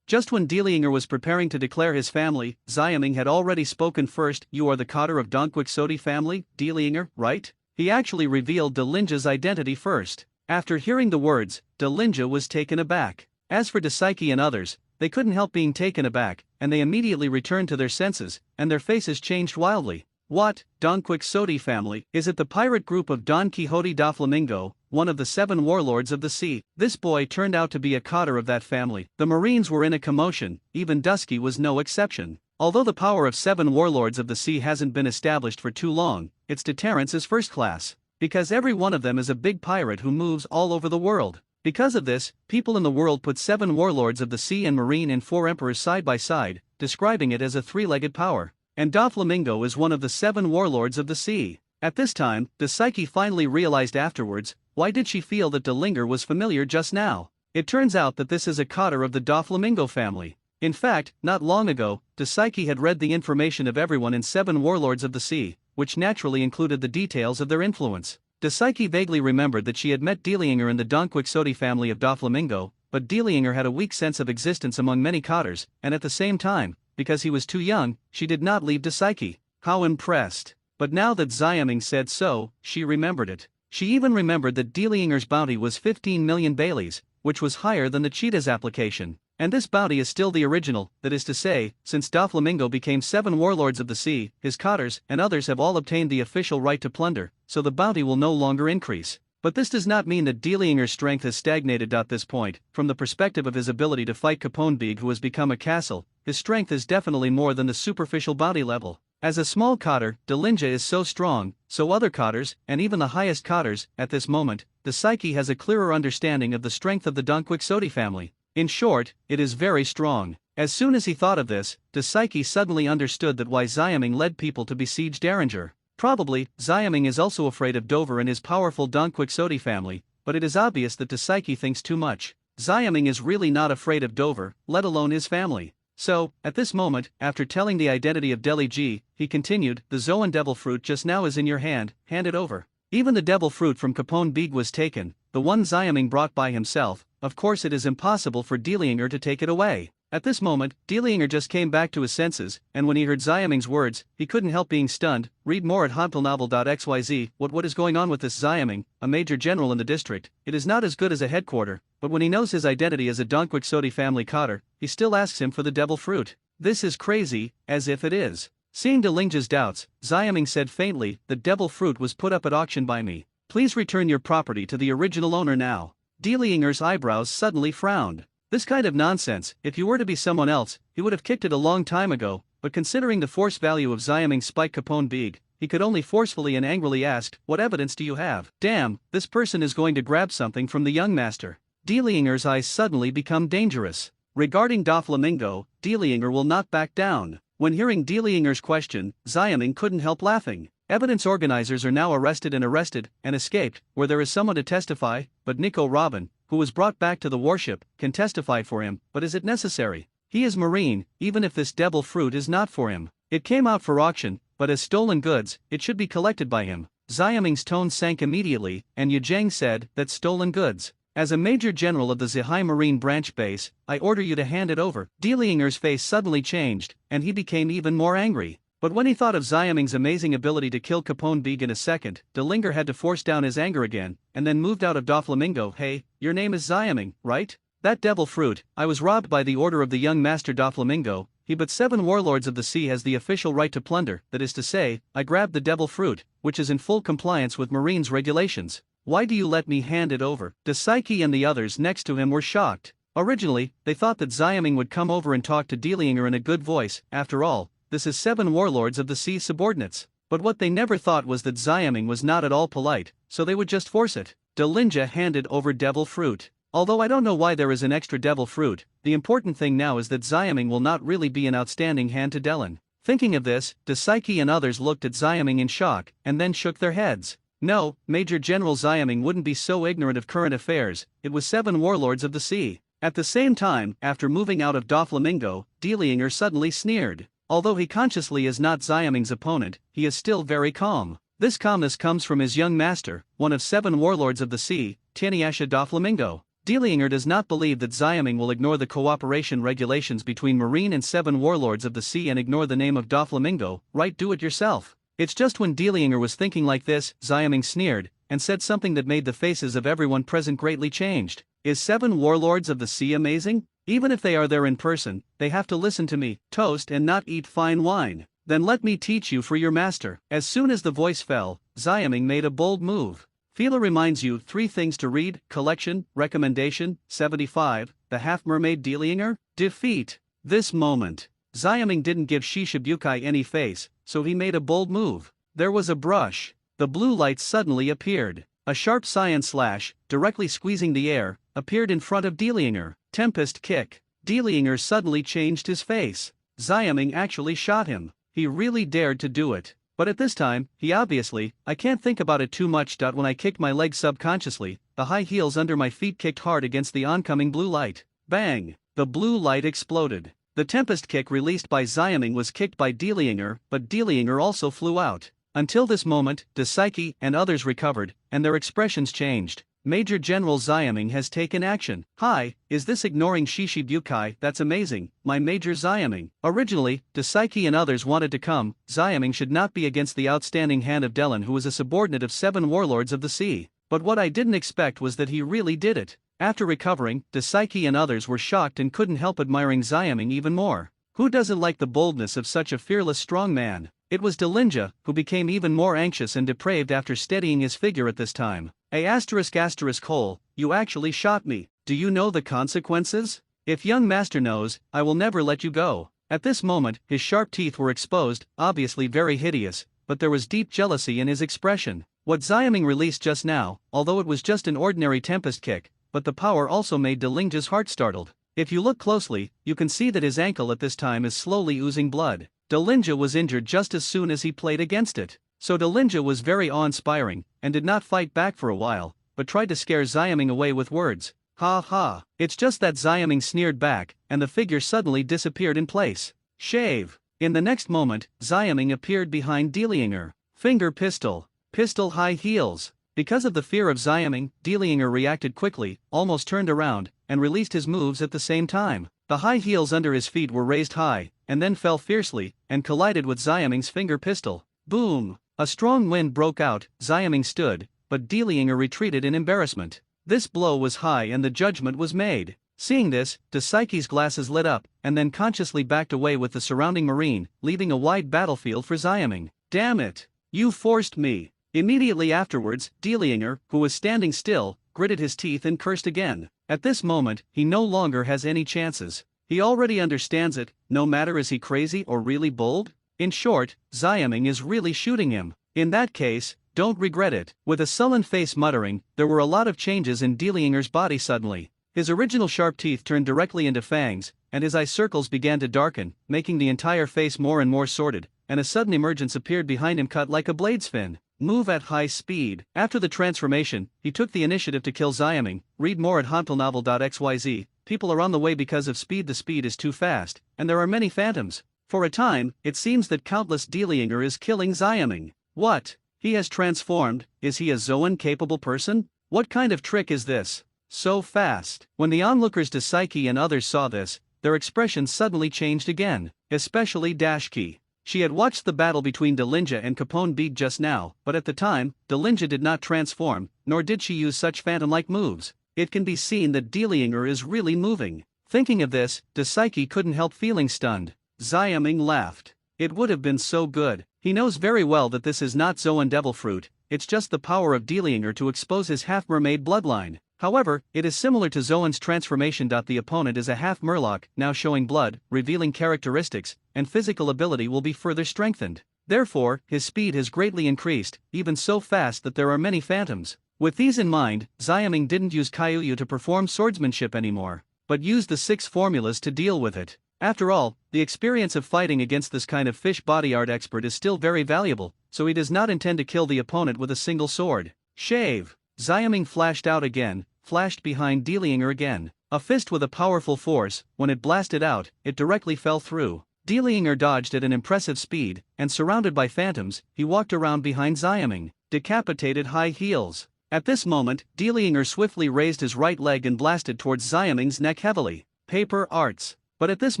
when Delianger was preparing to declare his family, Xiaming had already spoken first. You are the Cotter of Don Quixote family, Delianger, right? He actually revealed Delinja's identity first. After hearing the words, Delinja was taken aback. As for Psyche and others, they couldn't help being taken aback, and they immediately returned to their senses, and their faces changed wildly. What, Don Quixote family? Is it the pirate group of Don Quixote da Flamingo, one of the 7 warlords of the sea? This boy turned out to be a cotter of that family. The Marines were in a commotion, even Dusky was no exception. Although the power of 7 warlords of the sea hasn't been established for too long, its deterrence is first class. Because every one of them is a big pirate who moves all over the world. Because of this, people in the world put 7 warlords of the sea and marine and 4 emperors side by side, describing it as a 3-legged power. And Doflamingo is one of the 7 warlords of the sea. At this time, Psyche finally realized afterwards, why did she feel that Delinger was familiar just now? It turns out that this is a cotter of the Doflamingo family. In fact, not long ago, Psyche had read the information of everyone in 7 warlords of the sea, which naturally included the details of their influence. Psyche vaguely remembered that she had met Delianger in the Don Quixote family of Doflamingo, but Delianger had a weak sense of existence among many cotters, and at the same time, because he was too young, she did not leave Psyche. How impressed. But now that Xiaming said so, she remembered it. She even remembered that Delianger's bounty was 15 million Baileys, which was higher than the cheetah's application. And this bounty is still the original, that is to say, since Doflamingo became 7 warlords of the sea, his cotters and others have all obtained the official right to plunder, so the bounty will no longer increase. But this does not mean that Delianger's strength has stagnated at this point. From the perspective of his ability to fight Caponebig, who has become a castle, his strength is definitely more than the superficial bounty level. As a small cotter, Delinja is so strong, so other cotters, and even the highest cotters, at this moment, Psyche has a clearer understanding of the strength of the Don Quixote family. In short, it is very strong. As soon as he thought of this, Psyche suddenly understood that why Xiaming led people to besiege Derringer. Probably, Xiaming is also afraid of Dover and his powerful Don Quixote family, but it is obvious that Psyche thinks too much. Xiaming is really not afraid of Dover, let alone his family. So, at this moment, after telling the identity of Deli G, he continued, the Zoan devil fruit just now is in your hand it over. Even the devil fruit from Caponebig was taken, the one Xiaming brought by himself. Of course it is impossible for Delianger to take it away. At this moment, Delianger just came back to his senses, and when he heard Xiaming's words, he couldn't help being stunned. Read more at hompelnovel.xyz. What is going on with this Xiaming, a major general in the district? It is not as good as a headquarter, but when he knows his identity as a Don Quixote family cotter, he still asks him for the devil fruit. This is crazy, as if it is. Seeing Delinja's doubts, Xiaming said faintly, the devil fruit was put up at auction by me. Please return your property to the original owner now. Delianger's eyebrows suddenly frowned. This kind of nonsense, if you were to be someone else, he would have kicked it a long time ago, but considering the force value of Xiaming's spike Caponebig, he could only forcefully and angrily ask, what evidence do you have? Damn, this person is going to grab something from the young master. Delianger's eyes suddenly become dangerous. Regarding Doflamingo, Delianger will not back down. When hearing Delianger's question, Xiaming couldn't help laughing. Evidence organizers are now arrested and escaped, where there is someone to testify, but Nico Robin, who was brought back to the warship, can testify for him, but is it necessary? He is Marine, even if this devil fruit is not for him. It came out for auction, but as stolen goods, it should be collected by him. Xiaming's tone sank immediately, and Yu Zhang said, "That's stolen goods. As a Major General of the Zihai Marine Branch Base, I order you to hand it over." Di Liyinger's face suddenly changed, and he became even more angry. But when he thought of Xiaming's amazing ability to kill Capone Beg in a second, De Linger had to force down his anger again, and then moved out of Doflamingo. "Hey, your name is Xiaming, right? That devil fruit, I was robbed by the order of the young master Doflamingo. He but 7 warlords of the sea has the official right to plunder, that is to say, I grabbed the devil fruit, which is in full compliance with Marines regulations. Why do you let me hand it over?" De Psyche and the others next to him were shocked. Originally, they thought that Xiaming would come over and talk to De Linger in a good voice. After all, this is 7 warlords of the sea subordinates. But what they never thought was that Xiaming was not at all polite, so they would just force it. De Linja handed over devil fruit. "Although I don't know why there is an extra devil fruit, the important thing now is that Xiaming will not really be an outstanding hand to Delin." Thinking of this, De Psyche and others looked at Xiaming in shock, and then shook their heads. No, Major General Xiaming wouldn't be so ignorant of current affairs. It was 7 warlords of the sea. At the same time, after moving out of Doflamingo, De Linger suddenly sneered. Although he consciously is not Xiaming's opponent, he is still very calm. This calmness comes from his young master, one of 7 warlords of the sea, Tianyasha Doflamingo. De Linger does not believe that Xiaming will ignore the cooperation regulations between Marine and 7 warlords of the sea and ignore the name of Doflamingo, right? Do it yourself. It's just when De Linger was thinking like this, Xiaming sneered, and said something that made the faces of everyone present greatly changed. "Is 7 warlords of the sea amazing? Even if they are there in person, they have to listen to me, toast and not eat fine wine. Then let me teach you for your master." As soon as the voice fell, Xiaming made a bold move. Fila reminds you 3 things to read, collection, recommendation, 75, The Half Mermaid De Linger, defeat. This moment, Xiaming didn't give Shishibukai any face, so he made a bold move. There was a brush. The blue light suddenly appeared. A sharp cyan slash, directly squeezing the air, appeared in front of De Linger. Tempest kick. De Linger suddenly changed his face. Xiaming actually shot him. He really dared to do it. But at this time, I can't think about it too much. When I kicked my leg subconsciously, the high heels under my feet kicked hard against the oncoming blue light. Bang! The blue light exploded. The tempest kick released by Xiaming was kicked by De Linger, but De Linger also flew out. Until this moment, De Psyche and others recovered, and their expressions changed. Major General Xiaming has taken action. "Hi, is this ignoring Shishibukai? That's amazing, my Major Xiaming." Originally, De Psyche and others wanted to come. Xiaming should not be against the outstanding hand of Delin, who is a subordinate of 7 warlords of the sea. But what I didn't expect was that he really did it. After recovering, De Psyche and others were shocked and couldn't help admiring Xiaming even more. Who doesn't like the boldness of such a fearless strong man? It was De Linja, who became even more anxious and depraved after steadying his figure at this time. Hole, you actually shot me. Do you know the consequences? If young master knows, I will never let you go. At this moment, his sharp teeth were exposed, obviously very hideous, but there was deep jealousy in his expression. What Xiaming released just now, although it was just an ordinary tempest kick, but the power also made De Linja's heart startled. If you look closely, you can see that his ankle at this time is slowly oozing blood. De Linja was injured just as soon as he played against it. So De Linja was very awe-inspiring, and did not fight back for a while, but tried to scare Xiaming away with words. "Ha ha." It's just that Xiaming sneered back, and the figure suddenly disappeared in place. Shave. In the next moment, Xiaming appeared behind De Linger. Finger pistol. Pistol high heels. Because of the fear of Xiaming, De Linger reacted quickly, almost turned around, and released his moves at the same time. The high heels under his feet were raised high, and then fell fiercely, and collided with Xiaming's finger pistol. Boom! A strong wind broke out. Xiaming stood, but De Linger retreated in embarrassment. This blow was high and the judgment was made. Seeing this, De Psyche's glasses lit up, and then consciously backed away with the surrounding marine, leaving a wide battlefield for Xiaming. "Damn it! You forced me!" Immediately afterwards, De Linger, who was standing still, gritted his teeth and cursed again. At this moment, he no longer has any chances. He already understands it, no matter is he crazy or really bold? In short, Xiaming is really shooting him. In that case, don't regret it. With a sullen face muttering, there were a lot of changes in De Linger's body suddenly. His original sharp teeth turned directly into fangs, and his eye circles began to darken, making the entire face more and more sordid. and a sudden emergence appeared behind him, cut like a blade's fin. Move at high speed. After the transformation, he took the initiative to kill Xiaming. Read more at hantelnovel.xyz. People are on the way because of speed. The speed is too fast, and there are many phantoms. For a time, it seems that countless Dielinger is killing Xiaming. What? He has transformed. Is he a Zoan-capable person? What kind of trick is this? So fast. When the onlookers to Psyche and others saw this, their expressions suddenly changed again, especially Dashki. She had watched the battle between Delinja and Capone Beeg just now, but at the time, Delinja did not transform, nor did she use such phantom-like moves. It can be seen that Dielinger is really moving. Thinking of this, Psyche couldn't help feeling stunned. Xiaming laughed. It would have been so good. He knows very well that this is not Zoan devil fruit, it's just the power of Dielinger to expose his half-mermaid bloodline. However, it is similar to Zoan's transformation. The opponent is a half-murloc, now showing blood, revealing characteristics, and physical ability will be further strengthened. Therefore, his speed has greatly increased, even so fast that there are many phantoms. With these in mind, Xiaming didn't use Kyuyu to perform swordsmanship anymore, but used the 6 formulas to deal with it. After all, the experience of fighting against this kind of fish body art expert is still very valuable, so he does not intend to kill the opponent with a single sword. Shave! Xiaming flashed out again, flashed behind Dielinger again. A fist with a powerful force, when it blasted out, it directly fell through. Dielinger dodged at an impressive speed, and surrounded by phantoms, he walked around behind Xiaming, decapitated high heels. At this moment, Dielinger swiftly raised his right leg and blasted towards Xiaming's neck heavily. Paper arts. But at this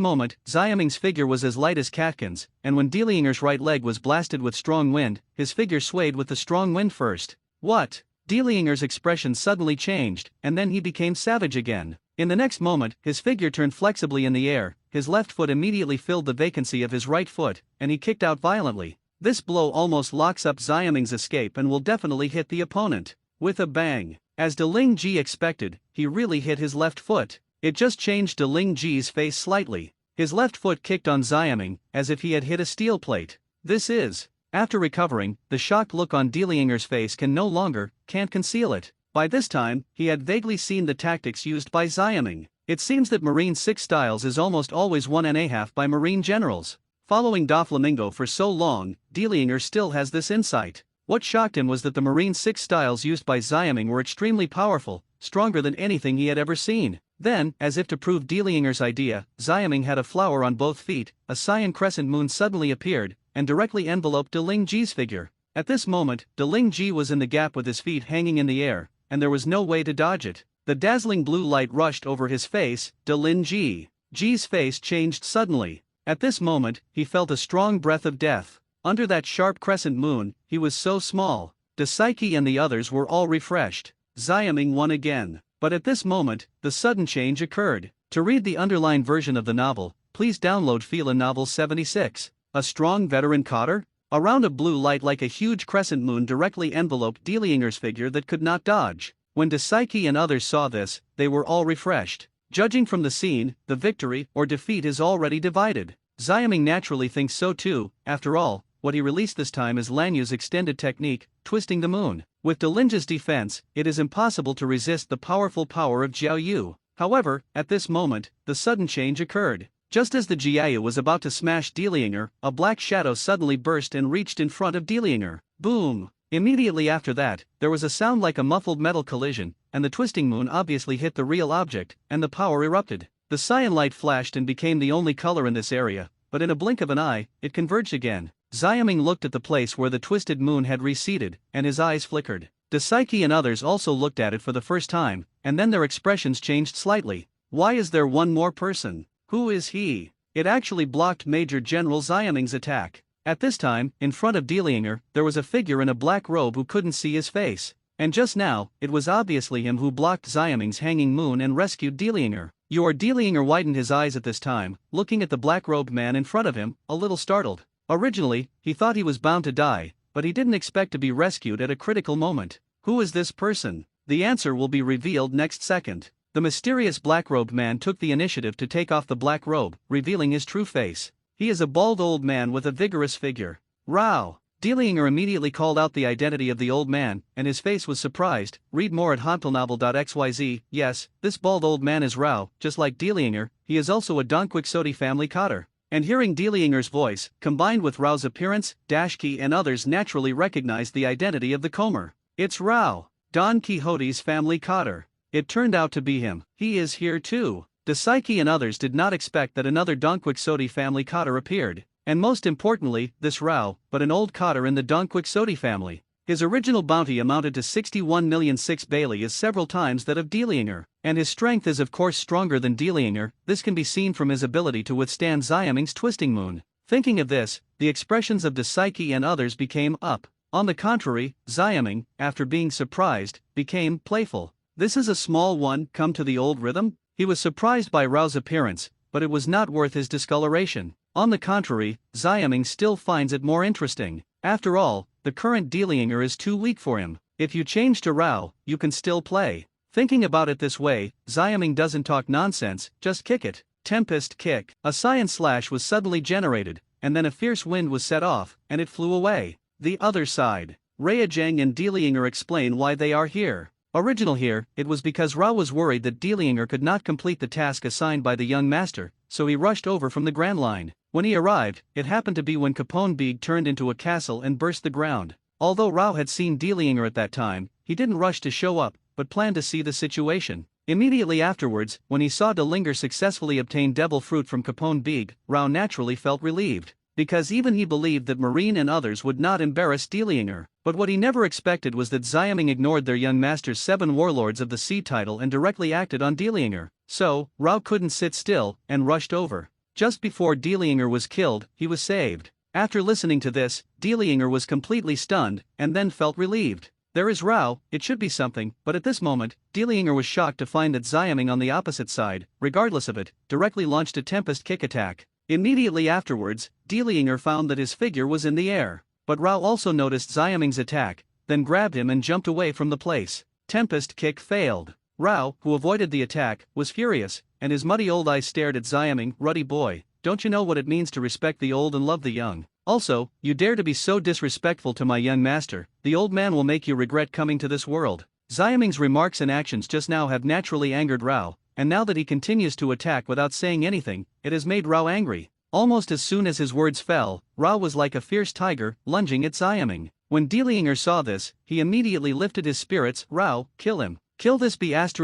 moment, Xiaming's figure was as light as Katkin's, and when Dielinger's right leg was blasted with strong wind, his figure swayed with the strong wind first. What? Dielinger's expression suddenly changed, and then he became savage again. In the next moment, his figure turned flexibly in the air, his left foot immediately filled the vacancy of his right foot, and he kicked out violently. This blow almost locks up Xiaming's escape and will definitely hit the opponent. With a bang. As Deling Ji expected, he really hit his left foot. It just changed Deling Ji's face slightly. His left foot kicked on Xiaming, as if he had hit a steel plate. This is. After recovering, the shocked look on Dielinger's face can't conceal it. By this time, he had vaguely seen the tactics used by Xiaming. It seems that Marine 6 styles is almost always won and a half by Marine generals. Following Doflamingo for so long, Dielinger still has this insight. What shocked him was that the Marine 6 styles used by Xiaming were extremely powerful, stronger than anything he had ever seen. Then, as if to prove Dielinger's idea, Xiaming had a flower on both feet, a cyan crescent moon suddenly appeared, and directly enveloped Deling Ji's figure. At this moment, Deling Ji was in the gap with his feet hanging in the air, and there was no way to dodge it. The dazzling blue light rushed over his face. Deling Ji's face changed suddenly. At this moment, he felt a strong breath of death. Under that sharp crescent moon, he was so small. Psyche and the others were all refreshed. Xiaming won again. But at this moment, the sudden change occurred. To read the underlined version of the novel, please download Fila Novel 76. A strong veteran Cotter? A round of blue light like a huge crescent moon directly enveloped Dielinger's figure that could not dodge. When Psyche and others saw this, they were all refreshed. Judging from the scene, the victory or defeat is already divided. Xiaming naturally thinks so too. After all, what he released this time is Lanyu's extended technique, twisting the moon. With Delinja's defense, it is impossible to resist the powerful power of Jiaoyu. However, at this moment, the sudden change occurred. Just as the Jiaoyu was about to smash Dielinger, a black shadow suddenly burst and reached in front of Dielinger. Boom! Immediately after that, there was a sound like a muffled metal collision, and the twisting moon obviously hit the real object, and the power erupted. The cyan light flashed and became the only color in this area, but in a blink of an eye, it converged again. Xiaming looked at the place where the twisted moon had receded, and his eyes flickered. Psyche and others also looked at it for the first time, and then their expressions changed slightly. Why is there one more person? Who is he? It actually blocked Major General Xiaming's attack. At this time, in front of Dielinger, there was a figure in a black robe who couldn't see his face. And just now, it was obviously him who blocked Xiaming's hanging moon and rescued Dielinger. Dielinger widened his eyes at this time, looking at the black-robed man in front of him, a little startled. Originally, he thought he was bound to die, but he didn't expect to be rescued at a critical moment. Who is this person? The answer will be revealed next second. The mysterious black-robed man took the initiative to take off the black robe, revealing his true face. He is a bald old man with a vigorous figure. Rao! Dielinger immediately called out the identity of the old man, and his face was surprised. Read more at hantelnovel.xyz. Yes, this bald old man is Rao. Just like Dielinger, he is also a Don Quixote family Cotter. And hearing Dielinger's voice, combined with Rao's appearance, Dashki and others naturally recognized the identity of the comber. It's Rao, Don Quixote's family cotter. It turned out to be him. He is here too. Dasaiki and others did not expect that another Don Quixote family cotter appeared, and most importantly, this Rao, but an old cotter in the Don Quixote family. His original bounty amounted to 61,000,006 Bailey is several times that of Dielinger, and his strength is of course stronger than Dielinger. This can be seen from his ability to withstand Xiaming's twisting moon. Thinking of this, the expressions of Dasaiki and others became up. On the contrary, Xiaming, after being surprised, became playful. This is a small one, come to the old rhythm? He was surprised by Rao's appearance, but it was not worth his discoloration. On the contrary, Xiaming still finds it more interesting. After all, the current Dielinger is too weak for him. If you change to Rao, you can still play. Thinking about it this way, Xiaming doesn't talk nonsense, just kick it. Tempest kick. A science slash was suddenly generated, and then a fierce wind was set off, and it flew away. The other side. Reajeng and Dielinger explain why they are here. Original here, it was because Rao was worried that Dielinger could not complete the task assigned by the young master, so he rushed over from the Grand Line. When he arrived, it happened to be when Capone Beeg turned into a castle and burst the ground. Although Rao had seen Dielinger at that time, he didn't rush to show up, but planned to see the situation. Immediately afterwards, when he saw Dielinger successfully obtain devil fruit from Capone Beeg, Rao naturally felt relieved, because even he believed that Marine and others would not embarrass Dielinger. But what he never expected was that Xiaming ignored their young master's 7 warlords of the sea title and directly acted on Dielinger. So, Rao couldn't sit still, and rushed over. Just before Dielinger was killed, he was saved. After listening to this, Dielinger was completely stunned, and then felt relieved. There is Rao, it should be something, but at this moment, Dielinger was shocked to find that Xiaming on the opposite side, regardless of it, directly launched a Tempest kick attack. Immediately afterwards, Dielinger found that his figure was in the air. But Rao also noticed Xiaming's attack, then grabbed him and jumped away from the place. Tempest kick failed. Rao, who avoided the attack, was furious, and his muddy old eyes stared at Xiaming. Ruddy boy, don't you know what it means to respect the old and love the young? Also, you dare to be so disrespectful to my young master, the old man will make you regret coming to this world. Xiaming's remarks and actions just now have naturally angered Rao, and now that he continues to attack without saying anything, it has made Rao angry. Almost as soon as his words fell, Rao was like a fierce tiger, lunging at Xiaming. When Dielinger saw this, he immediately lifted his spirits. Rao, kill him. Kill this B*************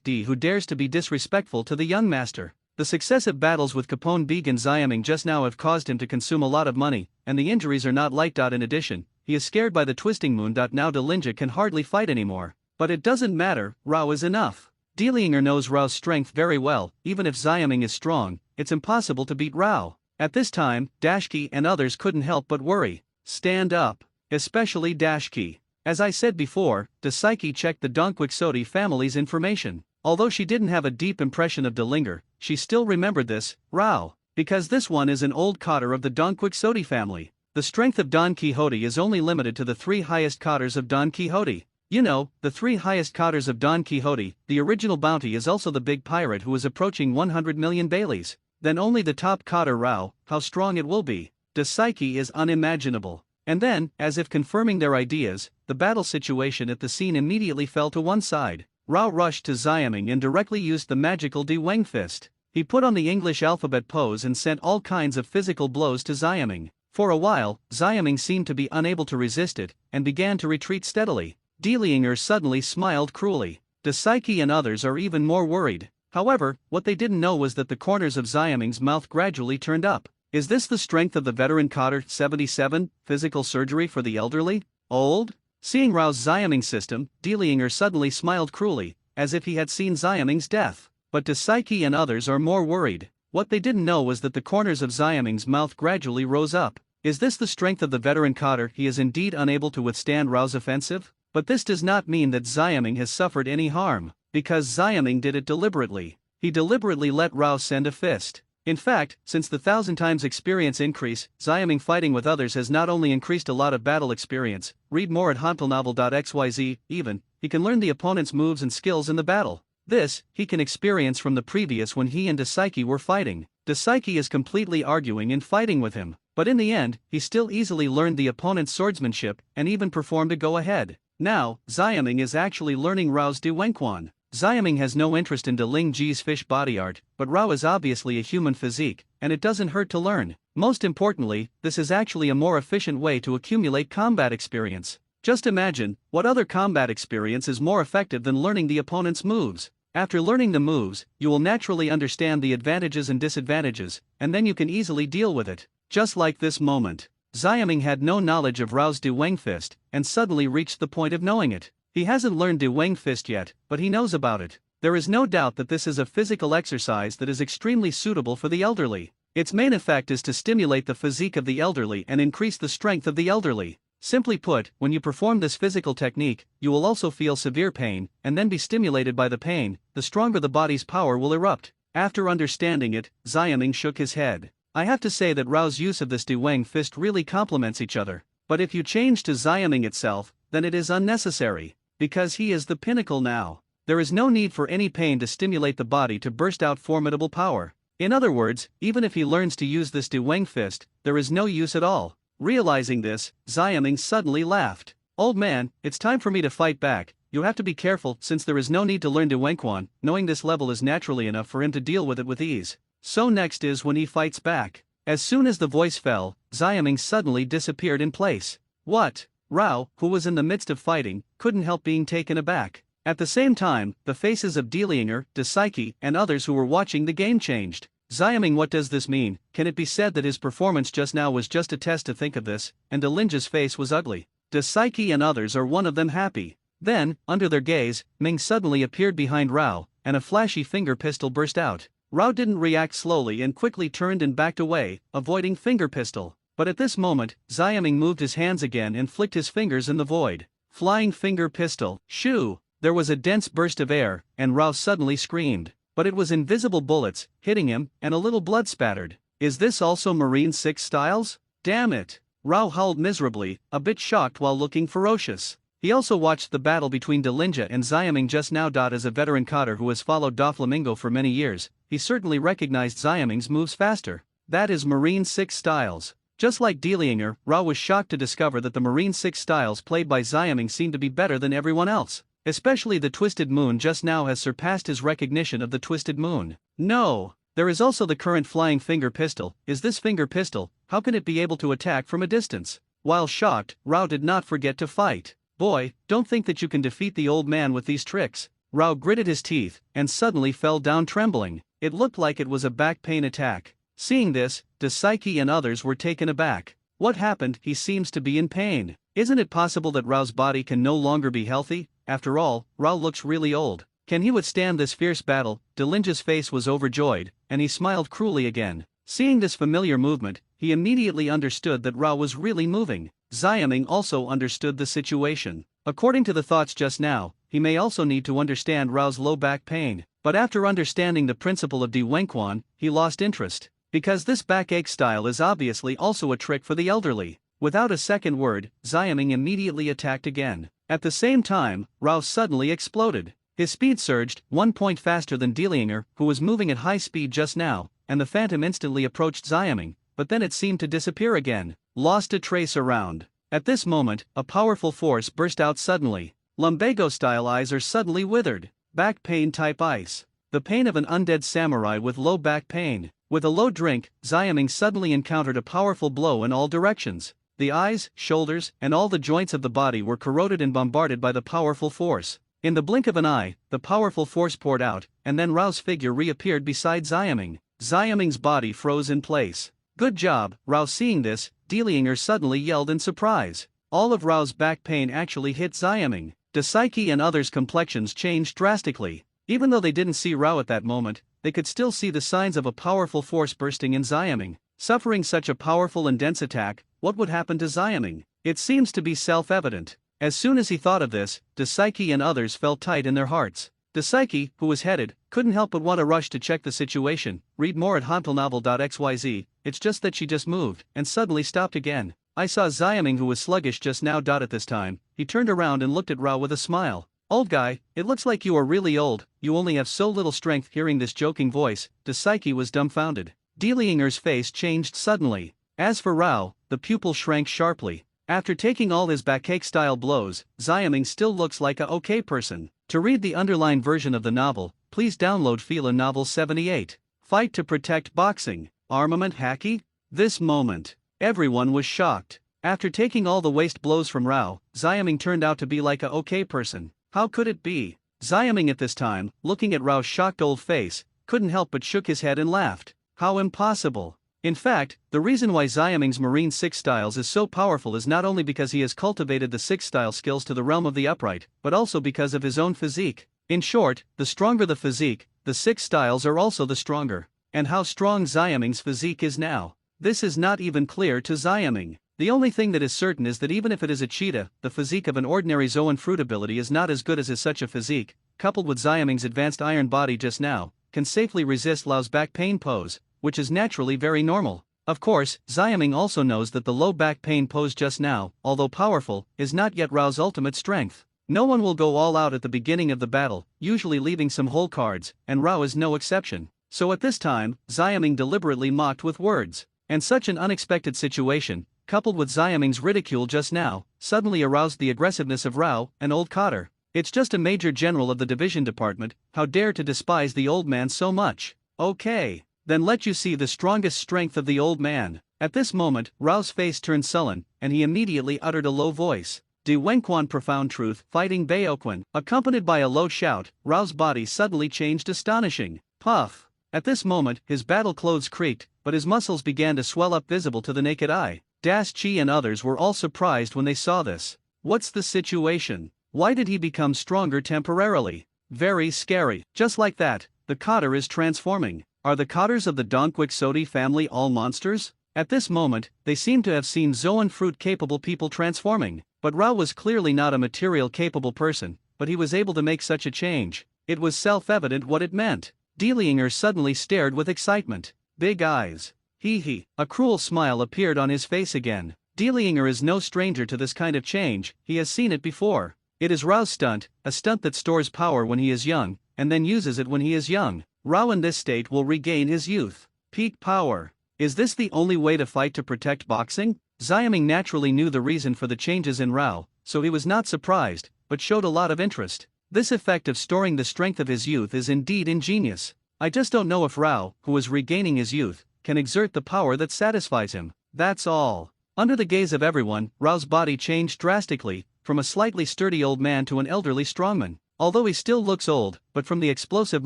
D who dares to be disrespectful to the young master. The successive battles with Capone Beeg and Xiaming just now have caused him to consume a lot of money, and the injuries are not light. In addition, he is scared by the twisting moon. Now Dielinger can hardly fight anymore. But it doesn't matter, Rao is enough. Dielinger knows Rao's strength very well. Even if Xiaming is strong, it's impossible to beat Rao. At this time, Dashki and others couldn't help but worry. Stand up. Especially Dashki. As I said before, Dasaiki checked the Don Quixote family's information. Although she didn't have a deep impression of Dielinger, she still remembered this, Rao, because this one is an old cotter of the Don Quixote family. The strength of Don Quixote is only limited to the 3 highest cotters of Don Quixote. You know, the 3 highest cotters of Don Quixote. The original bounty is also the big pirate who is approaching 100 million Baileys. Then only the top cotter Rao, how strong it will be. Dasaiki is unimaginable. And then, as if confirming their ideas, the battle situation at the scene immediately fell to one side. Rao rushed to Xiaming and directly used the magical Di Weng fist. He put on the English alphabet pose and sent all kinds of physical blows to Xiaming. For a while, Xiaming seemed to be unable to resist it, and began to retreat steadily. Dielinger suddenly smiled cruelly. Dasaiki and others are even more worried. However, what they didn't know was that the corners of Xiaming's mouth gradually turned up. Is this the strength of the veteran cotter? 77, physical surgery for the elderly? Old? Seeing Rao's Xiaming system, Dielinger suddenly smiled cruelly, as if he had seen Xiaming's death. But Dasaiki and others are more worried. What they didn't know was that the corners of Xiaming's mouth gradually rose up. Is this the strength of the veteran cotter? He is indeed unable to withstand Rao's offensive? But this does not mean that Xiaming has suffered any harm, because Xiaming did it deliberately. He deliberately let Rao send a fist. In fact, since the 1000 times experience increase, Xiaming fighting with others has not only increased a lot of battle experience, read more at hantelnovel.xyz, even, he can learn the opponent's moves and skills in the battle. This, he can experience from the previous when he and Dasaiki were fighting. Dasaiki is completely arguing and fighting with him, but in the end, he still easily learned the opponent's swordsmanship, and even performed a go-ahead. Now, Xiaming is actually learning Rao's Di Wenquan. Xiaming has no interest in De Ling Ji's fish body art, but Rao is obviously a human physique, and it doesn't hurt to learn. Most importantly, this is actually a more efficient way to accumulate combat experience. Just imagine, what other combat experience is more effective than learning the opponent's moves? After learning the moves, you will naturally understand the advantages and disadvantages, and then you can easily deal with it. Just like this moment. Xiaming had no knowledge of Rao's De Weng Fist, and suddenly reached the point of knowing it. He hasn't learned De Weng Fist yet, but he knows about it. There is no doubt that this is a physical exercise that is extremely suitable for the elderly. Its main effect is to stimulate the physique of the elderly and increase the strength of the elderly. Simply put, when you perform this physical technique, you will also feel severe pain, and then be stimulated by the pain. The stronger the body's power will erupt. After understanding it, Xiaming shook his head. I have to say that Rao's use of this De Weng Fist really complements each other. But if you change to Xiaming itself, then it is unnecessary. Because he is the pinnacle now. There is no need for any pain to stimulate the body to burst out formidable power. In other words, even if he learns to use this De Weng Fist, there is no use at all. Realizing this, Xiaming suddenly laughed. Old man, it's time for me to fight back. You have to be careful since there is no need to learn De Weng Quan. Knowing this level is naturally enough for him to deal with it with ease. So next is when he fights back. As soon as the voice fell, Xiaming suddenly disappeared in place. What? Rao, who was in the midst of fighting, couldn't help being taken aback. At the same time, the faces of Delinger, De Psyche, and others who were watching the game changed. Xiaming, what does this mean? Can it be said that his performance just now was just a test to think of this, and De Linge's face was ugly? De Psyche and others are one of them happy. Then, under their gaze, Ming suddenly appeared behind Rao, and a flashy finger pistol burst out. Rao didn't react slowly and quickly turned and backed away, avoiding finger pistol. But at this moment, Xiaming moved his hands again and flicked his fingers in the void. Flying finger pistol, shoo! There was a dense burst of air, and Rao suddenly screamed. But it was invisible bullets, hitting him, and a little blood spattered. Is this also Marine 6 styles? Damn it! Rao howled miserably, a bit shocked while looking ferocious. He also watched the battle between Delinja and Xiaming just now. As a veteran cotter who has followed Doflamingo for many years, he certainly recognized Xiaming's moves faster. That is Marine 6 styles. Just like Delinger, Rao was shocked to discover that the Marine 6 styles played by Xiaming seemed to be better than everyone else. Especially the Twisted Moon just now has surpassed his recognition of the Twisted Moon. No! There is also the current flying finger pistol. Is this finger pistol? How can it be able to attack from a distance? While shocked, Rao did not forget to fight. Boy, don't think that you can defeat the old man with these tricks. Rao gritted his teeth, and suddenly fell down trembling. It looked like it was a back pain attack. Seeing this, De Psyche and others were taken aback. What happened? He seems to be in pain. Isn't it possible that Rao's body can no longer be healthy? After all, Rao looks really old. Can he withstand this fierce battle? Delinja's face was overjoyed, and he smiled cruelly again. Seeing this familiar movement, he immediately understood that Rao was really moving. Xiaming also understood the situation. According to the thoughts just now, he may also need to understand Rao's low back pain. But after understanding the principle of De Weng Quan, he lost interest. Because this backache style is obviously also a trick for the elderly. Without a second word, Xiaming immediately attacked again. At the same time, Rao suddenly exploded. His speed surged, 1 point faster than Delinger, who was moving at high speed just now, and the phantom instantly approached Xiaming, but then it seemed to disappear again. Lost a trace around. At this moment, a powerful force burst out suddenly. Lumbago-style eyes are suddenly withered. Back pain type ice. The pain of an undead samurai with low back pain. With a low drink, Xiaming suddenly encountered a powerful blow in all directions. The eyes, shoulders, and all the joints of the body were corroded and bombarded by the powerful force. In the blink of an eye, the powerful force poured out, and then Rao's figure reappeared beside Xiaming. Xiaming's body froze in place. Good job, Rao. Seeing this, Delinger suddenly yelled in surprise. All of Rao's back pain actually hit Xiaming. De Psyche and others' complexions changed drastically. Even though they didn't see Rao at that moment, they could still see the signs of a powerful force bursting in Xiaming. Suffering such a powerful and dense attack, what would happen to Xiaming? It seems to be self-evident. As soon as he thought of this, De Psyche and others felt tight in their hearts. De Psyche, who was headed, couldn't help but want to rush to check the situation. Read more at hantelnovel.xyz. It's just that she just moved, and suddenly stopped again. I saw Xiaming, who was sluggish just now. At this time, he turned around and looked at Rao with a smile. Old guy, it looks like you are really old, you only have so little strength. Hearing this joking voice, De Psyche was dumbfounded. Delinger's face changed suddenly. As for Rao, the pupil shrank sharply. After taking all his backache-style blows, Xiaming still looks like a okay person. To read the underlined version of the novel, please download Fila Novel 78. Fight to protect boxing. Armament hacky? This moment, everyone was shocked. After taking all the waste blows from Rao, Xiaoming turned out to be like a okay person. How could it be? Xiaoming at this time, looking at Rao's shocked old face, couldn't help but shook his head and laughed. How impossible. In fact, the reason why Xiaoming's Marine 6 styles is so powerful is not only because he has cultivated the 6 style skills to the realm of the upright, but also because of his own physique. In short, the stronger the physique, the 6 styles are also the stronger. And how strong Xiaoming's physique is now, this is not even clear to Xiaoming. The only thing that is certain is that even if it is a cheetah, the physique of an ordinary Zoan fruit ability is not as good as such a physique, coupled with Xiaoming's advanced iron body just now, can safely resist Lao's back pain pose, which is naturally very normal. Of course, Xiaoming also knows that the low back pain pose just now, although powerful, is not yet Rao's ultimate strength. No one will go all out at the beginning of the battle, usually leaving some whole cards, and Rao is no exception. So at this time, Xiaoming deliberately mocked with words. And such an unexpected situation, coupled with Xiaoming's ridicule just now, suddenly aroused the aggressiveness of Rao, an old cotter. It's just a major general of the division department, how dare to despise the old man so much? Okay. Then let you see the strongest strength of the old man. At this moment, Rao's face turned sullen, and he immediately uttered a low voice. De Wenquan profound truth, fighting Baoquan. Accompanied by a low shout, Rao's body suddenly changed astonishing. Puff. At this moment, his battle clothes creaked, but his muscles began to swell up visible to the naked eye. Das Chi and others were all surprised when they saw this. What's the situation? Why did he become stronger temporarily? Very scary. Just like that, the cotter is transforming. Are the cotters of the Donquixote family all monsters? At this moment, they seem to have seen Zoan fruit-capable people transforming, but Rao was clearly not a material-capable person, but he was able to make such a change. It was self-evident what it meant. Delinger suddenly stared with excitement. Big eyes. Hee. A cruel smile appeared on his face again. Delinger is no stranger to this kind of change, he has seen it before. It is Rao's stunt, a stunt that stores power when he is young, and then uses it when he is young. Rao in this state will regain his youth. Peak power. Is this the only way to fight to protect boxing? Xiaoming naturally knew the reason for the changes in Rao, so he was not surprised, but showed a lot of interest. This effect of storing the strength of his youth is indeed ingenious. I just don't know if Rao, who is regaining his youth, can exert the power that satisfies him. That's all. Under the gaze of everyone, Rao's body changed drastically, from a slightly sturdy old man to an elderly strongman. Although he still looks old, but from the explosive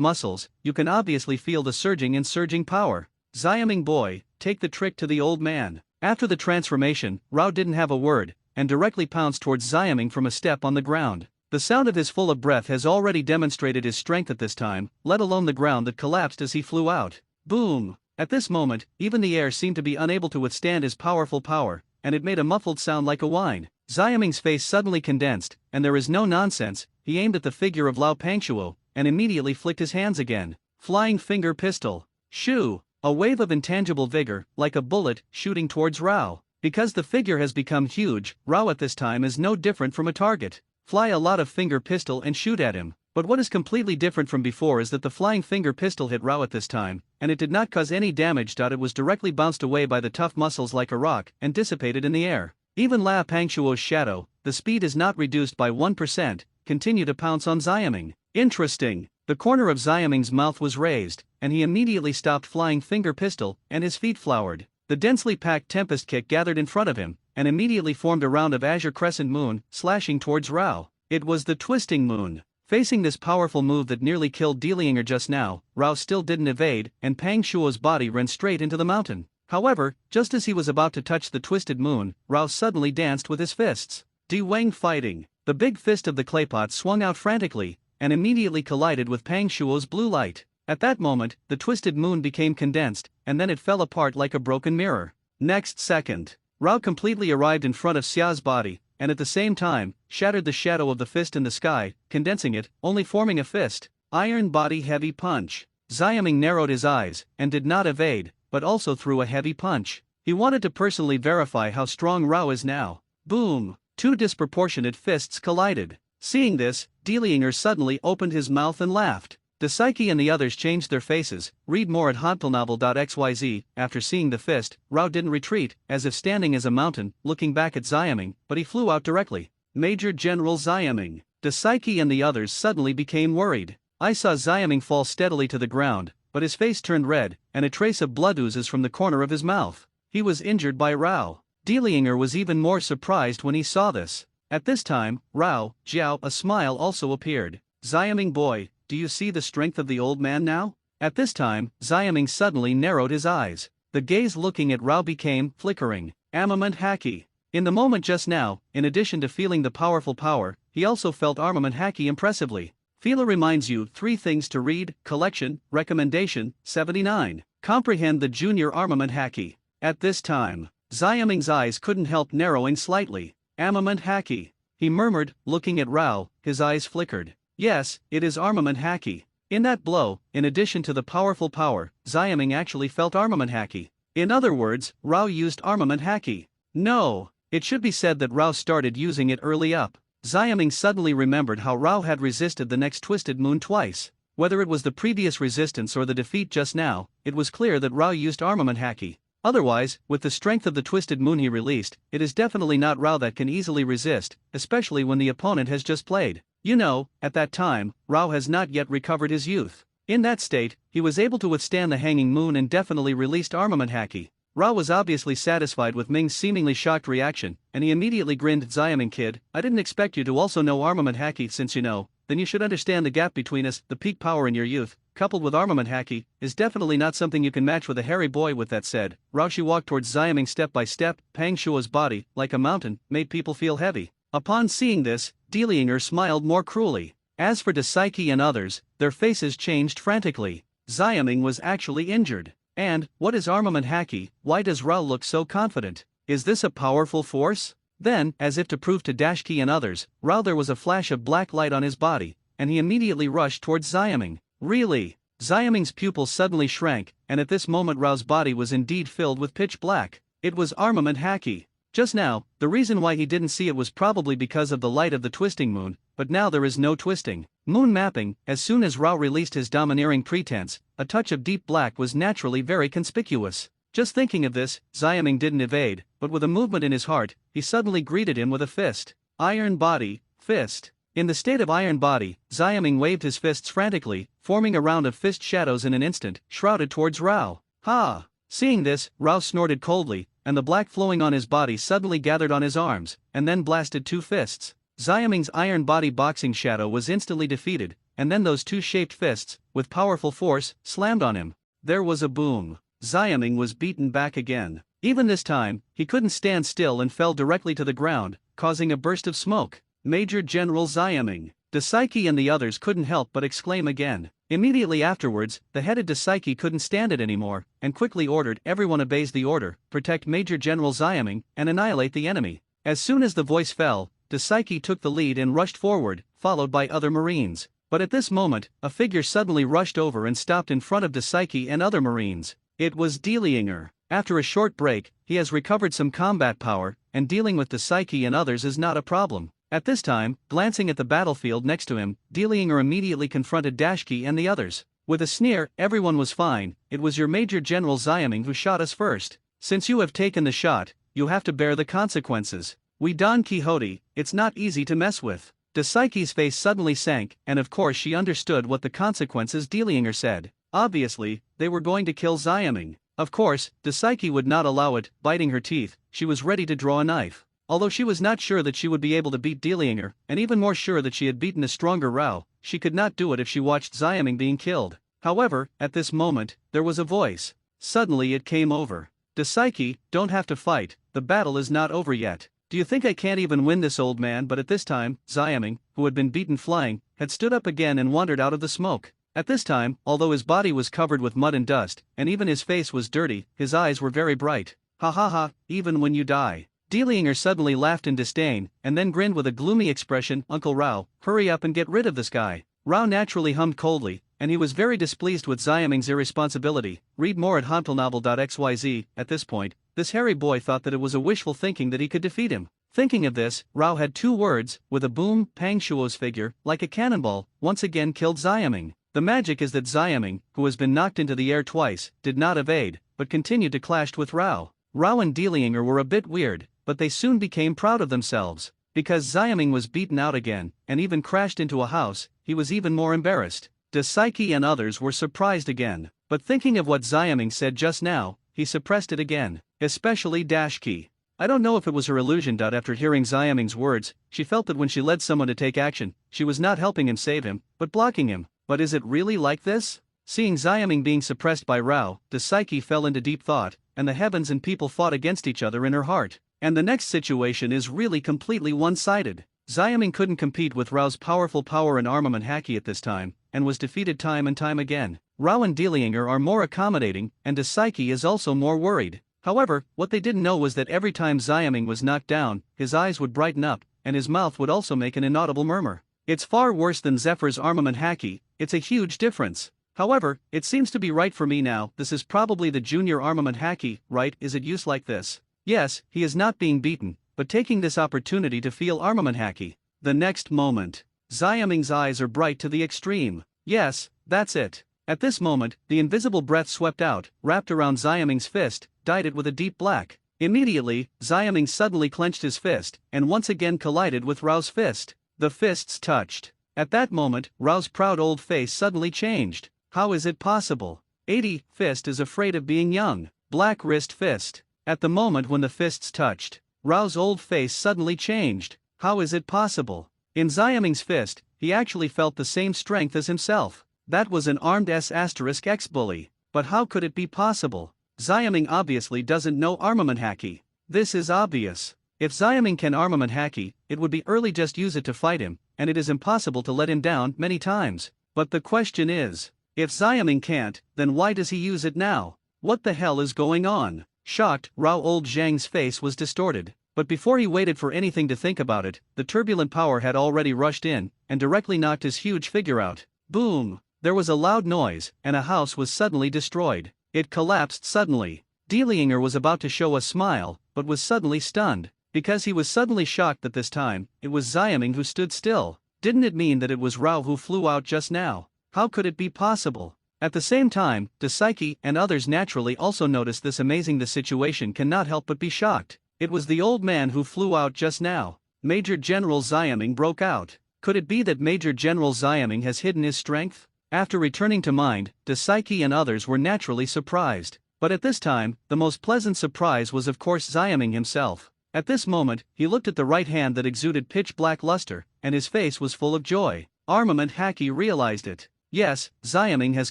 muscles, you can obviously feel the surging power. Xiaoming boy, take the trick to the old man. After the transformation, Rao didn't have a word, and directly pounced towards Xiaoming from a step on the ground. The sound of his full of breath has already demonstrated his strength at this time, let alone the ground that collapsed as he flew out. Boom! At this moment, even the air seemed to be unable to withstand his powerful power, and it made a muffled sound like a whine. Xiaoming's face suddenly condensed, and there is no nonsense, he aimed at the figure of Lao Pangshuo, and immediately flicked his hands again. Flying finger pistol. Shoo! A wave of intangible vigor, like a bullet, shooting towards Rao. Because the figure has become huge, Rao at this time is no different from a target. Fly a lot of finger pistol and shoot at him. But what is completely different from before is that the flying finger pistol hit Rao at this time, and it did not cause any damage. It was directly bounced away by the tough muscles like a rock, and dissipated in the air. Even La Pangshuo's shadow, the speed is not reduced by 1%, continue to pounce on Xiaoming. Interesting. The corner of Xiaoming's mouth was raised, and he immediately stopped flying finger pistol, and his feet flowered. The densely packed Tempest kick gathered in front of him, and immediately formed a round of azure crescent moon, slashing towards Rao. It was the twisting moon. Facing this powerful move that nearly killed Delinger just now, Rao still didn't evade, and Pangshuo's body ran straight into the mountain. However, just as he was about to touch the twisted moon, Rao suddenly danced with his fists. De Wang fighting. The big fist of the claypot swung out frantically, and immediately collided with Pangshuo's blue light. At that moment, the twisted moon became condensed, and then it fell apart like a broken mirror. Next second, Rao completely arrived in front of Xia's body, and at the same time, shattered the shadow of the fist in the sky, condensing it, only forming a fist. Iron body heavy punch. Xiaoming narrowed his eyes, and did not evade, but also threw a heavy punch. He wanted to personally verify how strong Rao is now. Boom! Two disproportionate fists collided. Seeing this, Delinger suddenly opened his mouth and laughed. De Psyche and the others changed their faces. Read more at hauntpilnovel.xyz. After seeing the fist, Rao didn't retreat, as if standing as a mountain, looking back at Xiaoming, but he flew out directly. Major General Xiaoming. Dasaiki and the others suddenly became worried. I saw Xiaming fall steadily to the ground, but his face turned red, and a trace of blood oozes from the corner of his mouth. He was injured by Rao. Dielinger was even more surprised when he saw this. At this time, Rao, Jiao, a smile also appeared. Xiaming boy, do you see the strength of the old man now? At this time, Xiaming suddenly narrowed his eyes. The gaze looking at Rao became flickering. Armament Haki. In the moment just now, in addition to feeling the powerful power, he also felt Armament Haki impressively. Fila reminds you 3 things to read, collection, recommendation, 79. Comprehend the junior Armament Haki. At this time, Xiaming's eyes couldn't help narrowing slightly. Armament Haki. He murmured, looking at Rao, his eyes flickered. Yes, it is Armament Haki. In that blow, in addition to the powerful power, Xiaming actually felt Armament Haki. In other words, Rao used Armament Haki. No, it should be said that Rao started using it early up. Xiaming suddenly remembered how Rao had resisted the next Twisted Moon twice. Whether it was the previous resistance or the defeat just now, it was clear that Rao used Armament Haki. Otherwise, with the strength of the Twisted Moon he released, it is definitely not Rao that can easily resist, especially when the opponent has just played. You know, at that time, Rao has not yet recovered his youth. In that state, he was able to withstand the Hanging Moon and definitely released Armament Haki. Rao was obviously satisfied with Ming's seemingly shocked reaction, and he immediately grinned at Xiaming kid. I didn't expect you to also know Armament Haki since you know, then you should understand the gap between us. The peak power in your youth, coupled with Armament Haki, is definitely not something you can match with a hairy boy. With that said, Raoshi walked towards Xiaming step by step. Pang Shuo's body, like a mountain, made people feel heavy. Upon seeing this, Dielinger smiled more cruelly. As for Dasaiki and others, their faces changed frantically. Xiaming was actually injured. And, what is Armament Haki? Why does Rao look so confident? Is this a powerful force? Then, as if to prove to Dashki and others, Rao, there was a flash of black light on his body, and he immediately rushed towards Xiaming. Really? Xiaming's pupils suddenly shrank, and at this moment Rao's body was indeed filled with pitch black. It was Armament Haki. Just now, the reason why he didn't see it was probably because of the light of the twisting moon, but now there is no twisting moon mapping. As soon as Rao released his domineering pretense, a touch of deep black was naturally very conspicuous. Just thinking of this, Xiaming didn't evade, but with a movement in his heart, he suddenly greeted him with a fist. Iron body, fist. In the state of iron body, Xiaming waved his fists frantically, forming a round of fist shadows in an instant, shrouded towards Rao. Ha! Seeing this, Rao snorted coldly, and the black flowing on his body suddenly gathered on his arms, and then blasted 2 fists. Xiaming's iron body boxing shadow was instantly defeated, and then those 2 shaped fists, with powerful force, slammed on him. There was a boom. Xiaming was beaten back again. Even this time, he couldn't stand still and fell directly to the ground, causing a burst of smoke. Major General Xiaming. Dasaiki and the others couldn't help but exclaim again. Immediately afterwards, the headed Dasaiki couldn't stand it anymore, and quickly ordered everyone obeys the order, protect Major General Xiaming, and annihilate the enemy. As soon as the voice fell, Dasaiki took the lead and rushed forward, followed by other Marines. But at this moment, a figure suddenly rushed over and stopped in front of Dasaiki and other Marines. It was Dielinger. After a short break, he has recovered some combat power, and dealing with Dasaiki and others is not a problem. At this time, glancing at the battlefield next to him, Dielinger immediately confronted Dashki and the others. With a sneer, everyone was fine, it was your Major General Xiaming who shot us first. Since you have taken the shot, you have to bear the consequences. We Don Quixote, it's not easy to mess with. Dasaiki's face suddenly sank, and of course she understood what the consequences Dielinger said. Obviously, they were going to kill Xiaming. Of course, Dasaiki would not allow it. Biting her teeth, she was ready to draw a knife. Although she was not sure that she would be able to beat Dielinger, and even more sure that she had beaten a stronger Rao, she could not do it if she watched Xiaming being killed. However, at this moment, there was a voice. Suddenly it came over. Dasaiki, don't have to fight, the battle is not over yet. Do you think I can't even win this, old man? But at this time, Xiaming, who had been beaten flying, had stood up again and wandered out of the smoke. At this time, although his body was covered with mud and dust, and even his face was dirty, his eyes were very bright. Ha ha ha, even when you die. Dielinger suddenly laughed in disdain, and then grinned with a gloomy expression. Uncle Rao, hurry up and get rid of this guy. Rao naturally hummed coldly, and he was very displeased with Xiaming's irresponsibility. Read more at hantelnovel.xyz. At this point, this hairy boy thought that it was a wishful thinking that he could defeat him. Thinking of this, Rao had 2 words. With a boom, Pang Shuo's figure, like a cannonball, once again killed Xiaming. The magic is that Xiaming, who has been knocked into the air twice, did not evade, but continued to clash with Rao. Rao and Dielinger were a bit weird, but they soon became proud of themselves. Because Xiaming was beaten out again, and even crashed into a house, he was even more embarrassed. Dasaiki and others were surprised again, but thinking of what Xiaming said just now, he suppressed it again, especially Dashki. I don't know if it was her illusion. After hearing Xiaming's words, she felt that when she led someone to take action, she was not helping him save him, but blocking him. But is it really like this? Seeing Xiaming being suppressed by Rao, Dasaiki fell into deep thought, and the heavens and people fought against each other in her heart. And the next situation is really completely one-sided. Xiaming couldn't compete with Rao's powerful power and armament haki at this time, and was defeated time and time again. Rao and Delianger are more accommodating, and Dasaiki is also more worried. However, what they didn't know was that every time Xiaming was knocked down, his eyes would brighten up, and his mouth would also make an inaudible murmur. It's far worse than Zephyr's armament haki, it's a huge difference. However, it seems to be right for me now. This is probably the junior armament haki, right? Is it used like this? Yes, he is not being beaten, but taking this opportunity to feel armament haki. The next moment, Xiaming's eyes are bright to the extreme. Yes, that's it. At this moment, the invisible breath swept out, wrapped around Xiaming's fist, dyed it with a deep black. Immediately, Xiaming suddenly clenched his fist, and once again collided with Rao's fist. The fists touched. At that moment, Rao's proud old face suddenly changed. How is it possible? 80. Fist is afraid of being young. Black wrist fist. At the moment when the fists touched, Rao's old face suddenly changed. How is it possible? In Xiaming's fist, he actually felt the same strength as himself. That was an armed S*X bully. But how could it be possible? Xiaming obviously doesn't know armament haki. This is obvious. If Xiaming can armament haki, it would be early just use it to fight him, and it is impossible to let him down many times. But the question is, if Xiaming can't, then why does he use it now? What the hell is going on? Shocked, Rao Old Zhang's face was distorted. But before he waited for anything to think about it, the turbulent power had already rushed in, and directly knocked his huge figure out. Boom! There was a loud noise, and a house was suddenly destroyed. It collapsed suddenly. Delianger was about to show a smile, but was suddenly stunned. Because he was suddenly shocked that this time, it was Xiaming who stood still. Didn't it mean that it was Rao who flew out just now? How could it be possible? At the same time, Dasaiki and others naturally also noticed this amazing. The situation cannot help but be shocked. It was the old man who flew out just now. Major General Xiaming broke out. Could it be that Major General Xiaming has hidden his strength? After returning to mind, Dasaiki and others were naturally surprised. But at this time, the most pleasant surprise was of course Xiaming himself. At this moment, he looked at the right hand that exuded pitch-black luster, and his face was full of joy. Armament haki realized it. Yes, Xiaming has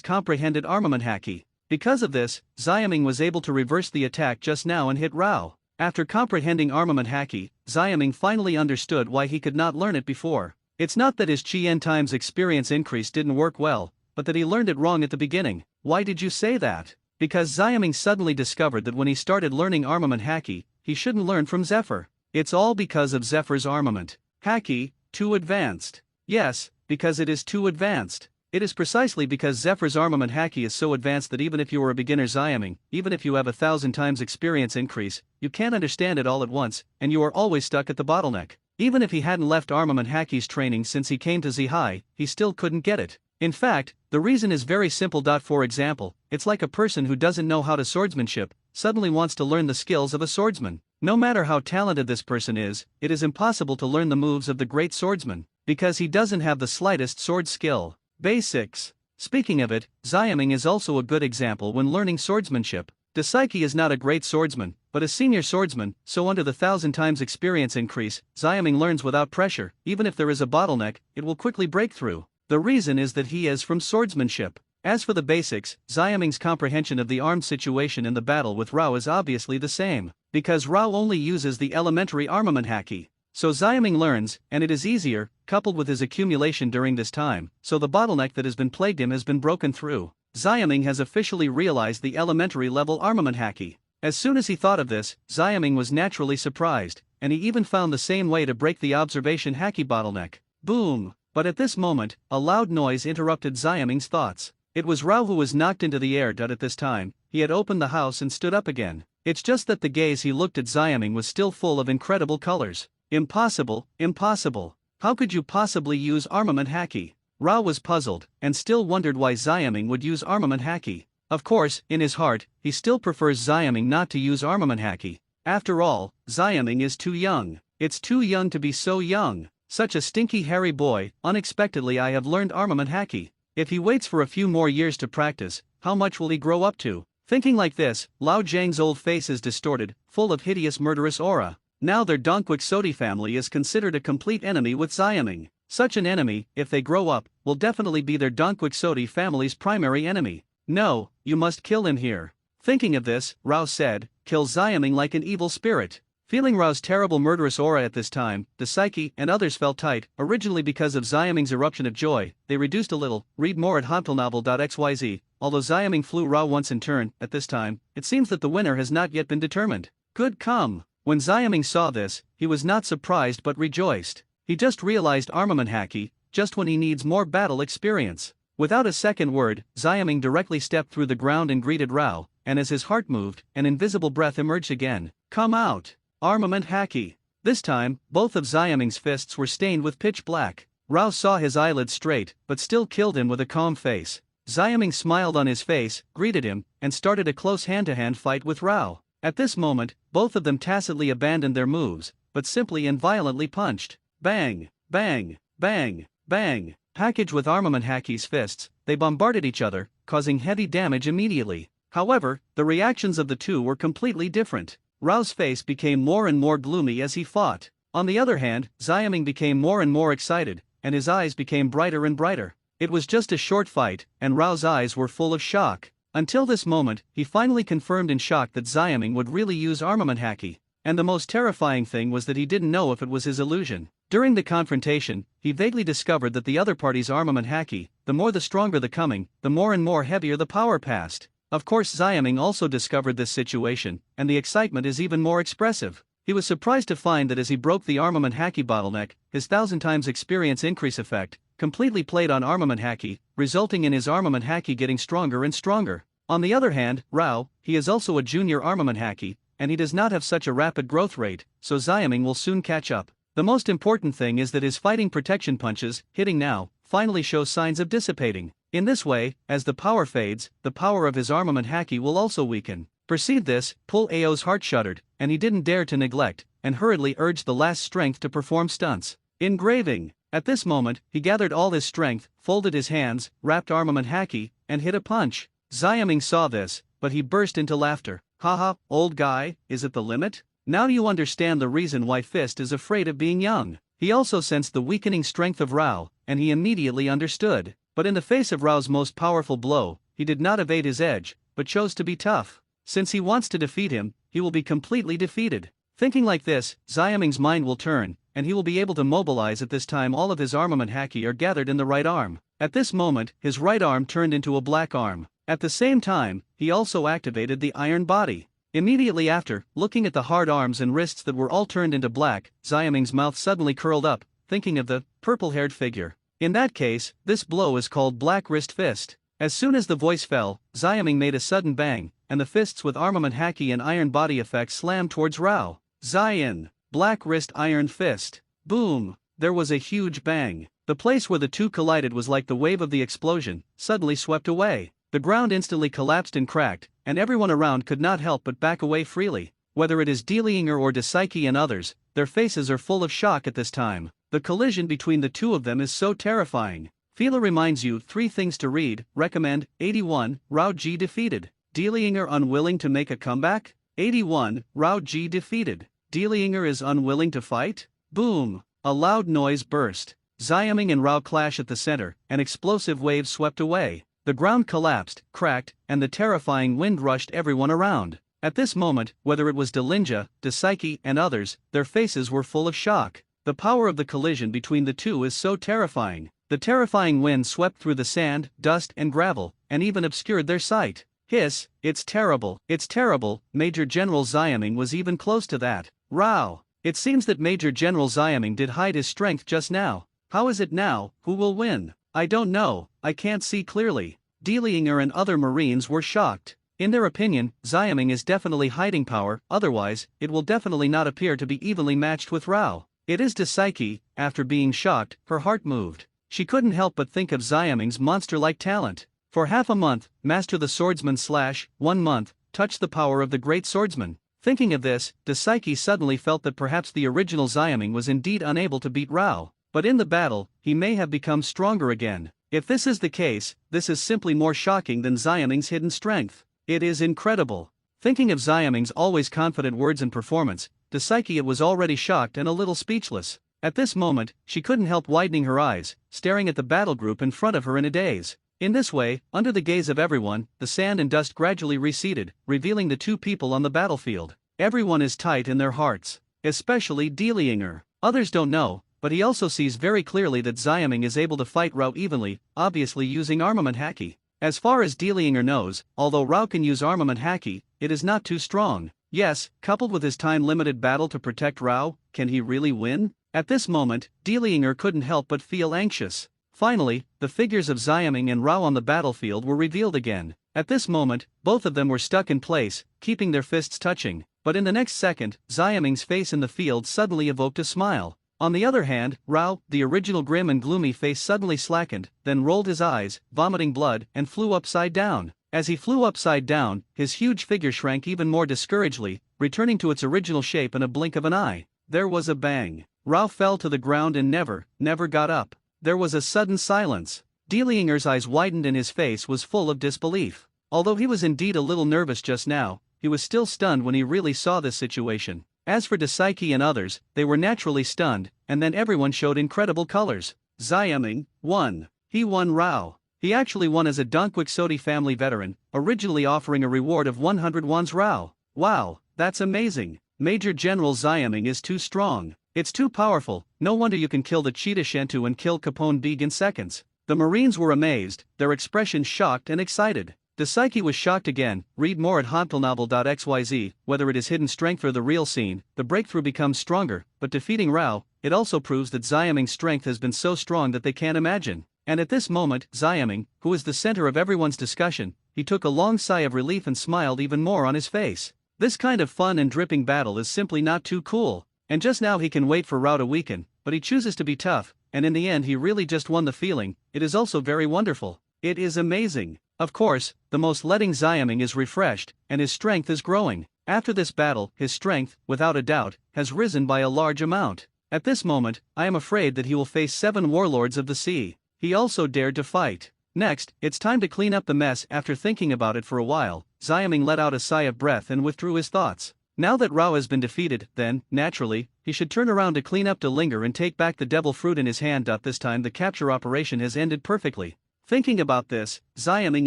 comprehended armament haki. Because of this, Xiaming was able to reverse the attack just now and hit Rao. After comprehending armament haki, Xiaming finally understood why he could not learn it before. It's not that his Chien times experience increase didn't work well, but that he learned it wrong at the beginning. Why did you say that? Because Xiaming suddenly discovered that when he started learning armament haki, he shouldn't learn from Zephyr. It's all because of Zephyr's armament haki, too advanced. Yes, because it is too advanced. It is precisely because Zephyr's armament haki is so advanced that even if you are a beginner Xiaming, even if you have 1,000 times experience increase, you can't understand it all at once, and you are always stuck at the bottleneck. Even if he hadn't left armament haki's training since he came to Zihai, he still couldn't get it. In fact, the reason is very simple. For example, it's like a person who doesn't know how to swordsmanship, suddenly wants to learn the skills of a swordsman. No matter how talented this person is, it is impossible to learn the moves of the great swordsman, because he doesn't have the slightest sword skill. Basics. Speaking of it, Xiaming is also a good example when learning swordsmanship. Dasaiki is not a great swordsman, but a senior swordsman, so under the 1,000 times experience increase, Xiaming learns without pressure. Even if there is a bottleneck, it will quickly break through. The reason is that he is from swordsmanship. As for the basics, Xiaming's comprehension of the armed situation in the battle with Rao is obviously the same, because Rao only uses the elementary armament haki. So Xiaming learns, and it is easier, coupled with his accumulation during this time, so the bottleneck that has been plagued him has been broken through. Xiaming has officially realized the elementary level armament haki. As soon as he thought of this, Xiaming was naturally surprised, and he even found the same way to break the observation haki bottleneck. Boom! But at this moment, a loud noise interrupted Xiaming's thoughts. It was Rao who was knocked into the air. At this time, he had opened the house and stood up again. It's just that the gaze he looked at Xiaming was still full of incredible colors. Impossible, impossible. How could you possibly use armament haki? Rao was puzzled, and still wondered why Xiaming would use armament haki. Of course, in his heart, he still prefers Xiaming not to use armament haki. After all, Xiaming is too young. It's too young to be so young. Such a stinky hairy boy. Unexpectedly I have learned armament haki. If he waits for a few more years to practice, how much will he grow up to? Thinking like this, Lao Zhang's old face is distorted, full of hideous murderous aura. Now their Donquixote family is considered a complete enemy with Xiaming. Such an enemy, if they grow up, will definitely be their Donquixote family's primary enemy. No, you must kill him here. Thinking of this, Rao said, kill Xiaming like an evil spirit. Feeling Rao's terrible murderous aura at this time, the psyche and others felt tight. Originally because of Xiaming's eruption of joy, they reduced a little. Read more at hotelnovel.xyz. Although Xiaming flew Rao once in turn, at this time, it seems that the winner has not yet been determined. Good come. When Xiaming saw this, he was not surprised but rejoiced. He just realized armament haki, just when he needs more battle experience. Without a second word, Xiaming directly stepped through the ground and greeted Rao, and as his heart moved, an invisible breath emerged again. Come out! Armament haki. This time, both of Xiaming's fists were stained with pitch black. Rao saw his eyelids straight, but still killed him with a calm face. Xiaming smiled on his face, greeted him, and started a close hand-to-hand fight with Rao. At this moment, both of them tacitly abandoned their moves, but simply and violently punched. Bang, bang, bang, bang. Packaged with armament haki's fists, they bombarded each other, causing heavy damage immediately. However, the reactions of the two were completely different. Rao's face became more and more gloomy as he fought. On the other hand, Xiaming became more and more excited, and his eyes became brighter and brighter. It was just a short fight, and Rao's eyes were full of shock. Until this moment, he finally confirmed in shock that Xiaming would really use armament haki. And the most terrifying thing was that he didn't know if it was his illusion. During the confrontation, he vaguely discovered that the other party's armament haki, the more the stronger the coming, the more and more heavier the power passed. Of course Xiaming also discovered this situation, and the excitement is even more expressive. He was surprised to find that as he broke the armament haki bottleneck, his 1000 times experience increase effect completely played on armament haki, resulting in his armament haki getting stronger and stronger. On the other hand, Rao, he is also a junior armament haki, and he does not have such a rapid growth rate, so Xiaming will soon catch up. The most important thing is that his fighting protection punches, hitting now, finally show signs of dissipating. In this way, as the power fades, the power of his armament haki will also weaken. Perceived this, Pul Ao's heart shuddered, and he didn't dare to neglect, and hurriedly urged the last strength to perform stunts. Engraving. At this moment, he gathered all his strength, folded his hands, wrapped armament haki, and hit a punch. Xiaming saw this, but he burst into laughter. Haha, old guy, is it the limit? Now you understand the reason why Fist is afraid of being young. He also sensed the weakening strength of Rao, and he immediately understood. But in the face of Rao's most powerful blow, he did not evade his edge, but chose to be tough. Since he wants to defeat him, he will be completely defeated. Thinking like this, Xiaming's mind will turn, and he will be able to mobilize at this time all of his armament haki are gathered in the right arm. At this moment, his right arm turned into a black arm. At the same time, he also activated the iron body. Immediately after, looking at the hard arms and wrists that were all turned into black, Xiaming's mouth suddenly curled up, thinking of the purple-haired figure. In that case, this blow is called Black Wrist Fist. As soon as the voice fell, Xiaming made a sudden bang, and the fists with armament haki and iron body effects slammed towards Rao. Xian, Black Wrist Iron Fist. Boom! There was a huge bang. The place where the two collided was like the wave of the explosion, suddenly swept away. The ground instantly collapsed and cracked, and everyone around could not help but back away freely. Whether it is Delinger or Psyche and others, their faces are full of shock at this time. The collision between the two of them is so terrifying. Fila reminds you 3 things to read. Recommend. 81, Rao Ji defeated. Delinger unwilling to make a comeback? 81, Rao Ji defeated. Delinger is unwilling to fight? Boom! A loud noise burst. Xiaming and Rao clash at the center, an explosive wave swept away. The ground collapsed, cracked, and the terrifying wind rushed everyone around. At this moment, whether it was Delinja, Psyche, and others, their faces were full of shock. The power of the collision between the two is so terrifying. The terrifying wind swept through the sand, dust, and gravel, and even obscured their sight. Hiss, it's terrible, it's terrible. Major General Xiaming was even close to that. Rao. It seems that Major General Xiaming did hide his strength just now. How is it now? Who will win? I don't know, I can't see clearly. Delinger and other Marines were shocked. In their opinion, Xiaming is definitely hiding power, otherwise, it will definitely not appear to be evenly matched with Rao. It is Psyche. After being shocked, her heart moved. She couldn't help but think of Xiaming's monster-like talent. For half a month, master the swordsman / 1 month, touch the power of the great swordsman. Thinking of this, Daisuke suddenly felt that perhaps the original Xiaming was indeed unable to beat Rao, but in the battle, he may have become stronger again. If this is the case, this is simply more shocking than Xiaming's hidden strength. It is incredible. Thinking of Xiaming's always confident words and performance, Daisuke was already shocked and a little speechless. At this moment, she couldn't help widening her eyes, staring at the battle group in front of her in a daze. In this way, under the gaze of everyone, the sand and dust gradually receded, revealing the two people on the battlefield. Everyone is tight in their hearts, especially Delinger. Others don't know, but he also sees very clearly that Xiaming is able to fight Rao evenly, obviously using armament haki. As far as Delinger knows, although Rao can use armament haki, it is not too strong. Yes, coupled with his time-limited battle to protect Rao, can he really win? At this moment, Delinger couldn't help but feel anxious. Finally, the figures of Xiaming and Rao on the battlefield were revealed again. At this moment, both of them were stuck in place, keeping their fists touching. But in the next second, Xiaming's face in the field suddenly evoked a smile. On the other hand, Rao, the original grim and gloomy face suddenly slackened, then rolled his eyes, vomiting blood, and flew upside down. As he flew upside down, his huge figure shrank even more discouragedly, returning to its original shape in a blink of an eye. There was a bang. Rao fell to the ground and never got up. There was a sudden silence. Delinger's eyes widened and his face was full of disbelief. Although he was indeed a little nervous just now, he was still stunned when he really saw this situation. As for Daisuke and others, they were naturally stunned, and then everyone showed incredible colors. Xiaming won. He won Rao. He actually won as a Don Quixote family veteran, originally offering a reward of 100 wons Rao. Wow, that's amazing. Major General Xiaming is too strong. It's too powerful, no wonder you can kill the cheetah Shentu and kill Capone Big in seconds. The Marines were amazed, their expressions shocked and excited. Daisuke was shocked again. Read more at hantelnovel.xyz. Whether it is hidden strength or the real scene, the breakthrough becomes stronger, but defeating Rao, it also proves that Xiaming's strength has been so strong that they can't imagine. And at this moment, Xiaming, who is the center of everyone's discussion, he took a long sigh of relief and smiled even more on his face. This kind of fun and dripping battle is simply not too cool. And just now he can wait for Rao to weaken, but he chooses to be tough, and in the end he really just won the feeling. It is also very wonderful. It is amazing. Of course, the most letting Xiaming is refreshed, and his strength is growing. After this battle, his strength, without a doubt, has risen by a large amount. At this moment, I am afraid that he will face 7 warlords of the sea. He also dared to fight. Next, it's time to clean up the mess. After thinking about it for a while, Xiaming let out a sigh of breath and withdrew his thoughts. Now that Rao has been defeated, then, naturally, he should turn around to clean up Delinger and take back the devil fruit in his hand. This time the capture operation has ended perfectly. Thinking about this, Xiaming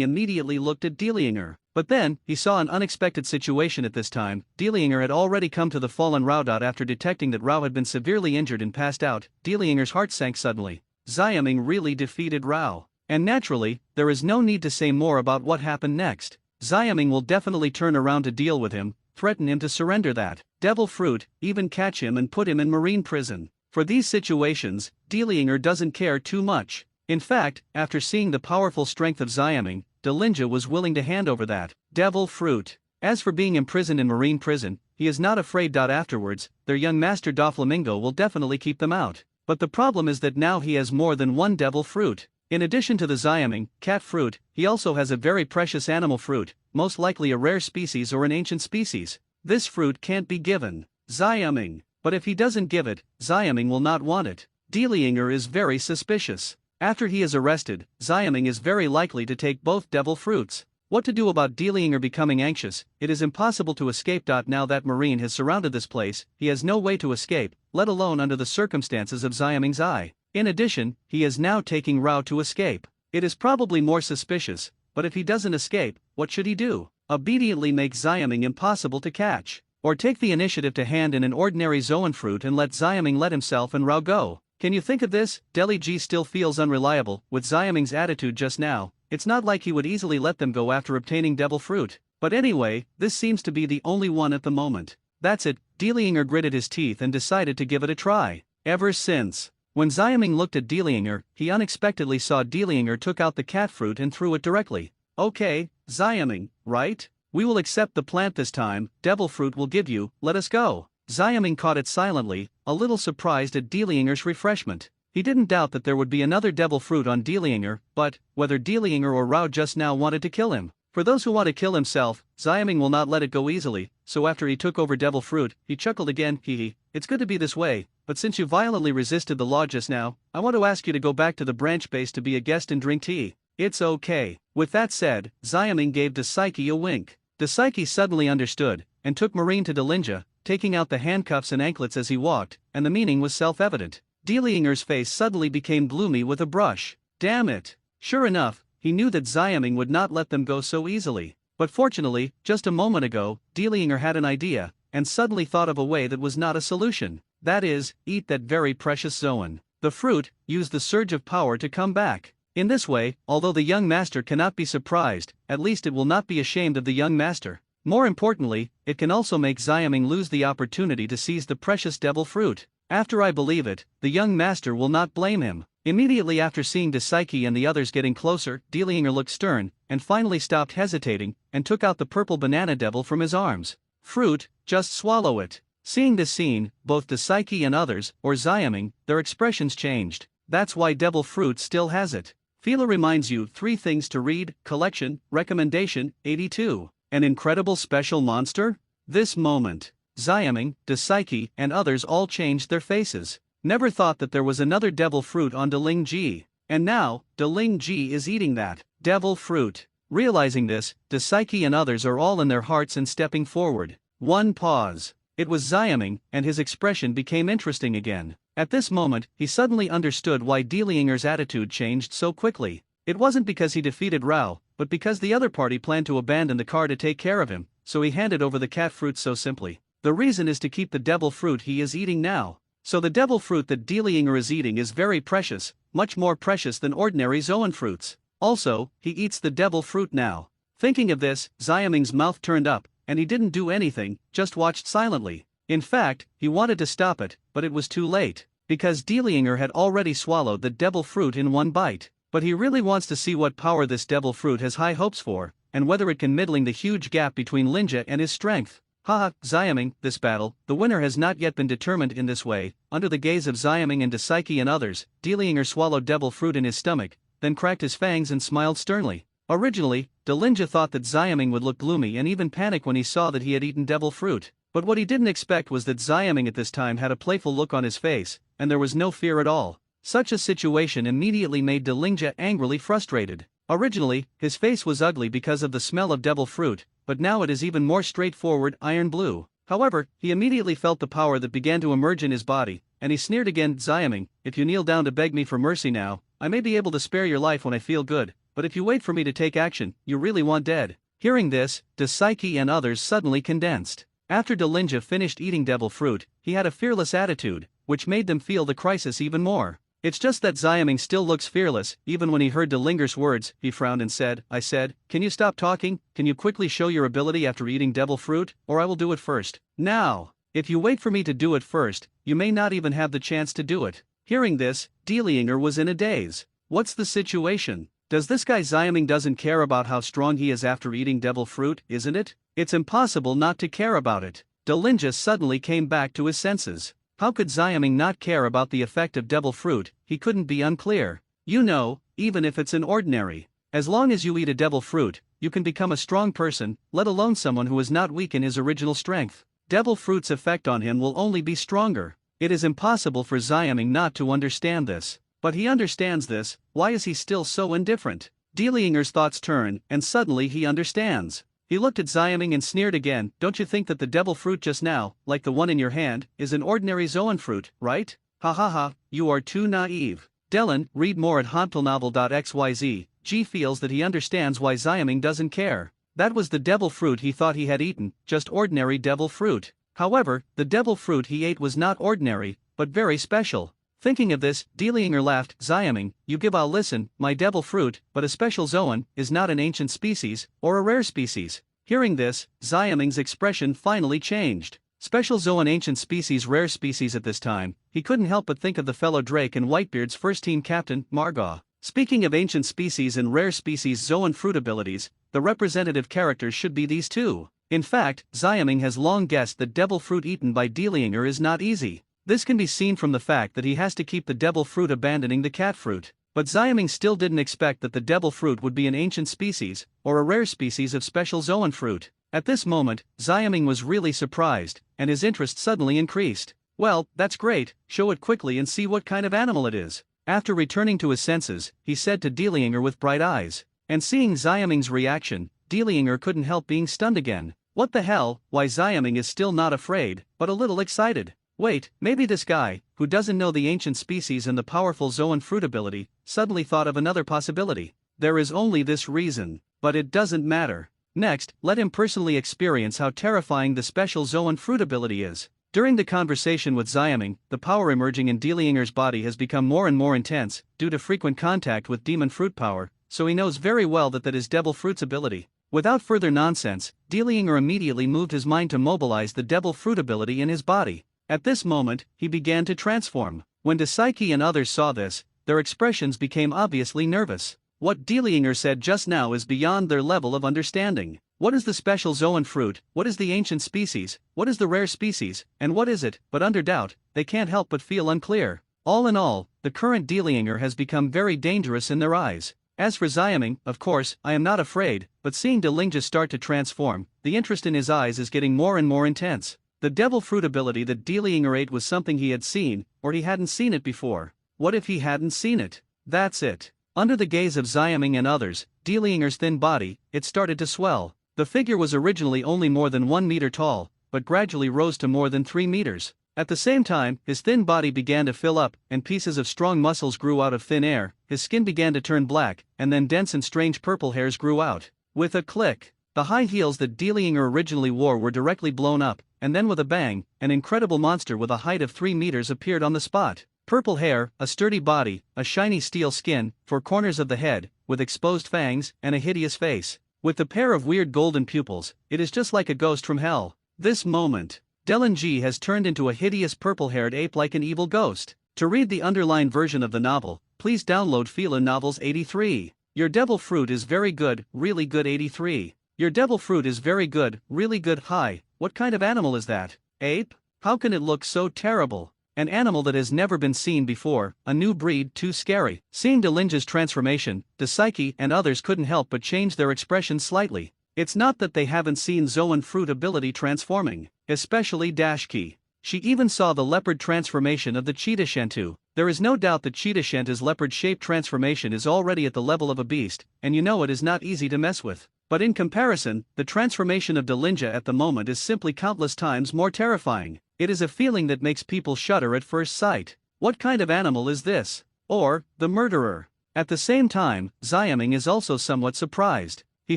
immediately looked at Delinger. But then, he saw an unexpected situation at this time. Delinger had already come to the fallen Rao. After detecting that Rao had been severely injured and passed out, Delinger's heart sank suddenly. Xiaming really defeated Rao. And naturally, there is no need to say more about what happened next. Xiaming will definitely turn around to deal with him, threaten him to surrender that devil fruit, even catch him and put him in marine prison. For these situations, Delinger doesn't care too much. In fact, after seeing the powerful strength of Xiaming, Delinger was willing to hand over that devil fruit. As for being imprisoned in marine prison, he is not afraid. Afterwards, their young master Doflamingo will definitely keep them out. But the problem is that now he has more than one devil fruit. In addition to the Xiaming cat fruit, he also has a very precious animal fruit, most likely a rare species or an ancient species. This fruit can't be given Xiaming, but if he doesn't give it, Xiaming will not want it. Delinger is very suspicious. After he is arrested, Xiaming is very likely to take both devil fruits. What to do about Delinger becoming anxious? It is impossible to escape. Now that Marine has surrounded this place, he has no way to escape, let alone under the circumstances of Xiaming's eye. In addition, he is now taking Rao to escape. It is probably more suspicious, but if he doesn't escape, what should he do? Obediently make Xiaming impossible to catch. Or take the initiative to hand in an ordinary Zoan fruit and let Xiaming let himself and Rao go. Can you think of this? Deli G still feels unreliable. With Xiaming's attitude just now, it's not like he would easily let them go after obtaining devil fruit. But anyway, this seems to be the only one at the moment. That's it. Delinger gritted his teeth and decided to give it a try. Ever since, when Xiaming looked at Delinger, he unexpectedly saw Delinger took out the cat fruit and threw it directly. Okay, Xiaming, right? We will accept the plant this time. Devil fruit will give you. Let us go. Xiaming caught it silently, a little surprised at Delinger's refreshment. He didn't doubt that there would be another devil fruit on Delinger, but whether Delinger or Rao just now wanted to kill him. For those who want to kill himself, Xiaming will not let it go easily, so after he took over devil fruit, he chuckled again, hee. It's good to be this way, but since you violently resisted the law just now, I want to ask you to go back to the branch base to be a guest and drink tea. It's okay. With that said, Xiaming gave Psyche a wink. Psyche suddenly understood, and took Marine to Delinja, taking out the handcuffs and anklets as he walked, and the meaning was self-evident. Dielinger's face suddenly became gloomy with a brush. Damn it. Sure enough, he knew that Xiaming would not let them go so easily. But fortunately, just a moment ago, Dielinger had an idea, and suddenly thought of a way that was not a solution. That is, eat that very precious Zoan. The fruit used the surge of power to come back. In this way, although the young master cannot be surprised, at least it will not be ashamed of the young master. More importantly, it can also make Xiaming lose the opportunity to seize the precious devil fruit. After I believe it, the young master will not blame him. Immediately after seeing Psyche and the others getting closer, Dielinger looked stern, and finally stopped hesitating, and took out the purple banana devil from his arms. Fruit, just swallow it. Seeing this scene, both Psyche and others, or Xiaming, their expressions changed. That's why devil fruit still has it. Fila reminds you 3 things to read, collection, recommendation, 82. An incredible special monster? This moment. Xiaming, Psyche, and others all changed their faces. Never thought that there was another devil fruit on Deling Ji. And now, Deling Ji is eating that devil fruit. Realizing this, Psyche and others are all in their hearts and stepping forward. One pause. It was Xiaming, and his expression became interesting again. At this moment, he suddenly understood why Dielinger's attitude changed so quickly. It wasn't because he defeated Rao, but because the other party planned to abandon the car to take care of him, so he handed over the cat fruit so simply. The reason is to keep the devil fruit he is eating now. So the devil fruit that Dielinger is eating is very precious, much more precious than ordinary Zoan fruits. Also, he eats the devil fruit now. Thinking of this, Xiaming's mouth turned up, and he didn't do anything, just watched silently. In fact, he wanted to stop it, but it was too late, because Dielinger had already swallowed the devil fruit in one bite. But he really wants to see what power this devil fruit has high hopes for, and whether it can middling the huge gap between Linja and his strength. Haha, Xiaming, this battle, the winner has not yet been determined in this way. Under the gaze of Xiaming and Psyche and others, Dielinger swallowed devil fruit in his stomach, then cracked his fangs and smiled sternly. Originally, Delinja thought that Xiaming would look gloomy and even panic when he saw that he had eaten devil fruit. But what he didn't expect was that Xiaming at this time had a playful look on his face, and there was no fear at all. Such a situation immediately made Delinja angrily frustrated. Originally, his face was ugly because of the smell of devil fruit, but now it is even more straightforward iron blue. However, he immediately felt the power that began to emerge in his body, and he sneered again, Xiaming, if you kneel down to beg me for mercy now, I may be able to spare your life when I feel good, but if you wait for me to take action, you really want dead. Hearing this, Psyche and others suddenly condensed. After Delinja finished eating devil fruit, he had a fearless attitude, which made them feel the crisis even more. It's just that Xiaming still looks fearless. Even when he heard Delinger's words, he frowned and said, I said, can you stop talking? Can you quickly show your ability after eating devil fruit, or I will do it first. Now, if you wait for me to do it first, you may not even have the chance to do it. Hearing this, Dielinger was in a daze. What's the situation? Does this guy Xiaming doesn't care about how strong he is after eating devil fruit, isn't it? It's impossible not to care about it. Delinja suddenly came back to his senses. How could Xiaming not care about the effect of devil fruit? He couldn't be unclear. You know, even if it's an ordinary. As long as you eat a devil fruit, you can become a strong person, let alone someone who is not weak in his original strength. Devil fruit's effect on him will only be stronger. It is impossible for Xiaming not to understand this. But he understands this. Why is he still so indifferent? Dielinger's thoughts turn, and suddenly he understands. He looked at Xiaming and sneered again, don't you think that the devil fruit just now, like the one in your hand, is an ordinary Zoan fruit, right? Ha ha ha, you are too naive. Delin, read more at hantelnovel.xyz. G feels that he understands why Xiaming doesn't care. That was the devil fruit he thought he had eaten, just ordinary devil fruit. However, the devil fruit he ate was not ordinary, but very special. Thinking of this, Dielinger laughed, Xiaming, you give I'll listen, my devil fruit, but a special Zoan, is not an ancient species, or a rare species. Hearing this, Xiaming's expression finally changed. Special Zoan ancient species rare species at this time, he couldn't help but think of the fellow Drake and Whitebeard's first team captain, Margaw. Speaking of ancient species and rare species Zoan fruit abilities, the representative characters should be these two. In fact, Xiaming has long guessed that devil fruit eaten by Dielinger is not easy. This can be seen from the fact that he has to keep the devil fruit abandoning the cat fruit. But Xiaming still didn't expect that the devil fruit would be an ancient species, or a rare species of special zoan fruit. At this moment, Xiaming was really surprised, and his interest suddenly increased. Well, that's great, show it quickly and see what kind of animal it is. After returning to his senses, he said to Delianger with bright eyes. And seeing Xiaming's reaction, Delianger couldn't help being stunned again. What the hell, why Xiaming is still not afraid, but a little excited. Wait, maybe this guy, who doesn't know the ancient species and the powerful zoan fruit ability, suddenly thought of another possibility. There is only this reason, but it doesn't matter. Next, let him personally experience how terrifying the special zoan fruit ability is. During the conversation with Xiaming, the power emerging in Delianger's body has become more and more intense, due to frequent contact with demon fruit power, so he knows very well that is devil fruit's ability. Without further nonsense, Delianger immediately moved his mind to mobilize the devil fruit ability in his body. At this moment, he began to transform. When Dasaiki and others saw this, their expressions became obviously nervous. What Delianger said just now is beyond their level of understanding. What is the special zoan fruit, what is the ancient species, what is the rare species, and what is it? But under doubt, they can't help but feel unclear. All in all, the current Delianger has become very dangerous in their eyes. As for Xiaming, of course, I am not afraid, but seeing Delinger start to transform, the interest in his eyes is getting more and more intense. The devil fruit ability that Delianger ate was something he had seen, or he hadn't seen it before. What if he hadn't seen it? That's it. Under the gaze of Xiaming and others, Delianger's thin body, it started to swell. The figure was originally only more than 1 meter tall, but gradually rose to more than 3 meters. At the same time, his thin body began to fill up, and pieces of strong muscles grew out of thin air, his skin began to turn black, and then dense and strange purple hairs grew out. With a click, the high heels that Delianger originally wore were directly blown up, and then with a bang, an incredible monster with a height of 3 meters appeared on the spot. Purple hair, a sturdy body, a shiny steel skin, 4 corners of the head, with exposed fangs, and a hideous face. With a pair of weird golden pupils, it is just like a ghost from hell. This moment, Delenji has turned into a hideous purple-haired ape like an evil ghost. To read the underlined version of the novel, please download Fila Novels 83. Your devil fruit is very good, really good 83. Your devil fruit is very good, really good. Hi, what kind of animal is that? Ape? How can it look so terrible? An animal that has never been seen before, a new breed, too scary. Seeing Delinja's transformation, Dasaiki and others couldn't help but change their expression slightly. It's not that they haven't seen zoan fruit ability transforming, especially Dashki. She even saw the leopard transformation of the cheetah Shentu. There is no doubt that cheetah Shentu's leopard-shaped transformation is already at the level of a beast, and you know it is not easy to mess with. But in comparison, the transformation of Delinja at the moment is simply countless times more terrifying. It is a feeling that makes people shudder at first sight. What kind of animal is this? Or, the murderer? At the same time, Xiaming is also somewhat surprised. He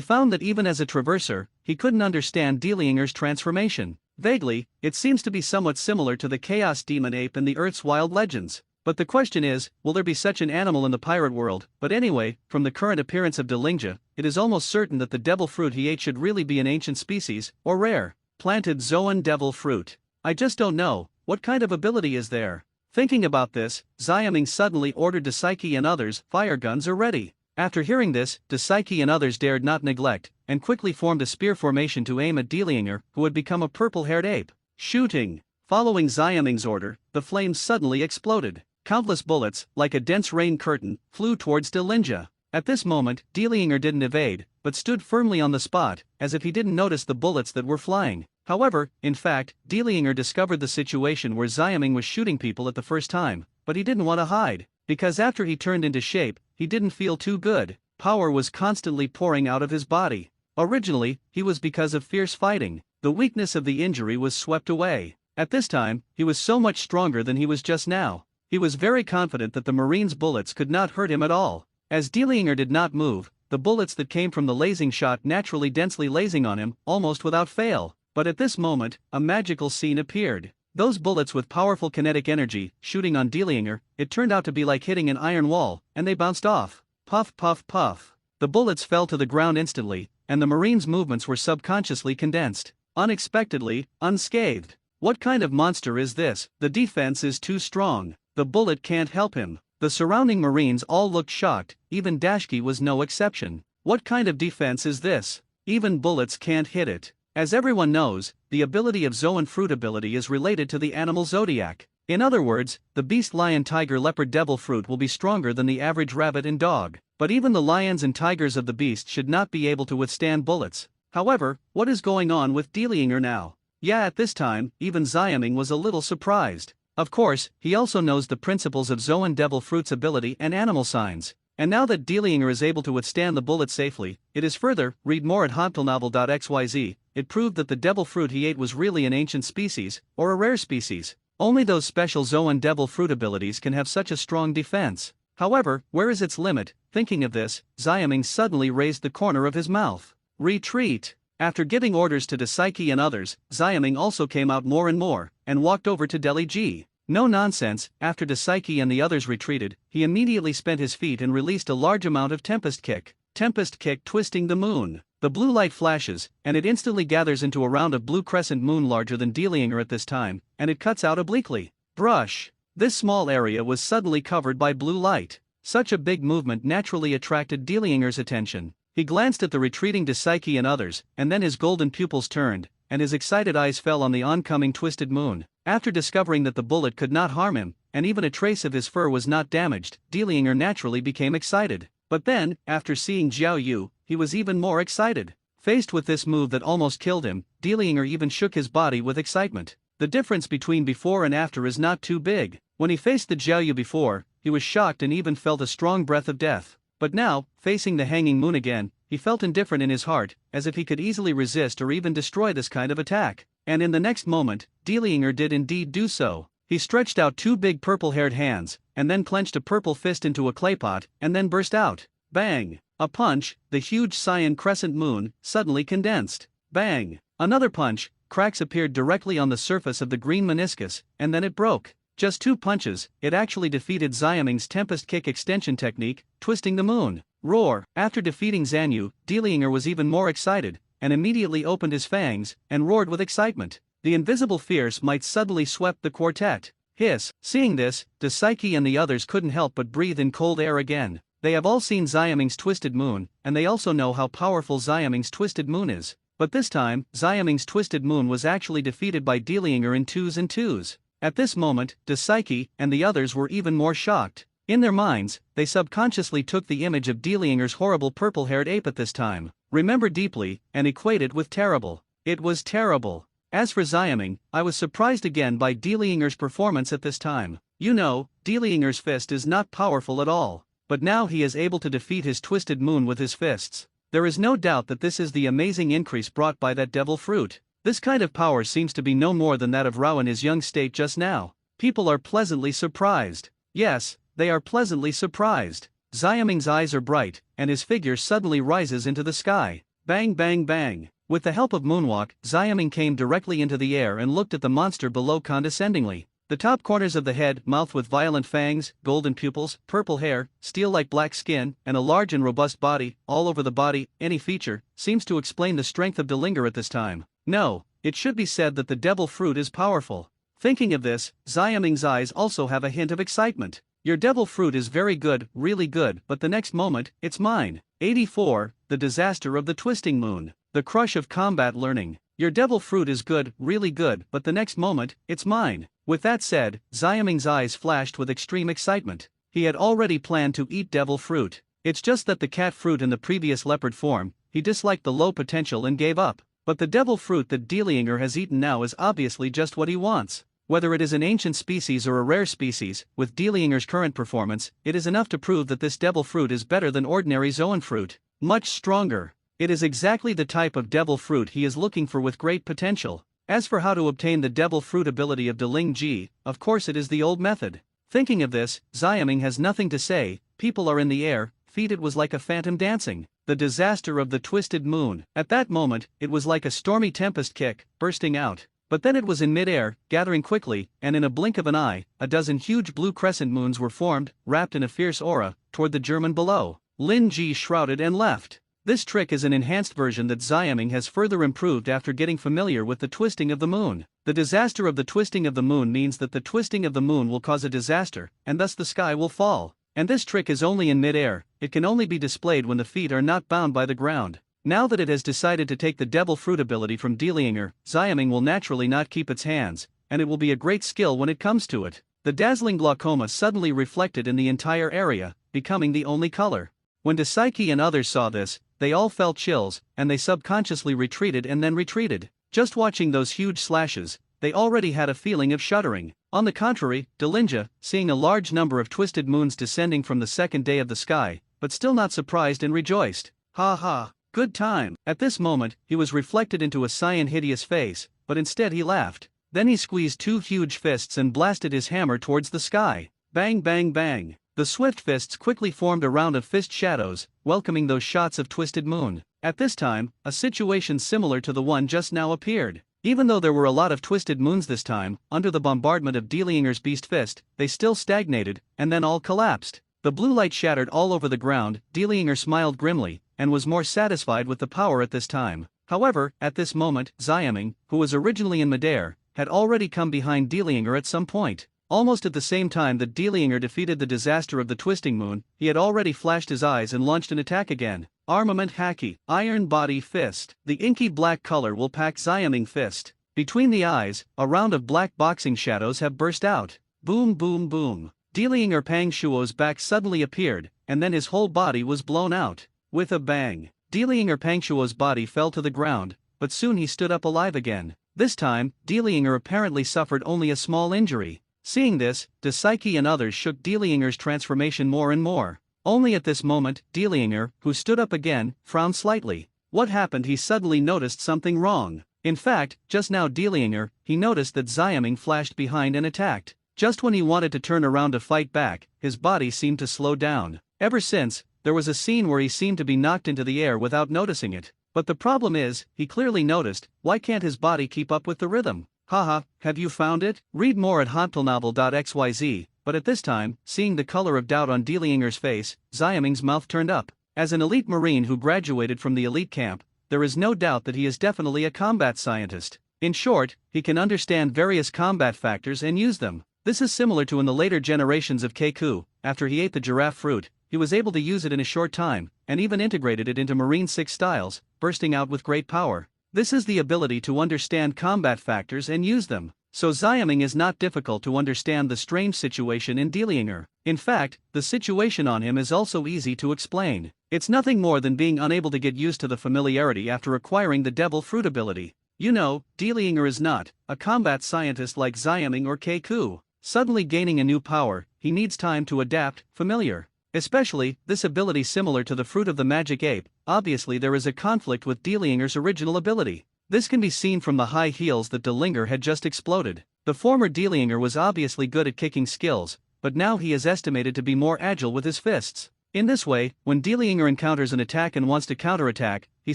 found that even as a traverser, he couldn't understand Delianger's transformation. Vaguely, it seems to be somewhat similar to the chaos demon ape in the Earth's wild legends. But the question is, will there be such an animal in the pirate world? But anyway, from the current appearance of Delinja, it is almost certain that the devil fruit he ate should really be an ancient species, or rare, planted zoan devil fruit. I just don't know, what kind of ability is there? Thinking about this, Xiaming suddenly ordered Dasaiki and others, fire guns are ready. After hearing this, Dasaiki and others dared not neglect, and quickly formed a spear formation to aim at Delianger, who had become a purple-haired ape. Shooting! Following Xiaming's order, the flames suddenly exploded. Countless bullets, like a dense rain curtain, flew towards Delinja. At this moment, Delianger didn't evade, but stood firmly on the spot, as if he didn't notice the bullets that were flying. However, in fact, Delianger discovered the situation where Xiaming was shooting people at the first time, but he didn't want to hide, because after he turned into shape, he didn't feel too good. Power was constantly pouring out of his body. Originally, he was because of fierce fighting. The weakness of the injury was swept away. At this time, he was so much stronger than he was just now. He was very confident that the Marine's bullets could not hurt him at all. As Delianger did not move, the bullets that came from the lasing shot naturally densely lasing on him, almost without fail. But at this moment, a magical scene appeared. Those bullets with powerful kinetic energy, shooting on Delianger, it turned out to be like hitting an iron wall, and they bounced off. Puff puff puff. The bullets fell to the ground instantly, and the Marine's movements were subconsciously condensed. Unexpectedly, unscathed. What kind of monster is this? The defense is too strong. The bullet can't help him. The surrounding Marines all looked shocked, even Dashki was no exception. What kind of defense is this? Even bullets can't hit it. As everyone knows, the ability of zoan fruit ability is related to the animal zodiac. In other words, the beast lion tiger leopard devil fruit will be stronger than the average rabbit and dog. But even the lions and tigers of the beast should not be able to withstand bullets. However, what is going on with Delinger now? Yeah, at this time, even Xiaming was a little surprised. Of course, he also knows the principles of Zoan devil fruit's ability and animal signs. And now that Delinger is able to withstand the bullet safely, it is further, read more at hontylnovel.xyz, it proved that the devil fruit he ate was really an ancient species, or a rare species. Only those special Zoan devil fruit abilities can have such a strong defense. However, where is its limit? Thinking of this, Xiaming suddenly raised the corner of his mouth. Retreat! After giving orders to Dasaiki and others, Xiaming also came out more and more, and walked over to Deli Ji. No nonsense, after Dasaiki and the others retreated, he immediately spent his feet and released a large amount of Tempest Kick. Tempest Kick twisting the moon. The blue light flashes, and it instantly gathers into a round of blue crescent moon larger than Delinger at this time, and it cuts out obliquely. Brush! This small area was suddenly covered by blue light. Such a big movement naturally attracted Delinger's attention. He glanced at the retreating Dasaiki and others, and then his golden pupils turned, and his excited eyes fell on the oncoming twisted moon. After discovering that the bullet could not harm him, and even a trace of his fur was not damaged, Delinger naturally became excited. But then, after seeing Jiao Yu, he was even more excited. Faced with this move that almost killed him, Delinger even shook his body with excitement. The difference between before and after is not too big. When he faced the Jiao Yu before, he was shocked and even felt a strong breath of death. But now, facing the hanging moon again, he felt indifferent in his heart, as if he could easily resist or even destroy this kind of attack. And in the next moment, Delinger did indeed do so. He stretched out two big purple-haired hands, and then clenched a purple fist into a claypot, and then burst out. Bang! A punch, the huge cyan crescent moon, suddenly condensed. Bang! Another punch, cracks appeared directly on the surface of the green meniscus, and then it broke. Just two punches, it actually defeated Xiaming's Tempest Kick extension technique, twisting the moon. Roar! After defeating Zanyu, Delinger was even more excited, and immediately opened his fangs, and roared with excitement. The invisible fierce might suddenly swept the quartet. Hiss! Seeing this, Dasaiki and the others couldn't help but breathe in cold air again. They have all seen Xiaming's twisted moon, and they also know how powerful Xiaming's twisted moon is. But this time, Xiaming's twisted moon was actually defeated by Delinger in 2s and 2s. At this moment, Dasaiki and the others were even more shocked. In their minds, they subconsciously took the image of Delinger's horrible purple-haired ape at this time, remembered deeply, and equated with terrible. It was terrible. As for Xiaming, I was surprised again by Delinger's performance at this time. You know, Delinger's fist is not powerful at all. But now he is able to defeat his twisted moon with his fists. There is no doubt that this is the amazing increase brought by that devil fruit. This kind of power seems to be no more than that of Rao in his young state just now. People are pleasantly surprised. Yes, they are pleasantly surprised. Xiaming's eyes are bright, and his figure suddenly rises into the sky. Bang bang bang. With the help of Moonwalk, Xiaming came directly into the air and looked at the monster below condescendingly. The top corners of the head, mouth with violent fangs, golden pupils, purple hair, steel-like black skin, and a large and robust body, all over the body, any feature, seems to explain the strength of Delinger at this time. No, it should be said that the devil fruit is powerful. Thinking of this, Xiaming's eyes also have a hint of excitement. Your devil fruit is very good, really good, but the next moment, it's mine. 84, the disaster of the twisting moon. The crush of combat learning. Your devil fruit is good, really good, but the next moment, it's mine. With that said, Xiaming's eyes flashed with extreme excitement. He had already planned to eat devil fruit. It's just that the cat fruit in the previous leopard form, he disliked the low potential and gave up. But the devil fruit that Delinger has eaten now is obviously just what he wants. Whether it is an ancient species or a rare species, with Delinger's current performance, it is enough to prove that this devil fruit is better than ordinary Zoan fruit. Much stronger. It is exactly the type of devil fruit he is looking for with great potential. As for how to obtain the devil fruit ability of Deling Ji, of course it is the old method. Thinking of this, Xiaming has nothing to say. People are in the air, feet. It was like a phantom dancing. The disaster of the twisted moon. At that moment, it was like a stormy tempest kick, bursting out. But then it was in mid-air, gathering quickly, and in a blink of an eye, a dozen huge blue crescent moons were formed, wrapped in a fierce aura, toward the German below. Lin Ji shrouded and left. This trick is an enhanced version that Xiaming has further improved after getting familiar with the twisting of the moon. The disaster of the twisting of the moon means that the twisting of the moon will cause a disaster, and thus the sky will fall. And this trick is only in mid-air. It can only be displayed when the feet are not bound by the ground. Now that it has decided to take the devil fruit ability from Delinger, Xiaming will naturally not keep its hands, and it will be a great skill when it comes to it. The dazzling glaucoma suddenly reflected in the entire area, becoming the only color. When Dasaiki and others saw this, they all felt chills, and they subconsciously retreated and then retreated. Just watching those huge slashes, they already had a feeling of shuddering. On the contrary, Delinja, seeing a large number of twisted moons descending from the second day of the sky, but still not surprised and rejoiced. Ha ha, good time. At this moment, he was reflected into a cyan hideous face, but instead he laughed. Then he squeezed two huge fists and blasted his hammer towards the sky. Bang bang bang. The swift fists quickly formed a round of fist shadows, welcoming those shots of twisted moon. At this time, a situation similar to the one just now appeared. Even though there were a lot of twisted moons this time, under the bombardment of Delianger's beast fist, they still stagnated, and then all collapsed. The blue light shattered all over the ground. Delianger smiled grimly, and was more satisfied with the power at this time. However, at this moment, Xiaming, who was originally in midair, had already come behind Delianger at some point. Almost at the same time that Delianger defeated the disaster of the twisting moon, he had already flashed his eyes and launched an attack again. Armament Haki, Iron Body Fist. The inky black color will pack Xiaming Fist. Between the eyes, a round of black boxing shadows have burst out. Boom boom boom. Delianger Pang Shuo's back suddenly appeared, and then his whole body was blown out. With a bang, Delianger Pang Shuo's body fell to the ground, but soon he stood up alive again. This time, Delianger apparently suffered only a small injury. Seeing this, Dasaiki and others shook Delianger's transformation more and more. Only at this moment, Delianger, who stood up again, frowned slightly. What happened? He suddenly noticed something wrong. In fact, just now Delianger, he noticed that Xiaming flashed behind and attacked. Just when he wanted to turn around to fight back, his body seemed to slow down. Ever since, there was a scene where he seemed to be knocked into the air without noticing it. But the problem is, he clearly noticed, why can't his body keep up with the rhythm? Haha, have you found it? Read more at hantleNovel.xyz. But at this time, seeing the color of doubt on Delianger's face, Xiaming's mouth turned up. As an elite marine who graduated from the elite camp, there is no doubt that he is definitely a combat scientist. In short, he can understand various combat factors and use them. This is similar to in the later generations of Keiku. After he ate the giraffe fruit, he was able to use it in a short time, and even integrated it into Marine 6 styles, bursting out with great power. This is the ability to understand combat factors and use them. So Xiaming is not difficult to understand the strange situation in Delianger. In fact, the situation on him is also easy to explain. It's nothing more than being unable to get used to the familiarity after acquiring the devil fruit ability. You know, Delianger is not a combat scientist like Xiaming or Keiku. Suddenly gaining a new power, he needs time to adapt, familiar. Especially, this ability similar to the fruit of the magic ape. Obviously there is a conflict with Delianger's original ability. This can be seen from the high heels that Delianger had just exploded. The former Delianger was obviously good at kicking skills, but now he is estimated to be more agile with his fists. In this way, when Delianger encounters an attack and wants to counterattack, he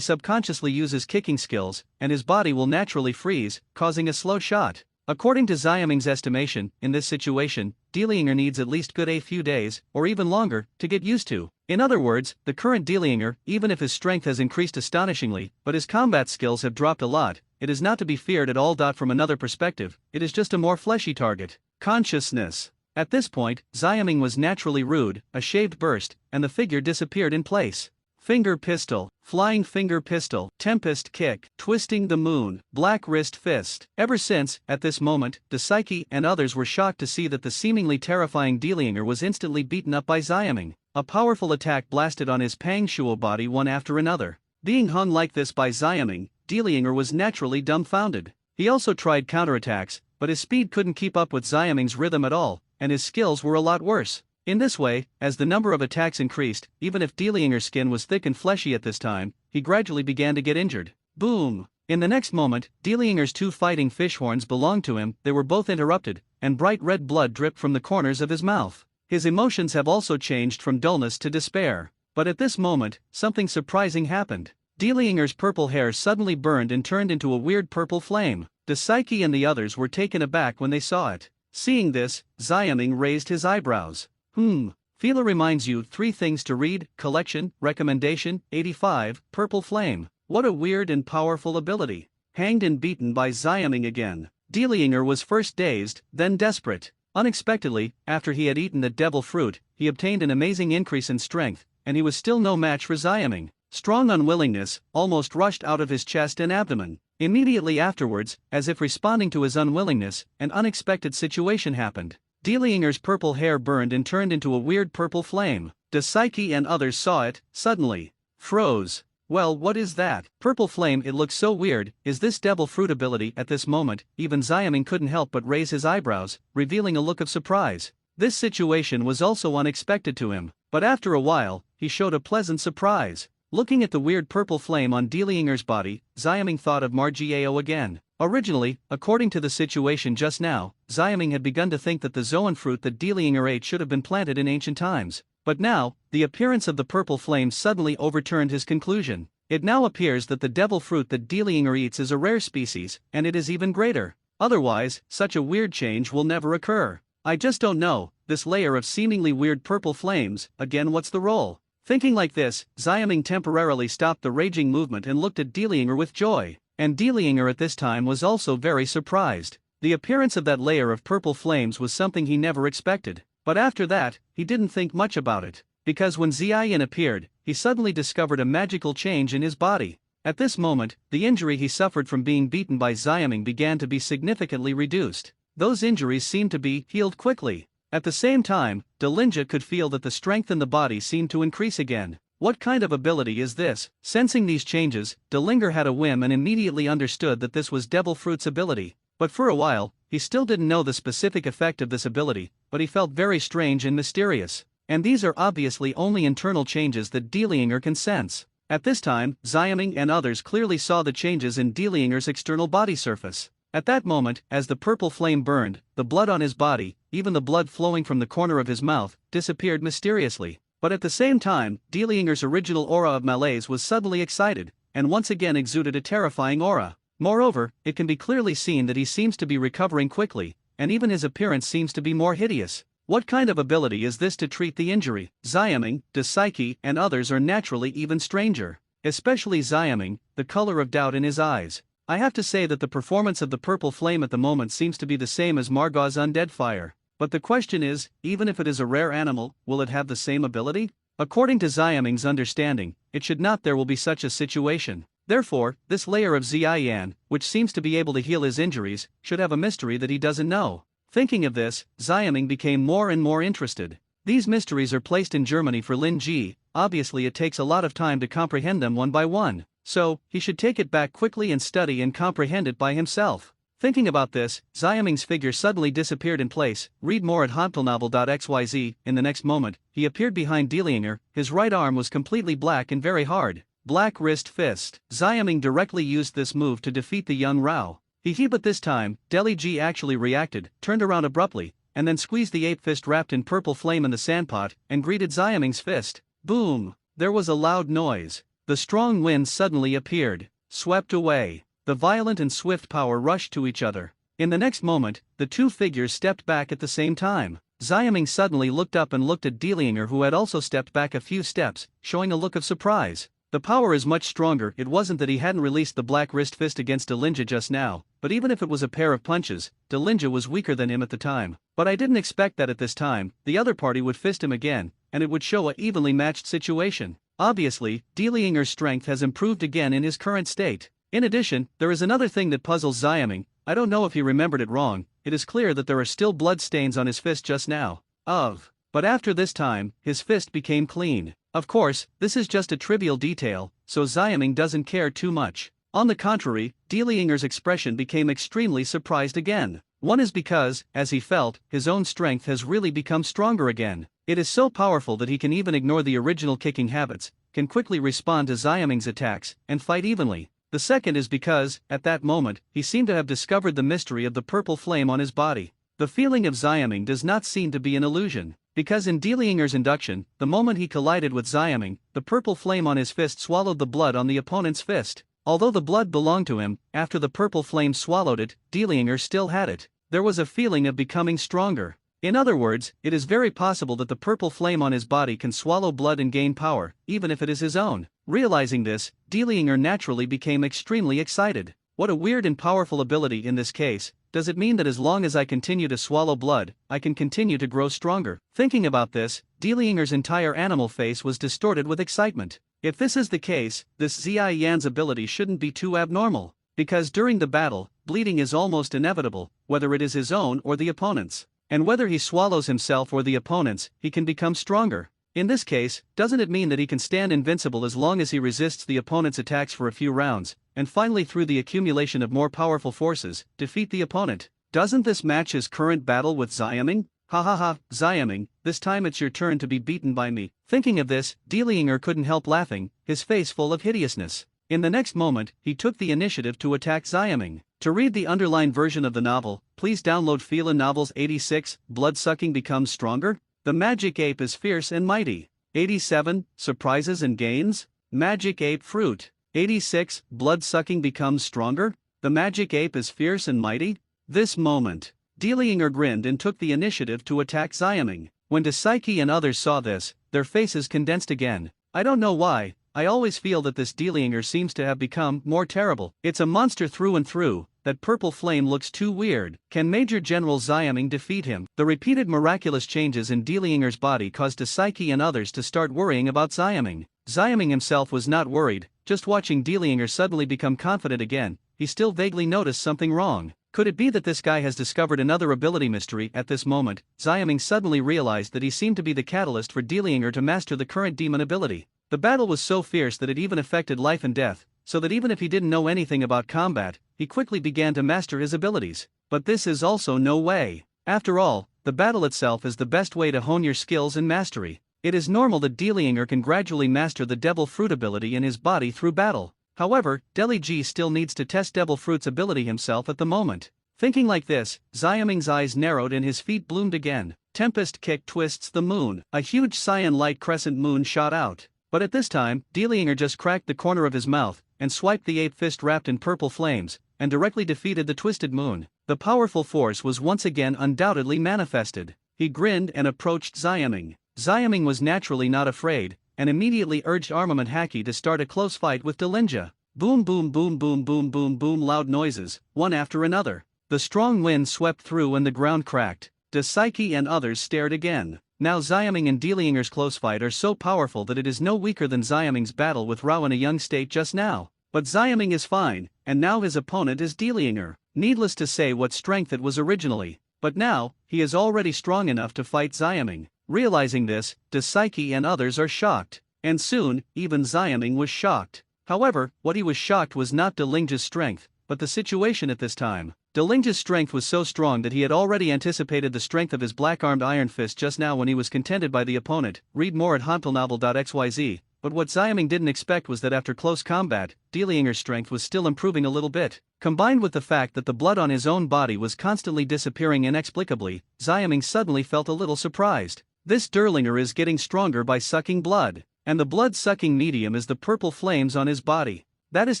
subconsciously uses kicking skills, and his body will naturally freeze, causing a slow shot. According to Xiaming's estimation, in this situation, Delianger needs at least a few days, or even longer, to get used to. In other words, the current Delianger, even if his strength has increased astonishingly, but his combat skills have dropped a lot, it is not to be feared at all. From another perspective, it is just a more fleshy target. Consciousness. At this point, Xiaming was naturally rude, a shaved burst, and the figure disappeared in place. Finger pistol, flying finger pistol, tempest kick, twisting the moon, black wrist fist. Ever since, at this moment, Dasaiki and others were shocked to see that the seemingly terrifying Delianger was instantly beaten up by Xiaming. A powerful attack blasted on his Pang Shuo body one after another. Being hung like this by Xiaming, Delianger was naturally dumbfounded. He also tried counterattacks, but his speed couldn't keep up with Xiaming's rhythm at all, and his skills were a lot worse. In this way, as the number of attacks increased, even if Delianger's skin was thick and fleshy at this time, he gradually began to get injured. Boom! In the next moment, Delianger's two fighting fish horns belonged to him. They were both interrupted, and bright red blood dripped from the corners of his mouth. His emotions have also changed from dullness to despair. But at this moment, something surprising happened. Delianger's purple hair suddenly burned and turned into a weird purple flame. Dasaiki and the others were taken aback when they saw it. Seeing this, Xiaming raised his eyebrows. Fila reminds you 3 things to read, collection, recommendation, 85, purple flame. What a weird and powerful ability. Hanged and beaten by Xiaming again. Delianger was first dazed, then desperate. Unexpectedly, after he had eaten the devil fruit, he obtained an amazing increase in strength, and he was still no match for Xiaming. Strong unwillingness almost rushed out of his chest and abdomen. Immediately afterwards, as if responding to his unwillingness, an unexpected situation happened. Dielinger's purple hair burned and turned into a weird purple flame. De Psyche and others saw it, suddenly froze. Well, what is that? Purple flame, it looks so weird. Is this devil fruit ability? At this moment, even Xiaming couldn't help but raise his eyebrows, revealing a look of surprise. This situation was also unexpected to him, but after a while, he showed a pleasant surprise. Looking at the weird purple flame on Dielinger's body, Xiaming thought of Margiao again. Originally, according to the situation just now, Xiaming had begun to think that the Zoan fruit that Dielinger ate should have been planted in ancient times. But now, the appearance of the purple flame suddenly overturned his conclusion. It now appears that the devil fruit that Dielinger eats is a rare species, and it is even greater. Otherwise, such a weird change will never occur. I just don't know, this layer of seemingly weird purple flames, again, what's the role? Thinking like this, Xiaming temporarily stopped the raging movement and looked at Dielinger with joy. And Dielinger at this time was also very surprised. The appearance of that layer of purple flames was something he never expected. But after that, he didn't think much about it. Because when Xiayan appeared, he suddenly discovered a magical change in his body. At this moment, the injury he suffered from being beaten by Xiaming began to be significantly reduced. Those injuries seemed to be healed quickly. At the same time, Delinja could feel that the strength in the body seemed to increase again. What kind of ability is this? Sensing these changes, Delinger had a whim and immediately understood that this was Devil Fruit's ability. But for a while, he still didn't know the specific effect of this ability, but he felt very strange and mysterious. And these are obviously only internal changes that Dielinger can sense. At this time, Xiaming and others clearly saw the changes in Dielinger's external body surface. At that moment, as the purple flame burned, the blood on his body, even the blood flowing from the corner of his mouth, disappeared mysteriously. But at the same time, Dielinger's original aura of malaise was suddenly excited, and once again exuded a terrifying aura. Moreover, it can be clearly seen that he seems to be recovering quickly, and even his appearance seems to be more hideous. What kind of ability is this to treat the injury? Xiaming, De Psyche, and others are naturally even stranger. Especially Xiaming, the color of doubt in his eyes. I have to say that the performance of the purple flame at the moment seems to be the same as Margaw's undead fire. But the question is, even if it is a rare animal, will it have the same ability? According to Xiaming's understanding, it should not. There will be such a situation. Therefore, this layer of Xiayan, which seems to be able to heal his injuries, should have a mystery that he doesn't know. Thinking of this, Xiaming became more and more interested. These mysteries are placed in Germany for Lin Ji. Obviously it takes a lot of time to comprehend them one by one. So, he should take it back quickly and study and comprehend it by himself. Thinking about this, Xiaming's figure suddenly disappeared in place. Read more at hantelnovel.xyz. In the next moment, he appeared behind Dielinger. His right arm was completely black and very hard. Black wrist fist. Xiaming directly used this move to defeat the young Rao. But this time, Deli Ji actually reacted, turned around abruptly, and then squeezed the ape fist wrapped in purple flame in the sandpot, and greeted Xiaming's fist. Boom! There was a loud noise. The strong wind suddenly appeared, swept away. The violent and swift power rushed to each other. In the next moment, the two figures stepped back at the same time. Xiaming suddenly looked up and looked at Dielinger, who had also stepped back a few steps, showing a look of surprise. The power is much stronger. It wasn't that he hadn't released the black wrist fist against Delinja just now, but even if it was a pair of punches, Delinja was weaker than him at the time. But I didn't expect that at this time, the other party would fist him again, and it would show a evenly matched situation. Obviously, Dielinger's strength has improved again in his current state. In addition, there is another thing that puzzles Xiaming. I don't know if he remembered it wrong. It is clear that there are still blood stains on his fist just now. But after this time, his fist became clean. Of course, this is just a trivial detail, so Xiaming doesn't care too much. On the contrary, Dielinger's expression became extremely surprised again. One is because, as he felt, his own strength has really become stronger again. It is so powerful that he can even ignore the original kicking habits, can quickly respond to Xiaming's attacks, and fight evenly. The second is because, at that moment, he seemed to have discovered the mystery of the purple flame on his body. The feeling of Xiaming does not seem to be an illusion. Because in Dielinger's induction, the moment he collided with Xiaming, the purple flame on his fist swallowed the blood on the opponent's fist. Although the blood belonged to him, after the purple flame swallowed it, Dielinger still had it. There was a feeling of becoming stronger. In other words, it is very possible that the purple flame on his body can swallow blood and gain power, even if it is his own. Realizing this, Dielinger naturally became extremely excited. What a weird and powerful ability in this case. Does it mean that as long as I continue to swallow blood, I can continue to grow stronger? Thinking about this, Dielinger's entire animal face was distorted with excitement. If this is the case, this Ziyi Yan's ability shouldn't be too abnormal, because during the battle, bleeding is almost inevitable, whether it is his own or the opponent's. And whether he swallows himself or the opponent's, he can become stronger. In this case, doesn't it mean that he can stand invincible as long as he resists the opponent's attacks for a few rounds, and finally through the accumulation of more powerful forces, defeat the opponent? Doesn't this match his current battle with Xiaming? Ha ha ha, Xiaming, this time it's your turn to be beaten by me. Thinking of this, Dilinger couldn't help laughing, his face full of hideousness. In the next moment, he took the initiative to attack Xiaming. To read the underlined version of the novel, please download Fila Novels 86, Blood-Sucking Becomes Stronger? The Magic Ape is Fierce and Mighty. 87, Surprises and Gains? Magic Ape Fruit. 86, Blood-Sucking Becomes Stronger? The Magic Ape is Fierce and Mighty? This moment, Dilinger grinned and took the initiative to attack Xiaming. When Dasaiki and others saw this, their faces condensed again. I don't know why, I always feel that this Dilinger seems to have become more terrible. It's a monster through and through. That purple flame looks too weird. Can Major General Xiaming defeat him? The repeated miraculous changes in Dilinger's body caused Dasaiki and others to start worrying about Xiaming. Xiaming himself was not worried, just watching Dilinger suddenly become confident again, he still vaguely noticed something wrong. Could it be that this guy has discovered another ability mystery? At this moment, Xiaming suddenly realized that he seemed to be the catalyst for Dilinger to master the current demon ability. The battle was so fierce that it even affected life and death, so that even if he didn't know anything about combat, he quickly began to master his abilities. But this is also no way. After all, the battle itself is the best way to hone your skills and mastery. It is normal that Dilinger can gradually master the Devil Fruit ability in his body through battle. However, Deli G still needs to test Devil Fruit's ability himself at the moment. Thinking like this, Xiaming's eyes narrowed and his feet bloomed again. Tempest Kick twists the moon. A huge cyan-light crescent moon shot out. But at this time, Dilinger just cracked the corner of his mouth, and swiped the ape fist wrapped in purple flames, and directly defeated the twisted moon. The powerful force was once again undoubtedly manifested. He grinned and approached Xiaming. Xiaming was naturally not afraid, and immediately urged Armament Haki to start a close fight with Dilinger. Boom boom boom boom boom boom boom, loud noises, one after another. The strong wind swept through and the ground cracked. Dasaiki and others stared again. Now Xiaming and Dilinger's close fight are so powerful that it is no weaker than Xiaming's battle with Rao in a young state just now. But Xiaming is fine, and now his opponent is Dilinger. Needless to say what strength it was originally. But now, he is already strong enough to fight Xiaming. Realizing this, Dasaiki and others are shocked. And soon, even Xiaming was shocked. However, what he was shocked was not Dilinger's strength, but the situation at this time. Dilinger's strength was so strong that he had already anticipated the strength of his black-armed iron fist just now when he was contended by the opponent. Read more at hanpilnovel.xyz. But what Xiaming didn't expect was that after close combat, Dilinger's strength was still improving a little bit. Combined with the fact that the blood on his own body was constantly disappearing inexplicably, Xiaming suddenly felt a little surprised. This Dilinger is getting stronger by sucking blood, and the blood-sucking medium is the purple flames on his body. That is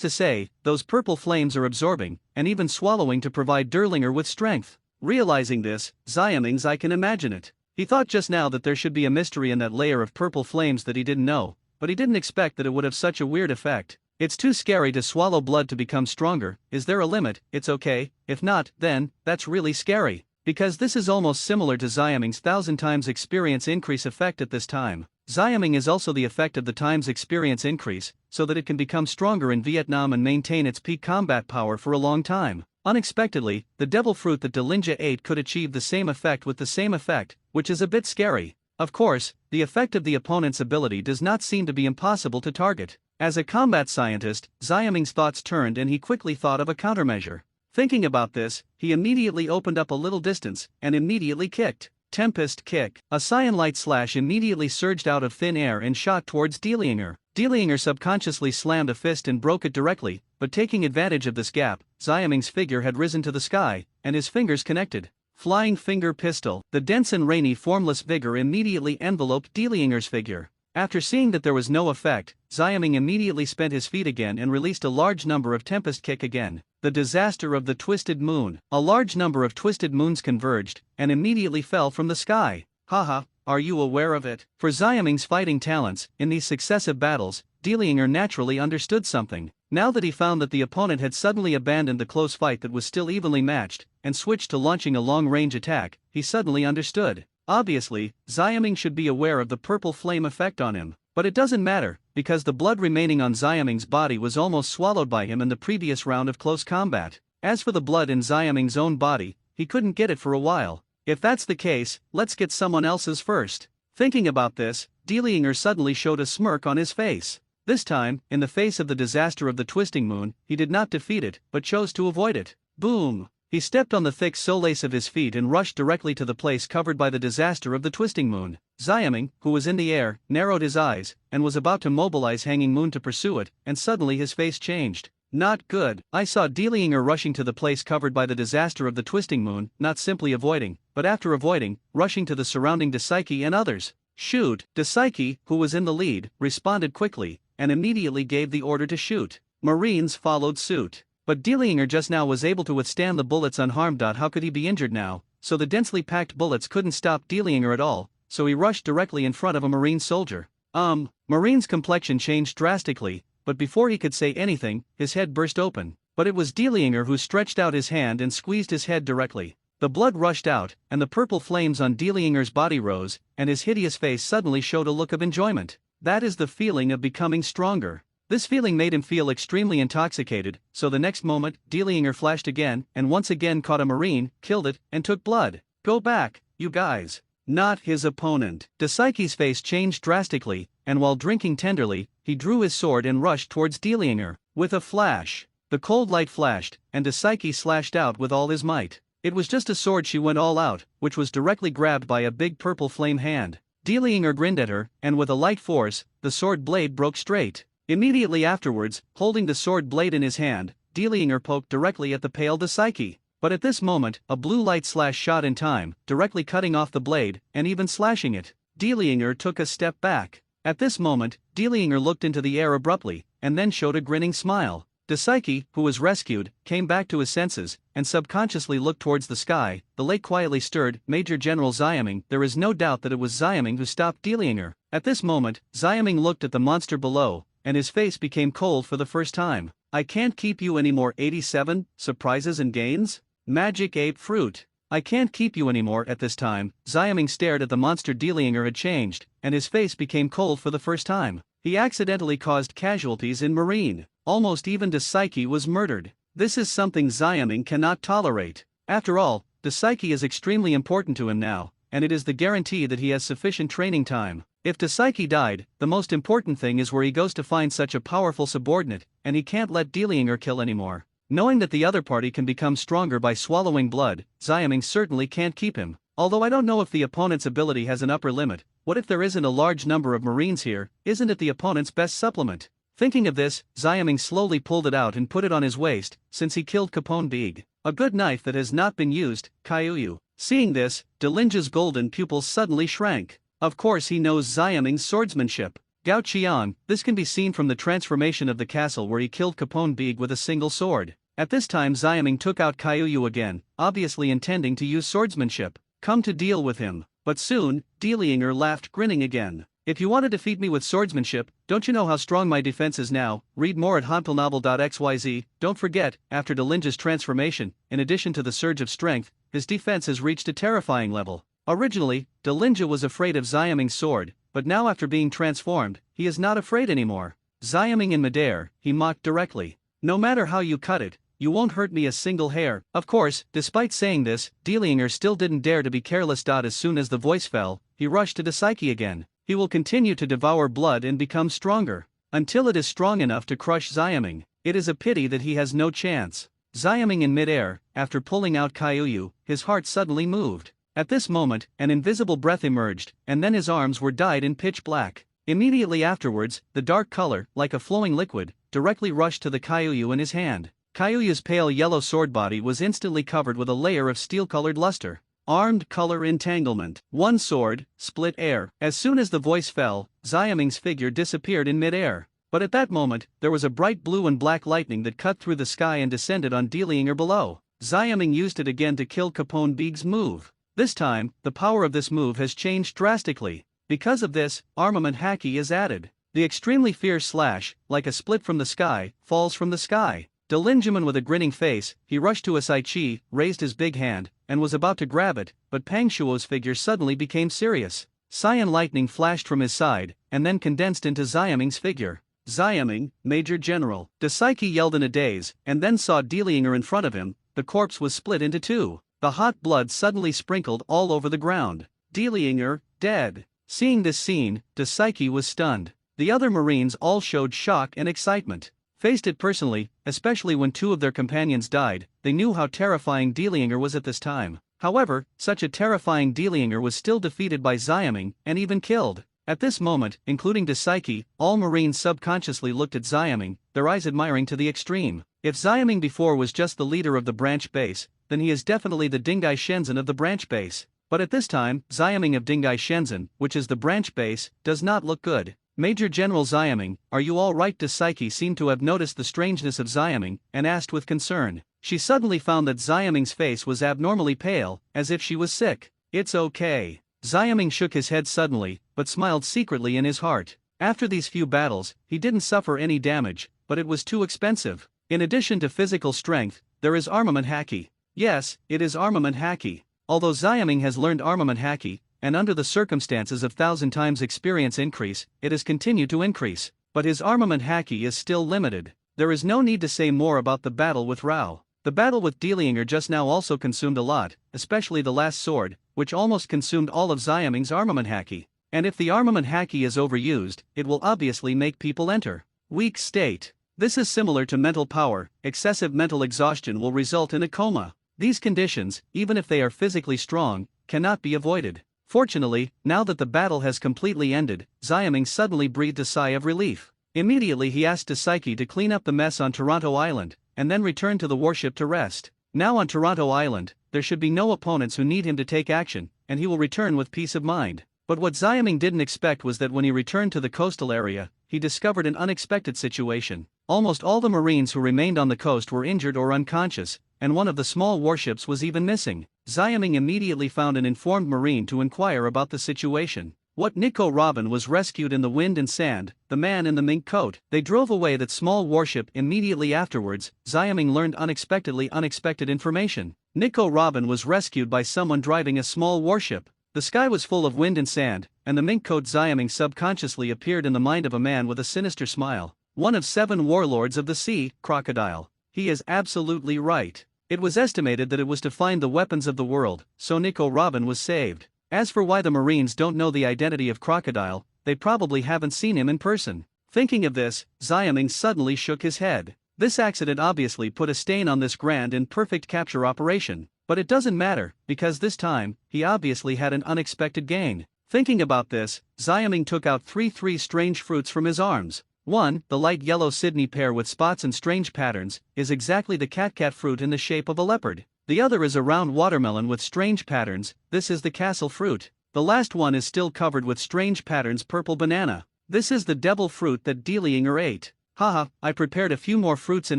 to say, those purple flames are absorbing, and even swallowing to provide Dilinger with strength. Realizing this, Xiaming's I can imagine it. He thought just now that there should be a mystery in that layer of purple flames that he didn't know, but he didn't expect that it would have such a weird effect. It's too scary to swallow blood to become stronger. Is there a limit? It's okay, if not, then, that's really scary. Because this is almost similar to Xiaming's 1000 times experience increase effect at this time. Xiaming is also the effect of the times experience increase, so that it can become stronger in Vietnam and maintain its peak combat power for a long time. Unexpectedly, the devil fruit that Dilinger ate could achieve the same effect with the same effect, which is a bit scary. Of course, the effect of the opponent's ability does not seem to be impossible to target. As a combat scientist, Xiaming's thoughts turned and he quickly thought of a countermeasure. Thinking about this, he immediately opened up a little distance, and immediately kicked. Tempest Kick. A cyan light slash immediately surged out of thin air and shot towards Dilinger. Dilinger subconsciously slammed a fist and broke it directly, but taking advantage of this gap, Xiaming's figure had risen to the sky, and his fingers connected. Flying Finger Pistol. The dense and rainy formless vigor immediately enveloped Dilinger's figure. After seeing that there was no effect, Xiaming immediately spent his feet again and released a large number of Tempest Kick again. The disaster of the Twisted Moon. A large number of twisted moons converged, and immediately fell from the sky. Haha, are you aware of it? For Xiaming's fighting talents, in these successive battles, Dilinger naturally understood something. Now that he found that the opponent had suddenly abandoned the close fight that was still evenly matched, and switched to launching a long-range attack, he suddenly understood. Obviously, Xiaming should be aware of the purple flame effect on him. But it doesn't matter, because the blood remaining on Xiaming's body was almost swallowed by him in the previous round of close combat. As for the blood in Xiaming's own body, he couldn't get it for a while. If that's the case, let's get someone else's first. Thinking about this, Delinger suddenly showed a smirk on his face. This time, in the face of the disaster of the twisting moon, he did not defeat it, but chose to avoid it. Boom! He stepped on the thick solace of his feet and rushed directly to the place covered by the disaster of the twisting moon. Xiaming, who was in the air, narrowed his eyes, and was about to mobilize Hanging Moon to pursue it, and suddenly his face changed. Not good. I saw Delinger rushing to the place covered by the disaster of the twisting moon, not simply avoiding, but after avoiding, rushing to the surrounding Daisuke and others. Shoot! Daisuke, who was in the lead, responded quickly, and immediately gave the order to shoot. Marines followed suit. But Delinger just now was able to withstand the bullets unharmed. How could he be injured now? So the densely packed bullets couldn't stop Delinger at all, so he rushed directly in front of a Marine soldier. Marine's complexion changed drastically, but before he could say anything, his head burst open. But it was Delinger who stretched out his hand and squeezed his head directly. The blood rushed out, and the purple flames on Delinger's body rose, and his hideous face suddenly showed a look of enjoyment. That is the feeling of becoming stronger. This feeling made him feel extremely intoxicated, so the next moment, Delinger flashed again, and once again caught a Marine, killed it, and took blood. Go back, you guys. Not his opponent. Daisuke's face changed drastically, and while drinking tenderly, he drew his sword and rushed towards Delinger. With a flash, the cold light flashed, and Daisuke slashed out with all his might. It was just a sword. She went all out, which was directly grabbed by a big purple flame hand. Delinger grinned at her, and with a light force, the sword blade broke straight. Immediately afterwards, holding the sword blade in his hand, Delinger poked directly at the pale Daisuke. But at this moment, a blue light slash shot in time, directly cutting off the blade, and even slashing it. Delinger took a step back. At this moment, Delinger looked into the air abruptly, and then showed a grinning smile. Daisuke, who was rescued, came back to his senses, and subconsciously looked towards the sky. The lake quietly stirred. Major General Xiaming. There is no doubt that it was Xiaming who stopped Delinger. At this moment, Xiaming looked at the monster below, and his face became cold for the first time. I can't keep you anymore. 87, surprises and gains? Magic ape fruit. I can't keep you anymore. At this time, Xiaming stared at the monster. Delinger had changed, and his face became cold for the first time. He accidentally caused casualties in Marine. Almost even Daisuke was murdered. This is something Xiaming cannot tolerate. After all, Daisuke is extremely important to him now, and it is the guarantee that he has sufficient training time. If Daisuke died, the most important thing is where he goes to find such a powerful subordinate, and he can't let Delinger kill anymore. Knowing that the other party can become stronger by swallowing blood, Xiaming certainly can't keep him. Although I don't know if the opponent's ability has an upper limit. What if there isn't a large number of Marines here? Isn't it the opponent's best supplement? Thinking of this, Xiaming slowly pulled it out and put it on his waist, since he killed Capone Big. A good knife that has not been used, Kyuyu. Seeing this, Delinja's golden pupils suddenly shrank. Of course he knows Xiaming's swordsmanship. Gao Qian. This can be seen from the transformation of the castle where he killed Capone Big with a single sword. At this time Xiaming took out Kyuyu again, obviously intending to use swordsmanship. Come to deal with him. But soon, Delinger laughed, grinning again. If you want to defeat me with swordsmanship, don't you know how strong my defense is now? Read more at hanpilnovel.xyz. Don't forget, after Delinja's transformation, in addition to the surge of strength, his defense has reached a terrifying level. Originally, Delinja was afraid of Xiaming's sword, but now after being transformed, he is not afraid anymore. Xiaming in midair, he mocked directly. No matter how you cut it, you won't hurt me a single hair. Of course, despite saying this, Delinger still didn't dare to be careless. As soon as the voice fell, he rushed to Daisuke again. He will continue to devour blood and become stronger, until it is strong enough to crush Xiaming. It is a pity that he has no chance. Xiaming in midair, after pulling out Kyuyu, his heart suddenly moved. At this moment, an invisible breath emerged, and then his arms were dyed in pitch black. Immediately afterwards, the dark color, like a flowing liquid, directly rushed to the Kyuyu in his hand. Kyuyu's pale yellow sword body was instantly covered with a layer of steel-colored luster. Armed color entanglement. One sword, split air. As soon as the voice fell, Xiaming's figure disappeared in mid-air. But at that moment, there was a bright blue and black lightning that cut through the sky and descended on Delinger below. Xiaming used it again to kill Capone Big's move. This time, the power of this move has changed drastically. Because of this, armament haki is added. The extremely fierce slash, like a split from the sky, falls from the sky. Delinjaman with a grinning face, he rushed to Asaichi, raised his big hand, and was about to grab it, but Pang Shuo's figure suddenly became serious. cyan lightning flashed from his side, and then condensed into Xiaming's figure. Xiaming, Major General. Dasaiki yelled in a daze, and then saw Delinger in front of him. The corpse was split into two. The hot blood suddenly sprinkled all over the ground. Delinger, dead. Seeing this scene, Dasaiki was stunned. The other Marines all showed shock and excitement. Faced it personally, especially when two of their companions died, they knew how terrifying Delinger was at this time. However, such a terrifying Delinger was still defeated by Xiaming, and even killed. At this moment, including Dasaiki, all Marines subconsciously looked at Xiaming, their eyes admiring to the extreme. If Xiaming before was just the leader of the branch base, then he is definitely the Dingai Shenzhen of the branch base. But at this time, Xiaming of Dingai Shenzhen, which is the branch base, does not look good. Major General Xiaming, are you all right? Dasaiki seemed to have noticed the strangeness of Xiaming, and asked with concern. She suddenly found that Xiaming's face was abnormally pale, as if she was sick. It's okay. Xiaming shook his head suddenly, but smiled secretly in his heart. After these few battles, he didn't suffer any damage, but it was too expensive. In addition to physical strength, there is armament haki. Yes, it is armament haki. Although Xiaming has learned armament haki, and under the circumstances of 1,000 times experience increase, it has continued to increase, but his armament haki is still limited. There is no need to say more about the battle with Rao. The battle with Delinger just now also consumed a lot, especially the last sword, which almost consumed all of Xiaming's armament haki. And if the armament haki is overused, it will obviously make people enter weak state. This is similar to mental power. Excessive mental exhaustion will result in a coma. These conditions, even if they are physically strong, cannot be avoided. Fortunately, now that the battle has completely ended, Xiaming suddenly breathed a sigh of relief. Immediately he asked Dasaiki to clean up the mess on Toronto Island, and then return to the warship to rest. Now on Toronto Island, there should be no opponents who need him to take action, and he will return with peace of mind. But what Xiaming didn't expect was that when he returned to the coastal area, he discovered an unexpected situation. Almost all the Marines who remained on the coast were injured or unconscious, and one of the small warships was even missing. Xiaming immediately found an informed Marine to inquire about the situation. What Nico Robin was rescued in the wind and sand, the man in the mink coat. They drove away that small warship immediately afterwards. Xiaming learned unexpected information. Nico Robin was rescued by someone driving a small warship. The sky was full of wind and sand, and the mink coat Xiaming subconsciously appeared in the mind of a man with a sinister smile. One of 7 warlords of the sea, Crocodile. He is absolutely right. It was estimated that it was to find the weapons of the world, so Nico Robin was saved. As for why the Marines don't know the identity of Crocodile, they probably haven't seen him in person. Thinking of this, Xiaming suddenly shook his head. This accident obviously put a stain on this grand and perfect capture operation, but it doesn't matter, because this time, he obviously had an unexpected gain. Thinking about this, Xiaming took out three strange fruits from his arms. 1. The light yellow Sydney pear with spots and strange patterns, is exactly the cat fruit in the shape of a leopard. The other is a round watermelon with strange patterns. This is the castle fruit. The last one is still covered with strange patterns, purple banana. This is the devil fruit that Delinger ate. Haha, I prepared a few more fruits in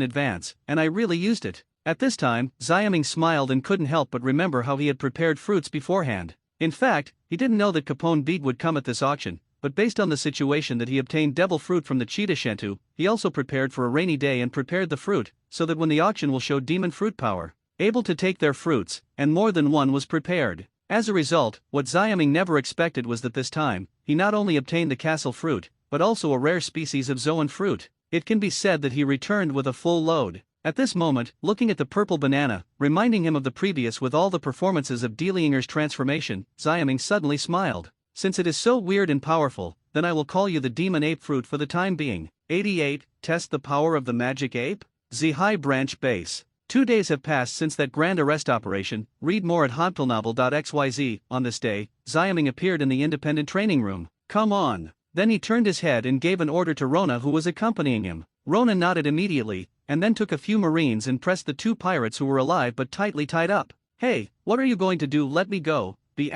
advance, and I really used it. At this time, Xiaming smiled and couldn't help but remember how he had prepared fruits beforehand. In fact, he didn't know that Capone Bead would come at this auction, but based on the situation that he obtained devil fruit from the cheetah Shentu, he also prepared for a rainy day and prepared the fruit, so that when the auction will show demon fruit power, able to take their fruits, and more than one was prepared. As a result, what Xiaming never expected was that this time, he not only obtained the castle fruit, but also a rare species of Zoan fruit. It can be said that he returned with a full load. At this moment, looking at the purple banana, reminding him of the previous with all the performances of Delinger's transformation, Xiaming suddenly smiled. Since it is so weird and powerful, then I will call you the demon ape fruit for the time being. 88. Test the power of the magic ape? The High Branch Base. 2 days have passed since that grand arrest operation. Read more at hotpilnovel.xyz. On this day, Xiaming appeared in the independent training room. Come on. Then he turned his head and gave an order to Rona, who was accompanying him. Rona nodded immediately, and then took a few Marines and pressed the 2 pirates who were alive but tightly tied up. Hey, what are you going to do? Let me go. B****************.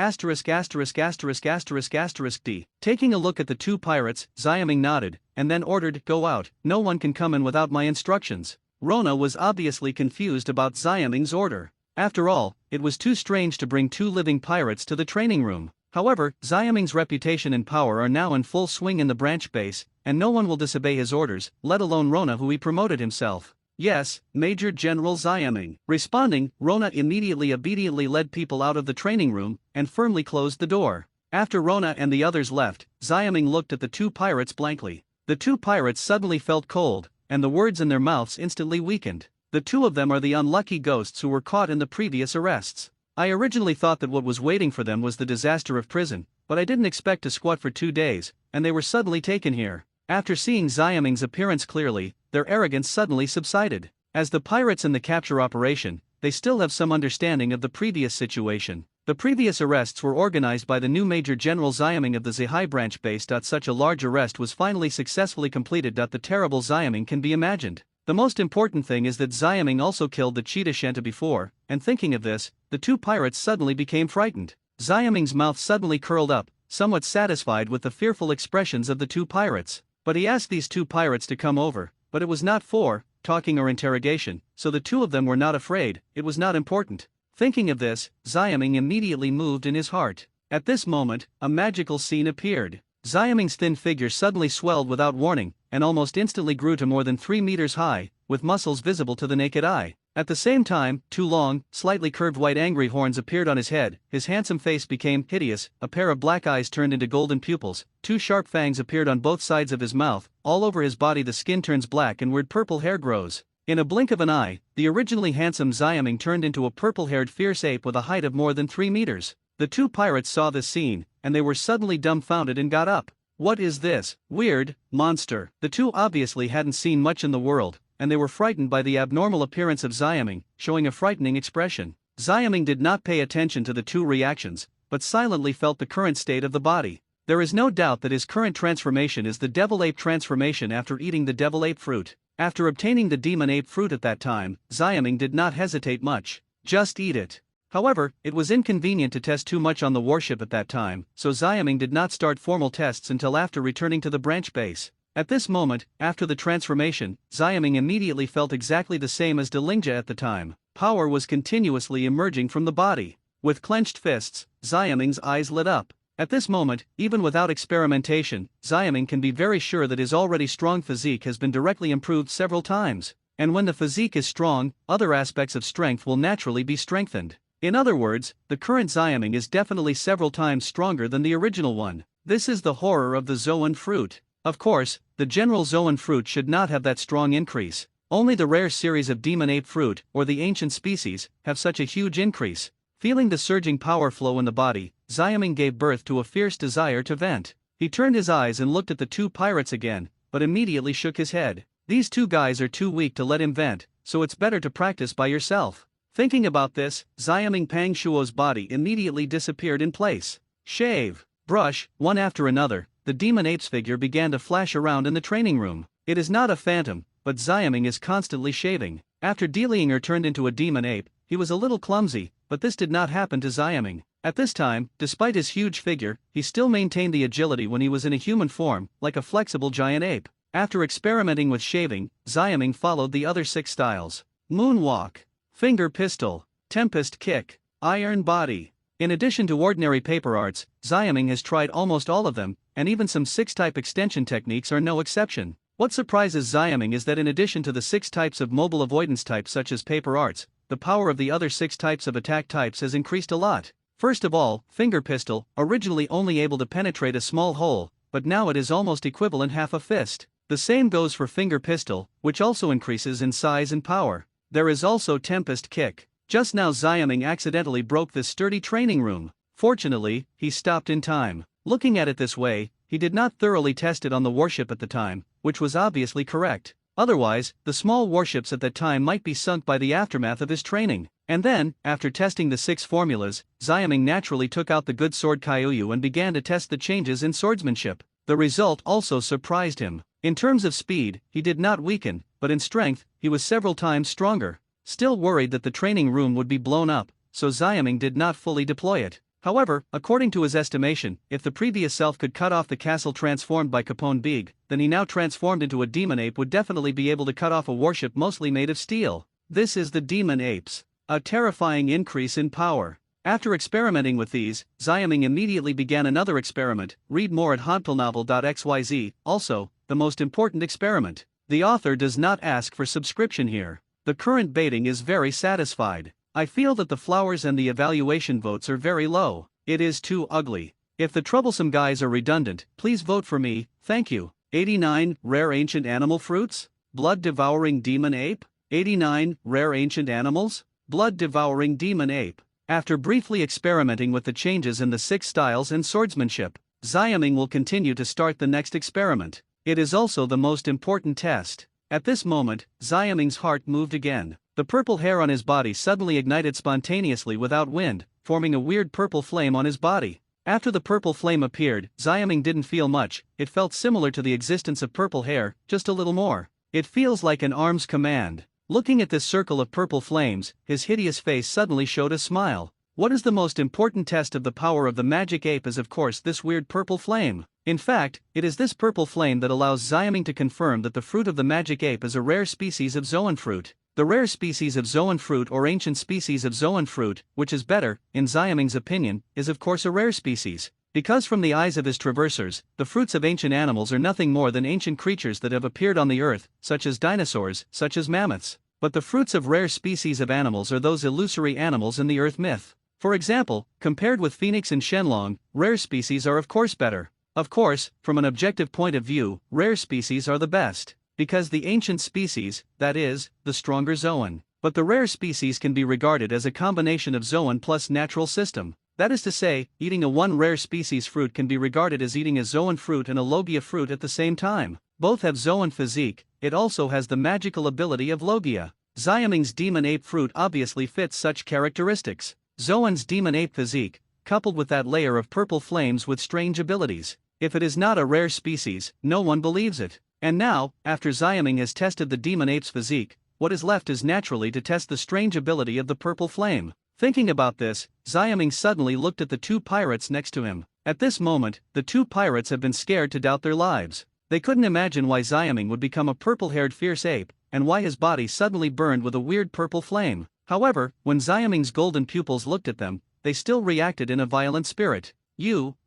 Taking a look at the 2 pirates, Xiaming nodded, and then ordered, go out. No one can come in without my instructions. Rona was obviously confused about Xiaming's order. After all, it was too strange to bring 2 living pirates to the training room. However, Xiaming's reputation and power are now in full swing in the branch base, and no one will disobey his orders, let alone Rona, who he promoted himself. Yes, Major General Xiaming. Responding, Rona immediately obediently led people out of the training room, and firmly closed the door. After Rona and the others left, Xiaming looked at the two pirates blankly. The two pirates suddenly felt cold, and the words in their mouths instantly weakened. The two of them are the unlucky ghosts who were caught in the previous arrests. I originally thought that what was waiting for them was the disaster of prison, but I didn't expect to squat for 2 days, and they were suddenly taken here. After seeing Xiaming's appearance clearly, their arrogance suddenly subsided. As the pirates in the capture operation, they still have some understanding of the previous situation. The previous arrests were organized by the new Major General Xiaming of the Zihai branch base. Such a large arrest was finally successfully completed. The terrible Xiaming can be imagined. The most important thing is that Xiaming also killed the cheetah Shanta before, and thinking of this, the two pirates suddenly became frightened. Xiaming's mouth suddenly curled up, somewhat satisfied with the fearful expressions of the two pirates. But he asked these two pirates to come over, but it was not for talking or interrogation, so the two of them were not afraid. It was not important. Thinking of this, Xiaming immediately moved in his heart. At this moment, a magical scene appeared. Xiaming's thin figure suddenly swelled without warning, and almost instantly grew to more than 3 meters high, with muscles visible to the naked eye. At the same time, 2 long, slightly curved white angry horns appeared on his head, his handsome face became hideous, a pair of black eyes turned into golden pupils, 2 sharp fangs appeared on both sides of his mouth, all over his body the skin turns black and weird purple hair grows. In a blink of an eye, the originally handsome Xiaming turned into a purple-haired fierce ape with a height of more than 3 meters. The two pirates saw this scene, and they were suddenly dumbfounded and got up. What is this weird monster? The two obviously hadn't seen much in the world, and they were frightened by the abnormal appearance of Xiaming, showing a frightening expression. Xiaming did not pay attention to the two reactions, but silently felt the current state of the body. There is no doubt that his current transformation is the devil ape transformation after eating the devil ape fruit. After obtaining the demon ape fruit at that time, Xiaming did not hesitate much. Just eat it. However, it was inconvenient to test too much on the warship at that time, so Xiaming did not start formal tests until after returning to the branch base. At this moment, after the transformation, Xiaming immediately felt exactly the same as Delingja at the time. Power was continuously emerging from the body. With clenched fists, Xiaming's eyes lit up. At this moment, even without experimentation, Xiaming can be very sure that his already strong physique has been directly improved several times. And when the physique is strong, other aspects of strength will naturally be strengthened. In other words, the current Xiaming is definitely several times stronger than the original one. This is the horror of the Zoan fruit. Of course, the general Zoan fruit should not have that strong increase. Only the rare series of demon ape fruit, or the ancient species, have such a huge increase. Feeling the surging power flow in the body, Xiaming gave birth to a fierce desire to vent. He turned his eyes and looked at the two pirates again, but immediately shook his head. These two guys are too weak to let him vent, so it's better to practice by yourself. Thinking about this, Xiaming Pang Shuo's body immediately disappeared in place. Shave, brush, one after another, the demon ape's figure began to flash around in the training room. It is not a phantom, but Xiaming is constantly shaving. After Delinger turned into a demon ape, he was a little clumsy, but this did not happen to Xiaming. At this time, despite his huge figure, he still maintained the agility when he was in a human form, like a flexible giant ape. After experimenting with shaving, Xiaming followed the other 6 styles: moonwalk, finger pistol, tempest kick, iron body. In addition to ordinary paper arts, Xiaming has tried almost all of them, and even some 6-type extension techniques are no exception. What surprises Xiaming is that in addition to the 6 types of mobile avoidance types such as paper arts, the power of the other 6 types of attack types has increased a lot. First of all, finger pistol, originally only able to penetrate a small hole, but now it is almost equivalent half a fist. The same goes for finger pistol, which also increases in size and power. There is also tempest kick. Just now Xiaming accidentally broke this sturdy training room. Fortunately, he stopped in time. Looking at it this way, he did not thoroughly test it on the warship at the time, which was obviously correct. Otherwise, the small warships at that time might be sunk by the aftermath of his training. And then, after testing the 6 formulas, Xiaming naturally took out the good sword Kyoyu and began to test the changes in swordsmanship. The result also surprised him. In terms of speed, he did not weaken, but in strength, he was several times stronger. Still worried that the training room would be blown up, so Xiaming did not fully deploy it. However, according to his estimation, if the previous self could cut off the castle transformed by Capone Big, then he now transformed into a demon ape would definitely be able to cut off a warship mostly made of steel. This is the demon apes. A terrifying increase in power. After experimenting with these, Xiaming immediately began another experiment. Read more at hanpilnovel.xyz. Also, the most important experiment. The author does not ask for subscription here. The current baiting is very satisfied. I feel that the flowers and the evaluation votes are very low. It is too ugly. If the troublesome guys are redundant, please vote for me, thank you. 89. Rare ancient animal fruits? Blood-devouring demon ape? 89. Rare ancient animals? Blood-devouring demon ape. After briefly experimenting with the changes in the 6 styles and swordsmanship, Xiaming will continue to start the next experiment. It is also the most important test. At this moment, Xiaming's heart moved again. The purple hair on his body suddenly ignited spontaneously without wind, forming a weird purple flame on his body. After the purple flame appeared, Xiaming didn't feel much. It felt similar to the existence of purple hair, just a little more. It feels like an arm's command. Looking at this circle of purple flames, his hideous face suddenly showed a smile. What is the most important test of the power of the magic ape is of course this weird purple flame. In fact, it is this purple flame that allows Xiaming to confirm that the fruit of the magic ape is a rare species of zoan fruit. The rare species of zoan fruit or ancient species of zoan fruit, which is better, in Xiaming's opinion, is of course a rare species. Because from the eyes of his traversers, the fruits of ancient animals are nothing more than ancient creatures that have appeared on the earth, such as dinosaurs, such as mammoths. But the fruits of rare species of animals are those illusory animals in the earth myth. For example, compared with phoenix and shenlong, rare species are of course better. Of course, from an objective point of view, rare species are the best. Because the ancient species, that is, the stronger zoan. But the rare species can be regarded as a combination of zoan plus natural system. That is to say, eating a one rare species fruit can be regarded as eating a zoan fruit and a logia fruit at the same time. Both have zoan physique, it also has the magical ability of logia. Xiaming's demon ape fruit obviously fits such characteristics. Zoan's demon ape physique, coupled with that layer of purple flames with strange abilities. If it is not a rare species, no one believes it. And now, after Xiaming has tested the demon ape's physique, what is left is naturally to test the strange ability of the purple flame. Thinking about this, Xiaming suddenly looked at the 2 pirates next to him. At this moment, the 2 pirates have been scared to doubt their lives. They couldn't imagine why Xiaming would become a purple-haired fierce ape, and why his body suddenly burned with a weird purple flame. However, when Xiaming's golden pupils looked at them, they still reacted in a violent spirit.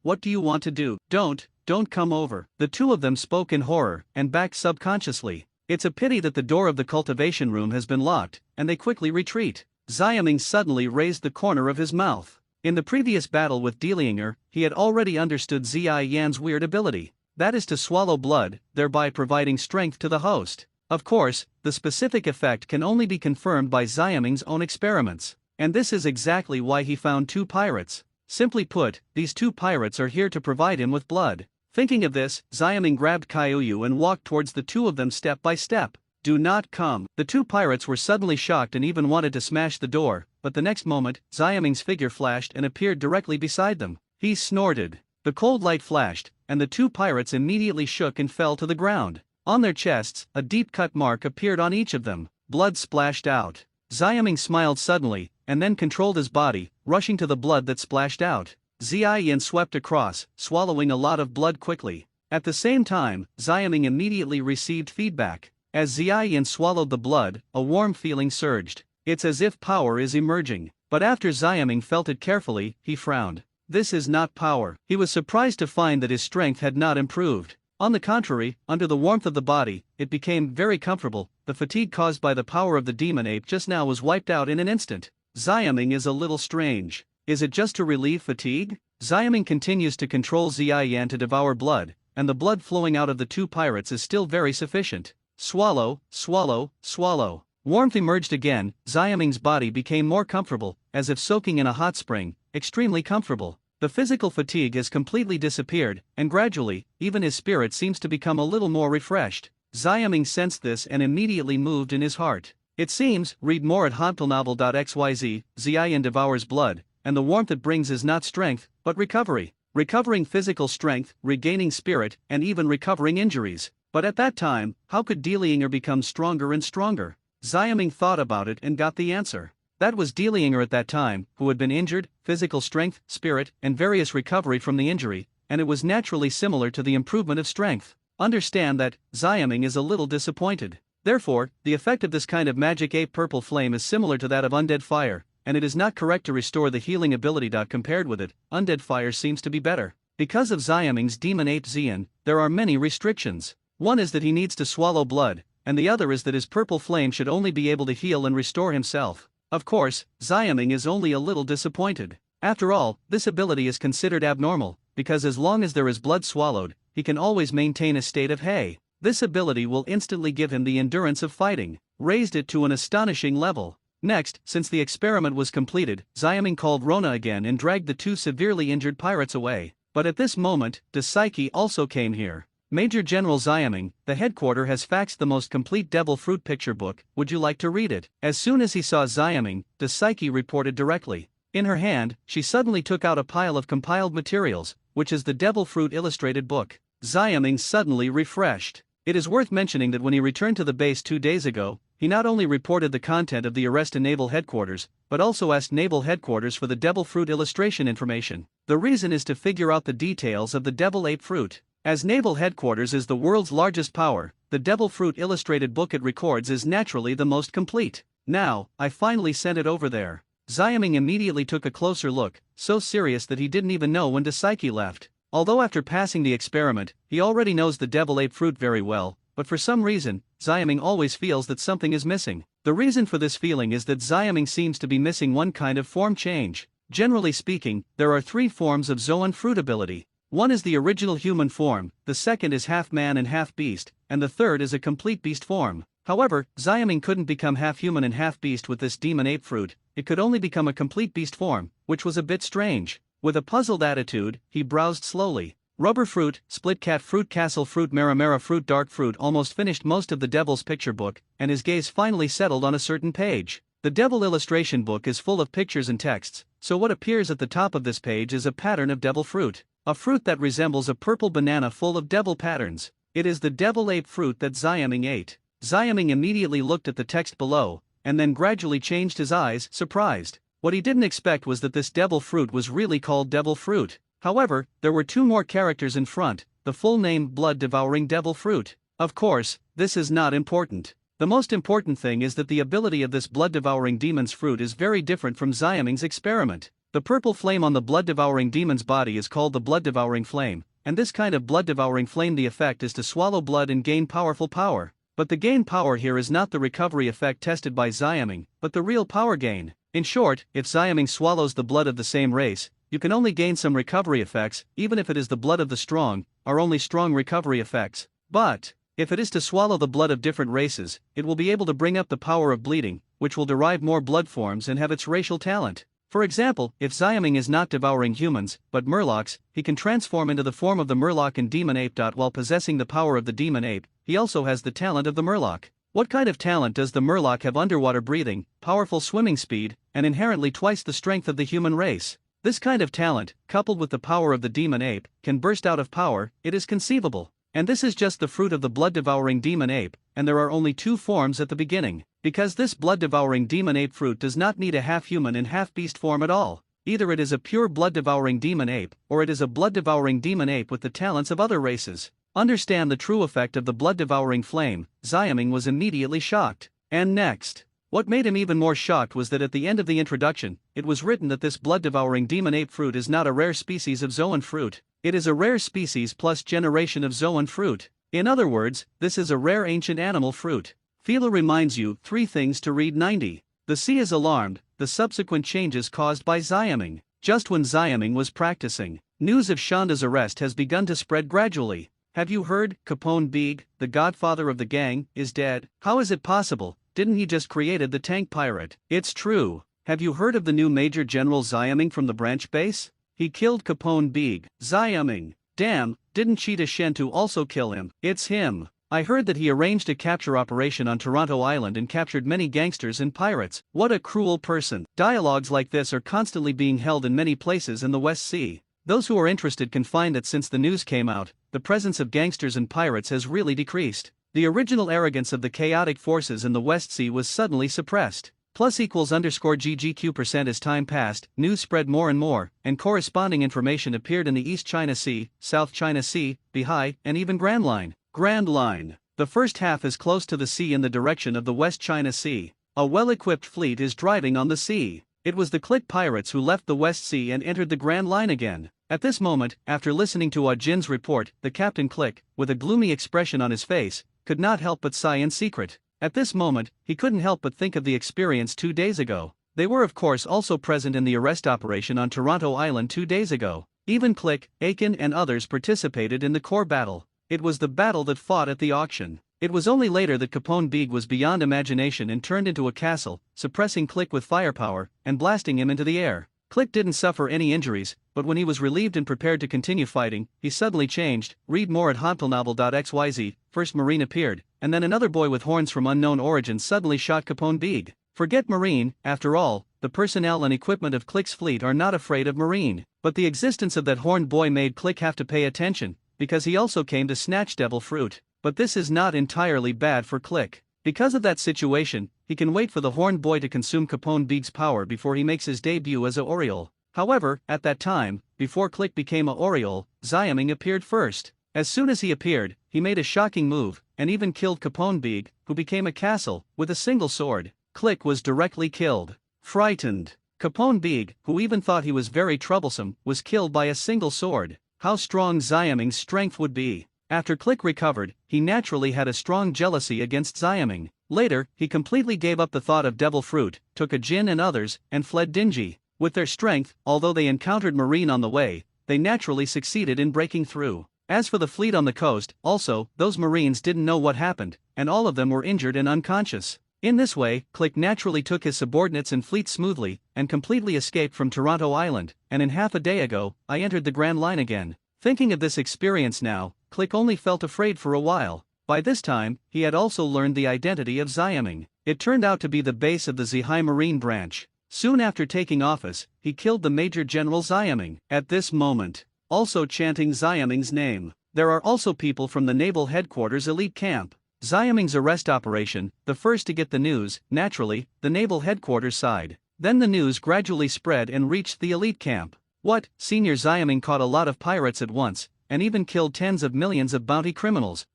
What do you want to do? Don't come over. The 2 of them spoke in horror, and backed subconsciously. It's a pity that the door of the cultivation room has been locked, and they quickly retreat. Xiaming suddenly raised the corner of his mouth. In the previous battle with Delinger, he had already understood Ziyi Yan's weird ability. That is to swallow blood, thereby providing strength to the host. Of course, the specific effect can only be confirmed by Xiaming's own experiments. And this is exactly why he found 2 pirates. Simply put, these 2 pirates are here to provide him with blood. Thinking of this, Xiaming grabbed Kaiyu and walked towards the 2 of them step by step. Do not come. The 2 pirates were suddenly shocked and even wanted to smash the door, but the next moment, Xiaming's figure flashed and appeared directly beside them. He snorted. The cold light flashed, and the 2 pirates immediately shook and fell to the ground. On their chests, a deep-cut mark appeared on each of them. Blood splashed out. Xiaming smiled suddenly, and then controlled his body, rushing to the blood that splashed out. Ziyi Yan swept across, swallowing a lot of blood quickly. At the same time, Xiaming immediately received feedback. As Ziyi Yan swallowed the blood, a warm feeling surged. It's as if power is emerging. But after Xiaming felt it carefully, he frowned. This is not power. He was surprised to find that his strength had not improved. On the contrary, under the warmth of the body, it became very comfortable. The fatigue caused by the power of the demon ape just now was wiped out in an instant. Xiaming is a little strange. Is it just to relieve fatigue? Xiaming continues to control Ziyi Yan to devour blood, and the blood flowing out of the 2 pirates is still very sufficient. Swallow, swallow, swallow. Warmth emerged again. Xiaming's body became more comfortable, as if soaking in a hot spring, extremely comfortable. The physical fatigue has completely disappeared, and gradually, even his spirit seems to become a little more refreshed. Xiaming sensed this and immediately moved in his heart. It seems, read more at hantelnovel.xyz, Ziyi Yan devours blood, and the warmth it brings is not strength, but recovery. Recovering physical strength, regaining spirit, and even recovering injuries. But at that time, how could Delinger become stronger and stronger? Xiaming thought about it and got the answer. That was Delinger at that time, who had been injured, physical strength, spirit, and various recovery from the injury, and it was naturally similar to the improvement of strength. Understand that, Xiaming is a little disappointed. Therefore, the effect of this kind of magic ape purple flame is similar to that of undead fire, and it is not correct to restore the healing ability. Compared with it, undead fire seems to be better. Because of Xiaming's demon ape Xian, there are many restrictions. One is that he needs to swallow blood, and the other is that his purple flame should only be able to heal and restore himself. Of course, Xiaming is only a little disappointed. After all, this ability is considered abnormal, because as long as there is blood swallowed, he can always maintain a state of hay. This ability will instantly give him the endurance of fighting, raised it to an astonishing level. Next, since the experiment was completed, Xiaming called Rona again and dragged the two severely injured pirates away. But at this moment, De Psyche also came here. Major General Xiaming, the headquarter has faxed the most complete devil fruit picture book, would you like to read it? As soon as he saw Xiaming, De Psyche reported directly. In her hand, she suddenly took out a pile of compiled materials, which is the devil fruit illustrated book. Xiaming suddenly refreshed. It is worth mentioning that when he returned to the base 2 days ago, he not only reported the content of the arrest to Naval Headquarters, but also asked Naval Headquarters for the devil fruit illustration information. The reason is to figure out the details of the devil ape fruit. As Naval Headquarters is the world's largest power, the devil fruit illustrated book it records is naturally the most complete. Now, I finally sent it over there. Xiaming immediately took a closer look, so serious that he didn't even know when De Psyche left. Although after passing the experiment, he already knows the devil ape fruit very well, but for some reason, Xiaming always feels that something is missing. The reason for this feeling is that Xiaming seems to be missing one kind of form change. Generally speaking, there are 3 forms of Zoan fruit ability. One is the original human form, the second is half man and half beast, and the third is a complete beast form. However, Xiaming couldn't become half human and half beast with this demon ape fruit, it could only become a complete beast form, which was a bit strange. With a puzzled attitude, he browsed slowly. Rubber fruit, split cat fruit, castle fruit, maramara fruit, dark fruit, almost finished most of the devil's picture book, and his gaze finally settled on a certain page. The devil illustration book is full of pictures and texts, so what appears at the top of this page is a pattern of devil fruit. A fruit that resembles a purple banana full of devil patterns. It is the devil ape fruit that Xiaming ate. Xiaming immediately looked at the text below, and then gradually changed his eyes, surprised. What he didn't expect was that this devil fruit was really called devil fruit. However, there were 2 more characters in front, the full name blood-devouring devil fruit. Of course, this is not important. The most important thing is that the ability of this blood-devouring demon's fruit is very different from Xiaming's experiment. The purple flame on the blood-devouring demon's body is called the blood-devouring flame, and this kind of blood-devouring flame, the effect is to swallow blood and gain powerful power. But the gain power here is not the recovery effect tested by Xiaming, but the real power gain. In short, if Xiaming swallows the blood of the same race, you can only gain some recovery effects, even if it is the blood of the strong, are only strong recovery effects. But if it is to swallow the blood of different races, it will be able to bring up the power of bleeding, which will derive more blood forms and have its racial talent. For example, if Xiaming is not devouring humans, but murlocs, he can transform into the form of the murloc and demon ape. While possessing the power of the demon ape, he also has the talent of the murloc. What kind of talent does the murloc have? Underwater breathing, powerful swimming speed, and inherently twice the strength of the human race. This kind of talent, coupled with the power of the demon ape, can burst out of power, it is conceivable. And this is just the fruit of the blood-devouring demon ape, and there are only 2 forms at the beginning. Because this blood-devouring demon ape fruit does not need a half-human and half-beast form at all. Either it is a pure blood-devouring demon ape, or it is a blood-devouring demon ape with the talents of other races. Understand the true effect of the blood-devouring flame. Xiaming was immediately shocked. And next, what made him even more shocked was that at the end of the introduction, it was written that this blood-devouring demon ape fruit is not a rare species of Zoan fruit. It is a rare species plus generation of Zoan fruit. In other words, this is a rare ancient animal fruit. Phila reminds you 3 things to read. 90. The sea is alarmed, the subsequent changes caused by Xiaming. Just when Xiaming was practicing, news of Shanda's arrest has begun to spread gradually. Have you heard? Capone Beeg, the godfather of the gang, is dead. How is it possible? Didn't he just created the tank pirate? It's true. Have you heard of the new Major General Xiaming from the branch base? He killed Capone Beeg. Xiaming. Damn, didn't Cheetah Shentu also kill him? It's him. I heard that he arranged a capture operation on Toronto Island and captured many gangsters and pirates. What a cruel person. Dialogues like this are constantly being held in many places in the West Sea. Those who are interested can find that since the news came out, the presence of gangsters and pirates has really decreased. The original arrogance of the chaotic forces in the West Sea was suddenly suppressed. +=GGQ% as time passed, news spread more and more, and corresponding information appeared in the East China Sea, South China Sea, Beihai, and even Grand Line. Grand Line. The first half is close to the sea in the direction of the West China Sea. A well-equipped fleet is driving on the sea. It was the Click pirates who left the West Sea and entered the Grand Line again. At this moment, after listening to Ah Jin's report, the Captain Click, with a gloomy expression on his face, could not help but sigh in secret. At this moment, he couldn't help but think of the experience 2 days ago. They were of course also present in the arrest operation on Toronto Island 2 days ago. Even Click, Aiken and others participated in the core battle. It was the battle that fought at the auction. It was only later that Capone Beeg was beyond imagination and turned into a castle, suppressing Click with firepower and blasting him into the air. Click didn't suffer any injuries, but when he was relieved and prepared to continue fighting, he suddenly changed. Read more at hontplnovel.xyz. First Marine appeared, and then another boy with horns from unknown origin suddenly shot Capone Beeg. Forget Marine, after all, the personnel and equipment of Click's fleet are not afraid of Marine. But the existence of that horned boy made Click have to pay attention, because he also came to snatch devil fruit. But this is not entirely bad for Click. Because of that situation, he can wait for the horned boy to consume Capone Beeg's power before he makes his debut as a Oriole. However, at that time, before Click became a Oriole, Xiaming appeared first. As soon as he appeared, he made a shocking move, and even killed Capone Beeg, who became a castle, with a single sword. Click was directly killed. Frightened, Capone Beeg, who even thought he was very troublesome, was killed by a single sword. How strong Xiaming's strength would be. After Click recovered, he naturally had a strong jealousy against Xiaming. Later, he completely gave up the thought of devil fruit, took a Jin and others, and fled Dingy. With their strength, although they encountered Marine on the way, they naturally succeeded in breaking through. As for the fleet on the coast, also, those Marines didn't know what happened, and all of them were injured and unconscious. In this way, Click naturally took his subordinates and fleet smoothly, and completely escaped from Toronto Island, and in half a day ago, I entered the Grand Line again. Thinking of this experience now, Click only felt afraid for a while. By this time, he had also learned the identity of Xiaming. It turned out to be the base of the Zihai Marine branch. Soon after taking office, he killed the Major General Xiaming. At this moment, also chanting Xiaming's name. There are also people from the Naval Headquarters elite camp. Xiaming's arrest operation, the first to get the news, naturally, the Naval Headquarters side. Then the news gradually spread and reached the elite camp. What? Senior Xiaming caught a lot of pirates at once, and even killed tens of millions of bounty criminals.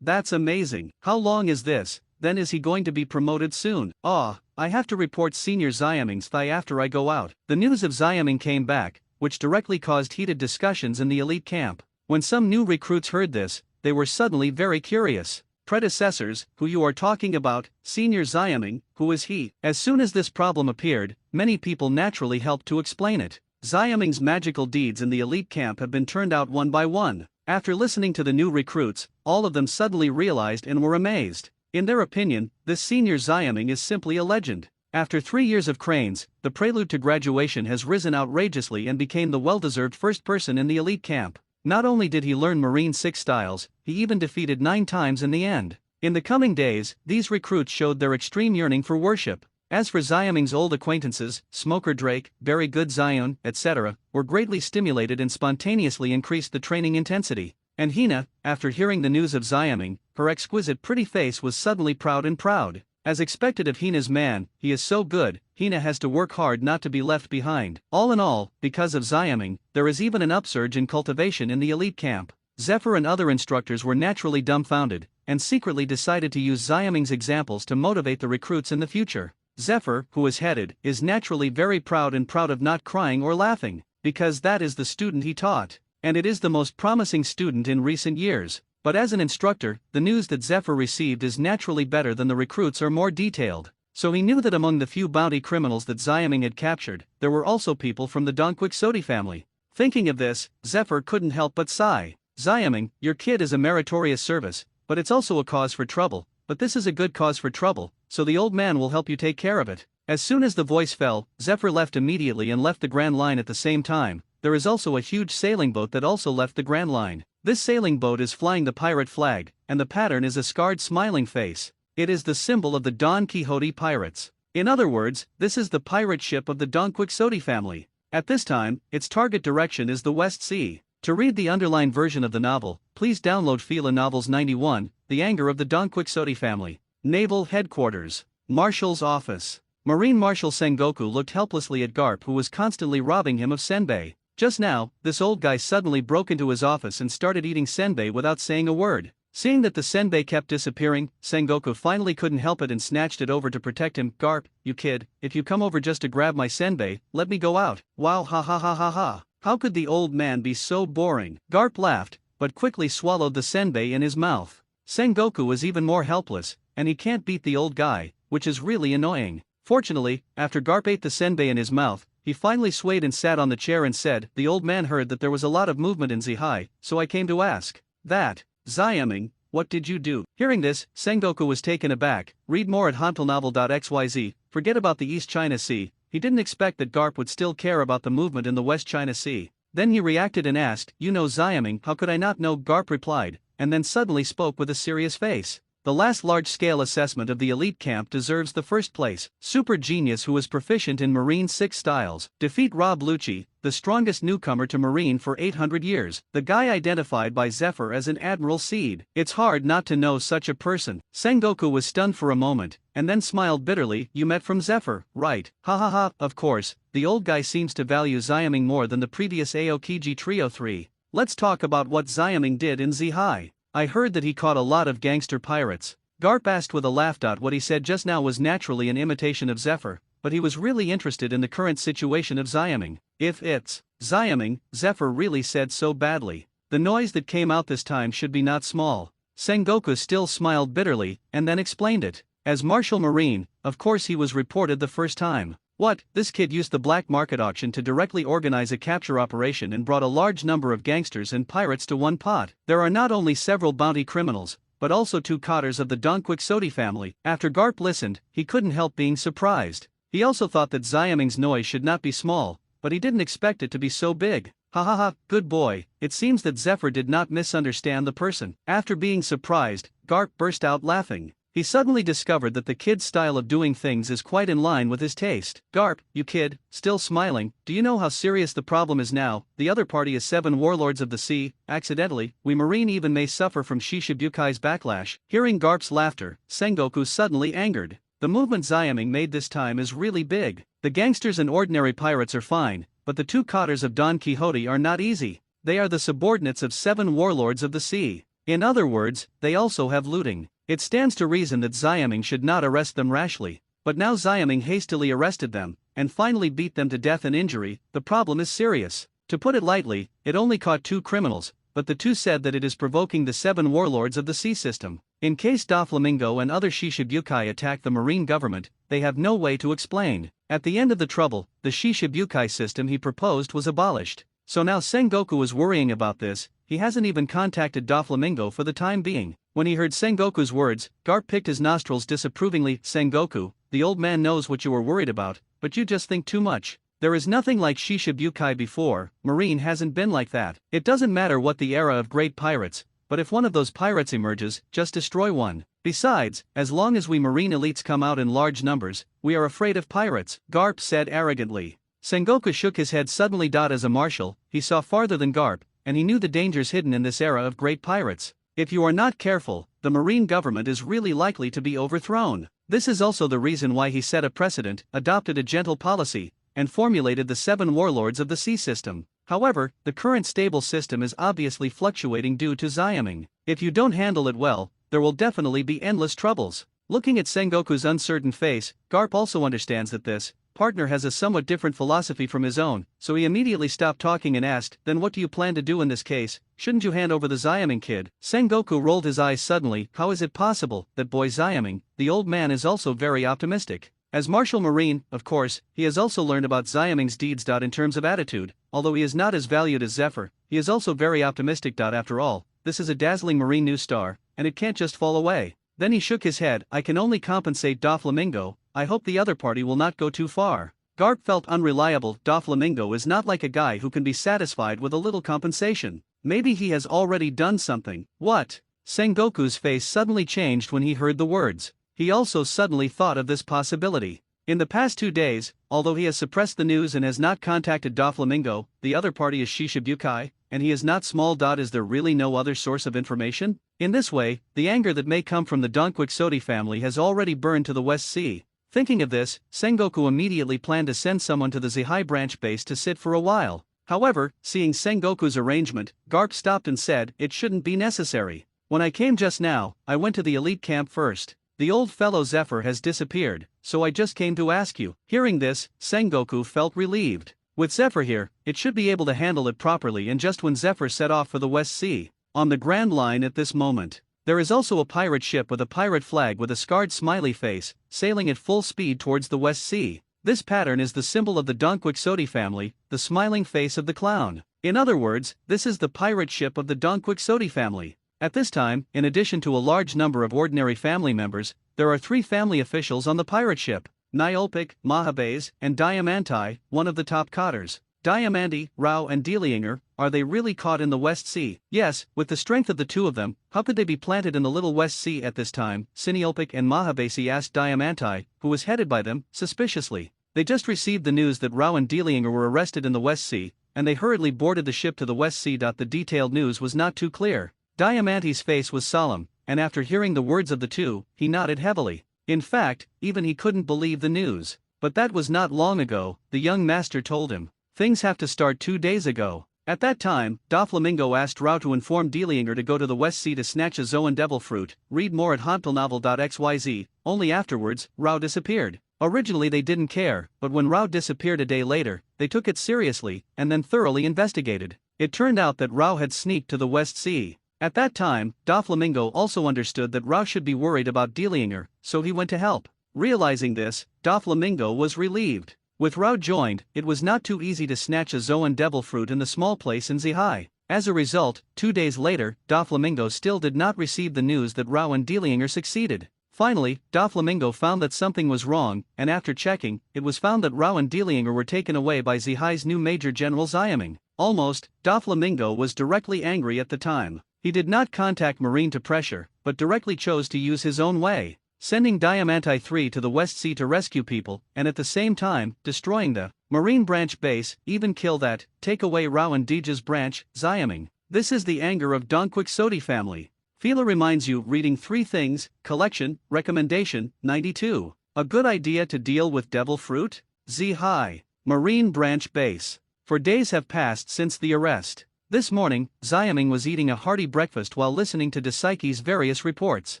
That's amazing. How long is this? Then is he going to be promoted soon? I have to report Senior Xiaming's thigh after I go out. The news of Xiaming came back, which directly caused heated discussions in the elite camp. When some new recruits heard this, they were suddenly very curious. Predecessors, who you are talking about, Senior Xiaming, who is he? As soon as this problem appeared, many people naturally helped to explain it. Xiaming's magical deeds in the elite camp have been turned out one by one. After listening to the new recruits, all of them suddenly realized and were amazed. In their opinion, this Senior Xiaming is simply a legend. After 3 years of cranes, the prelude to graduation has risen outrageously and became the well-deserved first person in the elite camp. Not only did he learn Marine 6 styles, he even defeated 9 times in the end. In the coming days, these recruits showed their extreme yearning for worship. As for Xiaming's old acquaintances, Smoker Drake, Very Good Zion, etc., were greatly stimulated and spontaneously increased the training intensity. And Hina, after hearing the news of Xiaming, her exquisite pretty face was suddenly proud and proud. As expected of Hina's man, he is so good, Hina has to work hard not to be left behind. All in all, because of Xiaming, there is even an upsurge in cultivation in the elite camp. Zephyr and other instructors were naturally dumbfounded, and secretly decided to use Xiaming's examples to motivate the recruits in the future. Zephyr, who is headed, is naturally very proud of not crying or laughing, because that is the student he taught, and it is the most promising student in recent years. But as an instructor, the news that Zephyr received is naturally better than the recruits or more detailed. So he knew that among the few bounty criminals that Xiaming had captured, there were also people from the Don Quixote family. Thinking of this, Zephyr couldn't help but sigh. Xiaming, your kid is a meritorious service, but it's also a cause for trouble. But this is a good cause for trouble, so the old man will help you take care of it. As soon as the voice fell, Zephyr left immediately and left the Grand Line at the same time. There is also a huge sailing boat that also left the Grand Line. This sailing boat is flying the pirate flag, and the pattern is a scarred smiling face. It is the symbol of the Don Quixote pirates. In other words, this is the pirate ship of the Don Quixote family. At this time, its target direction is the West Sea. To read the underlined version of the novel, please download Fila Novels 91, The Anger of the Don Quixote Family. Naval Headquarters. Marshal's Office. Marine Marshal Sengoku looked helplessly at Garp, who was constantly robbing him of senbei. Just now, this old guy suddenly broke into his office and started eating senbei without saying a word. Seeing that the senbei kept disappearing, Sengoku finally couldn't help it and snatched it over to protect him. Garp, you kid, if you come over just to grab my senbei, let me go out. Wow, ha ha ha ha ha. How could the old man be so boring? Garp laughed, but quickly swallowed the senbei in his mouth. Sengoku is even more helpless, and he can't beat the old guy, which is really annoying. Fortunately, after Garp ate the senbei in his mouth, he finally swayed and sat on the chair and said, "The old man heard that there was a lot of movement in Zihai, so I came to ask. That, Xiaming, what did you do?" Hearing this, Sengoku was taken aback. Read more at hantelnovel.xyz. Forget about the East China Sea. He didn't expect that Garp would still care about the movement in the West China Sea. Then he reacted and asked, "You know Xiaming?" "How could I not know?" Garp replied, and then suddenly spoke with a serious face. "The last large-scale assessment of the elite camp deserves the first place. Super genius who was proficient in Marine 6 styles. Defeat Rob Lucci, the strongest newcomer to Marine for 800 years. The guy identified by Zephyr as an Admiral Seed. It's hard not to know such a person." Sengoku was stunned for a moment, and then smiled bitterly. "You met from Zephyr, right? Ha ha ha, of course, the old guy seems to value Xiaming more than the previous Aokiji Trio 3. Let's talk about what Xiaming did in Zihai. I heard that he caught a lot of gangster pirates." Garp asked with a laugh. What he said just now was naturally an imitation of Zephyr, but he was really interested in the current situation of Xiaming. If it's Xiaming, Zephyr really said so badly. The noise that came out this time should be not small. Sengoku still smiled bitterly, and then explained it. As Martial Marine, of course he was reported the first time. What, this kid used the black market auction to directly organize a capture operation and brought a large number of gangsters and pirates to one pot. There are not only several bounty criminals, but also 2 cotters of the Don Quixote family. After Garp listened, he couldn't help being surprised. He also thought that Xiaming's noise should not be small, but he didn't expect it to be so big. Ha ha ha, good boy. It seems that Zephyr did not misunderstand the person. After being surprised, Garp burst out laughing. He suddenly discovered that the kid's style of doing things is quite in line with his taste. "Garp, you kid," still smiling, "do you know how serious the problem is now? The other party is 7 warlords of the sea. Accidentally, we Marine even may suffer from Shishibukai's backlash." Hearing Garp's laughter, Sengoku suddenly angered. The movement Xiaming made this time is really big. The gangsters and ordinary pirates are fine, but the 2 cotters of Don Quixote are not easy. They are the subordinates of 7 warlords of the sea. In other words, they also have looting. It stands to reason that Xiaming should not arrest them rashly, but now Xiaming hastily arrested them, and finally beat them to death and injury. The problem is serious. To put it lightly, it only caught 2 criminals, but the 2 said that it is provoking the 7 warlords of the sea system. In case Doflamingo and other Shishibukai attack the marine government, they have no way to explain. At the end of the trouble, the Shishibukai system he proposed was abolished. So now Sengoku is worrying about this. He hasn't even contacted Doflamingo for the time being. When he heard Sengoku's words, Garp picked his nostrils disapprovingly. "Sengoku, the old man knows what you were worried about, but you just think too much. There is nothing like Shishibukai before. Marine hasn't been like that. It doesn't matter what the era of great pirates, but if one of those pirates emerges, just destroy one. Besides, as long as we Marine elites come out in large numbers, we are afraid of pirates," Garp said arrogantly. Sengoku shook his head suddenly. As a marshal, he saw farther than Garp, and he knew the dangers hidden in this era of great pirates. If you are not careful, the Marine government is really likely to be overthrown. This is also the reason why he set a precedent, adopted a gentle policy, and formulated the 7 warlords of the sea system. However, the current stable system is obviously fluctuating due to Xiaming. If you don't handle it well, there will definitely be endless troubles. Looking at Sengoku's uncertain face, Garp also understands that this partner has a somewhat different philosophy from his own, so he immediately stopped talking and asked, "Then what do you plan to do in this case? Shouldn't you hand over the Xiaming kid?" Sengoku rolled his eyes suddenly. How is it possible that boy Xiaming, the old man, is also very optimistic? As Martial Marine, of course, he has also learned about Xiaming's deeds. In terms of attitude, although he is not as valued as Zephyr, he is also very optimistic. After all, this is a dazzling Marine new star, and it can't just fall away. Then he shook his head. "I can only compensate Doflamingo. I hope the other party will not go too far." Garp felt unreliable. Doflamingo is not like a guy who can be satisfied with a little compensation. Maybe he has already done something. What? Sengoku's face suddenly changed when he heard the words. He also suddenly thought of this possibility. In the past 2 days, although he has suppressed the news and has not contacted Doflamingo, the other party is Shishibukai, and he is not small. Is there really no other source of information? In this way, the anger that may come from the Don Quixote family has already burned to the West Sea. Thinking of this, Sengoku immediately planned to send someone to the Zihai branch base to sit for a while. However, seeing Sengoku's arrangement, Garp stopped and said, "It shouldn't be necessary. When I came just now, I went to the elite camp first. The old fellow Zephyr has disappeared, so I just came to ask you." Hearing this, Sengoku felt relieved. With Zephyr here, it should be able to handle it properly. And just when Zephyr set off for the West Sea, on the Grand Line at this moment, there is also a pirate ship with a pirate flag with a scarred smiley face, sailing at full speed towards the West Sea. This pattern is the symbol of the Don Quixote family, the smiling face of the clown. In other words, this is the pirate ship of the Don Quixote family. At this time, in addition to a large number of ordinary family members, there are 3 family officials on the pirate ship: Nyolpic, Mahabes, and Diamante, one of the top cotters. Diamante, Rao and Delinger, are they really caught in the West Sea? Yes, with the strength of the 2 of them, how could they be planted in the Little West Sea at this time? Nyolpic and Mahabesi asked Diamante, who was headed by them, suspiciously. They just received the news that Rao and Delinger were arrested in the West Sea, and they hurriedly boarded the ship to the West Sea. The detailed news was not too clear. Diamante's face was solemn, and after hearing the words of the 2, he nodded heavily. In fact, even he couldn't believe the news. But that was not long ago, the young master told him. Things have to start 2 days ago. At that time, Doflamingo asked Rao to inform Delinger to go to the West Sea to snatch a Zoan devil fruit. Read more at hauntpilnovel.xyz. Only afterwards, Rao disappeared. Originally they didn't care, but when Rao disappeared a day later, they took it seriously, and then thoroughly investigated. It turned out that Rao had sneaked to the West Sea. At that time, Doflamingo also understood that Rao should be worried about Delinger, so he went to help. Realizing this, Doflamingo was relieved. With Rao joined, it was not too easy to snatch a Zoan devil fruit in the small place in Zihai. As a result, 2 days later, Doflamingo still did not receive the news that Rao and Delinger succeeded. Finally, Doflamingo found that something was wrong, and after checking, it was found that Rao and Delinger were taken away by Zihai's new Major General Xiaming. Almost, Doflamingo was directly angry at the time. He did not contact Marine to pressure, but directly chose to use his own way, sending Diamante 3 to the West Sea to rescue people, and at the same time, destroying the Marine branch base, even kill that, take away Rao and Dija's branch, Xiaming. This is the anger of Don Quixote family. Fila reminds you, reading 3 things, collection, recommendation, 92. A good idea to deal with devil fruit? Zihai, Marine branch base. For days have passed since the arrest. This morning, Xiaming was eating a hearty breakfast while listening to Dasaiki's various reports.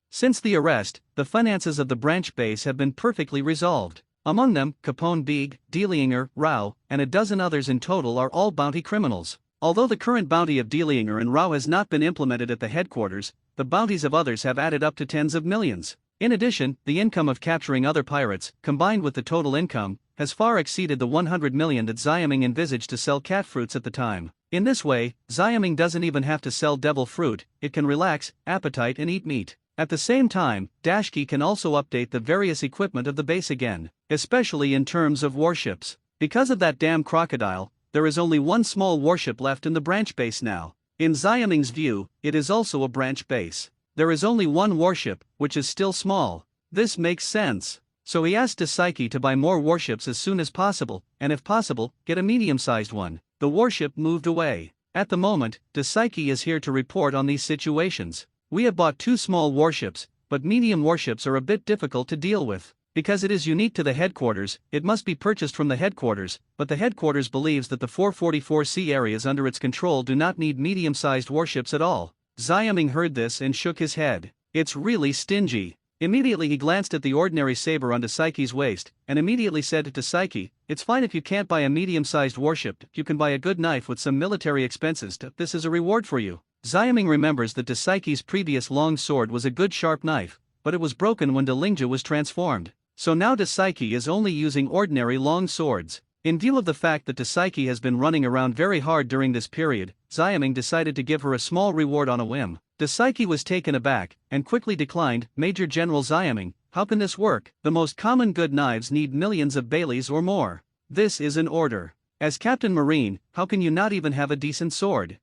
Since the arrest, the finances of the branch base have been perfectly resolved. Among them, Capone Beg, Delinger, Rao, and a dozen others in total are all bounty criminals. Although the current bounty of Delinger and Rao has not been implemented at the headquarters, the bounties of others have added up to tens of millions. In addition, the income of capturing other pirates, combined with the total income, has far exceeded the 100 million that Xiaming envisaged to sell cat fruits at the time. In this way, Xiaming doesn't even have to sell devil fruit, it can relax, appetite and eat meat. At the same time, Dashki can also update the various equipment of the base again, especially in terms of warships. Because of that damn crocodile, there is only one small warship left in the branch base now. In Xiaming's view, it is also a branch base. There is only one warship, which is still small. This makes sense. So he asked Dasaiki to buy more warships as soon as possible, and if possible, get a medium-sized one. The warship moved away. At the moment, Dasaiki is here to report on these situations. We have bought 2 small warships, but medium warships are a bit difficult to deal with. Because it is unique to the headquarters, it must be purchased from the headquarters, but the headquarters believes that the 444 sea areas under its control do not need medium-sized warships at all. Xiaming heard this and shook his head. It's really stingy. Immediately he glanced at the ordinary saber on Dasaiki's waist, and immediately said to Dasaiki, "It's fine if you can't buy a medium-sized warship, you can buy a good knife with some military expenses. This is a reward for you." Xiaming remembers that Dasaiki's previous long sword was a good sharp knife, but it was broken when Delingja was transformed. So now Dasaiki is only using ordinary long swords. In view of the fact that Dasaiki has been running around very hard during this period, Xiaming decided to give her a small reward on a whim. Dasaiki was taken aback, and quickly declined. "Major General Xiaming, how can this work? The most common good knives need millions of baileys or more. This is an order. As Captain Marine, how can you not even have a decent sword?"